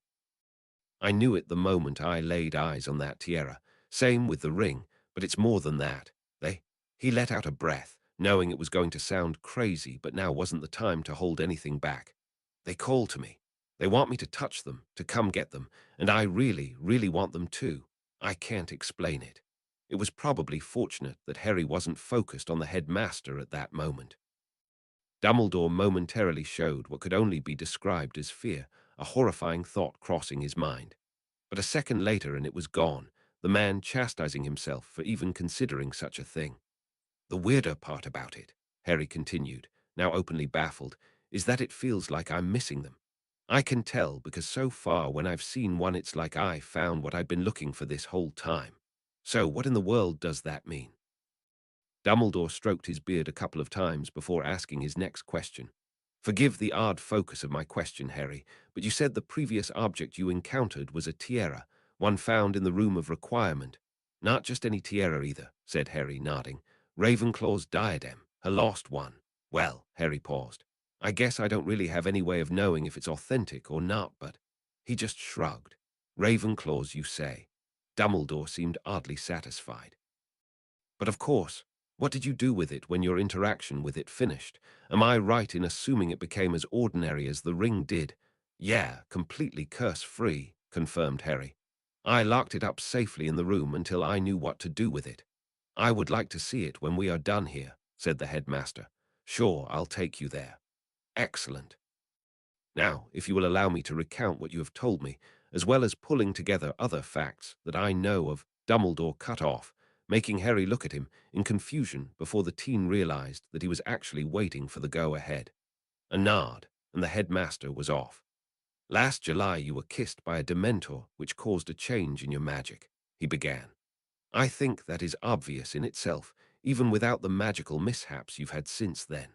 I knew it the moment I laid eyes on that tiara. Same with the ring, but it's more than that. They... He let out a breath, knowing it was going to sound crazy, but now wasn't the time to hold anything back. They call to me. They want me to touch them, to come get them, and I really, really want them too. I can't explain it. It was probably fortunate that Harry wasn't focused on the headmaster at that moment. Dumbledore momentarily showed what could only be described as fear, a horrifying thought crossing his mind. But a second later and it was gone, the man chastising himself for even considering such a thing. The weirder part about it, Harry continued, now openly baffled, is that it feels like I'm missing them. I can tell because so far when I've seen one it's like I found what I'd been looking for this whole time. So what in the world does that mean? Dumbledore stroked his beard a couple of times before asking his next question. Forgive the odd focus of my question, Harry, but you said the previous object you encountered was a tiara, one found in the Room of Requirement. Not just any tiara either, said Harry, nodding. Ravenclaw's diadem, her lost one. Well, Harry paused. I guess I don't really have any way of knowing if it's authentic or not, but... He just shrugged. Ravenclaw's, you say. Dumbledore seemed oddly satisfied. But of course, what did you do with it when your interaction with it finished? Am I right in assuming it became as ordinary as the ring did? Yeah, completely curse-free, confirmed Harry. I locked it up safely in the room until I knew what to do with it. I would like to see it when we are done here, said the headmaster. Sure, I'll take you there. Excellent. Now, if you will allow me to recount what you have told me, as well as pulling together other facts that I know of, Dumbledore cut off, making Harry look at him in confusion before the teen realized that he was actually waiting for the go-ahead. A nod, and the headmaster was off. Last July you were kissed by a dementor which caused a change in your magic, he began. I think that is obvious in itself, even without the magical mishaps you've had since then.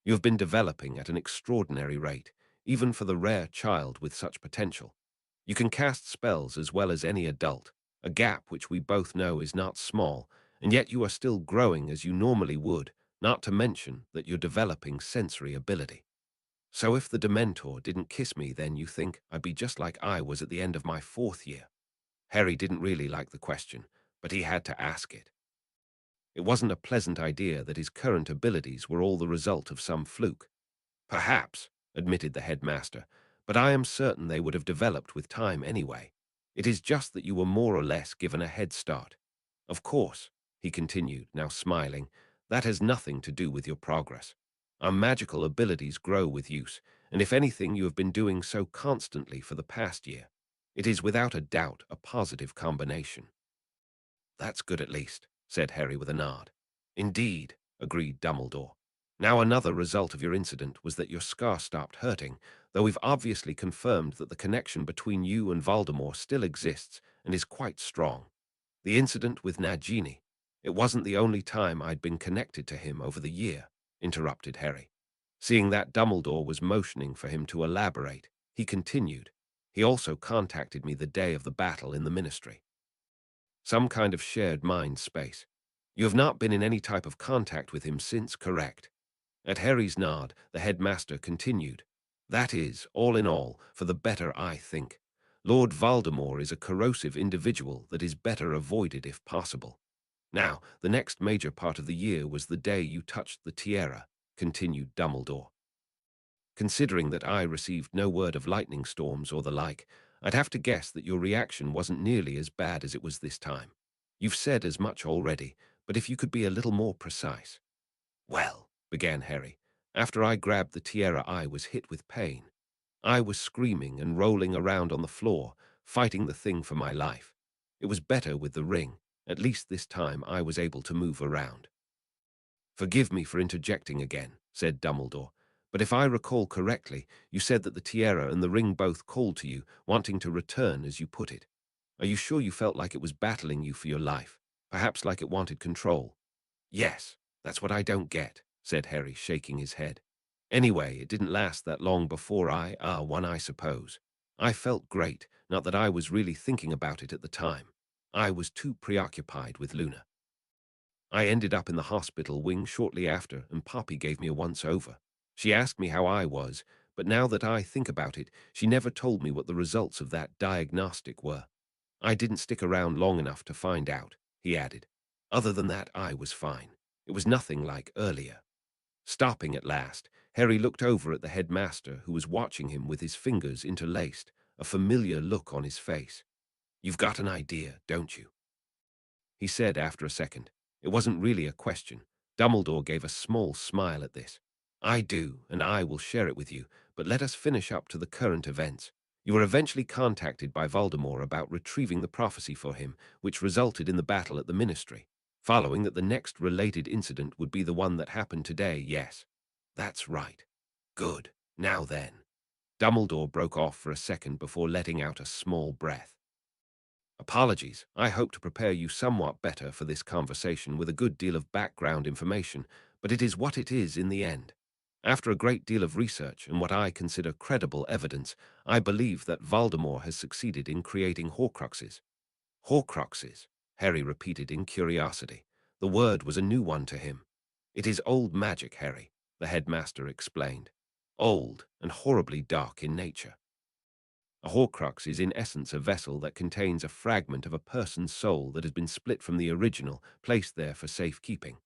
You have been developing at an extraordinary rate, even for the rare child with such potential. You can cast spells as well as any adult, a gap which we both know is not small, and yet you are still growing as you normally would, not to mention that you're developing sensory ability. So if the Dementor didn't kiss me, then you think I'd be just like I was at the end of my 4th year? Harry didn't really like the question, but he had to ask it. It wasn't a pleasant idea that his current abilities were all the result of some fluke. Perhaps, admitted the headmaster, but I am certain they would have developed with time anyway. It is just that you were more or less given a head start. Of course, he continued, now smiling, that has nothing to do with your progress. Our magical abilities grow with use, and if anything you have been doing so constantly for the past year, it is without a doubt a positive combination. That's good at least, said Harry with a nod. Indeed, agreed Dumbledore. Now another result of your incident was that your scar stopped hurting, though we've obviously confirmed that the connection between you and Voldemort still exists and is quite strong. The incident with Nagini, it wasn't the only time I'd been connected to him over the year, interrupted Harry. Seeing that Dumbledore was motioning for him to elaborate, he continued. He also contacted me the day of the battle in the Ministry. Some kind of shared mind space. You have not been in any type of contact with him since, correct? At Harry's nod, the headmaster continued. That is, all in all, for the better, I think. Lord Voldemort is a corrosive individual that is better avoided if possible. Now, the next major part of the year was the day you touched the tiara, continued Dumbledore. Considering that I received no word of lightning storms or the like, I'd have to guess that your reaction wasn't nearly as bad as it was this time. You've said as much already, but if you could be a little more precise. Well, began Harry, after I grabbed the tiara I was hit with pain. I was screaming and rolling around on the floor, fighting the thing for my life. It was better with the ring. At least this time I was able to move around. Forgive me for interjecting again, said Dumbledore, but if I recall correctly, you said that the tiara and the ring both called to you, wanting to return, as you put it. Are you sure you felt like it was battling you for your life? Perhaps like it wanted control? Yes, that's what I don't get, said Harry, shaking his head. Anyway, it didn't last that long before won, I suppose. I felt great, not that I was really thinking about it at the time. I was too preoccupied with Luna. I ended up in the hospital wing shortly after, and Poppy gave me a once-over. She asked me how I was, but now that I think about it, she never told me what the results of that diagnostic were. I didn't stick around long enough to find out, he added. Other than that, I was fine. It was nothing like earlier. Stopping at last, Harry looked over at the headmaster, who was watching him with his fingers interlaced, a familiar look on his face. You've got an idea, don't you? He said after a second. It wasn't really a question. Dumbledore gave a small smile at this. I do, and I will share it with you, but let us finish up to the current events. You were eventually contacted by Voldemort about retrieving the prophecy for him, which resulted in the battle at the Ministry. Following that, the next related incident would be the one that happened today, yes. That's right. Good. Now then. Dumbledore broke off for a second before letting out a small breath. Apologies, I hope to prepare you somewhat better for this conversation with a good deal of background information, but it is what it is in the end. After a great deal of research and what I consider credible evidence, I believe that Voldemort has succeeded in creating Horcruxes. Horcruxes, Harry repeated in curiosity. The word was a new one to him. It is old magic, Harry, the headmaster explained. Old and horribly dark in nature. A Horcrux is in essence a vessel that contains a fragment of a person's soul that has been split from the original, placed there for safekeeping.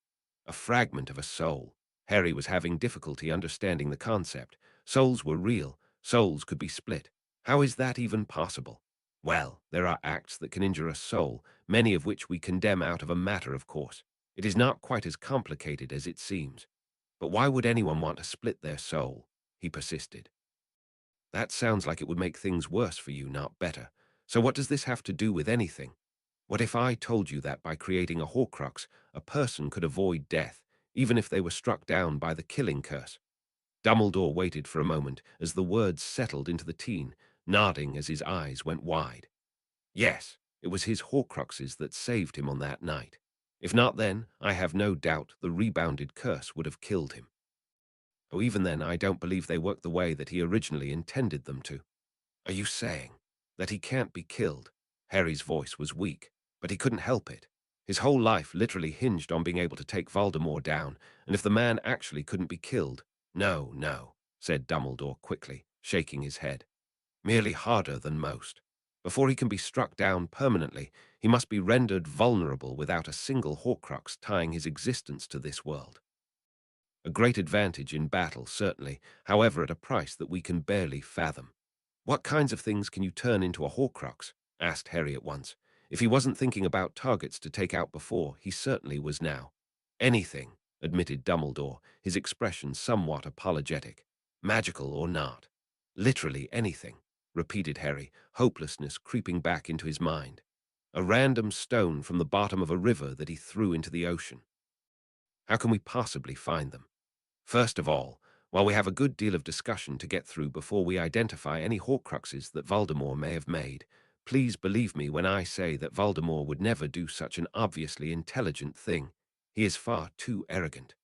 A fragment of a soul. Harry was having difficulty understanding the concept. Souls were real. Souls could be split. How is that even possible? Well, there are acts that can injure a soul, many of which we condemn out of a matter of course. It is not quite as complicated as it seems. But why would anyone want to split their soul? He persisted. That sounds like it would make things worse for you, not better. So what does this have to do with anything? What if I told you that by creating a Horcrux, a person could avoid death, even if they were struck down by the killing curse? Dumbledore waited for a moment as the words settled into the teen, nodding as his eyes went wide. Yes, it was his Horcruxes that saved him on that night. If not then, I have no doubt the rebounded curse would have killed him. Oh, even then, I don't believe they worked the way that he originally intended them to. Are you saying that he can't be killed? Harry's voice was weak, but he couldn't help it. His whole life literally hinged on being able to take Voldemort down, and if the man actually couldn't be killed— No, no, said Dumbledore quickly, shaking his head. Merely harder than most. Before he can be struck down permanently, he must be rendered vulnerable without a single Horcrux tying his existence to this world. A great advantage in battle, certainly, however at a price that we can barely fathom. What kinds of things can you turn into a Horcrux? Asked Harry at once. If he wasn't thinking about targets to take out before, he certainly was now. Anything, admitted Dumbledore, his expression somewhat apologetic. Magical or not. Literally anything, repeated Harry, hopelessness creeping back into his mind. A random stone from the bottom of a river that he threw into the ocean. How can we possibly find them? First of all, while we have a good deal of discussion to get through before we identify any Horcruxes that Voldemort may have made, please believe me when I say that Voldemort would never do such an obviously intelligent thing. He is far too arrogant.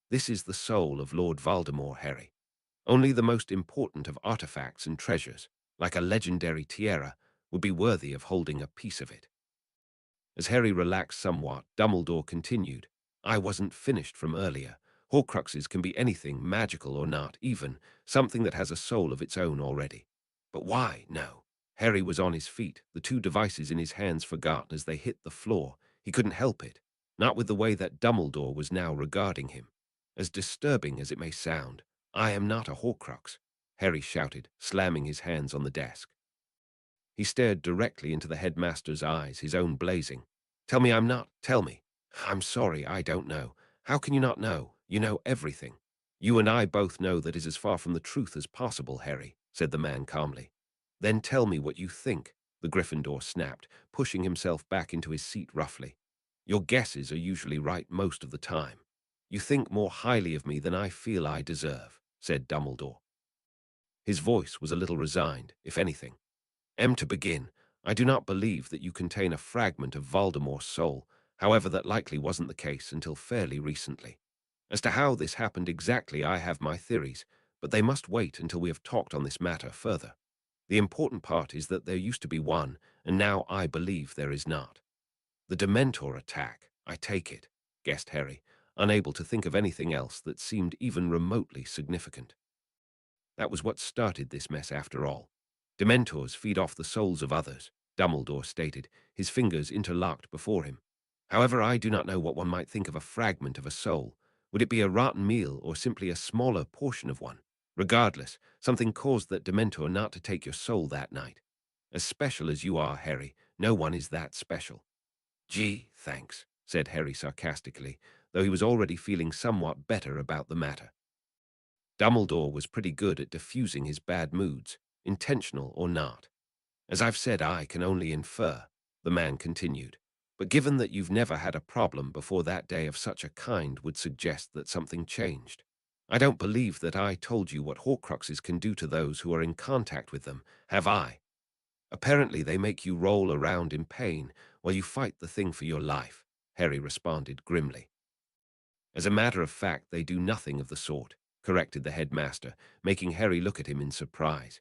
This is the soul of Lord Voldemort, Harry. Only the most important of artifacts and treasures, like a legendary tiara, would be worthy of holding a piece of it. As Harry relaxed somewhat, Dumbledore continued, I wasn't finished from earlier. Horcruxes can be anything, magical or not, even something that has a soul of its own already. But why? No. Harry was on his feet, the two devices in his hands forgotten as they hit the floor. He couldn't help it, not with the way that Dumbledore was now regarding him. As disturbing as it may sound, I am not a Horcrux, Harry shouted, slamming his hands on the desk. He stared directly into the headmaster's eyes, his own blazing. Tell me I'm not. Tell me. I'm sorry, I don't know. How can you not know? You know everything. You and I both know that is as far from the truth as possible, Harry, said the man calmly. Then tell me what you think, the Gryffindor snapped, pushing himself back into his seat roughly. Your guesses are usually right most of the time. You think more highly of me than I feel I deserve, said Dumbledore. His voice was a little resigned, if anything. To begin, I do not believe that you contain a fragment of Voldemort's soul. However, that likely wasn't the case until fairly recently. As to how this happened exactly, I have my theories, but they must wait until we have talked on this matter further. The important part is that there used to be one, and now I believe there is not. The dementor attack, I take it, guessed Harry, unable to think of anything else that seemed even remotely significant. That was what started this mess after all. Dementors feed off the souls of others, Dumbledore stated, his fingers interlocked before him. However, I do not know what one might think of a fragment of a soul. Would it be a rotten meal or simply a smaller portion of one? Regardless, something caused that Dementor not to take your soul that night. As special as you are, Harry, no one is that special. Gee, thanks, said Harry sarcastically, though he was already feeling somewhat better about the matter. Dumbledore was pretty good at diffusing his bad moods, intentional or not. As I've said, I can only infer, the man continued. But given that you've never had a problem before, that day of such a kind would suggest that something changed. I don't believe that I told you what Horcruxes can do to those who are in contact with them, have I? Apparently they make you roll around in pain while you fight the thing for your life, Harry responded grimly. As a matter of fact, they do nothing of the sort, corrected the headmaster, making Harry look at him in surprise.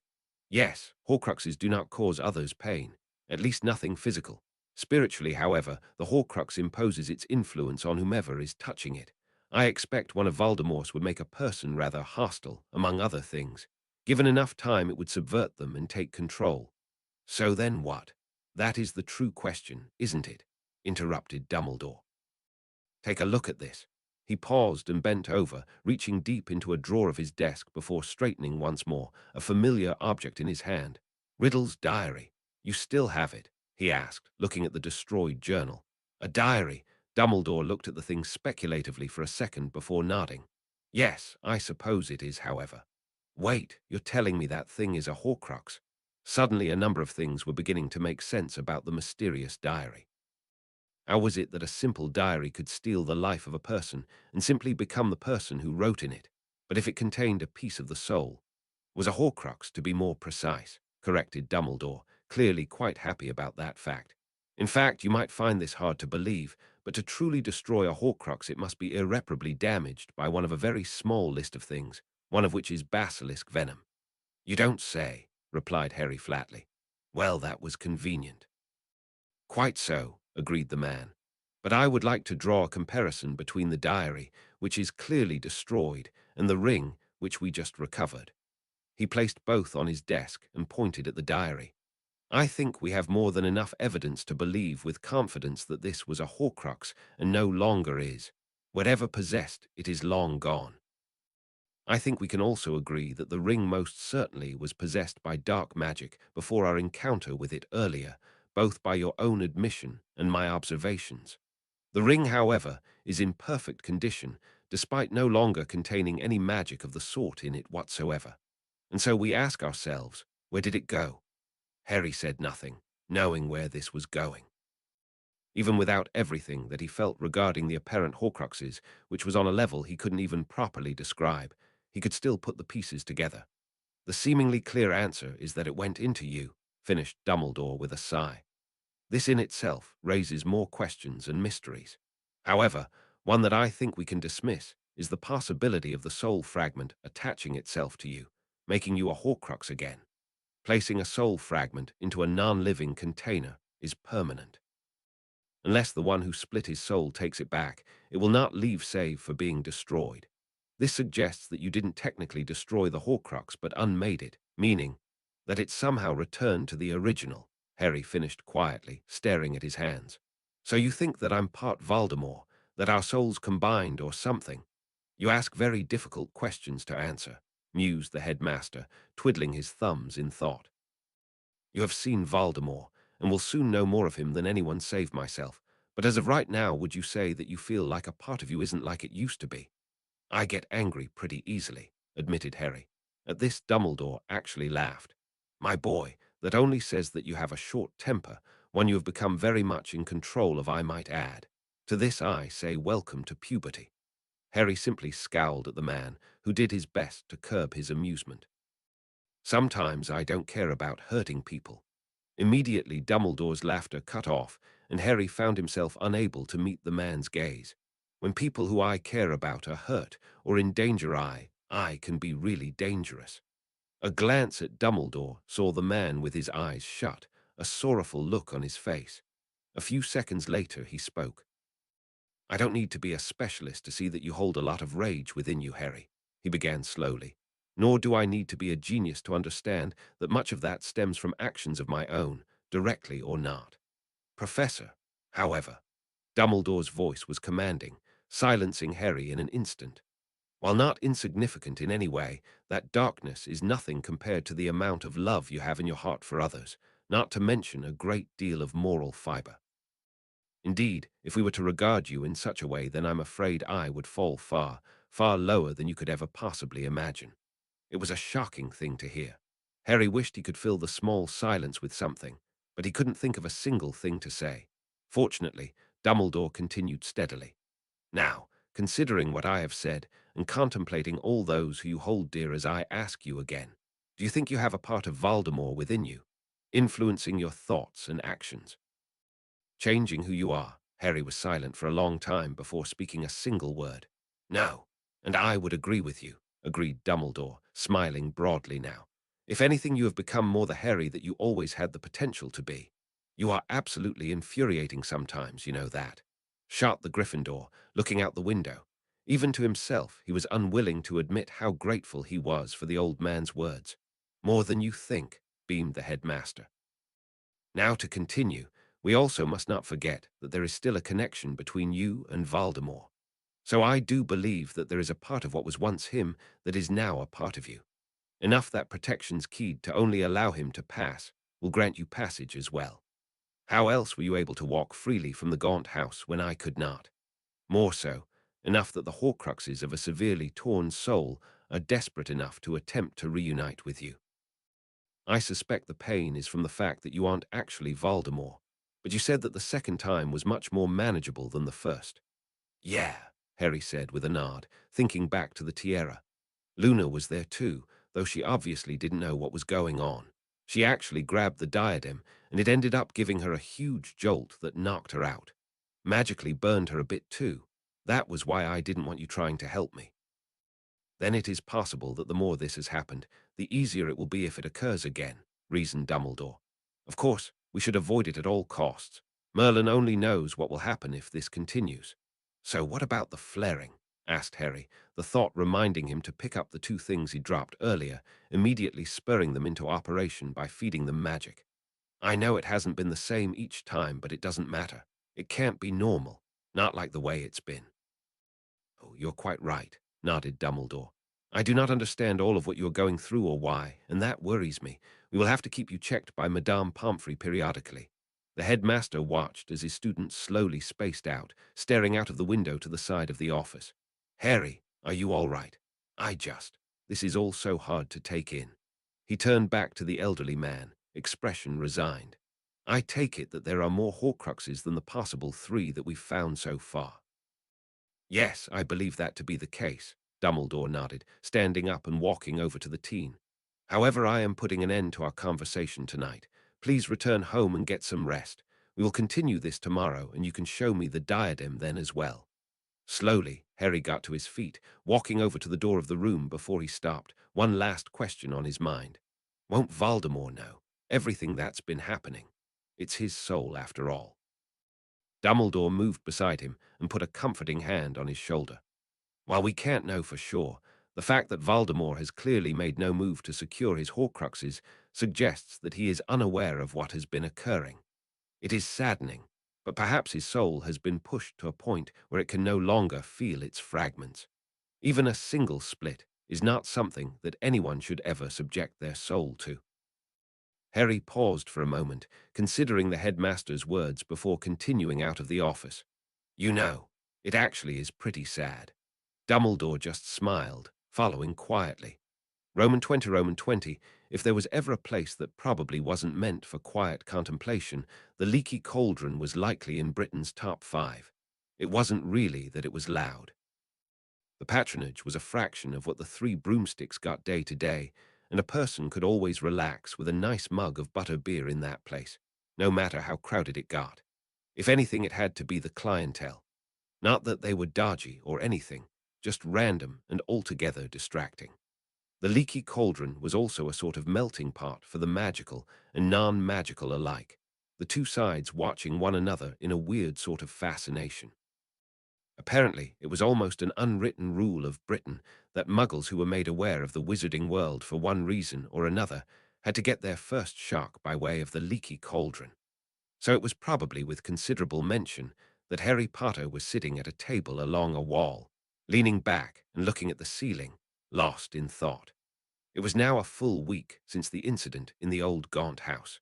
Yes, Horcruxes do not cause others pain, at least nothing physical. Spiritually, however, the Horcrux imposes its influence on whomever is touching it. I expect one of Voldemort's would make a person rather hostile, among other things. Given enough time, it would subvert them and take control. So then what? That is the true question, isn't it? Interrupted Dumbledore. Take a look at this. He paused and bent over, reaching deep into a drawer of his desk before straightening once more, a familiar object in his hand. Riddle's diary. You still have it? He asked, looking at the destroyed journal. A diary? Dumbledore looked at the thing speculatively for a second before nodding. Yes, I suppose it is, however. Wait, you're telling me that thing is a Horcrux? Suddenly a number of things were beginning to make sense about the mysterious diary. How was it that a simple diary could steal the life of a person and simply become the person who wrote in it? But if it contained a piece of the soul, was a Horcrux to be more precise, corrected Dumbledore, clearly quite happy about that fact. In fact, you might find this hard to believe, but to truly destroy a Horcrux it must be irreparably damaged by one of a very small list of things, one of which is basilisk venom. You don't say, replied Harry flatly. Well, that was convenient. Quite so, agreed the man. But I would like to draw a comparison between the diary, which is clearly destroyed, and the ring, which we just recovered. He placed both on his desk and pointed at the diary. I think we have more than enough evidence to believe with confidence that this was a Horcrux and no longer is. Whatever possessed, it is long gone. I think we can also agree that the ring most certainly was possessed by dark magic before our encounter with it earlier, both by your own admission and my observations. The ring, however, is in perfect condition, despite no longer containing any magic of the sort in it whatsoever. And so we ask ourselves, where did it go? Harry said nothing, knowing where this was going. Even without everything that he felt regarding the apparent Horcruxes, which was on a level he couldn't even properly describe, he could still put the pieces together. The seemingly clear answer is that it went into you, finished Dumbledore with a sigh. This in itself raises more questions and mysteries. However, one that I think we can dismiss is the possibility of the soul fragment attaching itself to you, making you a Horcrux again. Placing a soul fragment into a non-living container is permanent. Unless the one who split his soul takes it back, it will not leave save for being destroyed. This suggests that you didn't technically destroy the Horcrux but unmade it, meaning that it somehow returned to the original, Harry finished quietly, staring at his hands. So you think that I'm part Voldemort, that our souls combined or something? You ask very difficult questions to answer, mused the headmaster, twiddling his thumbs in thought. You have seen Voldemort, and will soon know more of him than anyone save myself. But as of right now, would you say that you feel like a part of you isn't like it used to be? I get angry pretty easily, admitted Harry. At this, Dumbledore actually laughed. My boy, that only says that you have a short temper, one you have become very much in control of, I might add. To this I say welcome to puberty. Harry simply scowled at the man, who did his best to curb his amusement. Sometimes I don't care about hurting people. Immediately Dumbledore's laughter cut off, and Harry found himself unable to meet the man's gaze. When people who I care about are hurt or in danger, I can be really dangerous. A glance at Dumbledore saw the man with his eyes shut, a sorrowful look on his face. A few seconds later he spoke. I don't need to be a specialist to see that you hold a lot of rage within you, Harry, he began slowly. Nor do I need to be a genius to understand that much of that stems from actions of my own, directly or not. Professor, however, Dumbledore's voice was commanding, silencing Harry in an instant. While not insignificant in any way, that darkness is nothing compared to the amount of love you have in your heart for others, not to mention a great deal of moral fiber. Indeed, if we were to regard you in such a way, then I'm afraid I would fall far, far lower than you could ever possibly imagine. It was a shocking thing to hear. Harry wished he could fill the small silence with something, but he couldn't think of a single thing to say. Fortunately, Dumbledore continued steadily. Now, considering what I have said, and contemplating all those who you hold dear, as I ask you again, do you think you have a part of Voldemort within you, influencing your thoughts and actions? Changing who you are? Harry was silent for a long time before speaking a single word. No, and I would agree with you, agreed Dumbledore, smiling broadly now. If anything, you have become more the Harry that you always had the potential to be. You are absolutely infuriating sometimes, you know that. Shot the Gryffindor, looking out the window. Even to himself, he was unwilling to admit how grateful he was for the old man's words. More than you think, beamed the headmaster. Now to continue, we also must not forget that there is still a connection between you and Voldemort. So I do believe that there is a part of what was once him that is now a part of you. Enough that protections keyed to only allow him to pass will grant you passage as well. How else were you able to walk freely from the Gaunt house when I could not? More so, enough that the Horcruxes of a severely torn soul are desperate enough to attempt to reunite with you. I suspect the pain is from the fact that you aren't actually Voldemort, but you said that the second time was much more manageable than the first. Yeah, Harry said with a nod, thinking back to the tiara. Luna was there too, though she obviously didn't know what was going on. She actually grabbed the diadem, and it ended up giving her a huge jolt that knocked her out. Magically burned her a bit too. That was why I didn't want you trying to help me. Then it is possible that the more this has happened, the easier it will be if it occurs again, reasoned Dumbledore. Of course, we should avoid it at all costs. Merlin only knows what will happen if this continues. So what about the flaring? Asked Harry, the thought reminding him to pick up the two things he dropped earlier, immediately spurring them into operation by feeding them magic. I know it hasn't been the same each time, but it doesn't matter. It can't be normal, not like the way it's been. Oh, you're quite right, nodded Dumbledore. I do not understand all of what you are going through or why, and that worries me. We will have to keep you checked by Madame Pomfrey periodically. The headmaster watched as his students slowly spaced out, staring out of the window to the side of the office. Harry, are you all right? This is all so hard to take in. He turned back to the elderly man, expression resigned. I take it that there are more Horcruxes than the possible 3 that we've found so far. Yes, I believe that to be the case, Dumbledore nodded, standing up and walking over to the teen. However, I am putting an end to our conversation tonight. Please return home and get some rest. We will continue this tomorrow, and you can show me the diadem then as well. Slowly, Harry got to his feet, walking over to the door of the room before he stopped, one last question on his mind. Won't Voldemort know everything that's been happening? It's his soul, after all. Dumbledore moved beside him and put a comforting hand on his shoulder. While we can't know for sure, the fact that Voldemort has clearly made no move to secure his Horcruxes suggests that he is unaware of what has been occurring. It is saddening, but perhaps his soul has been pushed to a point where it can no longer feel its fragments. Even a single split is not something that anyone should ever subject their soul to. Harry paused for a moment, considering the headmaster's words before continuing out of the office. You know, it actually is pretty sad. Dumbledore just smiled, following quietly. Roman 20, if there was ever a place that probably wasn't meant for quiet contemplation, the Leaky Cauldron was likely in Britain's top 5. It wasn't really that it was loud. The patronage was a fraction of what the Three Broomsticks got day to day, and a person could always relax with a nice mug of butter beer in that place, no matter how crowded it got. If anything, it had to be the clientele. Not that they were dodgy or anything, just random and altogether distracting. The Leaky Cauldron was also a sort of melting pot for the magical and non-magical alike, the two sides watching one another in a weird sort of fascination. Apparently, it was almost an unwritten rule of Britain that muggles who were made aware of the wizarding world for one reason or another had to get their first shock by way of the Leaky Cauldron. So it was probably with considerable mention that Harry Potter was sitting at a table along a wall, leaning back and looking at the ceiling, lost in thought. It was now a full week since the incident in the old Gaunt house.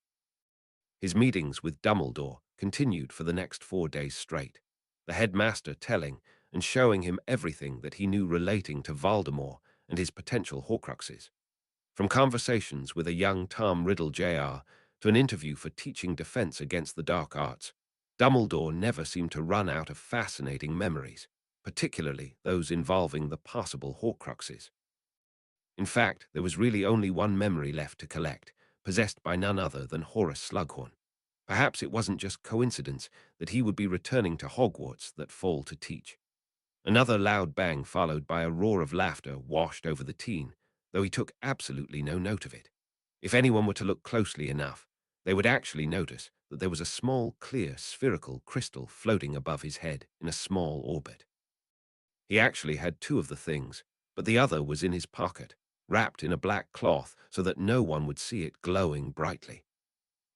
His meetings with Dumbledore continued for the next 4 days straight, the headmaster telling and showing him everything that he knew relating to Voldemort and his potential Horcruxes. From conversations with a young Tom Riddle Jr. to an interview for teaching defense against the dark arts, Dumbledore never seemed to run out of fascinating memories, particularly those involving the possible Horcruxes. In fact, there was really only one memory left to collect, possessed by none other than Horace Slughorn. Perhaps it wasn't just coincidence that he would be returning to Hogwarts that fall to teach. Another loud bang followed by a roar of laughter washed over the teen, though he took absolutely no note of it. If anyone were to look closely enough, they would actually notice that there was a small, clear, spherical crystal floating above his head in a small orbit. He actually had two of the things, but the other was in his pocket, wrapped in a black cloth so that no one would see it glowing brightly.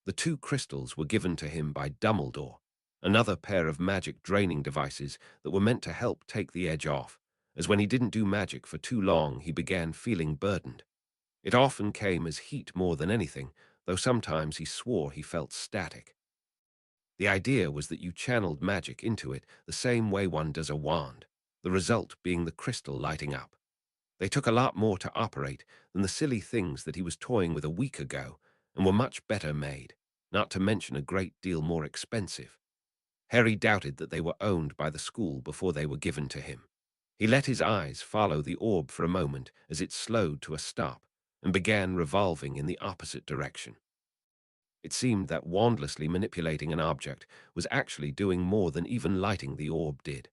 The two crystals were given to him by Dumbledore, another pair of magic draining devices that were meant to help take the edge off, as when he didn't do magic for too long he began feeling burdened. It often came as heat more than anything, though sometimes he swore he felt static. The idea was that you channeled magic into it the same way one does a wand, the result being the crystal lighting up. They took a lot more to operate than the silly things that he was toying with a week ago, and were much better made, not to mention a great deal more expensive. Harry doubted that they were owned by the school before they were given to him. He let his eyes follow the orb for a moment as it slowed to a stop and began revolving in the opposite direction. It seemed that wandlessly manipulating an object was actually doing more than even lighting the orb did.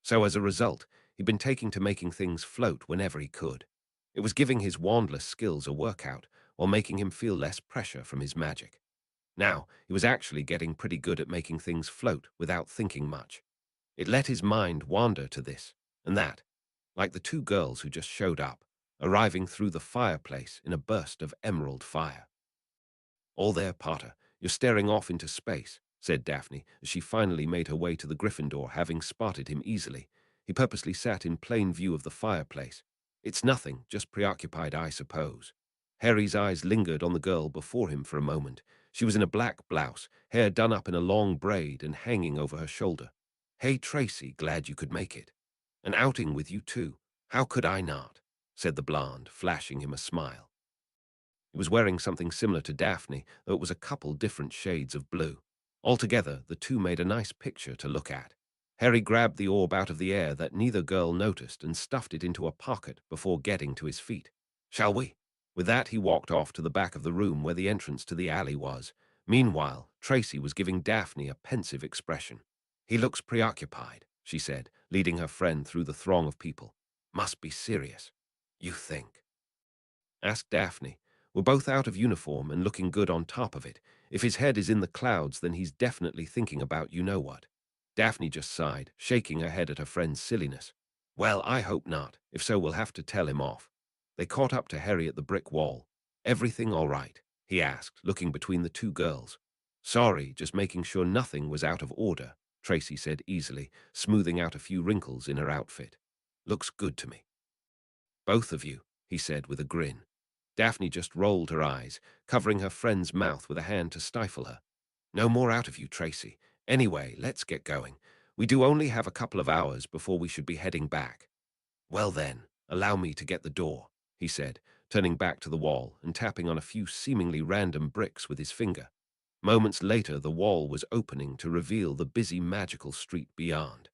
So as a result, he'd been taking to making things float whenever he could. It was giving his wandless skills a workout while making him feel less pressure from his magic. Now, he was actually getting pretty good at making things float without thinking much. It let his mind wander to this and that, like the two girls who just showed up, arriving through the fireplace in a burst of emerald fire. "All there, Potter. You're staring off into space," said Daphne, as she finally made her way to the Gryffindor, having spotted him easily. He purposely sat in plain view of the fireplace. "It's nothing, just preoccupied, I suppose." Harry's eyes lingered on the girl before him for a moment. She was in a black blouse, hair done up in a long braid and hanging over her shoulder. "Hey, Tracy, glad you could make it. An outing with you, too. How could I not?" said the blonde, flashing him a smile. He was wearing something similar to Daphne, though it was a couple different shades of blue. Altogether, the two made a nice picture to look at. Harry grabbed the orb out of the air that neither girl noticed and stuffed it into a pocket before getting to his feet. "Shall we?" With that, he walked off to the back of the room where the entrance to the alley was. Meanwhile, Tracy was giving Daphne a pensive expression. "He looks preoccupied," she said, leading her friend through the throng of people. "Must be serious." "You think?" asked Daphne. "We're both out of uniform and looking good on top of it. If his head is in the clouds, then he's definitely thinking about you-know-what." Daphne just sighed, shaking her head at her friend's silliness. "Well, I hope not. If so, we'll have to tell him off." They caught up to Harry at the brick wall. "Everything all right?" he asked, looking between the two girls. "Sorry, just making sure nothing was out of order," Tracy said easily, smoothing out a few wrinkles in her outfit. "Looks good to me." "Both of you," he said with a grin. Daphne just rolled her eyes, covering her friend's mouth with a hand to stifle her. "No more out of you, Tracy. Anyway, let's get going. We do only have a couple of hours before we should be heading back." Well then, allow me to get the door, he said, turning back to the wall and tapping on a few seemingly random bricks with his finger. Moments later, the wall was opening to reveal the busy magical street beyond.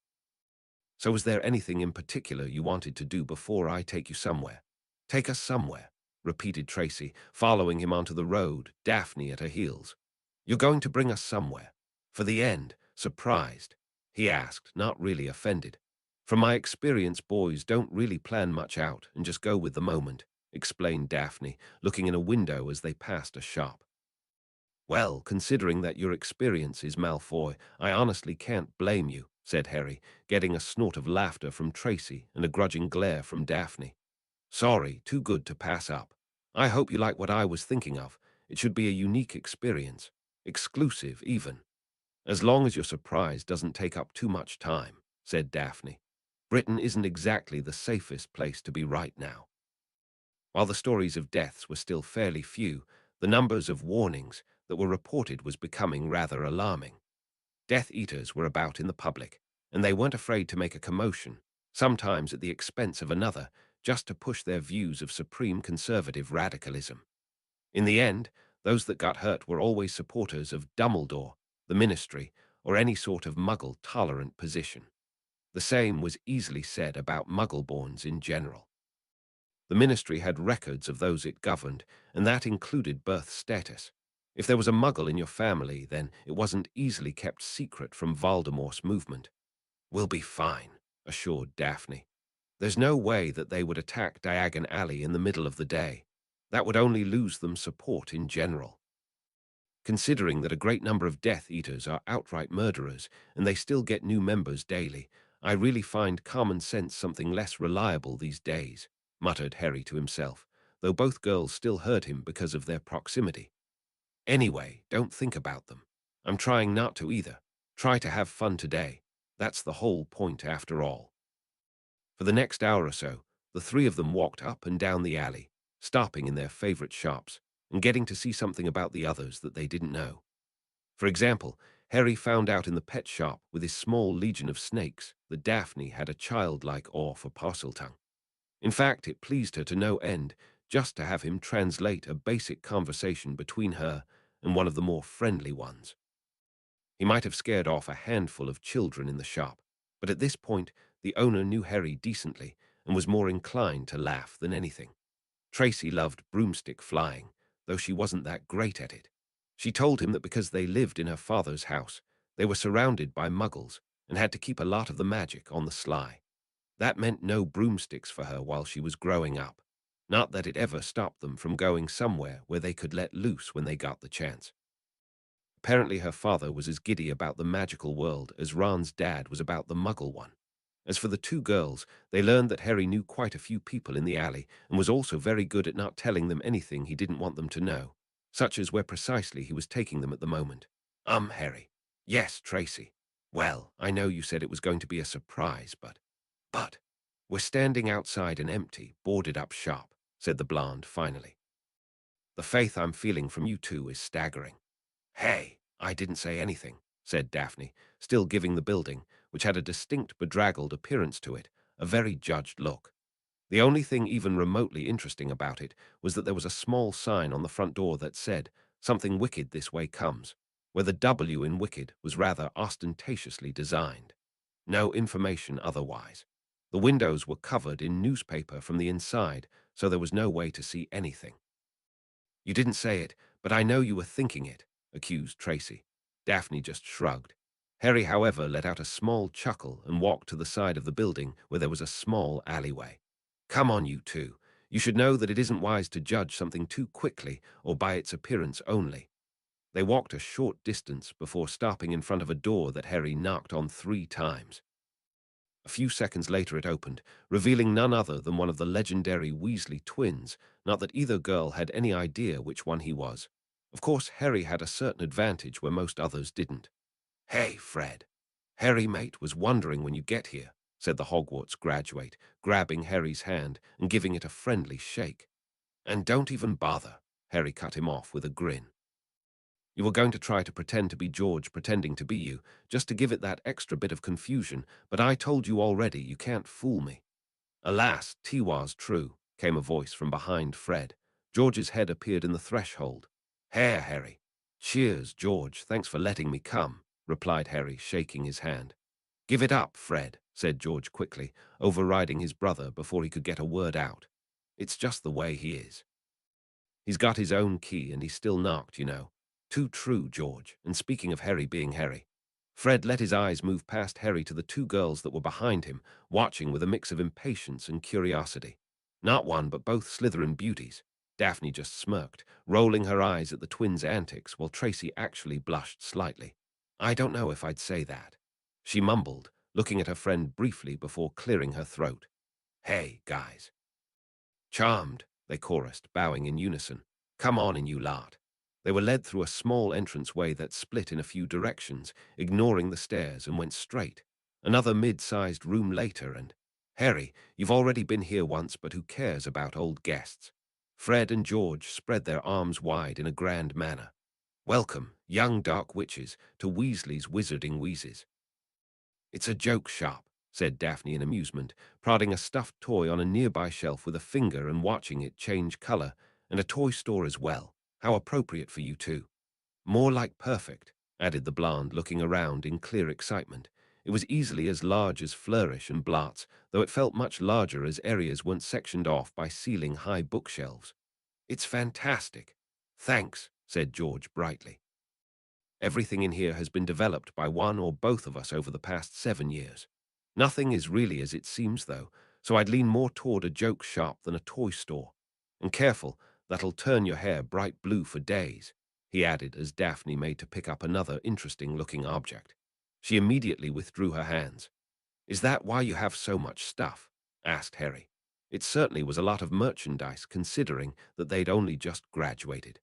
So was there anything in particular you wanted to do before I take you somewhere? Take us somewhere, repeated Tracy, following him onto the road, Daphne at her heels. You're going to bring us somewhere. For the end, surprised, he asked, not really offended. From my experience, boys don't really plan much out and just go with the moment, explained Daphne, looking in a window as they passed a shop. Well, considering that your experience is Malfoy, I honestly can't blame you, said Harry, getting a snort of laughter from Tracy and a grudging glare from Daphne. Sorry, too good to pass up. I hope you like what I was thinking of. It should be a unique experience. Exclusive, even. As long as your surprise doesn't take up too much time, said Daphne. Britain isn't exactly the safest place to be right now. While the stories of deaths were still fairly few, the numbers of warnings that were reported was becoming rather alarming. Death Eaters were about in the public, and they weren't afraid to make a commotion, sometimes at the expense of another, just to push their views of supreme conservative radicalism. In the end, those that got hurt were always supporters of Dumbledore, the Ministry, or any sort of Muggle-tolerant position. The same was easily said about Muggleborns in general. The Ministry had records of those it governed, and that included birth status. If there was a Muggle in your family, then it wasn't easily kept secret from Voldemort's movement. We'll be fine, assured Daphne. There's no way that they would attack Diagon Alley in the middle of the day. That would only lose them support in general. Considering that a great number of Death Eaters are outright murderers, and they still get new members daily, I really find common sense something less reliable these days, muttered Harry to himself, though both girls still heard him because of their proximity. Anyway, don't think about them. I'm trying not to either. Try to have fun today. That's the whole point after all. For the next hour or so, the three of them walked up and down the alley, stopping in their favorite shops and getting to see something about the others that they didn't know. For example, Harry found out in the pet shop with his small legion of snakes that Daphne had a childlike awe for Parseltongue. In fact, it pleased her to no end just to have him translate a basic conversation between her and one of the more friendly ones. He might have scared off a handful of children in the shop, but at this point the owner knew Harry decently and was more inclined to laugh than anything. Tracy loved broomstick flying, though she wasn't that great at it. She told him that because they lived in her father's house, they were surrounded by muggles and had to keep a lot of the magic on the sly. That meant no broomsticks for her while she was growing up. Not that it ever stopped them from going somewhere where they could let loose when they got the chance. Apparently her father was as giddy about the magical world as Ron's dad was about the muggle one. As for the two girls, they learned that Harry knew quite a few people in the alley and was also very good at not telling them anything he didn't want them to know, such as where precisely he was taking them at the moment. Harry. Yes, Tracy. Well, I know you said it was going to be a surprise, but, we're standing outside an empty, boarded-up shop, said the blonde finally. The faith I'm feeling from you two is staggering. Hey, I didn't say anything, said Daphne, still giving the building, which had a distinct bedraggled appearance to it, a very judged look. The only thing even remotely interesting about it was that there was a small sign on the front door that said, "Something wicked this way comes," where the W in wicked was rather ostentatiously designed. No information otherwise. The windows were covered in newspaper from the inside, so there was no way to see anything. You didn't say it, but I know you were thinking it, accused Tracy. Daphne just shrugged. Harry, however, let out a small chuckle and walked to the side of the building where there was a small alleyway. Come on, you two. You should know that it isn't wise to judge something too quickly or by its appearance only. They walked a short distance before stopping in front of a door that Harry knocked on 3 times. A few seconds later it opened, revealing none other than one of the legendary Weasley twins, not that either girl had any idea which one he was. Of course, Harry had a certain advantage where most others didn't. Hey, Fred. Harry, mate, was wondering when you get here, said the Hogwarts graduate, grabbing Harry's hand and giving it a friendly shake. And don't even bother, Harry cut him off with a grin. You were going to try to pretend to be George pretending to be you, just to give it that extra bit of confusion, but I told you already you can't fool me. Alas, Tiwa's true, came a voice from behind Fred. George's head appeared in the threshold. Here, Harry. Cheers, George, thanks for letting me come, replied Harry, shaking his hand. Give it up, Fred, said George quickly, overriding his brother before he could get a word out. It's just the way he is. He's got his own key and he's still knocked, you know. Too true, George. And speaking of Harry being Harry, Fred let his eyes move past Harry to the two girls that were behind him, watching with a mix of impatience and curiosity. Not one, but both Slytherin beauties. Daphne just smirked, rolling her eyes at the twins' antics, while Tracy actually blushed slightly. I don't know if I'd say that. She mumbled, looking at her friend briefly before clearing her throat. Hey, guys. Charmed, they chorused, bowing in unison. Come on in, you lot. They were led through a small entranceway that split in a few directions, ignoring the stairs, and went straight. Another mid-sized room later, and Harry, you've already been here once, but who cares about old guests? Fred and George spread their arms wide in a grand manner. Welcome, young dark witches, to Weasley's Wizarding Wheezes. It's a joke shop, said Daphne in amusement, prodding a stuffed toy on a nearby shelf with a finger and watching it change color, and a toy store as well. How appropriate for you two. More like perfect, added the blonde, looking around in clear excitement. It was easily as large as Flourish and Blatz, though it felt much larger as areas weren't sectioned off by ceiling-high bookshelves. It's fantastic. Thanks, said George brightly. Everything in here has been developed by one or both of us over the past 7 years. Nothing is really as it seems, though, so I'd lean more toward a joke shop than a toy store. And careful, that'll turn your hair bright blue for days, he added as Daphne made to pick up another interesting-looking object. She immediately withdrew her hands. Is that why you have so much stuff? Asked Harry. It certainly was a lot of merchandise, considering that they'd only just graduated.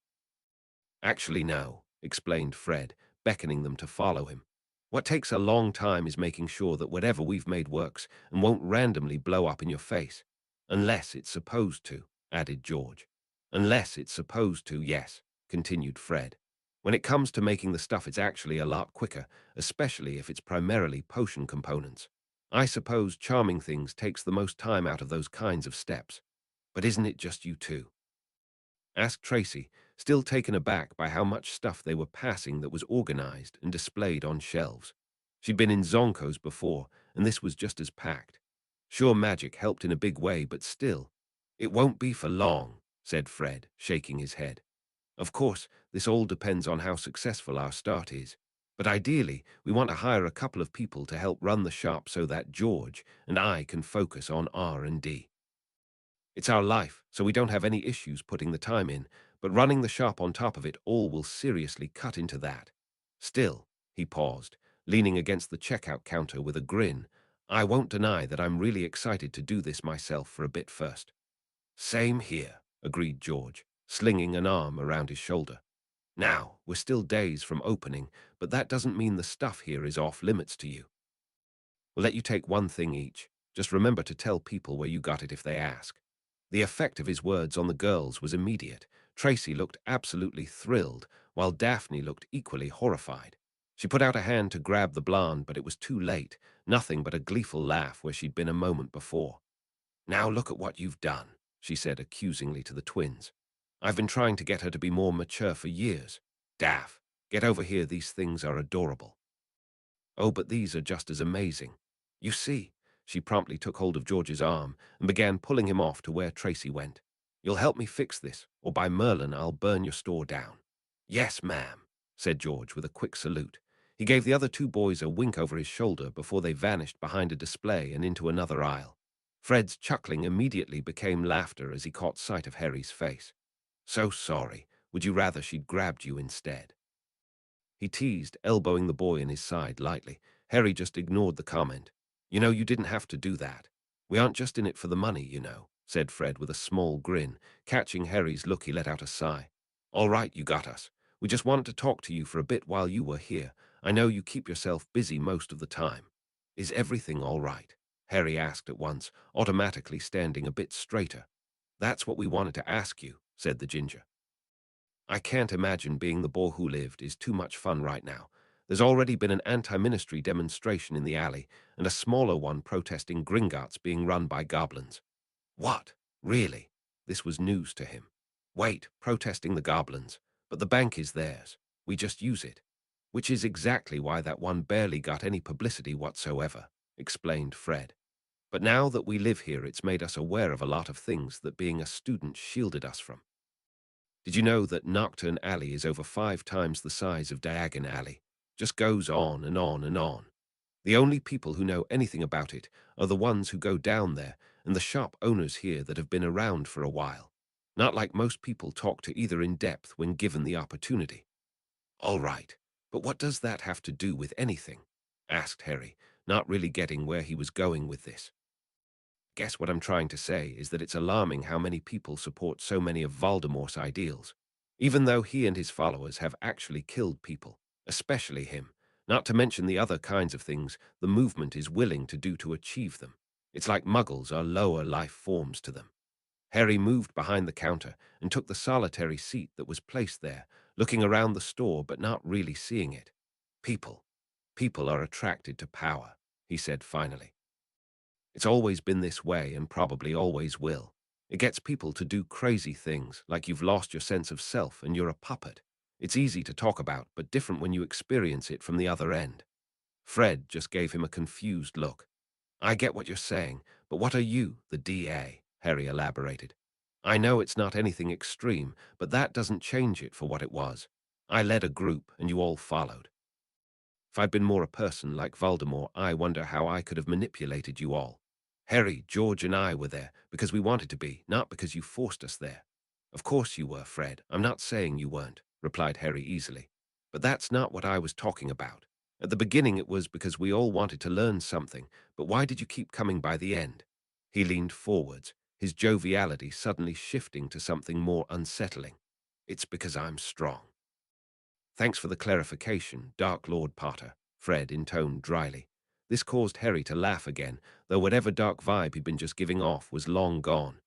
Actually, no, explained Fred, beckoning them to follow him. What takes a long time is making sure that whatever we've made works and won't randomly blow up in your face. Unless it's supposed to, added George. Unless it's supposed to, yes, continued Fred. When it comes to making the stuff, it's actually a lot quicker, especially if it's primarily potion components. I suppose charming things takes the most time out of those kinds of steps. But isn't it just you two? Asked Tracy, still taken aback by how much stuff they were passing that was organized and displayed on shelves. She'd been in Zonko's before, and this was just as packed. Sure, magic helped in a big way, but still. It won't be for long, said Fred, shaking his head. Of course, this all depends on how successful our start is. But ideally, we want to hire a couple of people to help run the shop so that George and I can focus on R&D. It's our life, so we don't have any issues putting the time in, but running the shop on top of it all will seriously cut into that. Still, he paused, leaning against the checkout counter with a grin. I won't deny that I'm really excited to do this myself for a bit first. Same here, agreed George, slinging an arm around his shoulder. Now, we're still days from opening, but that doesn't mean the stuff here is off limits to you. We'll let you take one thing each. Just remember to tell people where you got it if they ask. The effect of his words on the girls was immediate. Tracy looked absolutely thrilled, while Daphne looked equally horrified. She put out a hand to grab the blonde, but it was too late, nothing but a gleeful laugh where she'd been a moment before. Now look at what you've done, she said accusingly to the twins. I've been trying to get her to be more mature for years. Daph, get over here, these things are adorable. Oh, but these are just as amazing. You see, she promptly took hold of George's arm and began pulling him off to where Tracy went. You'll help me fix this, or by Merlin, I'll burn your store down. Yes, ma'am, said George with a quick salute. He gave the other two boys a wink over his shoulder before they vanished behind a display and into another aisle. Fred's chuckling immediately became laughter as he caught sight of Harry's face. So sorry. Would you rather she'd grabbed you instead? He teased, elbowing the boy in his side lightly. Harry just ignored the comment. You know, you didn't have to do that. We aren't just in it for the money, you know, said Fred with a small grin. Catching Harry's look, he let out a sigh. All right, you got us. We just wanted to talk to you for a bit while you were here. I know you keep yourself busy most of the time. Is everything all right? Harry asked at once, automatically standing a bit straighter. That's what we wanted to ask you, said the ginger. I can't imagine being the boy who lived is too much fun right now. There's already been an anti-ministry demonstration in the alley and a smaller one protesting Gringotts being run by goblins. What? Really? This was news to him. Wait, protesting the goblins. But the bank is theirs. We just use it. Which is exactly why that one barely got any publicity whatsoever, explained Fred. But now that we live here, it's made us aware of a lot of things that being a student shielded us from. Did you know that Nocturne Alley is over 5 times the size of Diagon Alley? Just goes on and on and on. The only people who know anything about it are the ones who go down there and the shop owners here that have been around for a while. Not like most people talk to either in depth when given the opportunity. All right, but what does that have to do with anything? Asked Harry, not really getting where he was going with this. Guess what I'm trying to say is that it's alarming how many people support so many of Voldemort's ideals, even though he and his followers have actually killed people, especially him, not to mention the other kinds of things the movement is willing to do to achieve them. It's like muggles are lower life forms to them. Harry moved behind the counter and took the solitary seat that was placed there, looking around the store but not really seeing it. People. People are attracted to power, he said finally. It's always been this way and probably always will. It gets people to do crazy things, like you've lost your sense of self and you're a puppet. It's easy to talk about, but different when you experience it from the other end. Fred just gave him a confused look. I get what you're saying, but what are you, the DA? Harry elaborated. I know it's not anything extreme, but that doesn't change it for what it was. I led a group, and you all followed. If I'd been more a person like Voldemort, I wonder how I could have manipulated you all. Harry, George, and I were there because we wanted to be, not because you forced us there. Of course you were, Fred. I'm not saying you weren't, replied Harry easily. But that's not what I was talking about. At the beginning it was because we all wanted to learn something, but why did you keep coming by the end? He leaned forwards, his joviality suddenly shifting to something more unsettling. It's because I'm strong. Thanks for the clarification, Dark Lord Potter, Fred intoned dryly. This caused Harry to laugh again, though whatever dark vibe he'd been just giving off was long gone.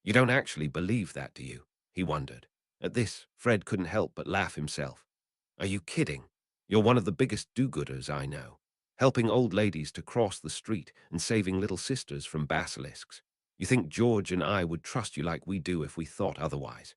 You don't actually believe that, do you? He wondered. At this, Fred couldn't help but laugh himself. Are you kidding? You're one of the biggest do-gooders I know, helping old ladies to cross the street and saving little sisters from basilisks. You think George and I would trust you like we do if we thought otherwise?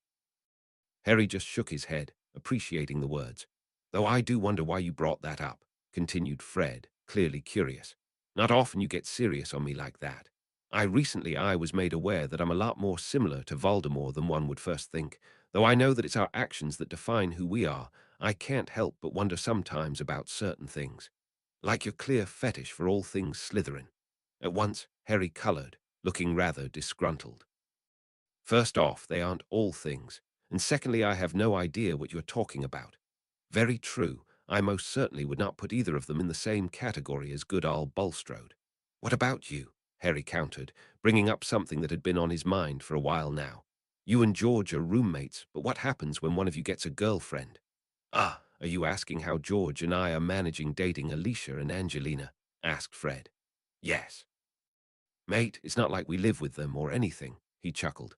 Harry just shook his head, appreciating the words. Though I do wonder why you brought that up, continued Fred, clearly curious. Not often you get serious on me like that. I was made aware that I'm a lot more similar to Voldemort than one would first think. Though I know that it's our actions that define who we are, I can't help but wonder sometimes about certain things. Like your clear fetish for all things Slytherin. At once, Harry colored, looking rather disgruntled. First off, they aren't all things, and secondly, I have no idea what you're talking about. Very true, I most certainly would not put either of them in the same category as good old Bulstrode. What about you? Harry countered, bringing up something that had been on his mind for a while now. You and George are roommates, but what happens when one of you gets a girlfriend? Ah, are you asking how George and I are managing dating Alicia and Angelina? Asked Fred. Yes. Mate, it's not like we live with them or anything, he chuckled.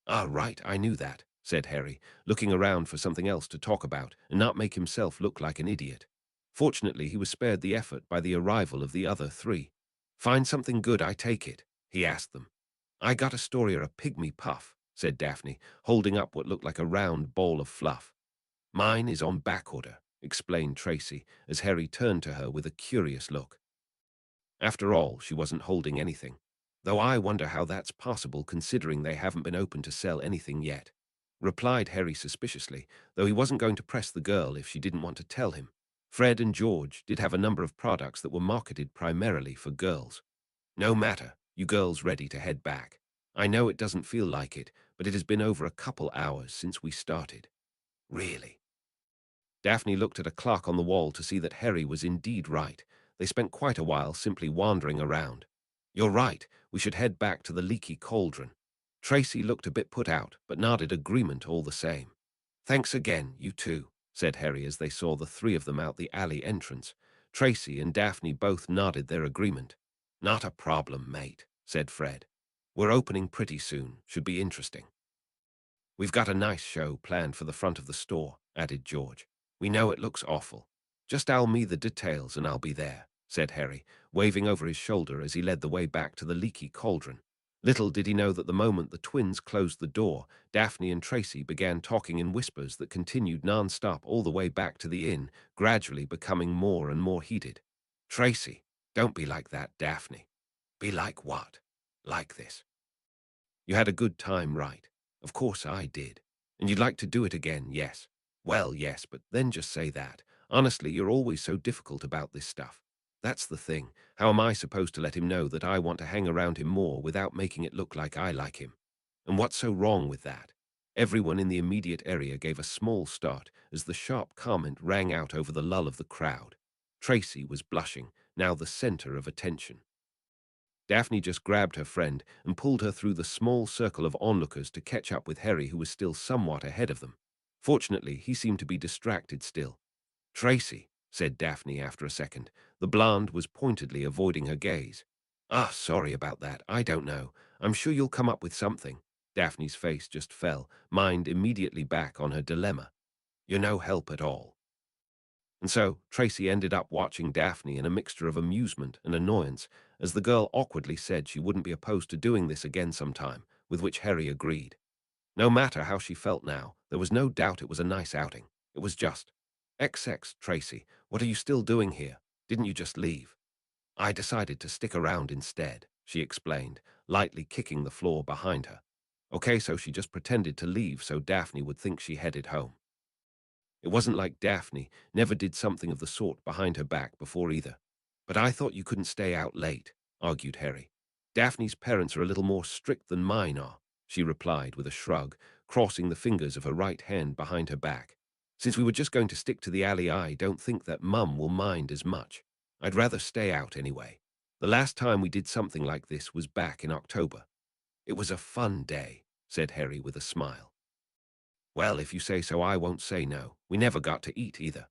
Ah, right, I knew that, said Harry, looking around for something else to talk about and not make himself look like an idiot. Fortunately, he was spared the effort by the arrival of the other three. Find something good, I take it, he asked them. I got a story or a pygmy puff, said Daphne, holding up what looked like a round ball of fluff. Mine is on backorder, explained Tracy, as Harry turned to her with a curious look. After all, she wasn't holding anything. Though I wonder how that's possible considering they haven't been open to sell anything yet, replied Harry suspiciously, though he wasn't going to press the girl if she didn't want to tell him. Fred and George did have a number of products that were marketed primarily for girls. No matter, you girls ready to head back. I know it doesn't feel like it, but it has been over a couple hours since we started. Really? Daphne looked at a clock on the wall to see that Harry was indeed right. They spent quite a while simply wandering around. You're right, we should head back to the leaky cauldron. Tracy looked a bit put out, but nodded agreement all the same. Thanks again, you two, said Harry as they saw the three of them out the alley entrance. Tracy and Daphne both nodded their agreement. Not a problem, mate, said Fred. We're opening pretty soon, should be interesting. We've got a nice show planned for the front of the store, added George. We know it looks awful. Just tell me the details and I'll be there, said Harry, waving over his shoulder as he led the way back to the leaky cauldron. Little did he know that the moment the twins closed the door, Daphne and Tracy began talking in whispers that continued non-stop all the way back to the inn, gradually becoming more and more heated. Tracy, don't be like that, Daphne. Be like what? Like this. You had a good time, right? Of course I did. And you'd like to do it again, yes. Well, yes, but then just say that. Honestly, you're always so difficult about this stuff. That's the thing. How am I supposed to let him know that I want to hang around him more without making it look like I like him? And what's so wrong with that? Everyone in the immediate area gave a small start as the sharp comment rang out over the lull of the crowd. Tracy was blushing, now the center of attention. Daphne just grabbed her friend and pulled her through the small circle of onlookers to catch up with Harry, who was still somewhat ahead of them. Fortunately, he seemed to be distracted still. Tracy, said Daphne after a second. The blonde was pointedly avoiding her gaze. Ah, sorry about that. I don't know. I'm sure you'll come up with something. Daphne's face just fell, mind immediately back on her dilemma. You're no help at all. And so, Tracy ended up watching Daphne in a mixture of amusement and annoyance, as the girl awkwardly said she wouldn't be opposed to doing this again sometime, with which Harry agreed. No matter how she felt now, there was no doubt it was a nice outing. It was just, XX, Tracy, what are you still doing here? Didn't you just leave? I decided to stick around instead, she explained, lightly kicking the floor behind her. Okay, so she just pretended to leave so Daphne would think she headed home. It wasn't like Daphne never did something of the sort behind her back before either. But I thought you couldn't stay out late, argued Harry. Daphne's parents are a little more strict than mine are, she replied with a shrug, crossing the fingers of her right hand behind her back. Since we were just going to stick to the alley, I don't think that Mum will mind as much. I'd rather stay out anyway. The last time we did something like this was back in October. It was a fun day, said Harry with a smile. Well, if you say so, I won't say no. We never got to eat either.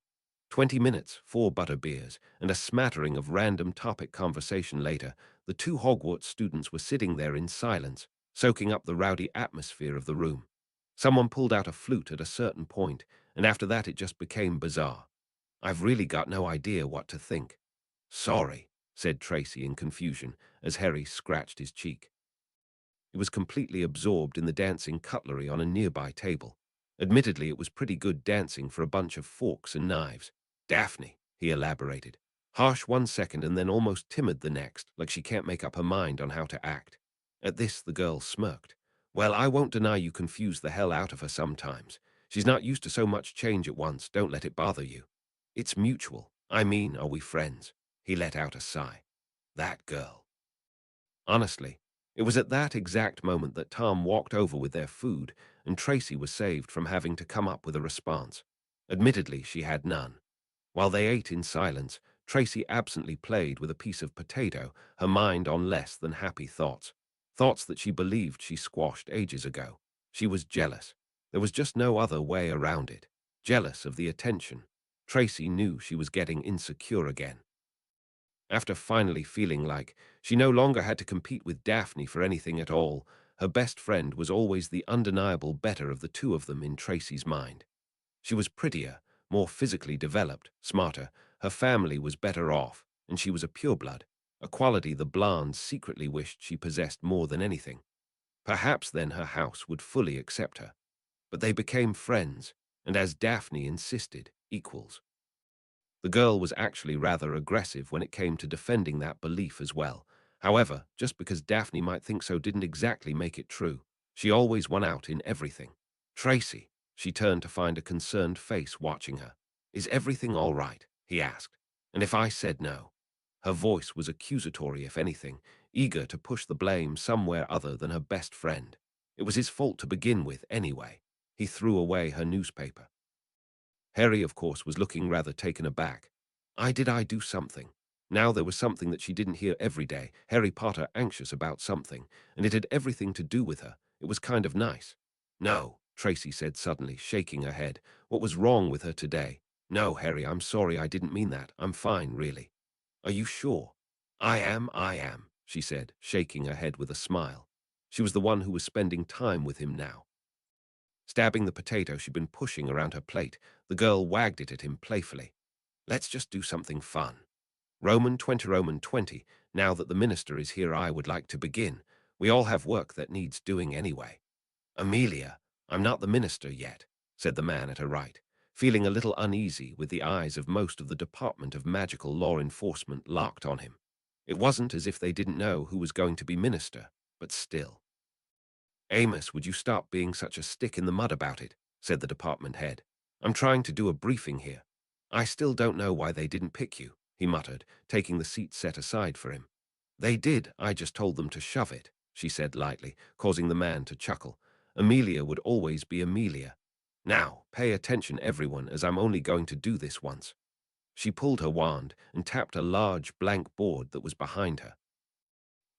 20 minutes, 4 butterbeers, and a smattering of random topic conversation later, the two Hogwarts students were sitting there in silence, soaking up the rowdy atmosphere of the room. Someone pulled out a flute at a certain point, and after that it just became bizarre. I've really got no idea what to think. Sorry, said Tracy in confusion, as Harry scratched his cheek. He was completely absorbed in the dancing cutlery on a nearby table. Admittedly, it was pretty good dancing for a bunch of forks and knives. Daphne, he elaborated. Harsh one second and then almost timid the next, like she can't make up her mind on how to act. At this, the girl smirked. Well, I won't deny you confuse the hell out of her sometimes. She's not used to so much change at once. Don't let it bother you. It's mutual. I mean, are we friends? He let out a sigh. That girl. Honestly, it was at that exact moment that Tom walked over with their food, and Tracy was saved from having to come up with a response. Admittedly, she had none. While they ate in silence, Tracy absently played with a piece of potato, her mind on less than happy thoughts. Thoughts that she believed she squashed ages ago. She was jealous. There was just no other way around it. Jealous of the attention. Tracy knew she was getting insecure again. After finally feeling like she no longer had to compete with Daphne for anything at all, her best friend was always the undeniable better of the two of them in Tracy's mind. She was prettier, more physically developed, smarter, her family was better off, and she was a pureblood, a quality the Blondes secretly wished she possessed more than anything. Perhaps then her house would fully accept her. But they became friends, and as Daphne insisted, equals. The girl was actually rather aggressive when it came to defending that belief as well. However, just because Daphne might think so didn't exactly make it true. She always won out in everything. Tracy, she turned to find a concerned face watching her. Is everything all right? He asked. And if I said no? Her voice was accusatory, if anything, eager to push the blame somewhere other than her best friend. It was his fault to begin with, anyway. He threw away her newspaper. Harry, of course, was looking rather taken aback. I do something. Now there was something that she didn't hear every day. Harry Potter anxious about something, and it had everything to do with her. It was kind of nice. No, Tracy said suddenly, shaking her head. What was wrong with her today? No, Harry, I'm sorry, I didn't mean that. I'm fine, really. Are you sure? I am, she said, shaking her head with a smile. She was the one who was spending time with him now. Stabbing the potato she'd been pushing around her plate, the girl wagged it at him playfully. Let's just do something fun. Roman 20, Roman 20. Now that the minister is here, I would like to begin. We all have work that needs doing anyway. Amelia, I'm not the minister yet, said the man at her right, feeling a little uneasy with the eyes of most of the Department of Magical Law Enforcement locked on him. It wasn't as if they didn't know who was going to be minister, but still. Amos, would you stop being such a stick in the mud about it, said the department head. I'm trying to do a briefing here. I still don't know why they didn't pick you, he muttered, taking the seat set aside for him. They did, I just told them to shove it, she said lightly, causing the man to chuckle. Amelia would always be Amelia. Now, pay attention everyone, as I'm only going to do this once. She pulled her wand and tapped a large blank board that was behind her.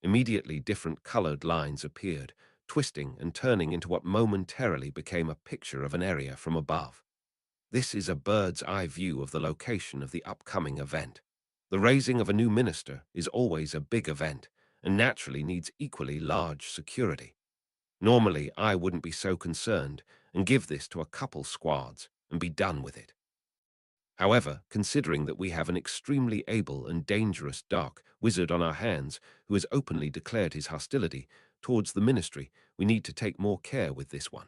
Immediately different colored lines appeared, twisting and turning into what momentarily became a picture of an area from above. This is a bird's eye view of the location of the upcoming event. The raising of a new minister is always a big event and naturally needs equally large security. Normally, I wouldn't be so concerned and give this to a couple squads and be done with it. However, considering that we have an extremely able and dangerous dark wizard on our hands who has openly declared his hostility towards the ministry, we need to take more care with this one.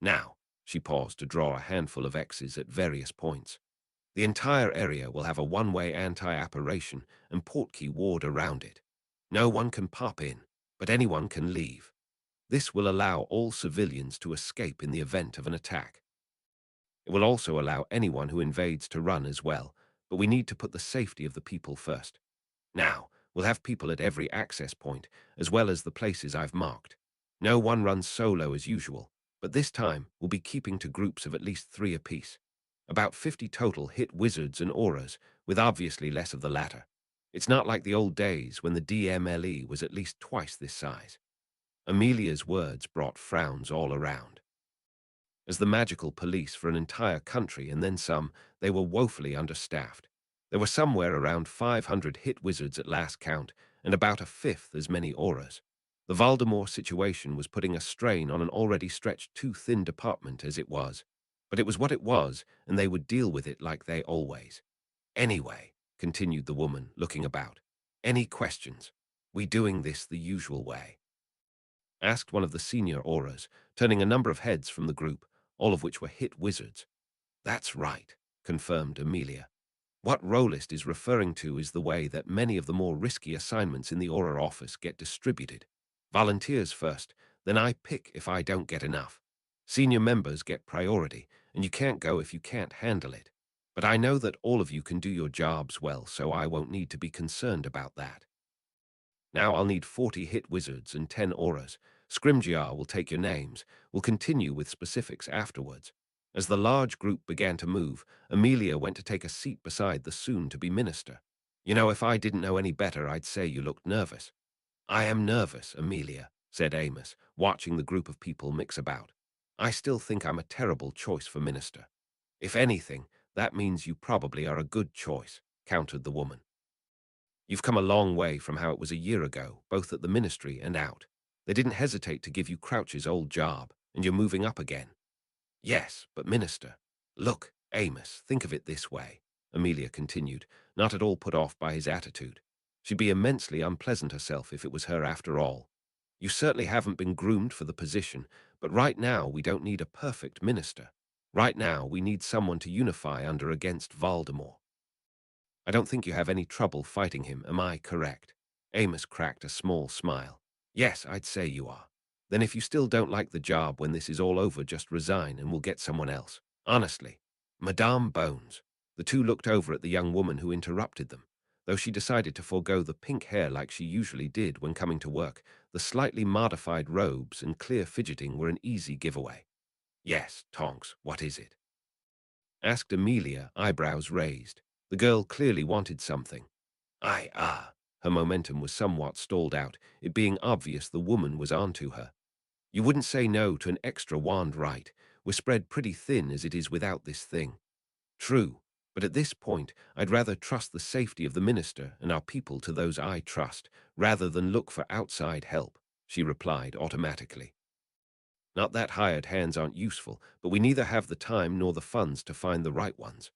Now, she paused to draw a handful of X's at various points. The entire area will have a one-way anti-apparition and portkey ward around it. No one can pop in, but anyone can leave. This will allow all civilians to escape in the event of an attack. It will also allow anyone who invades to run as well, but we need to put the safety of the people first. Now, we'll have people at every access point, as well as the places I've marked. No one runs solo as usual, but this time we'll be keeping to groups of at least 3 apiece. About 50 total hit wizards and auras, with obviously less of the latter. It's not like the old days when the DMLE was at least twice this size. Amelia's words brought frowns all around. As the magical police for an entire country and then some, they were woefully understaffed. There were somewhere around 500 hit wizards at last count, and about a fifth as many auras. The Voldemort situation was putting a strain on an already stretched too thin department as it was. But it was what it was, and they would deal with it like they always. Anyway, continued the woman, looking about. Any questions? We doing this the usual way? Asked one of the senior auras, turning a number of heads from the group, all of which were hit wizards. That's right, confirmed Amelia. What Rollist is referring to is the way that many of the more risky assignments in the Aura office get distributed. Volunteers first, then I pick if I don't get enough. Senior members get priority, and you can't go if you can't handle it. But I know that all of you can do your jobs well, so I won't need to be concerned about that. Now I'll need 40 hit wizards and 10 auras. Scrimgeour will take your names. We'll continue with specifics afterwards. As the large group began to move, Amelia went to take a seat beside the soon-to-be minister. You know, if I didn't know any better, I'd say you looked nervous. I am nervous, Amelia, said Amos, watching the group of people mix about. I still think I'm a terrible choice for minister. If anything, that means you probably are a good choice, countered the woman. You've come a long way from how it was a year ago, both at the ministry and out. They didn't hesitate to give you Crouch's old job, and you're moving up again. Yes, but minister. Look, Amos, think of it this way, Amelia continued, not at all put off by his attitude. She'd be immensely unpleasant herself if it was her after all. You certainly haven't been groomed for the position, but right now we don't need a perfect minister. Right now we need someone to unify under against Voldemort. I don't think you have any trouble fighting him, am I correct? Amos cracked a small smile. Yes, I'd say you are. Then if you still don't like the job when this is all over, just resign and we'll get someone else. Honestly. Madame Bones. The two looked over at the young woman who interrupted them. Though she decided to forego the pink hair like she usually did when coming to work, the slightly modified robes and clear fidgeting were an easy giveaway. Yes, Tonks, what is it? Asked Amelia, eyebrows raised. The girl clearly wanted something. Her momentum was somewhat stalled out, it being obvious the woman was onto her. You wouldn't say no to an extra wand, right? We're spread pretty thin as it is without this thing. True, but at this point, I'd rather trust the safety of the minister and our people to those I trust, rather than look for outside help, she replied automatically. Not that hired hands aren't useful, but we neither have the time nor the funds to find the right ones.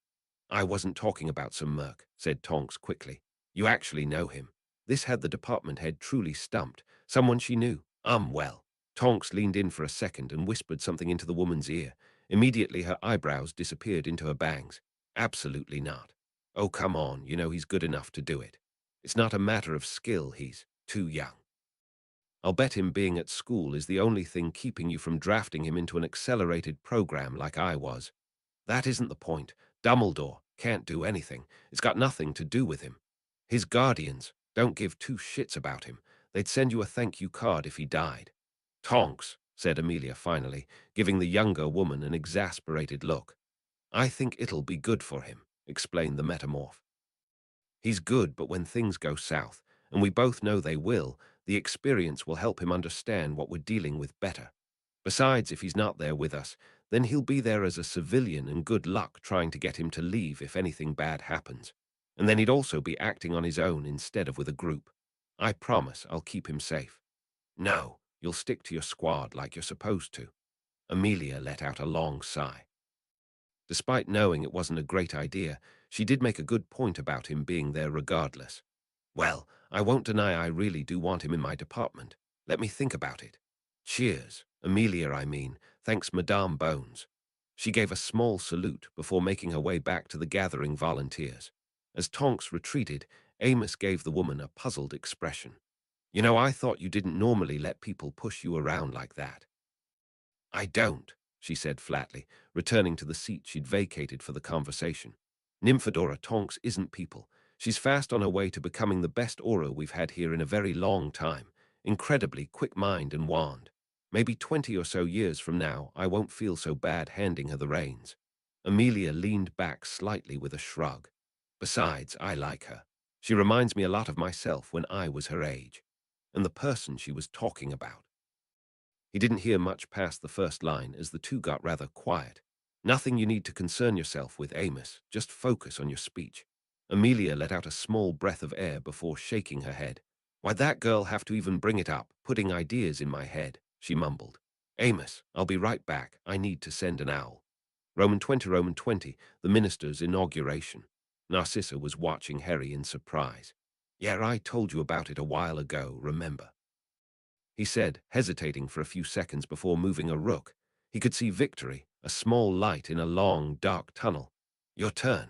I wasn't talking about some merc, said Tonks quickly. You actually know him. This had the department head truly stumped. Someone she knew. Well. Tonks leaned in for a second and whispered something into the woman's ear. Immediately her eyebrows disappeared into her bangs. Absolutely not. Oh, come on, you know he's good enough to do it. It's not a matter of skill, he's too young. I'll bet him being at school is the only thing keeping you from drafting him into an accelerated program like I was. That isn't the point. Dumbledore can't do anything. It's got nothing to do with him. His guardians don't give two shits about him. They'd send you a thank you card if he died. Tonks, said Amelia finally, giving the younger woman an exasperated look. I think it'll be good for him, explained the metamorph. He's good, but when things go south, and we both know they will, the experience will help him understand what we're dealing with better. Besides, if he's not there with us, then he'll be there as a civilian and good luck trying to get him to leave if anything bad happens. And then he'd also be acting on his own instead of with a group. I promise I'll keep him safe. No, you'll stick to your squad like you're supposed to. Amelia let out a long sigh. Despite knowing it wasn't a great idea, she did make a good point about him being there regardless. Well, I won't deny I really do want him in my department. Let me think about it. Cheers. Amelia, I mean. Thanks, Madame Bones. She gave a small salute before making her way back to the gathering volunteers. As Tonks retreated, Amos gave the woman a puzzled expression. You know, I thought you didn't normally let people push you around like that. I don't, she said flatly, returning to the seat she'd vacated for the conversation. Nymphadora Tonks isn't people. She's fast on her way to becoming the best aura we've had here in a very long time. Incredibly quick mind and wand. Maybe 20 or so years from now, I won't feel so bad handing her the reins. Amelia leaned back slightly with a shrug. Besides, I like her. She reminds me a lot of myself when I was her age. And the person she was talking about. He didn't hear much past the first line as the two got rather quiet. Nothing you need to concern yourself with, Amos. Just focus on your speech. Amelia let out a small breath of air before shaking her head. Why'd that girl have to even bring it up, putting ideas in my head? She mumbled. Amos, I'll be right back. I need to send an owl. Roman 20, the minister's inauguration. Narcissa was watching Harry in surprise. Yeah, I told you about it a while ago, remember? He said, hesitating for a few seconds before moving a rook. He could see victory, a small light in a long, dark tunnel. Your turn.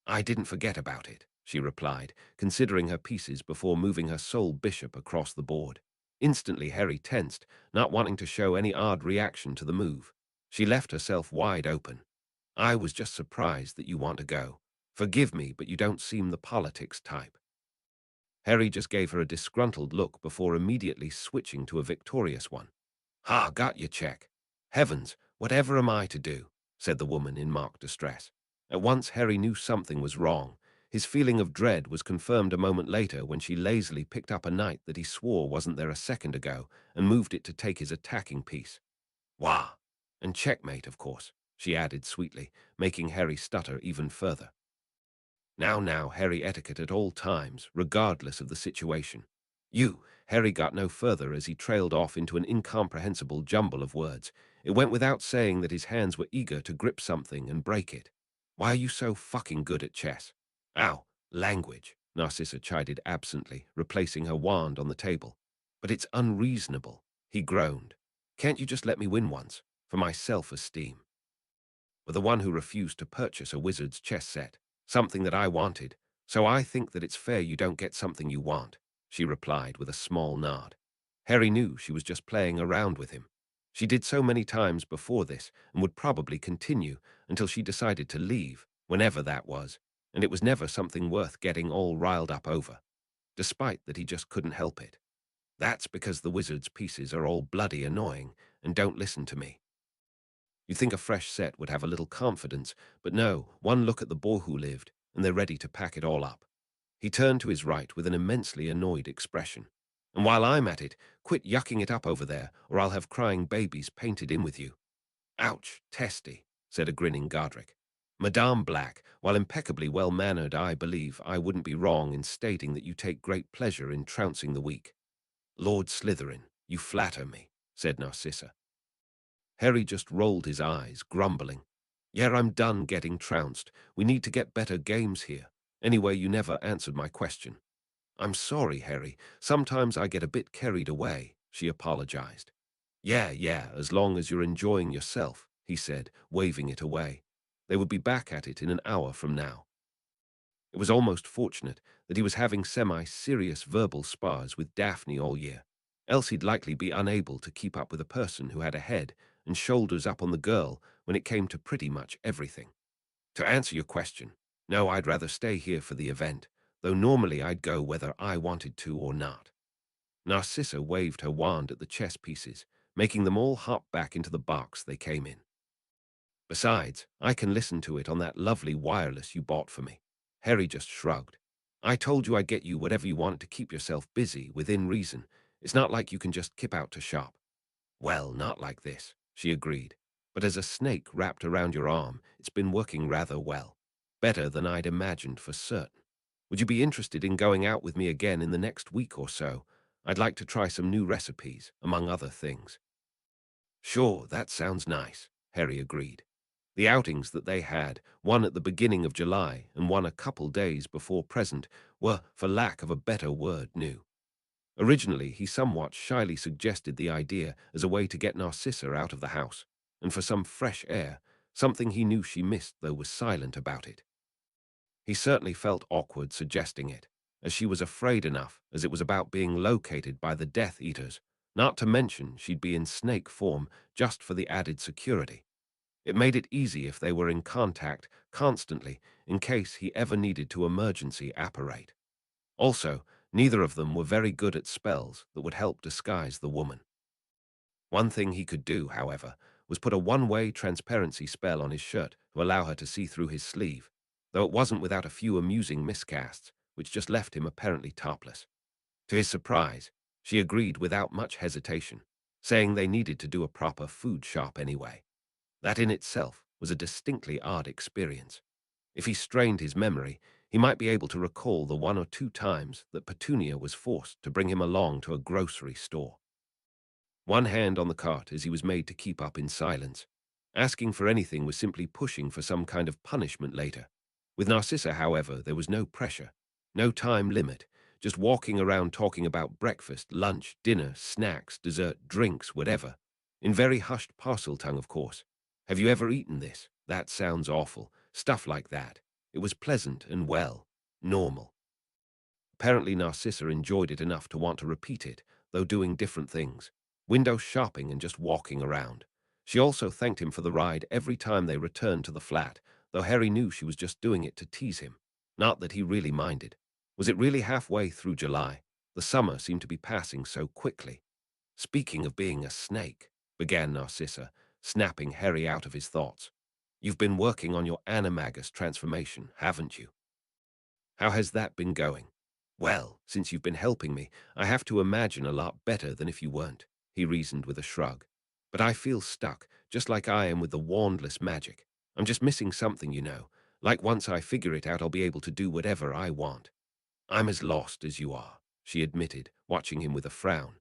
I didn't forget about it, she replied, considering her pieces before moving her sole bishop across the board. Instantly Harry tensed, not wanting to show any odd reaction to the move. She left herself wide open. I was just surprised that you want to go. Forgive me, but you don't seem the politics type. Harry just gave her a disgruntled look before immediately switching to a victorious one. "Ha, got your check. Heavens, whatever am I to do?" said the woman in marked distress. At once Harry knew something was wrong. His feeling of dread was confirmed a moment later when she lazily picked up a knight that he swore wasn't there a second ago and moved it to take his attacking piece. Wah! And checkmate, of course, she added sweetly, making Harry stutter even further. Now, Harry etiquette at all times, regardless of the situation. Harry got no further as he trailed off into an incomprehensible jumble of words. It went without saying that his hands were eager to grip something and break it. Why are you so fucking good at chess? Ow, language, Narcissa chided absently, replacing her wand on the table. But it's unreasonable, he groaned. Can't you just let me win once, for my self-esteem? Were the one who refused to purchase a wizard's chess set. Something that I wanted, so I think that it's fair you don't get something you want, she replied with a small nod. Harry knew she was just playing around with him. She did so many times before this and would probably continue until she decided to leave, whenever that was, and it was never something worth getting all riled up over, despite that he just couldn't help it. That's because the wizard's pieces are all bloody annoying and don't listen to me. You'd think a fresh set would have a little confidence, but no, one look at the boar who lived, and they're ready to pack it all up. He turned to his right with an immensely annoyed expression. And while I'm at it, quit yucking it up over there, or I'll have crying babies painted in with you. Ouch, testy, said a grinning Godric. Madame Black, while impeccably well-mannered, I believe I wouldn't be wrong in stating that you take great pleasure in trouncing the weak. Lord Slytherin, you flatter me, said Narcissa. Harry just rolled his eyes, grumbling. Yeah, I'm done getting trounced. We need to get better games here. Anyway, you never answered my question. I'm sorry, Harry. Sometimes I get a bit carried away, she apologized. Yeah, as long as you're enjoying yourself, he said, waving it away. They would be back at it in an hour from now. It was almost fortunate that he was having semi-serious verbal spars with Daphne all year, else he'd likely be unable to keep up with a person who had a head and shoulders up on the girl when it came to pretty much everything. To answer your question, no, I'd rather stay here for the event, though normally I'd go whether I wanted to or not. Narcissa waved her wand at the chess pieces, making them all hop back into the box they came in. Besides, I can listen to it on that lovely wireless you bought for me. Harry just shrugged. I told you I'd get you whatever you wanted to keep yourself busy, within reason. It's not like you can just kip out to shop. Well, not like this, she agreed. But as a snake wrapped around your arm, it's been working rather well. Better than I'd imagined for certain. Would you be interested in going out with me again in the next week or so? I'd like to try some new recipes, among other things. Sure, that sounds nice, Harry agreed. The outings that they had, one at the beginning of July and one a couple days before present, were, for lack of a better word, new. Originally, he somewhat shyly suggested the idea as a way to get Narcissa out of the house, and for some fresh air, something he knew she missed though was silent about it. He certainly felt awkward suggesting it, as she was afraid enough as it was about being located by the Death Eaters, not to mention she'd be in snake form just for the added security. It made it easy if they were in contact constantly in case he ever needed to emergency apparate. Also, neither of them were very good at spells that would help disguise the woman. One thing he could do, however, was put a one-way transparency spell on his shirt to allow her to see through his sleeve, though it wasn't without a few amusing miscasts, which just left him apparently topless. To his surprise, she agreed without much hesitation, saying they needed to do a proper food shop anyway. That in itself was a distinctly odd experience. If he strained his memory, he might be able to recall the 1 or 2 times that Petunia was forced to bring him along to a grocery store. One hand on the cart as he was made to keep up in silence. Asking for anything was simply pushing for some kind of punishment later. With Narcissa, however, there was no pressure, no time limit, just walking around talking about breakfast, lunch, dinner, snacks, dessert, drinks, whatever. In very hushed parcel tongue, of course. Have you ever eaten this? That sounds awful. Stuff like that. It was pleasant and, well, normal. Apparently Narcissa enjoyed it enough to want to repeat it, though doing different things. Window shopping and just walking around. She also thanked him for the ride every time they returned to the flat, though Harry knew she was just doing it to tease him. Not that he really minded. Was it really halfway through July? The summer seemed to be passing so quickly. Speaking of being a snake, began Narcissa, snapping Harry out of his thoughts. You've been working on your animagus transformation, haven't you? How has that been going? Well, since you've been helping me, I have to imagine a lot better than if you weren't, he reasoned with a shrug. But I feel stuck, just like I am with the wandless magic. I'm just missing something, you know. Like once I figure it out, I'll be able to do whatever I want. I'm as lost as you are, she admitted, watching him with a frown.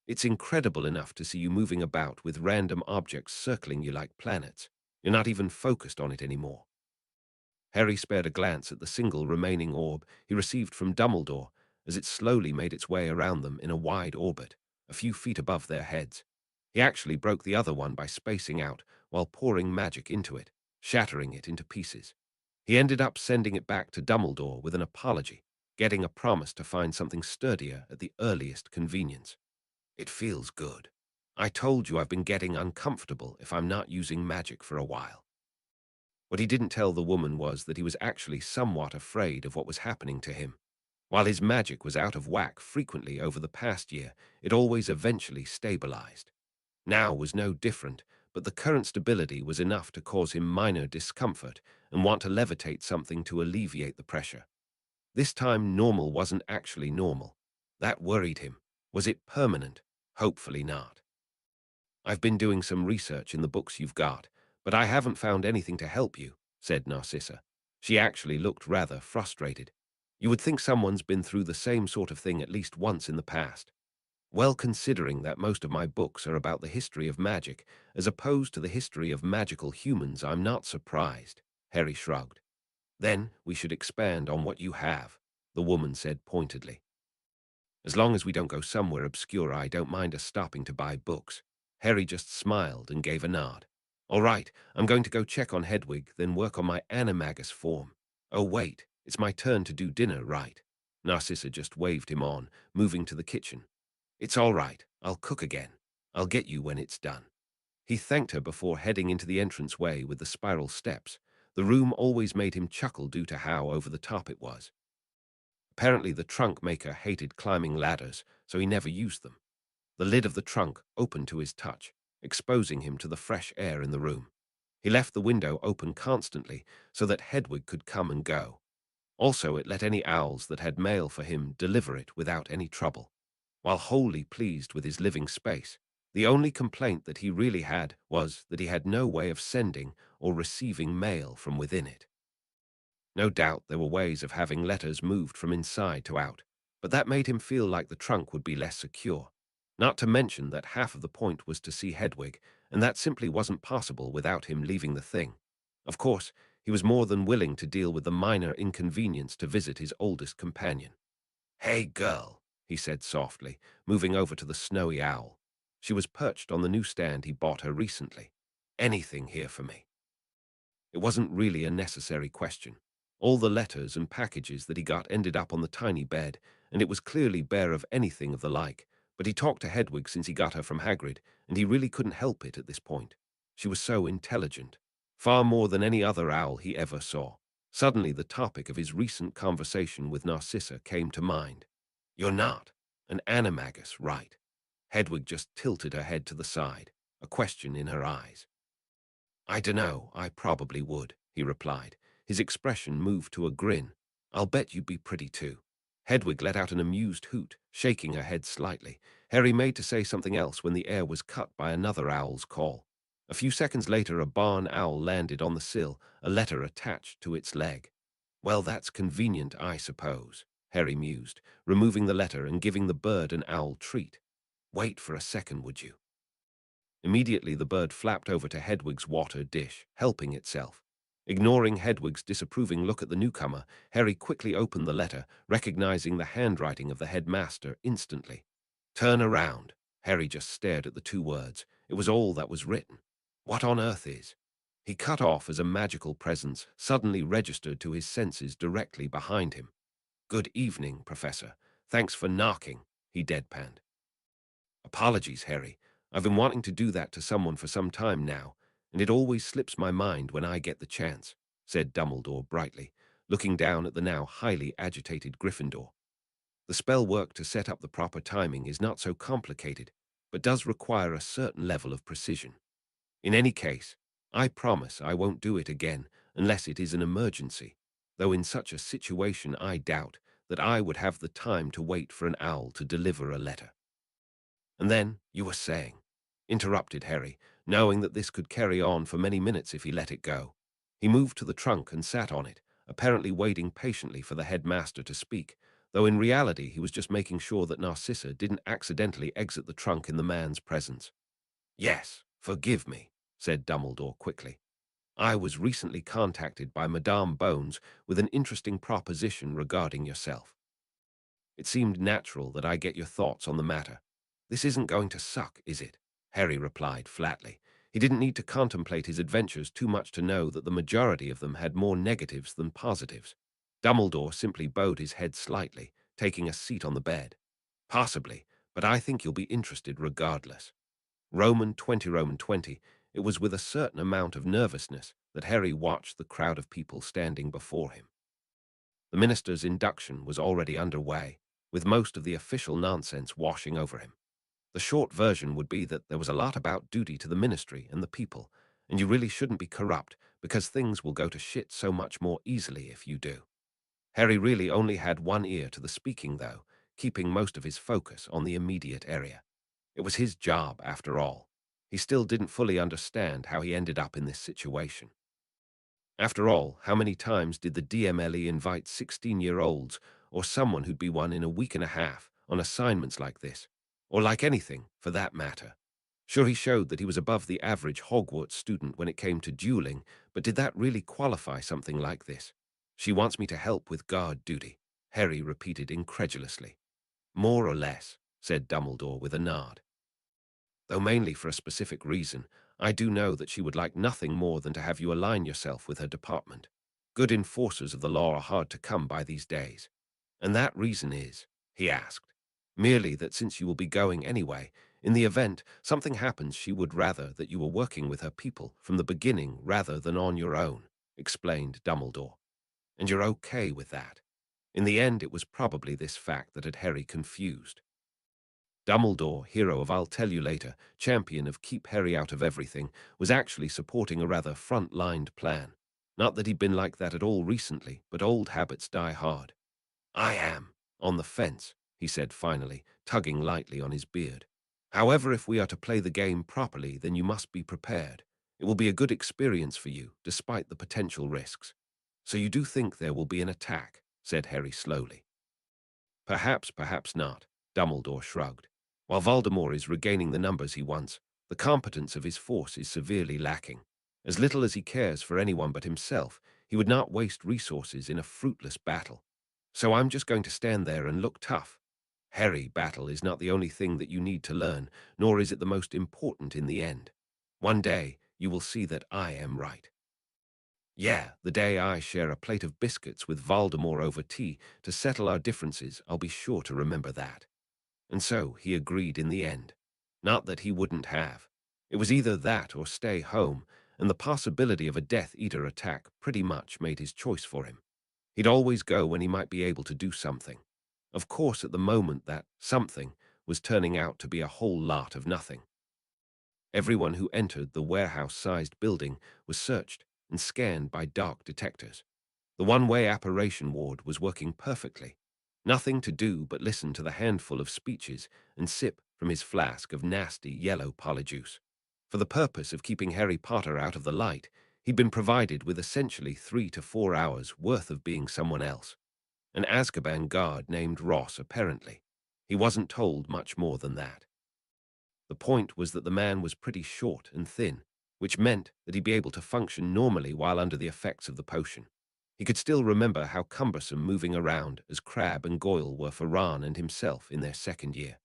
It's incredible enough to see you moving about with random objects circling you like planets. You're not even focused on it anymore. Harry spared a glance at the single remaining orb he received from Dumbledore as it slowly made its way around them in a wide orbit, a few feet above their heads. He actually broke the other one by spacing out while pouring magic into it, shattering it into pieces. He ended up sending it back to Dumbledore with an apology, getting a promise to find something sturdier at the earliest convenience. It feels good. I told you I've been getting uncomfortable if I'm not using magic for a while. What he didn't tell the woman was that he was actually somewhat afraid of what was happening to him. While his magic was out of whack frequently over the past year, it always eventually stabilized. Now was no different, but the current stability was enough to cause him minor discomfort and want to levitate something to alleviate the pressure. This time normal wasn't actually normal. That worried him. Was it permanent? Hopefully not. I've been doing some research in the books you've got, but I haven't found anything to help you, said Narcissa. She actually looked rather frustrated. You would think someone's been through the same sort of thing at least once in the past. Well, considering that most of my books are about the history of magic, as opposed to the history of magical humans, I'm not surprised. Harry shrugged. Then we should expand on what you have, the woman said pointedly. As long as we don't go somewhere obscure, I don't mind us stopping to buy books. Harry just smiled and gave a nod. All right, I'm going to go check on Hedwig, then work on my animagus form. Oh, wait, it's my turn to do dinner, right? Narcissa just waved him on, moving to the kitchen. It's all right, I'll cook again. I'll get you when it's done. He thanked her before heading into the entranceway with the spiral steps. The room always made him chuckle due to how over the top it was. Apparently the trunk maker hated climbing ladders, so he never used them. The lid of the trunk opened to his touch, exposing him to the fresh air in the room. He left the window open constantly so that Hedwig could come and go. Also, it let any owls that had mail for him deliver it without any trouble. While wholly pleased with his living space, the only complaint that he really had was that he had no way of sending or receiving mail from within it. No doubt there were ways of having letters moved from inside to out, but that made him feel like the trunk would be less secure. Not to mention that half of the point was to see Hedwig, and that simply wasn't possible without him leaving the thing. Of course, he was more than willing to deal with the minor inconvenience to visit his oldest companion. "Hey, girl," he said softly, moving over to the snowy owl. She was perched on the new stand he bought her recently. "Anything here for me?" It wasn't really a necessary question. All the letters and packages that he got ended up on the tiny bed, and it was clearly bare of anything of the like. But he talked to Hedwig since he got her from Hagrid, and he really couldn't help it at this point. She was so intelligent, far more than any other owl he ever saw. Suddenly the topic of his recent conversation with Narcissa came to mind. "You're not an animagus, right?" Hedwig just tilted her head to the side, a question in her eyes. "I dunno, I probably would," he replied. His expression moved to a grin. "I'll bet you'd be pretty too." Hedwig let out an amused hoot, shaking her head slightly. Harry made to say something else when the air was cut by another owl's call. A few seconds later, a barn owl landed on the sill, a letter attached to its leg. "Well, that's convenient, I suppose," Harry mused, removing the letter and giving the bird an owl treat. "Wait for a second, would you?" Immediately the bird flapped over to Hedwig's water dish, helping itself. Ignoring Hedwig's disapproving look at the newcomer, Harry quickly opened the letter, recognizing the handwriting of the headmaster instantly. "Turn around." Harry just stared at the two words. It was all that was written. What on earth is? He cut off as a magical presence suddenly registered to his senses directly behind him. "Good evening, Professor. Thanks for knocking," he deadpanned. "Apologies, Harry. I've been wanting to do that to someone for some time now, and it always slips my mind when I get the chance," said Dumbledore brightly, looking down at the now highly agitated Gryffindor. "The spell work to set up the proper timing is not so complicated, but does require a certain level of precision. In any case, I promise I won't do it again unless it is an emergency, though in such a situation I doubt that I would have the time to wait for an owl to deliver a letter." "And then, you were saying," interrupted Harry, knowing that this could carry on for many minutes if he let it go. He moved to the trunk and sat on it, apparently waiting patiently for the headmaster to speak, though in reality he was just making sure that Narcissa didn't accidentally exit the trunk in the man's presence. "Yes, forgive me," said Dumbledore quickly. "I was recently contacted by Madame Bones with an interesting proposition regarding yourself. It seemed natural that I get your thoughts on the matter. This isn't going to suck, is it?" Harry replied flatly. He didn't need to contemplate his adventures too much to know that the majority of them had more negatives than positives. Dumbledore simply bowed his head slightly, taking a seat on the bed. "Possibly, but I think you'll be interested regardless." Roman 20, it was with a certain amount of nervousness that Harry watched the crowd of people standing before him. The minister's induction was already underway, with most of the official nonsense washing over him. The short version would be that there was a lot about duty to the ministry and the people, and you really shouldn't be corrupt because things will go to shit so much more easily if you do. Harry really only had one ear to the speaking, though, keeping most of his focus on the immediate area. It was his job, after all. He still didn't fully understand how he ended up in this situation. After all, how many times did the DMLE invite 16-year-olds or someone who'd be one in a week and a half on assignments like this? or like anything, for that matter. Sure, he showed that he was above the average Hogwarts student when it came to dueling, but did that really qualify something like this? She wants me to help with guard duty, Harry repeated incredulously. More or less, said Dumbledore with a nod. Though mainly for a specific reason, I do know that she would like nothing more than to have you align yourself with her department. Good enforcers of the law are hard to come by these days. And that reason is, he asked, merely that since you will be going anyway, in the event something happens, she would rather that you were working with her people from the beginning rather than on your own, explained Dumbledore. And you're okay with that. In the end, it was probably this fact that had Harry confused. Dumbledore, hero of I'll tell you later, champion of keep Harry out of everything, was actually supporting a rather front-lined plan. Not that he'd been like that at all recently, but old habits die hard. I am on the fence, he said finally, tugging lightly on his beard. However, if we are to play the game properly, then you must be prepared. It will be a good experience for you, despite the potential risks. So you do think there will be an attack, said Harry slowly. Perhaps, perhaps not, Dumbledore shrugged. While Voldemort is regaining the numbers he wants, the competence of his force is severely lacking. As little as he cares for anyone but himself, he would not waste resources in a fruitless battle. So I'm just going to stand there and look tough. Harry, battle is not the only thing that you need to learn, nor is it the most important in the end. One day, you will see that I am right. Yeah, the day I share a plate of biscuits with Voldemort over tea to settle our differences, I'll be sure to remember that. And so he agreed in the end. Not that he wouldn't have. It was either that or stay home, and the possibility of a Death Eater attack pretty much made his choice for him. He'd always go when he might be able to do something. Of course, at the moment that something was turning out to be a whole lot of nothing. Everyone who entered the warehouse-sized building was searched and scanned by dark detectors. The one-way apparition ward was working perfectly. Nothing to do but listen to the handful of speeches and sip from his flask of nasty yellow polyjuice. For the purpose of keeping Harry Potter out of the light, he'd been provided with essentially 3 to 4 hours worth of being someone else. An Azkaban guard named Ross, apparently. He wasn't told much more than that. The point was that the man was pretty short and thin, which meant that he'd be able to function normally while under the effects of the potion. He could still remember how cumbersome moving around as Crabbe and Goyle were for Ron and himself in their second year.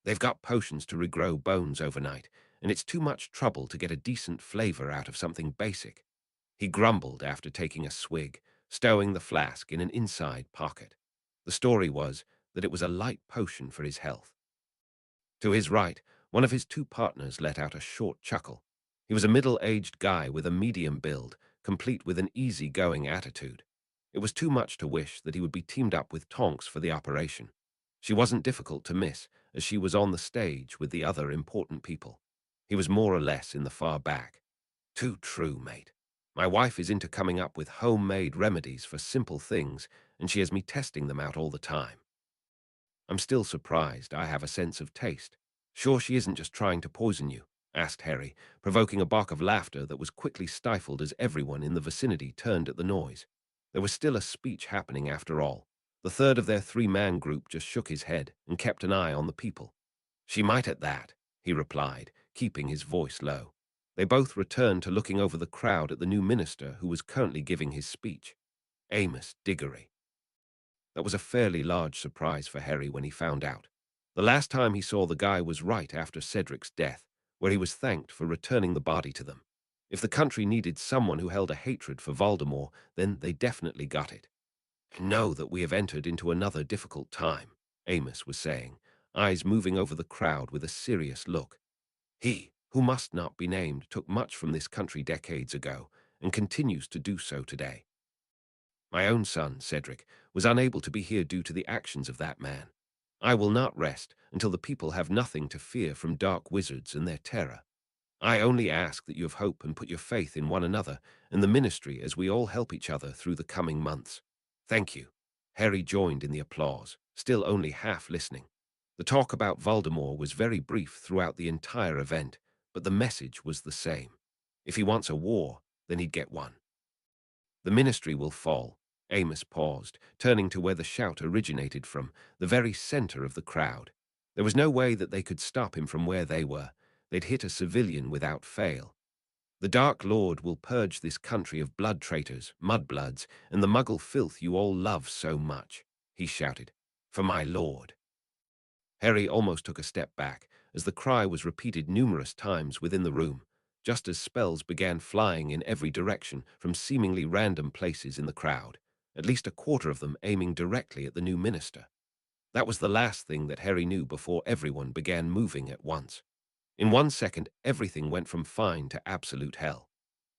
They've got potions to regrow bones overnight, and it's too much trouble to get a decent flavor out of something basic. He grumbled after taking a swig, stowing the flask in an inside pocket. The story was that it was a light potion for his health. To his right, one of his two partners let out a short chuckle. He was a middle-aged guy with a medium build, complete with an easy-going attitude. It was too much to wish that he would be teamed up with Tonks for the operation. She wasn't difficult to miss, as she was on the stage with the other important people. He was more or less in the far back. Too true, mate. My wife is into coming up with homemade remedies for simple things, and she has me testing them out all the time. I'm still surprised I have a sense of taste. Sure she isn't just trying to poison you? Asked Harry, provoking a bark of laughter that was quickly stifled as everyone in the vicinity turned at the noise. There was still a speech happening after all. The third of their three-man group just shook his head and kept an eye on the people. She might at that, he replied, keeping his voice low. They both returned to looking over the crowd at the new minister who was currently giving his speech. Amos Diggory. That was a fairly large surprise for Harry when he found out. The last time he saw the guy was right after Cedric's death, where he was thanked for returning the body to them. If the country needed someone who held a hatred for Voldemort, then they definitely got it. I know that we have entered into another difficult time, Amos was saying, eyes moving over the crowd with a serious look. He, who must not be named, took much from this country decades ago and continues to do so today. My own son, Cedric, was unable to be here due to the actions of that man. I will not rest until the people have nothing to fear from dark wizards and their terror. I only ask that you have hope and put your faith in one another and the ministry as we all help each other through the coming months. Thank you. Harry joined in the applause, still only half listening. The talk about Voldemort was very brief throughout the entire event, but the message was the same. If he wants a war, then he'd get one. The ministry will fall. Amos paused, turning to where the shout originated from, the very center of the crowd. There was no way that they could stop him from where they were. They'd hit a civilian without fail. The Dark Lord will purge this country of blood traitors, mudbloods, and the muggle filth you all love so much, he shouted. For my lord. Harry almost took a step back, as the cry was repeated numerous times within the room, just as spells began flying in every direction from seemingly random places in the crowd, at least a quarter of them aiming directly at the new minister. That was the last thing that Harry knew before everyone began moving at once. In 1 second, everything went from fine to absolute hell.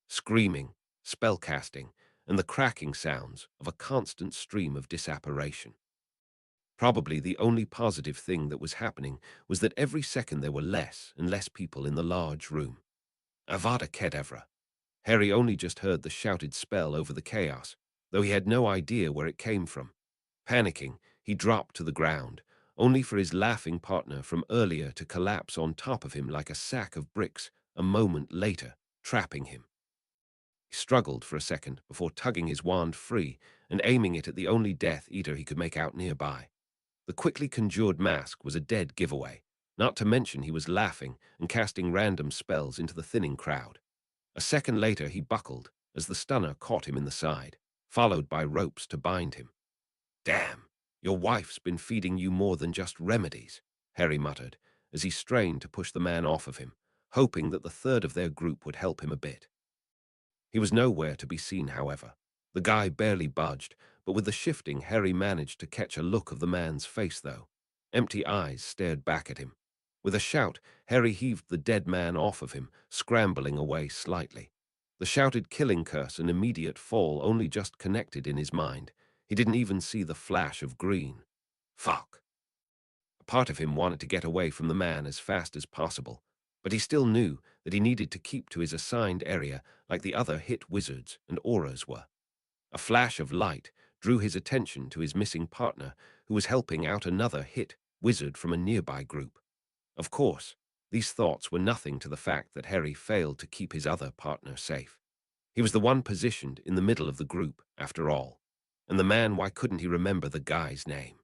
Screaming, spellcasting, and the cracking sounds of a constant stream of disapparation. Probably the only positive thing that was happening was that every second there were less and less people in the large room. Avada Kedavra. Harry only just heard the shouted spell over the chaos, though he had no idea where it came from. Panicking, he dropped to the ground, only for his laughing partner from earlier to collapse on top of him like a sack of bricks a moment later, trapping him. He struggled for a second before tugging his wand free and aiming it at the only Death Eater he could make out nearby. The quickly conjured mask was a dead giveaway, not to mention he was laughing and casting random spells into the thinning crowd. A second later he buckled as the stunner caught him in the side, followed by ropes to bind him. Damn, your wife's been feeding you more than just remedies, Harry muttered, as he strained to push the man off of him, hoping that the third of their group would help him a bit. He was nowhere to be seen, however. The guy barely budged, but with the shifting, Harry managed to catch a look of the man's face, though. Empty eyes stared back at him. With a shout, Harry heaved the dead man off of him, scrambling away slightly. The shouted killing curse and immediate fall only just connected in his mind. He didn't even see the flash of green. Fuck. A part of him wanted to get away from the man as fast as possible, but he still knew that he needed to keep to his assigned area like the other hit wizards and auras were. A flash of light drew his attention to his missing partner, who was helping out another hit wizard from a nearby group. Of course, these thoughts were nothing to the fact that Harry failed to keep his other partner safe. He was the one positioned in the middle of the group, after all. And the man, why couldn't he remember the guy's name?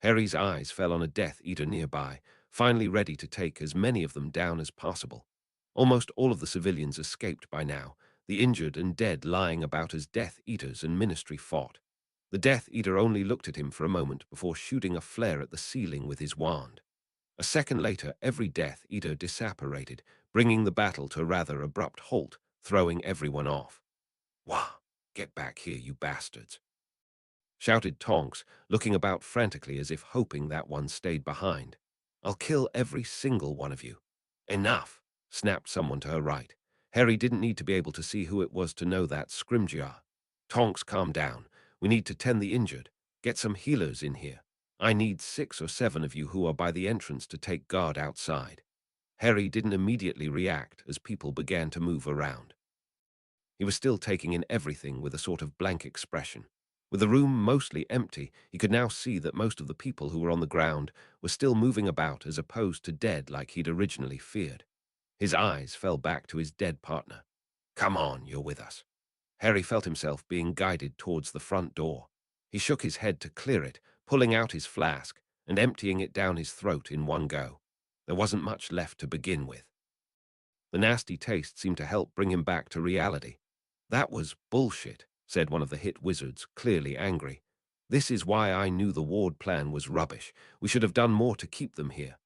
Harry's eyes fell on a Death Eater nearby, finally ready to take as many of them down as possible. Almost all of the civilians escaped by now, the injured and dead lying about as Death Eaters and Ministry fought. The Death Eater only looked at him for a moment before shooting a flare at the ceiling with his wand. A second later, every Death Eater disapparated, bringing the battle to a rather abrupt halt, throwing everyone off. Wah! Get back here, you bastards! Shouted Tonks, looking about frantically as if hoping that one stayed behind. I'll kill every single one of you. Enough! Snapped someone to her right. Harry didn't need to be able to see who it was to know that Scrimgeour. Tonks, calm down. We need to tend the injured. Get some healers in here. I need 6 or 7 of you who are by the entrance to take guard outside. Harry didn't immediately react as people began to move around. He was still taking in everything with a sort of blank expression. With the room mostly empty, he could now see that most of the people who were on the ground were still moving about as opposed to dead like he'd originally feared. His eyes fell back to his dead partner. Come on, you're with us. Harry felt himself being guided towards the front door. He shook his head to clear it, pulling out his flask and emptying it down his throat in one go. There wasn't much left to begin with. The nasty taste seemed to help bring him back to reality. That was bullshit, said one of the hit wizards, clearly angry. This is why I knew the ward plan was rubbish. We should have done more to keep them here.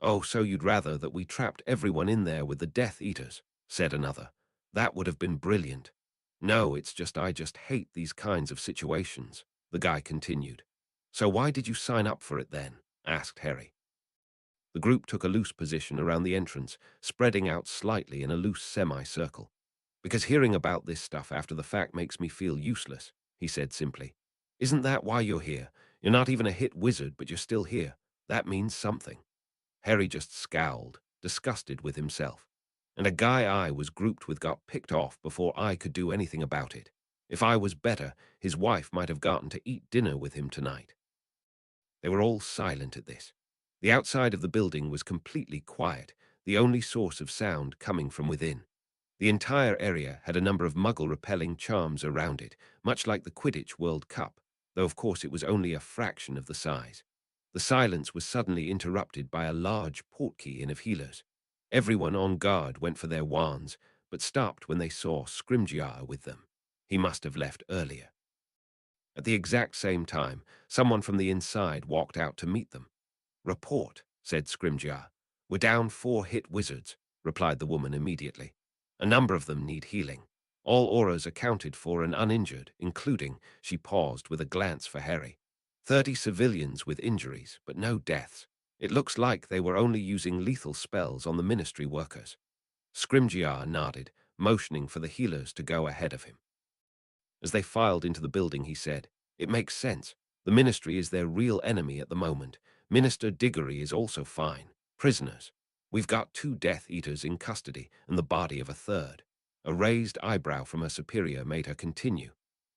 Oh, so you'd rather that we trapped everyone in there with the Death Eaters, said another. That would have been brilliant. No, it's just I just hate these kinds of situations, the guy continued. So why did you sign up for it then? Asked Harry. The group took a loose position around the entrance, spreading out slightly in a loose semicircle. Because hearing about this stuff after the fact makes me feel useless, he said simply. Isn't that why you're here? You're not even a hit wizard, but you're still here. That means something. Harry just scowled, disgusted with himself. And a guy I was grouped with got picked off before I could do anything about it. If I was better, his wife might have gotten to eat dinner with him tonight. They were all silent at this. The outside of the building was completely quiet, the only source of sound coming from within. The entire area had a number of muggle-repelling charms around it, much like the Quidditch World Cup, though of course it was only a fraction of the size. The silence was suddenly interrupted by a large portkey in of healers. Everyone on guard went for their wands, but stopped when they saw Scrimgeour with them. He must have left earlier. At the exact same time, someone from the inside walked out to meet them. "Report," said Scrimgeour. "We're down 4 hit wizards," replied the woman immediately. "A number of them need healing. All auras accounted for and uninjured, including," she paused with a glance for Harry, 30 civilians with injuries, but no deaths. It looks like they were only using lethal spells on the ministry workers." Scrimgeour nodded, motioning for the healers to go ahead of him. As they filed into the building, he said, "It makes sense. The ministry is their real enemy at the moment. Minister Diggory is also fine. Prisoners. We've got 2 Death Eaters in custody and the body of a third." A raised eyebrow from her superior made her continue.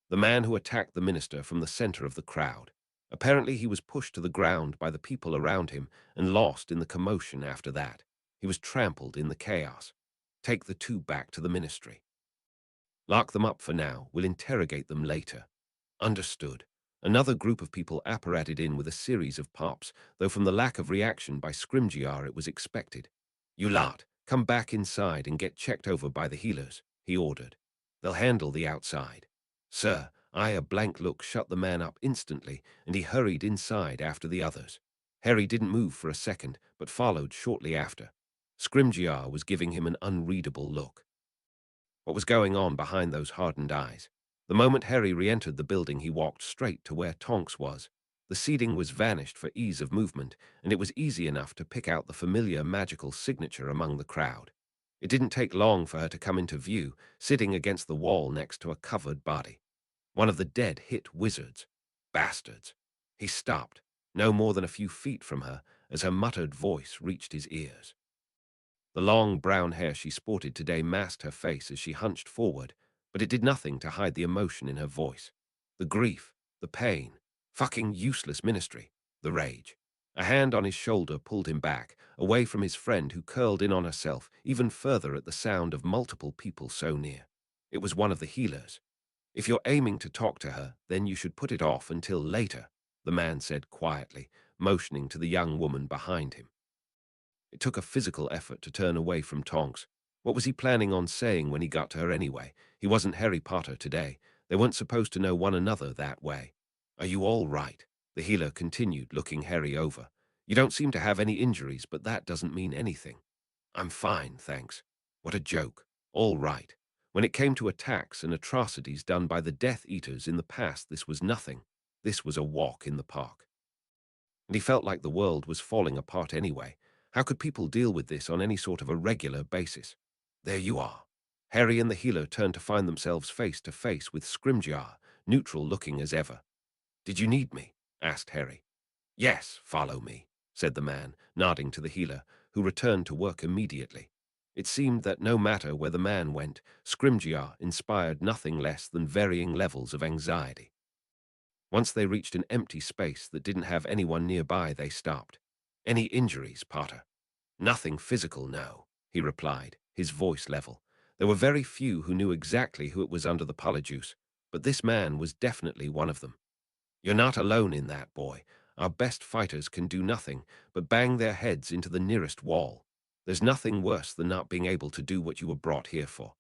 "The man who attacked the minister from the center of the crowd. Apparently he was pushed to the ground by the people around him and lost in the commotion after that. He was trampled in the chaos. Take the 2 back to the ministry. Lock them up for now. We'll interrogate them later." "Understood." Another group of people apparated in with a series of pops, though from the lack of reaction by Scrimgeour it was expected. "You lot, come back inside and get checked over by the healers," he ordered. "They'll handle the outside." "Sir," a blank look shut the man up instantly, and he hurried inside after the others. Harry didn't move for a second, but followed shortly after. Scrimgeour was giving him an unreadable look. What was going on behind those hardened eyes? The moment Harry re-entered the building, he walked straight to where Tonks was. The seating was vanished for ease of movement, and it was easy enough to pick out the familiar magical signature among the crowd. It didn't take long for her to come into view, sitting against the wall next to a covered body. One of the dead hit wizards. Bastards. He stopped, no more than a few feet from her, as her muttered voice reached his ears. The long brown hair she sported today masked her face as she hunched forward, but it did nothing to hide the emotion in her voice. The grief, the pain, fucking useless ministry, the rage. A hand on his shoulder pulled him back, away from his friend who curled in on herself even further at the sound of multiple people so near. It was one of the healers. "If you're aiming to talk to her, then you should put it off until later," the man said quietly, motioning to the young woman behind him. It took a physical effort to turn away from Tonks. What was he planning on saying when he got to her anyway? He wasn't Harry Potter today. They weren't supposed to know one another that way. "Are you all right?" the healer continued, looking Harry over. "You don't seem to have any injuries, but that doesn't mean anything." "I'm fine, thanks." What a joke. All right. When it came to attacks and atrocities done by the Death Eaters in the past, this was nothing. This was a walk in the park. And he felt like the world was falling apart anyway. How could people deal with this on any sort of a regular basis? "There you are." Harry and the healer turned to find themselves face to face with Scrimgeour, neutral looking as ever. "Did you need me?" asked Harry. "Yes, follow me," said the man, nodding to the healer, who returned to work immediately. It seemed that no matter where the man went, Scrimgeour inspired nothing less than varying levels of anxiety. Once they reached an empty space that didn't have anyone nearby, they stopped. "Any injuries, Potter?" "Nothing physical, no," he replied, his voice level. There were very few who knew exactly who it was under the polyjuice, but this man was definitely one of them. "You're not alone in that, boy. Our best fighters can do nothing but bang their heads into the nearest wall. There's nothing worse than not being able to do what you were brought here for."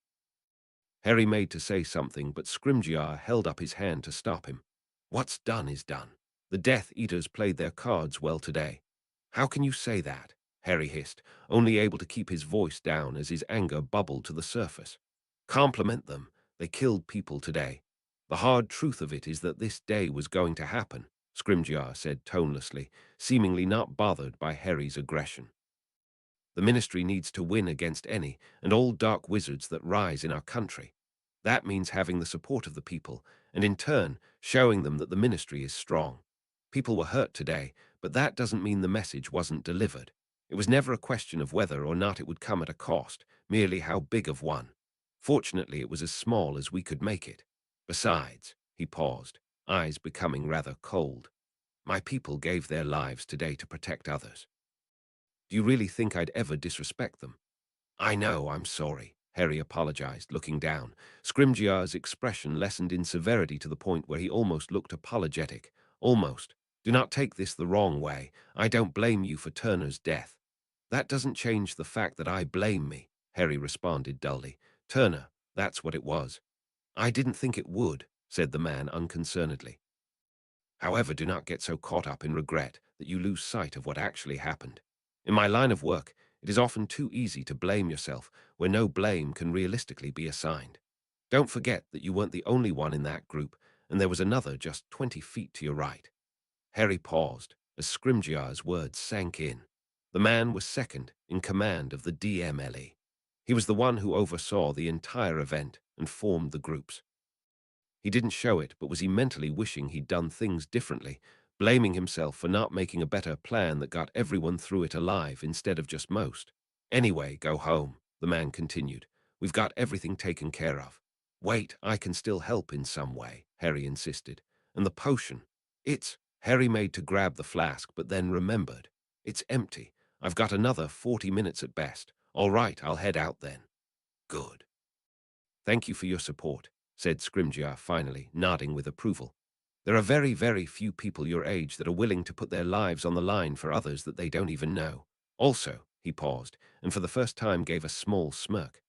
Harry made to say something, but Scrimgeour held up his hand to stop him. "What's done is done. The Death Eaters played their cards well today." "How can you say that?" Harry hissed, only able to keep his voice down as his anger bubbled to the surface. "Compliment them. They killed people today. The hard truth of it is that this day was going to happen," Scrimgeour said tonelessly, seemingly not bothered by Harry's aggression. "The ministry needs to win against any and all dark wizards that rise in our country. That means having the support of the people, and in turn, showing them that the ministry is strong. People were hurt today, but that doesn't mean the message wasn't delivered. It was never a question of whether or not it would come at a cost, merely how big of one. Fortunately, it was as small as we could make it. Besides," he paused, eyes becoming rather cold, "my people gave their lives today to protect others. Do you really think I'd ever disrespect them?" "I know, I'm sorry," Harry apologized, looking down. Scrimgeour's expression lessened in severity to the point where he almost looked apologetic. Almost. Do not take this the wrong way. I don't blame you for Turner's death. That doesn't change the fact that I blame me, Harry responded dully. Turner, that's what it was. I didn't think it would, said the man unconcernedly. However, do not get so caught up in regret that you lose sight of what actually happened. In my line of work, it is often too easy to blame yourself where no blame can realistically be assigned. Don't forget that you weren't the only one in that group, and there was another just 20 feet to your right. Harry paused as Scrimgeour's words sank in. The man was second in command of the DMLE. He was the one who oversaw the entire event and formed the groups. He didn't show it, but was he mentally wishing he'd done things differently, blaming himself for not making a better plan that got everyone through it alive instead of just most? Anyway, go home, the man continued. We've got everything taken care of. Wait, I can still help in some way, Harry insisted. And the potion? Harry made to grab the flask, but then remembered. It's empty. I've got another 40 minutes at best. All right, I'll head out then. Good. Thank you for your support, said Scrimgeour finally, nodding with approval. There are very, very few people your age that are willing to put their lives on the line for others that they don't even know. Also, he paused, and for the first time gave a small smirk.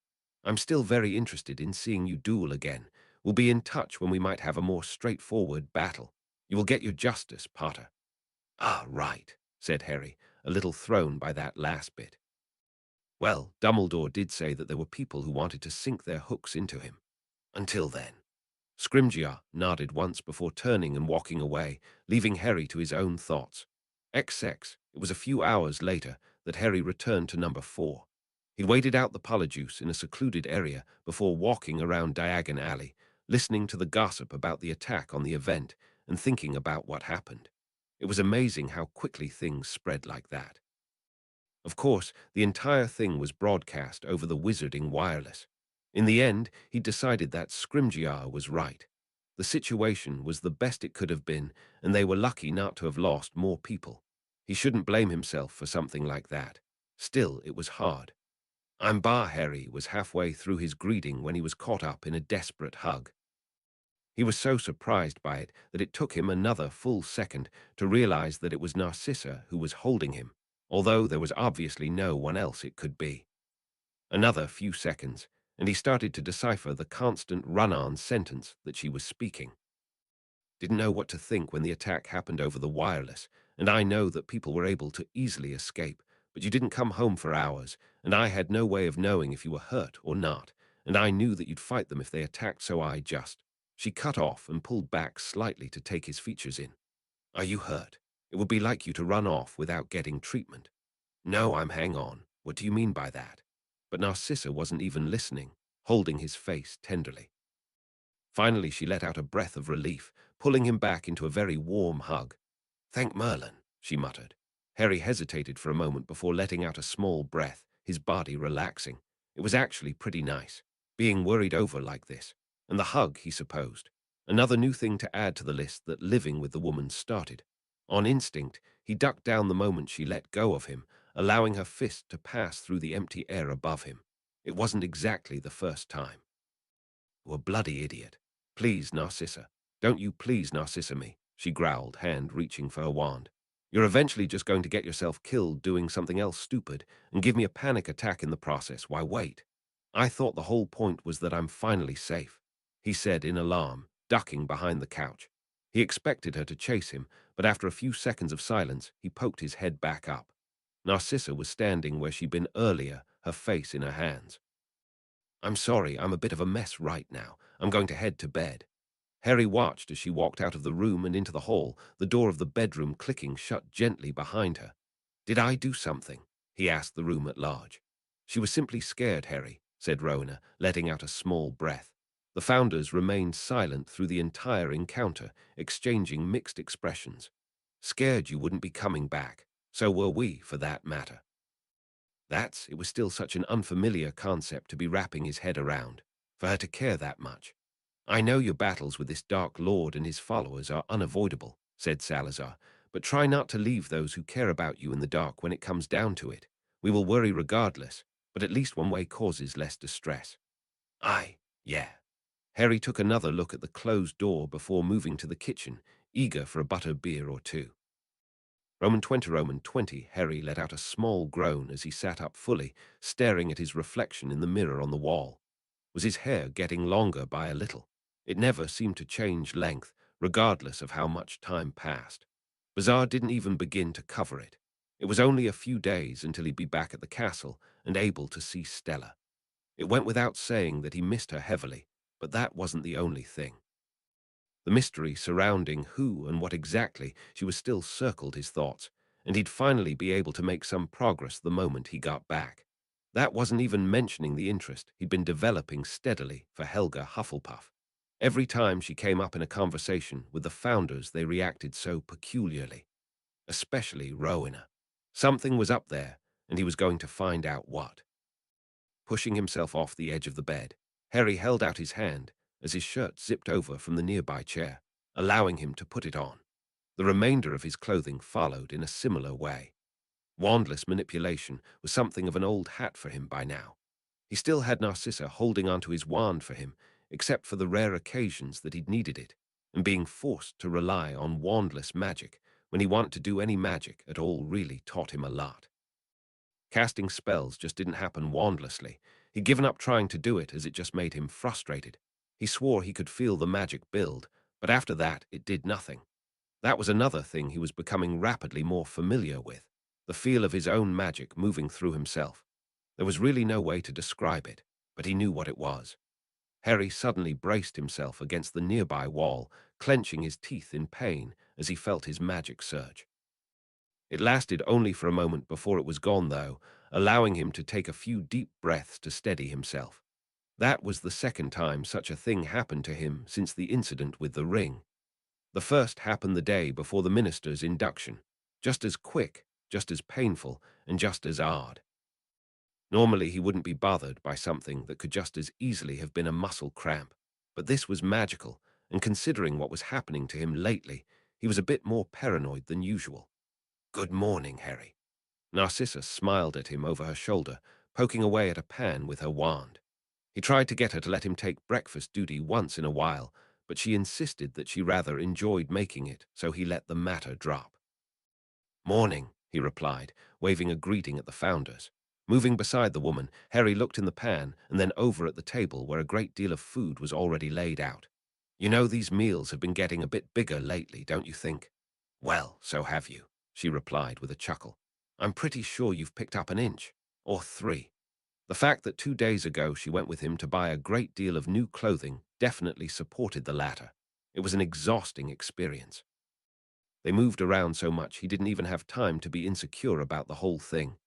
I'm still very interested in seeing you duel again. We'll be in touch when we might have a more straightforward battle. You will get your justice, Potter. Ah, right, said Harry, a little thrown by that last bit. Well, Dumbledore did say that there were people who wanted to sink their hooks into him. Until then. Scrimgeour nodded once before turning and walking away, leaving Harry to his own thoughts. XX, it was a few hours later that Harry returned to number 4. He waited out the Polyjuice in a secluded area before walking around Diagon Alley, listening to the gossip about the attack on the event and thinking about what happened. It was amazing how quickly things spread like that. Of course, the entire thing was broadcast over the Wizarding wireless. In the end, he decided that Scrimgeour was right. The situation was the best it could have been, and they were lucky not to have lost more people. He shouldn't blame himself for something like that. Still, it was hard. Harry was halfway through his greeting when he was caught up in a desperate hug. He was so surprised by it that it took him another full second to realize that it was Narcissa who was holding him, although there was obviously no one else it could be. Another few seconds, and he started to decipher the constant run-on sentence that she was speaking. Didn't know what to think when the attack happened over the wireless, and I know that people were able to easily escape, but you didn't come home for hours, and I had no way of knowing if you were hurt or not, and I knew that you'd fight them if they attacked, so I just... She cut off and pulled back slightly to take his features in. Are you hurt? It would be like you to run off without getting treatment. No, hang on. What do you mean by that? But Narcissa wasn't even listening, holding his face tenderly. Finally, she let out a breath of relief, pulling him back into a very warm hug. Thank Merlin, she muttered. Harry hesitated for a moment before letting out a small breath, his body relaxing. It was actually pretty nice, being worried over like this. And the hug, he supposed. Another new thing to add to the list that living with the woman started. On instinct, he ducked down the moment she let go of him, allowing her fist to pass through the empty air above him. It wasn't exactly the first time. You a bloody idiot. Please, Narcissa. Don't you please Narcissa me, she growled, hand reaching for her wand. You're eventually just going to get yourself killed doing something else stupid and give me a panic attack in the process. Why, wait. I thought the whole point was that I'm finally safe, he said in alarm, ducking behind the couch. He expected her to chase him, but after a few seconds of silence, he poked his head back up. Narcissa was standing where she'd been earlier, her face in her hands. I'm sorry, I'm a bit of a mess right now. I'm going to head to bed. Harry watched as she walked out of the room and into the hall, the door of the bedroom clicking shut gently behind her. Did I do something? He asked the room at large. She was simply scared, Harry, said Rowena, letting out a small breath. The founders remained silent through the entire encounter, exchanging mixed expressions. Scared you wouldn't be coming back. So were we, for that matter. It was still such an unfamiliar concept to be wrapping his head around, for her to care that much. I know your battles with this Dark Lord and his followers are unavoidable, said Salazar, but try not to leave those who care about you in the dark when it comes down to it. We will worry regardless, but at least one way causes less distress. Yeah. Harry took another look at the closed door before moving to the kitchen, eager for a butter beer or two. Roman 20, Harry let out a small groan as he sat up fully, staring at his reflection in the mirror on the wall. Was his hair getting longer by a little? It never seemed to change length, regardless of how much time passed. Bazaar didn't even begin to cover it. It was only a few days until he'd be back at the castle and able to see Stella. It went without saying that he missed her heavily, but that wasn't the only thing. The mystery surrounding who and what exactly she was still circled his thoughts, and he'd finally be able to make some progress the moment he got back. That wasn't even mentioning the interest he'd been developing steadily for Helga Hufflepuff. Every time she came up in a conversation with the founders, they reacted so peculiarly, especially Rowena. Something was up there, and he was going to find out what. Pushing himself off the edge of the bed, Harry held out his hand as his shirt zipped over from the nearby chair, allowing him to put it on. The remainder of his clothing followed in a similar way. Wandless manipulation was something of an old hat for him by now. He still had Narcissa holding onto his wand for him, except for the rare occasions that he'd needed it, and being forced to rely on wandless magic when he wanted to do any magic at all really taught him a lot. Casting spells just didn't happen wandlessly. He'd given up trying to do it as it just made him frustrated. He swore he could feel the magic build, but after that it did nothing. That was another thing he was becoming rapidly more familiar with, the feel of his own magic moving through himself. There was really no way to describe it, but he knew what it was. Harry suddenly braced himself against the nearby wall, clenching his teeth in pain as he felt his magic surge. It lasted only for a moment before it was gone, though, allowing him to take a few deep breaths to steady himself. That was the second time such a thing happened to him since the incident with the ring. The first happened the day before the minister's induction, just as quick, just as painful, and just as odd. Normally he wouldn't be bothered by something that could just as easily have been a muscle cramp, but this was magical, and considering what was happening to him lately, he was a bit more paranoid than usual. "Good morning, Harry." Narcissa smiled at him over her shoulder, poking away at a pan with her wand. He tried to get her to let him take breakfast duty once in a while, but she insisted that she rather enjoyed making it, so he let the matter drop. "Morning," he replied, waving a greeting at the founders. Moving beside the woman, Harry looked in the pan and then over at the table where a great deal of food was already laid out. "You know, these meals have been getting a bit bigger lately, don't you think?" "Well, so have you," she replied with a chuckle. "I'm pretty sure you've picked up an inch, or three." The fact that 2 days ago she went with him to buy a great deal of new clothing definitely supported the latter. It was an exhausting experience. They moved around so much he didn't even have time to be insecure about the whole thing.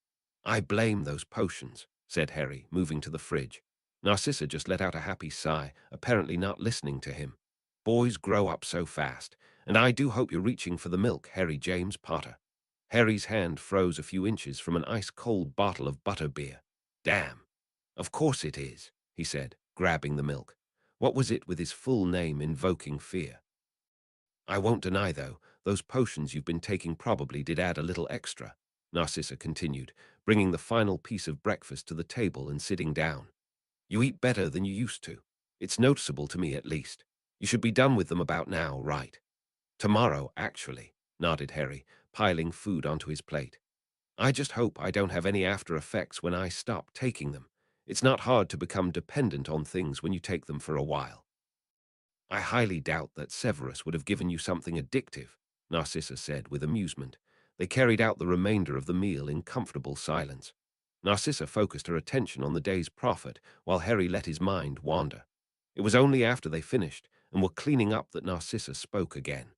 "I blame those potions," said Harry, moving to the fridge. Narcissa just let out a happy sigh, apparently not listening to him. "Boys grow up so fast, and I do hope you're reaching for the milk, Harry James Potter." Harry's hand froze a few inches from an ice-cold bottle of butterbeer. "Damn. Of course it is," he said, grabbing the milk. What was it with his full name invoking fear? "I won't deny, though, those potions you've been taking probably did add a little extra," Narcissa continued, bringing the final piece of breakfast to the table and sitting down. "You eat better than you used to. It's noticeable to me, at least. You should be done with them about now, right?" "Tomorrow, actually," nodded Harry, piling food onto his plate. "I just hope I don't have any after effects when I stop taking them. It's not hard to become dependent on things when you take them for a while." "I highly doubt that Severus would have given you something addictive," Narcissa said with amusement. They carried out the remainder of the meal in comfortable silence. Narcissa focused her attention on the day's profit, while Harry let his mind wander. It was only after they finished and were cleaning up that Narcissa spoke again.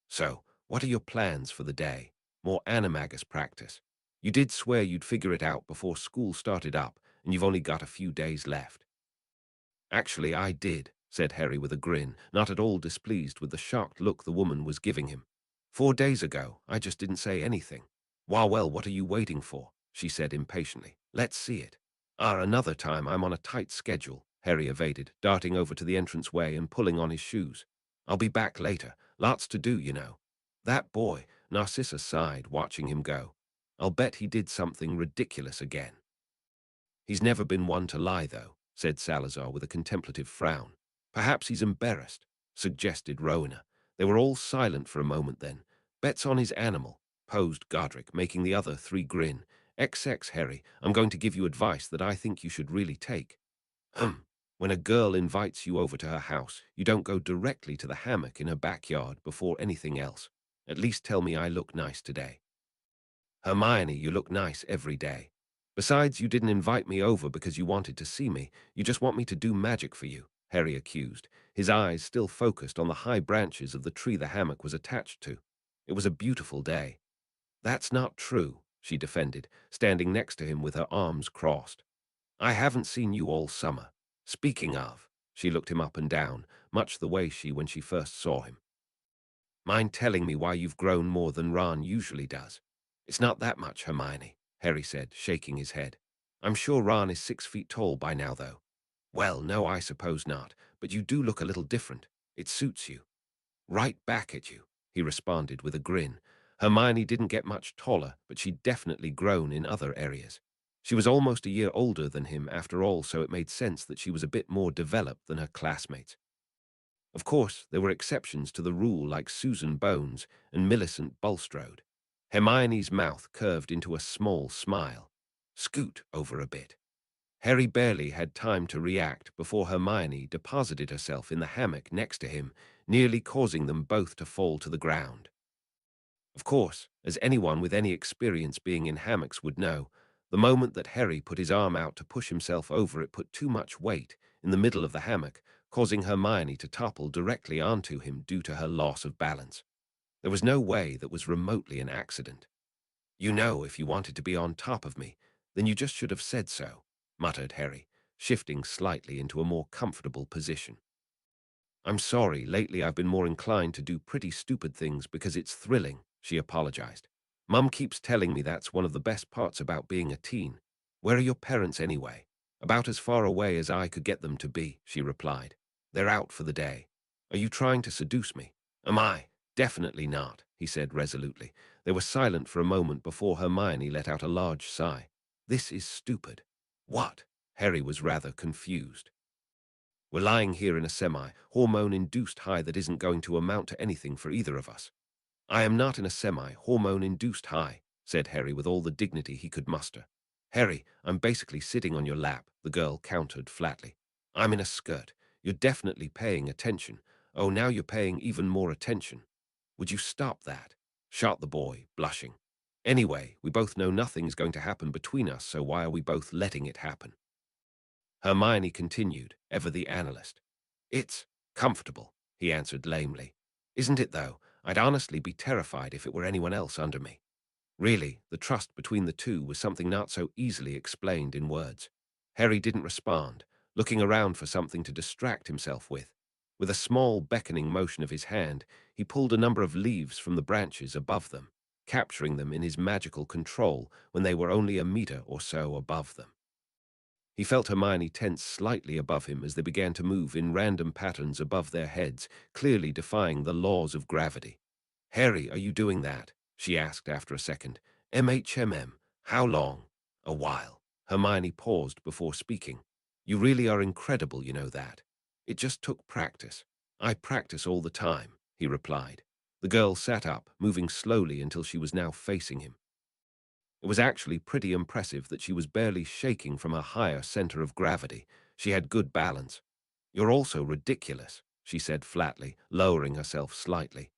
"So, what are your plans for the day? More animagus practice? You did swear you'd figure it out before school started up, and you've only got a few days left." "Actually, I did," said Harry with a grin, not at all displeased with the shocked look the woman was giving him. "4 days ago, I just didn't say anything." Well, what are you waiting for?" she said impatiently. "Let's see it." Another time I'm on a tight schedule," Harry evaded, darting over to the entranceway and pulling on his shoes. "I'll be back later. Lots to do, you know." "That boy," Narcissa sighed, watching him go. "I'll bet he did something ridiculous again." "He's never been one to lie, though," said Salazar with a contemplative frown. "Perhaps he's embarrassed," suggested Rowena. They were all silent for a moment then. "Bets on his animal. posed Godric, making the other three grin. XX, Harry, I'm going to give you advice that I think you should really take. When a girl invites you over to her house, you don't go directly to the hammock in her backyard before anything else. At least tell me I look nice today. Hermione, you look nice every day. Besides, you didn't invite me over because you wanted to see me. You just want me to do magic for you, Harry accused, his eyes still focused on the high branches of the tree the hammock was attached to. It was a beautiful day. That's not true, she defended, standing next to him with her arms crossed. I haven't seen you all summer. Speaking of, she looked him up and down, much the way when she first saw him. Mind telling me why you've grown more than Ron usually does? It's not that much, Hermione, Harry said, shaking his head. I'm sure Ron is 6 feet tall by now, though. Well, no, I suppose not, but you do look a little different. It suits you. Right back at you, he responded with a grin. Hermione didn't get much taller, but she'd definitely grown in other areas. She was almost a year older than him after all, so it made sense that she was a bit more developed than her classmates. Of course, there were exceptions to the rule like Susan Bones and Millicent Bulstrode. Hermione's mouth curved into a small smile. Scoot over a bit. Harry barely had time to react before Hermione deposited herself in the hammock next to him, nearly causing them both to fall to the ground. Of course, as anyone with any experience being in hammocks would know, the moment that Harry put his arm out to push himself over it put too much weight in the middle of the hammock, causing Hermione to topple directly onto him due to her loss of balance. There was no way that was remotely an accident. You know, if you wanted to be on top of me, then you just should have said so, muttered Harry, shifting slightly into a more comfortable position. I'm sorry, lately I've been more inclined to do pretty stupid things because it's thrilling, she apologized. Mum keeps telling me that's one of the best parts about being a teen. Where are your parents anyway? About as far away as I could get them to be, she replied. They're out for the day. Are you trying to seduce me? Am I? Definitely not, he said resolutely. They were silent for a moment before Hermione let out a large sigh. This is stupid. What? Harry was rather confused. We're lying here in a semi-hormone-induced high that isn't going to amount to anything for either of us. I am not in a semi-hormone-induced high, said Harry with all the dignity he could muster. Harry, I'm basically sitting on your lap, the girl countered flatly. I'm in a skirt. You're definitely paying attention. Oh, now you're paying even more attention. Would you stop that? Shot the boy, blushing. Anyway, we both know nothing is going to happen between us, so why are we both letting it happen? Hermione continued, ever the analyst. It's comfortable, he answered lamely. Isn't it, though? I'd honestly be terrified if it were anyone else under me. Really, the trust between the two was something not so easily explained in words. Harry didn't respond, looking around for something to distract himself with. With a small beckoning motion of his hand, he pulled a number of leaves from the branches above them, capturing them in his magical control when they were only a meter or so above them. He felt Hermione tense slightly above him as they began to move in random patterns above their heads, clearly defying the laws of gravity. Harry, are you doing that? She asked after a second. MHMM. How long? A while. Hermione paused before speaking. You really are incredible, you know that. It just took practice. I practice all the time, he replied. The girl sat up, moving slowly until she was now facing him. It was actually pretty impressive that she was barely shaking from a higher center of gravity. She had good balance. You're also ridiculous, she said flatly, lowering herself slightly.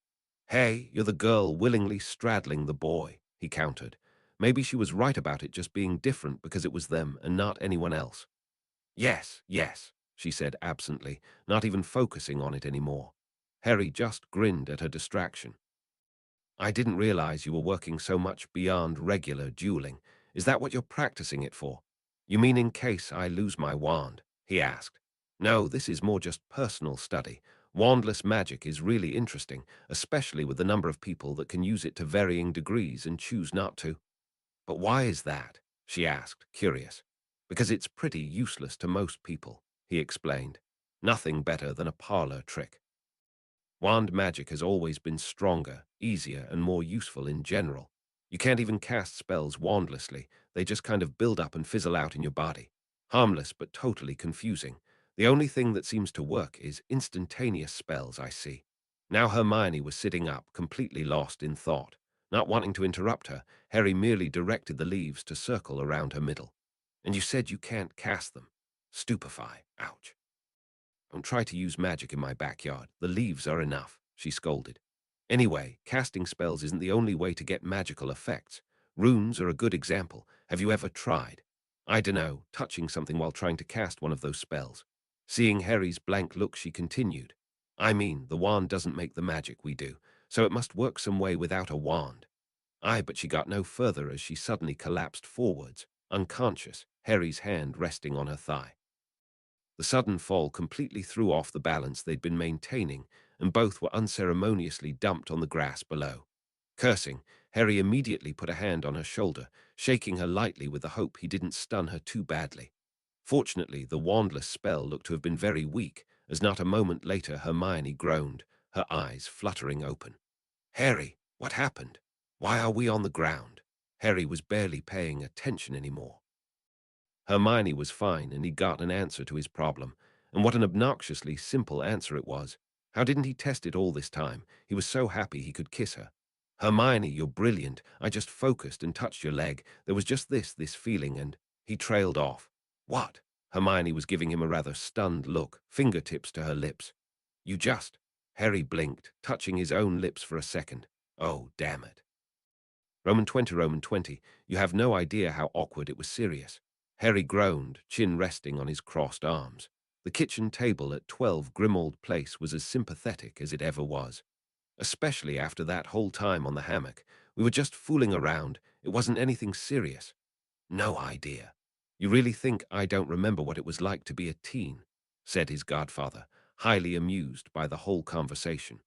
Hey, you're the girl willingly straddling the boy, he countered. Maybe she was right about it just being different because it was them and not anyone else. Yes, yes, she said absently, not even focusing on it anymore. Harry just grinned at her distraction. I didn't realize you were working so much beyond regular dueling. Is that what you're practicing it for? You mean in case I lose my wand? He asked. No, this is more just personal study. Wandless magic is really interesting, especially with the number of people that can use it to varying degrees and choose not to. But why is that? She asked, curious. Because it's pretty useless to most people, he explained. Nothing better than a parlor trick. Wand magic has always been stronger, easier, and more useful in general. You can't even cast spells wandlessly. They just kind of build up and fizzle out in your body. Harmless but totally confusing. The only thing that seems to work is instantaneous spells, I see. Now Hermione was sitting up, completely lost in thought. Not wanting to interrupt her, Harry merely directed the leaves to circle around her middle. And you said you can't cast them. Stupefy. Ouch. Don't try to use magic in my backyard. The leaves are enough, she scolded. Anyway, casting spells isn't the only way to get magical effects. Runes are a good example. Have you ever tried? I dunno, touching something while trying to cast one of those spells. Seeing Harry's blank look, she continued. I mean, the wand doesn't make the magic we do, so it must work some way without a wand. Aye, but she got no further as she suddenly collapsed forwards, unconscious, Harry's hand resting on her thigh. The sudden fall completely threw off the balance they'd been maintaining, and both were unceremoniously dumped on the grass below. Cursing, Harry immediately put a hand on her shoulder, shaking her lightly with the hope he didn't stun her too badly. Fortunately, the wandless spell looked to have been very weak, as not a moment later Hermione groaned, her eyes fluttering open. Harry, what happened? Why are we on the ground? Harry was barely paying attention anymore. Hermione was fine, and he got an answer to his problem. And what an obnoxiously simple answer it was. How didn't he test it all this time? He was so happy he could kiss her. Hermione, you're brilliant. I just focused and touched your leg. There was just this feeling, and he trailed off. What? Hermione was giving him a rather stunned look, fingertips to her lips. You just... Harry blinked, touching his own lips for a second. Oh, damn it. Roman 20, you have no idea how awkward it was. Serious. Harry groaned, chin resting on his crossed arms. The kitchen table at 12 Grimmauld Place was as sympathetic as it ever was. Especially after that whole time on the hammock. We were just fooling around. It wasn't anything serious. No idea. You really think I don't remember what it was like to be a teen? Said his godfather, highly amused by the whole conversation.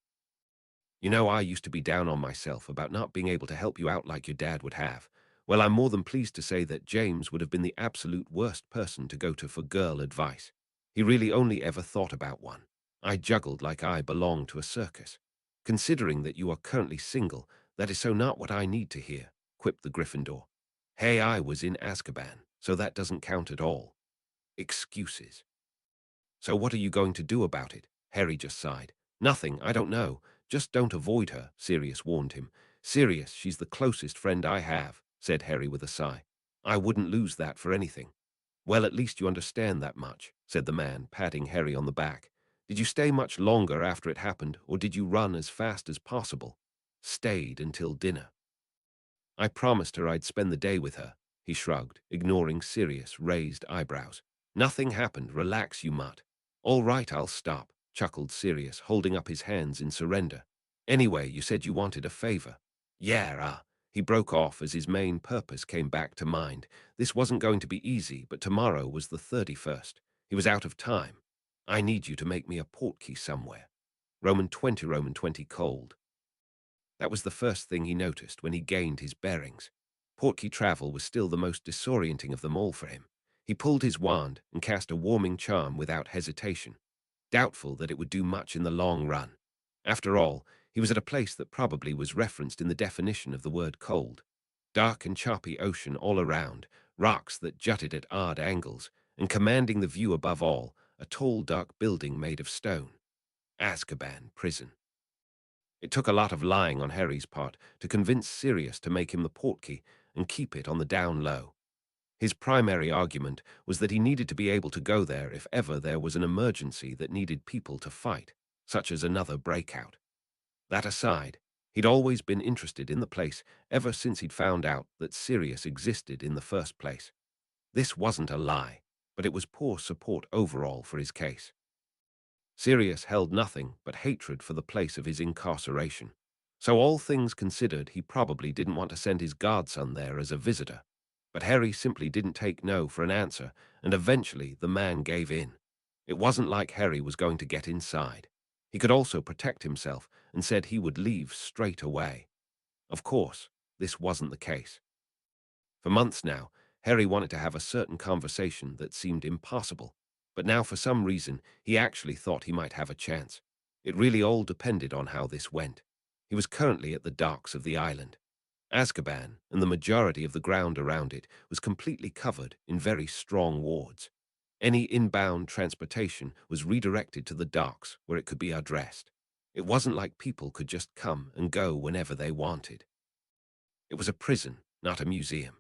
You know, I used to be down on myself about not being able to help you out like your dad would have. Well, I'm more than pleased to say that James would have been the absolute worst person to go to for girl advice. He really only ever thought about one. I juggled like I belonged to a circus. Considering that you are currently single, that is so not what I need to hear, quipped the Gryffindor. Hey, I was in Azkaban, so that doesn't count at all. Excuses. So what are you going to do about it? Harry just sighed. Nothing, I don't know. Just don't avoid her, Sirius warned him. Sirius, she's the closest friend I have, said Harry with a sigh. I wouldn't lose that for anything. Well, at least you understand that much, said the man, patting Harry on the back. Did you stay much longer after it happened, or did you run as fast as possible? Stayed until dinner. I promised her I'd spend the day with her, he shrugged, ignoring Sirius' raised eyebrows. Nothing happened, relax, you mutt. All right, I'll stop, chuckled Sirius, holding up his hands in surrender. Anyway, you said you wanted a favor. Yeah. He broke off as his main purpose came back to mind. This wasn't going to be easy, but tomorrow was the 31st. He was out of time. I need you to make me a portkey somewhere. Roman 20 cold. That was the first thing he noticed when he gained his bearings. Portkey travel was still the most disorienting of them all for him. He pulled his wand and cast a warming charm without hesitation, doubtful that it would do much in the long run. After all, he was at a place that probably was referenced in the definition of the word cold. Dark and choppy ocean all around, rocks that jutted at odd angles, and commanding the view above all, a tall dark building made of stone. Azkaban prison. It took a lot of lying on Harry's part to convince Sirius to make him the portkey and keep it on the down low. His primary argument was that he needed to be able to go there if ever there was an emergency that needed people to fight, such as another breakout. That aside, he'd always been interested in the place ever since he'd found out that Sirius existed in the first place. This wasn't a lie, but it was poor support overall for his case. Sirius held nothing but hatred for the place of his incarceration. So all things considered, he probably didn't want to send his godson there as a visitor. But Harry simply didn't take no for an answer, and eventually the man gave in. It wasn't like Harry was going to get inside. He could also protect himself and said he would leave straight away. Of course, this wasn't the case. For months now, Harry wanted to have a certain conversation that seemed impossible, but now for some reason he actually thought he might have a chance. It really all depended on how this went. He was currently at the docks of the island. Azkaban, and the majority of the ground around it, was completely covered in very strong wards. Any inbound transportation was redirected to the docks where it could be addressed. It wasn't like people could just come and go whenever they wanted. It was a prison, not a museum.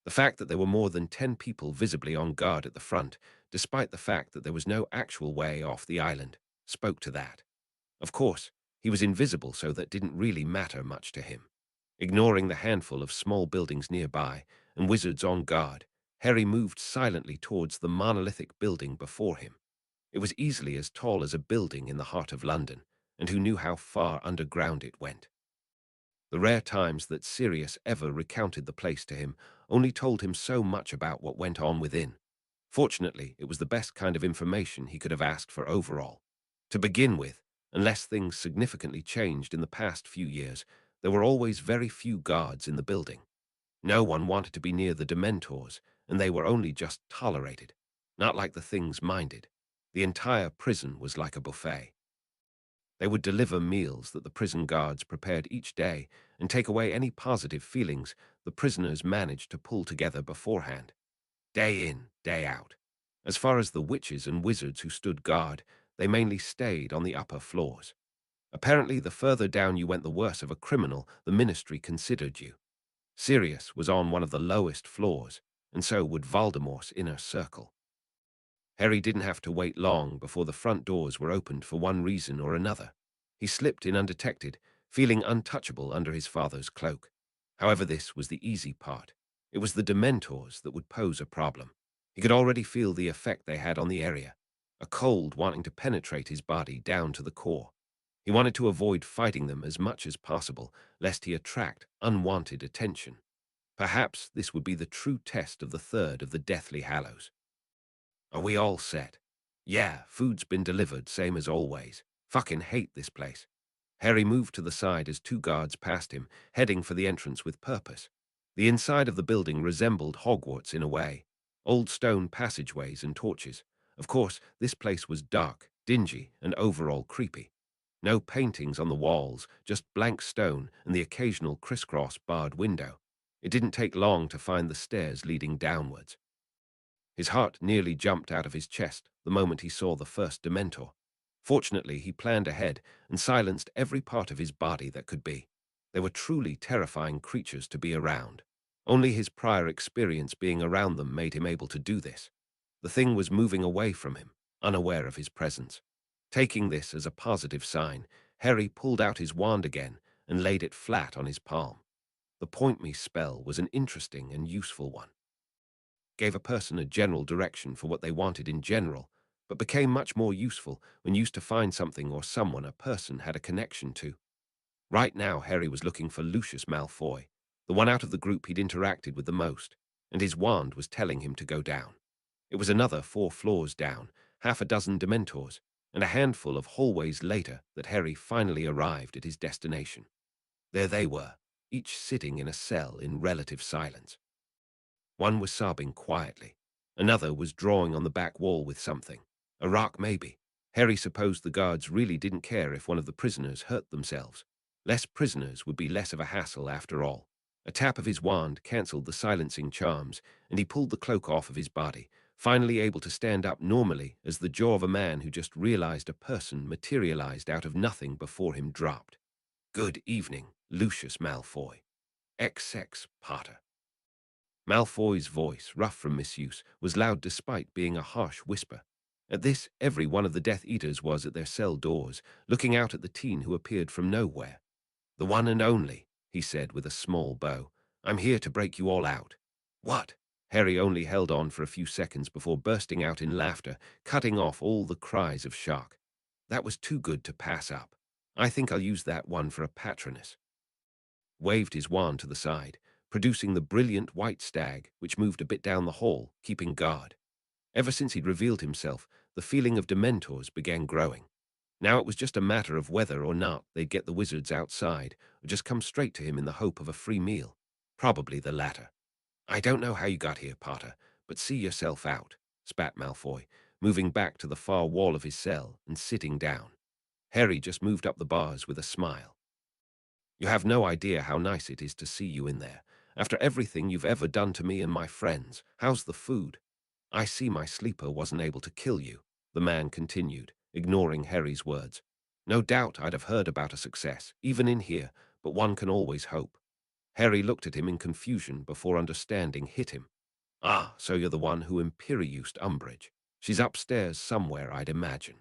The fact that there were more than 10 people visibly on guard at the front, despite the fact that there was no actual way off the island, spoke to that. Of course, he was invisible, so that didn't really matter much to him. Ignoring the handful of small buildings nearby and wizards on guard, Harry moved silently towards the monolithic building before him. It was easily as tall as a building in the heart of London, and who knew how far underground it went. The rare times that Sirius ever recounted the place to him only told him so much about what went on within. Fortunately, it was the best kind of information he could have asked for overall. To begin with, unless things significantly changed in the past few years, there were always very few guards in the building. No one wanted to be near the dementors, and they were only just tolerated, not like the things minded. The entire prison was like a buffet. They would deliver meals that the prison guards prepared each day and take away any positive feelings the prisoners managed to pull together beforehand, day in, day out. As far as the witches and wizards who stood guard, they mainly stayed on the upper floors. Apparently, the further down you went, the worse of a criminal the ministry considered you. Sirius was on one of the lowest floors, and so would Voldemort's inner circle. Harry didn't have to wait long before the front doors were opened for one reason or another. He slipped in undetected, feeling untouchable under his father's cloak. However, this was the easy part. It was the dementors that would pose a problem. He could already feel the effect they had on the area, a cold wanting to penetrate his body down to the core. He wanted to avoid fighting them as much as possible, lest he attract unwanted attention. Perhaps this would be the true test of the third of the Deathly Hallows. Are we all set? Yeah, food's been delivered, same as always. Fucking hate this place. Harry moved to the side as two guards passed him, heading for the entrance with purpose. The inside of the building resembled Hogwarts in a way. Old stone passageways and torches. Of course, this place was dark, dingy, and overall creepy. No paintings on the walls, just blank stone and the occasional crisscross barred window. It didn't take long to find the stairs leading downwards. His heart nearly jumped out of his chest the moment he saw the first Dementor. Fortunately, he planned ahead and silenced every part of his body that could be. They were truly terrifying creatures to be around. Only his prior experience being around them made him able to do this. The thing was moving away from him, unaware of his presence. Taking this as a positive sign, Harry pulled out his wand again and laid it flat on his palm. The Point Me spell was an interesting and useful one. Gave a person a general direction for what they wanted in general, but became much more useful when used to find something or someone a person had a connection to. Right now, Harry was looking for Lucius Malfoy, the one out of the group he'd interacted with the most, and his wand was telling him to go down. It was another 4 floors down, half a dozen Dementors, and a handful of hallways later that Harry finally arrived at his destination. There they were, each sitting in a cell in relative silence. One was sobbing quietly. Another was drawing on the back wall with something. A rock, maybe. Harry supposed the guards really didn't care if one of the prisoners hurt themselves. Less prisoners would be less of a hassle after all. A tap of his wand cancelled the silencing charms, and he pulled the cloak off of his body, finally able to stand up normally as the jaw of a man who just realized a person materialized out of nothing before him dropped. Good evening, Lucius Malfoy. XX Potter. Malfoy's voice, rough from misuse, was loud despite being a harsh whisper. At this, every one of the Death Eaters was at their cell doors, looking out at the teen who appeared from nowhere. The one and only, he said with a small bow. I'm here to break you all out. What? Harry only held on for a few seconds before bursting out in laughter, cutting off all the cries of shock. That was too good to pass up. I think I'll use that one for a patroness. Waved his wand to the side, producing the brilliant white stag, which moved a bit down the hall, keeping guard. Ever since he'd revealed himself, the feeling of Dementors began growing. Now it was just a matter of whether or not they'd get the wizards outside, or just come straight to him in the hope of a free meal. Probably the latter. I don't know how you got here, Potter, but see yourself out, spat Malfoy, moving back to the far wall of his cell and sitting down. Harry just moved up the bars with a smile. You have no idea how nice it is to see you in there. After everything you've ever done to me and my friends, how's the food? I see my sleeper wasn't able to kill you, the man continued, ignoring Harry's words. No doubt I'd have heard about a success, even in here, but one can always hope. Harry looked at him in confusion before understanding hit him. Ah, so you're the one who used Umbridge. She's upstairs somewhere, I'd imagine.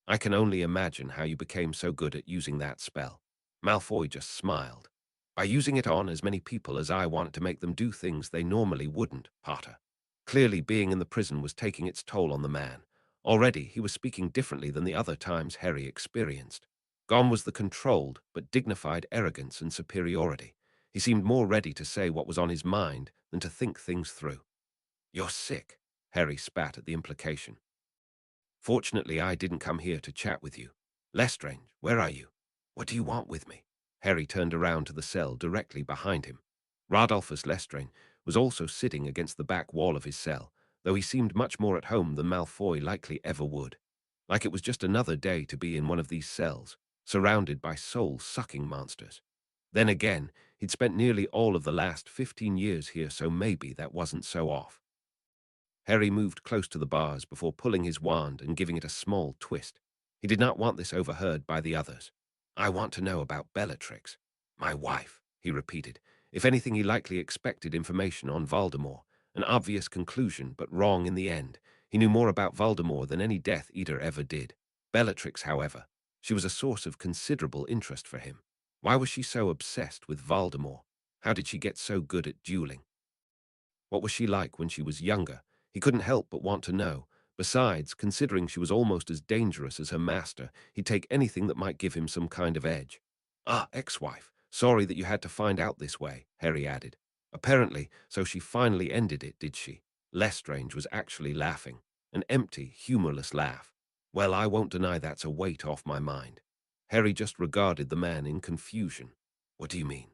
I can only imagine how you became so good at using that spell. Malfoy just smiled. By using it on as many people as I want to make them do things they normally wouldn't, Potter. Clearly being in the prison was taking its toll on the man. Already he was speaking differently than the other times Harry experienced. Gone was the controlled but dignified arrogance and superiority. He seemed more ready to say what was on his mind than to think things through. You're sick, Harry spat at the implication. Fortunately, I didn't come here to chat with you. Lestrange, where are you? What do you want with me? Harry turned around to the cell directly behind him. Radolphus Lestrange was also sitting against the back wall of his cell, though he seemed much more at home than Malfoy likely ever would. Like it was just another day to be in one of these cells, surrounded by soul-sucking monsters. Then again, he'd spent nearly all of the last 15 years here, so maybe that wasn't so off. Harry moved close to the bars before pulling his wand and giving it a small twist. He did not want this overheard by the others. I want to know about Bellatrix. My wife, he repeated. If anything, he likely expected information on Voldemort. An obvious conclusion, but wrong in the end. He knew more about Voldemort than any Death Eater ever did. Bellatrix, however, she was a source of considerable interest for him. Why was she so obsessed with Voldemort? How did she get so good at dueling? What was she like when she was younger? He couldn't help but want to know. Besides, considering she was almost as dangerous as her master, he'd take anything that might give him some kind of edge. Ah, ex-wife. Sorry that you had to find out this way, Harry added. Apparently, so she finally ended it, did she? Lestrange was actually laughing. An empty, humorless laugh. Well, I won't deny that's a weight off my mind. Harry just regarded the man in confusion. What do you mean?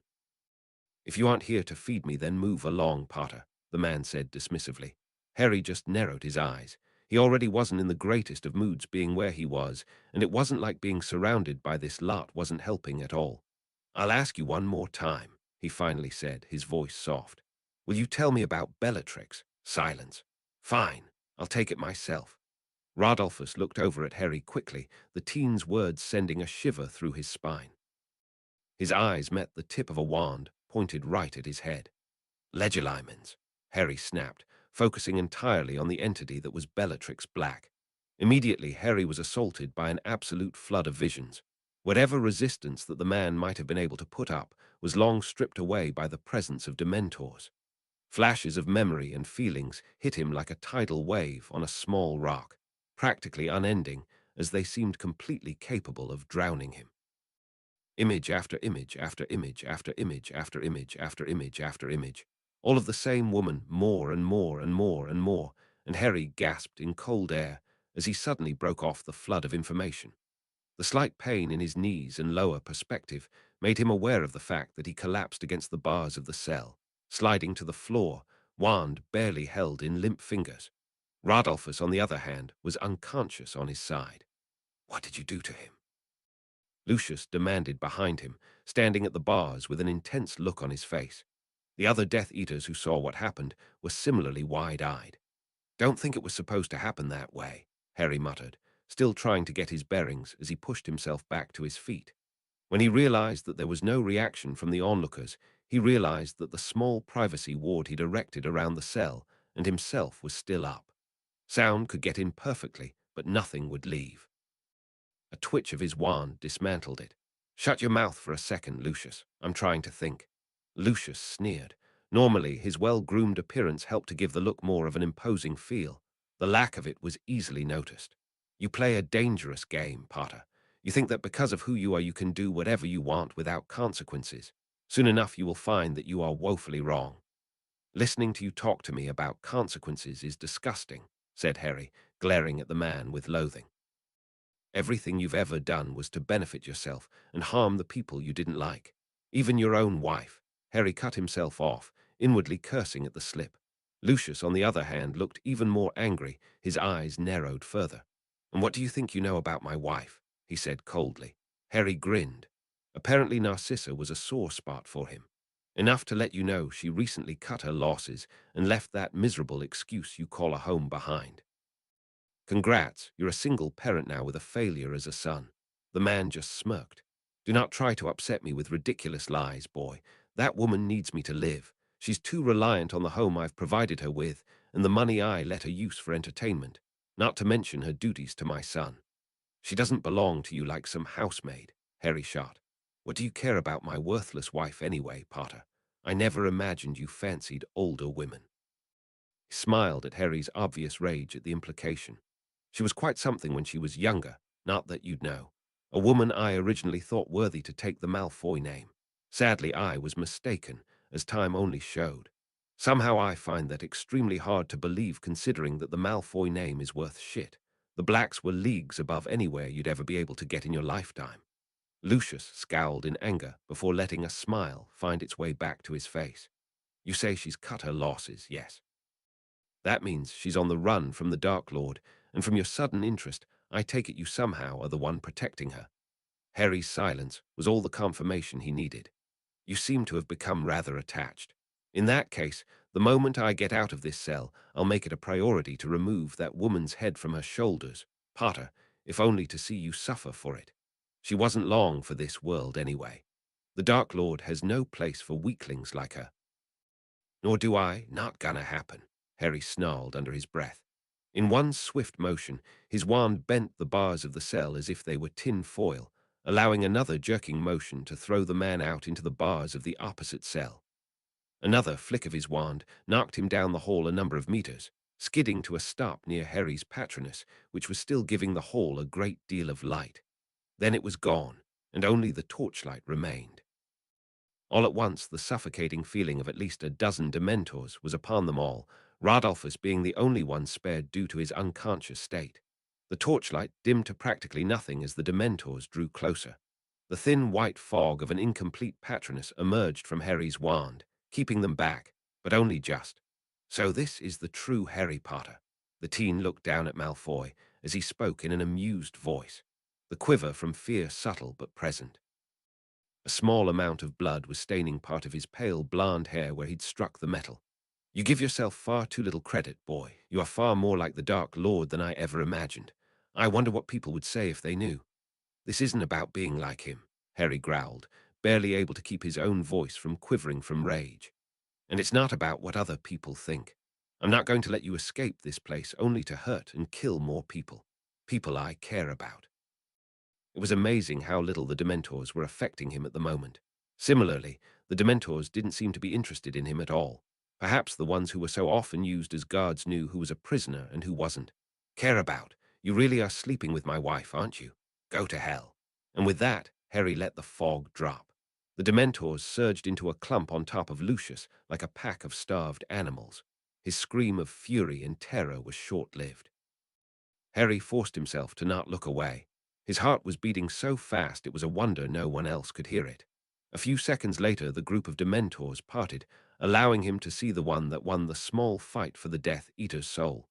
If you aren't here to feed me, then move along, Potter, the man said dismissively. Harry just narrowed his eyes. He already wasn't in the greatest of moods being where he was, and it wasn't like being surrounded by this lot wasn't helping at all. I'll ask you one more time, he finally said, his voice soft. Will you tell me about Bellatrix? Silence. Fine, I'll take it myself. Rodolphus looked over at Harry quickly, the teen's words sending a shiver through his spine. His eyes met the tip of a wand, pointed right at his head. Legilimens, Harry snapped, focusing entirely on the entity that was Bellatrix Black. Immediately, Harry was assaulted by an absolute flood of visions. Whatever resistance that the man might have been able to put up was long stripped away by the presence of dementors. Flashes of memory and feelings hit him like a tidal wave on a small rock, practically unending, as they seemed completely capable of drowning him. Image after image after image after image after image after image after image. All of the same woman, more and more and more and more, and Harry gasped in cold air as he suddenly broke off the flood of information. The slight pain in his knees and lower perspective made him aware of the fact that he collapsed against the bars of the cell, sliding to the floor, wand barely held in limp fingers. Rodolphus, on the other hand, was unconscious on his side. What did you do to him? Lucius demanded behind him, standing at the bars with an intense look on his face. The other Death Eaters who saw what happened were similarly wide-eyed. Don't think it was supposed to happen that way, Harry muttered, still trying to get his bearings as he pushed himself back to his feet. When he realized that there was no reaction from the onlookers, he realized that the small privacy ward he'd erected around the cell and himself was still up. Sound could get in perfectly, but nothing would leave. A twitch of his wand dismantled it. Shut your mouth for a second, Lucius. I'm trying to think. Lucius sneered. Normally, his well-groomed appearance helped to give the look more of an imposing feel. The lack of it was easily noticed. You play a dangerous game, Potter. You think that because of who you are, you can do whatever you want without consequences. Soon enough, you will find that you are woefully wrong. Listening to you talk to me about consequences is disgusting, said Harry, glaring at the man with loathing. Everything you've ever done was to benefit yourself and harm the people you didn't like. Even your own wife. Harry cut himself off, inwardly cursing at the slip. Lucius, on the other hand, looked even more angry, his eyes narrowed further. And what do you think you know about my wife? He said coldly. Harry grinned. Apparently Narcissa was a sore spot for him. Enough to let you know she recently cut her losses and left that miserable excuse you call a home behind. Congrats, you're a single parent now with a failure as a son. The man just smirked. Do not try to upset me with ridiculous lies, boy. That woman needs me to live. She's too reliant on the home I've provided her with and the money I let her use for entertainment, not to mention her duties to my son. She doesn't belong to you like some housemaid, Harry shot. What do you care about my worthless wife anyway, Potter? I never imagined you fancied older women. He smiled at Harry's obvious rage at the implication. She was quite something when she was younger, not that you'd know. A woman I originally thought worthy to take the Malfoy name. Sadly, I was mistaken, as time only showed. Somehow I find that extremely hard to believe considering that the Malfoy name is worth shit. The Blacks were leagues above anywhere you'd ever be able to get in your lifetime. Lucius scowled in anger before letting a smile find its way back to his face. You say she's cut her losses, yes. That means she's on the run from the Dark Lord, and from your sudden interest, I take it you somehow are the one protecting her. Harry's silence was all the confirmation he needed. You seem to have become rather attached. In that case, the moment I get out of this cell, I'll make it a priority to remove that woman's head from her shoulders, Potter, if only to see you suffer for it. She wasn't long for this world anyway. The Dark Lord has no place for weaklings like her. Nor do I, not gonna happen, Harry snarled under his breath. In one swift motion, his wand bent the bars of the cell as if they were tin foil, allowing another jerking motion to throw the man out into the bars of the opposite cell. Another flick of his wand knocked him down the hall a number of meters, skidding to a stop near Harry's Patronus, which was still giving the hall a great deal of light. Then it was gone, and only the torchlight remained. All at once, the suffocating feeling of at least a dozen dementors was upon them all, Rodolphus being the only one spared due to his unconscious state. The torchlight dimmed to practically nothing as the dementors drew closer. The thin white fog of an incomplete Patronus emerged from Harry's wand, keeping them back, but only just. So this is the true Harry Potter. The teen looked down at Malfoy as he spoke in an amused voice, the quiver from fear subtle but present. A small amount of blood was staining part of his pale blonde hair where he'd struck the metal. You give yourself far too little credit, boy. You are far more like the Dark Lord than I ever imagined. I wonder what people would say if they knew. This isn't about being like him, Harry growled, barely able to keep his own voice from quivering from rage. And it's not about what other people think. I'm not going to let you escape this place only to hurt and kill more people. People I care about. It was amazing how little the Dementors were affecting him at the moment. Similarly, the Dementors didn't seem to be interested in him at all. Perhaps the ones who were so often used as guards knew who was a prisoner and who wasn't. Care about. You really are sleeping with my wife, aren't you? Go to hell. And with that, Harry let the fog drop. The Dementors surged into a clump on top of Lucius like a pack of starved animals. His scream of fury and terror was short-lived. Harry forced himself to not look away. His heart was beating so fast it was a wonder no one else could hear it. A few seconds later, the group of Dementors parted, allowing him to see the one that won the small fight for the Death Eater's soul.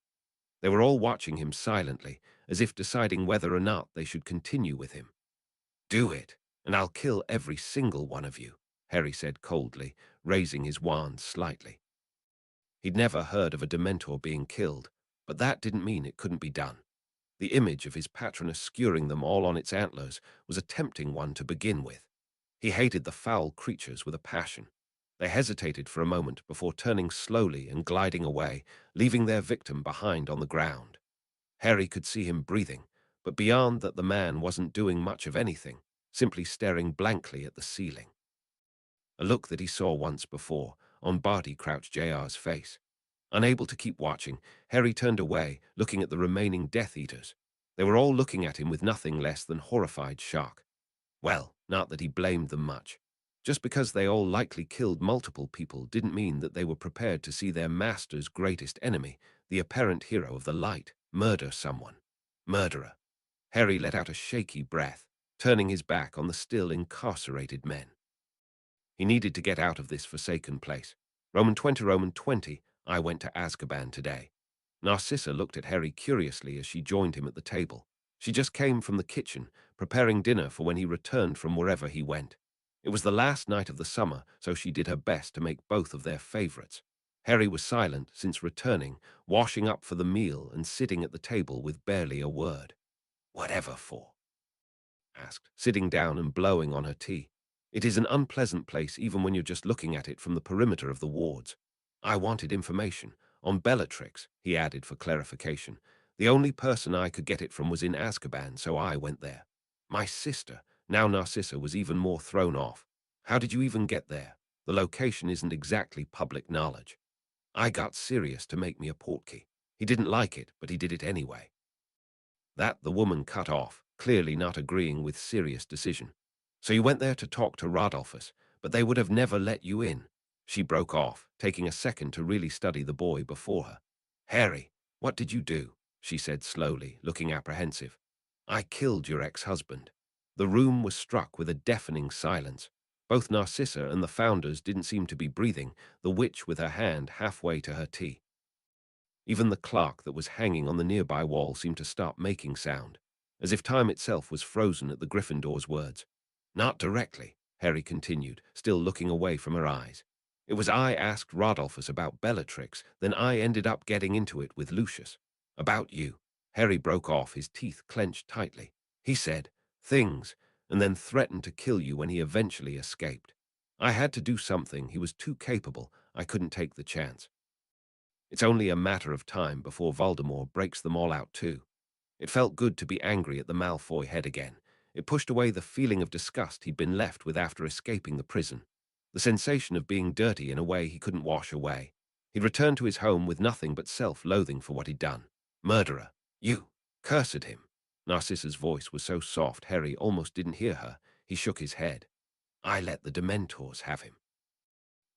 They were all watching him silently, as if deciding whether or not they should continue with him. Do it, and I'll kill every single one of you, Harry said coldly, raising his wand slightly. He'd never heard of a Dementor being killed, but that didn't mean it couldn't be done. The image of his Patronus skewering them all on its antlers was a tempting one to begin with. He hated the foul creatures with a passion. They hesitated for a moment before turning slowly and gliding away, leaving their victim behind on the ground. Harry could see him breathing, but beyond that the man wasn't doing much of anything, simply staring blankly at the ceiling. A look that he saw once before on Barty Crouch Jr.'s face. Unable to keep watching, Harry turned away, looking at the remaining Death Eaters. They were all looking at him with nothing less than horrified shock. Well, not that he blamed them much. Just because they all likely killed multiple people didn't mean that they were prepared to see their master's greatest enemy, the apparent hero of the light, murder someone. Murderer. Harry let out a shaky breath, turning his back on the still incarcerated men. He needed to get out of this forsaken place. Roman 20, I went to Azkaban today. Narcissa looked at Harry curiously as she joined him at the table. She just came from the kitchen, preparing dinner for when he returned from wherever he went. It was the last night of the summer, so she did her best to make both of their favorites. Harry was silent since returning, washing up for the meal and sitting at the table with barely a word. Whatever for? Asked, sitting down and blowing on her tea. It is an unpleasant place even when you're just looking at it from the perimeter of the wards. I wanted information on Bellatrix, he added for clarification. The only person I could get it from was in Azkaban, so I went there. My sister, now Narcissa, was even more thrown off. How did you even get there? The location isn't exactly public knowledge. I got Sirius to make me a portkey. He didn't like it, but he did it anyway. That the woman cut off, clearly not agreeing with Sirius' decision. So you went there to talk to Rodolphus, but they would have never let you in. She broke off, taking a second to really study the boy before her. Harry, what did you do? She said slowly, looking apprehensive. I killed your ex-husband. The room was struck with a deafening silence. Both Narcissa and the founders didn't seem to be breathing, the witch with her hand halfway to her tea. Even the clock that was hanging on the nearby wall seemed to stop making sound, as if time itself was frozen at the Gryffindor's words. Not directly, Harry continued, still looking away from her eyes. It was I asked Rodolphus about Bellatrix, then I ended up getting into it with Lucius. About you. Harry broke off, his teeth clenched tightly. He said things, and then threatened to kill you when he eventually escaped. I had to do something. He was too capable. I couldn't take the chance. It's only a matter of time before Voldemort breaks them all out too. It felt good to be angry at the Malfoy head again. It pushed away the feeling of disgust he'd been left with after escaping the prison. The sensation of being dirty in a way he couldn't wash away. He'd returned to his home with nothing but self-loathing for what he'd done. Murderer. You. Cursed him. Narcissa's voice was so soft Harry almost didn't hear her. He shook his head. I let the dementors have him.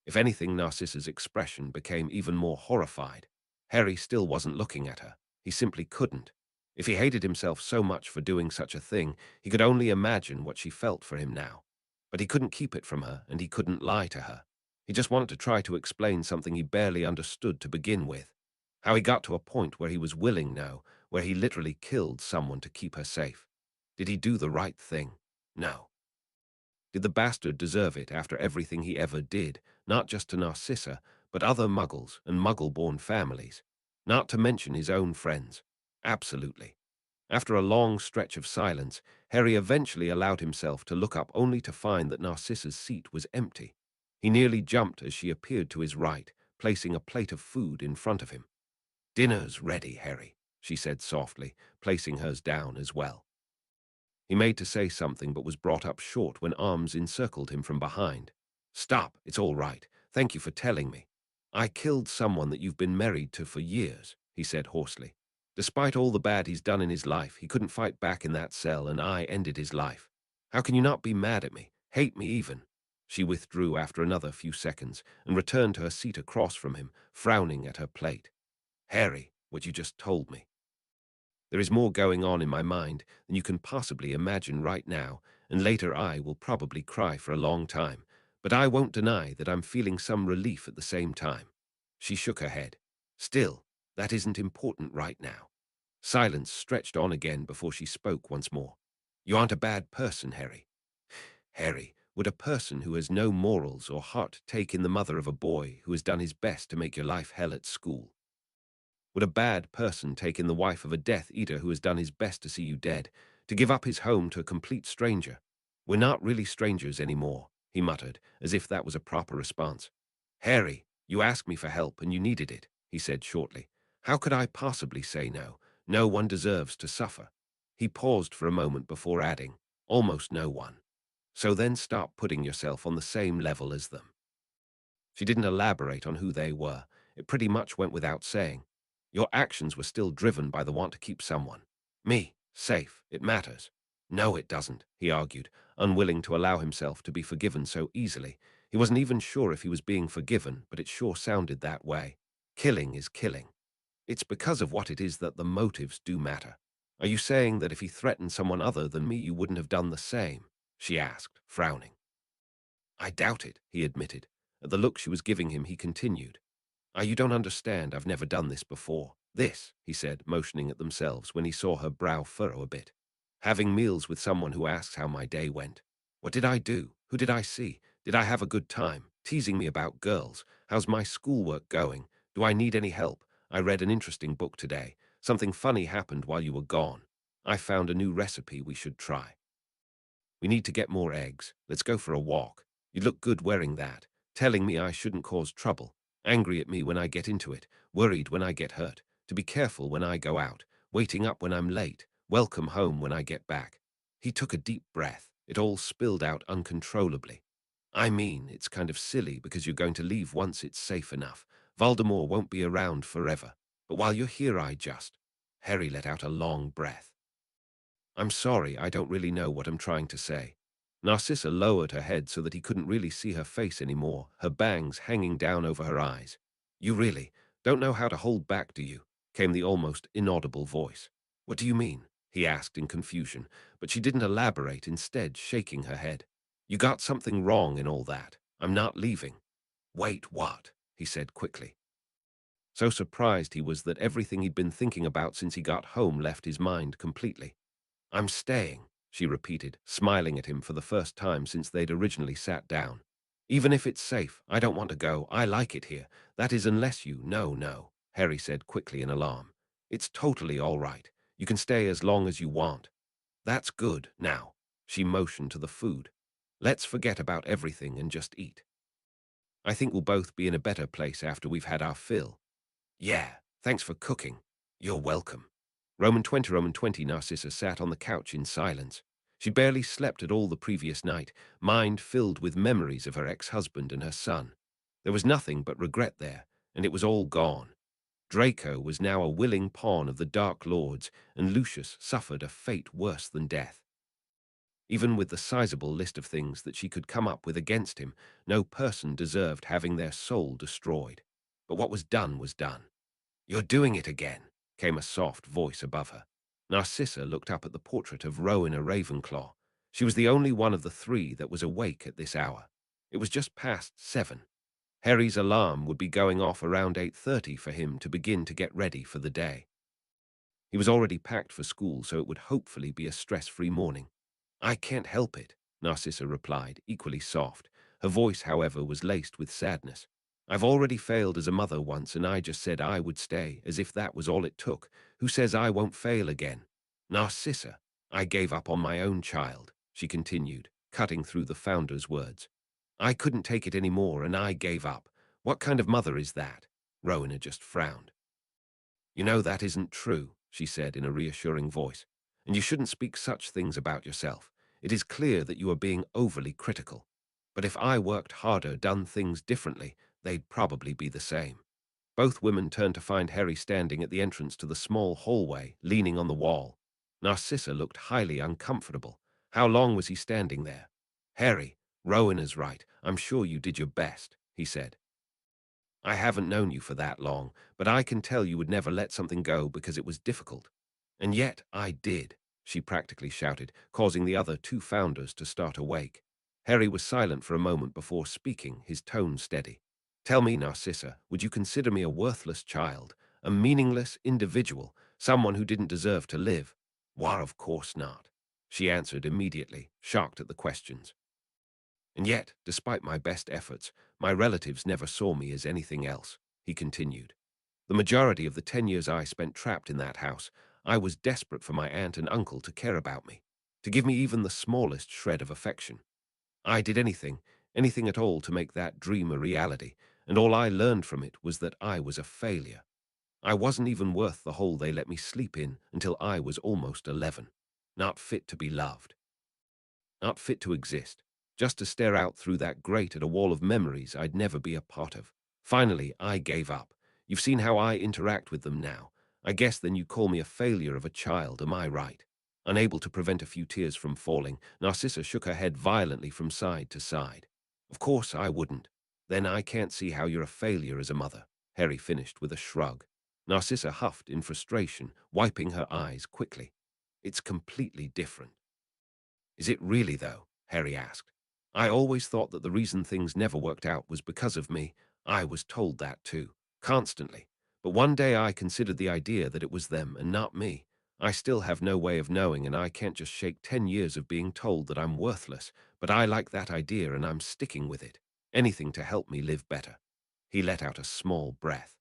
If anything, Narcissa's expression became even more horrified. Harry still wasn't looking at her. He simply couldn't. If he hated himself so much for doing such a thing, he could only imagine what she felt for him now. But he couldn't keep it from her, and he couldn't lie to her. He just wanted to try to explain something he barely understood to begin with. How he got to a point where he was willing now, where he literally killed someone to keep her safe. Did he do the right thing? No. Did the bastard deserve it after everything he ever did, not just to Narcissa, but other Muggles and Muggle-born families? Not to mention his own friends. Absolutely. After a long stretch of silence, Harry eventually allowed himself to look up only to find that Narcissa's seat was empty. He nearly jumped as she appeared to his right, placing a plate of food in front of him. Dinner's ready, Harry, she said softly, placing hers down as well. He made to say something but was brought up short when arms encircled him from behind. Stop, it's all right. Thank you for telling me. I killed someone that you've been married to for years, he said hoarsely. Despite all the bad he's done in his life, he couldn't fight back in that cell and I ended his life. How can you not be mad at me? Hate me even? She withdrew after another few seconds and returned to her seat across from him, frowning at her plate. Harry, what you just told me. There is more going on in my mind than you can possibly imagine right now, and later I will probably cry for a long time, but I won't deny that I'm feeling some relief at the same time. She shook her head. Still, that isn't important right now. Silence stretched on again before she spoke once more. You aren't a bad person, Harry. Harry, would a person who has no morals or heart take in the mother of a boy who has done his best to make your life hell at school? Would a bad person take in the wife of a Death Eater who has done his best to see you dead, to give up his home to a complete stranger? We're not really strangers anymore, he muttered, as if that was a proper response. Harry, you asked me for help and you needed it, he said shortly. How could I possibly say no? No one deserves to suffer. He paused for a moment before adding, almost no one. So then stop putting yourself on the same level as them. She didn't elaborate on who they were. It pretty much went without saying. Your actions were still driven by the want to keep someone. Me, safe, it matters. No, it doesn't, he argued, unwilling to allow himself to be forgiven so easily. He wasn't even sure if he was being forgiven, but it sure sounded that way. Killing is killing. It's because of what it is that the motives do matter. Are you saying that if he threatened someone other than me, you wouldn't have done the same? She asked, frowning. I doubt it, he admitted. At the look she was giving him, he continued. You don't understand. I've never done this before. This, he said, motioning at themselves when he saw her brow furrow a bit. Having meals with someone who asks how my day went. What did I do? Who did I see? Did I have a good time? Teasing me about girls. How's my schoolwork going? Do I need any help? I read an interesting book today. Something funny happened while you were gone. I found a new recipe we should try. We need to get more eggs. Let's go for a walk. You look good wearing that. Telling me I shouldn't cause trouble. Angry at me when I get into it. Worried when I get hurt. To be careful when I go out. Waiting up when I'm late. Welcome home when I get back. He took a deep breath. It all spilled out uncontrollably. I mean, it's kind of silly because you're going to leave once it's safe enough. Voldemort won't be around forever. But while you're here, I just... Harry let out a long breath. I'm sorry, I don't really know what I'm trying to say. Narcissa lowered her head so that he couldn't really see her face anymore, her bangs hanging down over her eyes. You really don't know how to hold back, do you? Came the almost inaudible voice. What do you mean? He asked in confusion, but she didn't elaborate, instead shaking her head. You got something wrong in all that. I'm not leaving. Wait, what? He said quickly. So surprised he was that everything he'd been thinking about since he got home left his mind completely. I'm staying, she repeated, smiling at him for the first time since they'd originally sat down. Even if it's safe, I don't want to go. I like it here. That is, unless you... No, Harry said quickly in alarm. It's totally all right. You can stay as long as you want. That's good. Now, she motioned to the food. Let's forget about everything and just eat. I think we'll both be in a better place after we've had our fill. Yeah, thanks for cooking. You're welcome. Roman 20 Narcissa sat on the couch in silence. She barely slept at all the previous night, mind filled with memories of her ex-husband and her son. There was nothing but regret there, and it was all gone. Draco was now a willing pawn of the Dark Lords, and Lucius suffered a fate worse than death. Even with the sizable list of things that she could come up with against him, no person deserved having their soul destroyed. But what was done was done. You're doing it again, came a soft voice above her. Narcissa looked up at the portrait of Rowena Ravenclaw. She was the only one of the three that was awake at this hour. It was just past 7. Harry's alarm would be going off around 8:30 for him to begin to get ready for the day. He was already packed for school, so it would hopefully be a stress-free morning. I can't help it, Narcissa replied, equally soft. Her voice, however, was laced with sadness. I've already failed as a mother once, and I just said I would stay, as if that was all it took. Who says I won't fail again? Narcissa, I gave up on my own child, she continued, cutting through the founder's words. I couldn't take it any more, and I gave up. What kind of mother is that? Rowena just frowned. You know that isn't true, she said in a reassuring voice, and you shouldn't speak such things about yourself. It is clear that you are being overly critical. But if I worked harder, done things differently, they'd probably be the same. Both women turned to find Harry standing at the entrance to the small hallway, leaning on the wall. Narcissa looked highly uncomfortable. How long was he standing there? Harry, Rowan is right. I'm sure you did your best, he said. I haven't known you for that long, but I can tell you would never let something go because it was difficult. And yet I did, she practically shouted, causing the other two founders to start awake. Harry was silent for a moment before speaking, his tone steady. Tell me, Narcissa, would you consider me a worthless child, a meaningless individual, someone who didn't deserve to live? Why, of course not, she answered immediately, shocked at the questions. And yet, despite my best efforts, my relatives never saw me as anything else, he continued. The majority of the 10 years I spent trapped in that house, I was desperate for my aunt and uncle to care about me, to give me even the smallest shred of affection. I did anything at all to make that dream a reality, and all I learned from it was that I was a failure. I wasn't even worth the hole they let me sleep in until I was almost 11. Not fit to be loved. Not fit to exist, just to stare out through that grate at a wall of memories I'd never be a part of. Finally, I gave up. You've seen how I interact with them now. I guess then you call me a failure of a child, am I right? Unable to prevent a few tears from falling, Narcissa shook her head violently from side to side. Of course I wouldn't. Then I can't see how you're a failure as a mother, Harry finished with a shrug. Narcissa huffed in frustration, wiping her eyes quickly. It's completely different. Is it really, though? Harry asked. I always thought that the reason things never worked out was because of me. I was told that too, constantly. But one day I considered the idea that it was them and not me. I still have no way of knowing, and I can't just shake 10 years of being told that I'm worthless, but I like that idea and I'm sticking with it. Anything to help me live better. He let out a small breath.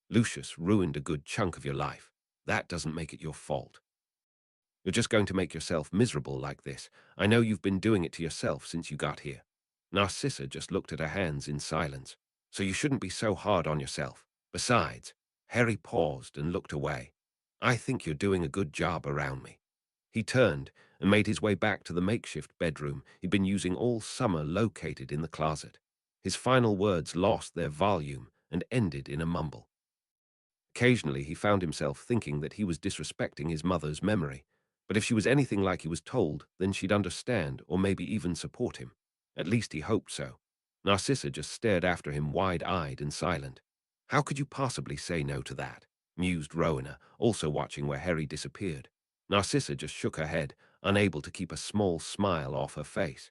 Lucius ruined a good chunk of your life. That doesn't make it your fault. You're just going to make yourself miserable like this. I know you've been doing it to yourself since you got here. Narcissa just looked at her hands in silence. So you shouldn't be so hard on yourself. Besides, Harry paused and looked away. I think you're doing a good job around me. He turned and made his way back to the makeshift bedroom he'd been using all summer located in the closet. His final words lost their volume and ended in a mumble. Occasionally he found himself thinking that he was disrespecting his mother's memory, but if she was anything like he was told, then she'd understand or maybe even support him. At least he hoped so. Narcissa just stared after him wide-eyed and silent. How could you possibly say no to that? Mused Rowena, also watching where Harry disappeared. Narcissa just shook her head, unable to keep a small smile off her face.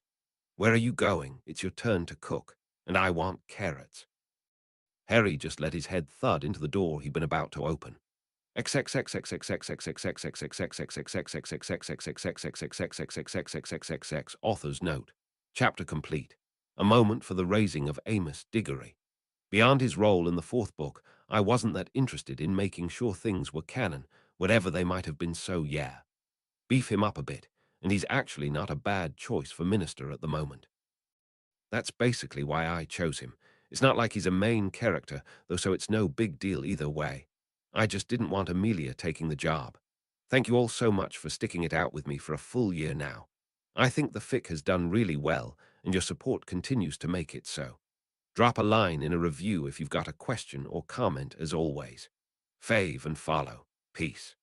Where are you going? It's your turn to cook, and I want carrots. Harry just let his head thud into the door he'd been about to open. Author's note. Chapter complete. A moment for the raising of Amos Diggory. Beyond his role in the fourth book, I wasn't that interested in making sure things were canon, whatever they might have been, so yeah. Beef him up a bit, and he's actually not a bad choice for minister at the moment. That's basically why I chose him. It's not like he's a main character, though, so it's no big deal either way. I just didn't want Amelia taking the job. Thank you all so much for sticking it out with me for a full year now. I think the fic has done really well, and your support continues to make it so. Drop a line in a review if you've got a question or comment as always. Fave and follow. Peace.